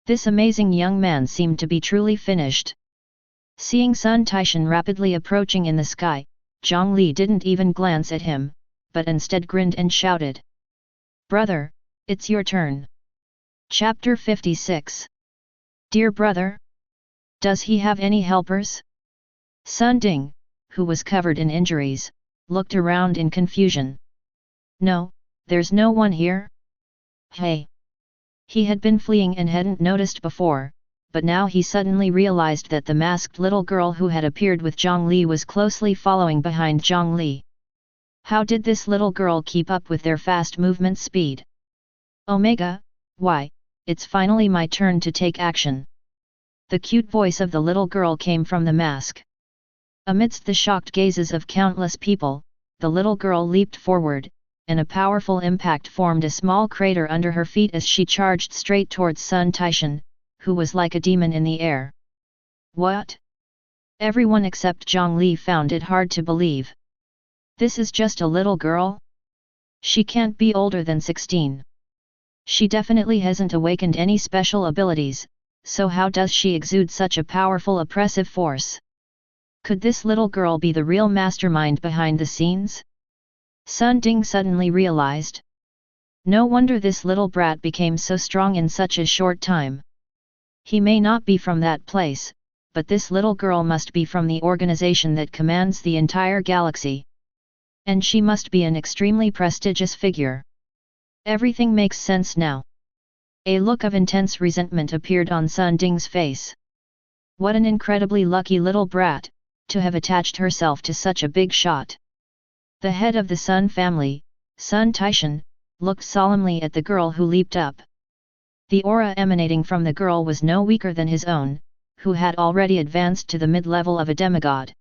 This amazing young man seemed to be truly finished. Seeing Sun Taishan rapidly approaching in the sky, Jiang Li didn't even glance at him, but instead grinned and shouted. "Brother, it's your turn." Chapter 56. Dear brother? Does he have any helpers? Sun Ding, who was covered in injuries, looked around in confusion. No, there's no one here. Hey! He had been fleeing and hadn't noticed before, but now he suddenly realized that the masked little girl who had appeared with Jiang Li was closely following behind Jiang Li. How did this little girl keep up with their fast movement speed? Omega, why, it's finally my turn to take action. The cute voice of the little girl came from the mask. Amidst the shocked gazes of countless people, the little girl leaped forward, and a powerful impact formed a small crater under her feet as she charged straight towards Sun Taishan, who was like a demon in the air. What? Everyone except Jiang Li found it hard to believe. This is just a little girl? She can't be older than 16. She definitely hasn't awakened any special abilities, so how does she exude such a powerful oppressive force? Could this little girl be the real mastermind behind the scenes? Sun Ding suddenly realized. No wonder this little brat became so strong in such a short time. He may not be from that place, but this little girl must be from the organization that commands the entire galaxy. And she must be an extremely prestigious figure. Everything makes sense now. A look of intense resentment appeared on Sun Ding's face. What an incredibly lucky little brat, to have attached herself to such a big shot. The head of the Sun family, Sun Taishan, looked solemnly at the girl who leaped up. The aura emanating from the girl was no weaker than his own, who had already advanced to the mid-level of a demigod.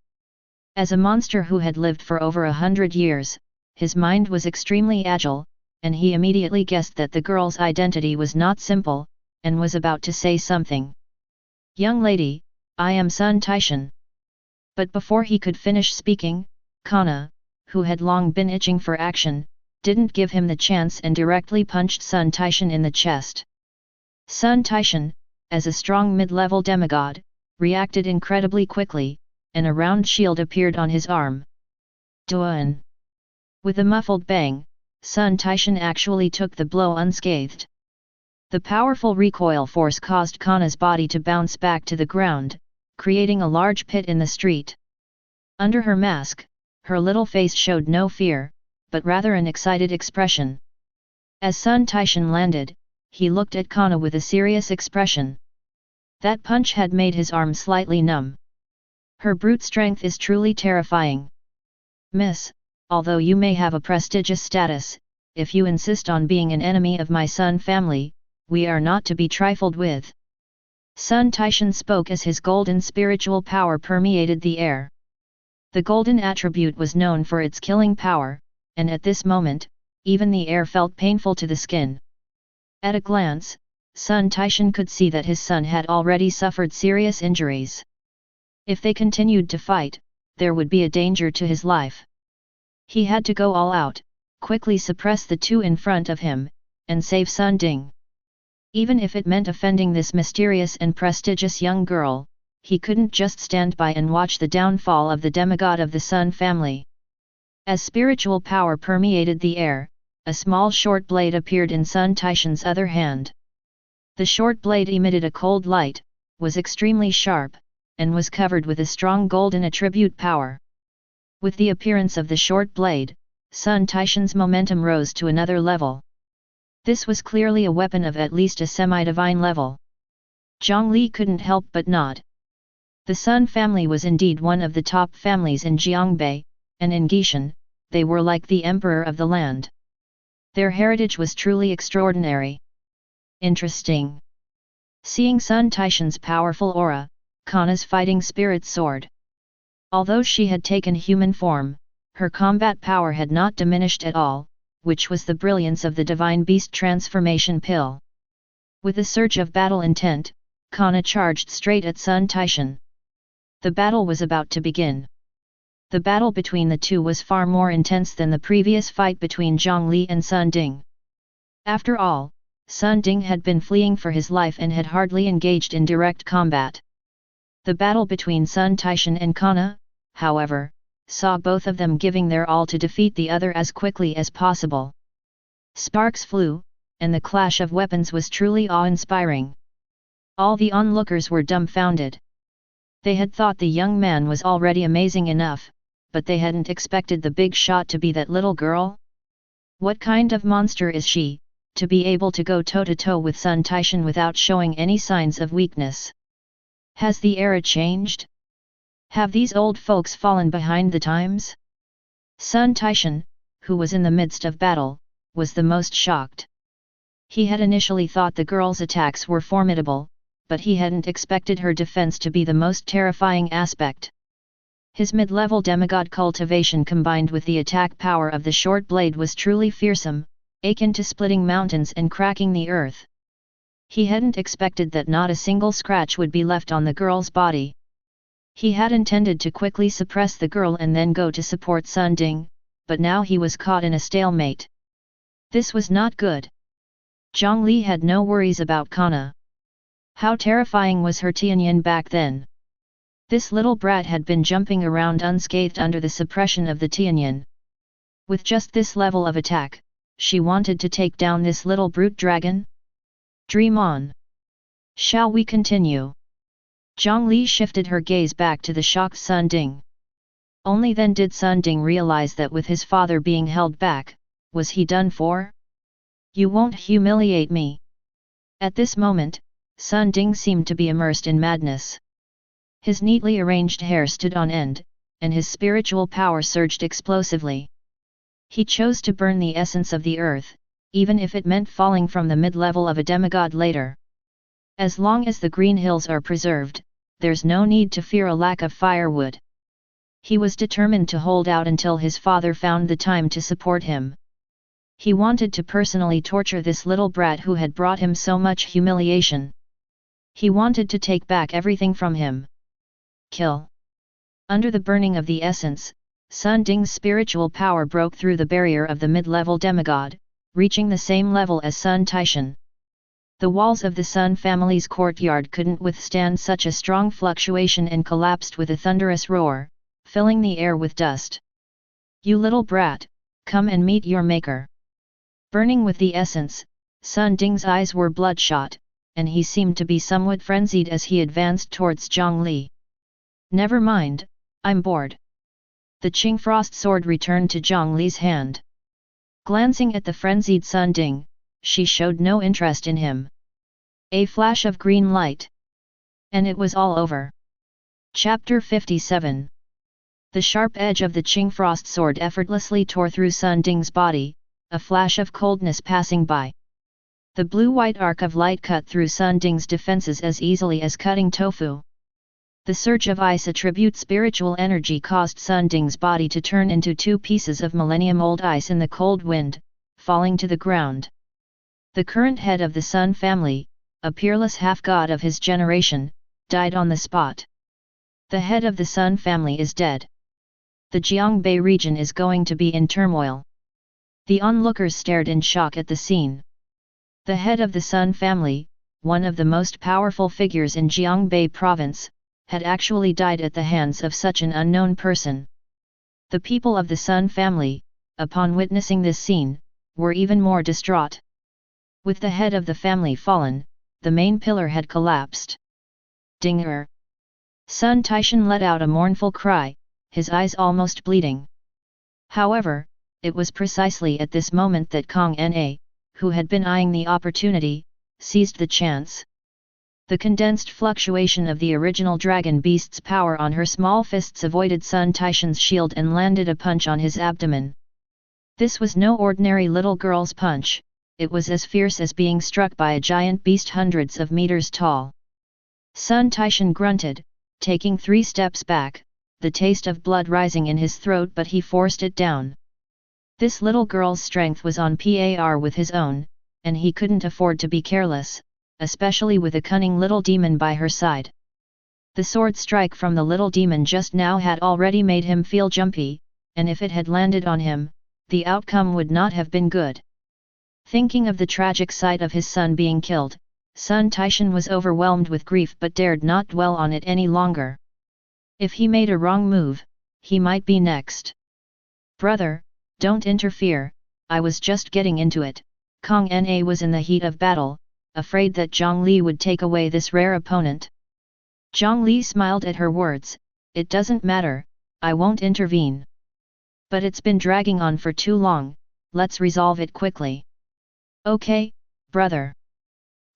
As a monster who had lived for over 100 years, his mind was extremely agile, and he immediately guessed that the girl's identity was not simple, and was about to say something. "Young lady, I am Sun Taishan." But before he could finish speaking, Kana, who had long been itching for action, didn't give him the chance and directly punched Sun Taishan in the chest. Sun Taishan, as a strong mid-level demigod, reacted incredibly quickly, and a round shield appeared on his arm. Duan! With a muffled bang, Sun Taishan actually took the blow unscathed. The powerful recoil force caused Kana's body to bounce back to the ground, creating a large pit in the street. Under her mask, her little face showed no fear, but rather an excited expression. As Sun Taishan landed, he looked at Kana with a serious expression. That punch had made his arm slightly numb. Her brute strength is truly terrifying. Miss, although you may have a prestigious status, if you insist on being an enemy of my Sun family, we are not to be trifled with. Sun Taishan spoke as his golden spiritual power permeated the air. The golden attribute was known for its killing power, and at this moment, even the air felt painful to the skin. At a glance, Sun Taishan could see that his son had already suffered serious injuries. If they continued to fight, there would be a danger to his life. He had to go all out, quickly suppress the two in front of him, and save Sun Ding. Even if it meant offending this mysterious and prestigious young girl, he couldn't just stand by and watch the downfall of the demigod of the Sun family. As spiritual power permeated the air, a small short blade appeared in Sun Taishan's other hand. The short blade emitted a cold light, was extremely sharp, and was covered with a strong golden attribute power. With the appearance of the short blade, Sun Taishan's momentum rose to another level. This was clearly a weapon of at least a semi-divine level. Jiang Li couldn't help but nod. The Sun family was indeed one of the top families in Jiangbei, and in Gishan, they were like the emperor of the land. Their heritage was truly extraordinary. Interesting. Seeing Sun Taishan's powerful aura, Kana's fighting spirit soared. Although she had taken human form, her combat power had not diminished at all, which was the brilliance of the divine beast transformation pill. With a surge of battle intent, Kana charged straight at Sun Taishan. The battle was about to begin. The battle between the two was far more intense than the previous fight between Jiang Li and Sun Ding. After all, Sun Ding had been fleeing for his life and had hardly engaged in direct combat. The battle between Sun Taishan and Kana, however, saw both of them giving their all to defeat the other as quickly as possible. Sparks flew, and the clash of weapons was truly awe-inspiring. All the onlookers were dumbfounded. They had thought the young man was already amazing enough, but they hadn't expected the big shot to be that little girl. What kind of monster is she, to be able to go toe-to-toe with Sun Taishan without showing any signs of weakness? Has the era changed? Have these old folks fallen behind the times? Sun Taishan, who was in the midst of battle, was the most shocked. He had initially thought the girl's attacks were formidable, but he hadn't expected her defense to be the most terrifying aspect. His mid-level demigod cultivation combined with the attack power of the short blade was truly fearsome, akin to splitting mountains and cracking the earth. He hadn't expected that not a single scratch would be left on the girl's body. He had intended to quickly suppress the girl and then go to support Sun Ding, but now he was caught in a stalemate. This was not good. Jiang Li had no worries about Kana. How terrifying was her Tianyan back then? This little brat had been jumping around unscathed under the suppression of the Tianyan. With just this level of attack, she wanted to take down this little brute dragon? Dream on. Shall we continue? Jiang Li shifted her gaze back to the shocked Sun Ding. Only then did Sun Ding realize that with his father being held back, was he done for? You won't humiliate me. At this moment, Sun Ding seemed to be immersed in madness. His neatly arranged hair stood on end, and his spiritual power surged explosively. He chose to burn the essence of the earth, even if it meant falling from the mid-level of a demigod later. As long as the green hills are preserved, there's no need to fear a lack of firewood. He was determined to hold out until his father found the time to support him. He wanted to personally torture this little brat who had brought him so much humiliation. He wanted to take back everything from him. Kill. Under the burning of the essence, Sun Ding's spiritual power broke through the barrier of the mid-level demigod, reaching the same level as Sun Taishan. The walls of the Sun family's courtyard couldn't withstand such a strong fluctuation and collapsed with a thunderous roar, filling the air with dust. You little brat, come and meet your maker. Burning with the essence, Sun Ding's eyes were bloodshot, and he seemed to be somewhat frenzied as he advanced towards Jiang Li. Never mind, I'm bored. The Qing Frost sword returned to Jiang Li's hand. Glancing at the frenzied Sun Ding, she showed no interest in him. A flash of green light. And it was all over. Chapter 57. The sharp edge of the Qing Frost sword effortlessly tore through Sun Ding's body, a flash of coldness passing by. The blue-white arc of light cut through Sun Ding's defenses as easily as cutting tofu. The surge of ice attribute spiritual energy caused Sun Ding's body to turn into two pieces of millennium-old ice in the cold wind, falling to the ground. The current head of the Sun family, a peerless half-god of his generation, died on the spot. The head of the Sun family is dead. The Jiangbei region is going to be in turmoil. The onlookers stared in shock at the scene. The head of the Sun family, one of the most powerful figures in Jiangbei province, had actually died at the hands of such an unknown person. The people of the Sun family, upon witnessing this scene, were even more distraught. With the head of the family fallen, the main pillar had collapsed. Dinger! Sun Taishan let out a mournful cry, his eyes almost bleeding. However, it was precisely at this moment that Kong Na, who had been eyeing the opportunity, seized the chance. The condensed fluctuation of the original dragon beast's power on her small fists avoided Sun Taishan's shield and landed a punch on his abdomen. This was no ordinary little girl's punch, it was as fierce as being struck by a giant beast hundreds of meters tall. Sun Taishan grunted, taking 3 steps back, the taste of blood rising in his throat, but he forced it down. This little girl's strength was on par with his own, and he couldn't afford to be careless, especially with a cunning little demon by her side. The sword strike from the little demon just now had already made him feel jumpy, and if it had landed on him, the outcome would not have been good. Thinking of the tragic sight of his son being killed, Sun Taishan was overwhelmed with grief but dared not dwell on it any longer. If he made a wrong move, he might be next. "Brother, don't interfere, I was just getting into it." Kong Na was in the heat of battle, afraid that Jiang Li would take away this rare opponent. Jiang Li smiled at her words, "It doesn't matter, I won't intervene. But it's been dragging on for too long, let's resolve it quickly." "Okay, brother."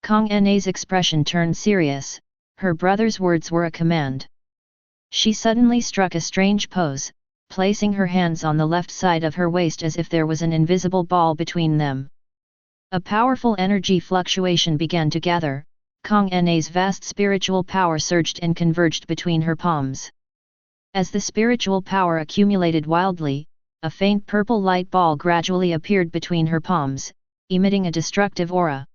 Kong Na's expression turned serious, her brother's words were a command. She suddenly struck a strange pose, placing her hands on the left side of her waist as if there was an invisible ball between them. A powerful energy fluctuation began to gather, Kong Na's vast spiritual power surged and converged between her palms. As the spiritual power accumulated wildly, a faint purple light ball gradually appeared between her palms, emitting a destructive aura.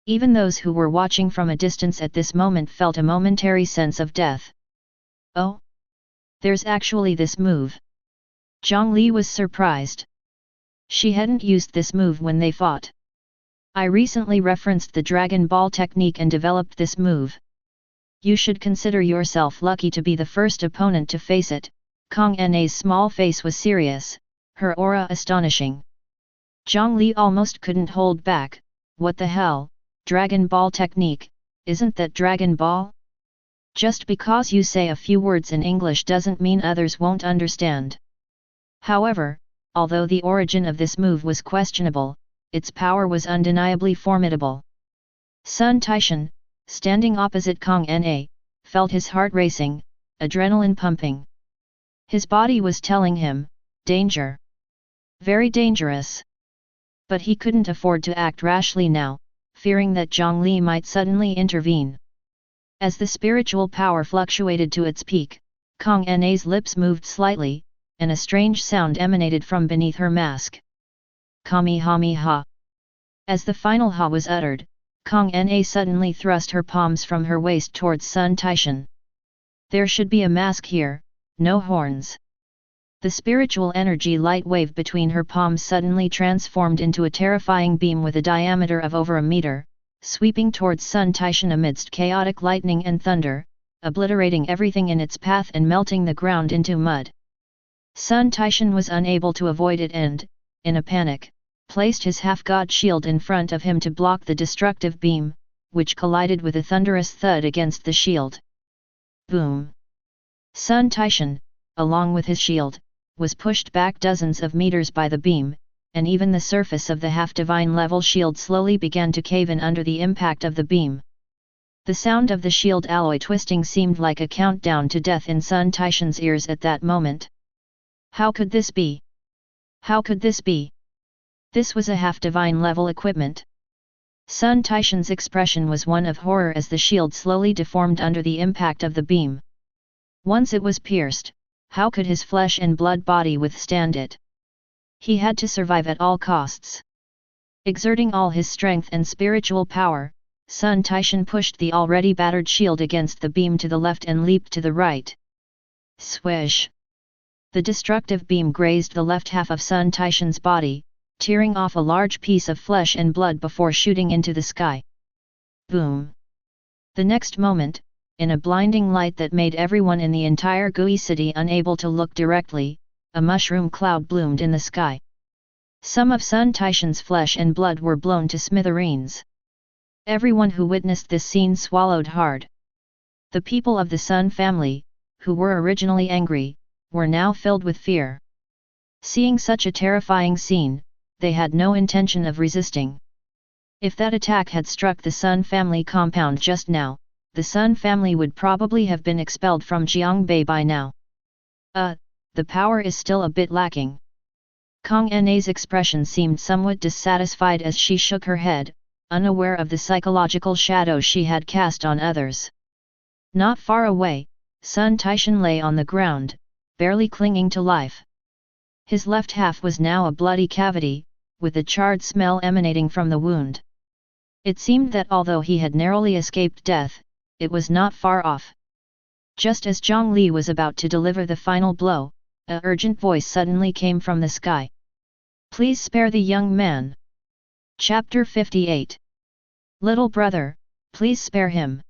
Even those who were watching from a distance at this moment felt a momentary sense of death. "Oh! There's actually this move." Jiang Li was surprised. She hadn't used this move when they fought. "I recently referenced the Dragon Ball technique and developed this move. You should consider yourself lucky to be the first opponent to face it." Kong Na's small face was serious, her aura astonishing. Jiang Li almost couldn't hold back. "What the hell, Dragon Ball technique, isn't that Dragon Ball? Just because you say a few words in English doesn't mean others won't understand." However, although the origin of this move was questionable, its power was undeniably formidable. Sun Taishan, standing opposite Kong Na, felt his heart racing, adrenaline pumping. His body was telling him, danger. Very dangerous. But he couldn't afford to act rashly now, fearing that Jiang Li might suddenly intervene. As the spiritual power fluctuated to its peak, Kong Na's lips moved slightly, and a strange sound emanated from beneath her mask. Kamehameha. As the final ha was uttered, Kong Na suddenly thrust her palms from her waist towards Sun Taishan. "There should be a mask here, no horns." The spiritual energy light wave between her palms suddenly transformed into a terrifying beam with a diameter of over a meter, sweeping towards Sun Taishan amidst chaotic lightning and thunder, obliterating everything in its path and melting the ground into mud. Sun Taishan was unable to avoid it and, in a panic, placed his half-god shield in front of him to block the destructive beam, which collided with a thunderous thud against the shield. Boom! Sun Taishan, along with his shield, was pushed back dozens of meters by the beam, and even the surface of the half-divine level shield slowly began to cave in under the impact of the beam. The sound of the shield alloy twisting seemed like a countdown to death in Sun Taishan's ears at that moment. How could this be? How could this be? This was a half-divine level equipment. Sun Taishan's expression was one of horror as the shield slowly deformed under the impact of the beam. Once it was pierced, how could his flesh and blood body withstand it? He had to survive at all costs. Exerting all his strength and spiritual power, Sun Taishan pushed the already battered shield against the beam to the left and leaped to the right. Swish! The destructive beam grazed the left half of Sun Taishan's body, tearing off a large piece of flesh and blood before shooting into the sky. Boom! The next moment, in a blinding light that made everyone in the entire Gui city unable to look directly, a mushroom cloud bloomed in the sky. Some of Sun Taishan's flesh and blood were blown to smithereens. Everyone who witnessed this scene swallowed hard. The people of the Sun family, who were originally angry, were now filled with fear. Seeing such a terrifying scene, they had no intention of resisting. If that attack had struck the Sun family compound just now, the Sun family would probably have been expelled from Jiangbei by now. The power is still a bit lacking. Kong Na's expression seemed somewhat dissatisfied as she shook her head, unaware of the psychological shadow she had cast on others. Not far away, Sun Taishan lay on the ground, barely clinging to life. His left half was now a bloody cavity, with a charred smell emanating from the wound. It seemed that although he had narrowly escaped death, it was not far off. Just as Jiang Li was about to deliver the final blow, an urgent voice suddenly came from the sky. Please spare the young man. Chapter 58. Little brother, please spare him.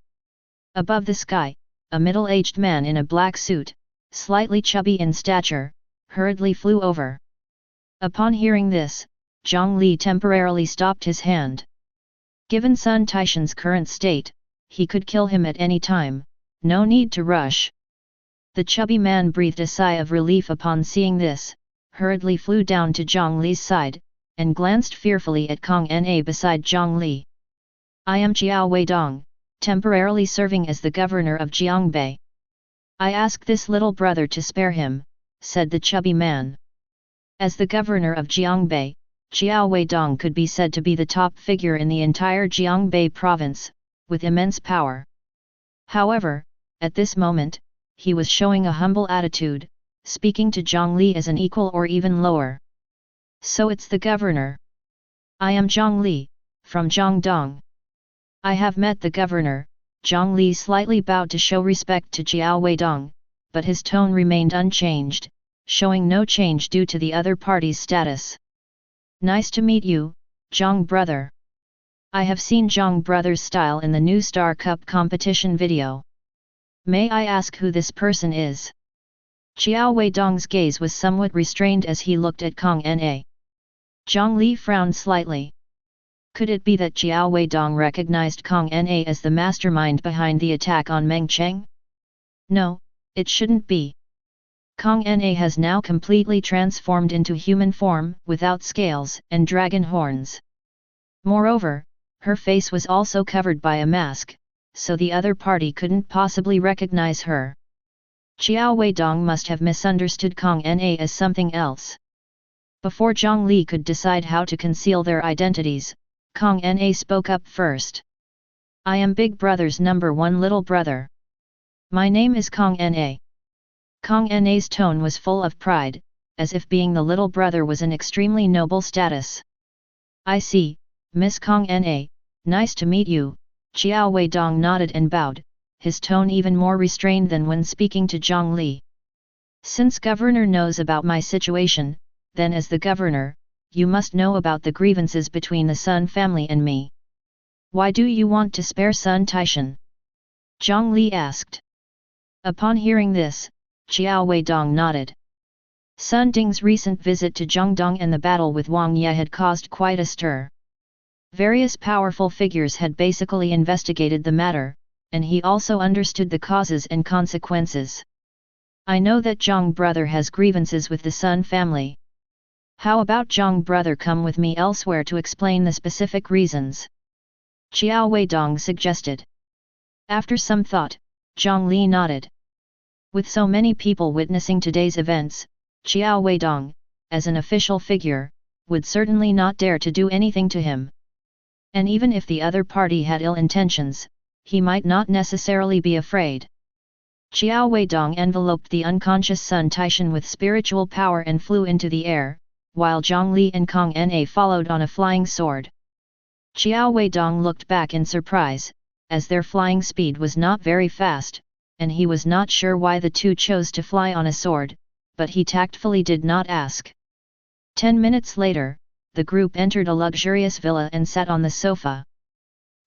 Above the sky, a middle-aged man in a black suit, slightly chubby in stature, hurriedly flew over. Upon hearing this, Jiang Li temporarily stopped his hand. Given Sun Taishan's current state, he could kill him at any time, no need to rush. The chubby man breathed a sigh of relief upon seeing this, hurriedly flew down to Jiang Li's side, and glanced fearfully at Kong Na beside Jiang Li. I am Jiao Weidong, temporarily serving as the governor of Jiangbei. I ask this little brother to spare him, said the chubby man. As the governor of Jiangbei, Jiao Weidong could be said to be the top figure in the entire Jiangbei province, with immense power. However, at this moment, he was showing a humble attitude, speaking to Jiang Li as an equal or even lower. So it's the governor. I am Jiang Li, from Jiangdong. I have met the governor. Jiang Li slightly bowed to show respect to Jiao Weidong, but his tone remained unchanged, showing no change due to the other party's status. Nice to meet you, Jiang brother. I have seen Jiang brother's style in the new Star Cup competition video. May I ask who this person is? Jiao Weidong's gaze was somewhat restrained as he looked at Kong Na. Jiang Li frowned slightly. Could it be that Jiao Weidong recognized Kong Na as the mastermind behind the attack on Meng Cheng? No, it shouldn't be. Kong Na has now completely transformed into human form, without scales and dragon horns. Moreover, her face was also covered by a mask, so the other party couldn't possibly recognize her. Jiao Weidong must have misunderstood Kong Na as something else. Before Jiang Li could decide how to conceal their identities, Kong Na spoke up first. I am Big Brother's number one little brother. My name is Kong Na. Kong Na's tone was full of pride, as if being the little brother was an extremely noble status. I see, Miss Kong Na, nice to meet you. Jiao Weidong nodded and bowed, his tone even more restrained than when speaking to Jiang Li. Since governor knows about my situation, then as the governor, you must know about the grievances between the Sun family and me. Why do you want to spare Sun Taishan? Jiang Li asked. Upon hearing this, Jiao Weidong nodded. Sun Ding's recent visit to Jiangdong and the battle with Wang Ye had caused quite a stir. Various powerful figures had basically investigated the matter, and he also understood the causes and consequences. I know that Jiang brother has grievances with the Sun family. How about Jiang brother come with me elsewhere to explain the specific reasons? Jiao Weidong suggested. After some thought, Jiang Li nodded. With so many people witnessing today's events, Jiao Weidong, as an official figure, would certainly not dare to do anything to him. And even if the other party had ill intentions, he might not necessarily be afraid. Jiao Weidong enveloped the unconscious Sun Taishan with spiritual power and flew into the air, while Jiang Li and Kong Na followed on a flying sword. Jiao Weidong looked back in surprise, as their flying speed was not very fast, and he was not sure why the two chose to fly on a sword, but he tactfully did not ask. 10 minutes later, the group entered a luxurious villa and sat on the sofa.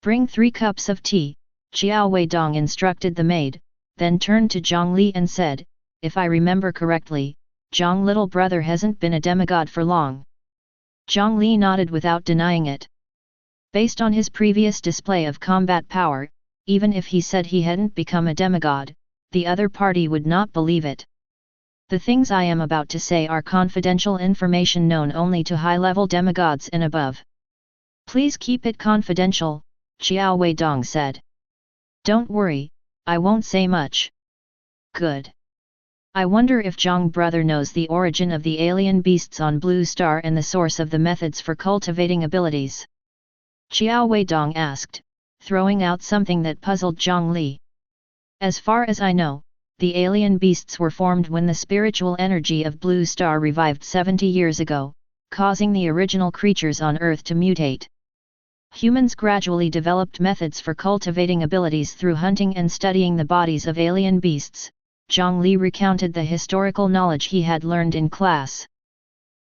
Bring 3 cups of tea, Xiao Weidong instructed the maid, then turned to Jiang Li and said, "If I remember correctly, Jiang little brother hasn't been a demigod for long." Jiang Li nodded without denying it. Based on his previous display of combat power, even if he said he hadn't become a demigod, the other party would not believe it. The things I am about to say are confidential information known only to high-level demigods and above. Please keep it confidential, Xiao Weidong said. Don't worry, I won't say much. Good. I wonder if Jiang brother knows the origin of the alien beasts on Blue Star and the source of the methods for cultivating abilities. Xiao Weidong asked, throwing out something that puzzled Jiang Li. As far as I know, the alien beasts were formed when the spiritual energy of Blue Star revived 70 years ago, causing the original creatures on Earth to mutate. Humans gradually developed methods for cultivating abilities through hunting and studying the bodies of alien beasts. Jiang Li recounted the historical knowledge he had learned in class.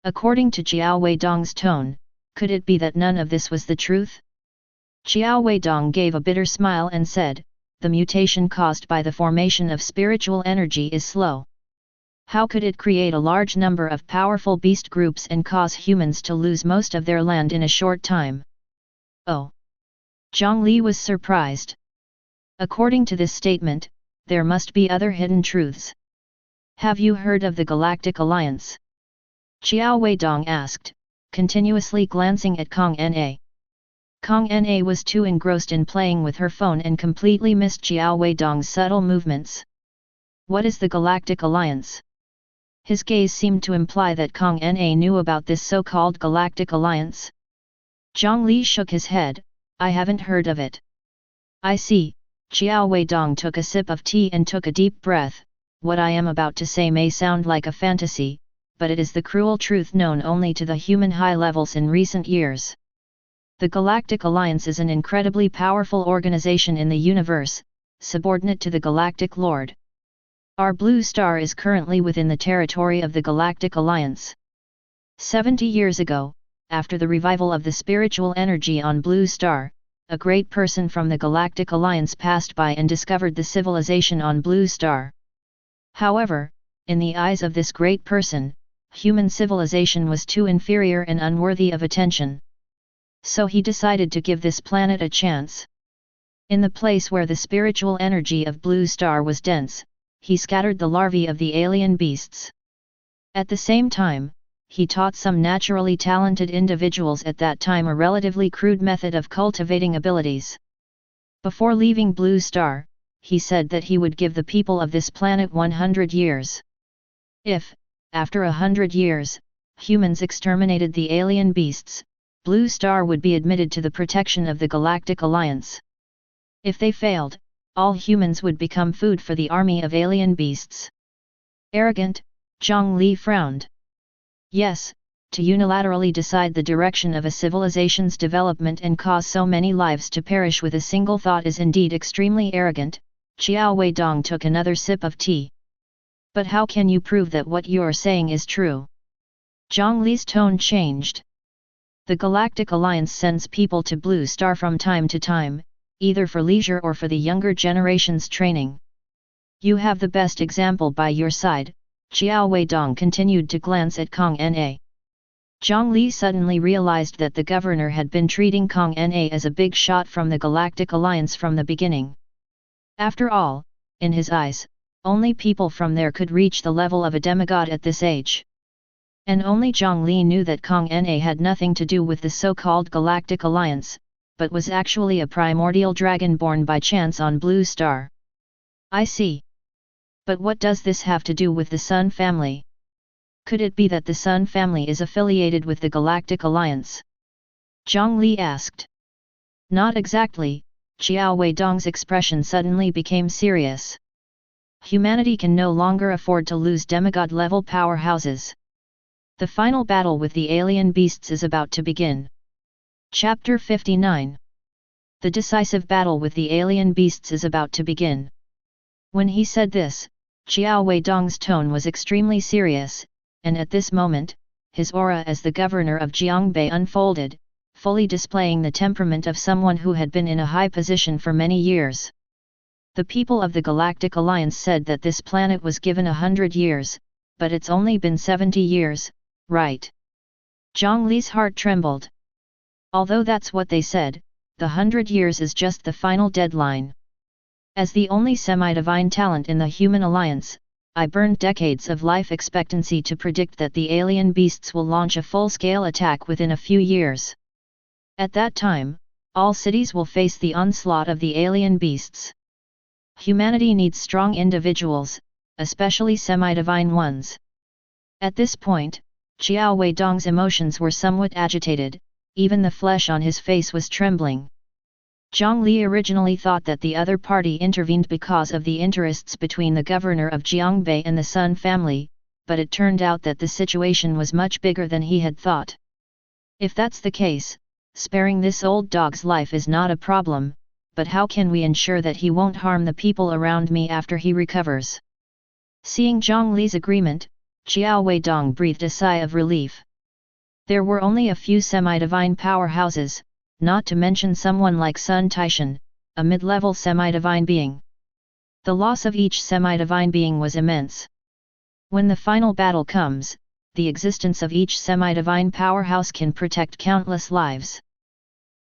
According to Xiao Weidong's tone, could it be that none of this was the truth? Xiao Weidong gave a bitter smile and said, "The mutation caused by the formation of spiritual energy is slow. How could it create a large number of powerful beast groups and cause humans to lose most of their land in a short time?" Oh! Jiang Li was surprised. According to this statement, there must be other hidden truths. Have you heard of the Galactic Alliance? Xiao Weidong asked, continuously glancing at Kong Na. Kong Na was too engrossed in playing with her phone and completely missed Xiao Weidong's subtle movements. What is the Galactic Alliance? His gaze seemed to imply that Kong Na knew about this so-called Galactic Alliance. Jiang Li shook his head, "I haven't heard of it." "I see." Xiao Weidong took a sip of tea and took a deep breath. "What I am about to say may sound like a fantasy, but it is the cruel truth known only to the human high levels in recent years. The Galactic Alliance is an incredibly powerful organization in the universe, subordinate to the Galactic Lord. Our Blue Star is currently within the territory of the Galactic Alliance. 70 years ago, after the revival of the spiritual energy on Blue Star, a great person from the Galactic Alliance passed by and discovered the civilization on Blue Star. However, in the eyes of this great person, human civilization was too inferior and unworthy of attention. So he decided to give this planet a chance. In the place where the spiritual energy of Blue Star was dense, he scattered the larvae of the alien beasts. At the same time, he taught some naturally talented individuals at that time a relatively crude method of cultivating abilities. Before leaving Blue Star, he said that he would give the people of this planet 100 years. If, after 100 years, humans exterminated the alien beasts, Blue Star would be admitted to the protection of the Galactic Alliance. If they failed, all humans would become food for the army of alien beasts. Arrogant, Jiang Li frowned. Yes, to unilaterally decide the direction of a civilization's development and cause so many lives to perish with a single thought is indeed extremely arrogant. Xiao Weidong took another sip of tea. But how can you prove that what you're saying is true? Jiang Li's tone changed. The Galactic Alliance sends people to Blue Star from time to time, either for leisure or for the younger generation's training. You have the best example by your side. Xiao Weidong continued to glance at Kong Na. Jiang Li suddenly realized that the governor had been treating Kong Na as a big shot from the Galactic Alliance from the beginning. After all, in his eyes, only people from there could reach the level of a demigod at this age. And only Jiang Li knew that Kong Na had nothing to do with the so-called Galactic Alliance, but was actually a primordial dragon born by chance on Blue Star. I see. But what does this have to do with the Sun family? Could it be that the Sun family is affiliated with the Galactic Alliance? Jiang Li asked. Not exactly. Xiao Weidong's expression suddenly became serious. Humanity can no longer afford to lose demigod-level powerhouses. The final battle with the alien beasts is about to begin. Chapter 59. The decisive battle with the alien beasts is about to begin. When he said this, Xiao Weidong's tone was extremely serious, and at this moment, his aura as the governor of Jiangbei unfolded, fully displaying the temperament of someone who had been in a high position for many years. The people of the Galactic Alliance said that this planet was given 100 years, but it's only been 70 years, right? Jiang Li's heart trembled. Although that's what they said, the 100 years is just the final deadline. As the only semi-divine talent in the Human Alliance, I burned decades of life expectancy to predict that the alien beasts will launch a full-scale attack within a few years. At that time, all cities will face the onslaught of the alien beasts. Humanity needs strong individuals, especially semi-divine ones. At this point, Xiao Weidong's emotions were somewhat agitated, even the flesh on his face was trembling. Jiang Li originally thought that the other party intervened because of the interests between the governor of Jiangbei and the Sun family, but it turned out that the situation was much bigger than he had thought. If that's the case, sparing this old dog's life is not a problem, but how can we ensure that he won't harm the people around me after he recovers? Seeing Jiang Li's agreement, Xiao Weidong breathed a sigh of relief. There were only a few semi-divine powerhouses, not to mention someone like Sun Taishan, a mid-level semi-divine being. The loss of each semi-divine being was immense. When the final battle comes, the existence of each semi-divine powerhouse can protect countless lives.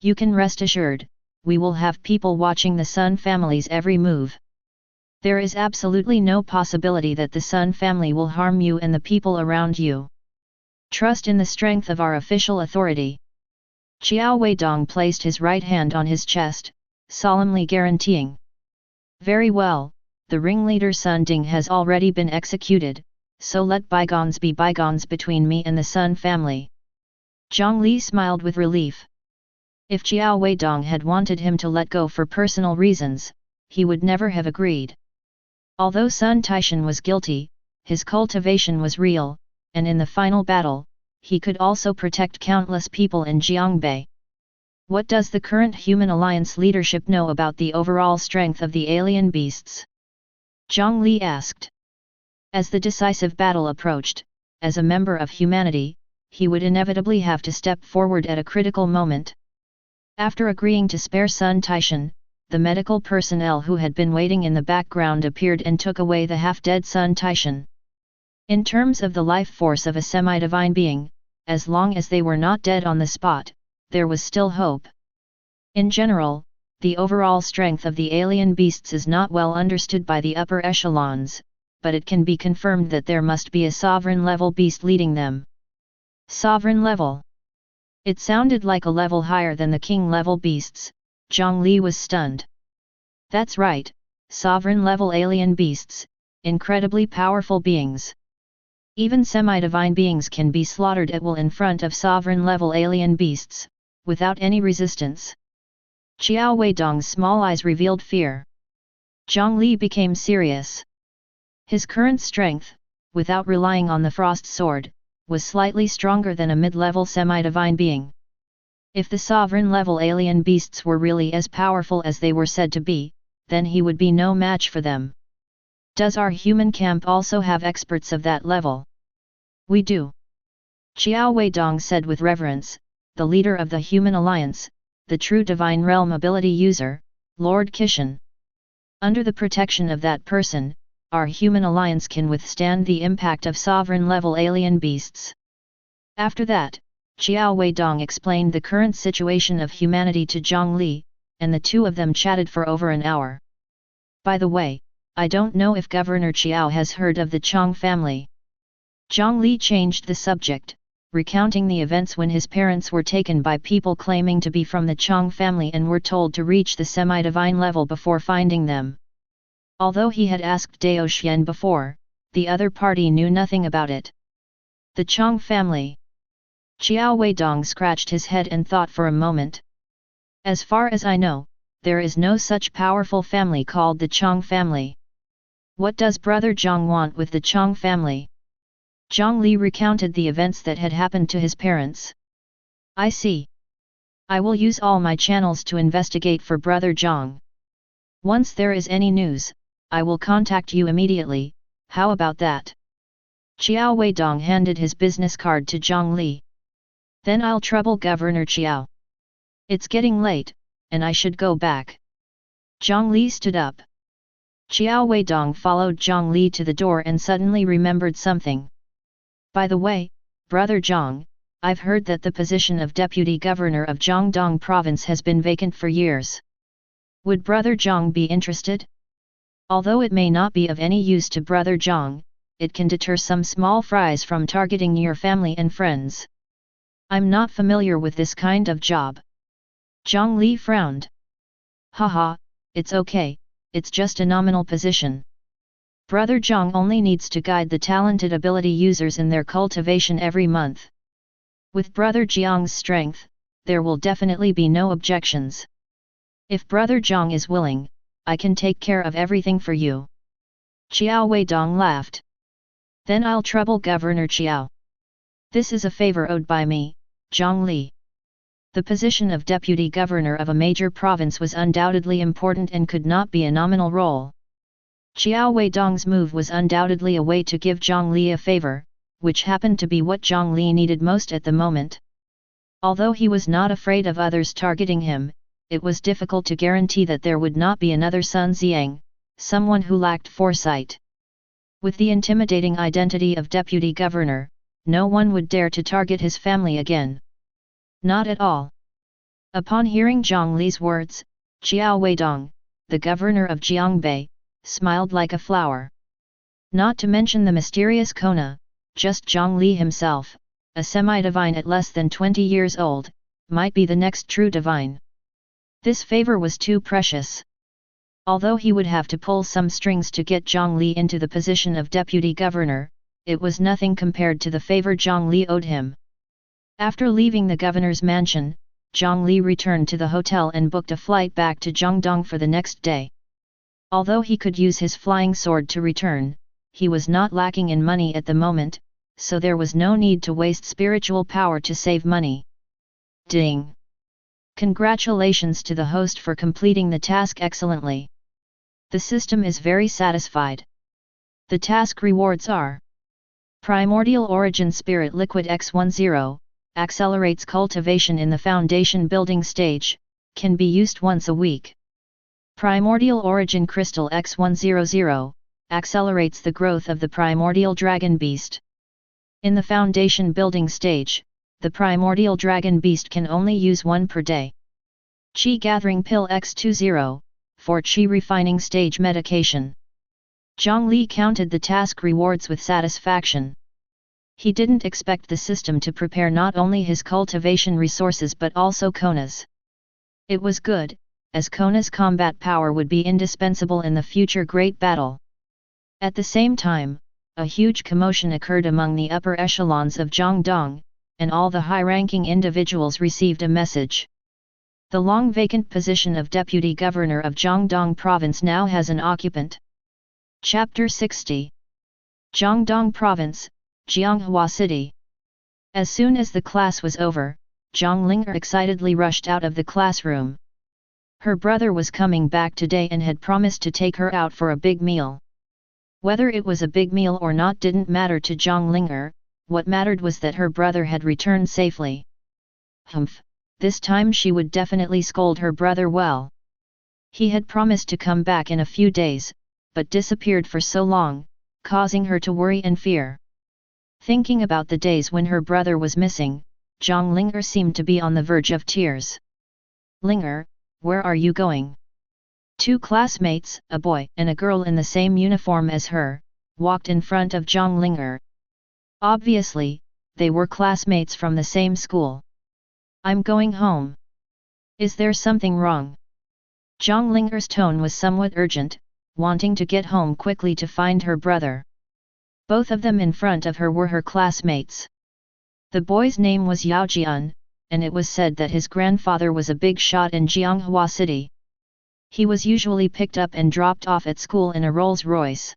You can rest assured, we will have people watching the Sun family's every move. There is absolutely no possibility that the Sun family will harm you and the people around you. Trust in the strength of our official authority. Xiao Weidong placed his right hand on his chest, solemnly guaranteeing. Very well, the ringleader Sun Ding has already been executed, so let bygones be bygones between me and the Sun family. Jiang Li smiled with relief. If Xiao Weidong had wanted him to let go for personal reasons, he would never have agreed. Although Sun Taishan was guilty, his cultivation was real, and in the final battle, he could also protect countless people in Jiangbei. What does the current Human Alliance leadership know about the overall strength of the alien beasts? Jiang Li asked. As the decisive battle approached, as a member of humanity, he would inevitably have to step forward at a critical moment. After agreeing to spare Sun Taishan, the medical personnel who had been waiting in the background appeared and took away the half-dead Sun Taishan. In terms of the life force of a semi-divine being, as long as they were not dead on the spot, there was still hope. In general, the overall strength of the alien beasts is not well understood by the upper echelons, but it can be confirmed that there must be a sovereign-level beast leading them. Sovereign level? It sounded like a level higher than the king-level beasts. Jiang Li was stunned. That's right, sovereign-level alien beasts, incredibly powerful beings. Even semi-divine beings can be slaughtered at will in front of sovereign-level alien beasts, without any resistance. Xiao Weidong's small eyes revealed fear. Jiang Li became serious. His current strength, without relying on the frost sword, was slightly stronger than a mid-level semi-divine being. If the sovereign-level alien beasts were really as powerful as they were said to be, then he would be no match for them. Does our human camp also have experts of that level? We do. Xiao Weidong said with reverence, the leader of the Human Alliance, the true Divine Realm ability user, Lord Kishan. Under the protection of that person, our Human Alliance can withstand the impact of sovereign-level alien beasts. After that, Xiao Weidong explained the current situation of humanity to Jiang Li, and the two of them chatted for over an hour. By the way, I don't know if Governor Qiao has heard of the Chang family. Jiang Li changed the subject, recounting the events when his parents were taken by people claiming to be from the Chang family and were told to reach the semi-divine level before finding them. Although he had asked Dao Xian before, the other party knew nothing about it. The Chang family. Xiao Weidong scratched his head and thought for a moment. As far as I know, there is no such powerful family called the Chang family. What does Brother Jiang want with the Chang family? Jiang Li recounted the events that had happened to his parents. I see. I will use all my channels to investigate for Brother Jiang. Once there is any news, I will contact you immediately. How about that? Xiao Weidong handed his business card to Jiang Li. Then I'll trouble Governor Qiao. It's getting late, and I should go back. Jiang Li stood up. Xiao Weidong followed Jiang Li to the door and suddenly remembered something. By the way, Brother Jiang, I've heard that the position of Deputy Governor of Jiangdong Province has been vacant for years. Would Brother Jiang be interested? Although it may not be of any use to Brother Jiang, it can deter some small fries from targeting your family and friends. I'm not familiar with this kind of job. Jiang Li frowned. Haha, it's okay, it's just a nominal position. Brother Jiang only needs to guide the talented ability users in their cultivation every month. With Brother Jiang's strength, there will definitely be no objections. If Brother Jiang is willing, I can take care of everything for you. Xiao Weidong laughed. Then I'll trouble Governor Xiao. This is a favor owed by me, Jiang Li. The position of Deputy Governor of a major province was undoubtedly important and could not be a nominal role. Xiao Weidong's move was undoubtedly a way to give Jiang Li a favor, which happened to be what Jiang Li needed most at the moment. Although he was not afraid of others targeting him, it was difficult to guarantee that there would not be another Sun Xiang, someone who lacked foresight. With the intimidating identity of Deputy Governor, no one would dare to target his family again. Not at all. Upon hearing Jiang Li's words, Xiao Weidong, the governor of Jiangbei, smiled like a flower. Not to mention the mysterious Kona, just Jiang Li himself, a semi-divine at less than 20 years old, might be the next true divine. This favor was too precious. Although he would have to pull some strings to get Jiang Li into the position of deputy governor, it was nothing compared to the favor Jiang Li owed him. After leaving the governor's mansion, Jiang Li returned to the hotel and booked a flight back to Jiangdong for the next day. Although he could use his flying sword to return, he was not lacking in money at the moment, so there was no need to waste spiritual power to save money. Ding! Congratulations to the host for completing the task excellently. The system is very satisfied. The task rewards are: Primordial Origin Spirit Liquid X10, accelerates cultivation in the foundation building stage, can be used once a week. Primordial Origin Crystal X100, accelerates the growth of the primordial dragon beast. In the foundation building stage, the primordial dragon beast can only use one per day. Qi Gathering Pill X20, for Qi refining stage medication. Jiang Li counted the task rewards with satisfaction. He didn't expect the system to prepare not only his cultivation resources but also Kona's. It was good, as Kona's combat power would be indispensable in the future great battle. At the same time, a huge commotion occurred among the upper echelons of Jiangdong, and all the high-ranking individuals received a message. The long vacant position of Deputy Governor of Jiangdong Province now has an occupant. Chapter 60. Jiangdong Province, Jianghua City. As soon as the class was over, Jiang Linger excitedly rushed out of the classroom. Her brother was coming back today and had promised to take her out for a big meal. Whether it was a big meal or not didn't matter to Jiang Linger, what mattered was that her brother had returned safely. Humph, this time she would definitely scold her brother well. He had promised to come back in a few days, but disappeared for so long, causing her to worry and fear. Thinking about the days when her brother was missing, Jiang Linger seemed to be on the verge of tears. Linger, where are you going? Two classmates, a boy and a girl in the same uniform as her, walked in front of Jiang Linger. Obviously, they were classmates from the same school. I'm going home. Is there something wrong? Jiang Linger's tone was somewhat urgent, wanting to get home quickly to find her brother. Both of them in front of her were her classmates. The boy's name was Yao Jian, and it was said that his grandfather was a big shot in Jianghua City. He was usually picked up and dropped off at school in a Rolls-Royce.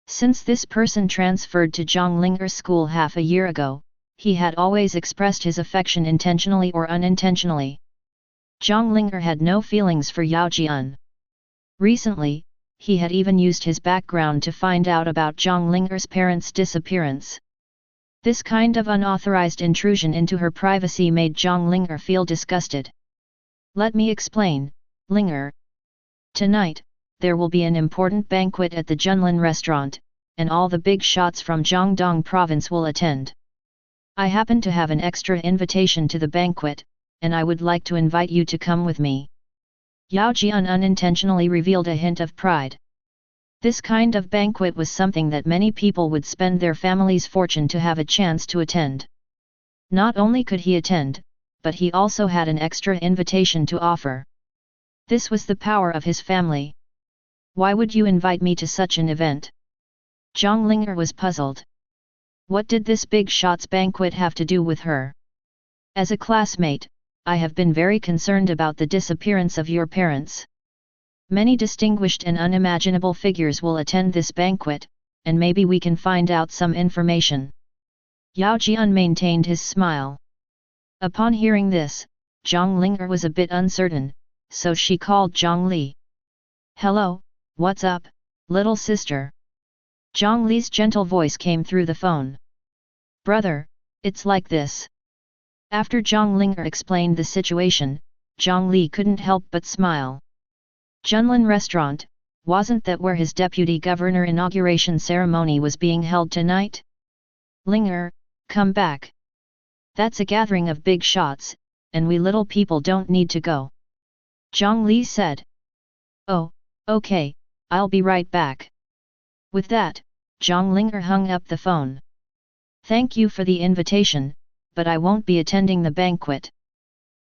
Since this person transferred to Jiang Linger's school half a year ago, he had always expressed his affection intentionally or unintentionally. Jiang Linger had no feelings for Yao Jian. Recently, he had even used his background to find out about Jiang Linger's parents' disappearance. This kind of unauthorized intrusion into her privacy made Jiang Linger feel disgusted. Let me explain, Linger. Tonight, there will be an important banquet at the Junlin restaurant, and all the big shots from Jiangdong province will attend. I happen to have an extra invitation to the banquet, and I would like to invite you to come with me. Yao Jian unintentionally revealed a hint of pride. This kind of banquet was something that many people would spend their family's fortune to have a chance to attend. Not only could he attend, but he also had an extra invitation to offer. This was the power of his family. Why would you invite me to such an event? Zhang Linger was puzzled. What did this big shots banquet have to do with her? As a classmate, I have been very concerned about the disappearance of your parents. Many distinguished and unimaginable figures will attend this banquet, and maybe we can find out some information. Yao Jian maintained his smile. Upon hearing this, Zhang Linger was a bit uncertain, so she called Jiang Li. Hello, what's up, little sister? Jiang Li's gentle voice came through the phone. Brother, it's like this. After Zhang Linger explained the situation, Jiang Li couldn't help but smile. Junlin Restaurant, wasn't that where his deputy governor inauguration ceremony was being held tonight? Linger, come back. That's a gathering of big shots, and we little people don't need to go. Jiang Li said. Oh, okay, I'll be right back. With that, Zhang Linger hung up the phone. Thank you for the invitation, but I won't be attending the banquet.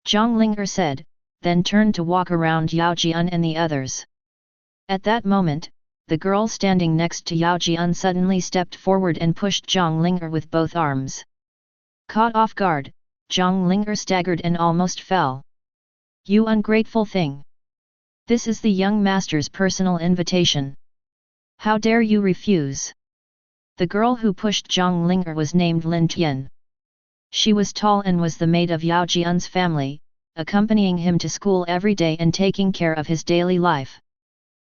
Zhang Linger said, then turned to walk around Yao Jian and the others. At that moment, the girl standing next to Yao Jian suddenly stepped forward and pushed Zhang Linger with both arms. Caught off guard, Zhang Linger staggered and almost fell. You ungrateful thing! This is the young master's personal invitation. How dare you refuse? The girl who pushed Zhang Linger was named Lin Tian. She was tall and was the maid of Yao Jian's family, accompanying him to school every day and taking care of his daily life.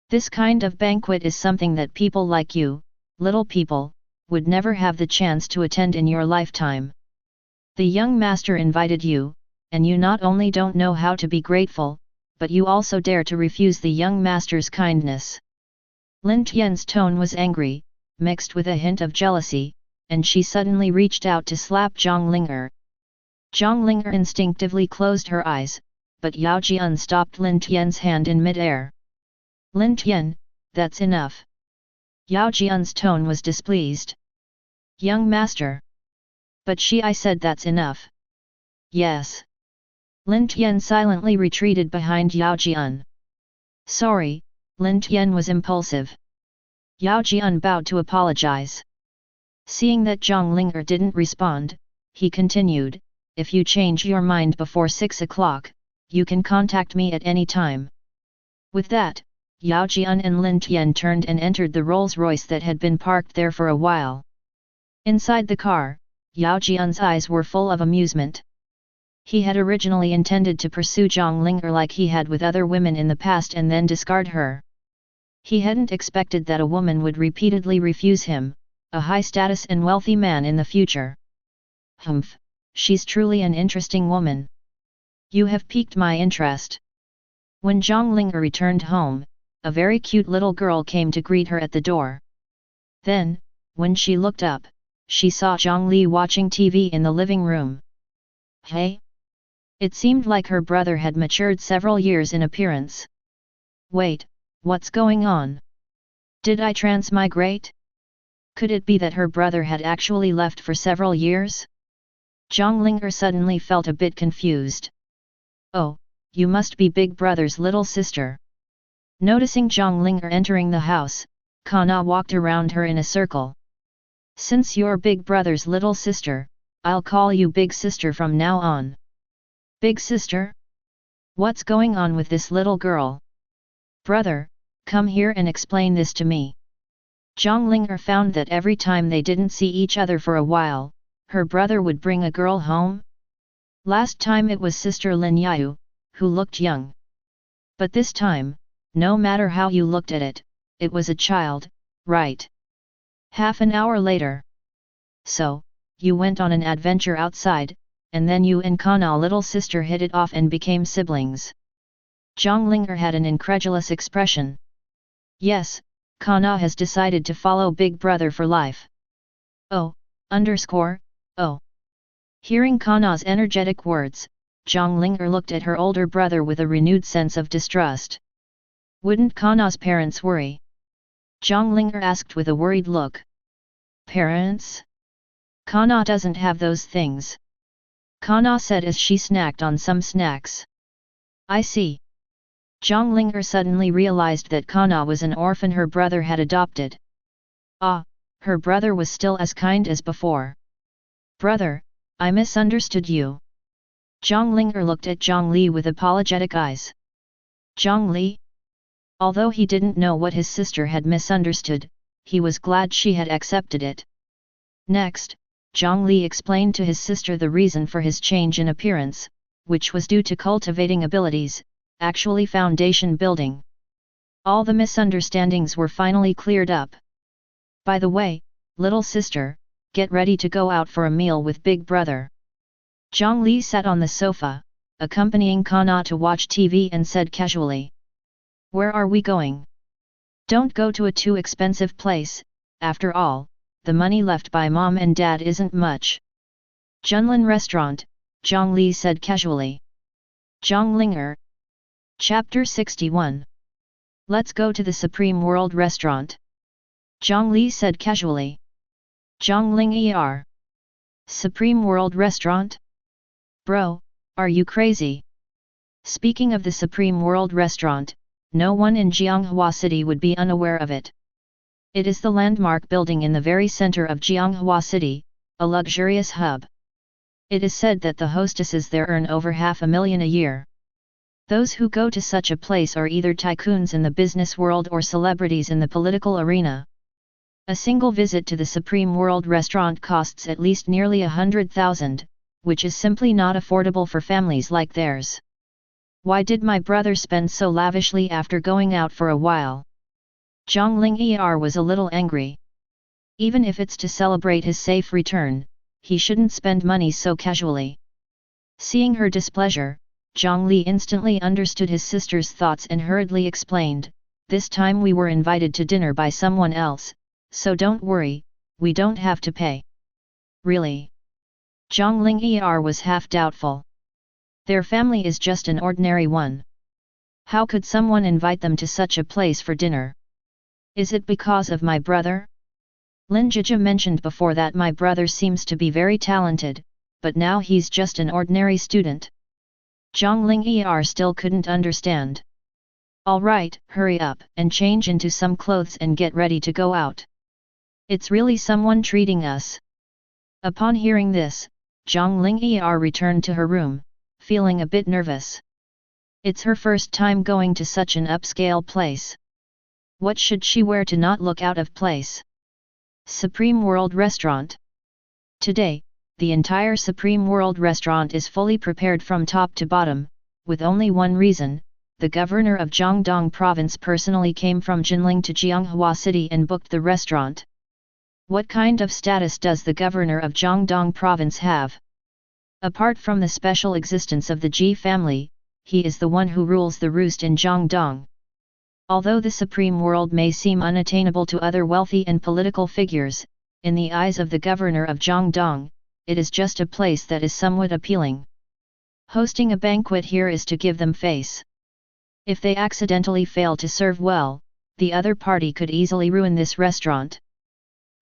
This kind of banquet is something that people like you, little people, would never have the chance to attend in your lifetime. The young master invited you, and you not only don't know how to be grateful, but you also dare to refuse the young master's kindness. Lin Tian's tone was angry, mixed with a hint of jealousy, and she suddenly reached out to slap Zhang Linger. Zhang Linger instinctively closed her eyes, but Yao Jian stopped Lin Tian's hand in mid-air. Lin Tian, that's enough. Yao Jian's tone was displeased. Young master. But I said that's enough. Yes. Lin Tian silently retreated behind Yao Jian. Sorry, Lin Tian was impulsive. Yao Jian bowed to apologize. Seeing that Zhang Linger didn't respond, he continued, if you change your mind before 6 o'clock, you can contact me at any time. With that, Yao Jian and Lin Tian turned and entered the Rolls-Royce that had been parked there for a while. Inside the car, Yao Jian's eyes were full of amusement. He had originally intended to pursue Zhang Linger like he had with other women in the past and then discard her. He hadn't expected that a woman would repeatedly refuse him, a high-status and wealthy man in the future. Humph, she's truly an interesting woman. You have piqued my interest. When Zhang Linger returned home, a very cute little girl came to greet her at the door. Then, when she looked up, she saw Jiang Li watching TV in the living room. Hey? It seemed like her brother had matured several years in appearance. Wait, what's going on? Did I transmigrate? Could it be that her brother had actually left for several years? Zhang Linger suddenly felt a bit confused. Oh, you must be Big Brother's little sister. Noticing Zhang Linger entering the house, Kana walked around her in a circle. Since you're Big Brother's little sister, I'll call you Big Sister from now on. Big Sister? What's going on with this little girl? Brother, come here and explain this to me. Zhang Linger found that every time they didn't see each other for a while, her brother would bring a girl home. Last time it was Sister Lin Yao, who looked young. But this time, no matter how you looked at it, it was a child, right? Half an hour later. So, you went on an adventure outside, and then you and Kana little sister hit it off and became siblings. Jiang Li had an incredulous expression. Yes, Kana has decided to follow Big Brother for life. Oh, underscore, oh. Hearing Kana's energetic words, Jiang Li looked at her older brother with a renewed sense of distrust. Wouldn't Kana's parents worry? Jiang Li asked with a worried look. Parents? Kana doesn't have those things. Kana said as she snacked on some snacks. I see. Jiang Li suddenly realized that Kana was an orphan her brother had adopted. Ah, her brother was still as kind as before. Brother, I misunderstood you. Jiang Li looked at Jiang Li with apologetic eyes. Jiang Li? Although he didn't know what his sister had misunderstood, he was glad she had accepted it. Next, Jiang Li explained to his sister the reason for his change in appearance, which was due to cultivating abilities, actually foundation building. All the misunderstandings were finally cleared up. By the way, little sister, get ready to go out for a meal with Big Brother. Jiang Li sat on the sofa, accompanying Kana to watch TV and said casually. Where are we going? Don't go to a too expensive place, after all, the money left by mom and dad isn't much. Junlin Restaurant, Jiang Li said casually. Jiang Li. Chapter 61. Let's go to the Supreme World Restaurant. Jiang Li said casually. Jiang Li. Supreme World Restaurant? Bro, are you crazy? Speaking of the Supreme World Restaurant, no one in Jianghua City would be unaware of it. It is the landmark building in the very center of Jianghua City, a luxurious hub. It is said that the hostesses there earn over $500,000 a year. Those who go to such a place are either tycoons in the business world or celebrities in the political arena. A single visit to the Supreme World Restaurant costs at least nearly $100,000, which is simply not affordable for families like theirs. Why did my brother spend so lavishly after going out for a while? Jiang Li was a little angry. Even if it's to celebrate his safe return, he shouldn't spend money so casually. Seeing her displeasure, Jiang Li instantly understood his sister's thoughts and hurriedly explained, this time we were invited to dinner by someone else, so don't worry, we don't have to pay. Really? Jiang Li was half doubtful. Their family is just an ordinary one. How could someone invite them to such a place for dinner? Is it because of my brother? Lin Jija mentioned before that my brother seems to be very talented, but now he's just an ordinary student. Jiang Li still couldn't understand. Alright, hurry up and change into some clothes and get ready to go out. It's really someone treating us. Upon hearing this, Jiang Li returned to her room, feeling a bit nervous. It's her first time going to such an upscale place. What should she wear to not look out of place? Supreme World Restaurant. Today, the entire Supreme World Restaurant is fully prepared from top to bottom, with only one reason: the governor of Jiangdong Province personally came from Jinling to Jianghua City and booked the restaurant. What kind of status does the governor of Jiangdong Province have? Apart from the special existence of the Ji family, he is the one who rules the roost in Jiangdong. Although the Supreme World may seem unattainable to other wealthy and political figures, in the eyes of the governor of Jiangdong, it is just a place that is somewhat appealing. Hosting a banquet here is to give them face. If they accidentally fail to serve well, the other party could easily ruin this restaurant.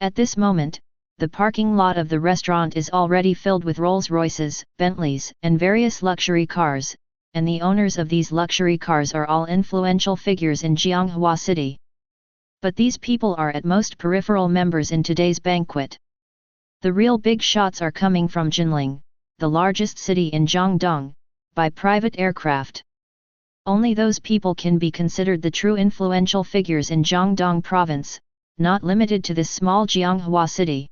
At this moment, the parking lot of the restaurant is already filled with Rolls-Royces, Bentleys, and various luxury cars, and the owners of these luxury cars are all influential figures in Jianghua City. But these people are at most peripheral members in today's banquet. The real big shots are coming from Jinling, the largest city in Jiangdong, by private aircraft. Only those people can be considered the true influential figures in Jiangdong Province, not limited to this small Jianghua City.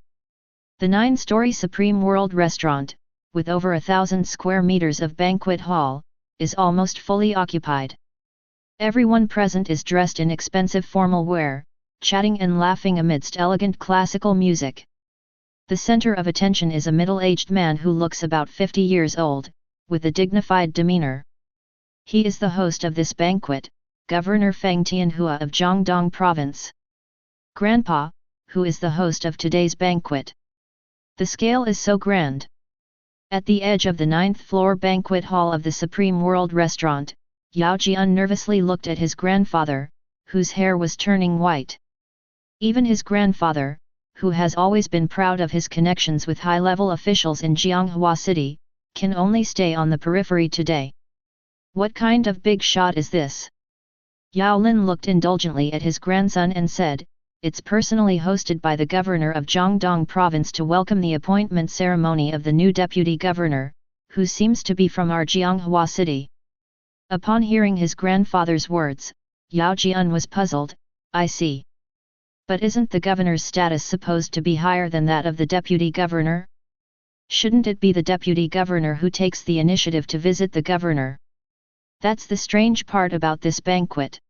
The 9-story Supreme World Restaurant, with over 1,000 square meters of banquet hall, is almost fully occupied. Everyone present is dressed in expensive formal wear, chatting and laughing amidst elegant classical music. The center of attention is a middle-aged man who looks about 50 years old, with a dignified demeanor. He is the host of this banquet, Governor Feng Tianhua of Jiangdong Province. Grandpa, who is the host of today's banquet? The scale is so grand. At the edge of the 9th-floor banquet hall of the Supreme World Restaurant, Yao Jian nervously looked at his grandfather, whose hair was turning white. Even his grandfather, who has always been proud of his connections with high-level officials in Jianghua City, can only stay on the periphery today. What kind of big shot is this? Yao Lin looked indulgently at his grandson and said, "It's personally hosted by the governor of Jiangdong Province to welcome the appointment ceremony of the new deputy governor, who seems to be from our Jianghua City." Upon hearing his grandfather's words, Yao Jian was puzzled. "I see. But isn't the governor's status supposed to be higher than that of the deputy governor? Shouldn't it be the deputy governor who takes the initiative to visit the governor? That's the strange part about this banquet.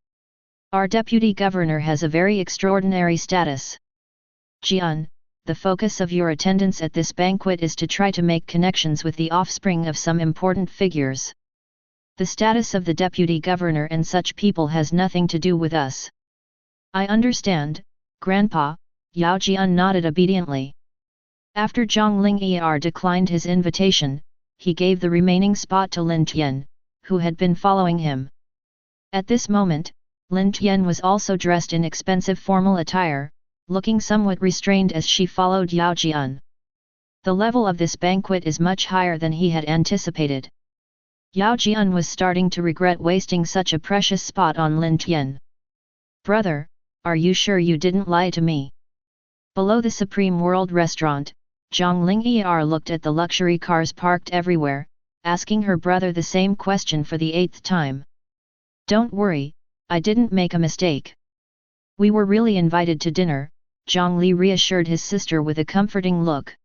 Our deputy governor has a very extraordinary status. Jian, the focus of your attendance at this banquet is to try to make connections with the offspring of some important figures. The status of the deputy governor and such people has nothing to do with us." "I understand, Grandpa," Yao Jian nodded obediently. After Zhang Ling declined his invitation, he gave the remaining spot to Lin Tian, who had been following him. At this moment, Lin Tian was also dressed in expensive formal attire, looking somewhat restrained as she followed Yao Jian. The level of this banquet is much higher than he had anticipated. Yao Jian was starting to regret wasting such a precious spot on Lin Tian. "Brother, are you sure you didn't lie to me?" Below the Supreme World Restaurant, Zhang Ling looked at the luxury cars parked everywhere, asking her brother the same question for the 8th time. "Don't worry, I didn't make a mistake. We were really invited to dinner," Jiang Li reassured his sister with a comforting look.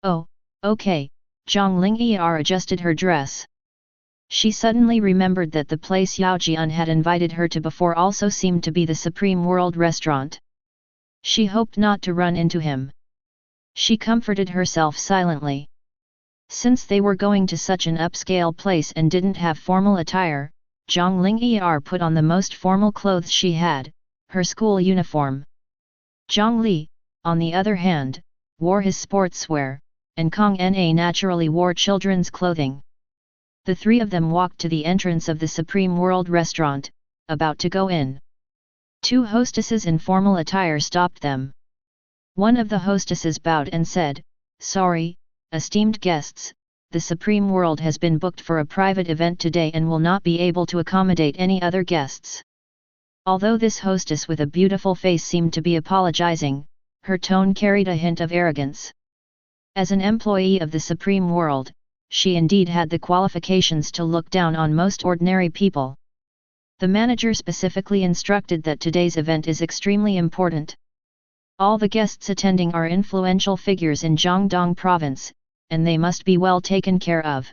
"Oh, okay," Zhang Ling adjusted her dress. She suddenly remembered that the place Yao Jian had invited her to before also seemed to be the Supreme World Restaurant. She hoped not to run into him. She comforted herself silently. Since they were going to such an upscale place and didn't have formal attire, Zhang Ling put on the most formal clothes she had, her school uniform. Jiang Li, on the other hand, wore his sportswear, and Kang Na naturally wore children's clothing. The three of them walked to the entrance of the Supreme World Restaurant, about to go in. Two hostesses in formal attire stopped them. One of the hostesses bowed and said, "Sorry, esteemed guests, the Supreme World has been booked for a private event today and will not be able to accommodate any other guests." Although this hostess with a beautiful face seemed to be apologizing, her tone carried a hint of arrogance. As an employee of the Supreme World, she indeed had the qualifications to look down on most ordinary people. The manager specifically instructed that today's event is extremely important. All the guests attending are influential figures in Jiangdong Province, and they must be well taken care of.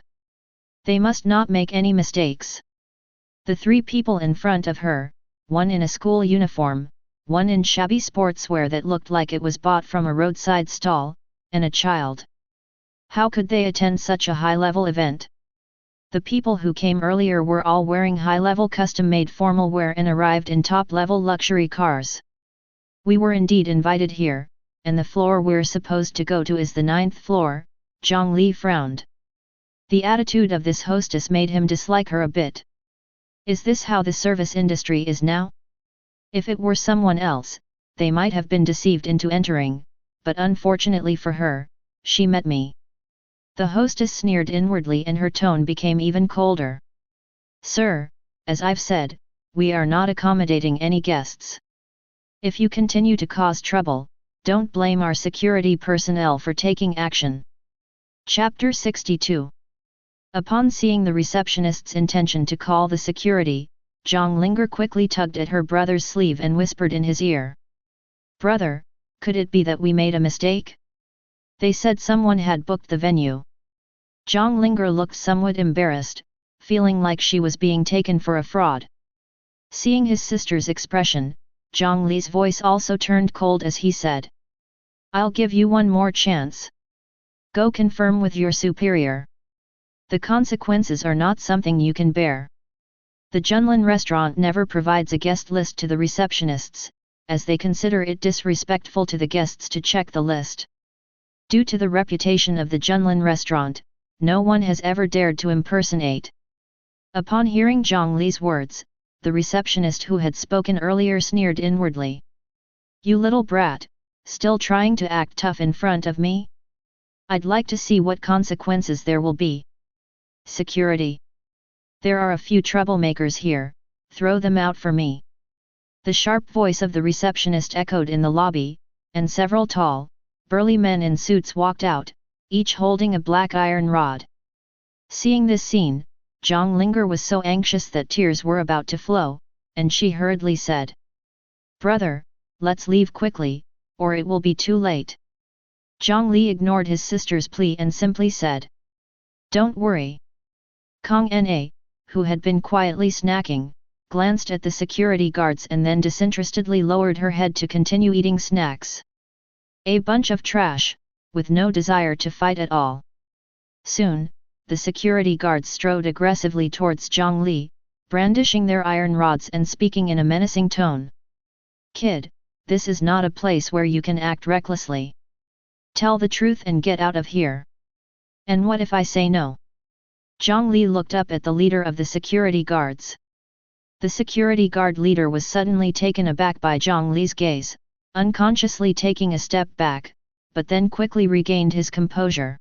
They must not make any mistakes. The three people in front of her, one in a school uniform, one in shabby sportswear that looked like it was bought from a roadside stall, and a child. How could they attend such a high-level event? The people who came earlier were all wearing high-level custom-made formal wear and arrived in top-level luxury cars. "We were indeed invited here, and the floor we're supposed to go to is the 9th floor, Jiang Li frowned. The attitude of this hostess made him dislike her a bit. Is this how the service industry is now? If it were someone else, they might have been deceived into entering, but unfortunately for her, she met me. The hostess sneered inwardly and her tone became even colder. Sir, as I've said, we are not accommodating any guests. If you continue to cause trouble, don't blame our security personnel for taking action. Chapter 62. Upon seeing the receptionist's intention to call the security, Zhang Linger quickly tugged at her brother's sleeve and whispered in his ear. Brother, could it be that we made a mistake? They said someone had booked the venue. Zhang Linger looked somewhat embarrassed, feeling like she was being taken for a fraud. Seeing his sister's expression, Jiang Li's voice also turned cold as he said. I'll give you one more chance. Go confirm with your superior. The consequences are not something you can bear. The Junlin restaurant never provides a guest list to the receptionists, as they consider it disrespectful to the guests to check the list. Due to the reputation of the Junlin restaurant, no one has ever dared to impersonate. Upon hearing Jiang Li's words, the receptionist who had spoken earlier sneered inwardly. "You little brat, still trying to act tough in front of me? I'd like to see what consequences there will be." "Security. There are a few troublemakers here, throw them out for me." The sharp voice of the receptionist echoed in the lobby, and several tall, burly men in suits walked out, each holding a black iron rod. Seeing this scene, Jiang Li was so anxious that tears were about to flow, and she hurriedly said, "Brother, let's leave quickly, or it will be too late." Jiang Li ignored his sister's plea and simply said, "Don't worry." Kong Na, who had been quietly snacking, glanced at the security guards and then disinterestedly lowered her head to continue eating snacks. A bunch of trash, with no desire to fight at all. Soon, the security guards strode aggressively towards Jiang Li, brandishing their iron rods and speaking in a menacing tone. "Kid, this is not a place where you can act recklessly. Tell the truth and get out of here." "And what if I say no?" Jiang Li looked up at the leader of the security guards. The security guard leader was suddenly taken aback by Jiang Li's gaze, unconsciously taking a step back, but then quickly regained his composure.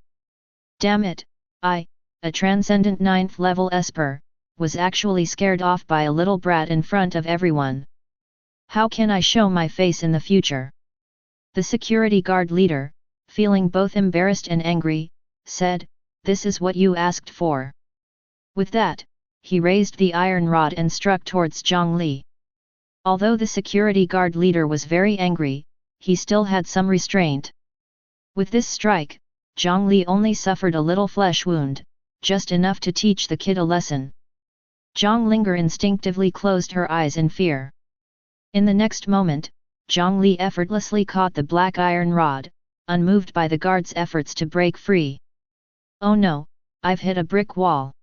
"Damn it, a transcendent 9th level esper, was actually scared off by a little brat in front of everyone. How can I show my face in the future?" The security guard leader, feeling both embarrassed and angry, said, "This is what you asked for." With that, he raised the iron rod and struck towards Jiang Li. Although the security guard leader was very angry, he still had some restraint. With this strike, Jiang Li only suffered a little flesh wound, just enough to teach the kid a lesson. Jiang Li instinctively closed her eyes in fear. In the next moment, Jiang Li effortlessly caught the black iron rod, unmoved by the guard's efforts to break free. "Oh no, I've hit a brick wall."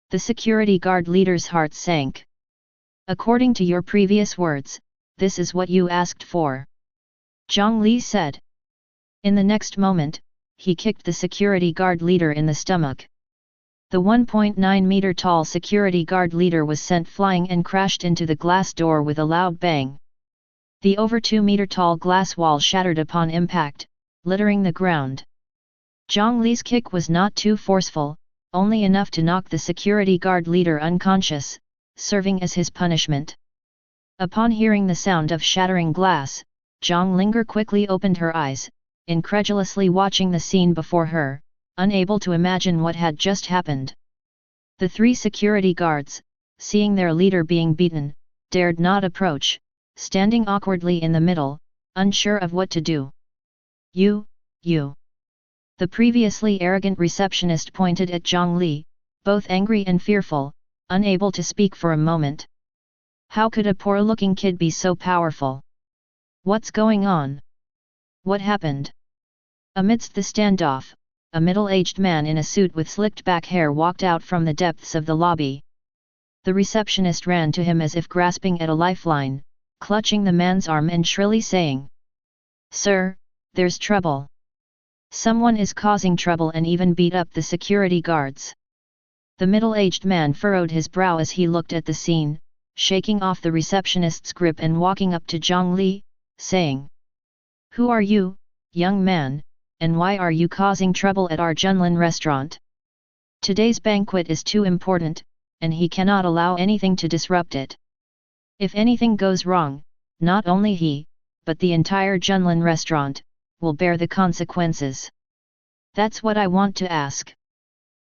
The security guard leader's heart sank. "According to your previous words, this is what you asked for," Jiang Li said. In the next moment, he kicked the security guard leader in the stomach. The 1.9-meter tall security guard leader was sent flying and crashed into the glass door with a loud bang. The over 2-meter tall glass wall shattered upon impact, littering the ground. Jiang Li's kick was not too forceful, only enough to knock the security guard leader unconscious, serving as his punishment. Upon hearing the sound of shattering glass, Jiang Li quickly opened her eyes, incredulously watching the scene before her, unable to imagine what had just happened. The 3 security guards, seeing their leader being beaten, dared not approach, standing awkwardly in the middle, unsure of what to do. You. The previously arrogant receptionist pointed at Jiang Li, both angry and fearful, unable to speak for a moment. How could a poor-looking kid be so powerful? What's going on? What happened? Amidst the standoff, a middle-aged man in a suit with slicked-back hair walked out from the depths of the lobby. The receptionist ran to him as if grasping at a lifeline, clutching the man's arm and shrilly saying, "Sir, there's trouble. Someone is causing trouble," and even beat up the security guards. The middle-aged man furrowed his brow as he looked at the scene, shaking off the receptionist's grip and walking up to Jiang Li, saying, "Who are you, young man, and why are you causing trouble at our Junlin restaurant? Today's banquet is too important, and he cannot allow anything to disrupt it. If anything goes wrong, not only he, but the entire Junlin restaurant, will bear the consequences. That's what I want to ask.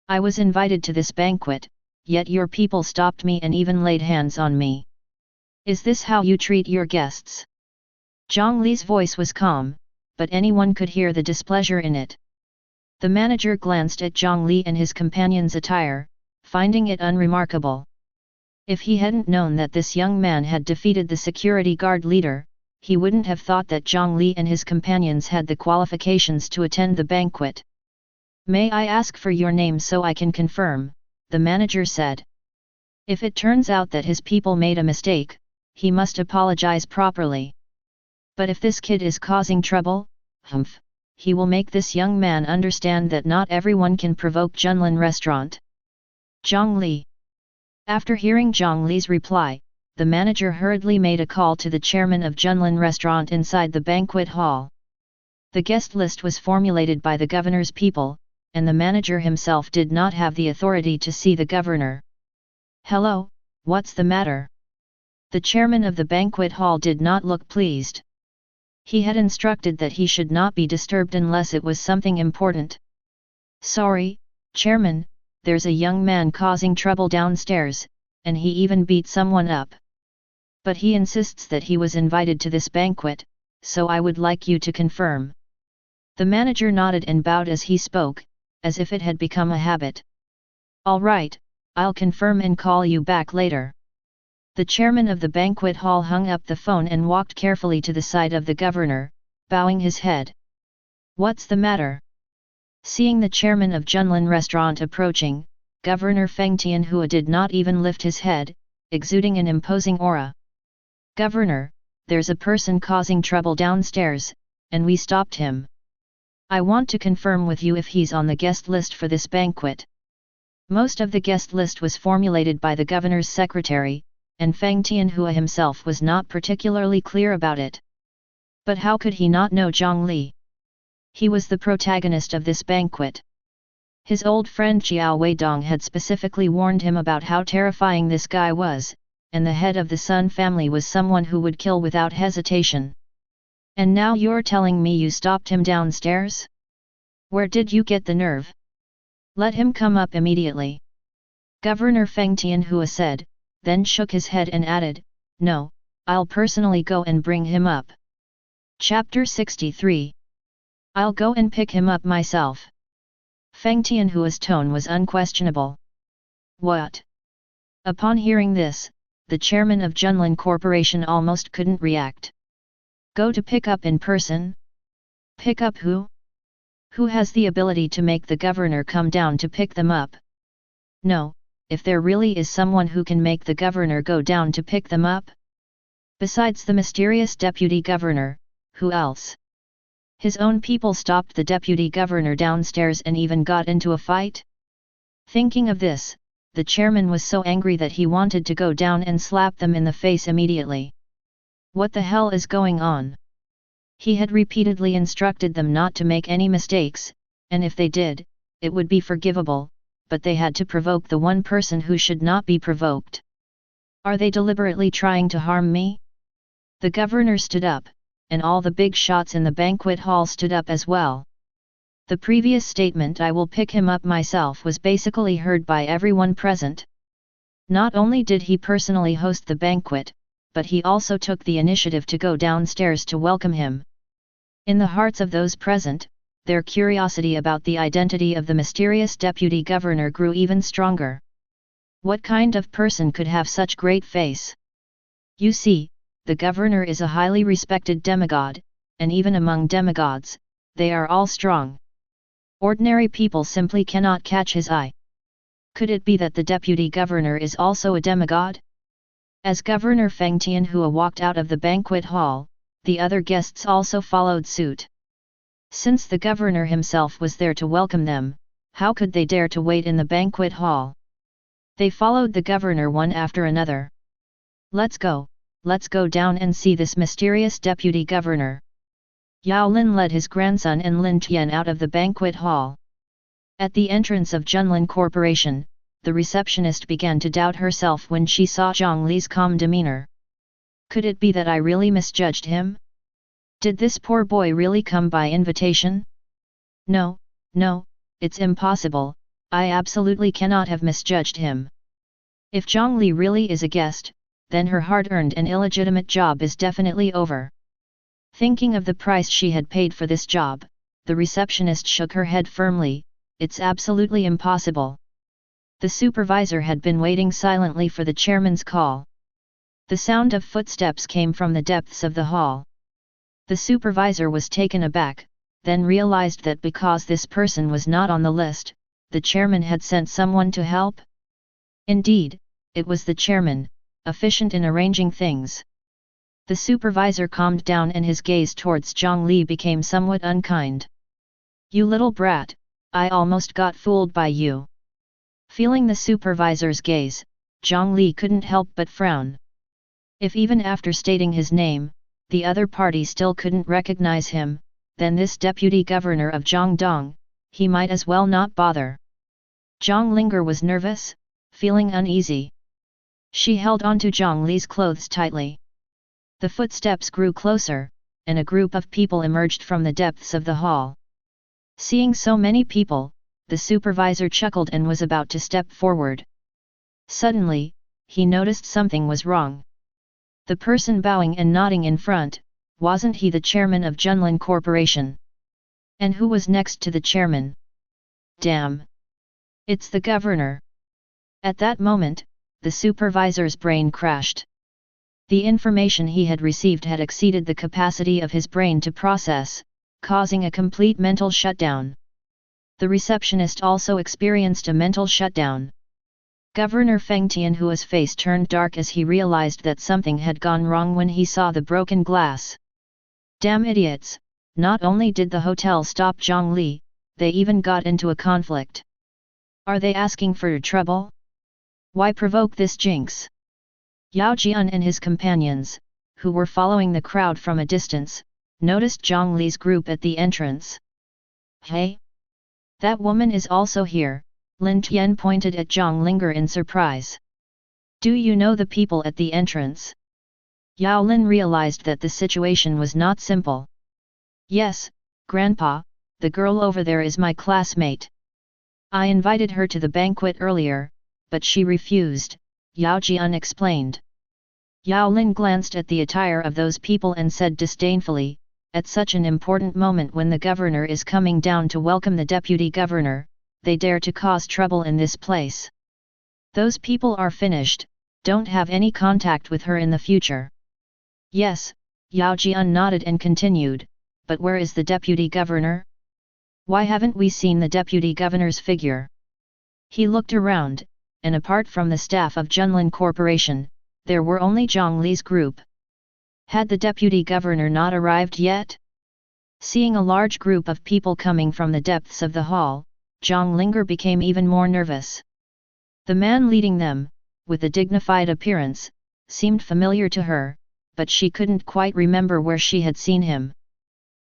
I was invited to this banquet, yet your people stopped me and even laid hands on me. Is this how you treat your guests?" Jiang Li's voice was calm, but anyone could hear the displeasure in it. The manager glanced at Jiang Li and his companion's attire, finding it unremarkable. If he hadn't known that this young man had defeated the security guard leader, he wouldn't have thought that Jiang Li and his companions had the qualifications to attend the banquet. "May I ask for your name so I can confirm?" the manager said. If it turns out that his people made a mistake, he must apologize properly. But if this kid is causing trouble, he will make this young man understand that not everyone can provoke Junlin restaurant. Jiang Li. After hearing Jiang Li's reply, the manager hurriedly made a call to the chairman of Junlin restaurant inside the banquet hall. The guest list was formulated by the governor's people, and the manager himself did not have the authority to see the governor. "Hello, what's the matter?" The chairman of the banquet hall did not look pleased. He had instructed that he should not be disturbed unless it was something important. "Sorry, Chairman, there's a young man causing trouble downstairs, and he even beat someone up. But he insists that he was invited to this banquet, so I would like you to confirm." The manager nodded and bowed as he spoke, as if it had become a habit. "All right, I'll confirm and call you back later." The chairman of the banquet hall hung up the phone and walked carefully to the side of the governor, bowing his head. "What's the matter?" Seeing the chairman of Junlin restaurant approaching, Governor Feng Tianhua did not even lift his head, exuding an imposing aura. "Governor, there's a person causing trouble downstairs, and we stopped him. I want to confirm with you if he's on the guest list for this banquet." Most of the guest list was formulated by the governor's secretary, and Feng Tianhua himself was not particularly clear about it. But how could he not know Jiang Li? He was the protagonist of this banquet. His old friend Xiao Weidong had specifically warned him about how terrifying this guy was, and the head of the Sun family was someone who would kill without hesitation. "And now you're telling me you stopped him downstairs? Where did you get the nerve? Let him come up immediately." Governor Feng Tianhua said, then shook his head and added, "No, I'll personally go and bring him up." Chapter 63. I'll go and pick him up myself. Feng Tianhua's tone was unquestionable. "What?" Upon hearing this, the chairman of Junlin Corporation almost couldn't react. "Go to pick up in person? Pick up who? Who has the ability to make the governor come down to pick them up? No, if there really is someone who can make the governor go down to pick them up? Besides the mysterious deputy governor, who else? His own people stopped the deputy governor downstairs and even got into a fight?" Thinking of this, the chairman was so angry that he wanted to go down and slap them in the face immediately. What the hell is going on? He had repeatedly instructed them not to make any mistakes, and if they did, it would be forgivable, but they had to provoke the one person who should not be provoked. Are they deliberately trying to harm me? The governor stood up, and all the big shots in the banquet hall stood up as well. The previous statement, "I will pick him up myself," was basically heard by everyone present. Not only did he personally host the banquet, but he also took the initiative to go downstairs to welcome him. In the hearts of those present, their curiosity about the identity of the mysterious deputy governor grew even stronger. What kind of person could have such great face? You see, the governor is a highly respected demigod, and even among demigods, they are all strong. Ordinary people simply cannot catch his eye. Could it be that the deputy governor is also a demigod? As Governor Feng Tianhua walked out of the banquet hall, the other guests also followed suit. Since the governor himself was there to welcome them, how could they dare to wait in the banquet hall? They followed the governor one after another. Let's go down and see this mysterious deputy governor." Yao Lin led his grandson and Lin Tian out of the banquet hall. At the entrance of Junlin Corporation, the receptionist began to doubt herself when she saw Jiang Li's calm demeanor. Could it be that I really misjudged him? Did this poor boy really come by invitation? No, it's impossible, I absolutely cannot have misjudged him. If Jiang Li really is a guest, then her hard-earned and illegitimate job is definitely over. Thinking of the price she had paid for this job, the receptionist shook her head firmly. It's absolutely impossible. The supervisor had been waiting silently for the chairman's call. The sound of footsteps came from the depths of the hall. The supervisor was taken aback, then realized that because this person was not on the list, the chairman had sent someone to help. Indeed, it was the chairman, efficient in arranging things. The supervisor calmed down and his gaze towards Jiang Li became somewhat unkind. You little brat, I almost got fooled by you. Feeling the supervisor's gaze, Jiang Li couldn't help but frown. If even after stating his name, the other party still couldn't recognize him, then this deputy governor of Jiangdong, he might as well not bother. Jiang Linger was nervous, feeling uneasy. She held onto Jiang Li's clothes tightly. The footsteps grew closer, and a group of people emerged from the depths of the hall. Seeing so many people, the supervisor chuckled and was about to step forward. Suddenly, he noticed something was wrong. The person bowing and nodding in front, wasn't he the chairman of Junlin Corporation? And who was next to the chairman? Damn! It's the governor! At that moment, the supervisor's brain crashed. The information he had received had exceeded the capacity of his brain to process, causing a complete mental shutdown. The receptionist also experienced a mental shutdown. Governor Feng Tianhua's face turned dark as he realized that something had gone wrong when he saw the broken glass. Damn idiots, not only did the hotel stop Jiang Li, they even got into a conflict. Are they asking for trouble? Why provoke this jinx? Yao Jian and his companions, who were following the crowd from a distance, noticed Jiang Li's group at the entrance. Hey! That woman is also here, Lin Tian pointed at Jiang Linger in surprise. Do you know the people at the entrance? Yao Lin realized that the situation was not simple. Yes, Grandpa, the girl over there is my classmate. I invited her to the banquet earlier, but she refused, Yao Jian explained. Yao Lin glanced at the attire of those people and said disdainfully, at such an important moment when the governor is coming down to welcome the deputy governor, they dare to cause trouble in this place. Those people are finished, don't have any contact with her in the future. Yes, Yao Jian nodded and continued, but where is the deputy governor? Why haven't we seen the deputy governor's figure? He looked around, and apart from the staff of Junlin Corporation, there were only Jiang Li's group. Had the deputy governor not arrived yet? Seeing a large group of people coming from the depths of the hall, Jiang Linger became even more nervous. The man leading them, with a dignified appearance, seemed familiar to her, but she couldn't quite remember where she had seen him.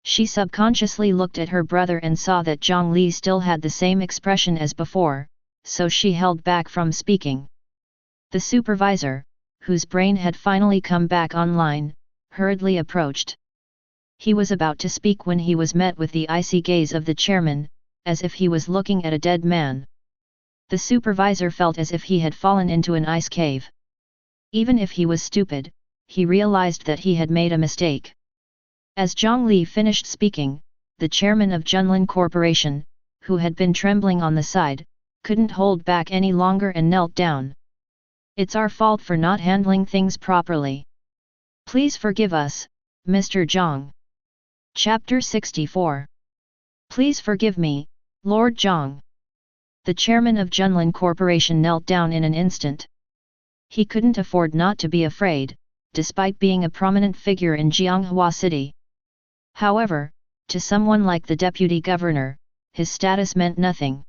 She subconsciously looked at her brother and saw that Jiang Li still had the same expression as before, so she held back from speaking. The supervisor, whose brain had finally come back online, hurriedly approached. He was about to speak when he was met with the icy gaze of the chairman, as if he was looking at a dead man. The supervisor felt as if he had fallen into an ice cave. Even if he was stupid, he realized that he had made a mistake. As Jiang Li finished speaking, the chairman of Junlin Corporation, who had been trembling on the side, couldn't hold back any longer and knelt down. It's our fault for not handling things properly. Please forgive us, Mr. Jiang. Chapter 64. Please forgive me, Lord Jiang. The chairman of Junlin Corporation knelt down in an instant. He couldn't afford not to be afraid, despite being a prominent figure in Jianghua City. However, to someone like the deputy governor, his status meant nothing.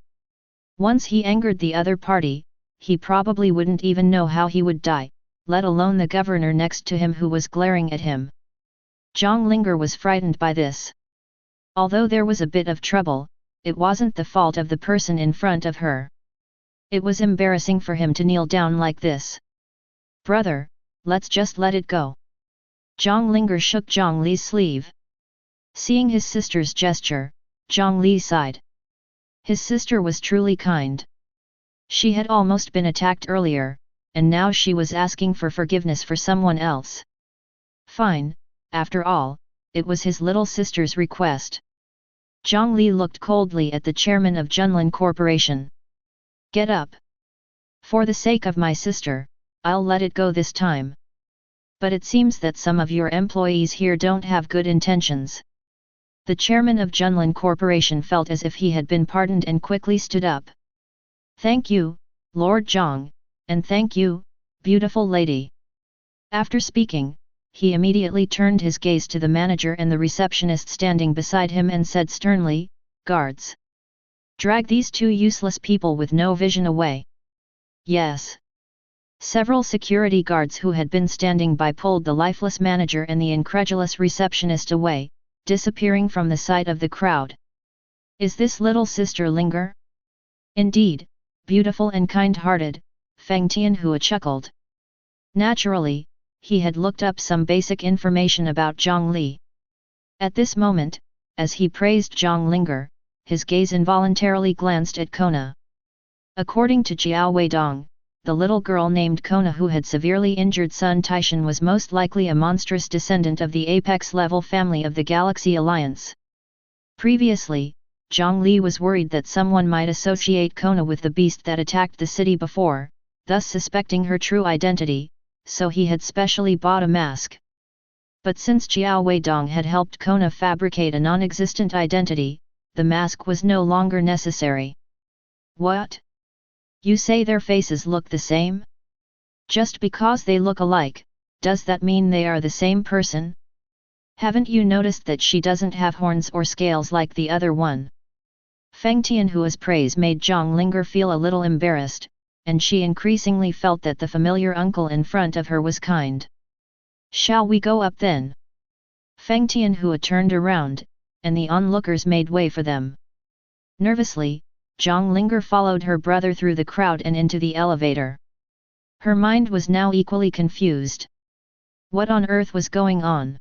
Once he angered the other party, he probably wouldn't even know how he would die, let alone the governor next to him who was glaring at him. Jiang Linger was frightened by this. Although there was a bit of trouble, it wasn't the fault of the person in front of her. It was embarrassing for him to kneel down like this. Brother, let's just let it go. Jiang Linger shook Jiang Li's sleeve. Seeing his sister's gesture, Jiang Li sighed. His sister was truly kind. She had almost been attacked earlier, and now she was asking for forgiveness for someone else. Fine, after all, it was his little sister's request. Jiang Li looked coldly at the chairman of Junlin Corporation. Get up. For the sake of my sister, I'll let it go this time. But it seems that some of your employees here don't have good intentions. The chairman of Junlin Corporation felt as if he had been pardoned and quickly stood up. Thank you, Lord Jiang, and thank you, beautiful lady." After speaking, he immediately turned his gaze to the manager and the receptionist standing beside him and said sternly, "Guards! Drag these two useless people with no vision away." "Yes." Several security guards who had been standing by pulled the lifeless manager and the incredulous receptionist away, disappearing from the sight of the crowd. "Is this little sister Linger?" "Indeed, beautiful and kind-hearted," Feng Tianhua chuckled. Naturally, he had looked up some basic information about Jiang Li. At this moment, as he praised Jiang Linger, his gaze involuntarily glanced at Kona. According to Jiao Weidong, the little girl named Kona who had severely injured Sun Taishan was most likely a monstrous descendant of the apex-level family of the Galaxy Alliance. Previously, Jiang Li was worried that someone might associate Kona with the beast that attacked the city before, thus suspecting her true identity, so he had specially bought a mask. But since Jiao Weidong had helped Kona fabricate a non-existent identity, the mask was no longer necessary. "What? You say their faces look the same? Just because they look alike, does that mean they are the same person? Haven't you noticed that she doesn't have horns or scales like the other one?" Feng Tianhua's praise made Jiang Linger feel a little embarrassed, and she increasingly felt that the familiar uncle in front of her was kind. "Shall we go up then?" Feng Tianhua turned around, and the onlookers made way for them. Nervously, Jiang Linger followed her brother through the crowd and into the elevator. Her mind was now equally confused. What on earth was going on?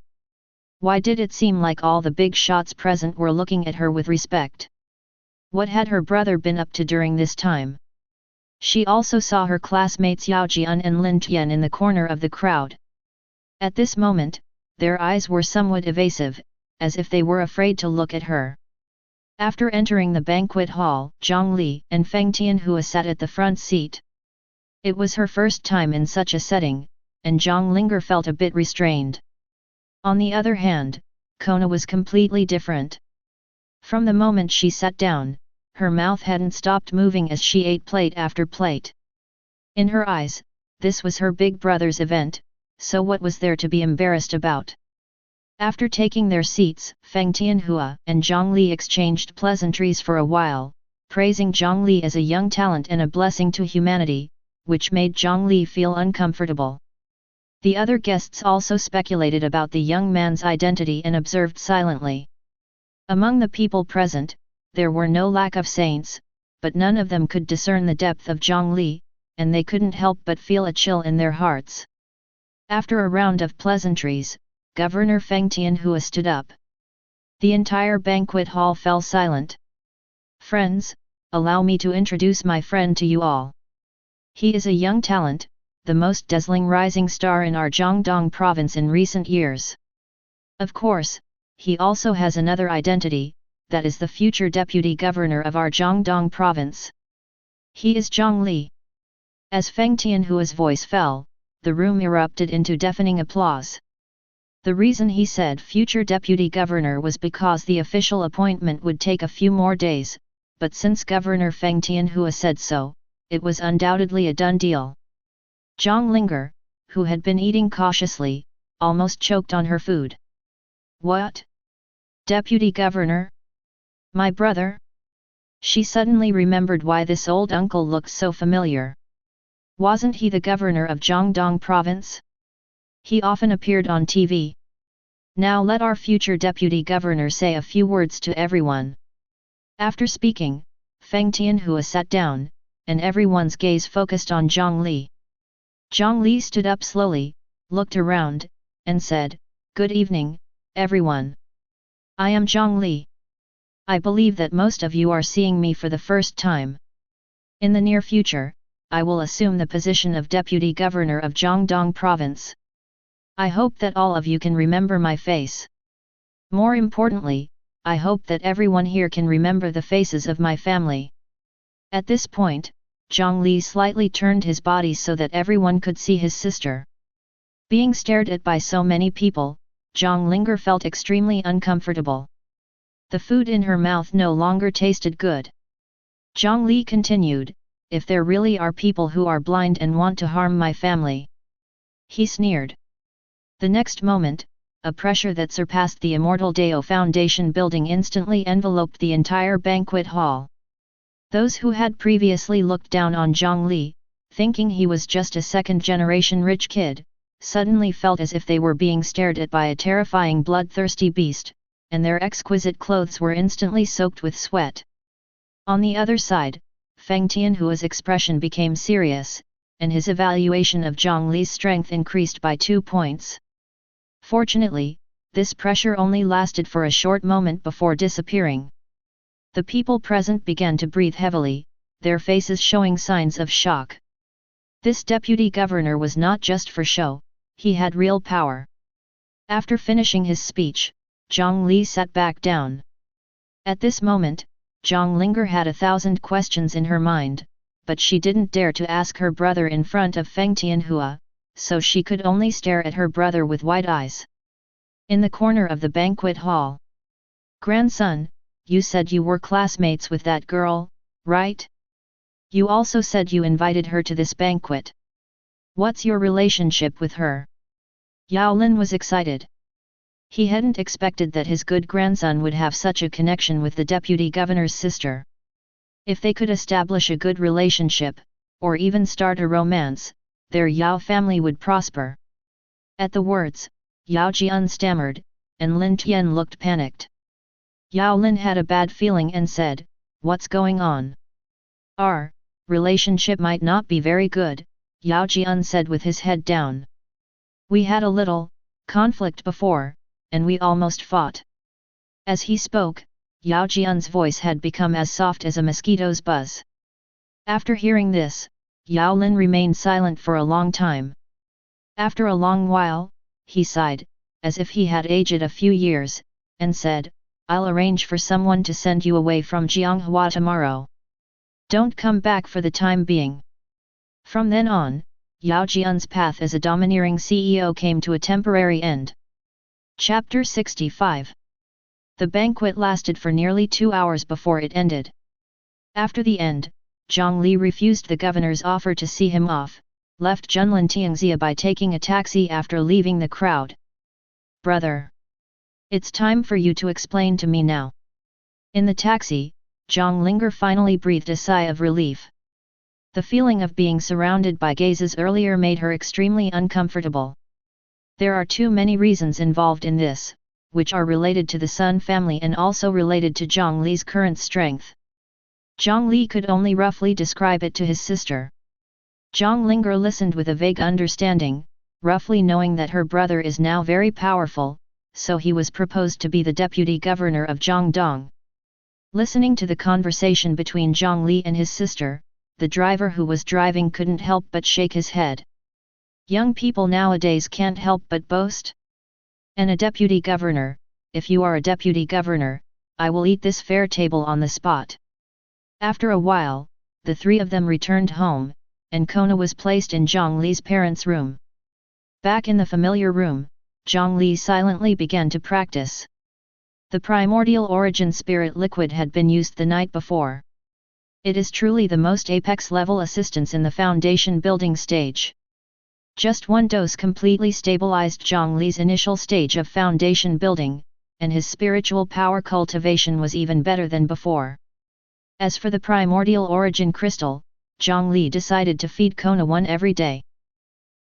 Why did it seem like all the big shots present were looking at her with respect? What had her brother been up to during this time? She also saw her classmates Yao Jian and Lin Tian in the corner of the crowd. At this moment, their eyes were somewhat evasive, as if they were afraid to look at her. After entering the banquet hall, Jiang Li and Feng Tianhua sat at the front seat. It was her first time in such a setting, and Jiang Linger felt a bit restrained. On the other hand, Kona was completely different. From the moment she sat down, her mouth hadn't stopped moving as she ate plate after plate. In her eyes, this was her big brother's event, so what was there to be embarrassed about? After taking their seats, Feng Tianhua and Jiang Li exchanged pleasantries for a while, praising Jiang Li as a young talent and a blessing to humanity, which made Jiang Li feel uncomfortable. The other guests also speculated about the young man's identity and observed silently. Among the people present, there were no lack of saints, but none of them could discern the depth of Jiang Li, and they couldn't help but feel a chill in their hearts. After a round of pleasantries, Governor Feng Tianhua stood up. The entire banquet hall fell silent. "Friends, allow me to introduce my friend to you all. He is a young talent, the most dazzling rising star in our Jiangdong province in recent years. Of course, he also has another identity, that is the future deputy governor of our Jiangdong province. He is Jiang Li." As Feng Tianhua's voice fell, the room erupted into deafening applause. The reason he said future deputy governor was because the official appointment would take a few more days, but since Governor Feng Tianhua said so, it was undoubtedly a done deal. Jiang Linger, who had been eating cautiously, almost choked on her food. "What? Deputy governor? My brother?" She suddenly remembered why this old uncle looked so familiar. Wasn't he the governor of Jiangdong province? He often appeared on TV. Now let our future deputy governor say a few words to everyone. After speaking, Feng Tianhua sat down, and everyone's gaze focused on Jiang Li. Jiang Li stood up slowly, looked around, and said, "Good evening, everyone. I am Jiang Li. I believe that most of you are seeing me for the first time. In the near future, I will assume the position of Deputy Governor of Jiangdong Province. I hope that all of you can remember my face. More importantly, I hope that everyone here can remember the faces of my family." At this point, Jiang Li slightly turned his body so that everyone could see his sister. Being stared at by so many people, Jiang Linger felt extremely uncomfortable. The food in her mouth no longer tasted good. Jiang Li continued, if there really are people who are blind and want to harm my family." He sneered. The next moment, a pressure that surpassed the Immortal Dao Foundation building instantly enveloped the entire banquet hall. Those who had previously looked down on Jiang Li, thinking he was just a second-generation rich kid, suddenly felt as if they were being stared at by a terrifying bloodthirsty beast, and their exquisite clothes were instantly soaked with sweat. On the other side, Feng Tianhua's expression became serious, and his evaluation of Jiang Li's strength increased by 2 points. Fortunately, this pressure only lasted for a short moment before disappearing. The people present began to breathe heavily, their faces showing signs of shock. This deputy governor was not just for show, he had real power. After finishing his speech, Jiang Li sat back down. At this moment, Jiang Linger had 1,000 questions in her mind, but she didn't dare to ask her brother in front of Feng Tianhua, so she could only stare at her brother with wide eyes. In the corner of the banquet hall. "Grandson, you said you were classmates with that girl, right? You also said you invited her to this banquet. What's your relationship with her?" Yao Lin was excited. He hadn't expected that his good grandson would have such a connection with the deputy governor's sister. If they could establish a good relationship, or even start a romance, their Yao family would prosper. At the words, Yao Jian stammered, and Lin Tian looked panicked. Yao Lin had a bad feeling and said, "What's going on?" "Our relationship might not be very good," Yao Jian said with his head down. "We had a little conflict before, and we almost fought." As he spoke, Yao Jian's voice had become as soft as a mosquito's buzz. After hearing this, Yao Lin remained silent for a long time. After a long while, he sighed, as if he had aged a few years, and said, "I'll arrange for someone to send you away from Jianghua tomorrow. Don't come back for the time being." From then on, Yao Jian's path as a domineering CEO came to a temporary end. Chapter 65. The banquet lasted for nearly 2 hours before it ended. After the end, Jiang Li refused the governor's offer to see him off, left Junlin Tianxia by taking a taxi after leaving the crowd. "Brother, it's time for you to explain to me now." In the taxi, Jiang Linger finally breathed a sigh of relief. The feeling of being surrounded by gazes earlier made her extremely uncomfortable. There are too many reasons involved in this, which are related to the Sun family and also related to Jiang Li's current strength. Jiang Li could only roughly describe it to his sister. Jiang Linger listened with a vague understanding, roughly knowing that her brother is now very powerful, so he was proposed to be the deputy governor of Jiangdong. Listening to the conversation between Jiang Li and his sister, the driver who was driving couldn't help but shake his head. Young people nowadays can't help but boast. "And a deputy governor, if you are a deputy governor, I will eat this fair table on the spot." After a while, the three of them returned home, and Kona was placed in Jiang Li's parents' room. Back in the familiar room, Jiang Li silently began to practice. The primordial origin spirit liquid had been used the night before. It is truly the most apex-level assistance in the foundation building stage. Just one dose completely stabilized Jiang Li's initial stage of foundation building, and his spiritual power cultivation was even better than before. As for the primordial origin crystal, Jiang Li decided to feed Kona one every day.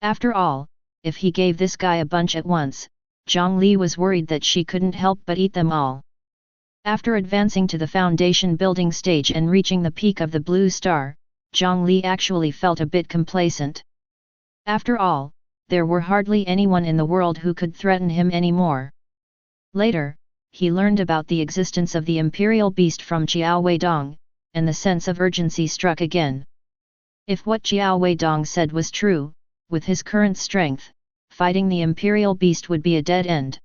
After all, if he gave this guy a bunch at once, Jiang Li was worried that she couldn't help but eat them all. After advancing to the foundation building stage and reaching the peak of the blue star, Jiang Li actually felt a bit complacent. After all, there were hardly anyone in the world who could threaten him anymore. Later, he learned about the existence of the imperial beast from Jiao Weidong, and the sense of urgency struck again. If what Jiao Weidong said was true, with his current strength, fighting the imperial beast would be a dead end.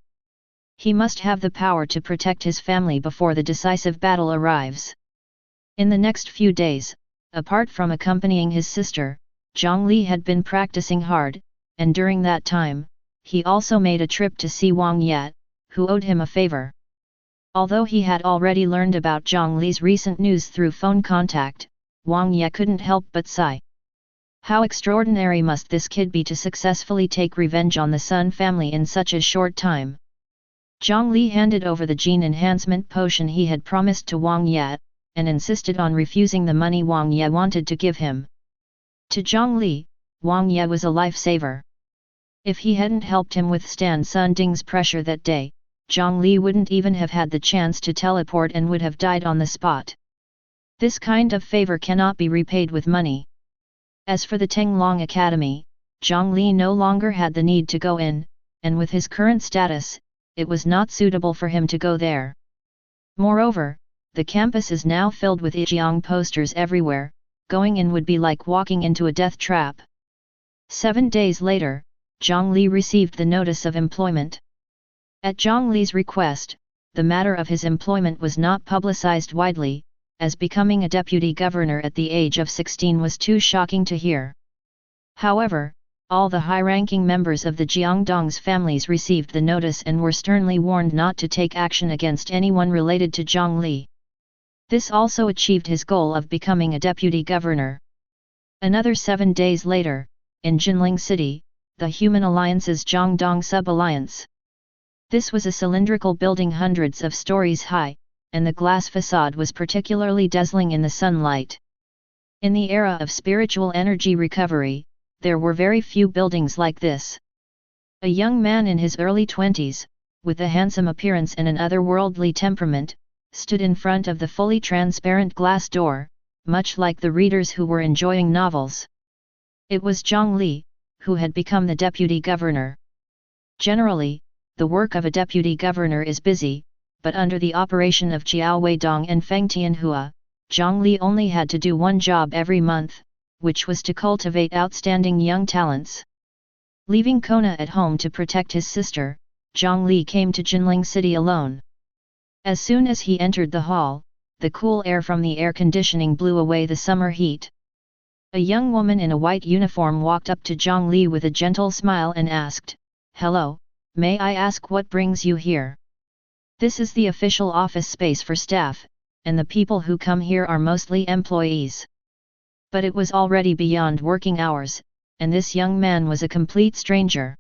He must have the power to protect his family before the decisive battle arrives. In the next few days, apart from accompanying his sister, Jiang Li had been practicing hard, and during that time, he also made a trip to see Wang Yat, who owed him a favor. Although he had already learned about Jiang Li's recent news through phone contact, Wang Ye couldn't help but sigh. How extraordinary must this kid be to successfully take revenge on the Sun family in such a short time. Jiang Li handed over the gene enhancement potion he had promised to Wang Ye, and insisted on refusing the money Wang Ye wanted to give him. To Jiang Li, Wang Ye was a lifesaver. If he hadn't helped him withstand Sun Ding's pressure that day, Jiang Li wouldn't even have had the chance to teleport and would have died on the spot. This kind of favor cannot be repaid with money. As for the Tenglong Academy, Jiang Li no longer had the need to go in, and with his current status, it was not suitable for him to go there. Moreover, the campus is now filled with Yijiang posters everywhere, going in would be like walking into a death trap. 7 days later, Jiang Li received the notice of employment. At Jiang Li's request, the matter of his employment was not publicized widely, as becoming a deputy governor at the age of 16 was too shocking to hear. However, all the high-ranking members of the Jiangdong's families received the notice and were sternly warned not to take action against anyone related to Jiang Li. This also achieved his goal of becoming a deputy governor. Another 7 days later, in Jinling City, the Human Alliance's Jiangdong Sub-Alliance. This was a cylindrical building hundreds of stories high, and the glass facade was particularly dazzling in the sunlight. In the era of spiritual energy recovery, there were very few buildings like this. A young man in his early 20s, with a handsome appearance and an otherworldly temperament, stood in front of the fully transparent glass door, much like the readers who were enjoying novels. It was Jiang Li, who had become the deputy governor. Generally, the work of a deputy governor is busy, but under the operation of Jiao Weidong and Feng Tianhua, Jiang Li only had to do one job every month, which was to cultivate outstanding young talents. Leaving Kona at home to protect his sister, Jiang Li came to Jinling City alone. As soon as he entered the hall, the cool air from the air conditioning blew away the summer heat. A young woman in a white uniform walked up to Jiang Li with a gentle smile and asked, "Hello, may I ask what brings you here?" This is the official office space for staff, and the people who come here are mostly employees. But it was already beyond working hours, and this young man was a complete stranger.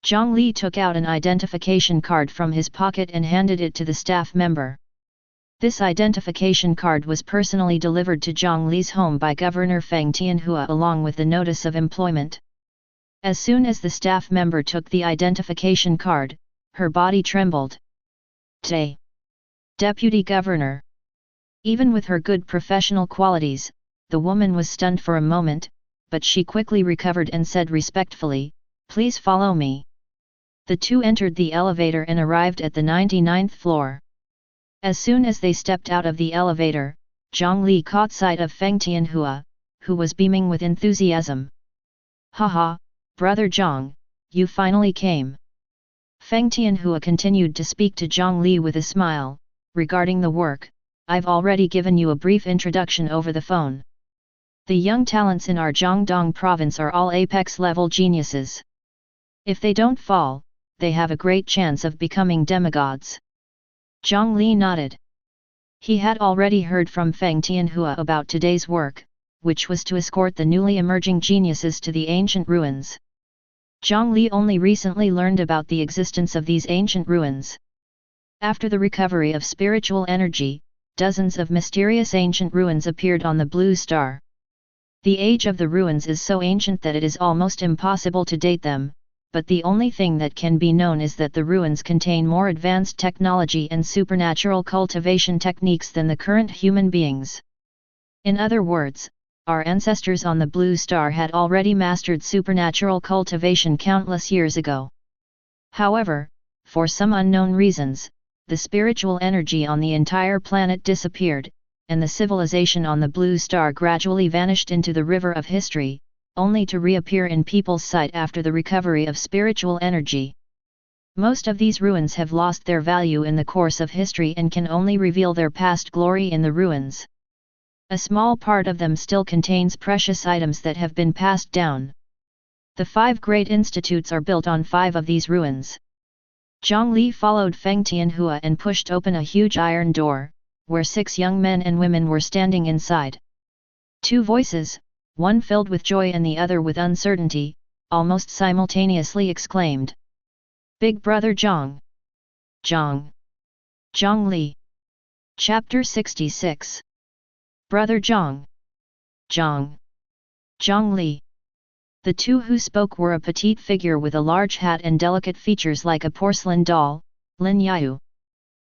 Jiang Li took out an identification card from his pocket and handed it to the staff member. This identification card was personally delivered to Jiang Li's home by Governor Feng Tianhua along with the notice of employment. As soon as the staff member took the identification card, her body trembled. Tay. Deputy Governor. Even with her good professional qualities, the woman was stunned for a moment, but she quickly recovered and said respectfully, "Please follow me." The two entered the elevator and arrived at the 99th floor. As soon as they stepped out of the elevator, Jiang Li caught sight of Feng Tianhua, who was beaming with enthusiasm. "Haha, brother Jiang, you finally came." Feng Tianhua continued to speak to Jiang Li with a smile, "Regarding the work, I've already given you a brief introduction over the phone. The young talents in our Jiangdong province are all apex-level geniuses. If they don't fall, they have a great chance of becoming demigods." Jiang Li nodded. He had already heard from Feng Tianhua about today's work, which was to escort the newly emerging geniuses to the ancient ruins. Jiang Li only recently learned about the existence of these ancient ruins. After the recovery of spiritual energy, dozens of mysterious ancient ruins appeared on the blue star. The age of the ruins is so ancient that it is almost impossible to date them, but the only thing that can be known is that the ruins contain more advanced technology and supernatural cultivation techniques than the current human beings. In other words, our ancestors on the blue star had already mastered supernatural cultivation countless years ago. However, for some unknown reasons, the spiritual energy on the entire planet disappeared, and the civilization on the blue star gradually vanished into the river of history, only to reappear in people's sight after the recovery of spiritual energy. Most of these ruins have lost their value in the course of history and can only reveal their past glory in the ruins. A small part of them still contains precious items that have been passed down. The 5 great institutes are built on 5 of these ruins. Jiang Li followed Feng Tianhua and pushed open a huge iron door, where 6 young men and women were standing inside. Two voices, one filled with joy and the other with uncertainty, almost simultaneously exclaimed. Big Brother Jiang! Jiang! Jiang Li! Chapter 66. Brother Jiang! Jiang! Jiang Li! The two who spoke were a petite figure with a large hat and delicate features like a porcelain doll, Lin Yu.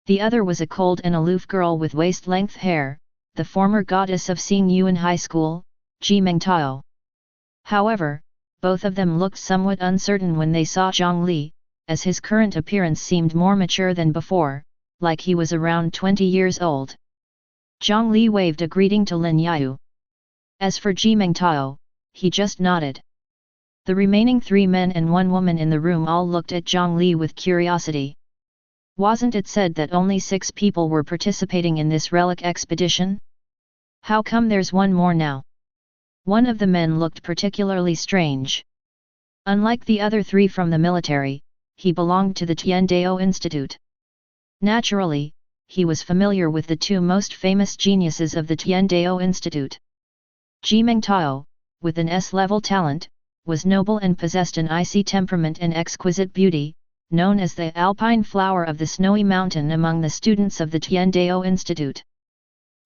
The other was a cold and aloof girl with waist-length hair, the former goddess of Xing Yuan High School, Ji. However, both of them looked somewhat uncertain when they saw Jiang Li, as his current appearance seemed more mature than before, like he was around 20 years old. Jiang Li waved a greeting to Lin Yu. As for Ji, he just nodded. The remaining 3 men and 1 woman in the room all looked at Jiang Li with curiosity. Wasn't it said that only 6 people were participating in this relic expedition? How come there's 1 more now? One of the men looked particularly strange. Unlike the other 3 from the military, he belonged to the Tiandao Institute. Naturally, he was familiar with the 2 most famous geniuses of the Tiandao Institute. Ji Mengtao, with an S-level talent, was noble and possessed an icy temperament and exquisite beauty, known as the alpine flower of the snowy mountain among the students of the Tiandao Institute.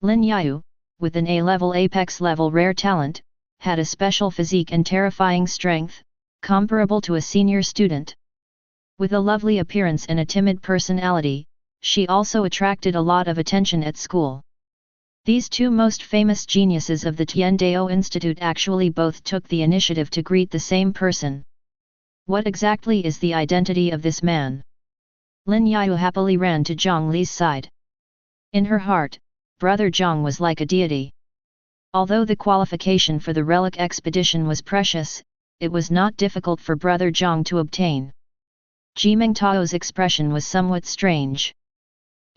Lin Yu, with an A-level apex-level rare talent, had a special physique and terrifying strength, comparable to a senior student. With a lovely appearance and a timid personality, she also attracted a lot of attention at school. These 2 most famous geniuses of the Tiandao Institute actually both took the initiative to greet the same person. What exactly is the identity of this man? Lin Yu happily ran to Jiang Li's side. In her heart, Brother Jiang was like a deity. Although the qualification for the relic expedition was precious, it was not difficult for Brother Jiang to obtain. Ji Mengtao's expression was somewhat strange.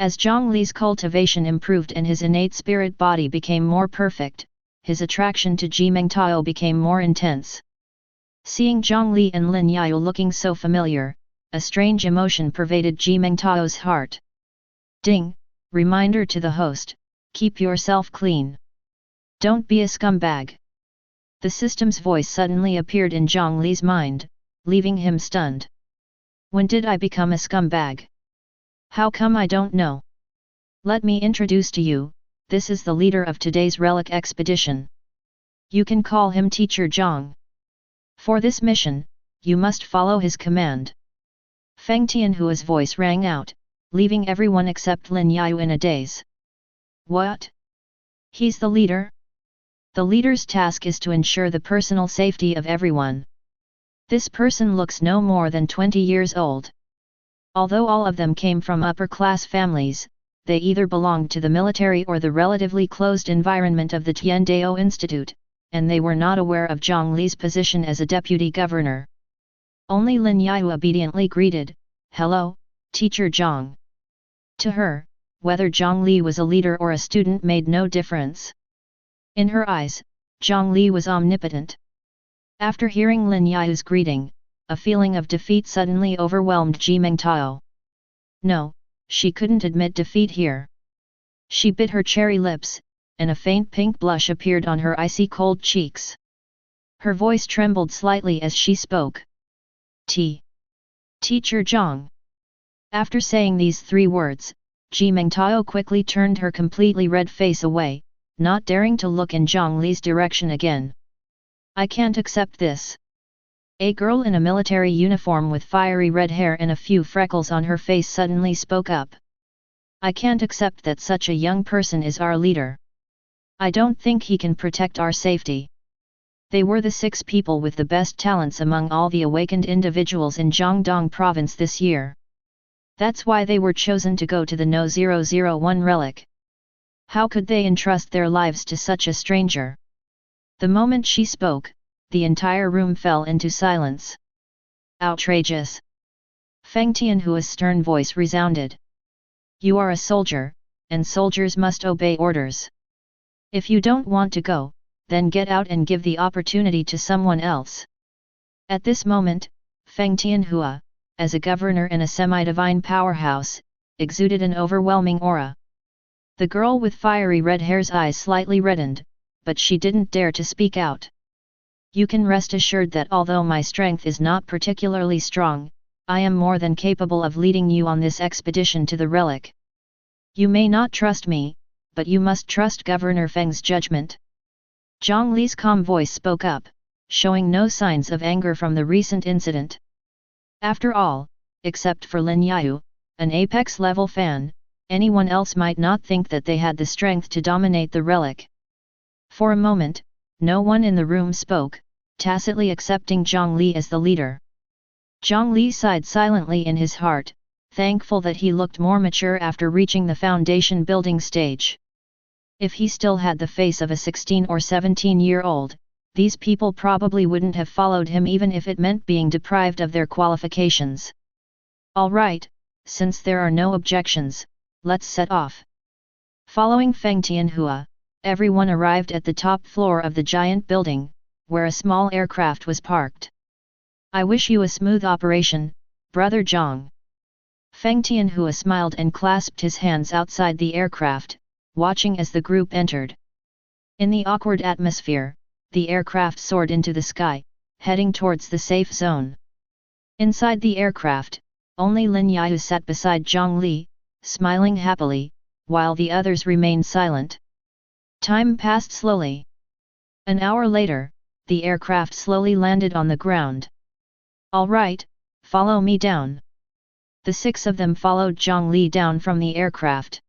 As Jiang Li's cultivation improved and his innate spirit body became more perfect, his attraction to Ji Mengtao became more intense. Seeing Jiang Li and Lin Yu looking so familiar, a strange emotion pervaded Ji Mengtao's heart. Ding! Reminder to the host, keep yourself clean. Don't be a scumbag. The system's voice suddenly appeared in Jiang Li's mind, leaving him stunned. When did I become a scumbag? How come I don't know? Let me introduce to you, this is the leader of today's relic expedition. You can call him Teacher Jiang. For this mission, you must follow his command. Feng Tianhua's voice rang out, leaving everyone except Lin Yu in a daze. What? He's the leader? The leader's task is to ensure the personal safety of everyone. This person looks no more than 20 years old. Although all of them came from upper-class families, they either belonged to the military or the relatively closed environment of the Tiandao Institute, and they were not aware of Jiang Li's position as a deputy governor. Only Lin Yu obediently greeted, "Hello, Teacher Jiang." To her, whether Jiang Li was a leader or a student made no difference. In her eyes, Jiang Li was omnipotent. After hearing Lin Yu's greeting, a feeling of defeat suddenly overwhelmed Ji Mengtao. No, she couldn't admit defeat here. She bit her cherry lips, and a faint pink blush appeared on her icy cold cheeks. Her voice trembled slightly as she spoke. Teacher Jiang. After saying these 3 words, Ji Mengtao quickly turned her completely red face away, not daring to look in Jiang Li's direction again. I can't accept this. A girl in a military uniform with fiery red hair and a few freckles on her face suddenly spoke up. I can't accept that such a young person is our leader. I don't think he can protect our safety. They were the 6 people with the best talents among all the awakened individuals in Jiangdong province this year. That's why they were chosen to go to the No 001 relic. How could they entrust their lives to such a stranger? The moment she spoke, the entire room fell into silence. Outrageous! Feng Tianhua's stern voice resounded. You are a soldier, and soldiers must obey orders. If you don't want to go, then get out and give the opportunity to someone else. At this moment, Feng Tianhua, as a governor and a semi-divine powerhouse, exuded an overwhelming aura. The girl with fiery red hair's eyes slightly reddened, but she didn't dare to speak out. You can rest assured that although my strength is not particularly strong, I am more than capable of leading you on this expedition to the relic. You may not trust me, but you must trust Governor Feng's judgment. Jiang Li's calm voice spoke up, showing no signs of anger from the recent incident. After all, except for Lin Yao, an apex-level fan, anyone else might not think that they had the strength to dominate the relic. For a moment, no one in the room spoke, tacitly accepting Jiang Li as the leader. Jiang Li sighed silently in his heart, thankful that he looked more mature after reaching the foundation building stage. If he still had the face of a 16 or 17-year-old, these people probably wouldn't have followed him even if it meant being deprived of their qualifications. All right, since there are no objections, let's set off. Following Feng Tianhua, everyone arrived at the top floor of the giant building, where a small aircraft was parked. I wish you a smooth operation, Brother Zhang. Feng Tianhua smiled and clasped his hands outside the aircraft, watching as the group entered. In the awkward atmosphere, the aircraft soared into the sky, heading towards the safe zone. Inside the aircraft, only Lin Yao sat beside Jiang Li, smiling happily, while the others remained silent. Time passed slowly. An hour later, the aircraft slowly landed on the ground. All right, follow me down. The six of them followed Jiang Li down from the aircraft.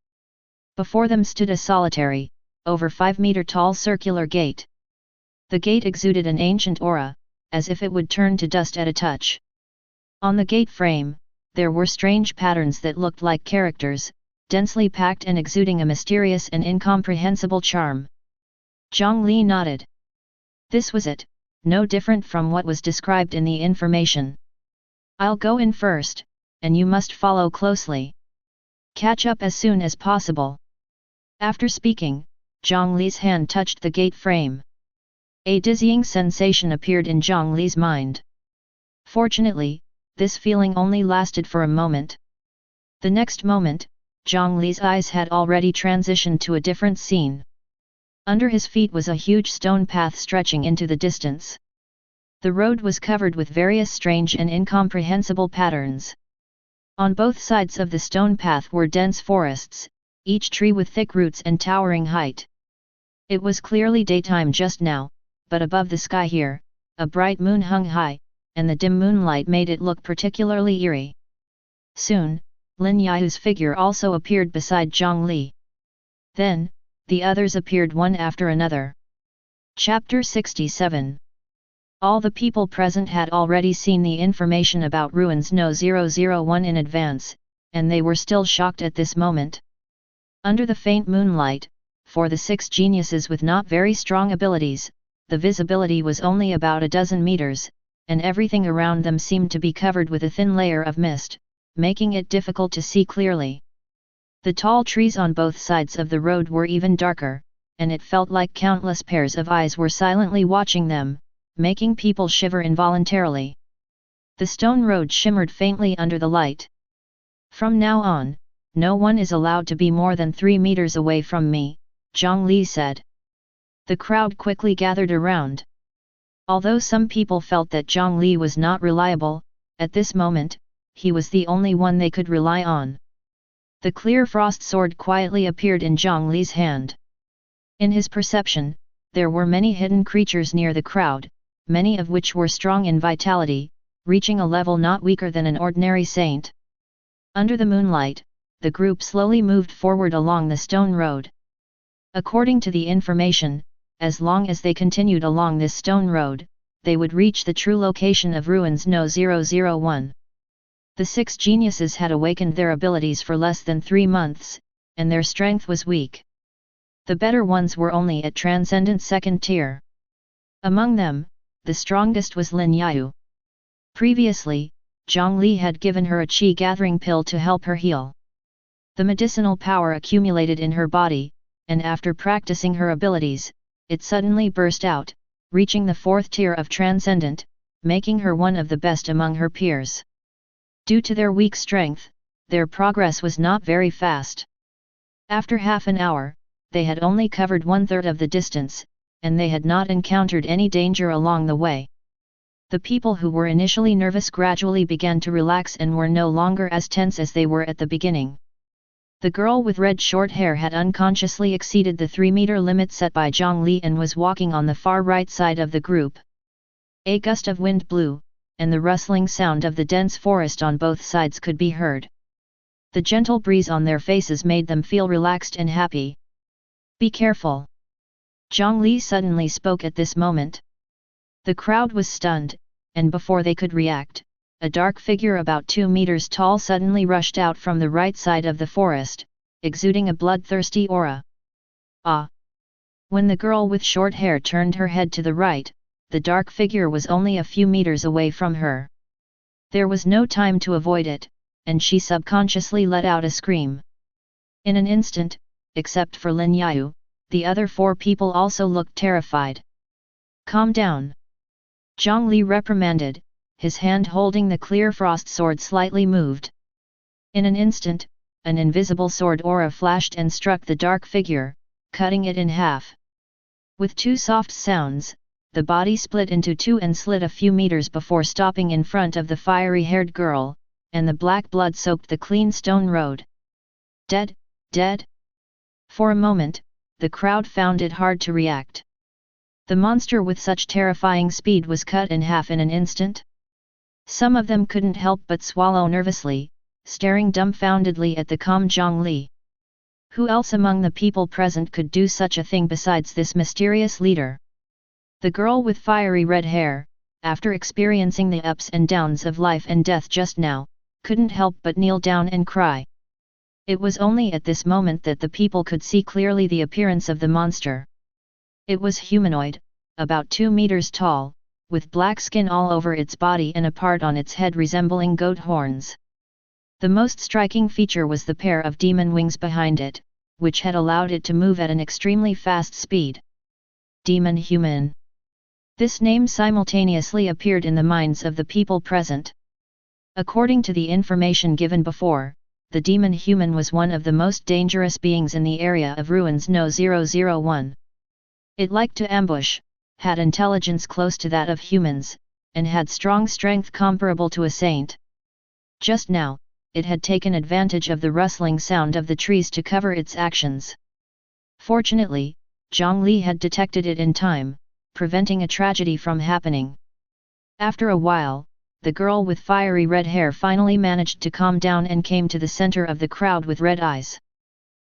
Before them stood a solitary, over 5-meter tall circular gate. The gate exuded an ancient aura, as if it would turn to dust at a touch. On the gate frame, there were strange patterns that looked like characters, densely packed and exuding a mysterious and incomprehensible charm. Jiang Li nodded. This was it, no different from what was described in the information. I'll go in first, and you must follow closely. Catch up as soon as possible. After speaking, Jiang Li's hand touched the gate frame. A dizzying sensation appeared in Jiang Li's mind. Fortunately, this feeling only lasted for a moment. The next moment, Jiang Li's eyes had already transitioned to a different scene. Under his feet was a huge stone path stretching into the distance. The road was covered with various strange and incomprehensible patterns. On both sides of the stone path were dense forests, each tree with thick roots and towering height. It was clearly daytime just now, but above the sky here, a bright moon hung high, and the dim moonlight made it look particularly eerie. Soon, Lin Yao's figure also appeared beside Jiang Li. Then, the others appeared one after another. Chapter 67. All the people present had already seen the information about Ruins No 001 in advance, and they were still shocked at this moment. Under the faint moonlight, for the 6 geniuses with not very strong abilities, the visibility was only about a dozen meters, and everything around them seemed to be covered with a thin layer of mist, making it difficult to see clearly. The tall trees on both sides of the road were even darker, and it felt like countless pairs of eyes were silently watching them, making people shiver involuntarily. The stone road shimmered faintly under the light. From now on, no one is allowed to be more than 3 meters away from me, Jiang Li said. The crowd quickly gathered around. Although some people felt that Jiang Li was not reliable, at this moment, he was the only one they could rely on. The clear frost sword quietly appeared in Jiang Li's hand. In his perception, there were many hidden creatures near the crowd, many of which were strong in vitality, reaching a level not weaker than an ordinary saint. Under the moonlight, the group slowly moved forward along the stone road. According to the information, as long as they continued along this stone road, they would reach the true location of Ruins No 001. The 6 geniuses had awakened their abilities for less than 3 months, and their strength was weak. The better ones were only at Transcendent 2nd tier. Among them, the strongest was Lin Yao. Previously, Jiang Li had given her a qi-gathering pill to help her heal. The medicinal power accumulated in her body, and after practicing her abilities, it suddenly burst out, reaching the 4th tier of Transcendent, making her one of the best among her peers. Due to their weak strength, their progress was not very fast. After half an hour, they had only covered 1/3 of the distance, and they had not encountered any danger along the way. The people who were initially nervous gradually began to relax and were no longer as tense as they were at the beginning. The girl with red short hair had unconsciously exceeded the 3-meter limit set by Jiang Li and was walking on the far right side of the group. A gust of wind blew, and the rustling sound of the dense forest on both sides could be heard. The gentle breeze on their faces made them feel relaxed and happy. "Be careful!" Jiang Li suddenly spoke at this moment. The crowd was stunned, and before they could react, a dark figure about 2 meters tall suddenly rushed out from the right side of the forest, exuding a bloodthirsty aura. Ah! When the girl with short hair turned her head to the right, the dark figure was only a few meters away from her. There was no time to avoid it, and she subconsciously let out a scream. In an instant, except for Lin Yao, the other 4 people also looked terrified. "Calm down!" Jiang Li reprimanded, his hand holding the clear frost sword slightly moved. In an instant, an invisible sword aura flashed and struck the dark figure, cutting it in half. With 2 soft sounds, the body split into 2 and slid a few meters before stopping in front of the fiery-haired girl, and the black blood soaked the clean stone road. "Dead, dead?" For a moment, the crowd found it hard to react. The monster with such terrifying speed was cut in half in an instant. Some of them couldn't help but swallow nervously, staring dumbfoundedly at the calm Jiang Li. Who else among the people present could do such a thing besides this mysterious leader? The girl with fiery red hair, after experiencing the ups and downs of life and death just now, couldn't help but kneel down and cry. It was only at this moment that the people could see clearly the appearance of the monster. It was humanoid, about 2 meters tall, with black skin all over its body and a part on its head resembling goat horns. The most striking feature was the pair of demon wings behind it, which had allowed it to move at an extremely fast speed. Demon human. This name simultaneously appeared in the minds of the people present. According to the information given before, the demon human was one of the most dangerous beings in the area of ruins No. 001. It liked to ambush, had intelligence close to that of humans, and had strong strength comparable to a saint. Just now, it had taken advantage of the rustling sound of the trees to cover its actions. Fortunately, Jiang Li had detected it in time, preventing a tragedy from happening. After a while, the girl with fiery red hair finally managed to calm down and came to the center of the crowd with red eyes.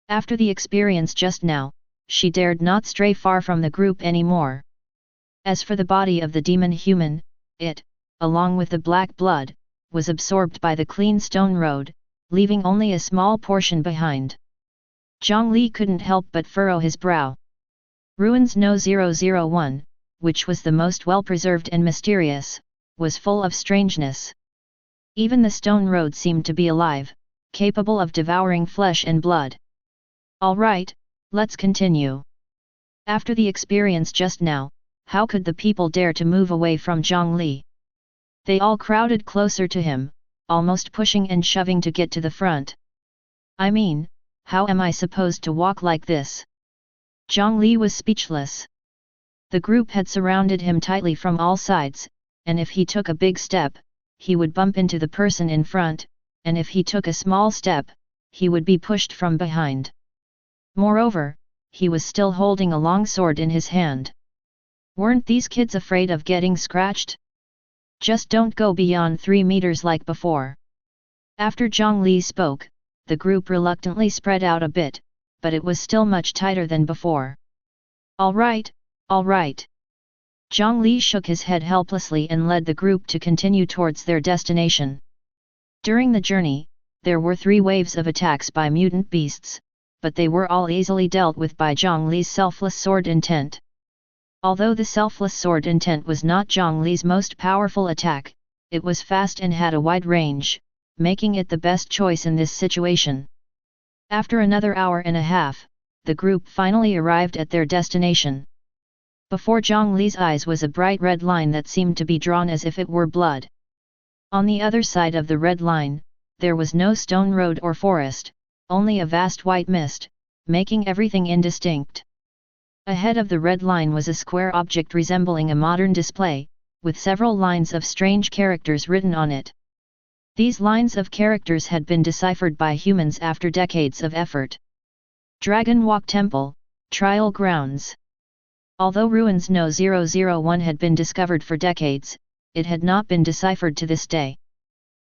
After the experience just now, she dared not stray far from the group anymore. As for the body of the demon human, it, along with the black blood, was absorbed by the clean stone road, leaving only a small portion behind. Jiang Li couldn't help but furrow his brow. Ruins No. 001, which was the most well-preserved and mysterious, was full of strangeness. Even the stone road seemed to be alive, capable of devouring flesh and blood. "All right, let's continue." After the experience just now, how could the people dare to move away from Jiang Li? They all crowded closer to him, almost pushing and shoving to get to the front. "I mean, how am I supposed to walk like this?" Jiang Li was speechless. The group had surrounded him tightly from all sides, and if he took a big step, he would bump into the person in front, and if he took a small step, he would be pushed from behind. Moreover, he was still holding a long sword in his hand. Weren't these kids afraid of getting scratched? Just don't go beyond 3 meters like before. After Jiang Li spoke, the group reluctantly spread out a bit, but it was still much tighter than before. All right. Jiang Li shook his head helplessly and led the group to continue towards their destination. During the journey, there were 3 waves of attacks by mutant beasts, but they were all easily dealt with by Jiang Li's selfless sword intent. Although the selfless sword intent was not Jiang Li's most powerful attack, it was fast and had a wide range, making it the best choice in this situation. After another hour and a half, the group finally arrived at their destination. Before Jiang Li's eyes was a bright red line that seemed to be drawn as if it were blood. On the other side of the red line, there was no stone road or forest, only a vast white mist, making everything indistinct. Ahead of the red line was a square object resembling a modern display, with several lines of strange characters written on it. These lines of characters had been deciphered by humans after decades of effort. Dragon Walk Temple, Trial Grounds. Although ruins No. 001 had been discovered for decades, it had not been deciphered to this day.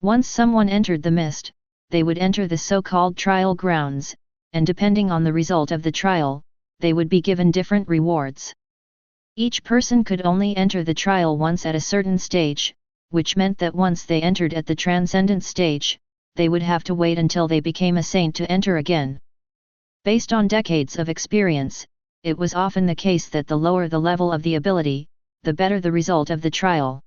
Once someone entered the mist, they would enter the so-called trial grounds, and depending on the result of the trial, they would be given different rewards. Each person could only enter the trial once at a certain stage, which meant that once they entered at the transcendent stage, they would have to wait until they became a saint to enter again. Based on decades of experience, it was often the case that the lower the level of the ability, the better the result of the trial.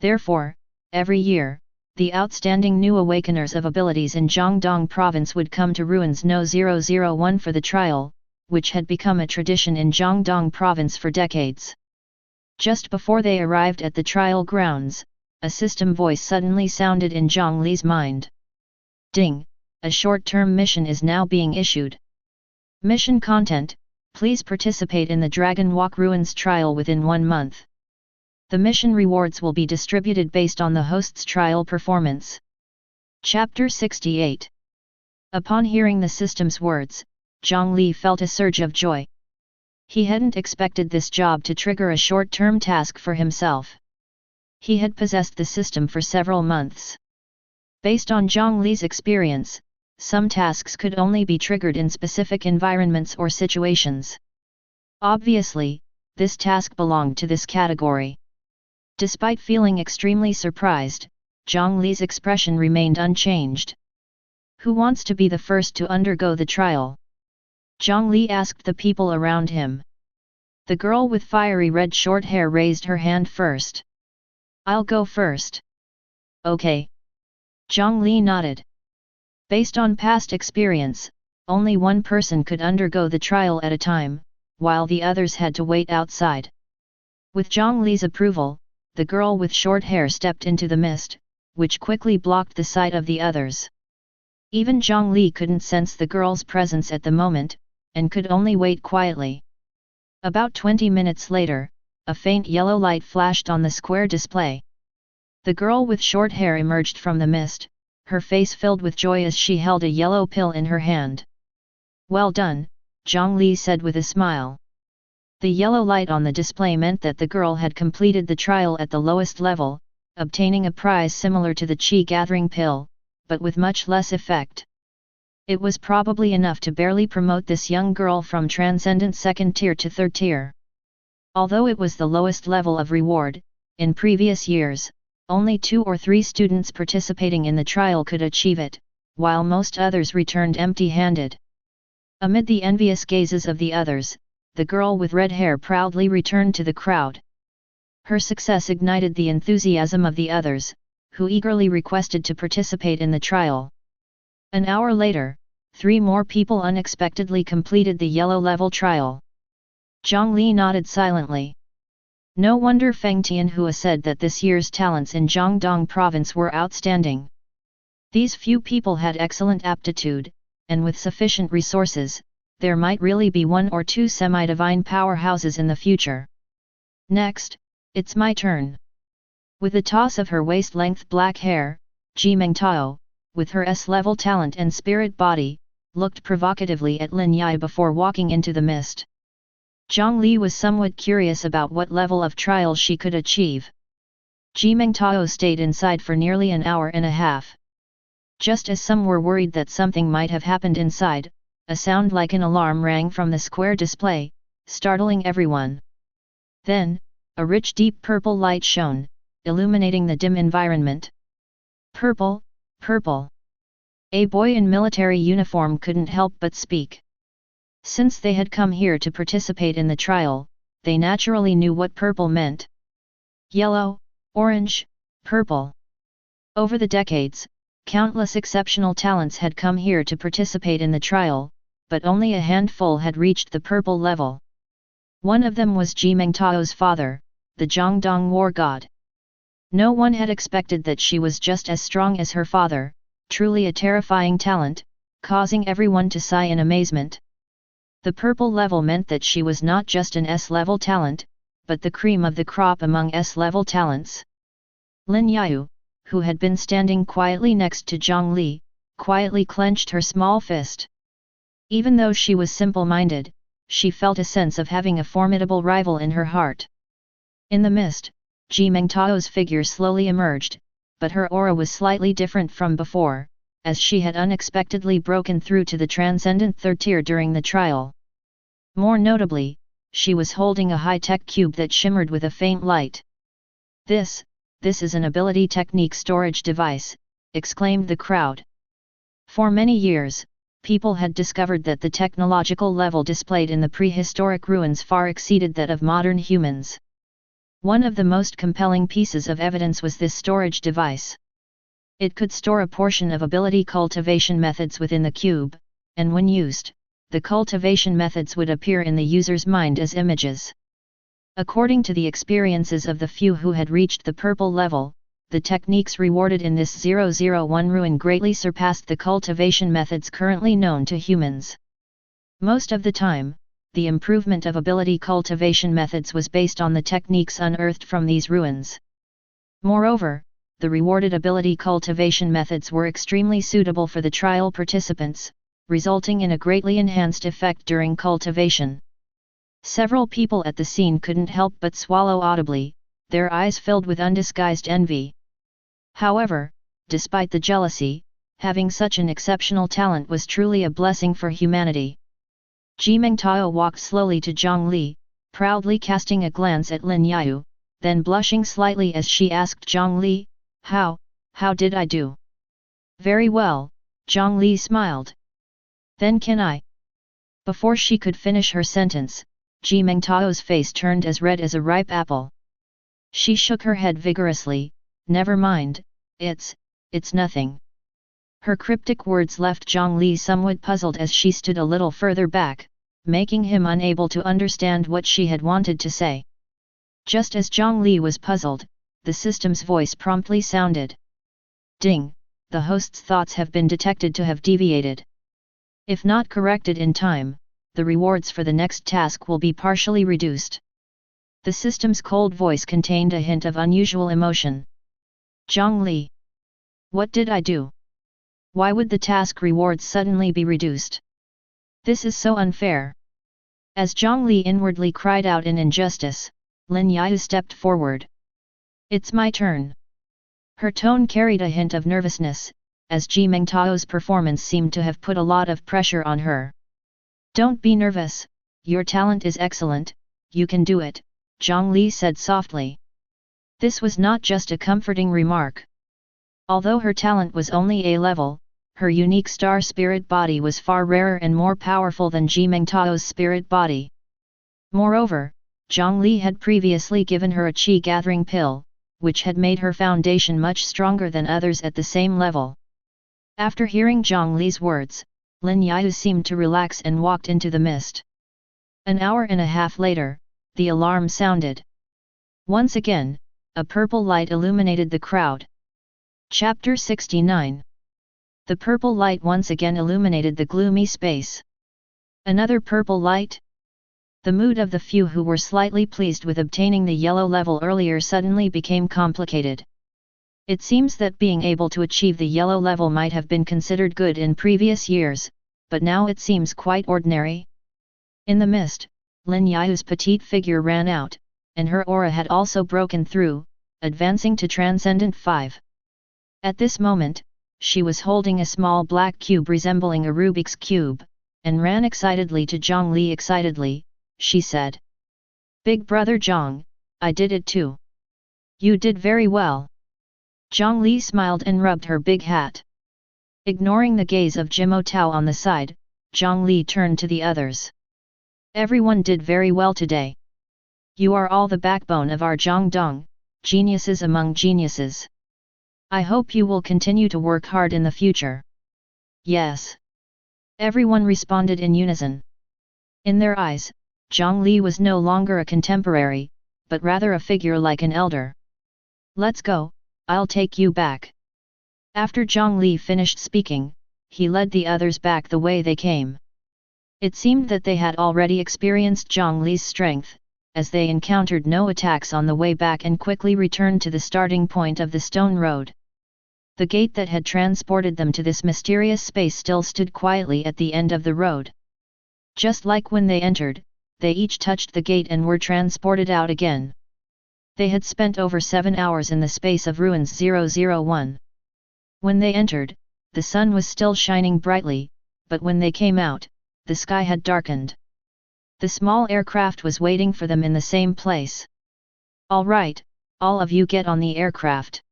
Therefore, every year, the outstanding new awakeners of abilities in Jiangdong province would come to ruins No. 001 for the trial, which had become a tradition in Jiangdong province for decades. Just before they arrived at the trial grounds, a system voice suddenly sounded in Jiang Li's mind. Ding! A short-term mission is now being issued. Mission content: please participate in the Dragon Walk Ruins trial within 1 month. The mission rewards will be distributed based on the host's trial performance. Chapter 68. Upon hearing the system's words, Jiang Li felt a surge of joy. He hadn't expected this job to trigger a short-term task for himself. He had possessed the system for several months. Based on Jiang Li's experience, some tasks could only be triggered in specific environments or situations. Obviously, this task belonged to this category. Despite feeling extremely surprised, Jiang Li's expression remained unchanged. Who wants to be the first to undergo the trial? Jiang Li asked the people around him. The girl with fiery red short hair raised her hand first. I'll go first. Okay. Jiang Li nodded. Based on past experience, only one person could undergo the trial at a time, while the others had to wait outside. With Jiang Li's approval, the girl with short hair stepped into the mist, which quickly blocked the sight of the others. Even Jiang Li couldn't sense the girl's presence at the moment, and could only wait quietly. About 20 minutes later, a faint yellow light flashed on the square display. The girl with short hair emerged from the mist, her face filled with joy as she held a yellow pill in her hand. Well done, Jiang Li said with a smile. The yellow light on the display meant that the girl had completed the trial at the lowest level, obtaining a prize similar to the chi-gathering pill, but with much less effect. It was probably enough to barely promote this young girl from transcendent second tier to third tier. Although it was the lowest level of reward, in previous years, only 2 or 3 students participating in the trial could achieve it, while most others returned empty-handed. Amid the envious gazes of the others, the girl with red hair proudly returned to the crowd. Her success ignited the enthusiasm of the others, who eagerly requested to participate in the trial. An hour later, 3 more people unexpectedly completed the yellow level trial. Jiang Li nodded silently. No wonder Feng Tianhua said that this year's talents in Jiangdong province were outstanding. These few people had excellent aptitude, and with sufficient resources, there might really be 1 or 2 semi-divine powerhouses in the future. Next, it's my turn. With a toss of her waist-length black hair, Ji Mengtao, with her S-level talent and spirit body, looked provocatively at Lin Yi before walking into the mist. Jiang Li was somewhat curious about what level of trial she could achieve. Ji Mengtao stayed inside for nearly an hour and a half. Just as some were worried that something might have happened inside, a sound like an alarm rang from the square display, startling everyone. Then, a rich deep purple light shone, illuminating the dim environment. Purple, purple. A boy in military uniform couldn't help but speak. Since they had come here to participate in the trial, they naturally knew what purple meant. Yellow, orange, purple. Over the decades, countless exceptional talents had come here to participate in the trial, but only a handful had reached the purple level. One of them was Ji Mengtao's father, the Jiangdong war god. No one had expected that she was just as strong as her father, truly a terrifying talent, causing everyone to sigh in amazement. The purple level meant that she was not just an S-level talent, but the cream of the crop among S-level talents. Lin Yao, who had been standing quietly next to Jiang Li, quietly clenched her small fist. Even though she was simple-minded, she felt a sense of having a formidable rival in her heart. In the mist, Ji Mengtao's figure slowly emerged, but her aura was slightly different from before, as she had unexpectedly broken through to the transcendent third tier during the trial. More notably, she was holding a high-tech cube that shimmered with a faint light. This is an ability technique storage device," exclaimed the crowd. For many years, people had discovered that the technological level displayed in the prehistoric ruins far exceeded that of modern humans. One of the most compelling pieces of evidence was this storage device. It could store a portion of ability cultivation methods within the cube, and when used, the cultivation methods would appear in the user's mind as images. According to the experiences of the few who had reached the purple level, the techniques rewarded in this 001 ruin greatly surpassed the cultivation methods currently known to humans. Most of the time, the improvement of ability cultivation methods was based on the techniques unearthed from these ruins. Moreover, the rewarded ability cultivation methods were extremely suitable for the trial participants, resulting in a greatly enhanced effect during cultivation. Several people at the scene couldn't help but swallow audibly, their eyes filled with undisguised envy. However, despite the jealousy, having such an exceptional talent was truly a blessing for humanity. Ji Mengtao walked slowly to Jiang Li, proudly casting a glance at Lin Yao, then blushing slightly as she asked Jiang Li, how did I do?" "Very well," Jiang Li smiled. "Then can I?" Before she could finish her sentence, Ji Mengtao's face turned as red as a ripe apple. She shook her head vigorously, "Never mind, it's nothing." Her cryptic words left Jiang Li somewhat puzzled as she stood a little further back, making him unable to understand what she had wanted to say. Just as Jiang Li was puzzled, the system's voice promptly sounded. "Ding, the host's thoughts have been detected to have deviated. If not corrected in time, the rewards for the next task will be partially reduced." The system's cold voice contained a hint of unusual emotion. "Jiang Li, what did I do? Why would the task rewards suddenly be reduced? This is so unfair." As Jiang Li inwardly cried out in injustice, Lin Yao stepped forward. "It's my turn." Her tone carried a hint of nervousness, as Ji Mengtao's performance seemed to have put a lot of pressure on her. "Don't be nervous, your talent is excellent, you can do it," Jiang Li said softly. This was not just a comforting remark. Although her talent was only A-level, her unique star spirit body was far rarer and more powerful than Ji Mengtao's spirit body. Moreover, Jiang Li had previously given her a qi gathering pill, which had made her foundation much stronger than others at the same level. After hearing Jiang Li's words, Lin Yao seemed to relax and walked into the mist. An hour and a half later, the alarm sounded. Once again, a purple light illuminated the crowd. Chapter 69. The purple light once again illuminated the gloomy space. Another purple light? The mood of the few who were slightly pleased with obtaining the yellow level earlier suddenly became complicated. It seems that being able to achieve the yellow level might have been considered good in previous years, but now it seems quite ordinary. In the mist, Lin Yao's petite figure ran out, and her aura had also broken through, advancing to Transcendent 5. At this moment, she was holding a small black cube resembling a Rubik's Cube, and ran excitedly to Jiang Li. "Excitedly," she said. "Big brother Jiang, I did it too." "You did very well." Jiang Li smiled and rubbed her big hat. Ignoring the gaze of Jimo Tao on the side, Jiang Li turned to the others. "Everyone did very well today. You are all the backbone of our Jiangdong, geniuses among geniuses. I hope you will continue to work hard in the future." "Yes." Everyone responded in unison. In their eyes, Jiang Li was no longer a contemporary, but rather a figure like an elder. "Let's go, I'll take you back." After Jiang Li finished speaking, he led the others back the way they came. It seemed that they had already experienced Jiang Li's strength, as they encountered no attacks on the way back and quickly returned to the starting point of the stone road. The gate that had transported them to this mysterious space still stood quietly at the end of the road. Just like when they entered, they each touched the gate and were transported out again. They had spent over 7 hours in the space of ruins 001. When they entered, the sun was still shining brightly, but when they came out, the sky had darkened. The small aircraft was waiting for them in the same place. "All right, all of you get on the aircraft."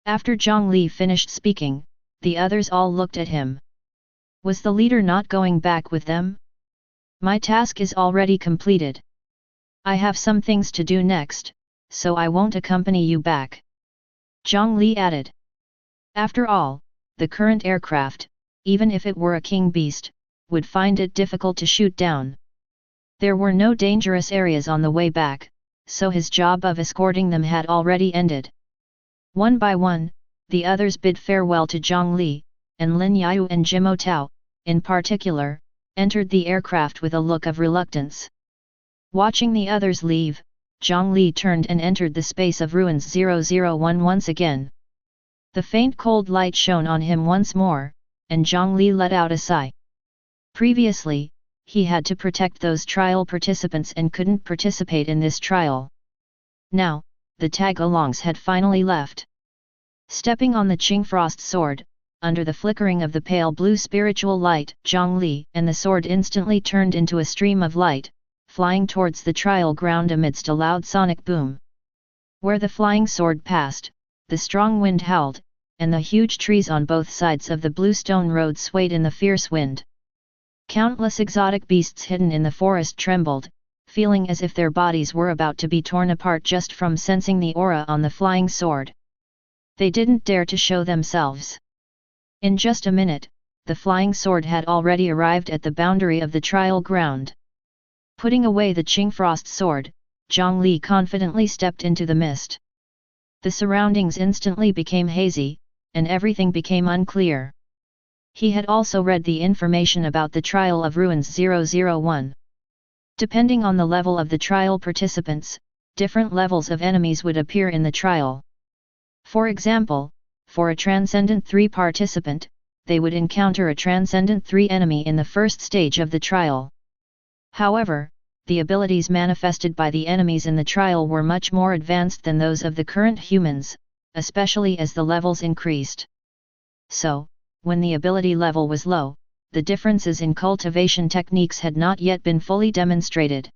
After Jiang Li finished speaking, the others all looked at him. Was the leader not going back with them? "My task is already completed. I have some things to do next, so I won't accompany you back," Jiang Li added. After all, the current aircraft, even if it were a king beast, would find it difficult to shoot down. There were no dangerous areas on the way back, so his job of escorting them had already ended. One by one, the others bid farewell to Jiang Li, and Lin Yao and Jimo Tao, in particular, entered the aircraft with a look of reluctance. Watching the others leave, Jiang Li turned and entered the space of ruins 001 once again. The faint cold light shone on him once more, and Jiang Li let out a sigh. Previously, he had to protect those trial participants and couldn't participate in this trial. Now, the tag-alongs had finally left. Stepping on the Qingfrost sword, under the flickering of the pale blue spiritual light, Jiang Li and the sword instantly turned into a stream of light, flying towards the trial ground amidst a loud sonic boom. Where the flying sword passed, the strong wind howled, and the huge trees on both sides of the blue stone road swayed in the fierce wind. Countless exotic beasts hidden in the forest trembled, feeling as if their bodies were about to be torn apart just from sensing the aura on the flying sword. They didn't dare to show themselves. In just a minute, the flying sword had already arrived at the boundary of the trial ground. Putting away the Qingfrost sword, Jiang Li confidently stepped into the mist. The surroundings instantly became hazy, and everything became unclear. He had also read the information about the trial of ruins 001. Depending on the level of the trial participants, different levels of enemies would appear in the trial. For example, for a Transcendent 3 participant, they would encounter a Transcendent 3 enemy in the first stage of the trial. However, the abilities manifested by the enemies in the trial were much more advanced than those of the current humans, especially as the levels increased. So, when the ability level was low, the differences in cultivation techniques had not yet been fully demonstrated.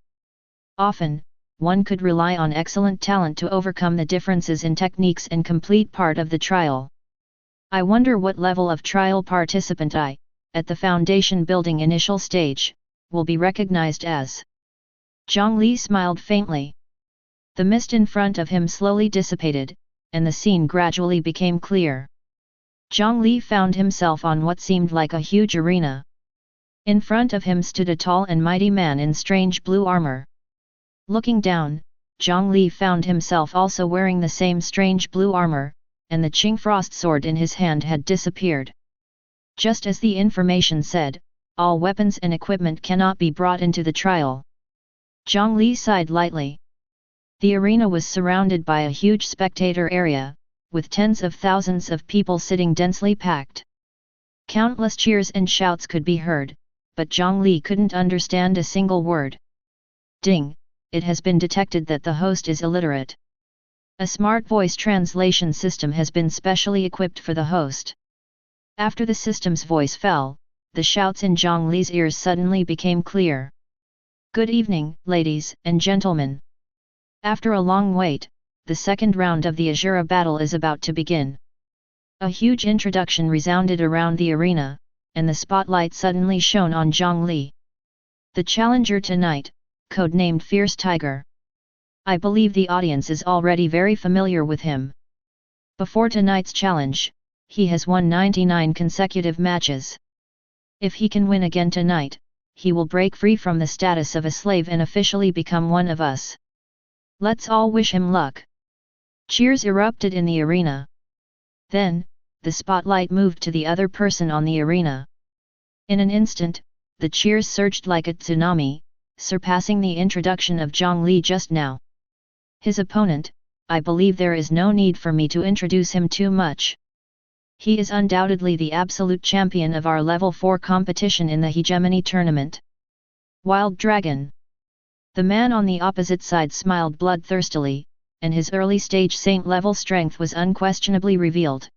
Often, one could rely on excellent talent to overcome the differences in techniques and complete part of the trial. I wonder what level of trial participant I, at the foundation building initial stage, will be recognized as. Jiang Li smiled faintly. The mist in front of him slowly dissipated, and the scene gradually became clear. Jiang Li found himself on what seemed like a huge arena. In front of him stood a tall and mighty man in strange blue armor. Looking down, Jiang Li found himself also wearing the same strange blue armor, and the Qingfrost sword in his hand had disappeared. Just as the information said, all weapons and equipment cannot be brought into the trial. Jiang Li sighed lightly. The arena was surrounded by a huge spectator area, with tens of thousands of people sitting densely packed. Countless cheers and shouts could be heard, but Jiang Li couldn't understand a single word. Ding! It has been detected that the host is illiterate. A smart voice translation system has been specially equipped for the host. After the system's voice fell, the shouts in Jiang Li's ears suddenly became clear. Good evening, ladies and gentlemen. After a long wait, the second round of the Azura battle is about to begin. A huge introduction resounded around the arena, and the spotlight suddenly shone on Jiang Li. The challenger tonight, codenamed Fierce Tiger. I believe the audience is already very familiar with him. Before tonight's challenge, he has won 99 consecutive matches. If he can win again tonight, he will break free from the status of a slave and officially become one of us. Let's all wish him luck. Cheers erupted in the arena. Then, the spotlight moved to the other person on the arena. In an instant, the cheers surged like a tsunami, surpassing the introduction of Jiang Li just now. His opponent, I believe there is no need for me to introduce him too much. He is undoubtedly the absolute champion of our level 4 competition in the Hegemony tournament. Wild Dragon. The man on the opposite side smiled bloodthirstily, and his early stage saint level strength was unquestionably revealed.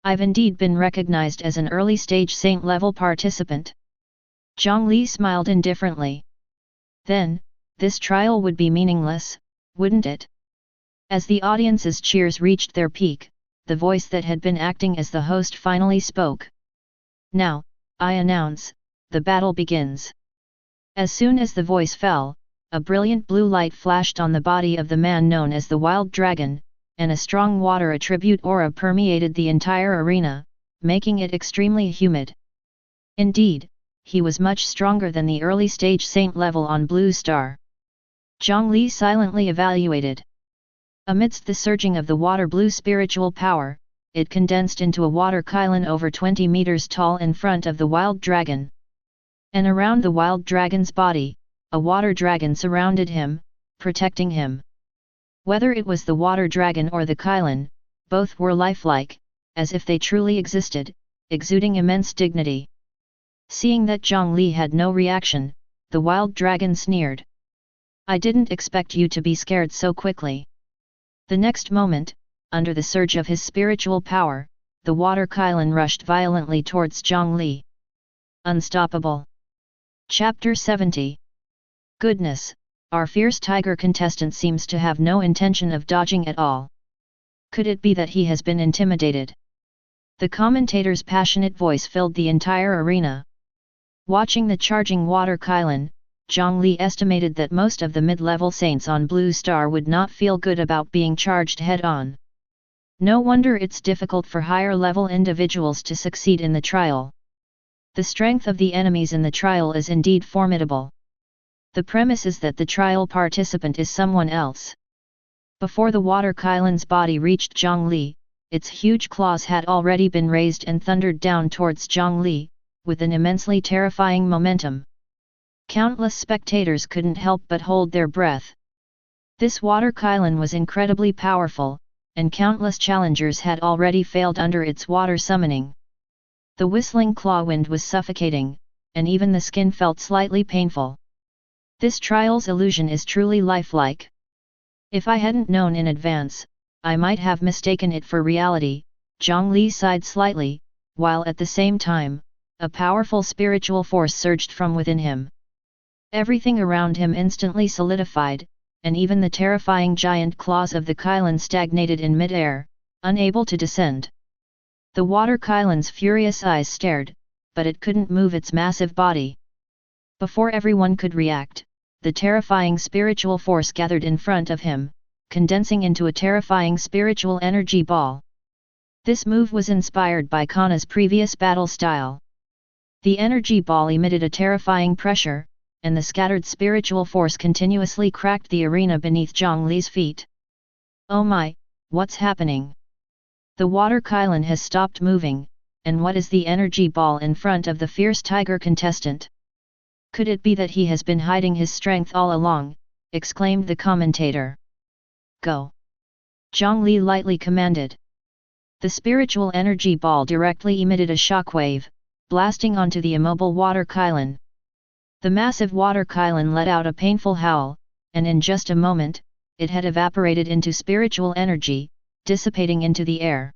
I've indeed been recognized as an early stage saint level participant. Jiang Li smiled indifferently. Then, this trial would be meaningless, wouldn't it? As the audience's cheers reached their peak, the voice that had been acting as the host finally spoke. Now, I announce, the battle begins. As soon as the voice fell, a brilliant blue light flashed on the body of the man known as the Wild Dragon, and a strong water attribute aura permeated the entire arena, making it extremely humid. Indeed, he was much stronger than the early stage saint level on Blue Star. Jiang Li silently evaluated. Amidst the surging of the water blue spiritual power, it condensed into a water Kylan over 20 meters tall in front of the Wild Dragon. And around the Wild Dragon's body, a water dragon surrounded him, protecting him. Whether it was the water dragon or the Kylan, both were lifelike, as if they truly existed, exuding immense dignity. Seeing that Jiang Li had no reaction, the Wild Dragon sneered. I didn't expect you to be scared so quickly. The next moment, under the surge of his spiritual power, the water Kylan rushed violently towards Jiang Li. Unstoppable. Chapter 70. Goodness, our fierce tiger contestant seems to have no intention of dodging at all. Could it be that he has been intimidated? The commentator's passionate voice filled the entire arena. Watching the charging water Kylan, Jiang Li estimated that most of the mid-level saints on Blue Star would not feel good about being charged head-on. No wonder it's difficult for higher-level individuals to succeed in the trial. The strength of the enemies in the trial is indeed formidable. The premise is that the trial participant is someone else. Before the water Kylan's body reached Jiang Li, its huge claws had already been raised and thundered down towards Jiang Li, with an immensely terrifying momentum. Countless spectators couldn't help but hold their breath. This water Kylan was incredibly powerful, and countless challengers had already failed under its water summoning. The whistling claw wind was suffocating, and even the skin felt slightly painful. This trial's illusion is truly lifelike. If I hadn't known in advance, I might have mistaken it for reality. Jiang Li sighed slightly, while at the same time, a powerful spiritual force surged from within him. Everything around him instantly solidified, and even the terrifying giant claws of the Kylan stagnated in mid-air, unable to descend. The water Kylan's furious eyes stared, but it couldn't move its massive body. Before everyone could react, the terrifying spiritual force gathered in front of him, condensing into a terrifying spiritual energy ball. This move was inspired by Kana's previous battle style. The energy ball emitted a terrifying pressure, and the scattered spiritual force continuously cracked the arena beneath Jiang Li's feet. Oh my, what's happening? The water Kylan has stopped moving, and what is the energy ball in front of the fierce tiger contestant? Could it be that he has been hiding his strength all along? Exclaimed the commentator. Go! Jiang Li lightly commanded. The spiritual energy ball directly emitted a shockwave, blasting onto the immobile water Kylan. The massive water Kylan let out a painful howl, and in just a moment, it had evaporated into spiritual energy, dissipating into the air.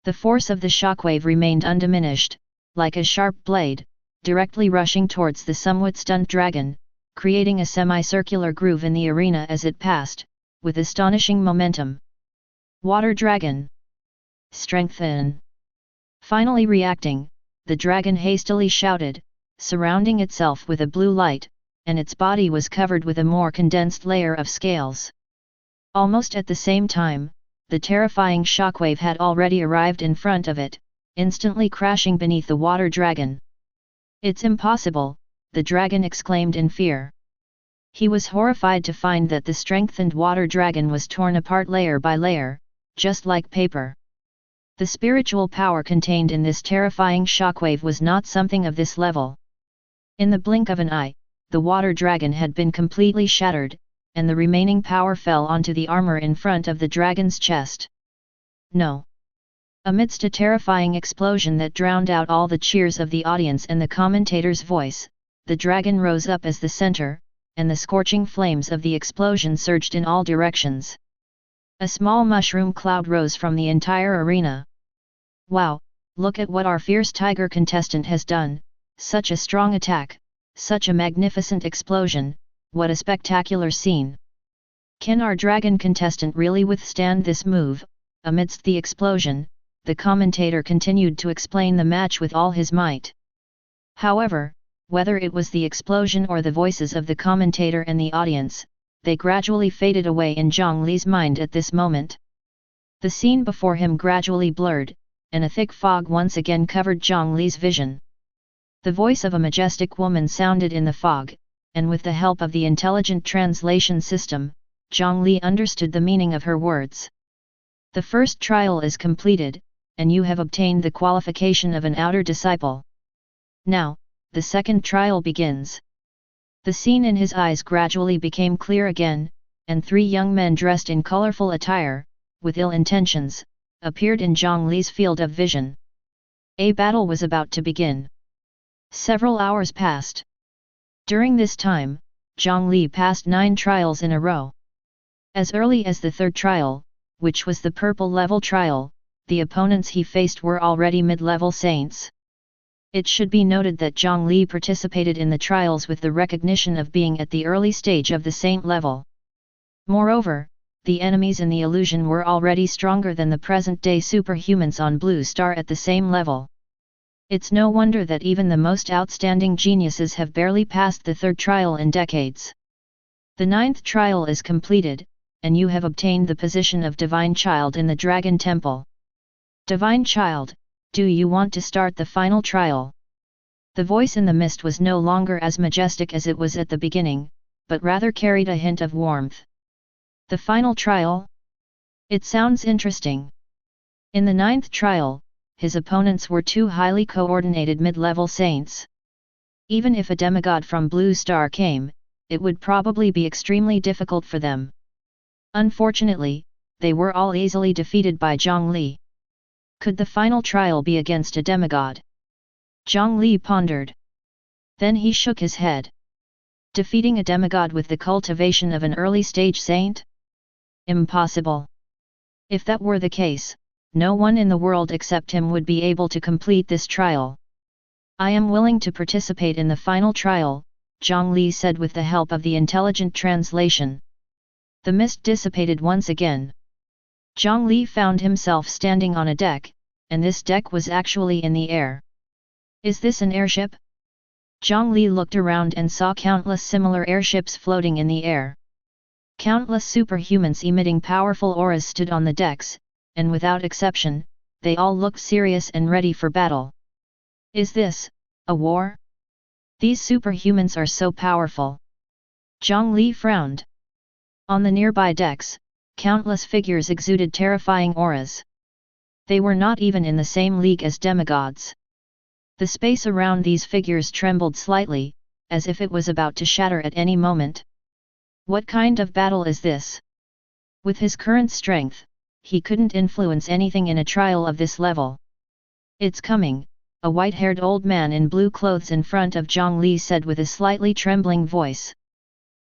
The force of the shockwave remained undiminished, like a sharp blade, directly rushing towards the somewhat stunned dragon, creating a semicircular groove in the arena as it passed, with astonishing momentum. Water Dragon! Strengthen! Finally reacting, the dragon hastily shouted, surrounding itself with a blue light, and its body was covered with a more condensed layer of scales. Almost at the same time, the terrifying shockwave had already arrived in front of it, instantly crashing beneath the water dragon. It's impossible, the dragon exclaimed in fear. He was horrified to find that the strengthened water dragon was torn apart layer by layer, just like paper. The spiritual power contained in this terrifying shockwave was not something of this level. In the blink of an eye, the water dragon had been completely shattered, and the remaining power fell onto the armor in front of the dragon's chest. No! Amidst a terrifying explosion that drowned out all the cheers of the audience and the commentator's voice, the dragon rose up as the center, and the scorching flames of the explosion surged in all directions. A small mushroom cloud rose from the entire arena. Wow, look at what our fierce tiger contestant has done, such a strong attack, such a magnificent explosion, what a spectacular scene. Can our dragon contestant really withstand this move? Amidst the explosion, the commentator continued to explain the match with all his might. However, whether it was the explosion or the voices of the commentator and the audience, they gradually faded away in Jiang Li's mind at this moment. The scene before him gradually blurred, and a thick fog once again covered Jiang Li's vision. The voice of a majestic woman sounded in the fog, and with the help of the intelligent translation system, Jiang Li understood the meaning of her words. The first trial is completed, and you have obtained the qualification of an outer disciple. Now, the second trial begins. The scene in his eyes gradually became clear again, and three young men dressed in colorful attire, with ill intentions, appeared in Jiang Li's field of vision. A battle was about to begin. Several hours passed. During this time, Jiang Li passed 9 trials in a row. As early as the third trial, which was the purple level trial, the opponents he faced were already mid-level saints. It should be noted that Jiang Li participated in the trials with the recognition of being at the early stage of the saint level. Moreover, the enemies in the illusion were already stronger than the present-day superhumans on Blue Star at the same level. It's no wonder that even the most outstanding geniuses have barely passed the third trial in decades. The 9th trial is completed, and you have obtained the position of Divine Child in the Dragon Temple. Divine Child, do you want to start the final trial? The voice in the mist was no longer as majestic as it was at the beginning, but rather carried a hint of warmth. The final trial? It sounds interesting. In the 9th trial, his opponents were 2 highly coordinated mid-level saints. Even if a demigod from Blue Star came, it would probably be extremely difficult for them. Unfortunately, they were all easily defeated by Jiang Li. Could the final trial be against a demigod? Jiang Li pondered. Then he shook his head. Defeating a demigod with the cultivation of an early stage saint? Impossible. If that were the case, no one in the world except him would be able to complete this trial. I am willing to participate in the final trial, Jiang Li said with the help of the intelligent translation. The mist dissipated once again. Jiang Li found himself standing on a deck, and this deck was actually in the air. Is this an airship? Jiang Li looked around and saw countless similar airships floating in the air. Countless superhumans emitting powerful auras stood on the decks, and without exception, they all looked serious and ready for battle. Is this a war? These superhumans are so powerful. Jiang Li frowned. On the nearby decks, countless figures exuded terrifying auras. They were not even in the same league as demigods. The space around these figures trembled slightly, as if it was about to shatter at any moment. What kind of battle is this? With his current strength, he couldn't influence anything in a trial of this level. It's coming, a white-haired old man in blue clothes in front of Jiang Li said with a slightly trembling voice.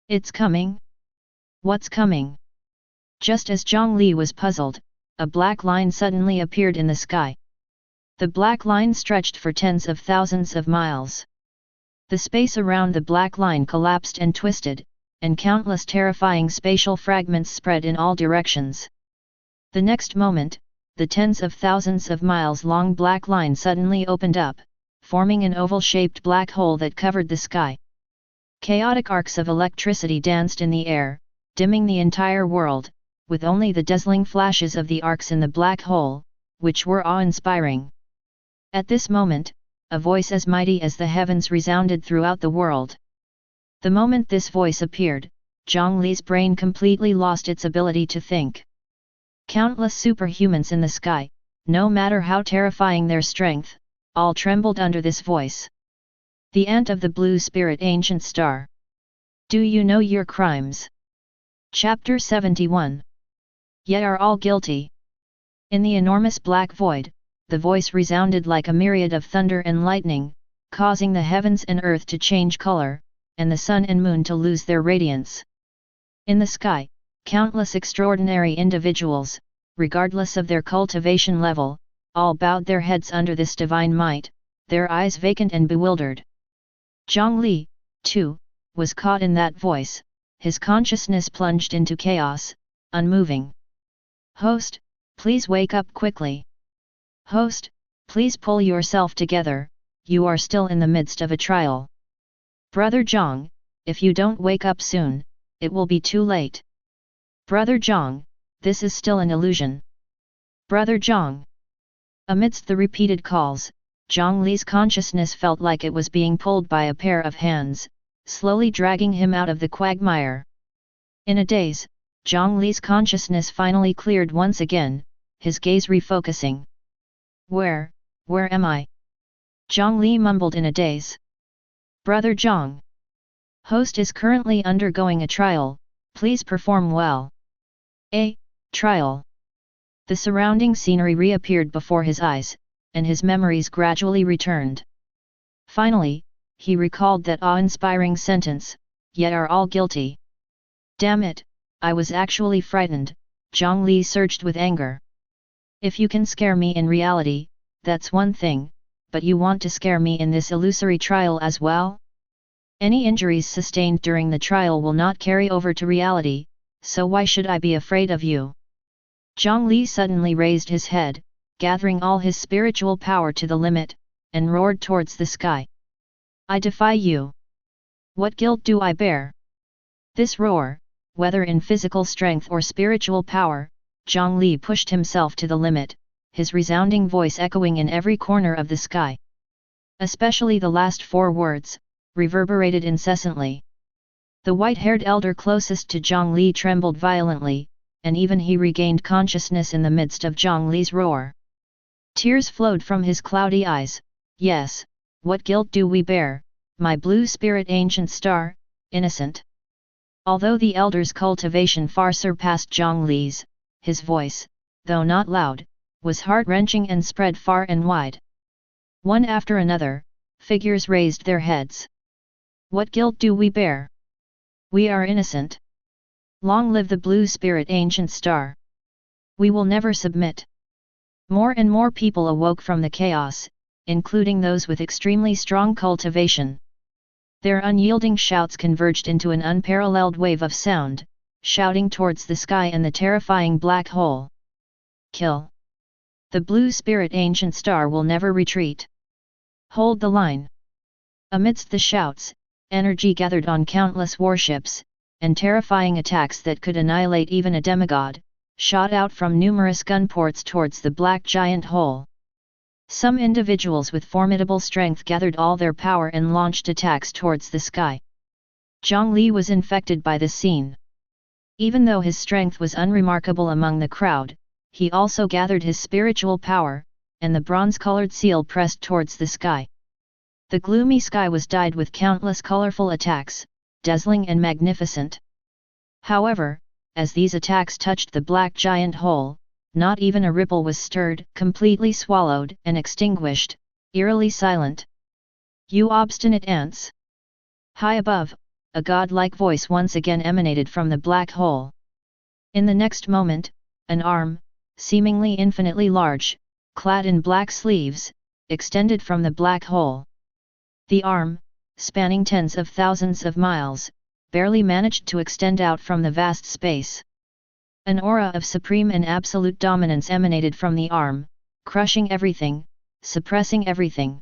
It's coming? What's coming? Just as Jiang Li was puzzled, a black line suddenly appeared in the sky. The black line stretched for tens of thousands of miles. The space around the black line collapsed and twisted, and countless terrifying spatial fragments spread in all directions. The next moment, the tens of thousands of miles long black line suddenly opened up, forming an oval-shaped black hole that covered the sky. Chaotic arcs of electricity danced in the air, dimming the entire world, with only the dazzling flashes of the arcs in the black hole, which were awe-inspiring. At this moment, a voice as mighty as the heavens resounded throughout the world. The moment this voice appeared, Jiang Li's brain completely lost its ability to think. Countless superhumans in the sky, no matter how terrifying their strength, all trembled under this voice. The Ant of the Blue Spirit Ancient Star. Do you know your crimes? Chapter 71. Ye are all guilty. In the enormous black void, the voice resounded like a myriad of thunder and lightning, causing the heavens and earth to change color, and the sun and moon to lose their radiance. In the sky, countless extraordinary individuals, regardless of their cultivation level, all bowed their heads under this divine might, their eyes vacant and bewildered. Jiang Li, too, was caught in that voice, his consciousness plunged into chaos, unmoving. Host, please wake up quickly. Host, please pull yourself together, you are still in the midst of a trial. Brother Jiang, if you don't wake up soon, it will be too late. Brother Jiang, this is still an illusion. Brother Jiang. Amidst the repeated calls, Jiang Li's consciousness felt like it was being pulled by a pair of hands, slowly dragging him out of the quagmire. In a daze, Jiang Li's consciousness finally cleared once again, his gaze refocusing. Where am I? Jiang Li mumbled in a daze. Brother Jiang. Host is currently undergoing a trial, please perform well. A trial. The surrounding scenery reappeared before his eyes, and his memories gradually returned. Finally, he recalled that awe-inspiring sentence, "Ye are all guilty." Damn it, I was actually frightened, Jiang Li surged with anger. If you can scare me in reality, that's one thing, but you want to scare me in this illusory trial as well? Any injuries sustained during the trial will not carry over to reality, so why should I be afraid of you? Jiang Li suddenly raised his head, gathering all his spiritual power to the limit, and roared towards the sky. I defy you! What guilt do I bear? This roar, whether in physical strength or spiritual power, Jiang Li pushed himself to the limit, his resounding voice echoing in every corner of the sky. Especially the last four words, reverberated incessantly. The white-haired elder closest to Jiang Li trembled violently, and even he regained consciousness in the midst of Jiang Li's roar. Tears flowed from his cloudy eyes. Yes, what guilt do we bear, my blue spirit ancient star, innocent? Although the elder's cultivation far surpassed Jiang Li's, his voice, though not loud, was heart-wrenching and spread far and wide. One after another, figures raised their heads. What guilt do we bear? We are innocent. Long live the blue spirit ancient star. We will never submit. More and more people awoke from the chaos, including those with extremely strong cultivation. Their unyielding shouts converged into an unparalleled wave of sound, shouting towards the sky and the terrifying black hole. Kill. The blue spirit ancient star will never retreat. Hold the line. Amidst the shouts, energy gathered on countless warships, and terrifying attacks that could annihilate even a demigod, shot out from numerous gunports towards the black giant hole. Some individuals with formidable strength gathered all their power and launched attacks towards the sky. Jiang Li was infected by this scene. Even though his strength was unremarkable among the crowd, he also gathered his spiritual power, and the bronze-colored seal pressed towards the sky. The gloomy sky was dyed with countless colorful attacks, dazzling and magnificent. However, as these attacks touched the black giant hole, not even a ripple was stirred, completely swallowed and extinguished, eerily silent. You obstinate ants! High above, a godlike voice once again emanated from the black hole. In the next moment, an arm, seemingly infinitely large, clad in black sleeves, extended from the black hole. The arm, spanning tens of thousands of miles, barely managed to extend out from the vast space. An aura of supreme and absolute dominance emanated from the arm, crushing everything, suppressing everything.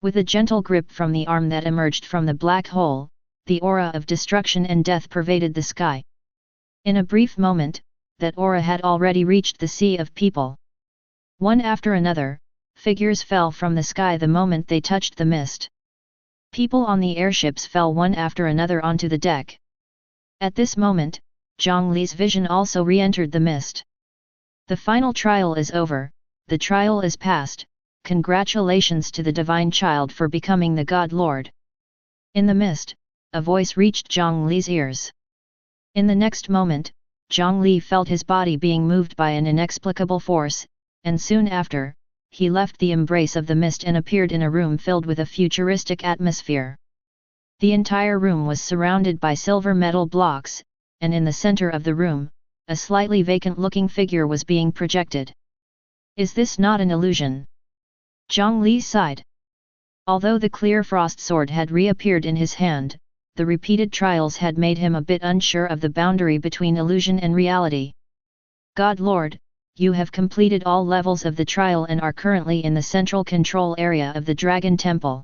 With a gentle grip from the arm that emerged from the black hole, the aura of destruction and death pervaded the sky. In a brief moment, that aura had already reached the sea of people. One after another, figures fell from the sky the moment they touched the mist. People on the airships fell one after another onto the deck. At this moment, Jiang Li's vision also re-entered the mist. The final trial is over, the trial is past, congratulations to the divine child for becoming the God Lord. In the mist, a voice reached Jiang Li's ears. In the next moment, Jiang Li felt his body being moved by an inexplicable force, and soon after, he left the embrace of the mist and appeared in a room filled with a futuristic atmosphere. The entire room was surrounded by silver metal blocks, and in the center of the room, a slightly vacant-looking figure was being projected. Is this not an illusion? Jiang Li sighed. Although the clear frost sword had reappeared in his hand, the repeated trials had made him a bit unsure of the boundary between illusion and reality. God Lord, you have completed all levels of the trial and are currently in the central control area of the Dragon Temple.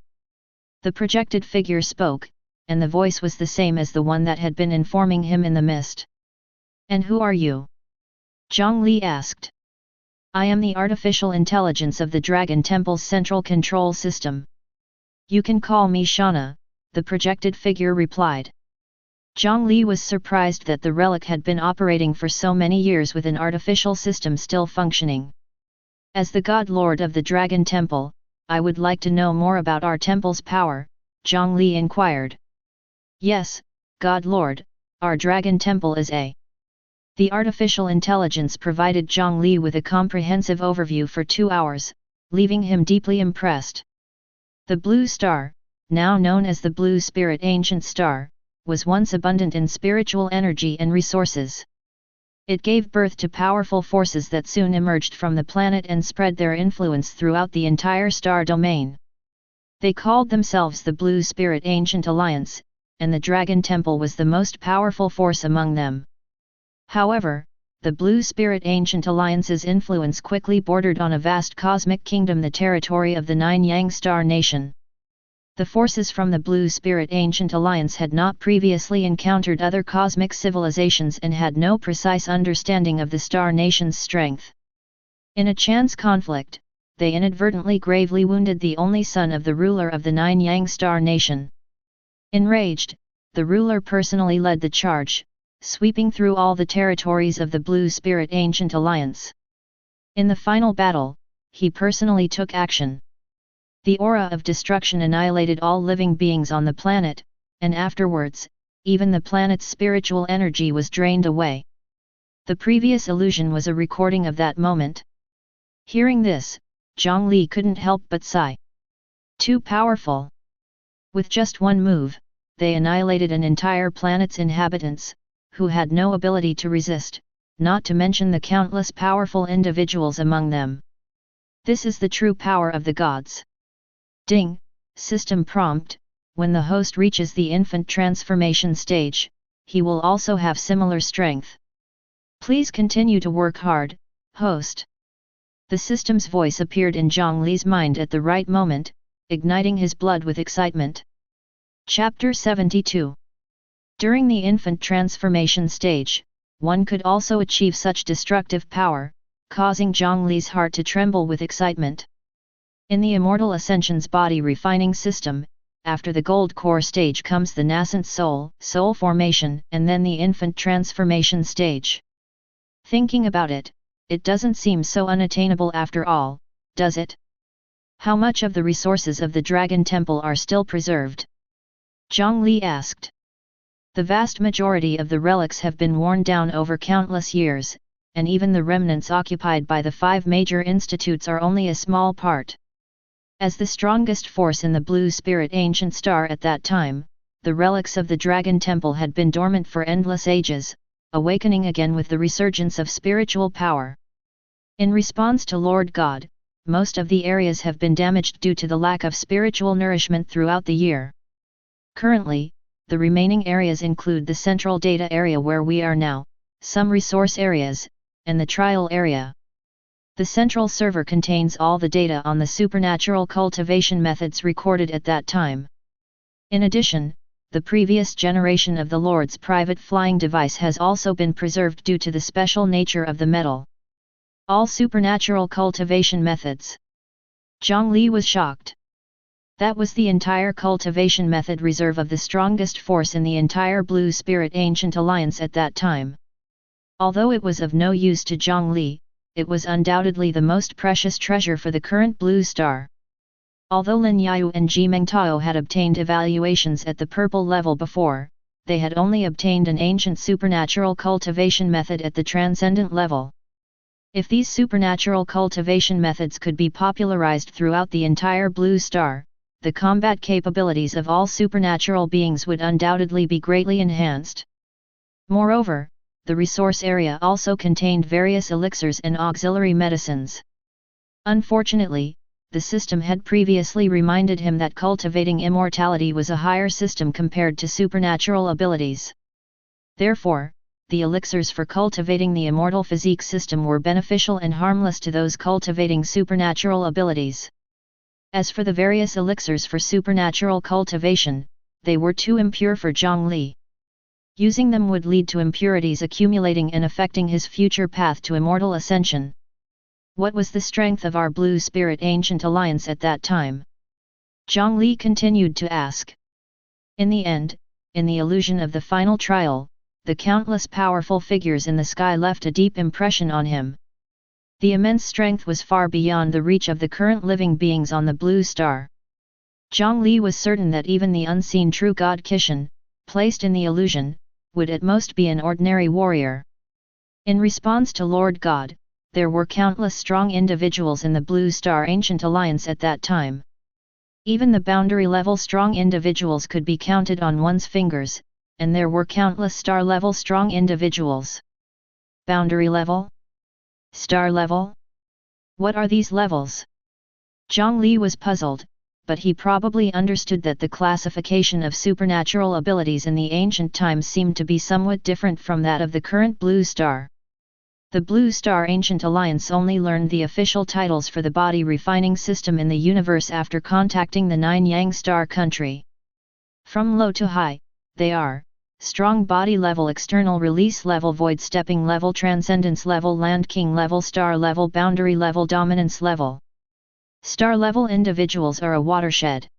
The projected figure spoke, and the voice was the same as the one that had been informing him in the mist. And who are you? Jiang Li asked. I am the artificial intelligence of the Dragon Temple's central control system. You can call me Shana, the projected figure replied. Jiang Li was surprised that the relic had been operating for so many years with an artificial system still functioning. As the God Lord of the Dragon Temple, I would like to know more about our temple's power, Jiang Li inquired. Yes, God Lord, our Dragon Temple is a. The artificial intelligence provided Jiang Li with a comprehensive overview for 2 hours, leaving him deeply impressed. The blue star, now known as the Blue Spirit Ancient Star, was once abundant in spiritual energy and resources. It gave birth to powerful forces that soon emerged from the planet and spread their influence throughout the entire star domain. They called themselves the Blue Spirit Ancient Alliance, and the Dragon Temple was the most powerful force among them. However, the Blue Spirit Ancient Alliance's influence quickly bordered on a vast cosmic kingdom, the territory of the Nine Yang Star Nation. The forces from the Blue Spirit Ancient Alliance had not previously encountered other cosmic civilizations and had no precise understanding of the Star Nation's strength. In a chance conflict, they inadvertently gravely wounded the only son of the ruler of the Nine Yang Star Nation. Enraged, the ruler personally led the charge, sweeping through all the territories of the Blue Spirit Ancient Alliance. In the final battle, he personally took action. The aura of destruction annihilated all living beings on the planet, and afterwards, even the planet's spiritual energy was drained away. The previous illusion was a recording of that moment. Hearing this, Jiang Li couldn't help but sigh. Too powerful. With just one move, they annihilated an entire planet's inhabitants, who had no ability to resist, not to mention the countless powerful individuals among them. This is the true power of the gods. Ding, system prompt, when the host reaches the infant transformation stage, he will also have similar strength. Please continue to work hard, host. The system's voice appeared in Jiang Li's mind at the right moment, igniting his blood with excitement. Chapter 72. During the infant transformation stage, one could also achieve such destructive power, causing Jiang Li's heart to tremble with excitement. In the Immortal Ascension's body refining system, after the gold core stage comes the nascent soul formation, and then the infant transformation stage. Thinking about it, it doesn't seem so unattainable after all, does it? How much of the resources of the Dragon Temple are still preserved? Jiang Li asked. The vast majority of the relics have been worn down over countless years, and even the remnants occupied by the 5 major institutes are only a small part. As the strongest force in the Blue Spirit Ancient Star at that time, the relics of the Dragon Temple had been dormant for endless ages, awakening again with the resurgence of spiritual power. In response to Lord God, most of the areas have been damaged due to the lack of spiritual nourishment throughout the year. Currently, the remaining areas include the central data area where we are now, some resource areas, and the trial area. The central server contains all the data on the supernatural cultivation methods recorded at that time. In addition, the previous generation of the Lord's private flying device has also been preserved due to the special nature of the metal. All supernatural cultivation methods. Jiang Li was shocked. That was the entire cultivation method reserve of the strongest force in the entire Blue Spirit Ancient Alliance at that time. Although it was of no use to Jiang Li, it was undoubtedly the most precious treasure for the current blue star. Although Lin Yao and Ji Mengtao had obtained evaluations at the purple level before, they had only obtained an ancient supernatural cultivation method at the transcendent level. If these supernatural cultivation methods could be popularized throughout the entire blue star, the combat capabilities of all supernatural beings would undoubtedly be greatly enhanced. Moreover, the resource area also contained various elixirs and auxiliary medicines. Unfortunately, the system had previously reminded him that cultivating immortality was a higher system compared to supernatural abilities. Therefore, the elixirs for cultivating the immortal physique system were beneficial and harmless to those cultivating supernatural abilities. As for the various elixirs for supernatural cultivation, they were too impure for Jiang Li. Using them would lead to impurities accumulating and affecting his future path to immortal ascension. What was the strength of our Blue Spirit Ancient Alliance at that time? Jiang Li continued to ask. In the end, in the illusion of the final trial, the countless powerful figures in the sky left a deep impression on him. The immense strength was far beyond the reach of the current living beings on the blue star. Jiang Li was certain that even the unseen true god Kishan, placed in the illusion, would at most be an ordinary warrior. In response to Lord God, there were countless strong individuals in the Blue Star Ancient Alliance at that time. Even the boundary-level strong individuals could be counted on one's fingers, and there were countless star-level strong individuals. Boundary level? Star level? What are these levels? Jiang Li was puzzled, but he probably understood that the classification of supernatural abilities in the ancient times seemed to be somewhat different from that of the current Blue Star. The Blue Star Ancient Alliance only learned the official titles for the body refining system in the universe after contacting the Nine Yang Star country. From low to high, they are: strong body level, external release level, void stepping level, transcendence level, land king level, star level, boundary level, dominance level. Star level individuals are a watershed.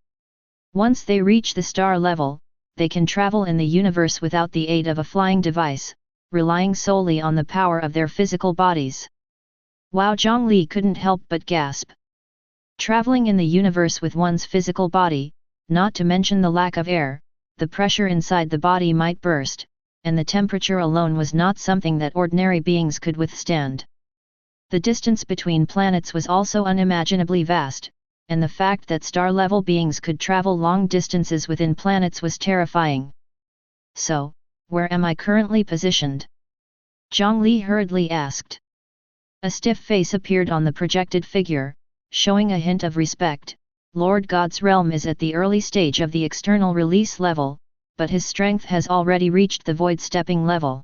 Once they reach the star level, they can travel in the universe without the aid of a flying device, relying solely on the power of their physical bodies. Wow! Jiang Li couldn't help but gasp. Traveling in the universe with one's physical body, not to mention the lack of air, the pressure inside the body might burst, and the temperature alone was not something that ordinary beings could withstand. The distance between planets was also unimaginably vast, and the fact that star-level beings could travel long distances within planets was terrifying. So, where am I currently positioned? Jiang Li hurriedly asked. A stiff face appeared on the projected figure, showing a hint of respect. Lord God's realm is at the early stage of the external release level, but his strength has already reached the void stepping level.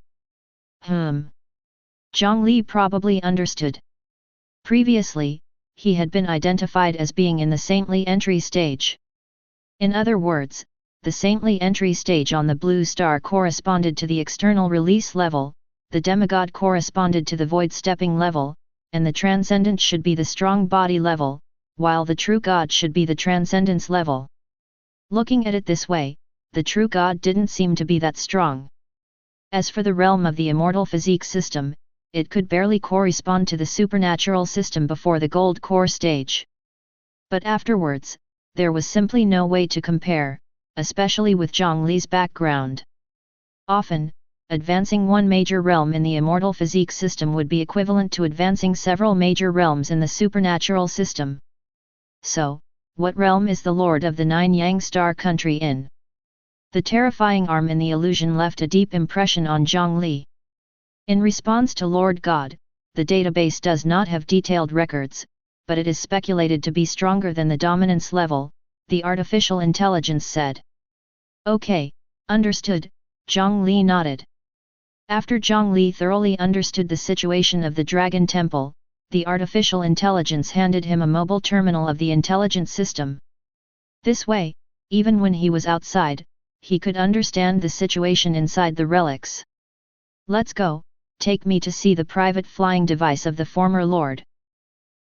Jiang Li probably understood. Previously, he had been identified as being in the saintly entry stage. In other words, the saintly entry stage on the blue star corresponded to the external release level, the demigod corresponded to the void stepping level, and the transcendent should be the strong body level, while the true god should be the transcendence level. Looking at it this way, the true god didn't seem to be that strong. As for the realm of the immortal physique system, it could barely correspond to the supernatural system before the gold core stage. But afterwards, there was simply no way to compare, especially with Jiang Li's background. Often, advancing one major realm in the immortal physique system would be equivalent to advancing several major realms in the supernatural system. So, what realm is the Lord of the Nine Yang Star country in? The terrifying arm in the illusion left a deep impression on Jiang Li. In response to Lord God, the database does not have detailed records, but it is speculated to be stronger than the dominance level, the artificial intelligence said. Okay, understood, Jiang Li nodded. After Jiang Li thoroughly understood the situation of the Dragon Temple, the artificial intelligence handed him a mobile terminal of the intelligence system. This way, even when he was outside, he could understand the situation inside the relics. Let's go, take me to see the private flying device of the former lord.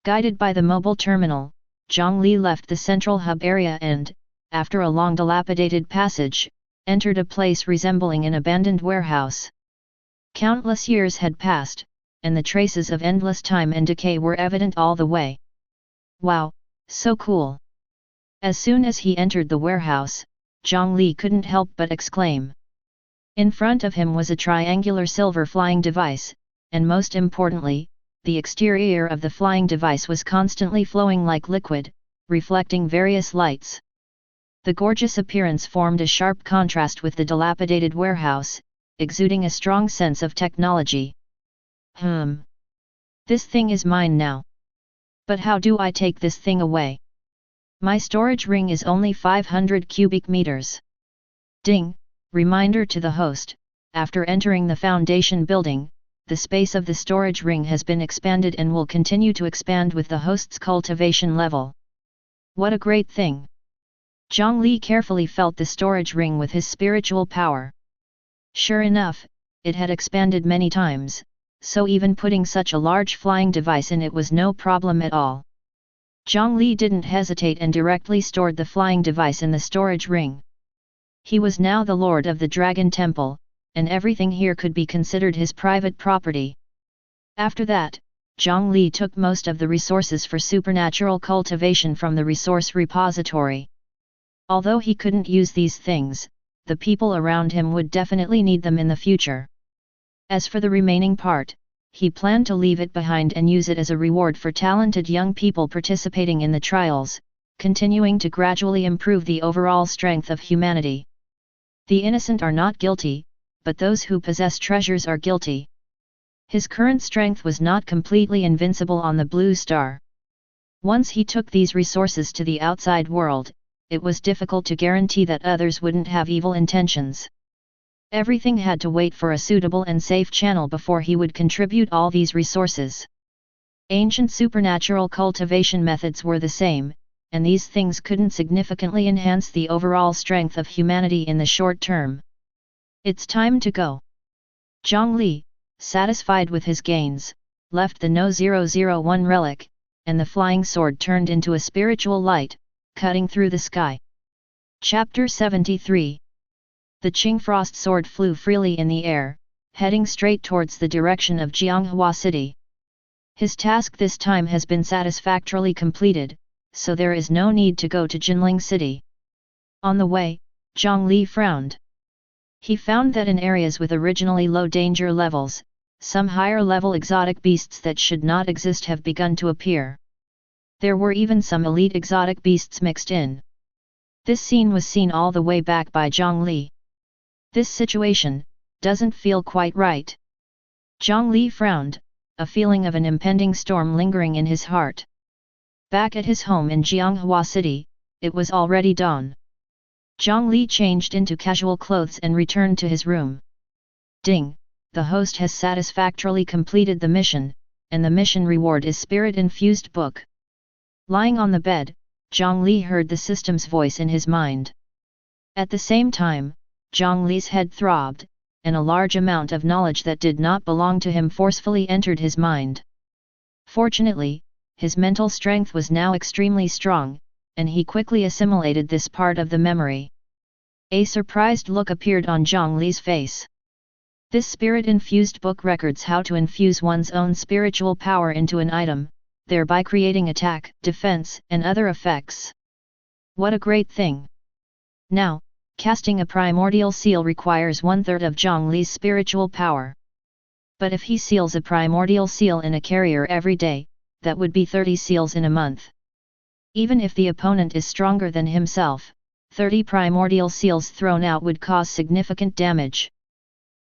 Guided by the mobile terminal, Jiang Li left the central hub area and, after a long dilapidated passage, entered a place resembling an abandoned warehouse. Countless years had passed, and the traces of endless time and decay were evident all the way. Wow, so cool! As soon as he entered the warehouse, Jiang Li couldn't help but exclaim. In front of him was a triangular silver flying device, and most importantly, the exterior of the flying device was constantly flowing like liquid, reflecting various lights. The gorgeous appearance formed a sharp contrast with the dilapidated warehouse, exuding a strong sense of technology. This thing is mine now. But how do I take this thing away? My storage ring is only 500 cubic meters. Ding! Reminder to the host, after entering the Foundation building, the space of the storage ring has been expanded and will continue to expand with the host's cultivation level. What a great thing! Jiang Li carefully felt the storage ring with his spiritual power. Sure enough, it had expanded many times, so even putting such a large flying device in it was no problem at all. Jiang Li didn't hesitate and directly stored the flying device in the storage ring. He was now the lord of the Dragon Temple, and everything here could be considered his private property. After that, Jiang Li took most of the resources for supernatural cultivation from the resource repository. Although he couldn't use these things, the people around him would definitely need them in the future. As for the remaining part, he planned to leave it behind and use it as a reward for talented young people participating in the trials, continuing to gradually improve the overall strength of humanity. The innocent are not guilty, but those who possess treasures are guilty. His current strength was not completely invincible on the Blue Star. Once he took these resources to the outside world, it was difficult to guarantee that others wouldn't have evil intentions. Everything had to wait for a suitable and safe channel before he would contribute all these resources. Ancient supernatural cultivation methods were the same, and these things couldn't significantly enhance the overall strength of humanity in the short term. It's time to go. Jiang Li, satisfied with his gains, left the No 001 relic, and the flying sword turned into a spiritual light, cutting through the sky. Chapter 73. The Qingfrost sword flew freely in the air, heading straight towards the direction of Jianghua City. His task this time has been satisfactorily completed, so there is no need to go to Jinling City. On the way, Jiang Li frowned. He found that in areas with originally low danger levels, some higher-level exotic beasts that should not exist have begun to appear. There were even some elite exotic beasts mixed in. This scene was seen all the way back by Jiang Li. This situation doesn't feel quite right. Jiang Li frowned, a feeling of an impending storm lingering in his heart. Back at his home in Jianghua City, it was already dawn. Jiang Li changed into casual clothes and returned to his room. Ding! The host has satisfactorily completed the mission, and the mission reward is Spirit-Infused Book. Lying on the bed, Jiang Li heard the system's voice in his mind. At the same time, Jiang Li's head throbbed, and a large amount of knowledge that did not belong to him forcefully entered his mind. Fortunately, his mental strength was now extremely strong, and he quickly assimilated this part of the memory. A surprised look appeared on Jiang Li's face. This spirit-infused book records how to infuse one's own spiritual power into an item, thereby creating attack, defense, and other effects. What a great thing! Now, casting a primordial seal requires 1/3 of Jiang Li's spiritual power. But if he seals a primordial seal in a carrier every day, that would be 30 seals in a month. Even if the opponent is stronger than himself, 30 primordial seals thrown out would cause significant damage.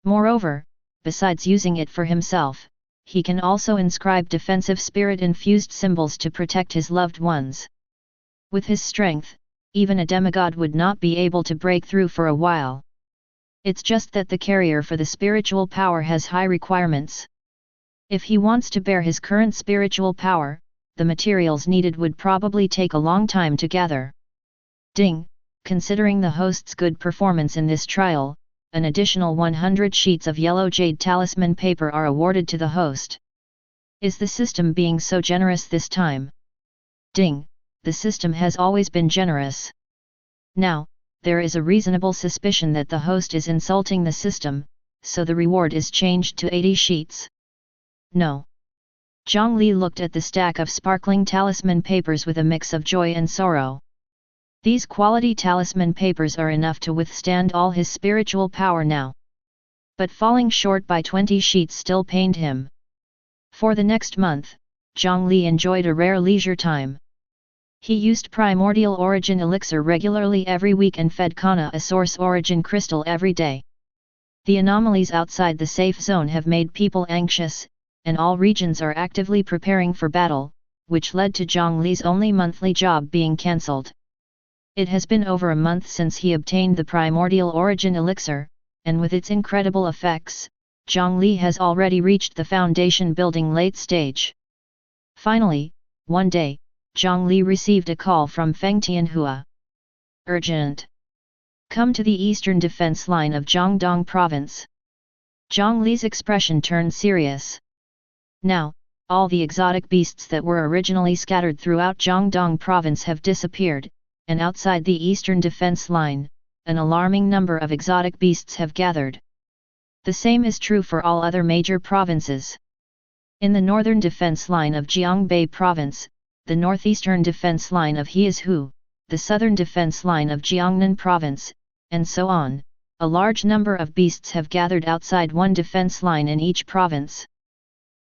Moreover, besides using it for himself, he can also inscribe defensive spirit-infused symbols to protect his loved ones. With his strength, even a demigod would not be able to break through for a while. It's just that the carrier for the spiritual power has high requirements. If he wants to bear his current spiritual power, the materials needed would probably take a long time to gather. Ding! Considering the host's good performance in this trial, an additional 100 sheets of yellow jade talisman paper are awarded to the host. Is the system being so generous this time? Ding! The system has always been generous. Now, there is a reasonable suspicion that the host is insulting the system, so the reward is changed to 80 sheets. No. Jiang Li looked at the stack of sparkling talisman papers with a mix of joy and sorrow. These quality talisman papers are enough to withstand all his spiritual power now. But falling short by 20 sheets still pained him. For the next month, Jiang Li enjoyed a rare leisure time. He used primordial origin elixir regularly every week and fed Kana a source origin crystal every day. The anomalies outside the safe zone have made people anxious, and all regions are actively preparing for battle, which led to Jiang Li's only monthly job being cancelled. It has been over a month since he obtained the primordial origin elixir, and with its incredible effects, Jiang Li has already reached the foundation building late stage. Finally, one day, Jiang Li received a call from Feng Tianhua. Urgent! Come to the eastern defense line of Jiangdong province. Jiang Li's expression turned serious. Now, all the exotic beasts that were originally scattered throughout Jiangdong province have disappeared, and outside the eastern defense line, an alarming number of exotic beasts have gathered. The same is true for all other major provinces. In the northern defense line of Jiangbei province, the northeastern defense line of Heizhou, the southern defense line of Jiangnan province, and so on, a large number of beasts have gathered outside one defense line in each province.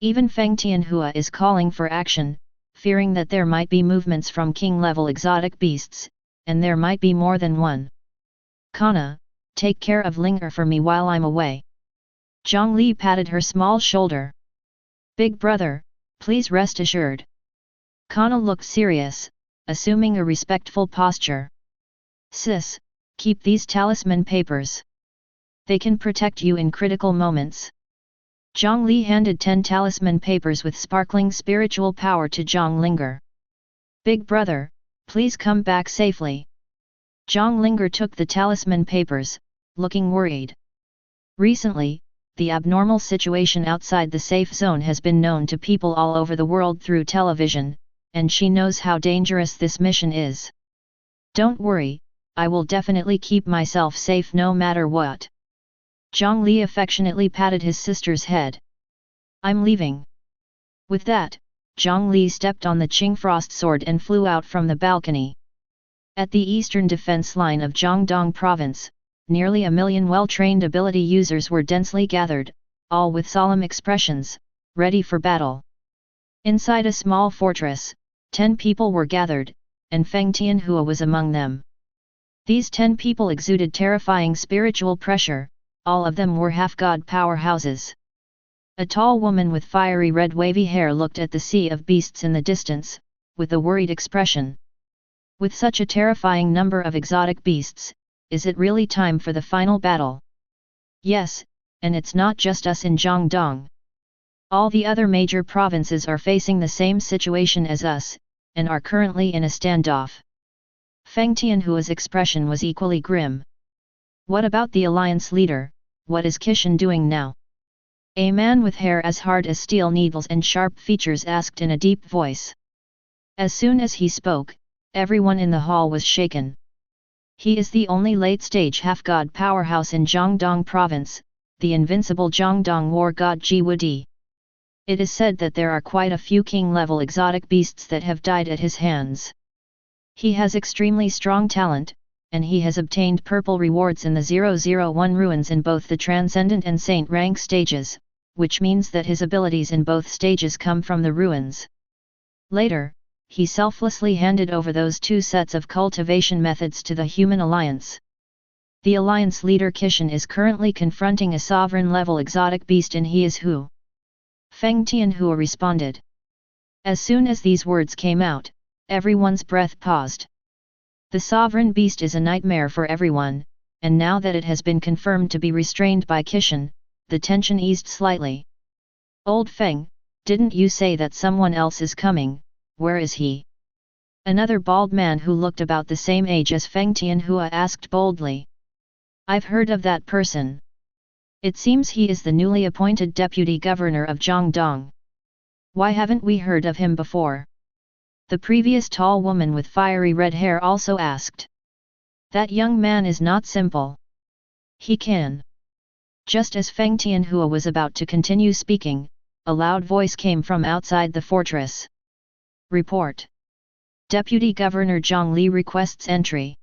Even Feng Tianhua is calling for action, fearing that there might be movements from king-level exotic beasts, and there might be more than one. Kana, take care of Linger for me while I'm away. Jiang Li patted her small shoulder. Big brother, please rest assured. Kana looked serious, assuming a respectful posture. Sis, keep these talisman papers. They can protect you in critical moments. Jiang Li handed 10 talisman papers with sparkling spiritual power to Jiang Linger. Big brother, please come back safely. Jiang Linger took the talisman papers, looking worried. Recently, the abnormal situation outside the safe zone has been known to people all over the world through television, and she knows how dangerous this mission is. Don't worry, I will definitely keep myself safe no matter what. Jiang Li affectionately patted his sister's head. I'm leaving. With that, Jiang Li stepped on the Qingfrost sword and flew out from the balcony. At the eastern defense line of Jiangdong province, nearly 1 million well-trained ability users were densely gathered, all with solemn expressions, ready for battle. Inside a small fortress, 10 people were gathered, and Feng Tianhua was among them. These 10 people exuded terrifying spiritual pressure, all of them were half-god powerhouses. A tall woman with fiery red wavy hair looked at the sea of beasts in the distance, with a worried expression. With such a terrifying number of exotic beasts, is it really time for the final battle? Yes, and it's not just us in Jiangdong. All the other major provinces are facing the same situation as us, and are currently in a standoff. Feng Tianhua's expression was equally grim. What about the alliance leader, what is Kishan doing now? A man with hair as hard as steel needles and sharp features asked in a deep voice. As soon as he spoke, everyone in the hall was shaken. He is the only late-stage half-god powerhouse in Jiangdong province, the invincible Jiangdong war god Ji Wudi. It is said that there are quite a few king-level exotic beasts that have died at his hands. He has extremely strong talent, and he has obtained purple rewards in the 001 ruins in both the Transcendent and Saint rank stages, which means that his abilities in both stages come from the ruins. Later, he selflessly handed over those 2 sets of cultivation methods to the Human Alliance. The Alliance leader Kishan is currently confronting a sovereign-level exotic beast in Heizhou. Feng Tianhua responded. As soon as these words came out, everyone's breath paused. The sovereign beast is a nightmare for everyone, and now that it has been confirmed to be restrained by Kishan, the tension eased slightly. Old Feng, didn't you say that someone else is coming, where is he? Another bald man who looked about the same age as Feng Tianhua asked boldly. I've heard of that person. It seems he is the newly appointed deputy governor of Jiangdong. Why haven't we heard of him before? The previous tall woman with fiery red hair also asked. That young man is not simple. He can. Just as Feng Tianhua was about to continue speaking, a loud voice came from outside the fortress. Report. Deputy Governor Jiang Li requests entry.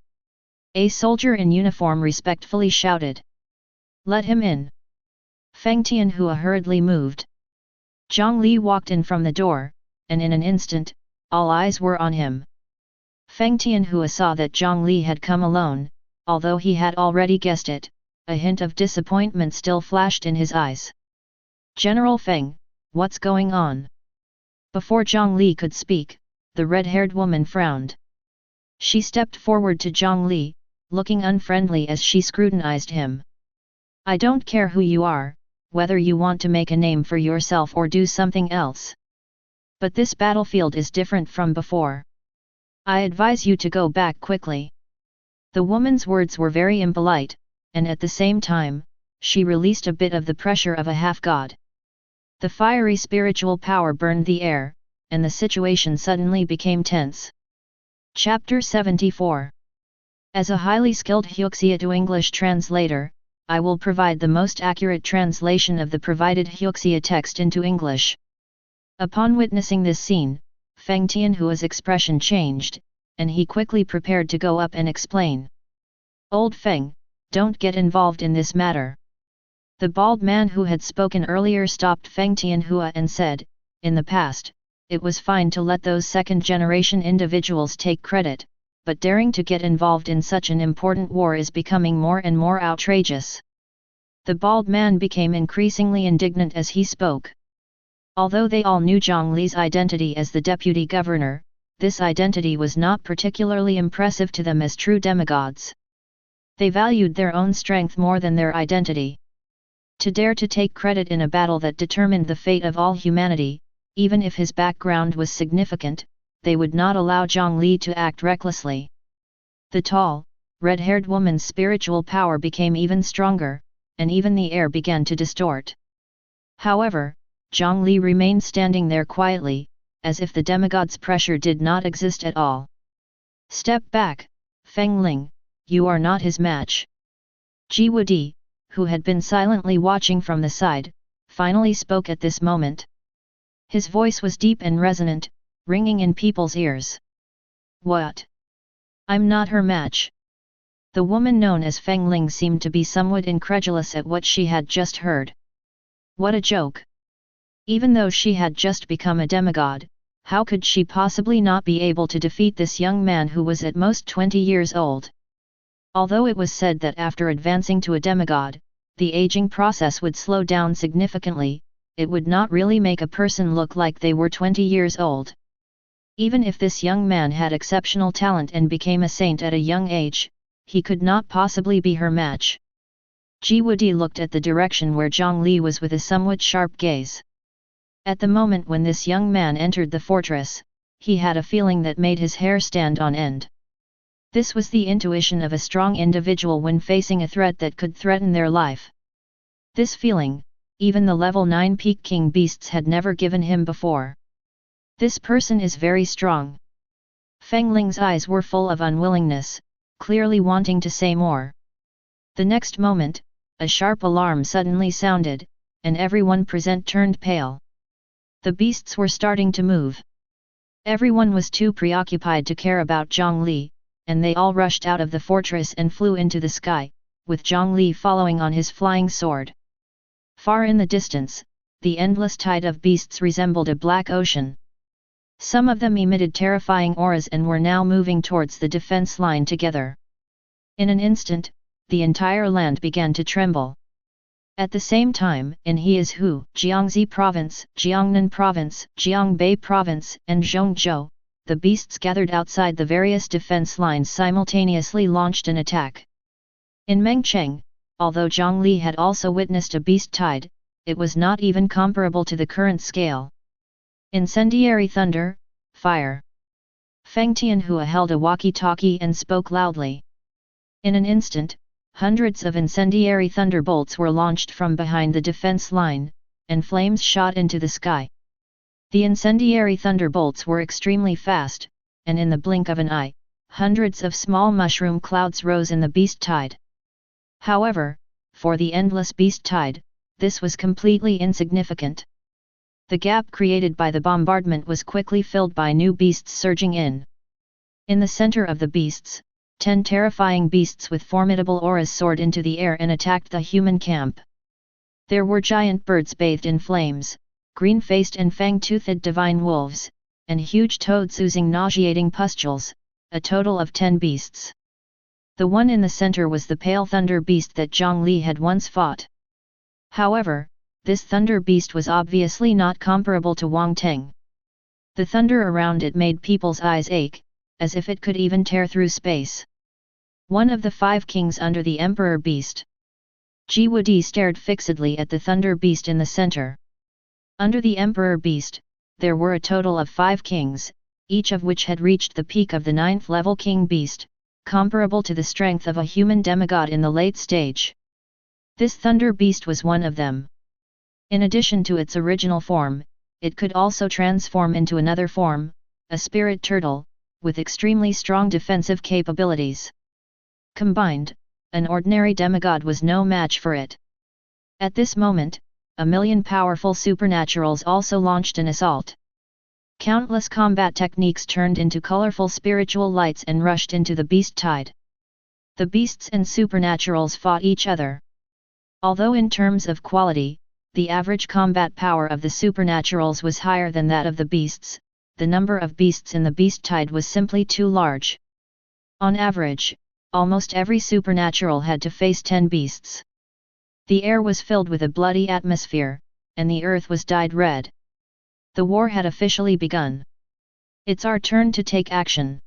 A soldier in uniform respectfully shouted. Let him in. Feng Tianhua hurriedly moved. Jiang Li walked in from the door, and in an instant, all eyes were on him. Feng Tianhua saw that Jiang Li had come alone, although he had already guessed it. A hint of disappointment still flashed in his eyes. General Feng, what's going on? Before Jiang Li could speak, the red-haired woman frowned. She stepped forward to Jiang Li, looking unfriendly as she scrutinized him. I don't care who you are, whether you want to make a name for yourself or do something else. But this battlefield is different from before. I advise you to go back quickly. The woman's words were very impolite, and at the same time, she released a bit of the pressure of a half-god. The fiery spiritual power burned the air, and the situation suddenly became tense. Chapter 74. As a highly skilled Huxia to English translator, I will provide the most accurate translation of the provided Huxia text into English. Upon witnessing this scene, Feng Tianhua's expression changed, and he quickly prepared to go up and explain. Old Feng, don't get involved in this matter. The bald man who had spoken earlier stopped Feng Tianhua and said, in the past, it was fine to let those second-generation individuals take credit, but daring to get involved in such an important war is becoming more and more outrageous. The bald man became increasingly indignant as he spoke. Although they all knew Jiang Li's identity as the deputy governor, this identity was not particularly impressive to them as true demigods. They valued their own strength more than their identity. To dare to take credit in a battle that determined the fate of all humanity, even if his background was significant, they would not allow Jiang Li to act recklessly. The tall, red-haired woman's spiritual power became even stronger, and even the air began to distort. However, Jiang Li remained standing there quietly, as if the demigod's pressure did not exist at all. Step back, Feng Ling, you are not his match. Ji Wudi, who had been silently watching from the side, finally spoke at this moment. His voice was deep and resonant, ringing in people's ears. What? I'm not her match. The woman known as Feng Ling seemed to be somewhat incredulous at what she had just heard. What a joke! Even though she had just become a demigod, how could she possibly not be able to defeat this young man who was at most 20 years old? Although it was said that after advancing to a demigod, the aging process would slow down significantly, it would not really make a person look like they were 20 years old. Even if this young man had exceptional talent and became a saint at a young age, he could not possibly be her match. Ji Wudi looked at the direction where Jiang Li was with a somewhat sharp gaze. At the moment when this young man entered the fortress, he had a feeling that made his hair stand on end. This was the intuition of a strong individual when facing a threat that could threaten their life. This feeling, even the level 9 Peak King beasts had never given him before. This person is very strong. Feng Ling's eyes were full of unwillingness, clearly wanting to say more. The next moment, a sharp alarm suddenly sounded, and everyone present turned pale. The beasts were starting to move. Everyone was too preoccupied to care about Jiang Li, and they all rushed out of the fortress and flew into the sky, with Jiang Li following on his flying sword. Far in the distance, the endless tide of beasts resembled a black ocean. Some of them emitted terrifying auras and were now moving towards the defense line together. In an instant, the entire land began to tremble. At the same time, in Heizhou, Jiangxi Province, Jiangnan Province, Jiangbei Province, and Zhongzhou, the beasts gathered outside the various defense lines simultaneously launched an attack. In Mengcheng, although Jiang Li had also witnessed a beast tide, it was not even comparable to the current scale. Incendiary thunder, fire. Feng Tianhua held a walkie-talkie and spoke loudly. In an instant, hundreds of incendiary thunderbolts were launched from behind the defense line, and flames shot into the sky. The incendiary thunderbolts were extremely fast, and in the blink of an eye, hundreds of small mushroom clouds rose in the beast tide. However, for the endless beast tide, this was completely insignificant. The gap created by the bombardment was quickly filled by new beasts surging in. In the center of the beasts, 10 terrifying beasts with formidable auras soared into the air and attacked the human camp. There were giant birds bathed in flames, green-faced and fang-toothed divine wolves, and huge toads oozing nauseating pustules, a total of 10 beasts. The one in the center was the pale thunder beast that Jiang Li had once fought. However, this thunder beast was obviously not comparable to Wang Teng. The thunder around it made people's eyes ache, as if it could even tear through space. One of the 5 kings under the Emperor Beast. Ji stared fixedly at the thunder beast in the center. Under the Emperor Beast, there were a total of 5 kings, each of which had reached the peak of the 9th level king beast, comparable to the strength of a human demigod in the late stage. This thunder beast was one of them. In addition to its original form, it could also transform into another form, a spirit turtle, with extremely strong defensive capabilities. Combined, an ordinary demigod was no match for it. At this moment, a million powerful supernaturals also launched an assault. Countless combat techniques turned into colorful spiritual lights and rushed into the beast tide. The beasts and supernaturals fought each other. Although in terms of quality, the average combat power of the supernaturals was higher than that of the beasts, the number of beasts in the beast tide was simply too large. On average, almost every supernatural had to face 10 beasts. The air was filled with a bloody atmosphere, and the earth was dyed red. The war had officially begun. It's our turn to take action.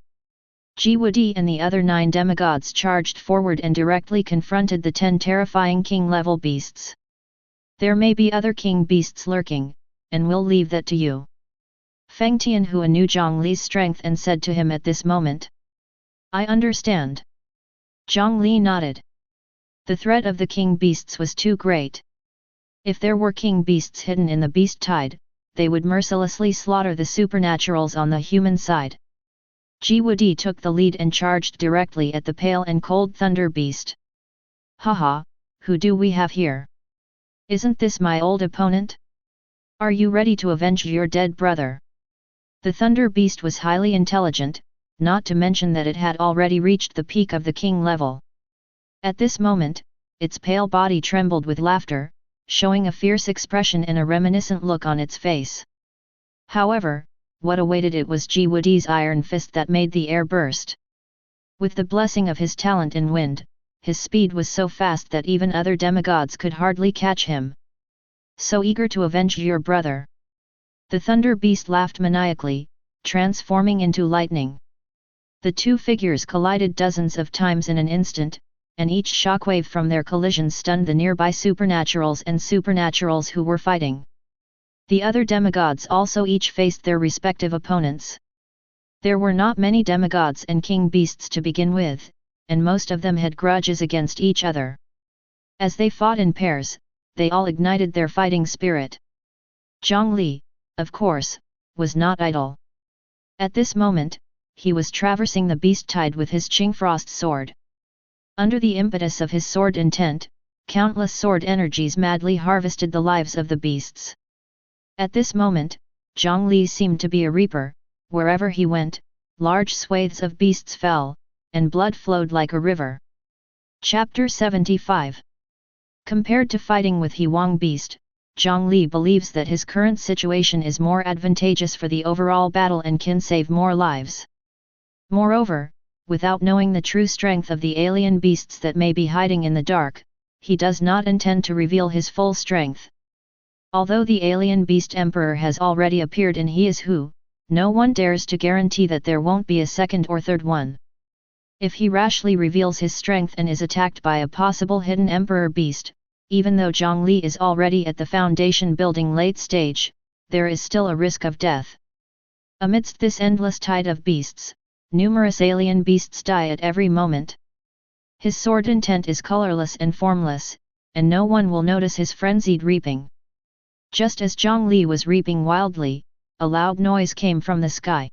Ji and the other 9 demigods charged forward and directly confronted the 10 terrifying king-level beasts. There may be other king beasts lurking, and we'll leave that to you. Feng Tianhua knew Jiang Li's strength and said to him at this moment. I understand. Jiang Li nodded. The threat of the king beasts was too great. If there were king beasts hidden in the beast tide, they would mercilessly slaughter the supernaturals on the human side. Ji took the lead and charged directly at the pale and cold thunder beast. Haha, who do we have here? Isn't this my old opponent? Are you ready to avenge your dead brother? The thunder beast was highly intelligent, not to mention that it had already reached the peak of the king level. At this moment, its pale body trembled with laughter, showing a fierce expression and a reminiscent look on its face. However, what awaited it was Ji's iron fist that made the air burst. With the blessing of his talent in wind, his speed was so fast that even other demigods could hardly catch him. So eager to avenge your brother. The thunder beast laughed maniacally, transforming into lightning. The 2 figures collided dozens of times in an instant, and each shockwave from their collision stunned the nearby supernaturals and supernaturals who were fighting. The other demigods also each faced their respective opponents. There were not many demigods and king beasts to begin with, and most of them had grudges against each other. As they fought in pairs, they all ignited their fighting spirit. Jiang Li, of course, was not idle. At this moment, he was traversing the beast tide with his Qingfrost sword. Under the impetus of his sword intent, countless sword energies madly harvested the lives of the beasts. At this moment, Jiang Li seemed to be a reaper. Wherever he went, large swathes of beasts fell, and blood flowed like a river. Chapter 75. Compared to fighting with He Wang Beast, Jiang Li believes that his current situation is more advantageous for the overall battle and can save more lives. Moreover, without knowing the true strength of the alien beasts that may be hiding in the dark, he does not intend to reveal his full strength. Although the alien beast emperor has already appeared in He Is Who, no one dares to guarantee that there won't be a second or third one. If he rashly reveals his strength and is attacked by a possible hidden emperor beast, even though Jiang Li is already at the foundation building late stage, there is still a risk of death. Amidst this endless tide of beasts, numerous alien beasts die at every moment. His sword intent is colorless and formless, and no one will notice his frenzied reaping. Just as Jiang Li was reaping wildly, a loud noise came from the sky.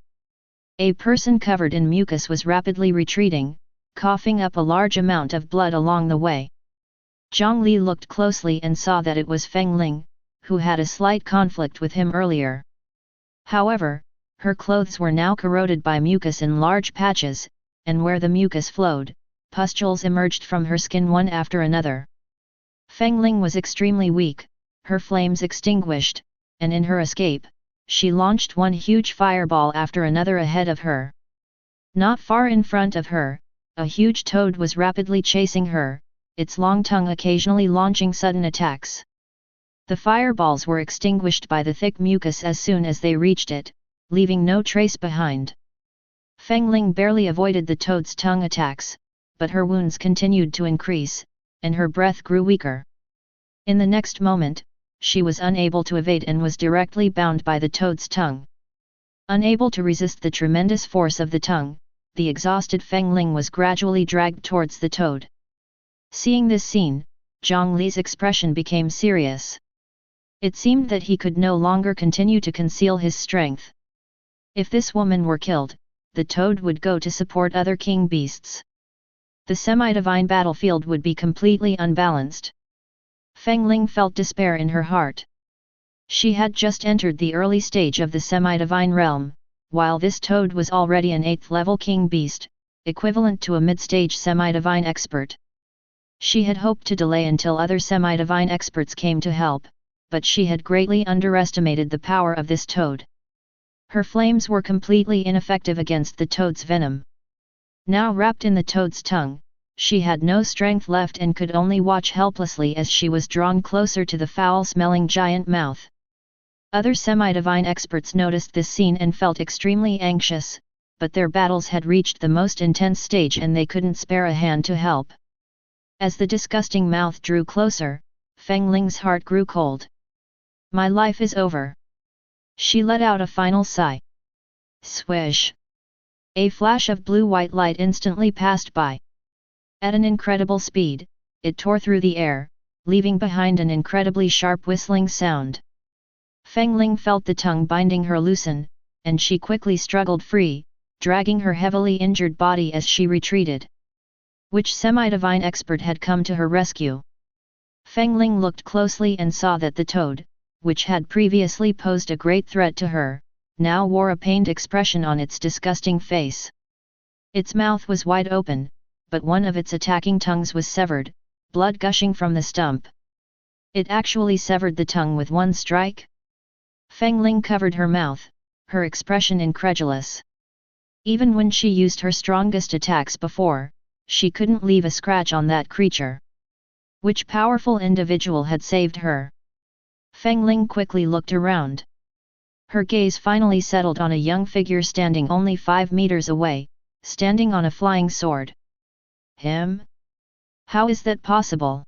A person covered in mucus was rapidly retreating, coughing up a large amount of blood along the way. Jiang Li looked closely and saw that it was Feng Ling, who had a slight conflict with him earlier. However, her clothes were now corroded by mucus in large patches, and where the mucus flowed, pustules emerged from her skin one after another. Feng Ling was extremely weak, her flames extinguished, and in her escape, she launched one huge fireball after another ahead of her. Not far in front of her, a huge toad was rapidly chasing her, its long tongue occasionally launching sudden attacks. The fireballs were extinguished by the thick mucus as soon as they reached it, leaving no trace behind. Feng Ling barely avoided the toad's tongue attacks, but her wounds continued to increase, and her breath grew weaker. In the next moment, she was unable to evade and was directly bound by the toad's tongue. Unable to resist the tremendous force of the tongue, the exhausted Feng Ling was gradually dragged towards the toad. Seeing this scene, Jiang Li's expression became serious. It seemed that he could no longer continue to conceal his strength. If this woman were killed, the toad would go to support other king beasts. The semi-divine battlefield would be completely unbalanced. Feng Ling felt despair in her heart. She had just entered the early stage of the semi-divine realm, while this toad was already an 8th level king beast, equivalent to a mid-stage semi-divine expert. She had hoped to delay until other semi-divine experts came to help, but she had greatly underestimated the power of this toad. Her flames were completely ineffective against the toad's venom. Now wrapped in the toad's tongue, she had no strength left and could only watch helplessly as she was drawn closer to the foul-smelling giant mouth. Other semi-divine experts noticed this scene and felt extremely anxious, but their battles had reached the most intense stage and they couldn't spare a hand to help. As the disgusting mouth drew closer, Feng Ling's heart grew cold. My life is over. She let out a final sigh. Swish! A flash of blue-white light instantly passed by. At an incredible speed, it tore through the air, leaving behind an incredibly sharp whistling sound. Feng Ling felt the tongue binding her loosen, and she quickly struggled free, dragging her heavily injured body as she retreated. Which semi-divine expert had come to her rescue? Feng Ling looked closely and saw that the toad, which had previously posed a great threat to her, now wore a pained expression on its disgusting face. Its mouth was wide open, but one of its attacking tongues was severed, blood gushing from the stump. It actually severed the tongue with one strike? Feng Ling covered her mouth, her expression incredulous. Even when she used her strongest attacks before, she couldn't leave a scratch on that creature. Which powerful individual had saved her? Feng Ling quickly looked around. Her gaze finally settled on a young figure standing only 5 meters away, standing on a flying sword. Him? How is that possible?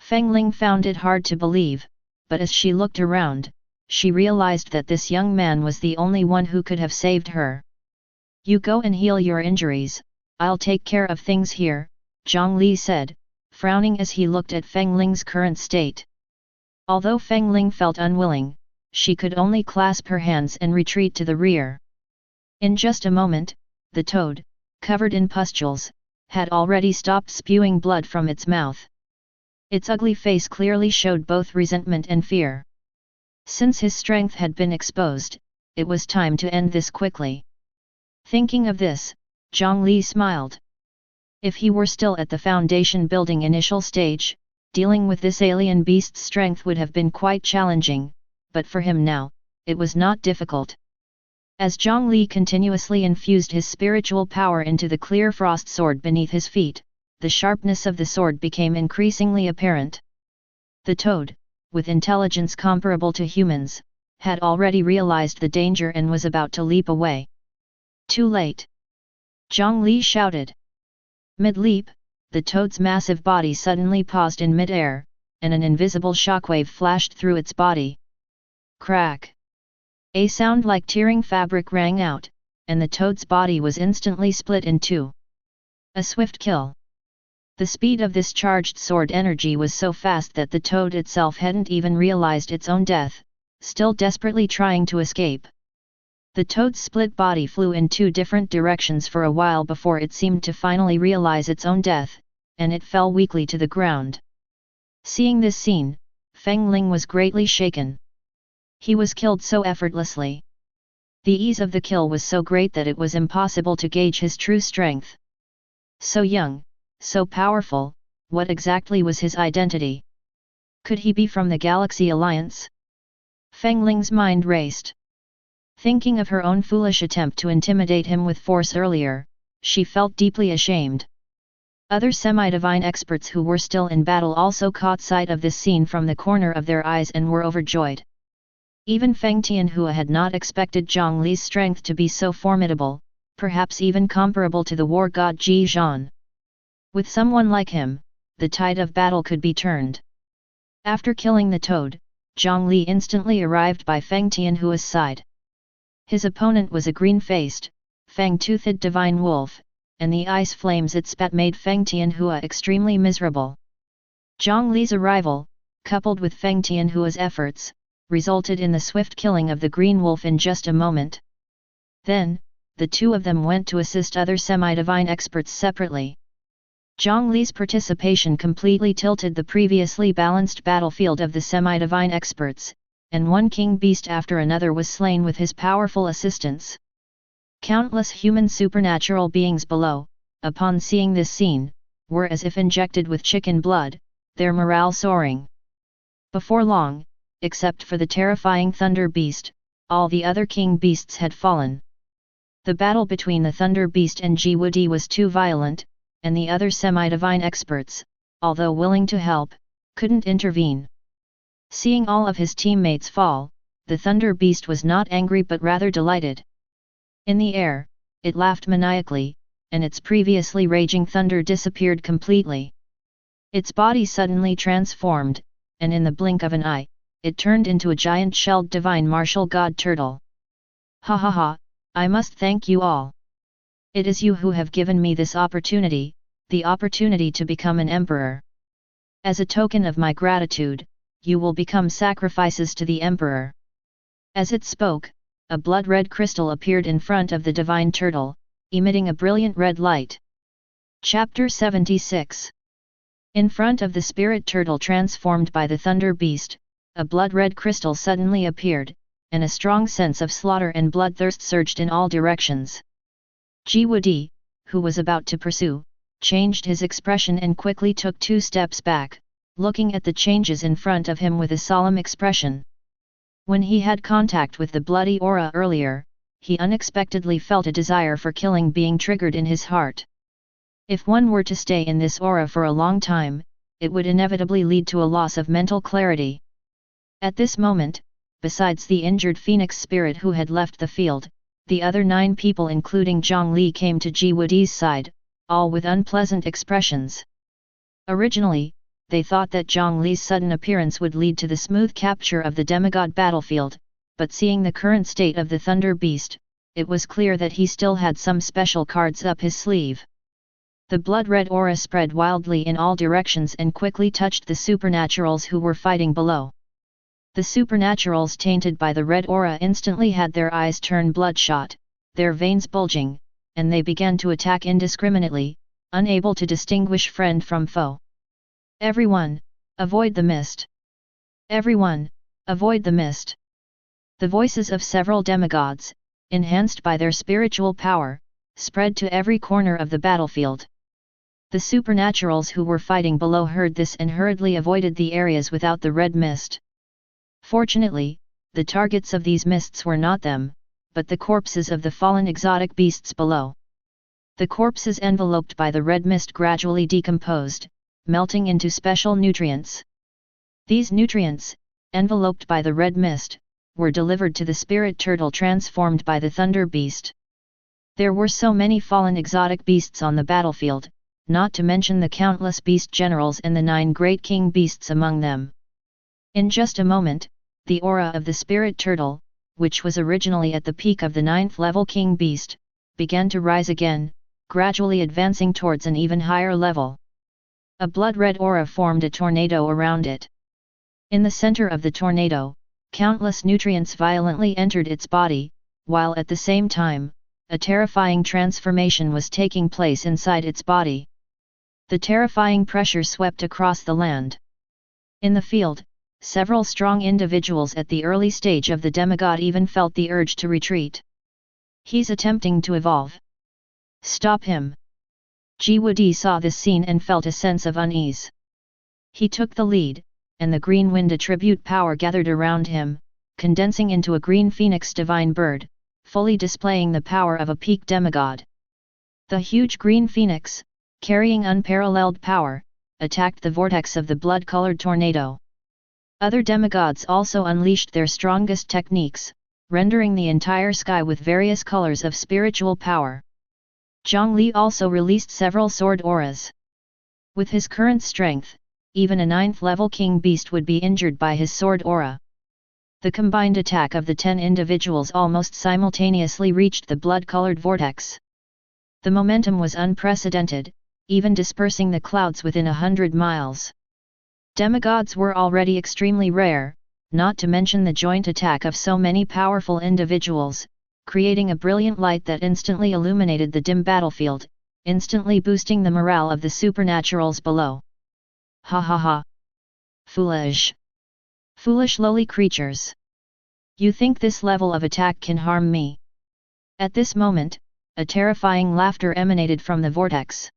Feng Ling found it hard to believe, but as she looked around, she realized that this young man was the only one who could have saved her. You go and heal your injuries, I'll take care of things here, Jiang Li said, frowning as he looked at Feng Ling's current state. Although Feng Ling felt unwilling, she could only clasp her hands and retreat to the rear. In just a moment, the toad, covered in pustules, had already stopped spewing blood from its mouth. Its ugly face clearly showed both resentment and fear. Since his strength had been exposed, it was time to end this quickly. Thinking of this, Jiang Li smiled. If he were still at the foundation building initial stage, dealing with this alien beast's strength would have been quite challenging, but for him now, it was not difficult. As Jiang Li continuously infused his spiritual power into the clear frost sword beneath his feet, the sharpness of the sword became increasingly apparent. The toad, with intelligence comparable to humans, had already realized the danger and was about to leap away. Too late! Jiang Li shouted. Mid-leap, the toad's massive body suddenly paused in mid-air, and an invisible shockwave flashed through its body. Crack! A sound like tearing fabric rang out, and the toad's body was instantly split in two. A swift kill. The speed of this charged sword energy was so fast that the toad itself hadn't even realized its own death, still desperately trying to escape. The toad's split body flew in 2 different directions for a while before it seemed to finally realize its own death, and it fell weakly to the ground. Seeing this scene, Feng Ling was greatly shaken. He was killed so effortlessly. The ease of the kill was so great that it was impossible to gauge his true strength. So young, so powerful, what exactly was his identity? Could he be from the Galaxy Alliance? Feng Ling's mind raced. Thinking of her own foolish attempt to intimidate him with force earlier, she felt deeply ashamed. Other semi-divine experts who were still in battle also caught sight of this scene from the corner of their eyes and were overjoyed. Even Feng Tianhua had not expected Jiang Li's strength to be so formidable, perhaps even comparable to the war god Ji Zhan. With someone like him, the tide of battle could be turned. After killing the toad, Jiang Li instantly arrived by Feng Tianhua's side. His opponent was a green-faced, fang-toothed divine wolf, and the ice flames it spat made Feng Tianhua extremely miserable. Jiang Li's arrival, coupled with Feng Tianhua's efforts, resulted in the swift killing of the green wolf in just a moment. Then, the two of them went to assist other semi-divine experts separately. Jiang Li's participation completely tilted the previously balanced battlefield of the semi-divine experts, and one king beast after another was slain with his powerful assistance. Countless human supernatural beings below, upon seeing this scene, were as if injected with chicken blood, their morale soaring. Before long, except for the terrifying Thunder Beast, all the other king beasts had fallen. The battle between the Thunder Beast and Ji Wudi was too violent, and the other semi-divine experts, although willing to help, couldn't intervene. Seeing all of his teammates fall, the Thunder Beast was not angry but rather delighted. In the air, it laughed maniacally, and its previously raging thunder disappeared completely. Its body suddenly transformed, and in the blink of an eye, it turned into a giant-shelled divine martial god turtle. Ha ha ha, I must thank you all. It is you who have given me this opportunity, the opportunity to become an emperor. As a token of my gratitude, you will become sacrifices to the emperor. As it spoke, a blood-red crystal appeared in front of the divine turtle, emitting a brilliant red light. Chapter 76. In front of the spirit turtle transformed by the Thunder Beast, a blood-red crystal suddenly appeared, and a strong sense of slaughter and bloodthirst surged in all directions. Ji Wudi, who was about to pursue, changed his expression and quickly took 2 steps back, looking at the changes in front of him with a solemn expression. When he had contact with the bloody aura earlier, he unexpectedly felt a desire for killing being triggered in his heart. If one were to stay in this aura for a long time, it would inevitably lead to a loss of mental clarity. At this moment, besides the injured phoenix spirit who had left the field, the other 9 people including Jiang Li came to Ji Wudi's side, all with unpleasant expressions. Originally, they thought that Jiang Li's sudden appearance would lead to the smooth capture of the demigod battlefield, but seeing the current state of the Thunder Beast, it was clear that he still had some special cards up his sleeve. The blood-red aura spread wildly in all directions and quickly touched the supernaturals who were fighting below. The supernaturals tainted by the red aura instantly had their eyes turn bloodshot, their veins bulging, and they began to attack indiscriminately, unable to distinguish friend from foe. Everyone, avoid the mist! Everyone, avoid the mist! The voices of several demigods, enhanced by their spiritual power, spread to every corner of the battlefield. The supernaturals who were fighting below heard this and hurriedly avoided the areas without the red mist. Fortunately, the targets of these mists were not them, but the corpses of the fallen exotic beasts below. The corpses enveloped by the red mist gradually decomposed, melting into special nutrients. These nutrients, enveloped by the red mist, were delivered to the spirit turtle transformed by the Thunder Beast. There were so many fallen exotic beasts on the battlefield, not to mention the countless beast generals and the 9 great king beasts among them. In just a moment, the aura of the spirit turtle, which was originally at the peak of the 9th level king beast, began to rise again, gradually advancing towards an even higher level. A blood-red aura formed a tornado around it. In the center of the tornado, countless nutrients violently entered its body, while at the same time, a terrifying transformation was taking place inside its body. The terrifying pressure swept across the land. In the field, several strong individuals at the early stage of the demigod even felt the urge to retreat. He's attempting to evolve. Stop him. Jiwudi saw this scene and felt a sense of unease. He took the lead, and the green wind attribute power gathered around him, condensing into a green phoenix divine bird, fully displaying the power of a peak demigod. The huge green phoenix, carrying unparalleled power, attacked the vortex of the blood-colored tornado. Other demigods also unleashed their strongest techniques, rendering the entire sky with various colors of spiritual power. Jiang Li also released several sword auras. With his current strength, even a 9th-level king beast would be injured by his sword aura. The combined attack of the 10 individuals almost simultaneously reached the blood-colored vortex. The momentum was unprecedented, even dispersing the clouds within 100 miles. Demigods were already extremely rare, not to mention the joint attack of so many powerful individuals, creating a brilliant light that instantly illuminated the dim battlefield, instantly boosting the morale of the supernaturals below. Ha ha ha! Foolish! Foolish lowly creatures! You think this level of attack can harm me? At this moment, a terrifying laughter emanated from the vortex.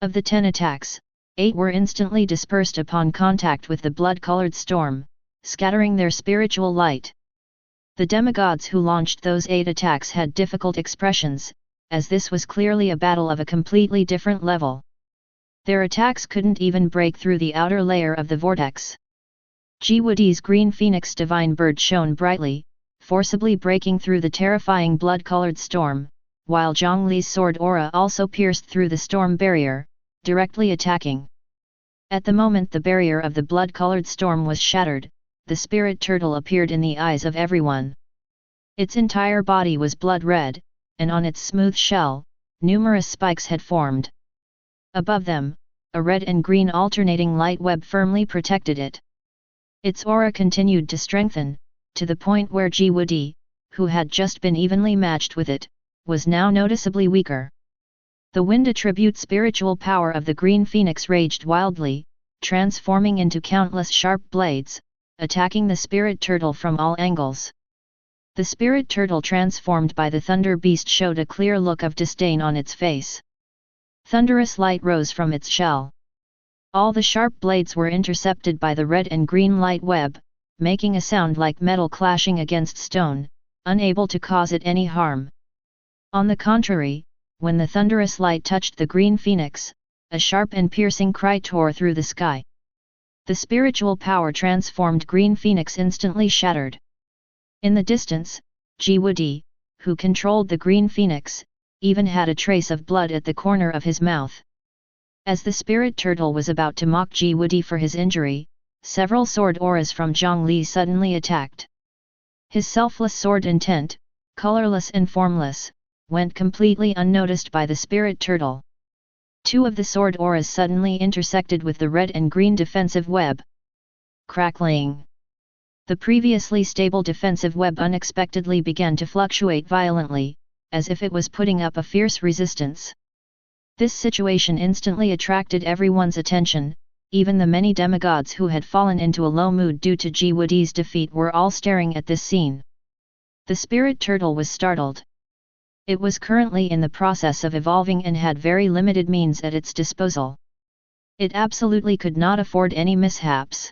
Of the 10 attacks, 8 were instantly dispersed upon contact with the blood-colored storm, scattering their spiritual light. The demigods who launched those 8 attacks had difficult expressions, as this was clearly a battle of a completely different level. Their attacks couldn't even break through the outer layer of the vortex. Jiwudi's green phoenix divine bird shone brightly, forcibly breaking through the terrifying blood-colored storm, while Jiang Li's sword aura also pierced through the storm barrier, directly attacking. At the moment the barrier of the blood-colored storm was shattered, the spirit turtle appeared in the eyes of everyone. Its entire body was blood-red, and on its smooth shell, numerous spikes had formed. Above them, a red and green alternating light web firmly protected it. Its aura continued to strengthen, to the point where Jiwudi, who had just been evenly matched with it, was now noticeably weaker. The wind attribute spiritual power of the green phoenix raged wildly, transforming into countless sharp blades, attacking the spirit turtle from all angles. The spirit turtle transformed by the thunder beast showed a clear look of disdain on its face. Thunderous light rose from its shell. All the sharp blades were intercepted by the red and green light web, making a sound like metal clashing against stone, unable to cause it any harm. On the contrary, when the thunderous light touched the green phoenix, a sharp and piercing cry tore through the sky. The spiritual power transformed green phoenix instantly shattered. In the distance, Jiwudi, who controlled the green phoenix, even had a trace of blood at the corner of his mouth. As the spirit turtle was about to mock Jiwudi for his injury, several sword auras from Jiang Li suddenly attacked. His selfless sword intent, colorless and formless, went completely unnoticed by the spirit turtle. 2 of the sword auras suddenly intersected with the red and green defensive web. Crackling! The previously stable defensive web unexpectedly began to fluctuate violently, as if it was putting up a fierce resistance. This situation instantly attracted everyone's attention, even the many demigods who had fallen into a low mood due to Jiwudi's defeat were all staring at this scene. The spirit turtle was startled. It was currently in the process of evolving and had very limited means at its disposal. It absolutely could not afford any mishaps.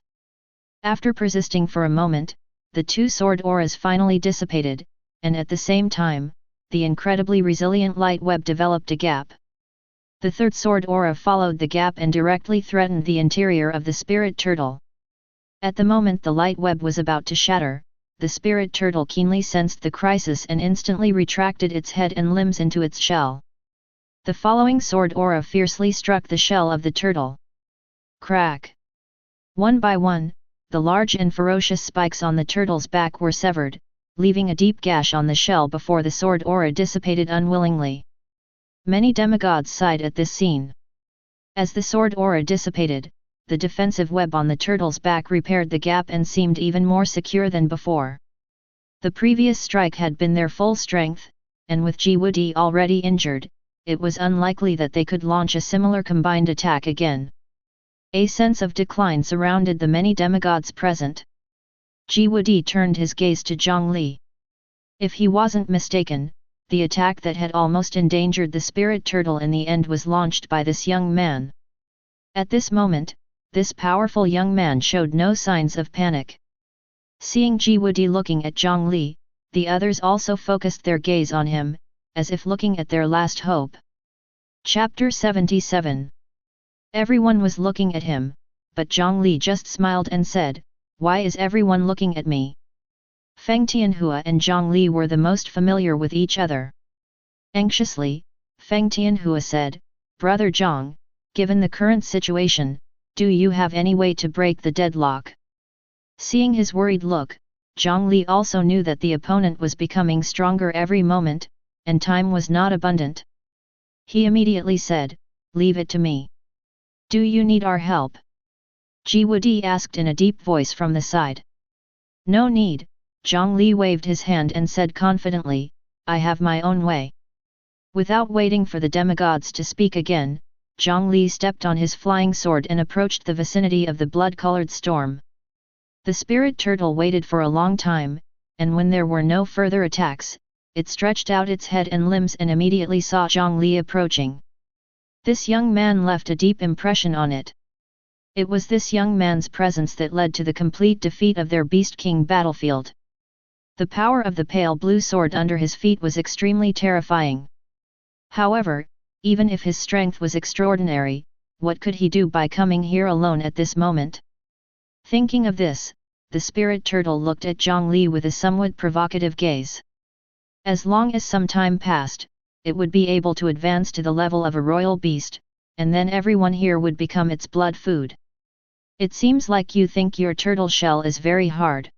After persisting for a moment, the 2 sword auras finally dissipated, and at the same time, the incredibly resilient light web developed a gap. The 3rd sword aura followed the gap and directly threatened the interior of the spirit turtle. At the moment the light web was about to shatter, the spirit turtle keenly sensed the crisis and instantly retracted its head and limbs into its shell. The following sword aura fiercely struck the shell of the turtle. Crack! One by one, the large and ferocious spikes on the turtle's back were severed, leaving a deep gash on the shell before the sword aura dissipated unwillingly. Many demigods sighed at this scene. As the sword aura dissipated, the defensive web on the turtle's back repaired the gap and seemed even more secure than before. The previous strike had been their full strength, and with Jiwudi already injured, it was unlikely that they could launch a similar combined attack again. A sense of decline surrounded the many demigods present. Jiang turned his gaze to Jiang Li. If he wasn't mistaken, the attack that had almost endangered the spirit turtle in the end was launched by this young man. At this moment, this powerful young man showed no signs of panic. Seeing Jiang looking at Jiang Li, the others also focused their gaze on him, as if looking at their last hope. Chapter 77. Everyone was looking at him, but Jiang Li just smiled and said, "Why is everyone looking at me?" Feng Tianhua and Jiang Li were the most familiar with each other. Anxiously, Feng Tianhua said, "Brother Jiang, given the current situation, do you have any way to break the deadlock?" Seeing his worried look, Jiang Li also knew that the opponent was becoming stronger every moment, and time was not abundant. He immediately said, "Leave it to me. Do you need our help?" Jiang asked in a deep voice from the side. "No need," Jiang Li waved his hand and said confidently, "I have my own way." Without waiting for the demigods to speak again, Jiang Li stepped on his flying sword and approached the vicinity of the blood-colored storm. The spirit turtle waited for a long time, and when there were no further attacks, it stretched out its head and limbs and immediately saw Jiang Li approaching. This young man left a deep impression on it. It was this young man's presence that led to the complete defeat of their Beast King battlefield. The power of the pale blue sword under his feet was extremely terrifying. However, even if his strength was extraordinary, what could he do by coming here alone at this moment? Thinking of this, the spirit turtle looked at Jiang Li with a somewhat provocative gaze. As long as some time passed, it would be able to advance to the level of a royal beast, and then everyone here would become its blood food. "It seems like you think your turtle shell is very hard,"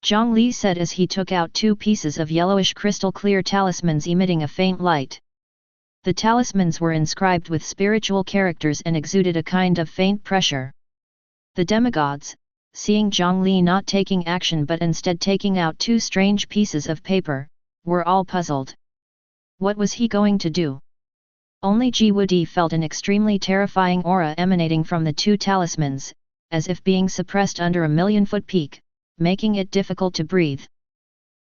Jiang Li said as he took out two pieces of yellowish crystal clear talismans emitting a faint light. The talismans were inscribed with spiritual characters and exuded a kind of faint pressure. The demigods, seeing Jiang Li not taking action but instead taking out two strange pieces of paper, were all puzzled. What was he going to do? Only Jiang felt an extremely terrifying aura emanating from the two talismans, as if being suppressed under a million-foot peak, making it difficult to breathe.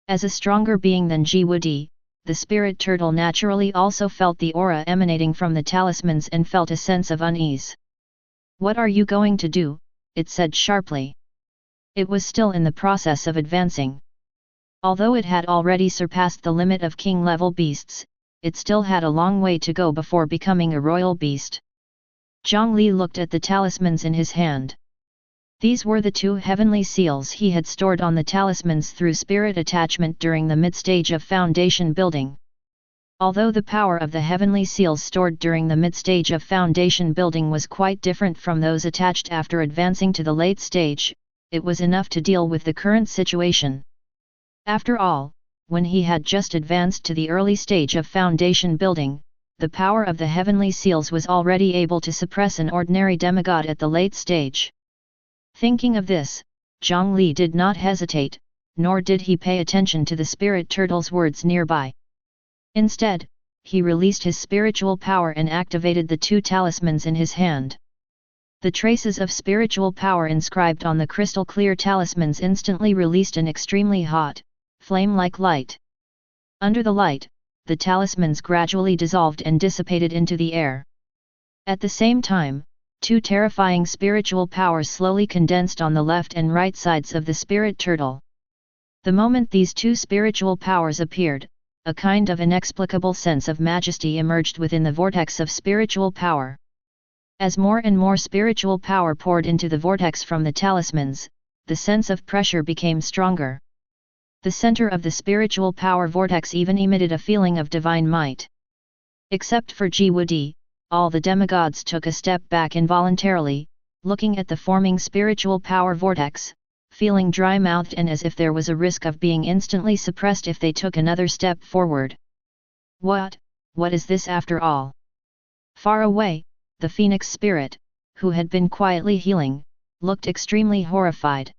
As a stronger being than Jiang, the spirit turtle naturally also felt the aura emanating from the talismans and felt a sense of unease. "What are you going to do?" it said sharply. It was still in the process of advancing. Although it had already surpassed the limit of king-level beasts, it still had a long way to go before becoming a royal beast. Jiang Li looked at the talismans in his hand. These were the two heavenly seals he had stored on the talismans through spirit attachment during the mid-stage of foundation building. Although the power of the heavenly seals stored during the mid-stage of foundation building was quite different from those attached after advancing to the late stage, it was enough to deal with the current situation. After all, when he had just advanced to the early stage of foundation building, the power of the heavenly seals was already able to suppress an ordinary demigod at the late stage. Thinking of this, Jiang Li did not hesitate, nor did he pay attention to the spirit turtle's words nearby. Instead, he released his spiritual power and activated the two talismans in his hand. The traces of spiritual power inscribed on the crystal clear talismans instantly released an extremely hot, flame-like light. Under the light, the talismans gradually dissolved and dissipated into the air. At the same time, two terrifying spiritual powers slowly condensed on the left and right sides of the spirit turtle. The moment these two spiritual powers appeared, a kind of inexplicable sense of majesty emerged within the vortex of spiritual power. As more and more spiritual power poured into the vortex from the talismans, the sense of pressure became stronger. The center of the spiritual power vortex even emitted a feeling of divine might. Except for Jiang, all the demigods took a step back involuntarily, looking at the forming spiritual power vortex, feeling dry-mouthed and as if there was a risk of being instantly suppressed if they took another step forward. What is this after all? Far away, the phoenix spirit, who had been quietly healing, looked extremely horrified.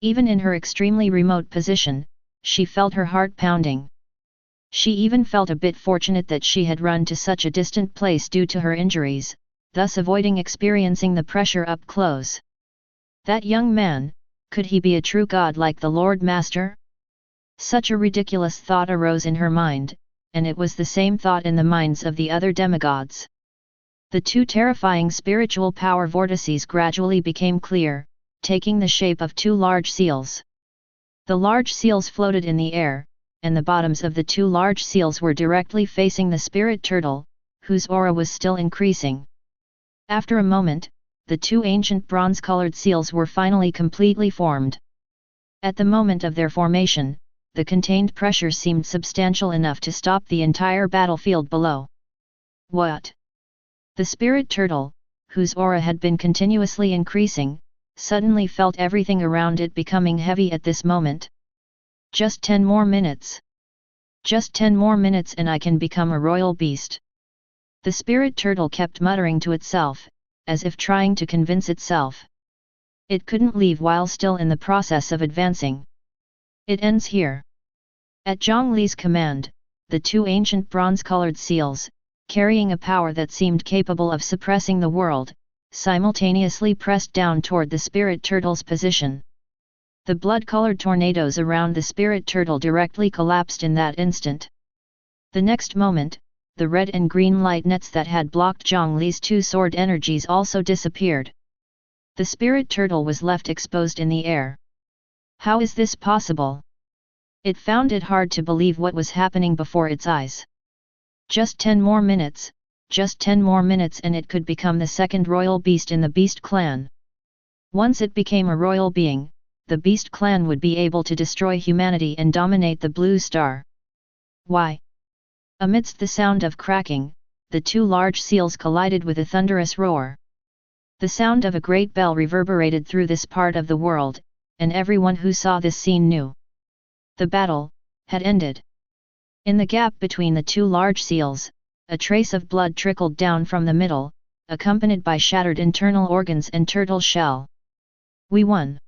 Even in her extremely remote position, she felt her heart pounding. She even felt a bit fortunate that she had run to such a distant place due to her injuries, thus avoiding experiencing the pressure up close. That young man, could he be a true god like the Lord Master? Such a ridiculous thought arose in her mind, and it was the same thought in the minds of the other demigods. The two terrifying spiritual power vortices gradually became clear, taking the shape of two large seals. The large seals floated in the air, and the bottoms of the two large seals were directly facing the spirit turtle, whose aura was still increasing. After a moment, the two ancient bronze-colored seals were finally completely formed. At the moment of their formation, the contained pressure seemed substantial enough to stop the entire battlefield below. What? The spirit turtle, whose aura had been continuously increasing, suddenly felt everything around it becoming heavy at this moment. Just 10 more minutes. Just 10 more minutes and I can become a royal beast. The spirit turtle kept muttering to itself, as if trying to convince itself. It couldn't leave while still in the process of advancing. It ends here. At Jiang Li's command, the two ancient bronze-colored seals, carrying a power that seemed capable of suppressing the world, simultaneously pressed down toward the spirit turtle's position. The blood-colored tornadoes around the spirit turtle directly collapsed in that instant. The next moment, the red and green light nets that had blocked Jiang Li's two sword energies also disappeared. The spirit turtle was left exposed in the air. How is this possible? It found it hard to believe what was happening before its eyes. Just 10 more minutes, just 10 more minutes and it could become the second royal beast in the Beast Clan. Once it became a royal being, the Beast Clan would be able to destroy humanity and dominate the Blue Star. Why? Amidst the sound of cracking, the two large seals collided with a thunderous roar. The sound of a great bell reverberated through this part of the world, and everyone who saw this scene knew the battle had ended. In the gap between the two large seals, a trace of blood trickled down from the middle, accompanied by shattered internal organs and turtle shell. We won!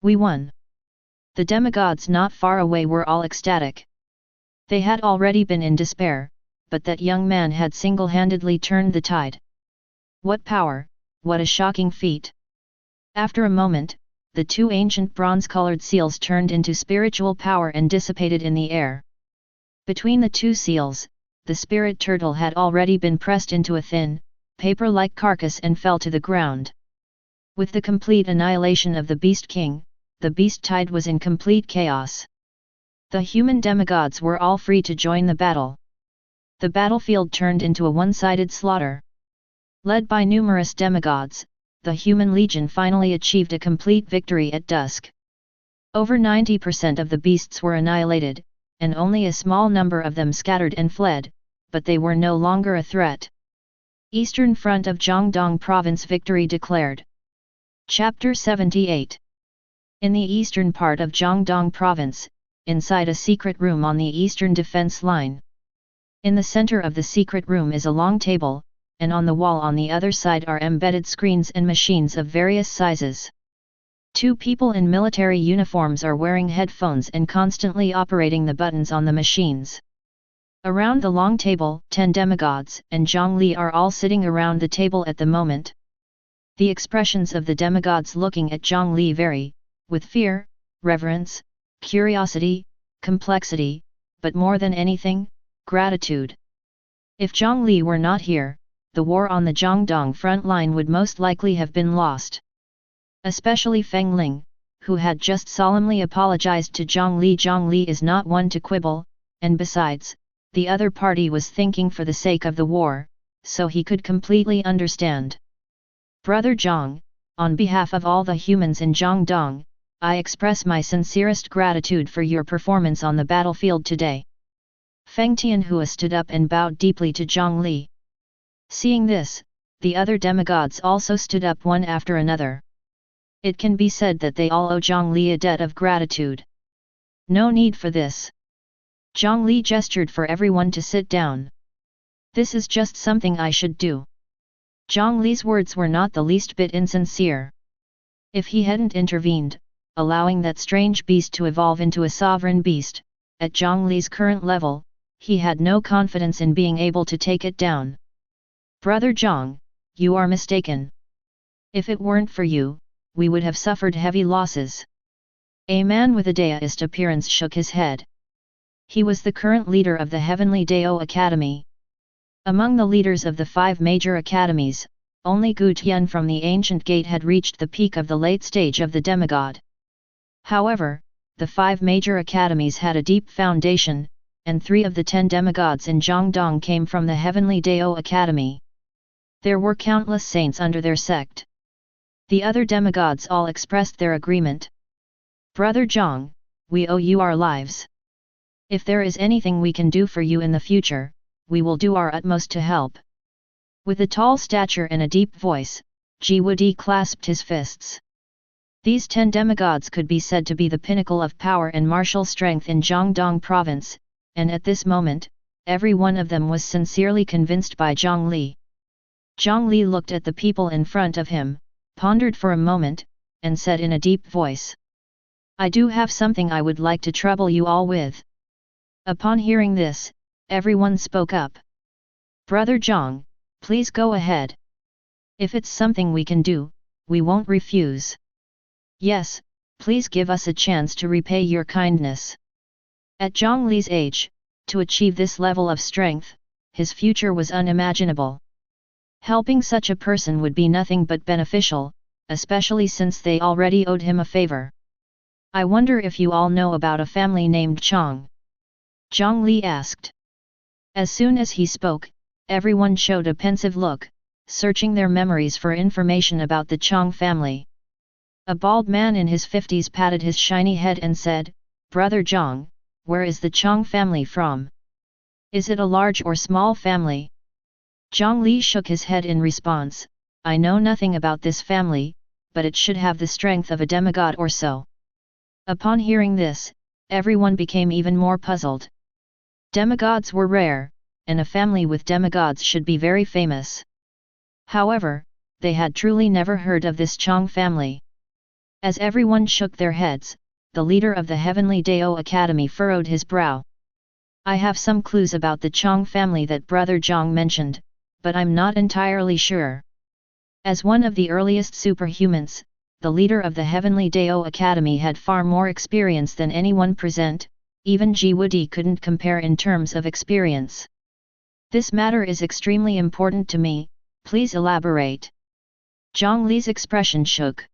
We won! The demigods not far away were all ecstatic. They had already been in despair, but that young man had single-handedly turned the tide. What power, what a shocking feat! After a moment, the two ancient bronze-colored seals turned into spiritual power and dissipated in the air. Between the two seals, the spirit turtle had already been pressed into a thin, paper-like carcass and fell to the ground. With the complete annihilation of the Beast King, the beast tide was in complete chaos. The human demigods were all free to join the battle. The battlefield turned into a one-sided slaughter. Led by numerous demigods, the human legion finally achieved a complete victory at dusk. Over 90% of the beasts were annihilated, and only a small number of them scattered and fled, but they were no longer a threat. Eastern Front of Jiangdong Province victory declared. Chapter 78. In the eastern part of Jiangdong Province, inside a secret room on the eastern defense line. In the center of the secret room is a long table, and on the wall on the other side are embedded screens and machines of various sizes. Two people in military uniforms are wearing headphones and constantly operating the buttons on the machines. Around the long table, 10 demigods and Jiang Li are all sitting around the table at the moment. The expressions of the demigods looking at Jiang Li vary, with fear, reverence, curiosity, complexity, but more than anything, gratitude. If Jiang Li were not here, the war on the Jiangdong front line would most likely have been lost. Especially Feng Ling, who had just solemnly apologized to Jiang Li. Jiang Li is not one to quibble, and besides, the other party was thinking for the sake of the war, so he could completely understand. Brother Jiang, on behalf of all the humans in Jiangdong, I express my sincerest gratitude for your performance on the battlefield today. Feng Tianhua stood up and bowed deeply to Jiang Li. Seeing this, the other demigods also stood up one after another. It can be said that they all owe Jiang Li a debt of gratitude. No need for this. Jiang Li gestured for everyone to sit down. This is just something I should do. Jiang Li's words were not the least bit insincere. If he hadn't intervened, allowing that strange beast to evolve into a sovereign beast, at Jiang Li's current level, he had no confidence in being able to take it down. Brother Jiang, you are mistaken. If it weren't for you, we would have suffered heavy losses. A man with a Daoist appearance shook his head. He was the current leader of the Heavenly Dao Academy. Among the leaders of the 5 major academies, only Gu Tian from the Ancient Gate had reached the peak of the late stage of the demigod. However, the 5 major academies had a deep foundation, and 3 of the 10 demigods in Jiangdong came from the Heavenly Dao Academy. There were countless saints under their sect. The other demigods all expressed their agreement. Brother Jiang, we owe you our lives. If there is anything we can do for you in the future, we will do our utmost to help. With a tall stature and a deep voice, Jiang clasped his fists. These 10 demigods could be said to be the pinnacle of power and martial strength in Jiangdong province, and at this moment, every one of them was sincerely convinced by Jiang Li. Jiang Li looked at the people in front of him, pondered for a moment, and said in a deep voice, I do have something I would like to trouble you all with. Upon hearing this, everyone spoke up. Brother Jiang, please go ahead. If it's something we can do, we won't refuse. Yes, please give us a chance to repay your kindness. At Jiang Li's age, to achieve this level of strength, his future was unimaginable. Helping such a person would be nothing but beneficial, especially since they already owed him a favor. I wonder if you all know about a family named Chang? Jiang Li asked. As soon as he spoke, everyone showed a pensive look, searching their memories for information about the Chang family. A bald man in his 50s patted his shiny head and said, Brother Jiang, where is the Chang family from? Is it a large or small family? Jiang Li shook his head in response, I know nothing about this family, but it should have the strength of a demigod or so. Upon hearing this, everyone became even more puzzled. Demigods were rare, and a family with demigods should be very famous. However, they had truly never heard of this Chang family. As everyone shook their heads, the leader of the Heavenly Dao Academy furrowed his brow. I have some clues about the Chang family that Brother Jiang mentioned, but I'm not entirely sure. As one of the earliest superhumans, the leader of the Heavenly Dao Academy had far more experience than anyone present, even Jiang couldn't compare in terms of experience. This matter is extremely important to me, please elaborate. Jiang Li's expression shook.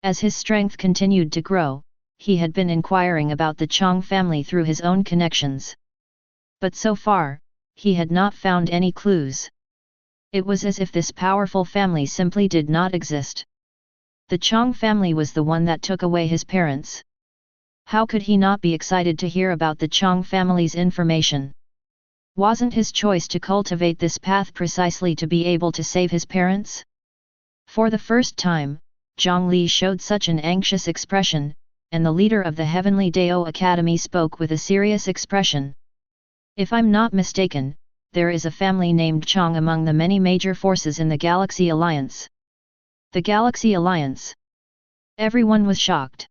As his strength continued to grow, he had been inquiring about the Chang family through his own connections. But so far, he had not found any clues. It was as if this powerful family simply did not exist. The Chang family was the one that took away his parents. How could he not be excited to hear about the Chang family's information? Wasn't his choice to cultivate this path precisely to be able to save his parents? For the first time, Jiang Li showed such an anxious expression, and the leader of the Heavenly Dao Academy spoke with a serious expression. If I'm not mistaken, there is a family named Chang among the many major forces in the Galaxy Alliance. The Galaxy Alliance. Everyone was shocked.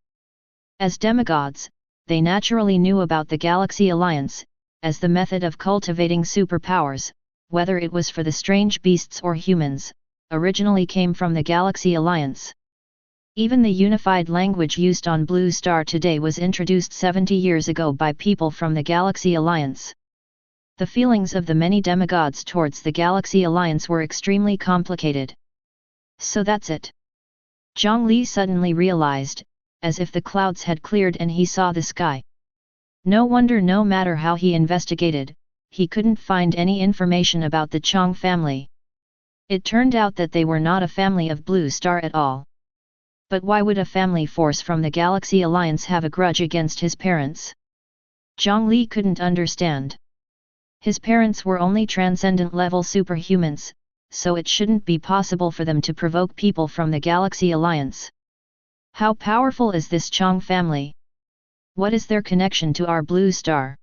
As demigods, they naturally knew about the Galaxy Alliance, as the method of cultivating superpowers, whether it was for the strange beasts or humans, originally came from the Galaxy Alliance. Even the unified language used on Blue Star today was introduced 70 years ago by people from the Galaxy Alliance. The feelings of the many demigods towards the Galaxy Alliance were extremely complicated. So that's it. Jiang Li suddenly realized, as if the clouds had cleared and he saw the sky. No wonder no matter how he investigated, he couldn't find any information about the Chang family. It turned out that they were not a family of Blue Star at all. But why would a family force from the Galaxy Alliance have a grudge against his parents? Jiang Li couldn't understand. His parents were only transcendent-level superhumans, so it shouldn't be possible for them to provoke people from the Galaxy Alliance. How powerful is this Chang family? What is their connection to our Blue Star?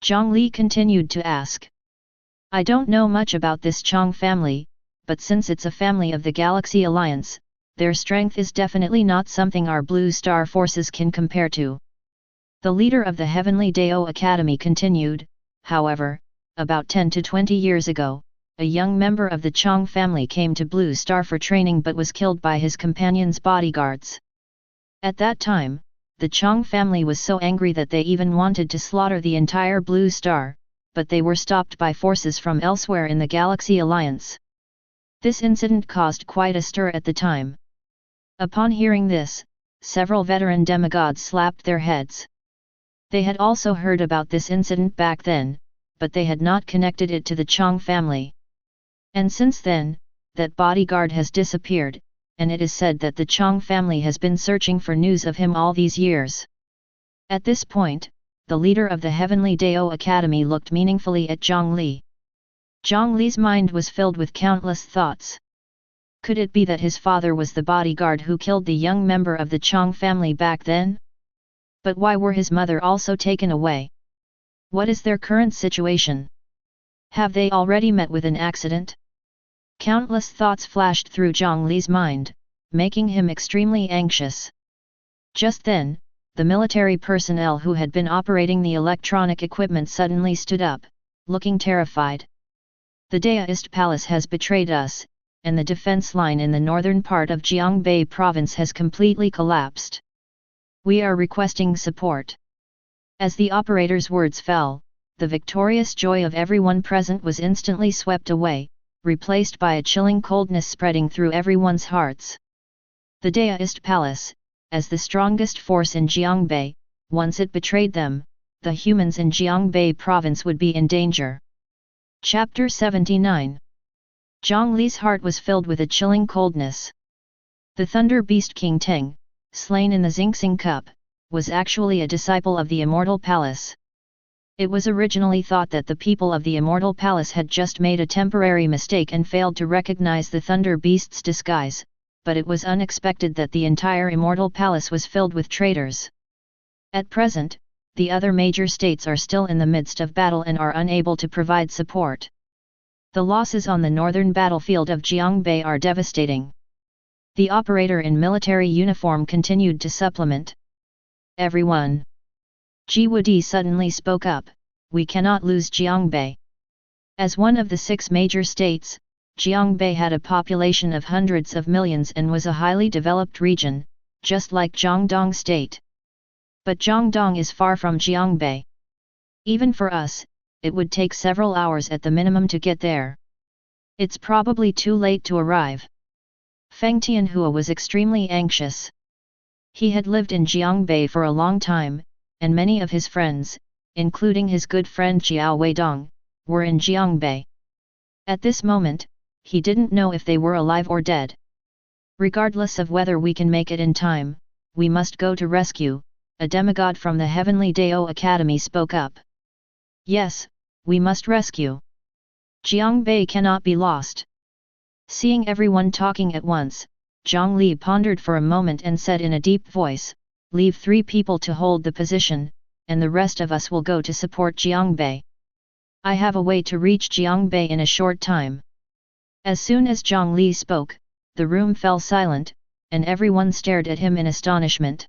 Jiang Li continued to ask. I don't know much about this Chang family, but since it's a family of the Galaxy Alliance, their strength is definitely not something our Blue Star forces can compare to. The leader of the Heavenly Dao Academy continued, however, about 10 to 20 years ago, a young member of the Chang family came to Blue Star for training but was killed by his companion's bodyguards. At that time, the Chang family was so angry that they even wanted to slaughter the entire Blue Star, but they were stopped by forces from elsewhere in the Galaxy Alliance. This incident caused quite a stir at the time. Upon hearing this, several veteran demigods slapped their heads. They had also heard about this incident back then, but they had not connected it to the Chang family. And since then, that bodyguard has disappeared, and it is said that the Chang family has been searching for news of him all these years. At this point, the leader of the Heavenly Dao Academy looked meaningfully at Jiang Li. Jiang Li's mind was filled with countless thoughts. Could it be that his father was the bodyguard who killed the young member of the Chang family back then? But why were his mother also taken away? What is their current situation? Have they already met with an accident? Countless thoughts flashed through Jiang Li's mind, making him extremely anxious. Just then, the military personnel who had been operating the electronic equipment suddenly stood up, looking terrified. The Daoist Palace has betrayed us, and the defense line in the northern part of Jiangbei province has completely collapsed. We are requesting support. As the operator's words fell, the victorious joy of everyone present was instantly swept away, replaced by a chilling coldness spreading through everyone's hearts. The Daoist Palace, as the strongest force in Jiangbei, once it betrayed them, the humans in Jiangbei province would be in danger. Chapter 79. Jiang Li's heart was filled with a chilling coldness. The Thunder Beast King Teng, slain in the Xingxing Cup, was actually a disciple of the Immortal Palace. It was originally thought that the people of the Immortal Palace had just made a temporary mistake and failed to recognize the Thunder Beast's disguise, but it was unexpected that the entire Immortal Palace was filled with traitors. At present, the other major states are still in the midst of battle and are unable to provide support. The losses on the northern battlefield of Jiangbei are devastating. The operator in military uniform continued to supplement. Everyone. Ji Wudi suddenly spoke up, we cannot lose Jiangbei. As one of the 6 major states, Jiangbei had a population of hundreds of millions and was a highly developed region, just like Jiangdong State. But Jiangdong is far from Jiangbei. Even for us, it would take several hours at the minimum to get there. It's probably too late to arrive. Feng Tianhua was extremely anxious. He had lived in Jiangbei for a long time, and many of his friends, including his good friend Jiao Weidong, were in Jiangbei. At this moment, he didn't know if they were alive or dead. Regardless of whether we can make it in time, we must go to rescue, a demigod from the Heavenly Dao Academy spoke up. Yes, we must rescue. Jiangbei cannot be lost. Seeing everyone talking at once, Jiang Li pondered for a moment and said in a deep voice, leave 3 people to hold the position, and the rest of us will go to support Jiangbei. I have a way to reach Jiangbei in a short time. As soon as Jiang Li spoke, the room fell silent, and everyone stared at him in astonishment.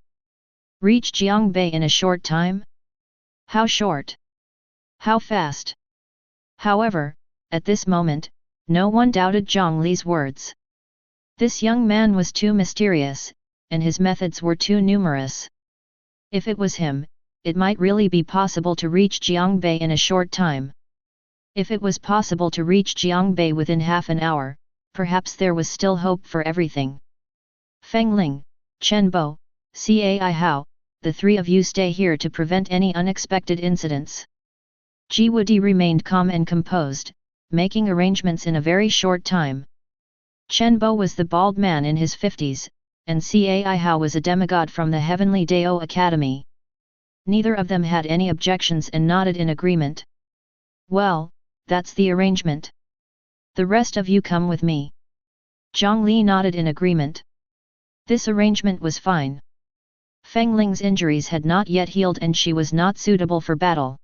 Reach Jiangbei in a short time? How short? How fast? However, at this moment, no one doubted Jiang Li's words. This young man was too mysterious, and his methods were too numerous. If it was him, it might really be possible to reach Jiangbei in a short time. If it was possible to reach Jiangbei within half an hour, perhaps there was still hope for everything. Feng Ling, Chen Bo, Cai Hao, the 3 of you stay here to prevent any unexpected incidents. Ji Wudi remained calm and composed, making arrangements in a very short time. Chen Bo was the bald man in his 50s, and Cai Hao was a demigod from the Heavenly Dao Academy. Neither of them had any objections and nodded in agreement. Well, that's the arrangement. The rest of you come with me. Jiang Li nodded in agreement. This arrangement was fine. Feng Ling's injuries had not yet healed and she was not suitable for battle.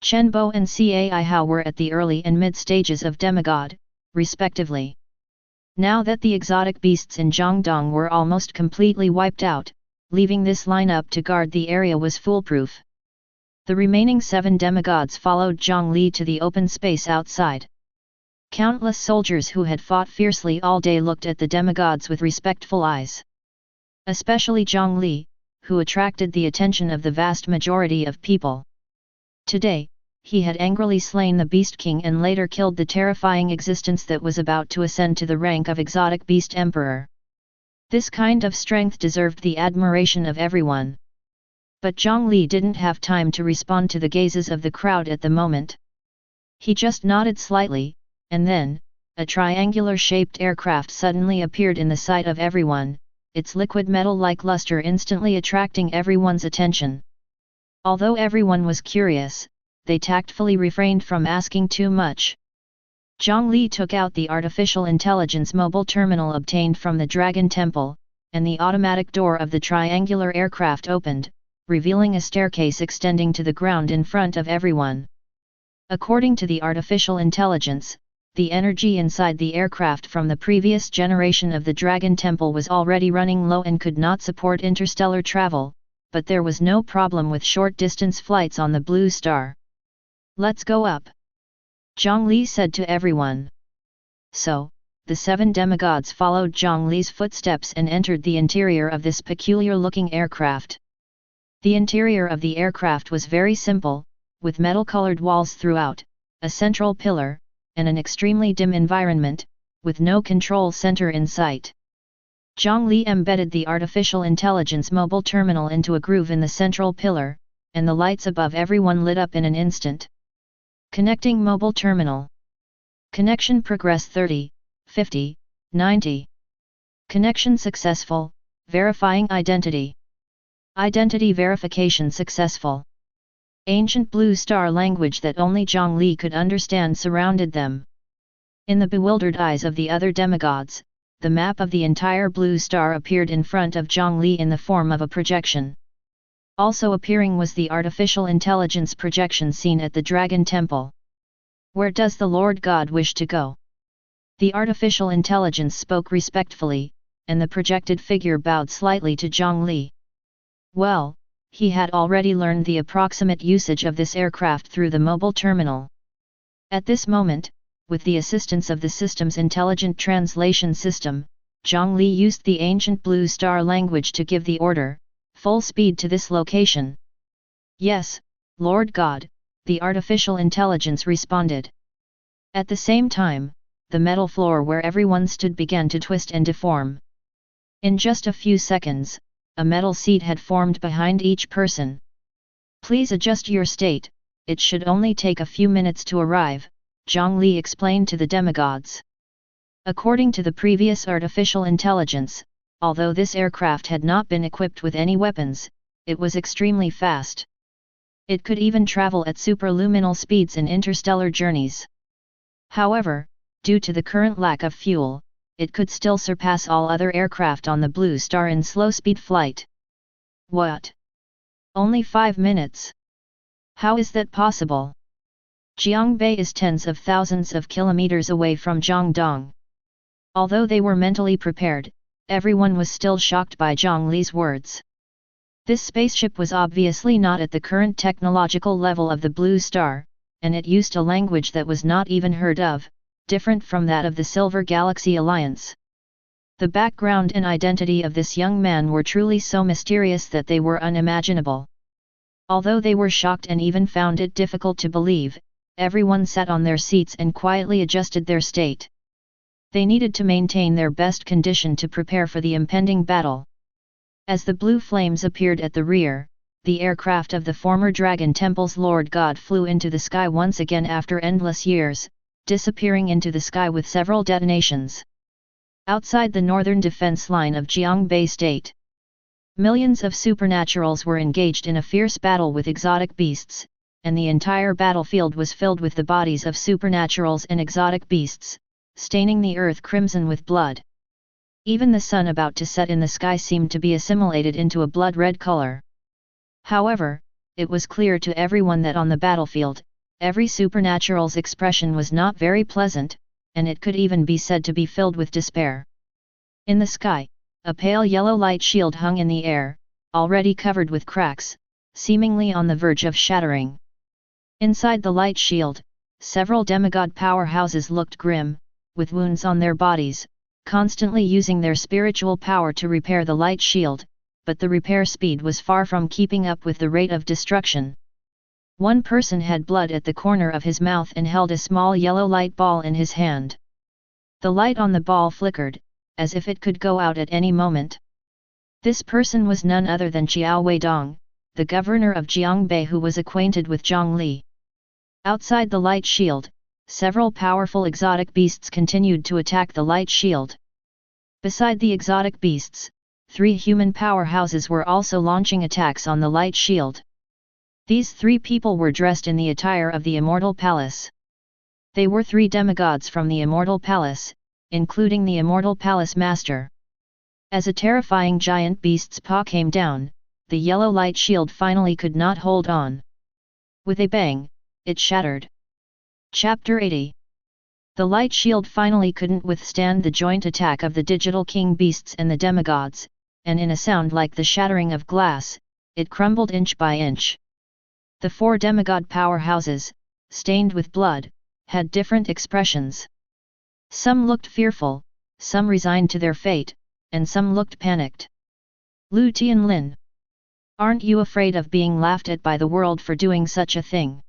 Chen Bo and Cai Hao were at the early and mid stages of demigod, respectively. Now that the exotic beasts in Jiangdong were almost completely wiped out, leaving this lineup to guard the area was foolproof. The remaining 7 demigods followed Jiang Li to the open space outside. Countless soldiers who had fought fiercely all day looked at the demigods with respectful eyes. Especially Jiang Li, who attracted the attention of the vast majority of people. Today, he had angrily slain the Beast King and later killed the terrifying existence that was about to ascend to the rank of exotic beast emperor. This kind of strength deserved the admiration of everyone. But Jiang Li didn't have time to respond to the gazes of the crowd at the moment. He just nodded slightly, and then, a triangular-shaped aircraft suddenly appeared in the sight of everyone, its liquid metal-like luster instantly attracting everyone's attention. Although everyone was curious, they tactfully refrained from asking too much. Jiang Li took out the artificial intelligence mobile terminal obtained from the Dragon Temple, and the automatic door of the triangular aircraft opened, revealing a staircase extending to the ground in front of everyone. According to the artificial intelligence, the energy inside the aircraft from the previous generation of the Dragon Temple was already running low and could not support interstellar travel, but there was no problem with short-distance flights on the Blue Star. "Let's go up," Jiang Li said to everyone. So, the 7 demigods followed Jiang Li's footsteps and entered the interior of this peculiar-looking aircraft. The interior of the aircraft was very simple, with metal-colored walls throughout, a central pillar, and an extremely dim environment, with no control center in sight. Jiang Li embedded the artificial intelligence mobile terminal into a groove in the central pillar, and the lights above everyone lit up in an instant. Connecting mobile terminal. Connection progress 30, 50, 90. Connection successful, verifying identity. Identity verification successful. Ancient Blue Star language that only Jiang Li could understand surrounded them. In the bewildered eyes of the other demigods, the map of the entire Blue Star appeared in front of Jiang Li in the form of a projection. Also appearing was the artificial intelligence projection seen at the Dragon Temple. "Where does the Lord God wish to go?" The artificial intelligence spoke respectfully, and the projected figure bowed slightly to Jiang Li. Well, he had already learned the approximate usage of this aircraft through the mobile terminal. At this moment, with the assistance of the system's intelligent translation system, Jiang Li used the ancient Blue Star language to give the order, "Full speed to this location." "Yes, Lord God," the artificial intelligence responded. At the same time, the metal floor where everyone stood began to twist and deform. In just a few seconds, a metal seat had formed behind each person. "Please adjust your state, it should only take a few minutes to arrive," Jiang Li explained to the demigods. According to the previous artificial intelligence, although this aircraft had not been equipped with any weapons, it was extremely fast. It could even travel at superluminal speeds in interstellar journeys. However, due to the current lack of fuel, it could still surpass all other aircraft on the Blue Star in slow-speed flight. What? Only 5 minutes? How is that possible? Jiangbei is tens of thousands of kilometers away from Jiangdong. Although they were mentally prepared, everyone was still shocked by Jiang Li's words. This spaceship was obviously not at the current technological level of the Blue Star, and it used a language that was not even heard of, different from that of the Silver Galaxy Alliance. The background and identity of this young man were truly so mysterious that they were unimaginable. Although they were shocked and even found it difficult to believe, everyone sat on their seats and quietly adjusted their state. They needed to maintain their best condition to prepare for the impending battle. As the blue flames appeared at the rear, the aircraft of the former Dragon Temple's Lord God flew into the sky once again after endless years, disappearing into the sky with several detonations. Outside the northern defense line of Jiangbei State, millions of supernaturals were engaged in a fierce battle with exotic beasts, and the entire battlefield was filled with the bodies of supernaturals and exotic beasts, staining the earth crimson with blood. Even the sun about to set in the sky seemed to be assimilated into a blood-red color. However, it was clear to everyone that on the battlefield, every supernatural's expression was not very pleasant, and it could even be said to be filled with despair. In the sky, a pale yellow light shield hung in the air, already covered with cracks, seemingly on the verge of shattering. Inside the light shield, several demigod powerhouses looked grim, with wounds on their bodies, constantly using their spiritual power to repair the light shield, but the repair speed was far from keeping up with the rate of destruction. One person had blood at the corner of his mouth and held a small yellow light ball in his hand. The light on the ball flickered, as if it could go out at any moment. This person was none other than Xiao Weidong, the governor of Jiangbei, who was acquainted with Jiang Li. Outside the light shield, several powerful exotic beasts continued to attack the light shield. Beside the exotic beasts, 3 human powerhouses were also launching attacks on the light shield. These 3 people were dressed in the attire of the Immortal Palace. They were 3 demigods from the Immortal Palace, including the Immortal Palace Master. As a terrifying giant beast's paw came down, the yellow light shield finally could not hold on. With a bang, it shattered. Chapter 80. The light shield finally couldn't withstand the joint attack of the digital king beasts and the demigods, and in a sound like the shattering of glass, it crumbled inch by inch. The 4 demigod powerhouses, stained with blood, had different expressions. Some looked fearful, some resigned to their fate, and some looked panicked. Lu Tianlin. Aren't you afraid of being laughed at by the world for doing such a thing?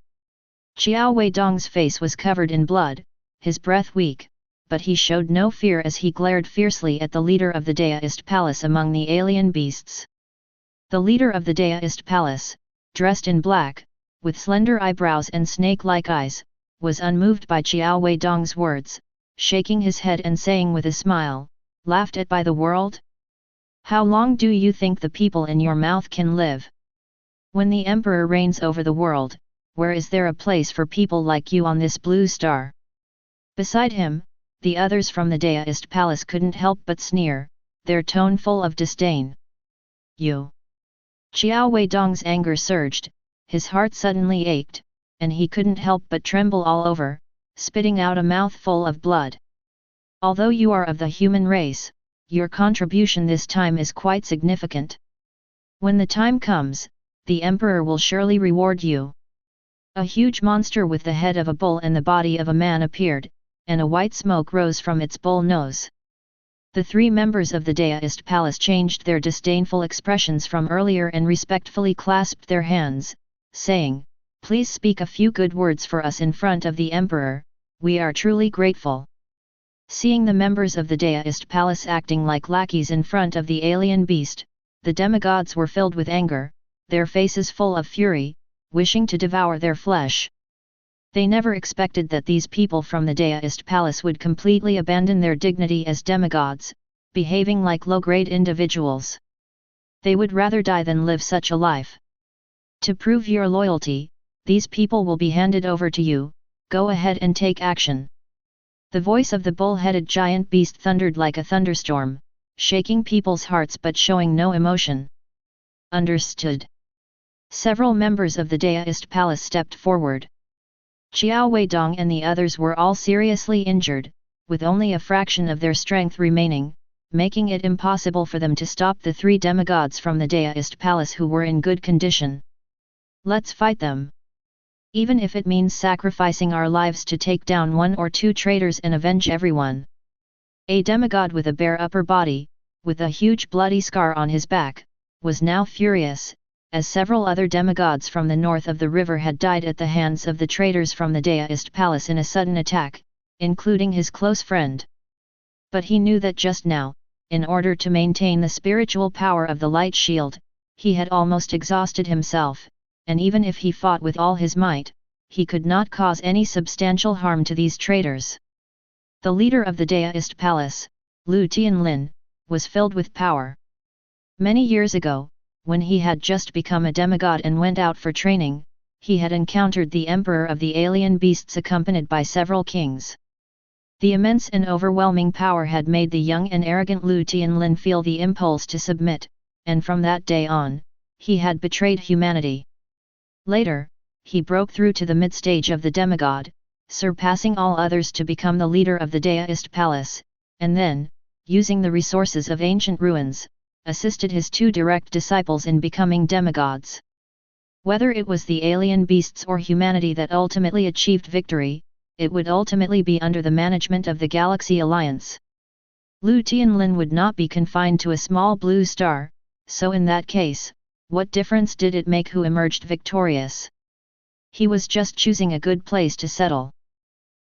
Xiao Weidong's face was covered in blood, his breath weak, but he showed no fear as he glared fiercely at the leader of the Daoist Palace among the alien beasts. The leader of the Daoist Palace, dressed in black, with slender eyebrows and snake-like eyes, was unmoved by Xiao Weidong's words, shaking his head and saying with a smile, "Laughed at by the world? How long do you think the people in your mouth can live? When the emperor reigns over the world, where is there a place for people like you on this blue star?" Beside him, the others from the Daoist Palace couldn't help but sneer, their tone full of disdain. You! Xiao Weidong's anger surged, his heart suddenly ached, and he couldn't help but tremble all over, spitting out a mouthful of blood. Although you are of the human race, your contribution this time is quite significant. When the time comes, the emperor will surely reward you. A huge monster with the head of a bull and the body of a man appeared, and a white smoke rose from its bull nose. The 3 members of the Daoist Palace changed their disdainful expressions from earlier and respectfully clasped their hands, saying, "Please speak a few good words for us in front of the emperor, we are truly grateful." Seeing the members of the Daoist Palace acting like lackeys in front of the alien beast, the demigods were filled with anger, their faces full of fury, wishing to devour their flesh. They never expected that these people from the Daoist Palace would completely abandon their dignity as demigods, behaving like low-grade individuals. They would rather die than live such a life. To prove your loyalty, these people will be handed over to you, go ahead and take action. The voice of the bull-headed giant beast thundered like a thunderstorm, shaking people's hearts but showing no emotion. Understood. Several members of the Daoist Palace stepped forward. Xiao Weidong and the others were all seriously injured, with only a fraction of their strength remaining, making it impossible for them to stop the 3 demigods from the Daoist Palace who were in good condition. Let's fight them. Even if it means sacrificing our lives to take down 1 or 2 traitors and avenge everyone. A demigod with a bare upper body, with a huge bloody scar on his back, was now furious, as several other demigods from the north of the river had died at the hands of the traitors from the Daoist Palace in a sudden attack, including his close friend. But he knew that just now, in order to maintain the spiritual power of the light shield, he had almost exhausted himself, and even if he fought with all his might, he could not cause any substantial harm to these traitors. The leader of the Daoist Palace, Lu Tianlin, was filled with power. Many years ago, when he had just become a demigod and went out for training, he had encountered the emperor of the alien beasts accompanied by several kings. The immense and overwhelming power had made the young and arrogant Lu Tianlin feel the impulse to submit, and from that day on, he had betrayed humanity. Later, he broke through to the mid-stage of the demigod, surpassing all others to become the leader of the Daoist Palace, and then, using the resources of ancient ruins, assisted his 2 direct disciples in becoming demigods. Whether it was the alien beasts or humanity that ultimately achieved victory, it would ultimately be under the management of the Galaxy Alliance. Lu Tianlin would not be confined to a small blue star, so in that case, what difference did it make who emerged victorious? He was just choosing a good place to settle.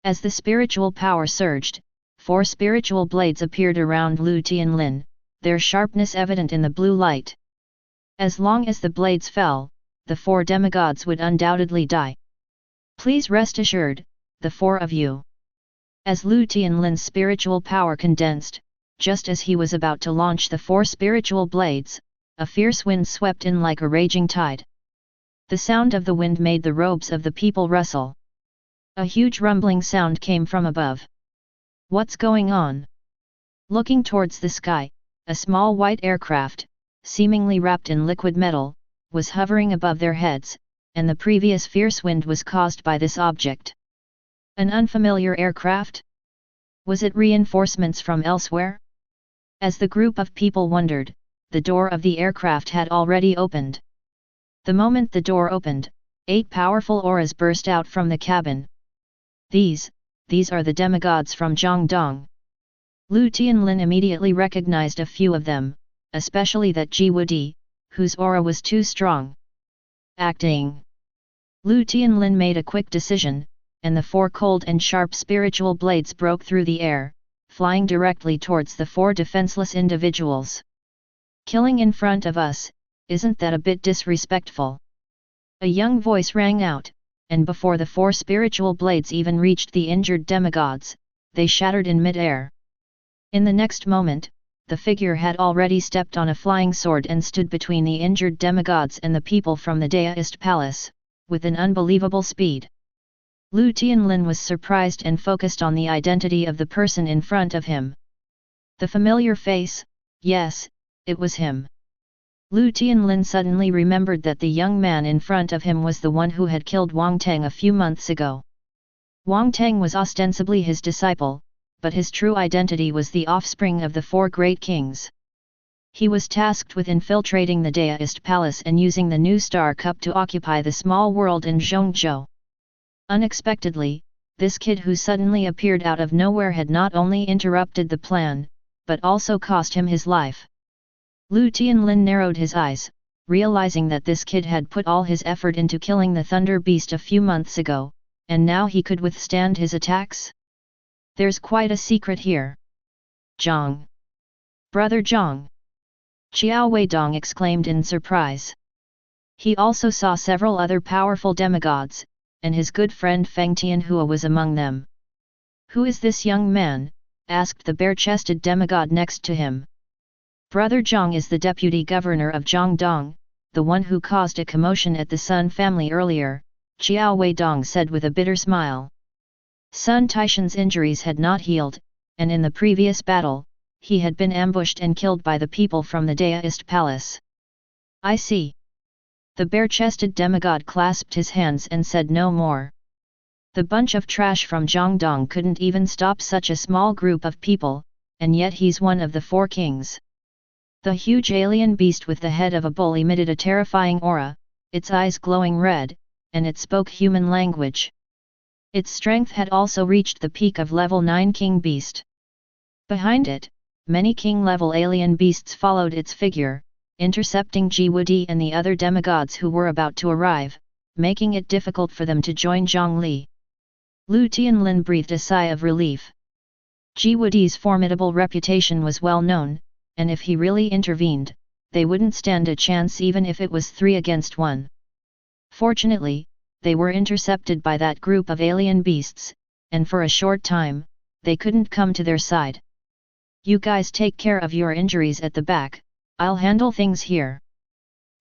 As the spiritual power surged, 4 spiritual blades appeared around Lu Tianlin, their sharpness evident in the blue light. As long as the blades fell, the 4 demigods would undoubtedly die. Please rest assured, the 4 of you. As Lu Tianlin's spiritual power condensed, just as he was about to launch the 4 spiritual blades, a fierce wind swept in like a raging tide. The sound of the wind made the robes of the people rustle. A huge rumbling sound came from above. What's going on? Looking towards the sky, a small white aircraft, seemingly wrapped in liquid metal, was hovering above their heads, and the previous fierce wind was caused by this object. An unfamiliar aircraft? Was it reinforcements from elsewhere? As the group of people wondered, the door of the aircraft had already opened. The moment the door opened, 8 powerful auras burst out from the cabin. These are the demigods from Jiangdong. Lu Tianlin immediately recognized a few of them, especially that Ji, whose aura was too strong. Acting. Lu Tianlin made a quick decision, and the 4 cold and sharp spiritual blades broke through the air, flying directly towards the 4 defenseless individuals. Killing in front of us, isn't that a bit disrespectful? A young voice rang out, and before the 4 spiritual blades even reached the injured demigods, they shattered in mid-air. In the next moment, the figure had already stepped on a flying sword and stood between the injured demigods and the people from the Daoist Palace, with an unbelievable speed. Lu Tianlin was surprised and focused on the identity of the person in front of him. The familiar face, yes, it was him. Lu Tianlin suddenly remembered that the young man in front of him was the one who had killed Wang Teng a few months ago. Wang Teng was ostensibly his disciple, but his true identity was the offspring of the 4 great kings. He was tasked with infiltrating the Daoist Palace and using the new Star Cup to occupy the small world in Zhongzhou. Unexpectedly, this kid who suddenly appeared out of nowhere had not only interrupted the plan, but also cost him his life. Lu Tianlin narrowed his eyes, realizing that this kid had put all his effort into killing the Thunder Beast a few months ago, and now he could withstand his attacks? There's quite a secret here. Jiang! Brother Jiang! Xiao Weidong exclaimed in surprise. He also saw several other powerful demigods, and his good friend Feng Tianhua was among them. Who is this young man? Asked the bare-chested demigod next to him. Brother Jiang is the deputy governor of Jiangdong, the one who caused a commotion at the Sun family earlier, Xiao Weidong said with a bitter smile. Sun Taishan's injuries had not healed, and in the previous battle, he had been ambushed and killed by the people from the Daoist Palace. I see. The bare-chested demigod clasped his hands and said no more. The bunch of trash from Jiangdong couldn't even stop such a small group of people, and yet he's one of the 4 kings. The huge alien beast with the head of a bull emitted a terrifying aura, its eyes glowing red, and it spoke human language. Its strength had also reached the peak of level 9 king beast. Behind it, many king-level alien beasts followed its figure, intercepting Ji and the other demigods who were about to arrive, making it difficult for them to join Jiang Li. Lu Tianlin breathed a sigh of relief. Ji's formidable reputation was well known, and if he really intervened, they wouldn't stand a chance even if it was 3 against 1. Fortunately, they were intercepted by that group of alien beasts, and for a short time, they couldn't come to their side. You guys take care of your injuries at the back, I'll handle things here.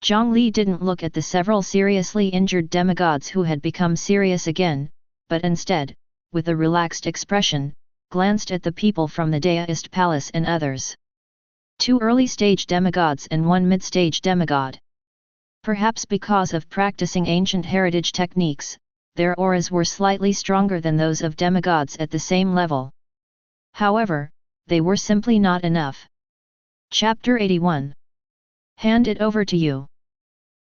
Jiang Li didn't look at the several seriously injured demigods who had become serious again, but instead, with a relaxed expression, glanced at the people from the Daoist Palace and others. 2 early-stage demigods and 1 mid-stage demigod. Perhaps because of practicing ancient heritage techniques, their auras were slightly stronger than those of demigods at the same level. However, they were simply not enough. Chapter 81. Hand it over to you.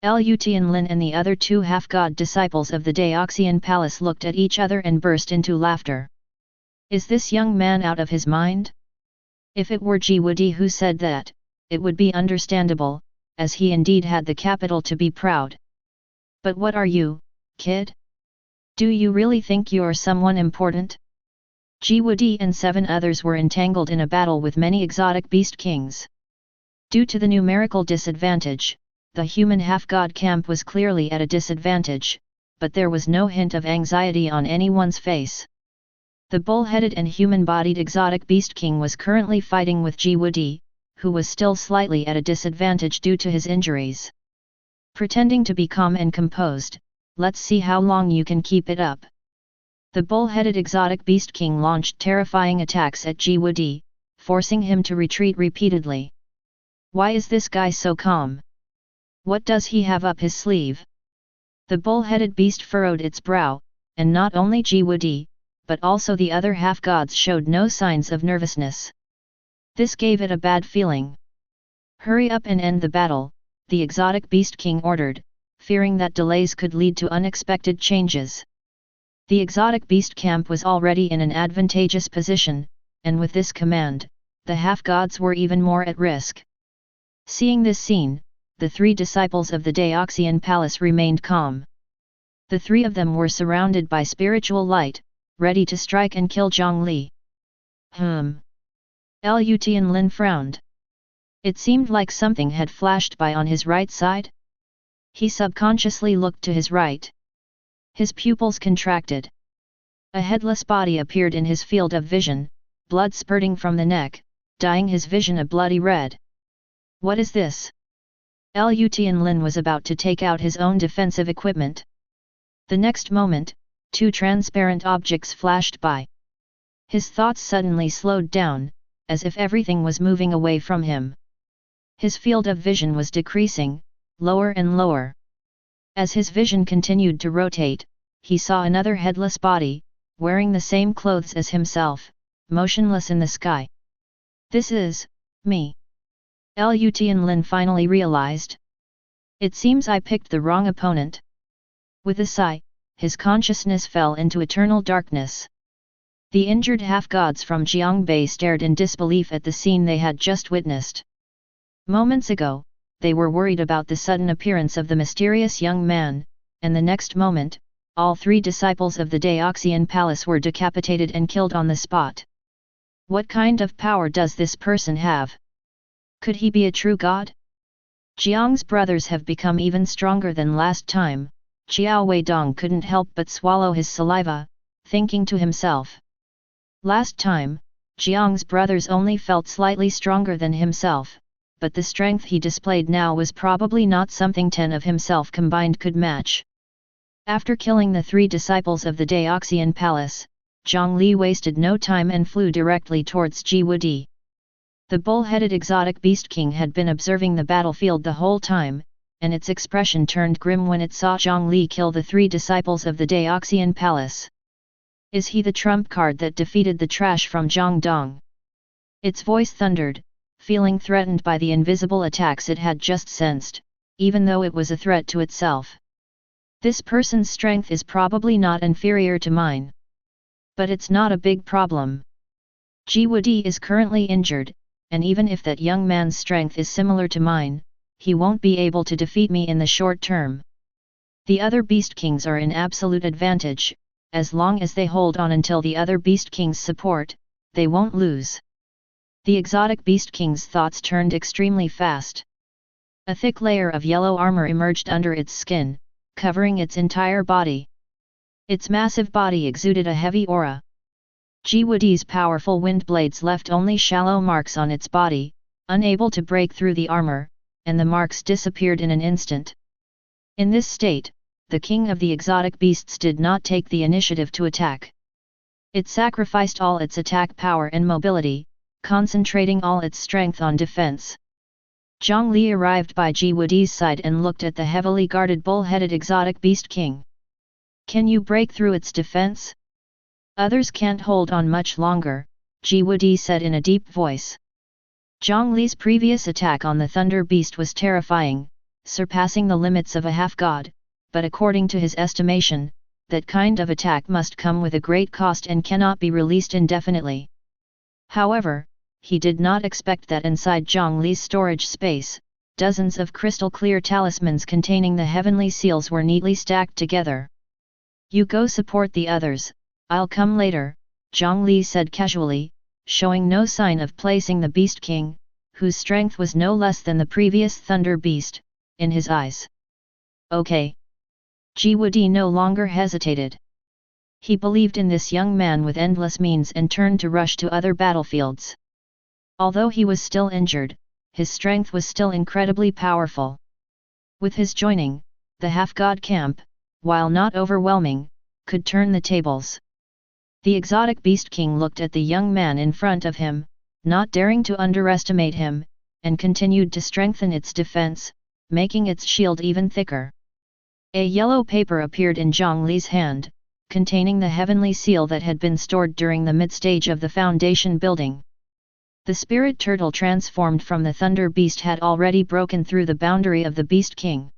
Lutian and the other two half-god disciples of the Deoxian Palace looked at each other and burst into laughter. Is this young man out of his mind? If it were Jiwudi who said that, it would be understandable, as he indeed had the capital to be proud. But what are you, kid? Do you really think you're someone important? Jiwudi and 7 others were entangled in a battle with many exotic beast kings. Due to the numerical disadvantage, the human half-god camp was clearly at a disadvantage, but there was no hint of anxiety on anyone's face. The bull-headed and human-bodied exotic beast king was currently fighting with Jiwudi, who was still slightly at a disadvantage due to his injuries. Pretending to be calm and composed, let's see how long you can keep it up. The bull-headed exotic beast king launched terrifying attacks at Jiwudi, forcing him to retreat repeatedly. Why is this guy so calm? What does he have up his sleeve? The bull-headed beast furrowed its brow, and not only Jiwudi, but also the other half-gods showed no signs of nervousness. This gave it a bad feeling. Hurry up and end the battle, the exotic beast king ordered, fearing that delays could lead to unexpected changes. The exotic beast camp was already in an advantageous position, and with this command, the half-gods were even more at risk. Seeing this scene, the 3 disciples of the Deoxian Palace remained calm. The 3 of them were surrounded by spiritual light, ready to strike and kill Jiang Li. Lutian frowned. It seemed like something had flashed by on his right side. He subconsciously looked to his right. His pupils contracted. A headless body appeared in his field of vision, blood spurting from the neck, dyeing his vision a bloody red. What is this? Lutian was about to take out his own defensive equipment. The next moment, 2 transparent objects flashed by. His thoughts suddenly slowed down, as if everything was moving away from him. His field of vision was decreasing, lower and lower. As his vision continued to rotate, he saw another headless body, wearing the same clothes as himself, motionless in the sky. This is me. Lutian finally realized. It seems I picked the wrong opponent. With a sigh, his consciousness fell into eternal darkness. The injured half-gods from Jiangbei stared in disbelief at the scene they had just witnessed. Moments ago, they were worried about the sudden appearance of the mysterious young man, and the next moment, all 3 disciples of the Deoxian Palace were decapitated and killed on the spot. What kind of power does this person have? Could he be a true god? Jiang's brothers have become even stronger than last time. Xiao Weidong couldn't help but swallow his saliva, thinking to himself. Last time, Jiang's brothers only felt slightly stronger than himself, but the strength he displayed now was probably not something 10 of himself combined could match. After killing the 3 disciples of the Deoxian Palace, Jiang Li wasted no time and flew directly towards Jiwudi. The bull-headed exotic beast king had been observing the battlefield the whole time, and its expression turned grim when it saw Jiang Li kill the 3 disciples of the Deoxian Palace. Is he the trump card that defeated the trash from Jiangdong? Its voice thundered, feeling threatened by the invisible attacks it had just sensed, even though it was a threat to itself. This person's strength is probably not inferior to mine. But it's not a big problem. Jiwudi is currently injured, and even if that young man's strength is similar to mine, he won't be able to defeat me in the short term. The other beast kings are in absolute advantage. As long as they hold on until the other beast kings support, they won't lose. The exotic beast king's thoughts turned extremely fast. A thick layer of yellow armor emerged under its skin, covering its entire body. Its massive body exuded a heavy aura. Jiwudi's powerful wind blades left only shallow marks on its body, unable to break through the armor, and the marks disappeared in an instant. In this state, the king of the exotic beasts did not take the initiative to attack. It sacrificed all its attack power and mobility, concentrating all its strength on defense. Jiang Li arrived by Jiwudi's side and looked at the heavily guarded bull-headed exotic beast king. Can you break through its defense? Others can't hold on much longer, Jiwudi said in a deep voice. Jiang Li's previous attack on the thunder beast was terrifying, surpassing the limits of a half-god, but according to his estimation, that kind of attack must come with a great cost and cannot be released indefinitely. However, he did not expect that inside Jiang Li's storage space, dozens of crystal-clear talismans containing the heavenly seals were neatly stacked together. "You go support the others, I'll come later," Jiang Li said casually, showing no sign of placing the Beast King, whose strength was no less than the previous Thunder Beast, in his eyes. "Okay." Ji Wudi no longer hesitated. He believed in this young man with endless means and turned to rush to other battlefields. Although he was still injured, his strength was still incredibly powerful. With his joining, the half-god camp, while not overwhelming, could turn the tables. The exotic Beast King looked at the young man in front of him, not daring to underestimate him, and continued to strengthen its defense, making its shield even thicker. A yellow paper appeared in Jiang Li's hand, containing the heavenly seal that had been stored during the mid-stage of the foundation building. The spirit turtle transformed from the Thunder Beast had already broken through the boundary of the Beast King.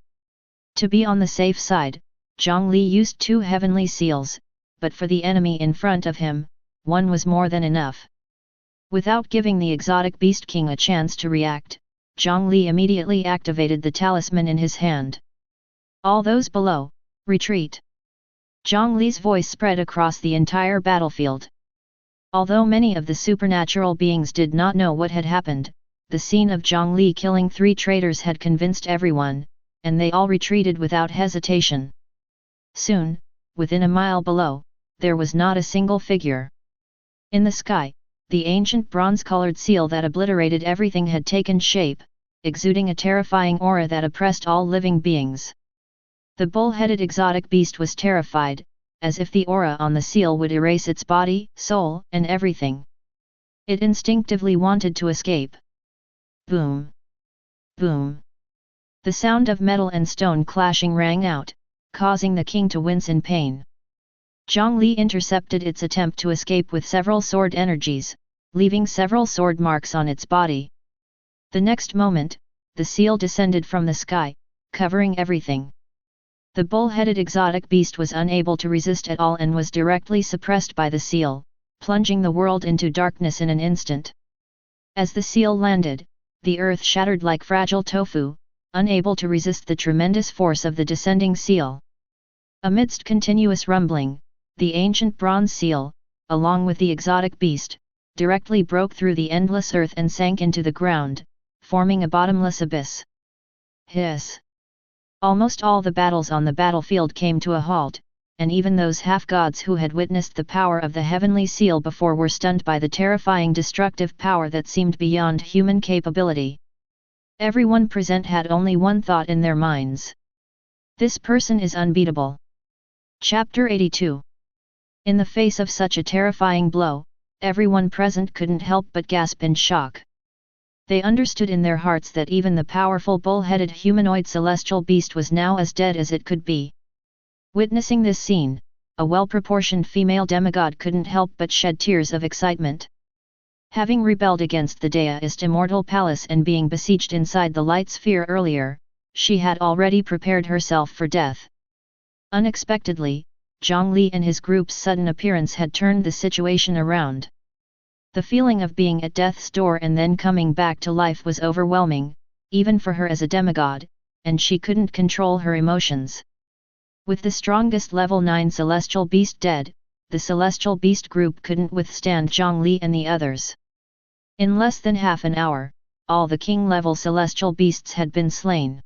To be on the safe side, Jiang Li used 2 heavenly seals, but for the enemy in front of him, one was more than enough. Without giving the exotic Beast King a chance to react, Jiang Li immediately activated the talisman in his hand. "All those below, retreat!" Jiang Li's voice spread across the entire battlefield. Although many of the supernatural beings did not know what had happened, the scene of Jiang Li killing 3 traitors had convinced everyone, and they all retreated without hesitation. Soon, within a mile below, there was not a single figure. In the sky, the ancient bronze-colored seal that obliterated everything had taken shape, exuding a terrifying aura that oppressed all living beings. The bull-headed exotic beast was terrified, as if the aura on the seal would erase its body, soul, and everything. It instinctively wanted to escape. Boom! Boom! The sound of metal and stone clashing rang out, causing the king to wince in pain. Jiang Li intercepted its attempt to escape with several sword energies, leaving several sword marks on its body. The next moment, the seal descended from the sky, covering everything. The bull-headed exotic beast was unable to resist at all and was directly suppressed by the seal, plunging the world into darkness in an instant. As the seal landed, the earth shattered like fragile tofu, unable to resist the tremendous force of the descending seal. Amidst continuous rumbling, the ancient bronze seal, along with the exotic beast, directly broke through the endless earth and sank into the ground, forming a bottomless abyss. Hiss! Almost all the battles on the battlefield came to a halt, and even those half-gods who had witnessed the power of the heavenly seal before were stunned by the terrifying destructive power that seemed beyond human capability. Everyone present had only one thought in their minds. This person is unbeatable. Chapter 82. In the face of such a terrifying blow, everyone present couldn't help but gasp in shock. They understood in their hearts that even the powerful bull-headed humanoid celestial beast was now as dead as it could be. Witnessing this scene, a well-proportioned female demigod couldn't help but shed tears of excitement. Having rebelled against the deist immortal palace and being besieged inside the light sphere earlier, she had already prepared herself for death. Unexpectedly, Jiang Li and his group's sudden appearance had turned the situation around. The feeling of being at death's door and then coming back to life was overwhelming, even for her as a demigod, and she couldn't control her emotions. With the strongest level 9 celestial beast dead, the celestial beast group couldn't withstand Jiang Li and the others. In less than half an hour, all the king-level celestial beasts had been slain.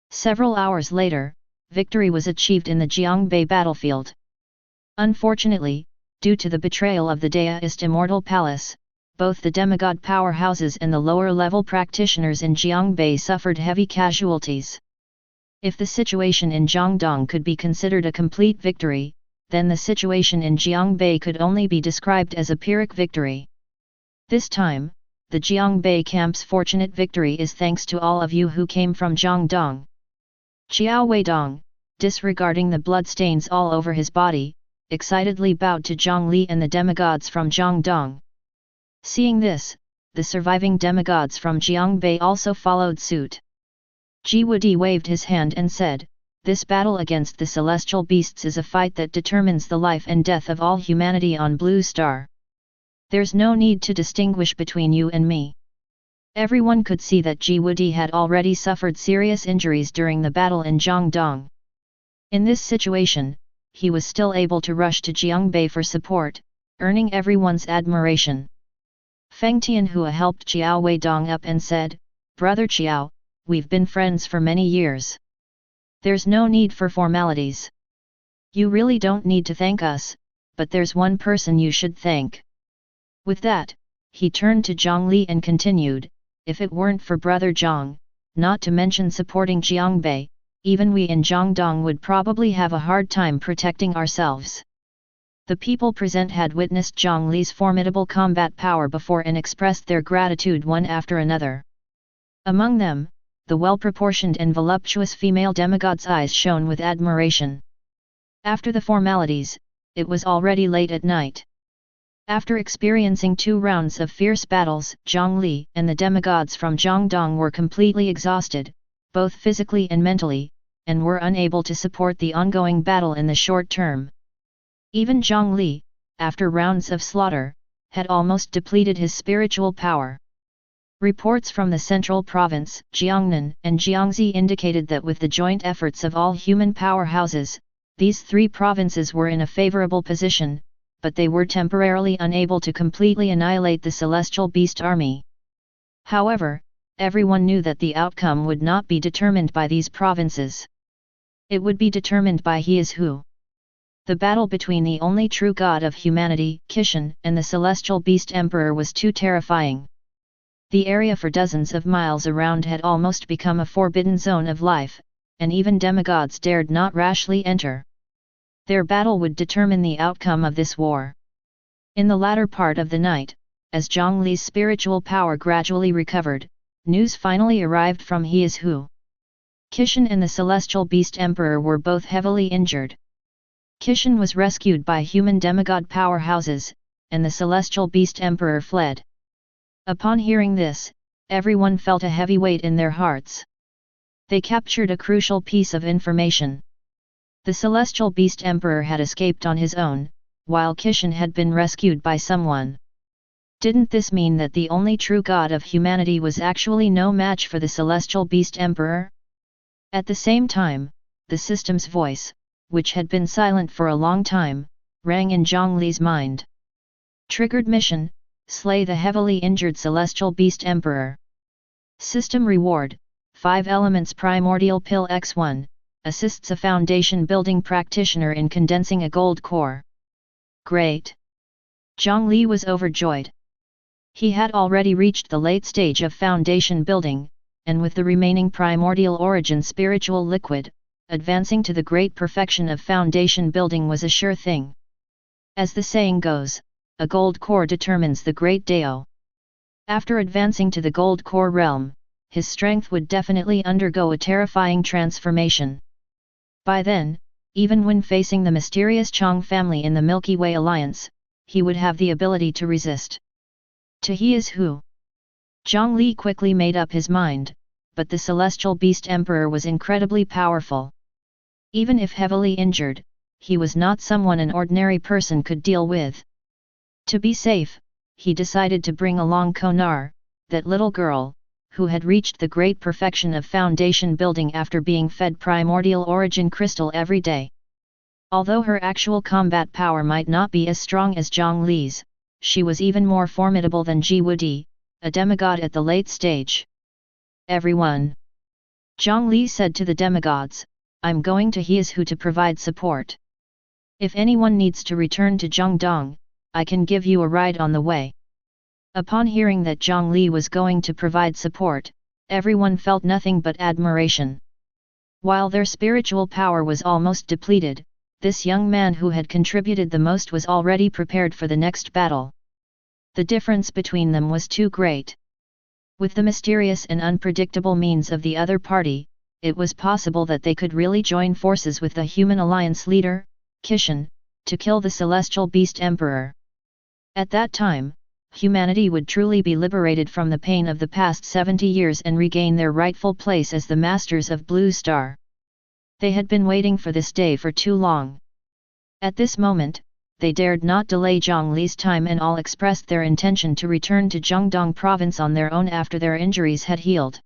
Several hours later, victory was achieved in the Jiangbei battlefield. Unfortunately, due to the betrayal of the deist immortal palace, both the demigod powerhouses and the lower-level practitioners in Jiangbei suffered heavy casualties. If the situation in Jiangdong could be considered a complete victory, then the situation in Jiangbei could only be described as a Pyrrhic victory. This time, the Jiangbei camp's fortunate victory is thanks to all of you who came from Jiangdong. Xiao Weidong, disregarding the bloodstains all over his body, excitedly bowed to Jiang Li and the demigods from Jiangdong. Seeing this, the surviving demigods from Jiangbei also followed suit. Jiwudi waved his hand and said, "This battle against the celestial beasts is a fight that determines the life and death of all humanity on Blue Star. There's no need to distinguish between you and me." Everyone could see that Jiwudi had already suffered serious injuries during the battle in Jiangdong. In this situation, he was still able to rush to Jiangbei for support, earning everyone's admiration. Feng Tianhua helped Xiao Weidong up and said, "Brother Xiao, we've been friends for many years. There's no need for formalities. You really don't need to thank us, but there's one person you should thank." With that, he turned to Jiang Li and continued, "If it weren't for Brother Jiang, not to mention supporting Jiangbei, even we in Jiangdong would probably have a hard time protecting ourselves." The people present had witnessed Jiang Li's formidable combat power before and expressed their gratitude one after another. Among them, the well-proportioned and voluptuous female demigod's eyes shone with admiration. After the formalities, it was already late at night. After experiencing 2 rounds of fierce battles, Jiang Li and the demigods from Jiangdong were completely exhausted, both physically and mentally, and were unable to support the ongoing battle in the short term. Even Jiang Li, after rounds of slaughter, had almost depleted his spiritual power. Reports from the central province, Jiangnan and Jiangxi indicated that with the joint efforts of all human powerhouses, these 3 provinces were in a favorable position, but they were temporarily unable to completely annihilate the celestial beast army. However, everyone knew that the outcome would not be determined by these provinces. It would be determined by he is who. The battle between the only true god of humanity, Kishan, and the celestial beast emperor was too terrifying. The area for dozens of miles around had almost become a forbidden zone of life, and even demigods dared not rashly enter. Their battle would determine the outcome of this war. In the latter part of the night, as Jiang Li's spiritual power gradually recovered, news finally arrived from he is who. Kishan and the celestial beast emperor were both heavily injured. Kishan was rescued by human demigod powerhouses, and the celestial beast emperor fled. Upon hearing this, everyone felt a heavy weight in their hearts. They captured a crucial piece of information. The celestial beast emperor had escaped on his own, while Kishan had been rescued by someone. Didn't this mean that the only true god of humanity was actually no match for the celestial beast emperor? At the same time, the system's voice, which had been silent for a long time, rang in Jiang Li's mind. Triggered mission: slay the heavily injured celestial beast emperor. System reward: 5 elements primordial pill X1, assists a foundation building practitioner in condensing a gold core. Great! Jiang Li was overjoyed. He had already reached the late stage of foundation building, and with the remaining primordial origin spiritual liquid, advancing to the great perfection of foundation building was a sure thing. As the saying goes, a gold core determines the great Dao. After advancing to the gold core realm, his strength would definitely undergo a terrifying transformation. By then, even when facing the mysterious Chang family in the Milky Way alliance, he would have the ability to resist. To he is who? Jiang Li quickly made up his mind, but the celestial beast emperor was incredibly powerful. Even if heavily injured, he was not someone an ordinary person could deal with. To be safe, he decided to bring along Konar, that little girl, who had reached the great perfection of foundation building after being fed primordial origin crystal every day. Although her actual combat power might not be as strong as Jiang Li's, she was even more formidable than Ji Wudi, a demigod at the late stage. "Everyone," Jiang Li said to the demigods, "I'm going to he is who to provide support. If anyone needs to return to Jiangdong, I can give you a ride on the way." Upon hearing that Jiang Li was going to provide support, everyone felt nothing but admiration. While their spiritual power was almost depleted, this young man who had contributed the most was already prepared for the next battle. The difference between them was too great. With the mysterious and unpredictable means of the other party, it was possible that they could really join forces with the human alliance leader, Kishan, to kill the celestial beast emperor. At that time, humanity would truly be liberated from the pain of the past 70 years and regain their rightful place as the masters of Blue Star. They had been waiting for this day for too long. At this moment, they dared not delay Jiang Li's time and all expressed their intention to return to Jiangdong province on their own after their injuries had healed.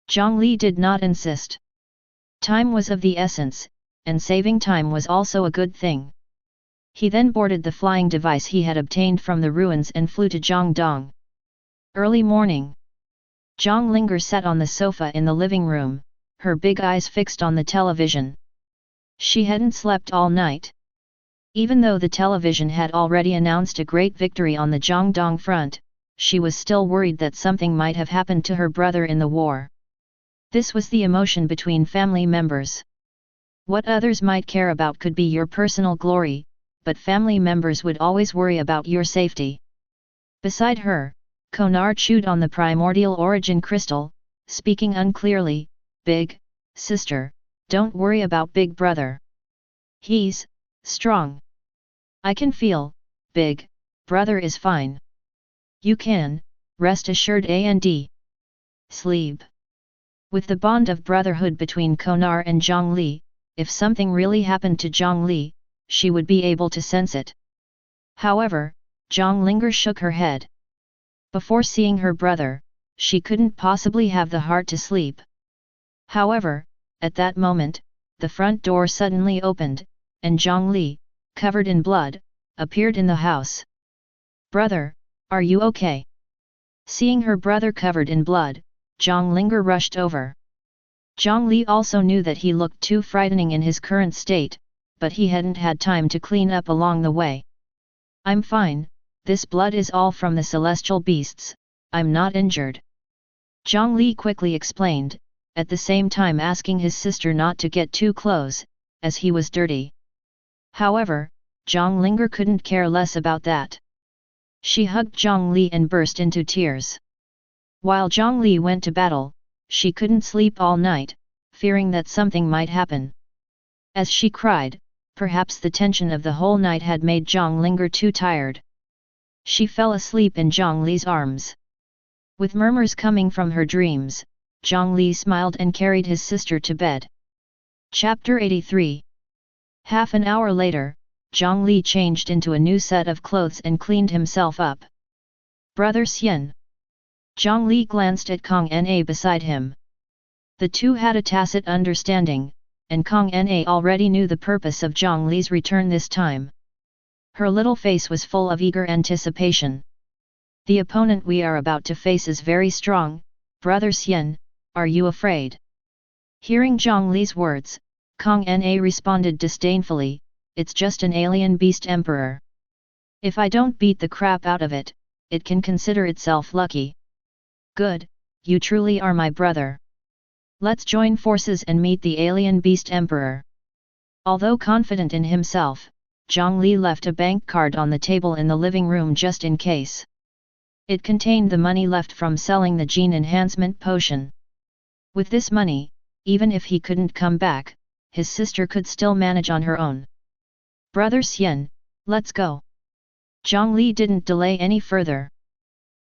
Jiang Li did not insist. Time was of the essence, and saving time was also a good thing. He then boarded the flying device he had obtained from the ruins and flew to Jiangdong. Early morning. Jiang Linger sat on the sofa in the living room, her big eyes fixed on the television. She hadn't slept all night. Even though the television had already announced a great victory on the Jiangdong front, she was still worried that something might have happened to her brother in the war. This was the emotion between family members. What others might care about could be your personal glory, but family members would always worry about your safety. Beside her, Konar chewed on the primordial origin crystal, speaking unclearly, "Big sister, don't worry about big brother. He's strong. I can feel, big brother is fine. You can rest assured and sleep." With the bond of brotherhood between Konar and Jiang Li, if something really happened to Jiang Li, she would be able to sense it. However, Jiang Linger shook her head. Before seeing her brother, she couldn't possibly have the heart to sleep. However, at that moment, the front door suddenly opened, and Jiang Li, covered in blood, appeared in the house. "Brother, are you okay?" Seeing her brother covered in blood, Jiang Linger rushed over. Jiang Li also knew that he looked too frightening in his current state, but he hadn't had time to clean up along the way. "I'm fine, this blood is all from the celestial beasts, I'm not injured," Jiang Li quickly explained, at the same time asking his sister not to get too close, as he was dirty. However, Jiang Linger couldn't care less about that. She hugged Jiang Li and burst into tears. While Jiang Li went to battle, she couldn't sleep all night, fearing that something might happen. As she cried, perhaps the tension of the whole night had made Jiang Linger too tired. She fell asleep in Jiang Li's arms. With murmurs coming from her dreams, Jiang Li smiled and carried his sister to bed. Chapter 83. Half an hour later, Jiang Li changed into a new set of clothes and cleaned himself up. "Brother Xian." Jiang Li glanced at Kong Na beside him. The two had a tacit understanding, and Kong Na already knew the purpose of Jiang Li's return this time. Her little face was full of eager anticipation. "The opponent we are about to face is very strong, Brother Xian, are you afraid?" Hearing Jiang Li's words, Kong Na responded disdainfully, "It's just an alien beast emperor. If I don't beat the crap out of it, it can consider itself lucky." "Good, you truly are my brother. Let's join forces and meet the alien beast emperor." Although confident in himself, Jiang Li left a bank card on the table in the living room just in case. It contained the money left from selling the gene enhancement potion. With this money, even if he couldn't come back, his sister could still manage on her own. "Brother Xian, let's go." Jiang Li didn't delay any further.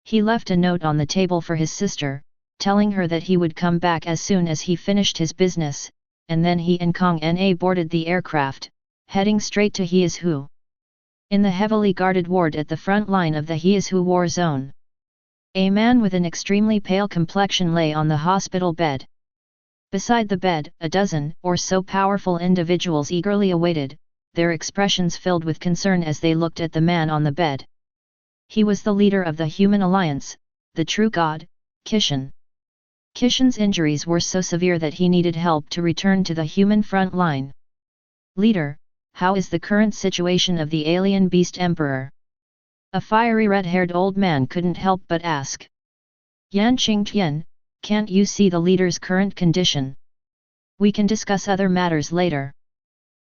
He left a note on the table for his sister, telling her that he would come back as soon as he finished his business, and then he and Kong Na boarded the aircraft, heading straight to Heizhou. In the heavily guarded ward at the front line of the Heizhou war zone, a man with an extremely pale complexion lay on the hospital bed. Beside the bed, a dozen or so powerful individuals eagerly awaited, their expressions filled with concern as they looked at the man on the bed. He was the leader of the Human Alliance, the true god, Kishan. Kishan's injuries were so severe that he needed help to return to the human front line. "Leader, how is the current situation of the alien beast emperor?" A fiery red-haired old man couldn't help but ask. "Yan Qingtian, can't you see the leader's current condition? We can discuss other matters later."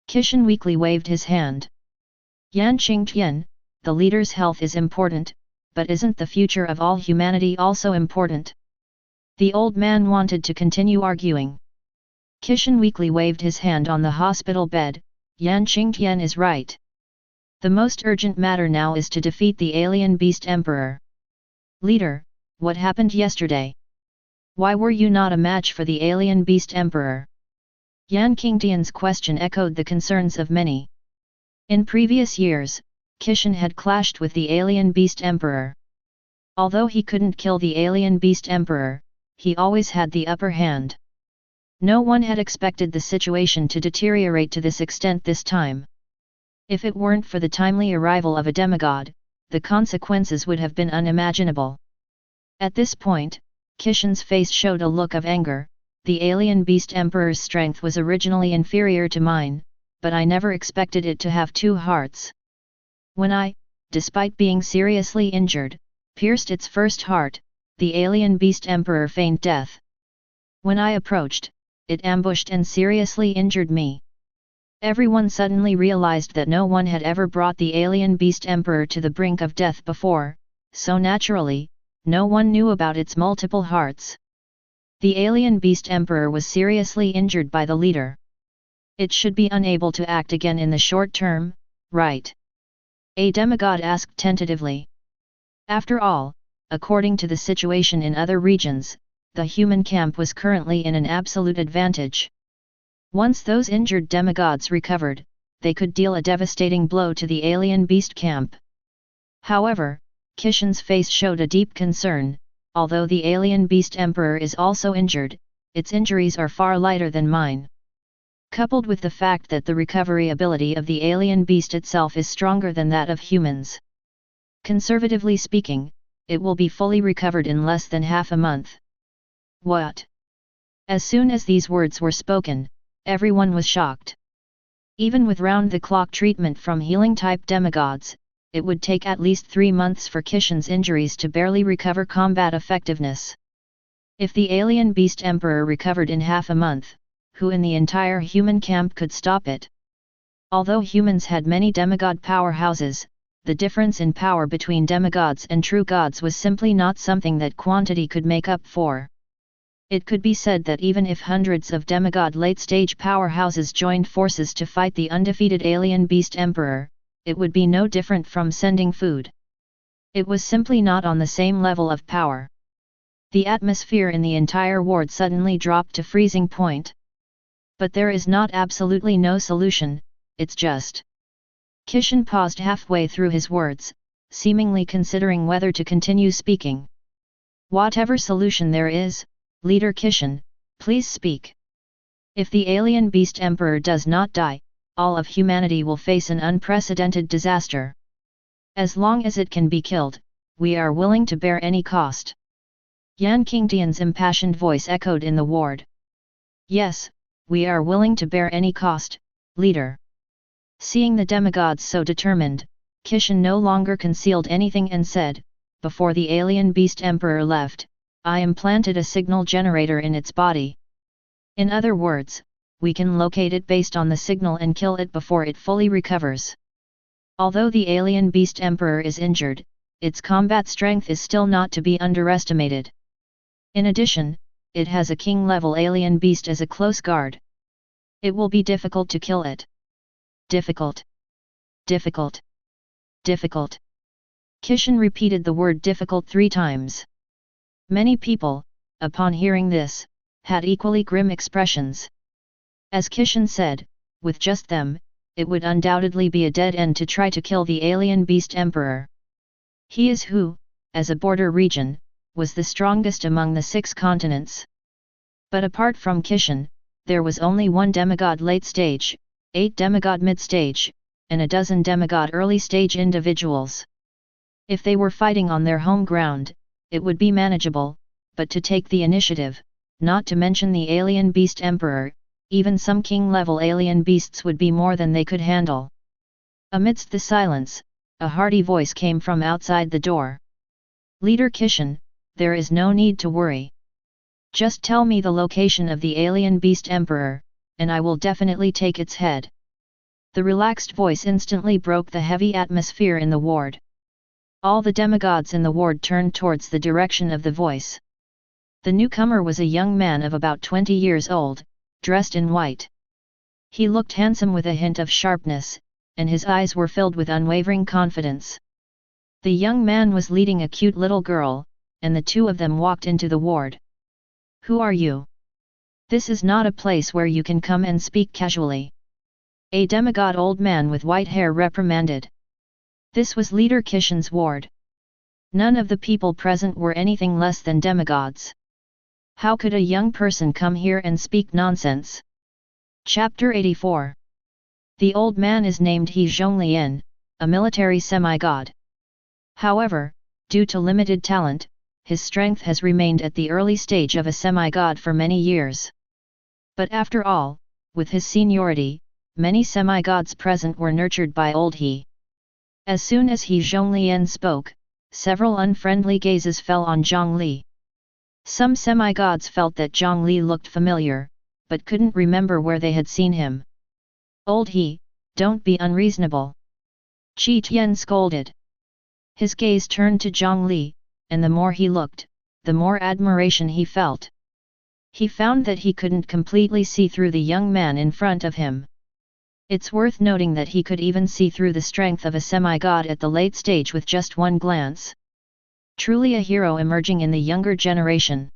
Kishan weakly waved his hand. "Yan Qingtian, the leader's health is important, but isn't the future of all humanity also important?" The old man wanted to continue arguing. Kishan weakly waved his hand on the hospital bed. "Yan Qingtian is right. The most urgent matter now is to defeat the alien beast emperor. Leader, what happened yesterday? Why were you not a match for the alien beast emperor? Yan Qingtian's question echoed the concerns of many. In previous years, Kishan had clashed with the alien beast emperor. Although he couldn't kill the alien beast emperor, he always had the upper hand. No one had expected the situation to deteriorate to this extent this time. If it weren't for the timely arrival of a demigod, the consequences would have been unimaginable. At this point, Kishan's face showed a look of anger. The alien beast emperor's strength was originally inferior to mine, but I never expected it to have two hearts. When I, despite being seriously injured, pierced its first heart, the alien beast emperor feigned death. When I approached, it ambushed and seriously injured me. Everyone suddenly realized that no one had ever brought the alien beast emperor to the brink of death before, so naturally, no one knew about its multiple hearts. The alien beast emperor was seriously injured by the leader. It should be unable to act again in the short term, right? A demigod asked tentatively. After all, according to the situation in other regions, the human camp was currently in an absolute advantage. Once those injured demigods recovered, they could deal a devastating blow to the alien beast camp. However, Kishan's face showed a deep concern. Although the alien beast emperor is also injured, its injuries are far lighter than mine. Coupled with the fact that the recovery ability of the alien beast itself is stronger than that of humans. Conservatively speaking, it will be fully recovered in less than half a month. What? As soon as these words were spoken, everyone was shocked. Even with round-the-clock treatment from healing-type demigods, it would take at least 3 months for Kishan's injuries to barely recover combat effectiveness. If the alien beast emperor recovered in half a month, who in the entire human camp could stop it? Although humans had many demigod powerhouses, the difference in power between demigods and true gods was simply not something that quantity could make up for. It could be said that even if hundreds of demigod late-stage powerhouses joined forces to fight the undefeated alien beast emperor, it would be no different from sending food. It was simply not on the same level of power. The atmosphere in the entire ward suddenly dropped to freezing point. But there is not absolutely no solution, it's just. Kishan paused halfway through his words, seemingly considering whether to continue speaking. Whatever solution there is, Leader Kishan, please speak. If the alien beast emperor does not die, all of humanity will face an unprecedented disaster. As long as it can be killed, we are willing to bear any cost. Yan Qingtian's impassioned voice echoed in the ward. Yes, we are willing to bear any cost, leader. Seeing the demigods so determined, Kishan no longer concealed anything and said, before the alien beast emperor left, I implanted a signal generator in its body. In other words, we can locate it based on the signal and kill it before it fully recovers. Although the alien beast emperor is injured, its combat strength is still not to be underestimated. In addition, it has a king-level alien beast as a close guard. It will be difficult to kill it. Difficult. Difficult. Difficult. Kishan repeated the word difficult 3 times. Many people, upon hearing this, had equally grim expressions. As Kishan said, with just them, it would undoubtedly be a dead end to try to kill the alien beast emperor. He is who, as a border region, was the strongest among the 6 continents. But apart from Kishan, there was only 1 demigod late stage, 8 demigod mid stage, and a dozen demigod early stage individuals. If they were fighting on their home ground, it would be manageable, but to take the initiative, not to mention the alien beast emperor, even some king-level alien beasts would be more than they could handle. Amidst the silence, a hearty voice came from outside the door. Leader Kishan, there is no need to worry. Just tell me the location of the alien beast emperor, and I will definitely take its head. The relaxed voice instantly broke the heavy atmosphere in the ward. All the demigods in the ward turned towards the direction of the voice. The newcomer was a young man of about 20 years old, dressed in white. He looked handsome with a hint of sharpness, and his eyes were filled with unwavering confidence. The young man was leading a cute little girl, and the two of them walked into the ward. "Who are you? This is not a place where you can come and speak casually," a demigod old man with white hair reprimanded. This was Leader Kishan's ward. None of the people present were anything less than demigods. How could a young person come here and speak nonsense? Chapter 84. The old man is named Jiang Li, a military semi-god. However, due to limited talent, his strength has remained at the early stage of a semi-god for many years. But after all, with his seniority, many semi-gods present were nurtured by old he. As soon as Jiang Li spoke, several unfriendly gazes fell on Jiang Li. Some semi-gods felt that Jiang Li looked familiar, but couldn't remember where they had seen him. "Old he, don't be unreasonable," Qi Tian scolded. His gaze turned to Jiang Li, and the more he looked, the more admiration he felt. He found that he couldn't completely see through the young man in front of him. It's worth noting that he could even see through the strength of a semi-god at the late stage with just one glance. Truly a hero emerging in the younger generation.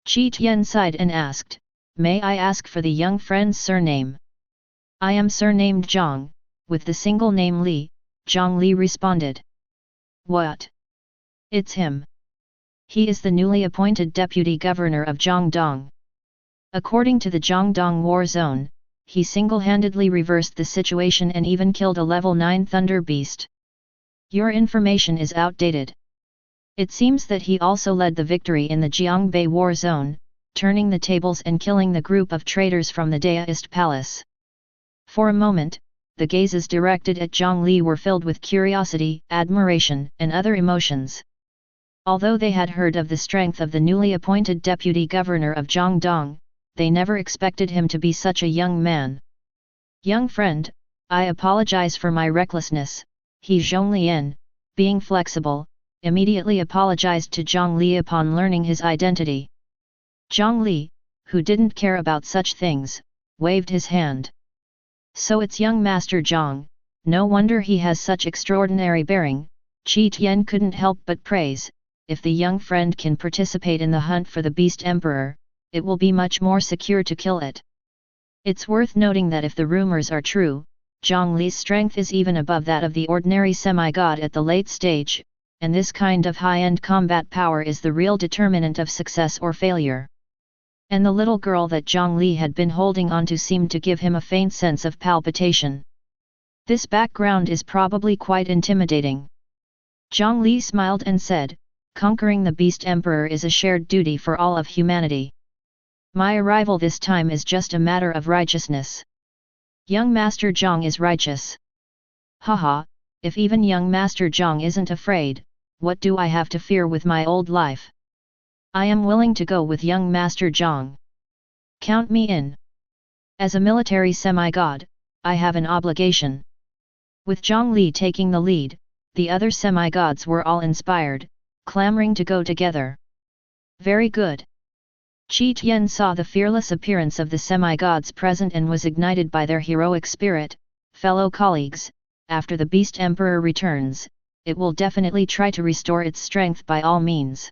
Qi Tian sighed and asked, "May I ask for the young friend's surname?" "I am surnamed Jiang, with the single name Li," Jiang Li responded. "What? It's him. He is the newly appointed deputy governor of Jiangdong. According to the Jiangdong war zone, he single-handedly reversed the situation and even killed a level 9 thunder beast. Your information is outdated. It seems that he also led the victory in the Jiangbei war zone, turning the tables and killing the group of traitors from the Daoist palace." For a moment, the gazes directed at Jiang Li were filled with curiosity, admiration, and other emotions. Although they had heard of the strength of the newly appointed deputy governor of Jiangdong, they never expected him to be such a young man. "Young friend, I apologize for my recklessness," Jiang Li, being flexible, immediately apologized to Jiang Li upon learning his identity. Jiang Li, who didn't care about such things, waved his hand. "So it's young Master Jiang, no wonder he has such extraordinary bearing," Qi Tian couldn't help but praise. "If the young friend can participate in the hunt for the Beast Emperor, it will be much more secure to kill it." It's worth noting that if the rumors are true, Jiang Li's strength is even above that of the ordinary semi-god at the late stage, and this kind of high-end combat power is the real determinant of success or failure. And the little girl that Jiang Li had been holding onto seemed to give him a faint sense of palpitation. This background is probably quite intimidating. Jiang Li smiled and said, "Conquering the Beast Emperor is a shared duty for all of humanity. My arrival this time is just a matter of righteousness. Young Master Jiang is righteous. Haha, if even young Master Jiang isn't afraid, what do I have to fear with my old life? I am willing to go with young Master Jiang. Count me in. As a military semi-god, I have an obligation." With Jiang Li taking the lead, the other semi-gods were all inspired, clamoring to go together. Very good. Qi Tian saw the fearless appearance of the semi-gods present and was ignited by their heroic spirit. "Fellow colleagues, after the Beast Emperor returns, it will definitely try to restore its strength by all means.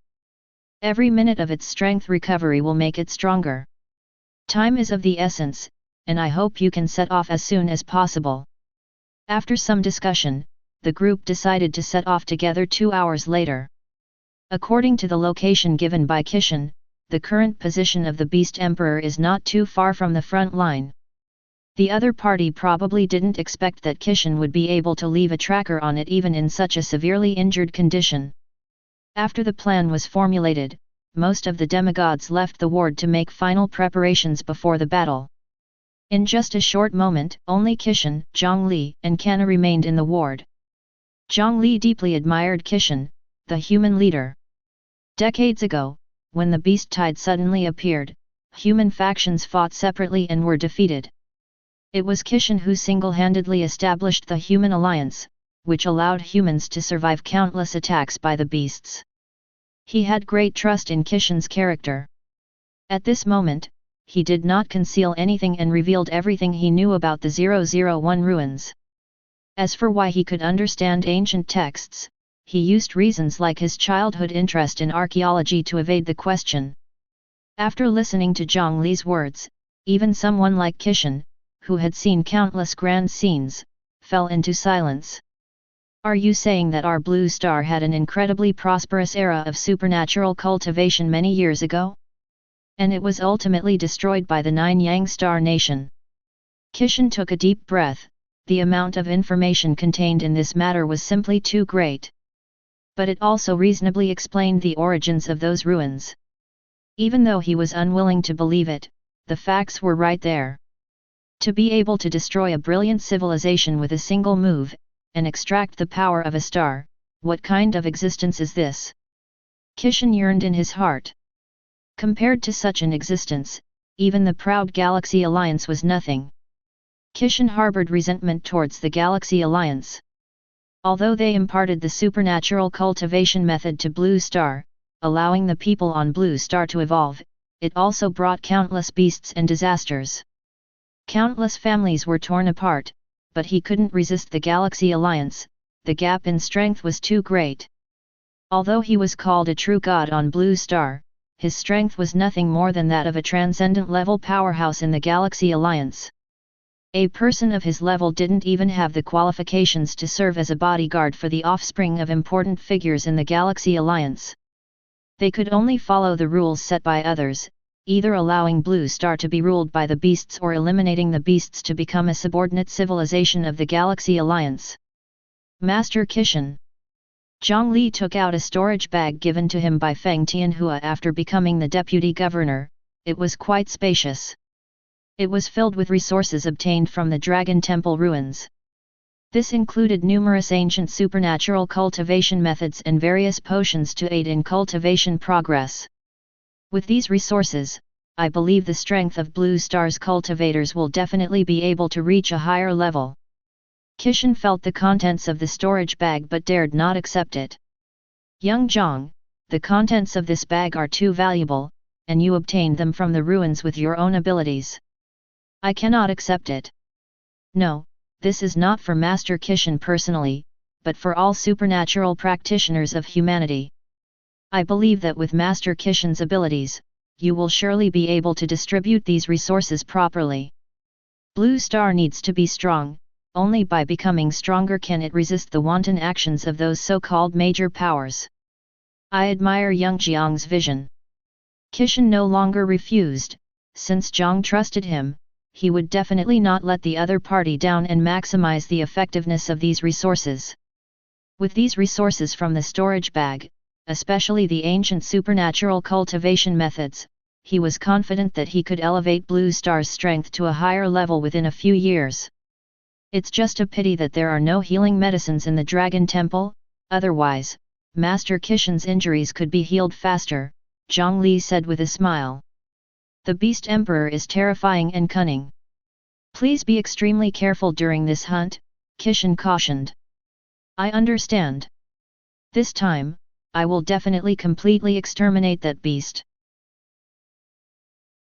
Every minute of its strength recovery will make it stronger. Time is of the essence, and I hope you can set off as soon as possible." After some discussion, the group decided to set off together 2 hours later. According to the location given by Kishan, the current position of the Beast Emperor is not too far from the front line. The other party probably didn't expect that Kishan would be able to leave a tracker on it even in such a severely injured condition. After the plan was formulated, most of the demigods left the ward to make final preparations before the battle. In just a short moment, only Kishan, Jiang Li, and Kana remained in the ward. Jiang Li deeply admired Kishan, the human leader. Decades ago, when the beast tide suddenly appeared, human factions fought separately and were defeated. It was Kishan who single-handedly established the human alliance, which allowed humans to survive countless attacks by the beasts. He had great trust in Kishan's character. At this moment, he did not conceal anything and revealed everything he knew about the 001 ruins. As for why he could understand ancient texts, he used reasons like his childhood interest in archaeology to evade the question. After listening to Jiang Li's words, even someone like Kishan, who had seen countless grand scenes, fell into silence. Are you saying that our blue star had an incredibly prosperous era of supernatural cultivation many years ago? And it was ultimately destroyed by the 9 Yang Star Nation. Kishan took a deep breath. The amount of information contained in this matter was simply too great. But it also reasonably explained the origins of those ruins. Even though he was unwilling to believe it, the facts were right there. To be able to destroy a brilliant civilization with a single move, and extract the power of a star, what kind of existence is this? Kishan yearned in his heart. Compared to such an existence, even the proud Galaxy Alliance was nothing. Kishan harbored resentment towards the Galaxy Alliance. Although they imparted the supernatural cultivation method to Blue Star, allowing the people on Blue Star to evolve, it also brought countless beasts and disasters. Countless families were torn apart, but he couldn't resist the Galaxy Alliance. The gap in strength was too great. Although he was called a true god on Blue Star, his strength was nothing more than that of a transcendent-level powerhouse in the Galaxy Alliance. A person of his level didn't even have the qualifications to serve as a bodyguard for the offspring of important figures in the Galaxy Alliance. They could only follow the rules set by others, either allowing Blue Star to be ruled by the beasts or eliminating the beasts to become a subordinate civilization of the Galaxy Alliance. Master Kishan. Jiang Li took out a storage bag given to him by Feng Tianhua after becoming the deputy governor. It was quite spacious. It was filled with resources obtained from the Dragon Temple ruins. This included numerous ancient supernatural cultivation methods and various potions to aid in cultivation progress. With these resources, I believe the strength of Blue Star's cultivators will definitely be able to reach a higher level. Kishan felt the contents of the storage bag but dared not accept it. Young Jiang, the contents of this bag are too valuable, and you obtained them from the ruins with your own abilities. I cannot accept it. No, this is not for Master Kishan personally, but for all supernatural practitioners of humanity. I believe that with Master Kishan's abilities, you will surely be able to distribute these resources properly. Blue Star needs to be strong. Only by becoming stronger can it resist the wanton actions of those so-called major powers. I admire young Jiang's vision. Kishan no longer refused. Since Jiang trusted him, he would definitely not let the other party down and maximize the effectiveness of these resources. With these resources from the storage bag, especially the ancient supernatural cultivation methods, he was confident that he could elevate Blue Star's strength to a higher level within a few years. It's just a pity that there are no healing medicines in the Dragon Temple, otherwise, Master Kishan's injuries could be healed faster, Jiang Li said with a smile. The Beast Emperor is terrifying and cunning. Please be extremely careful during this hunt, Kishan cautioned. I understand. This time, I will definitely completely exterminate that beast.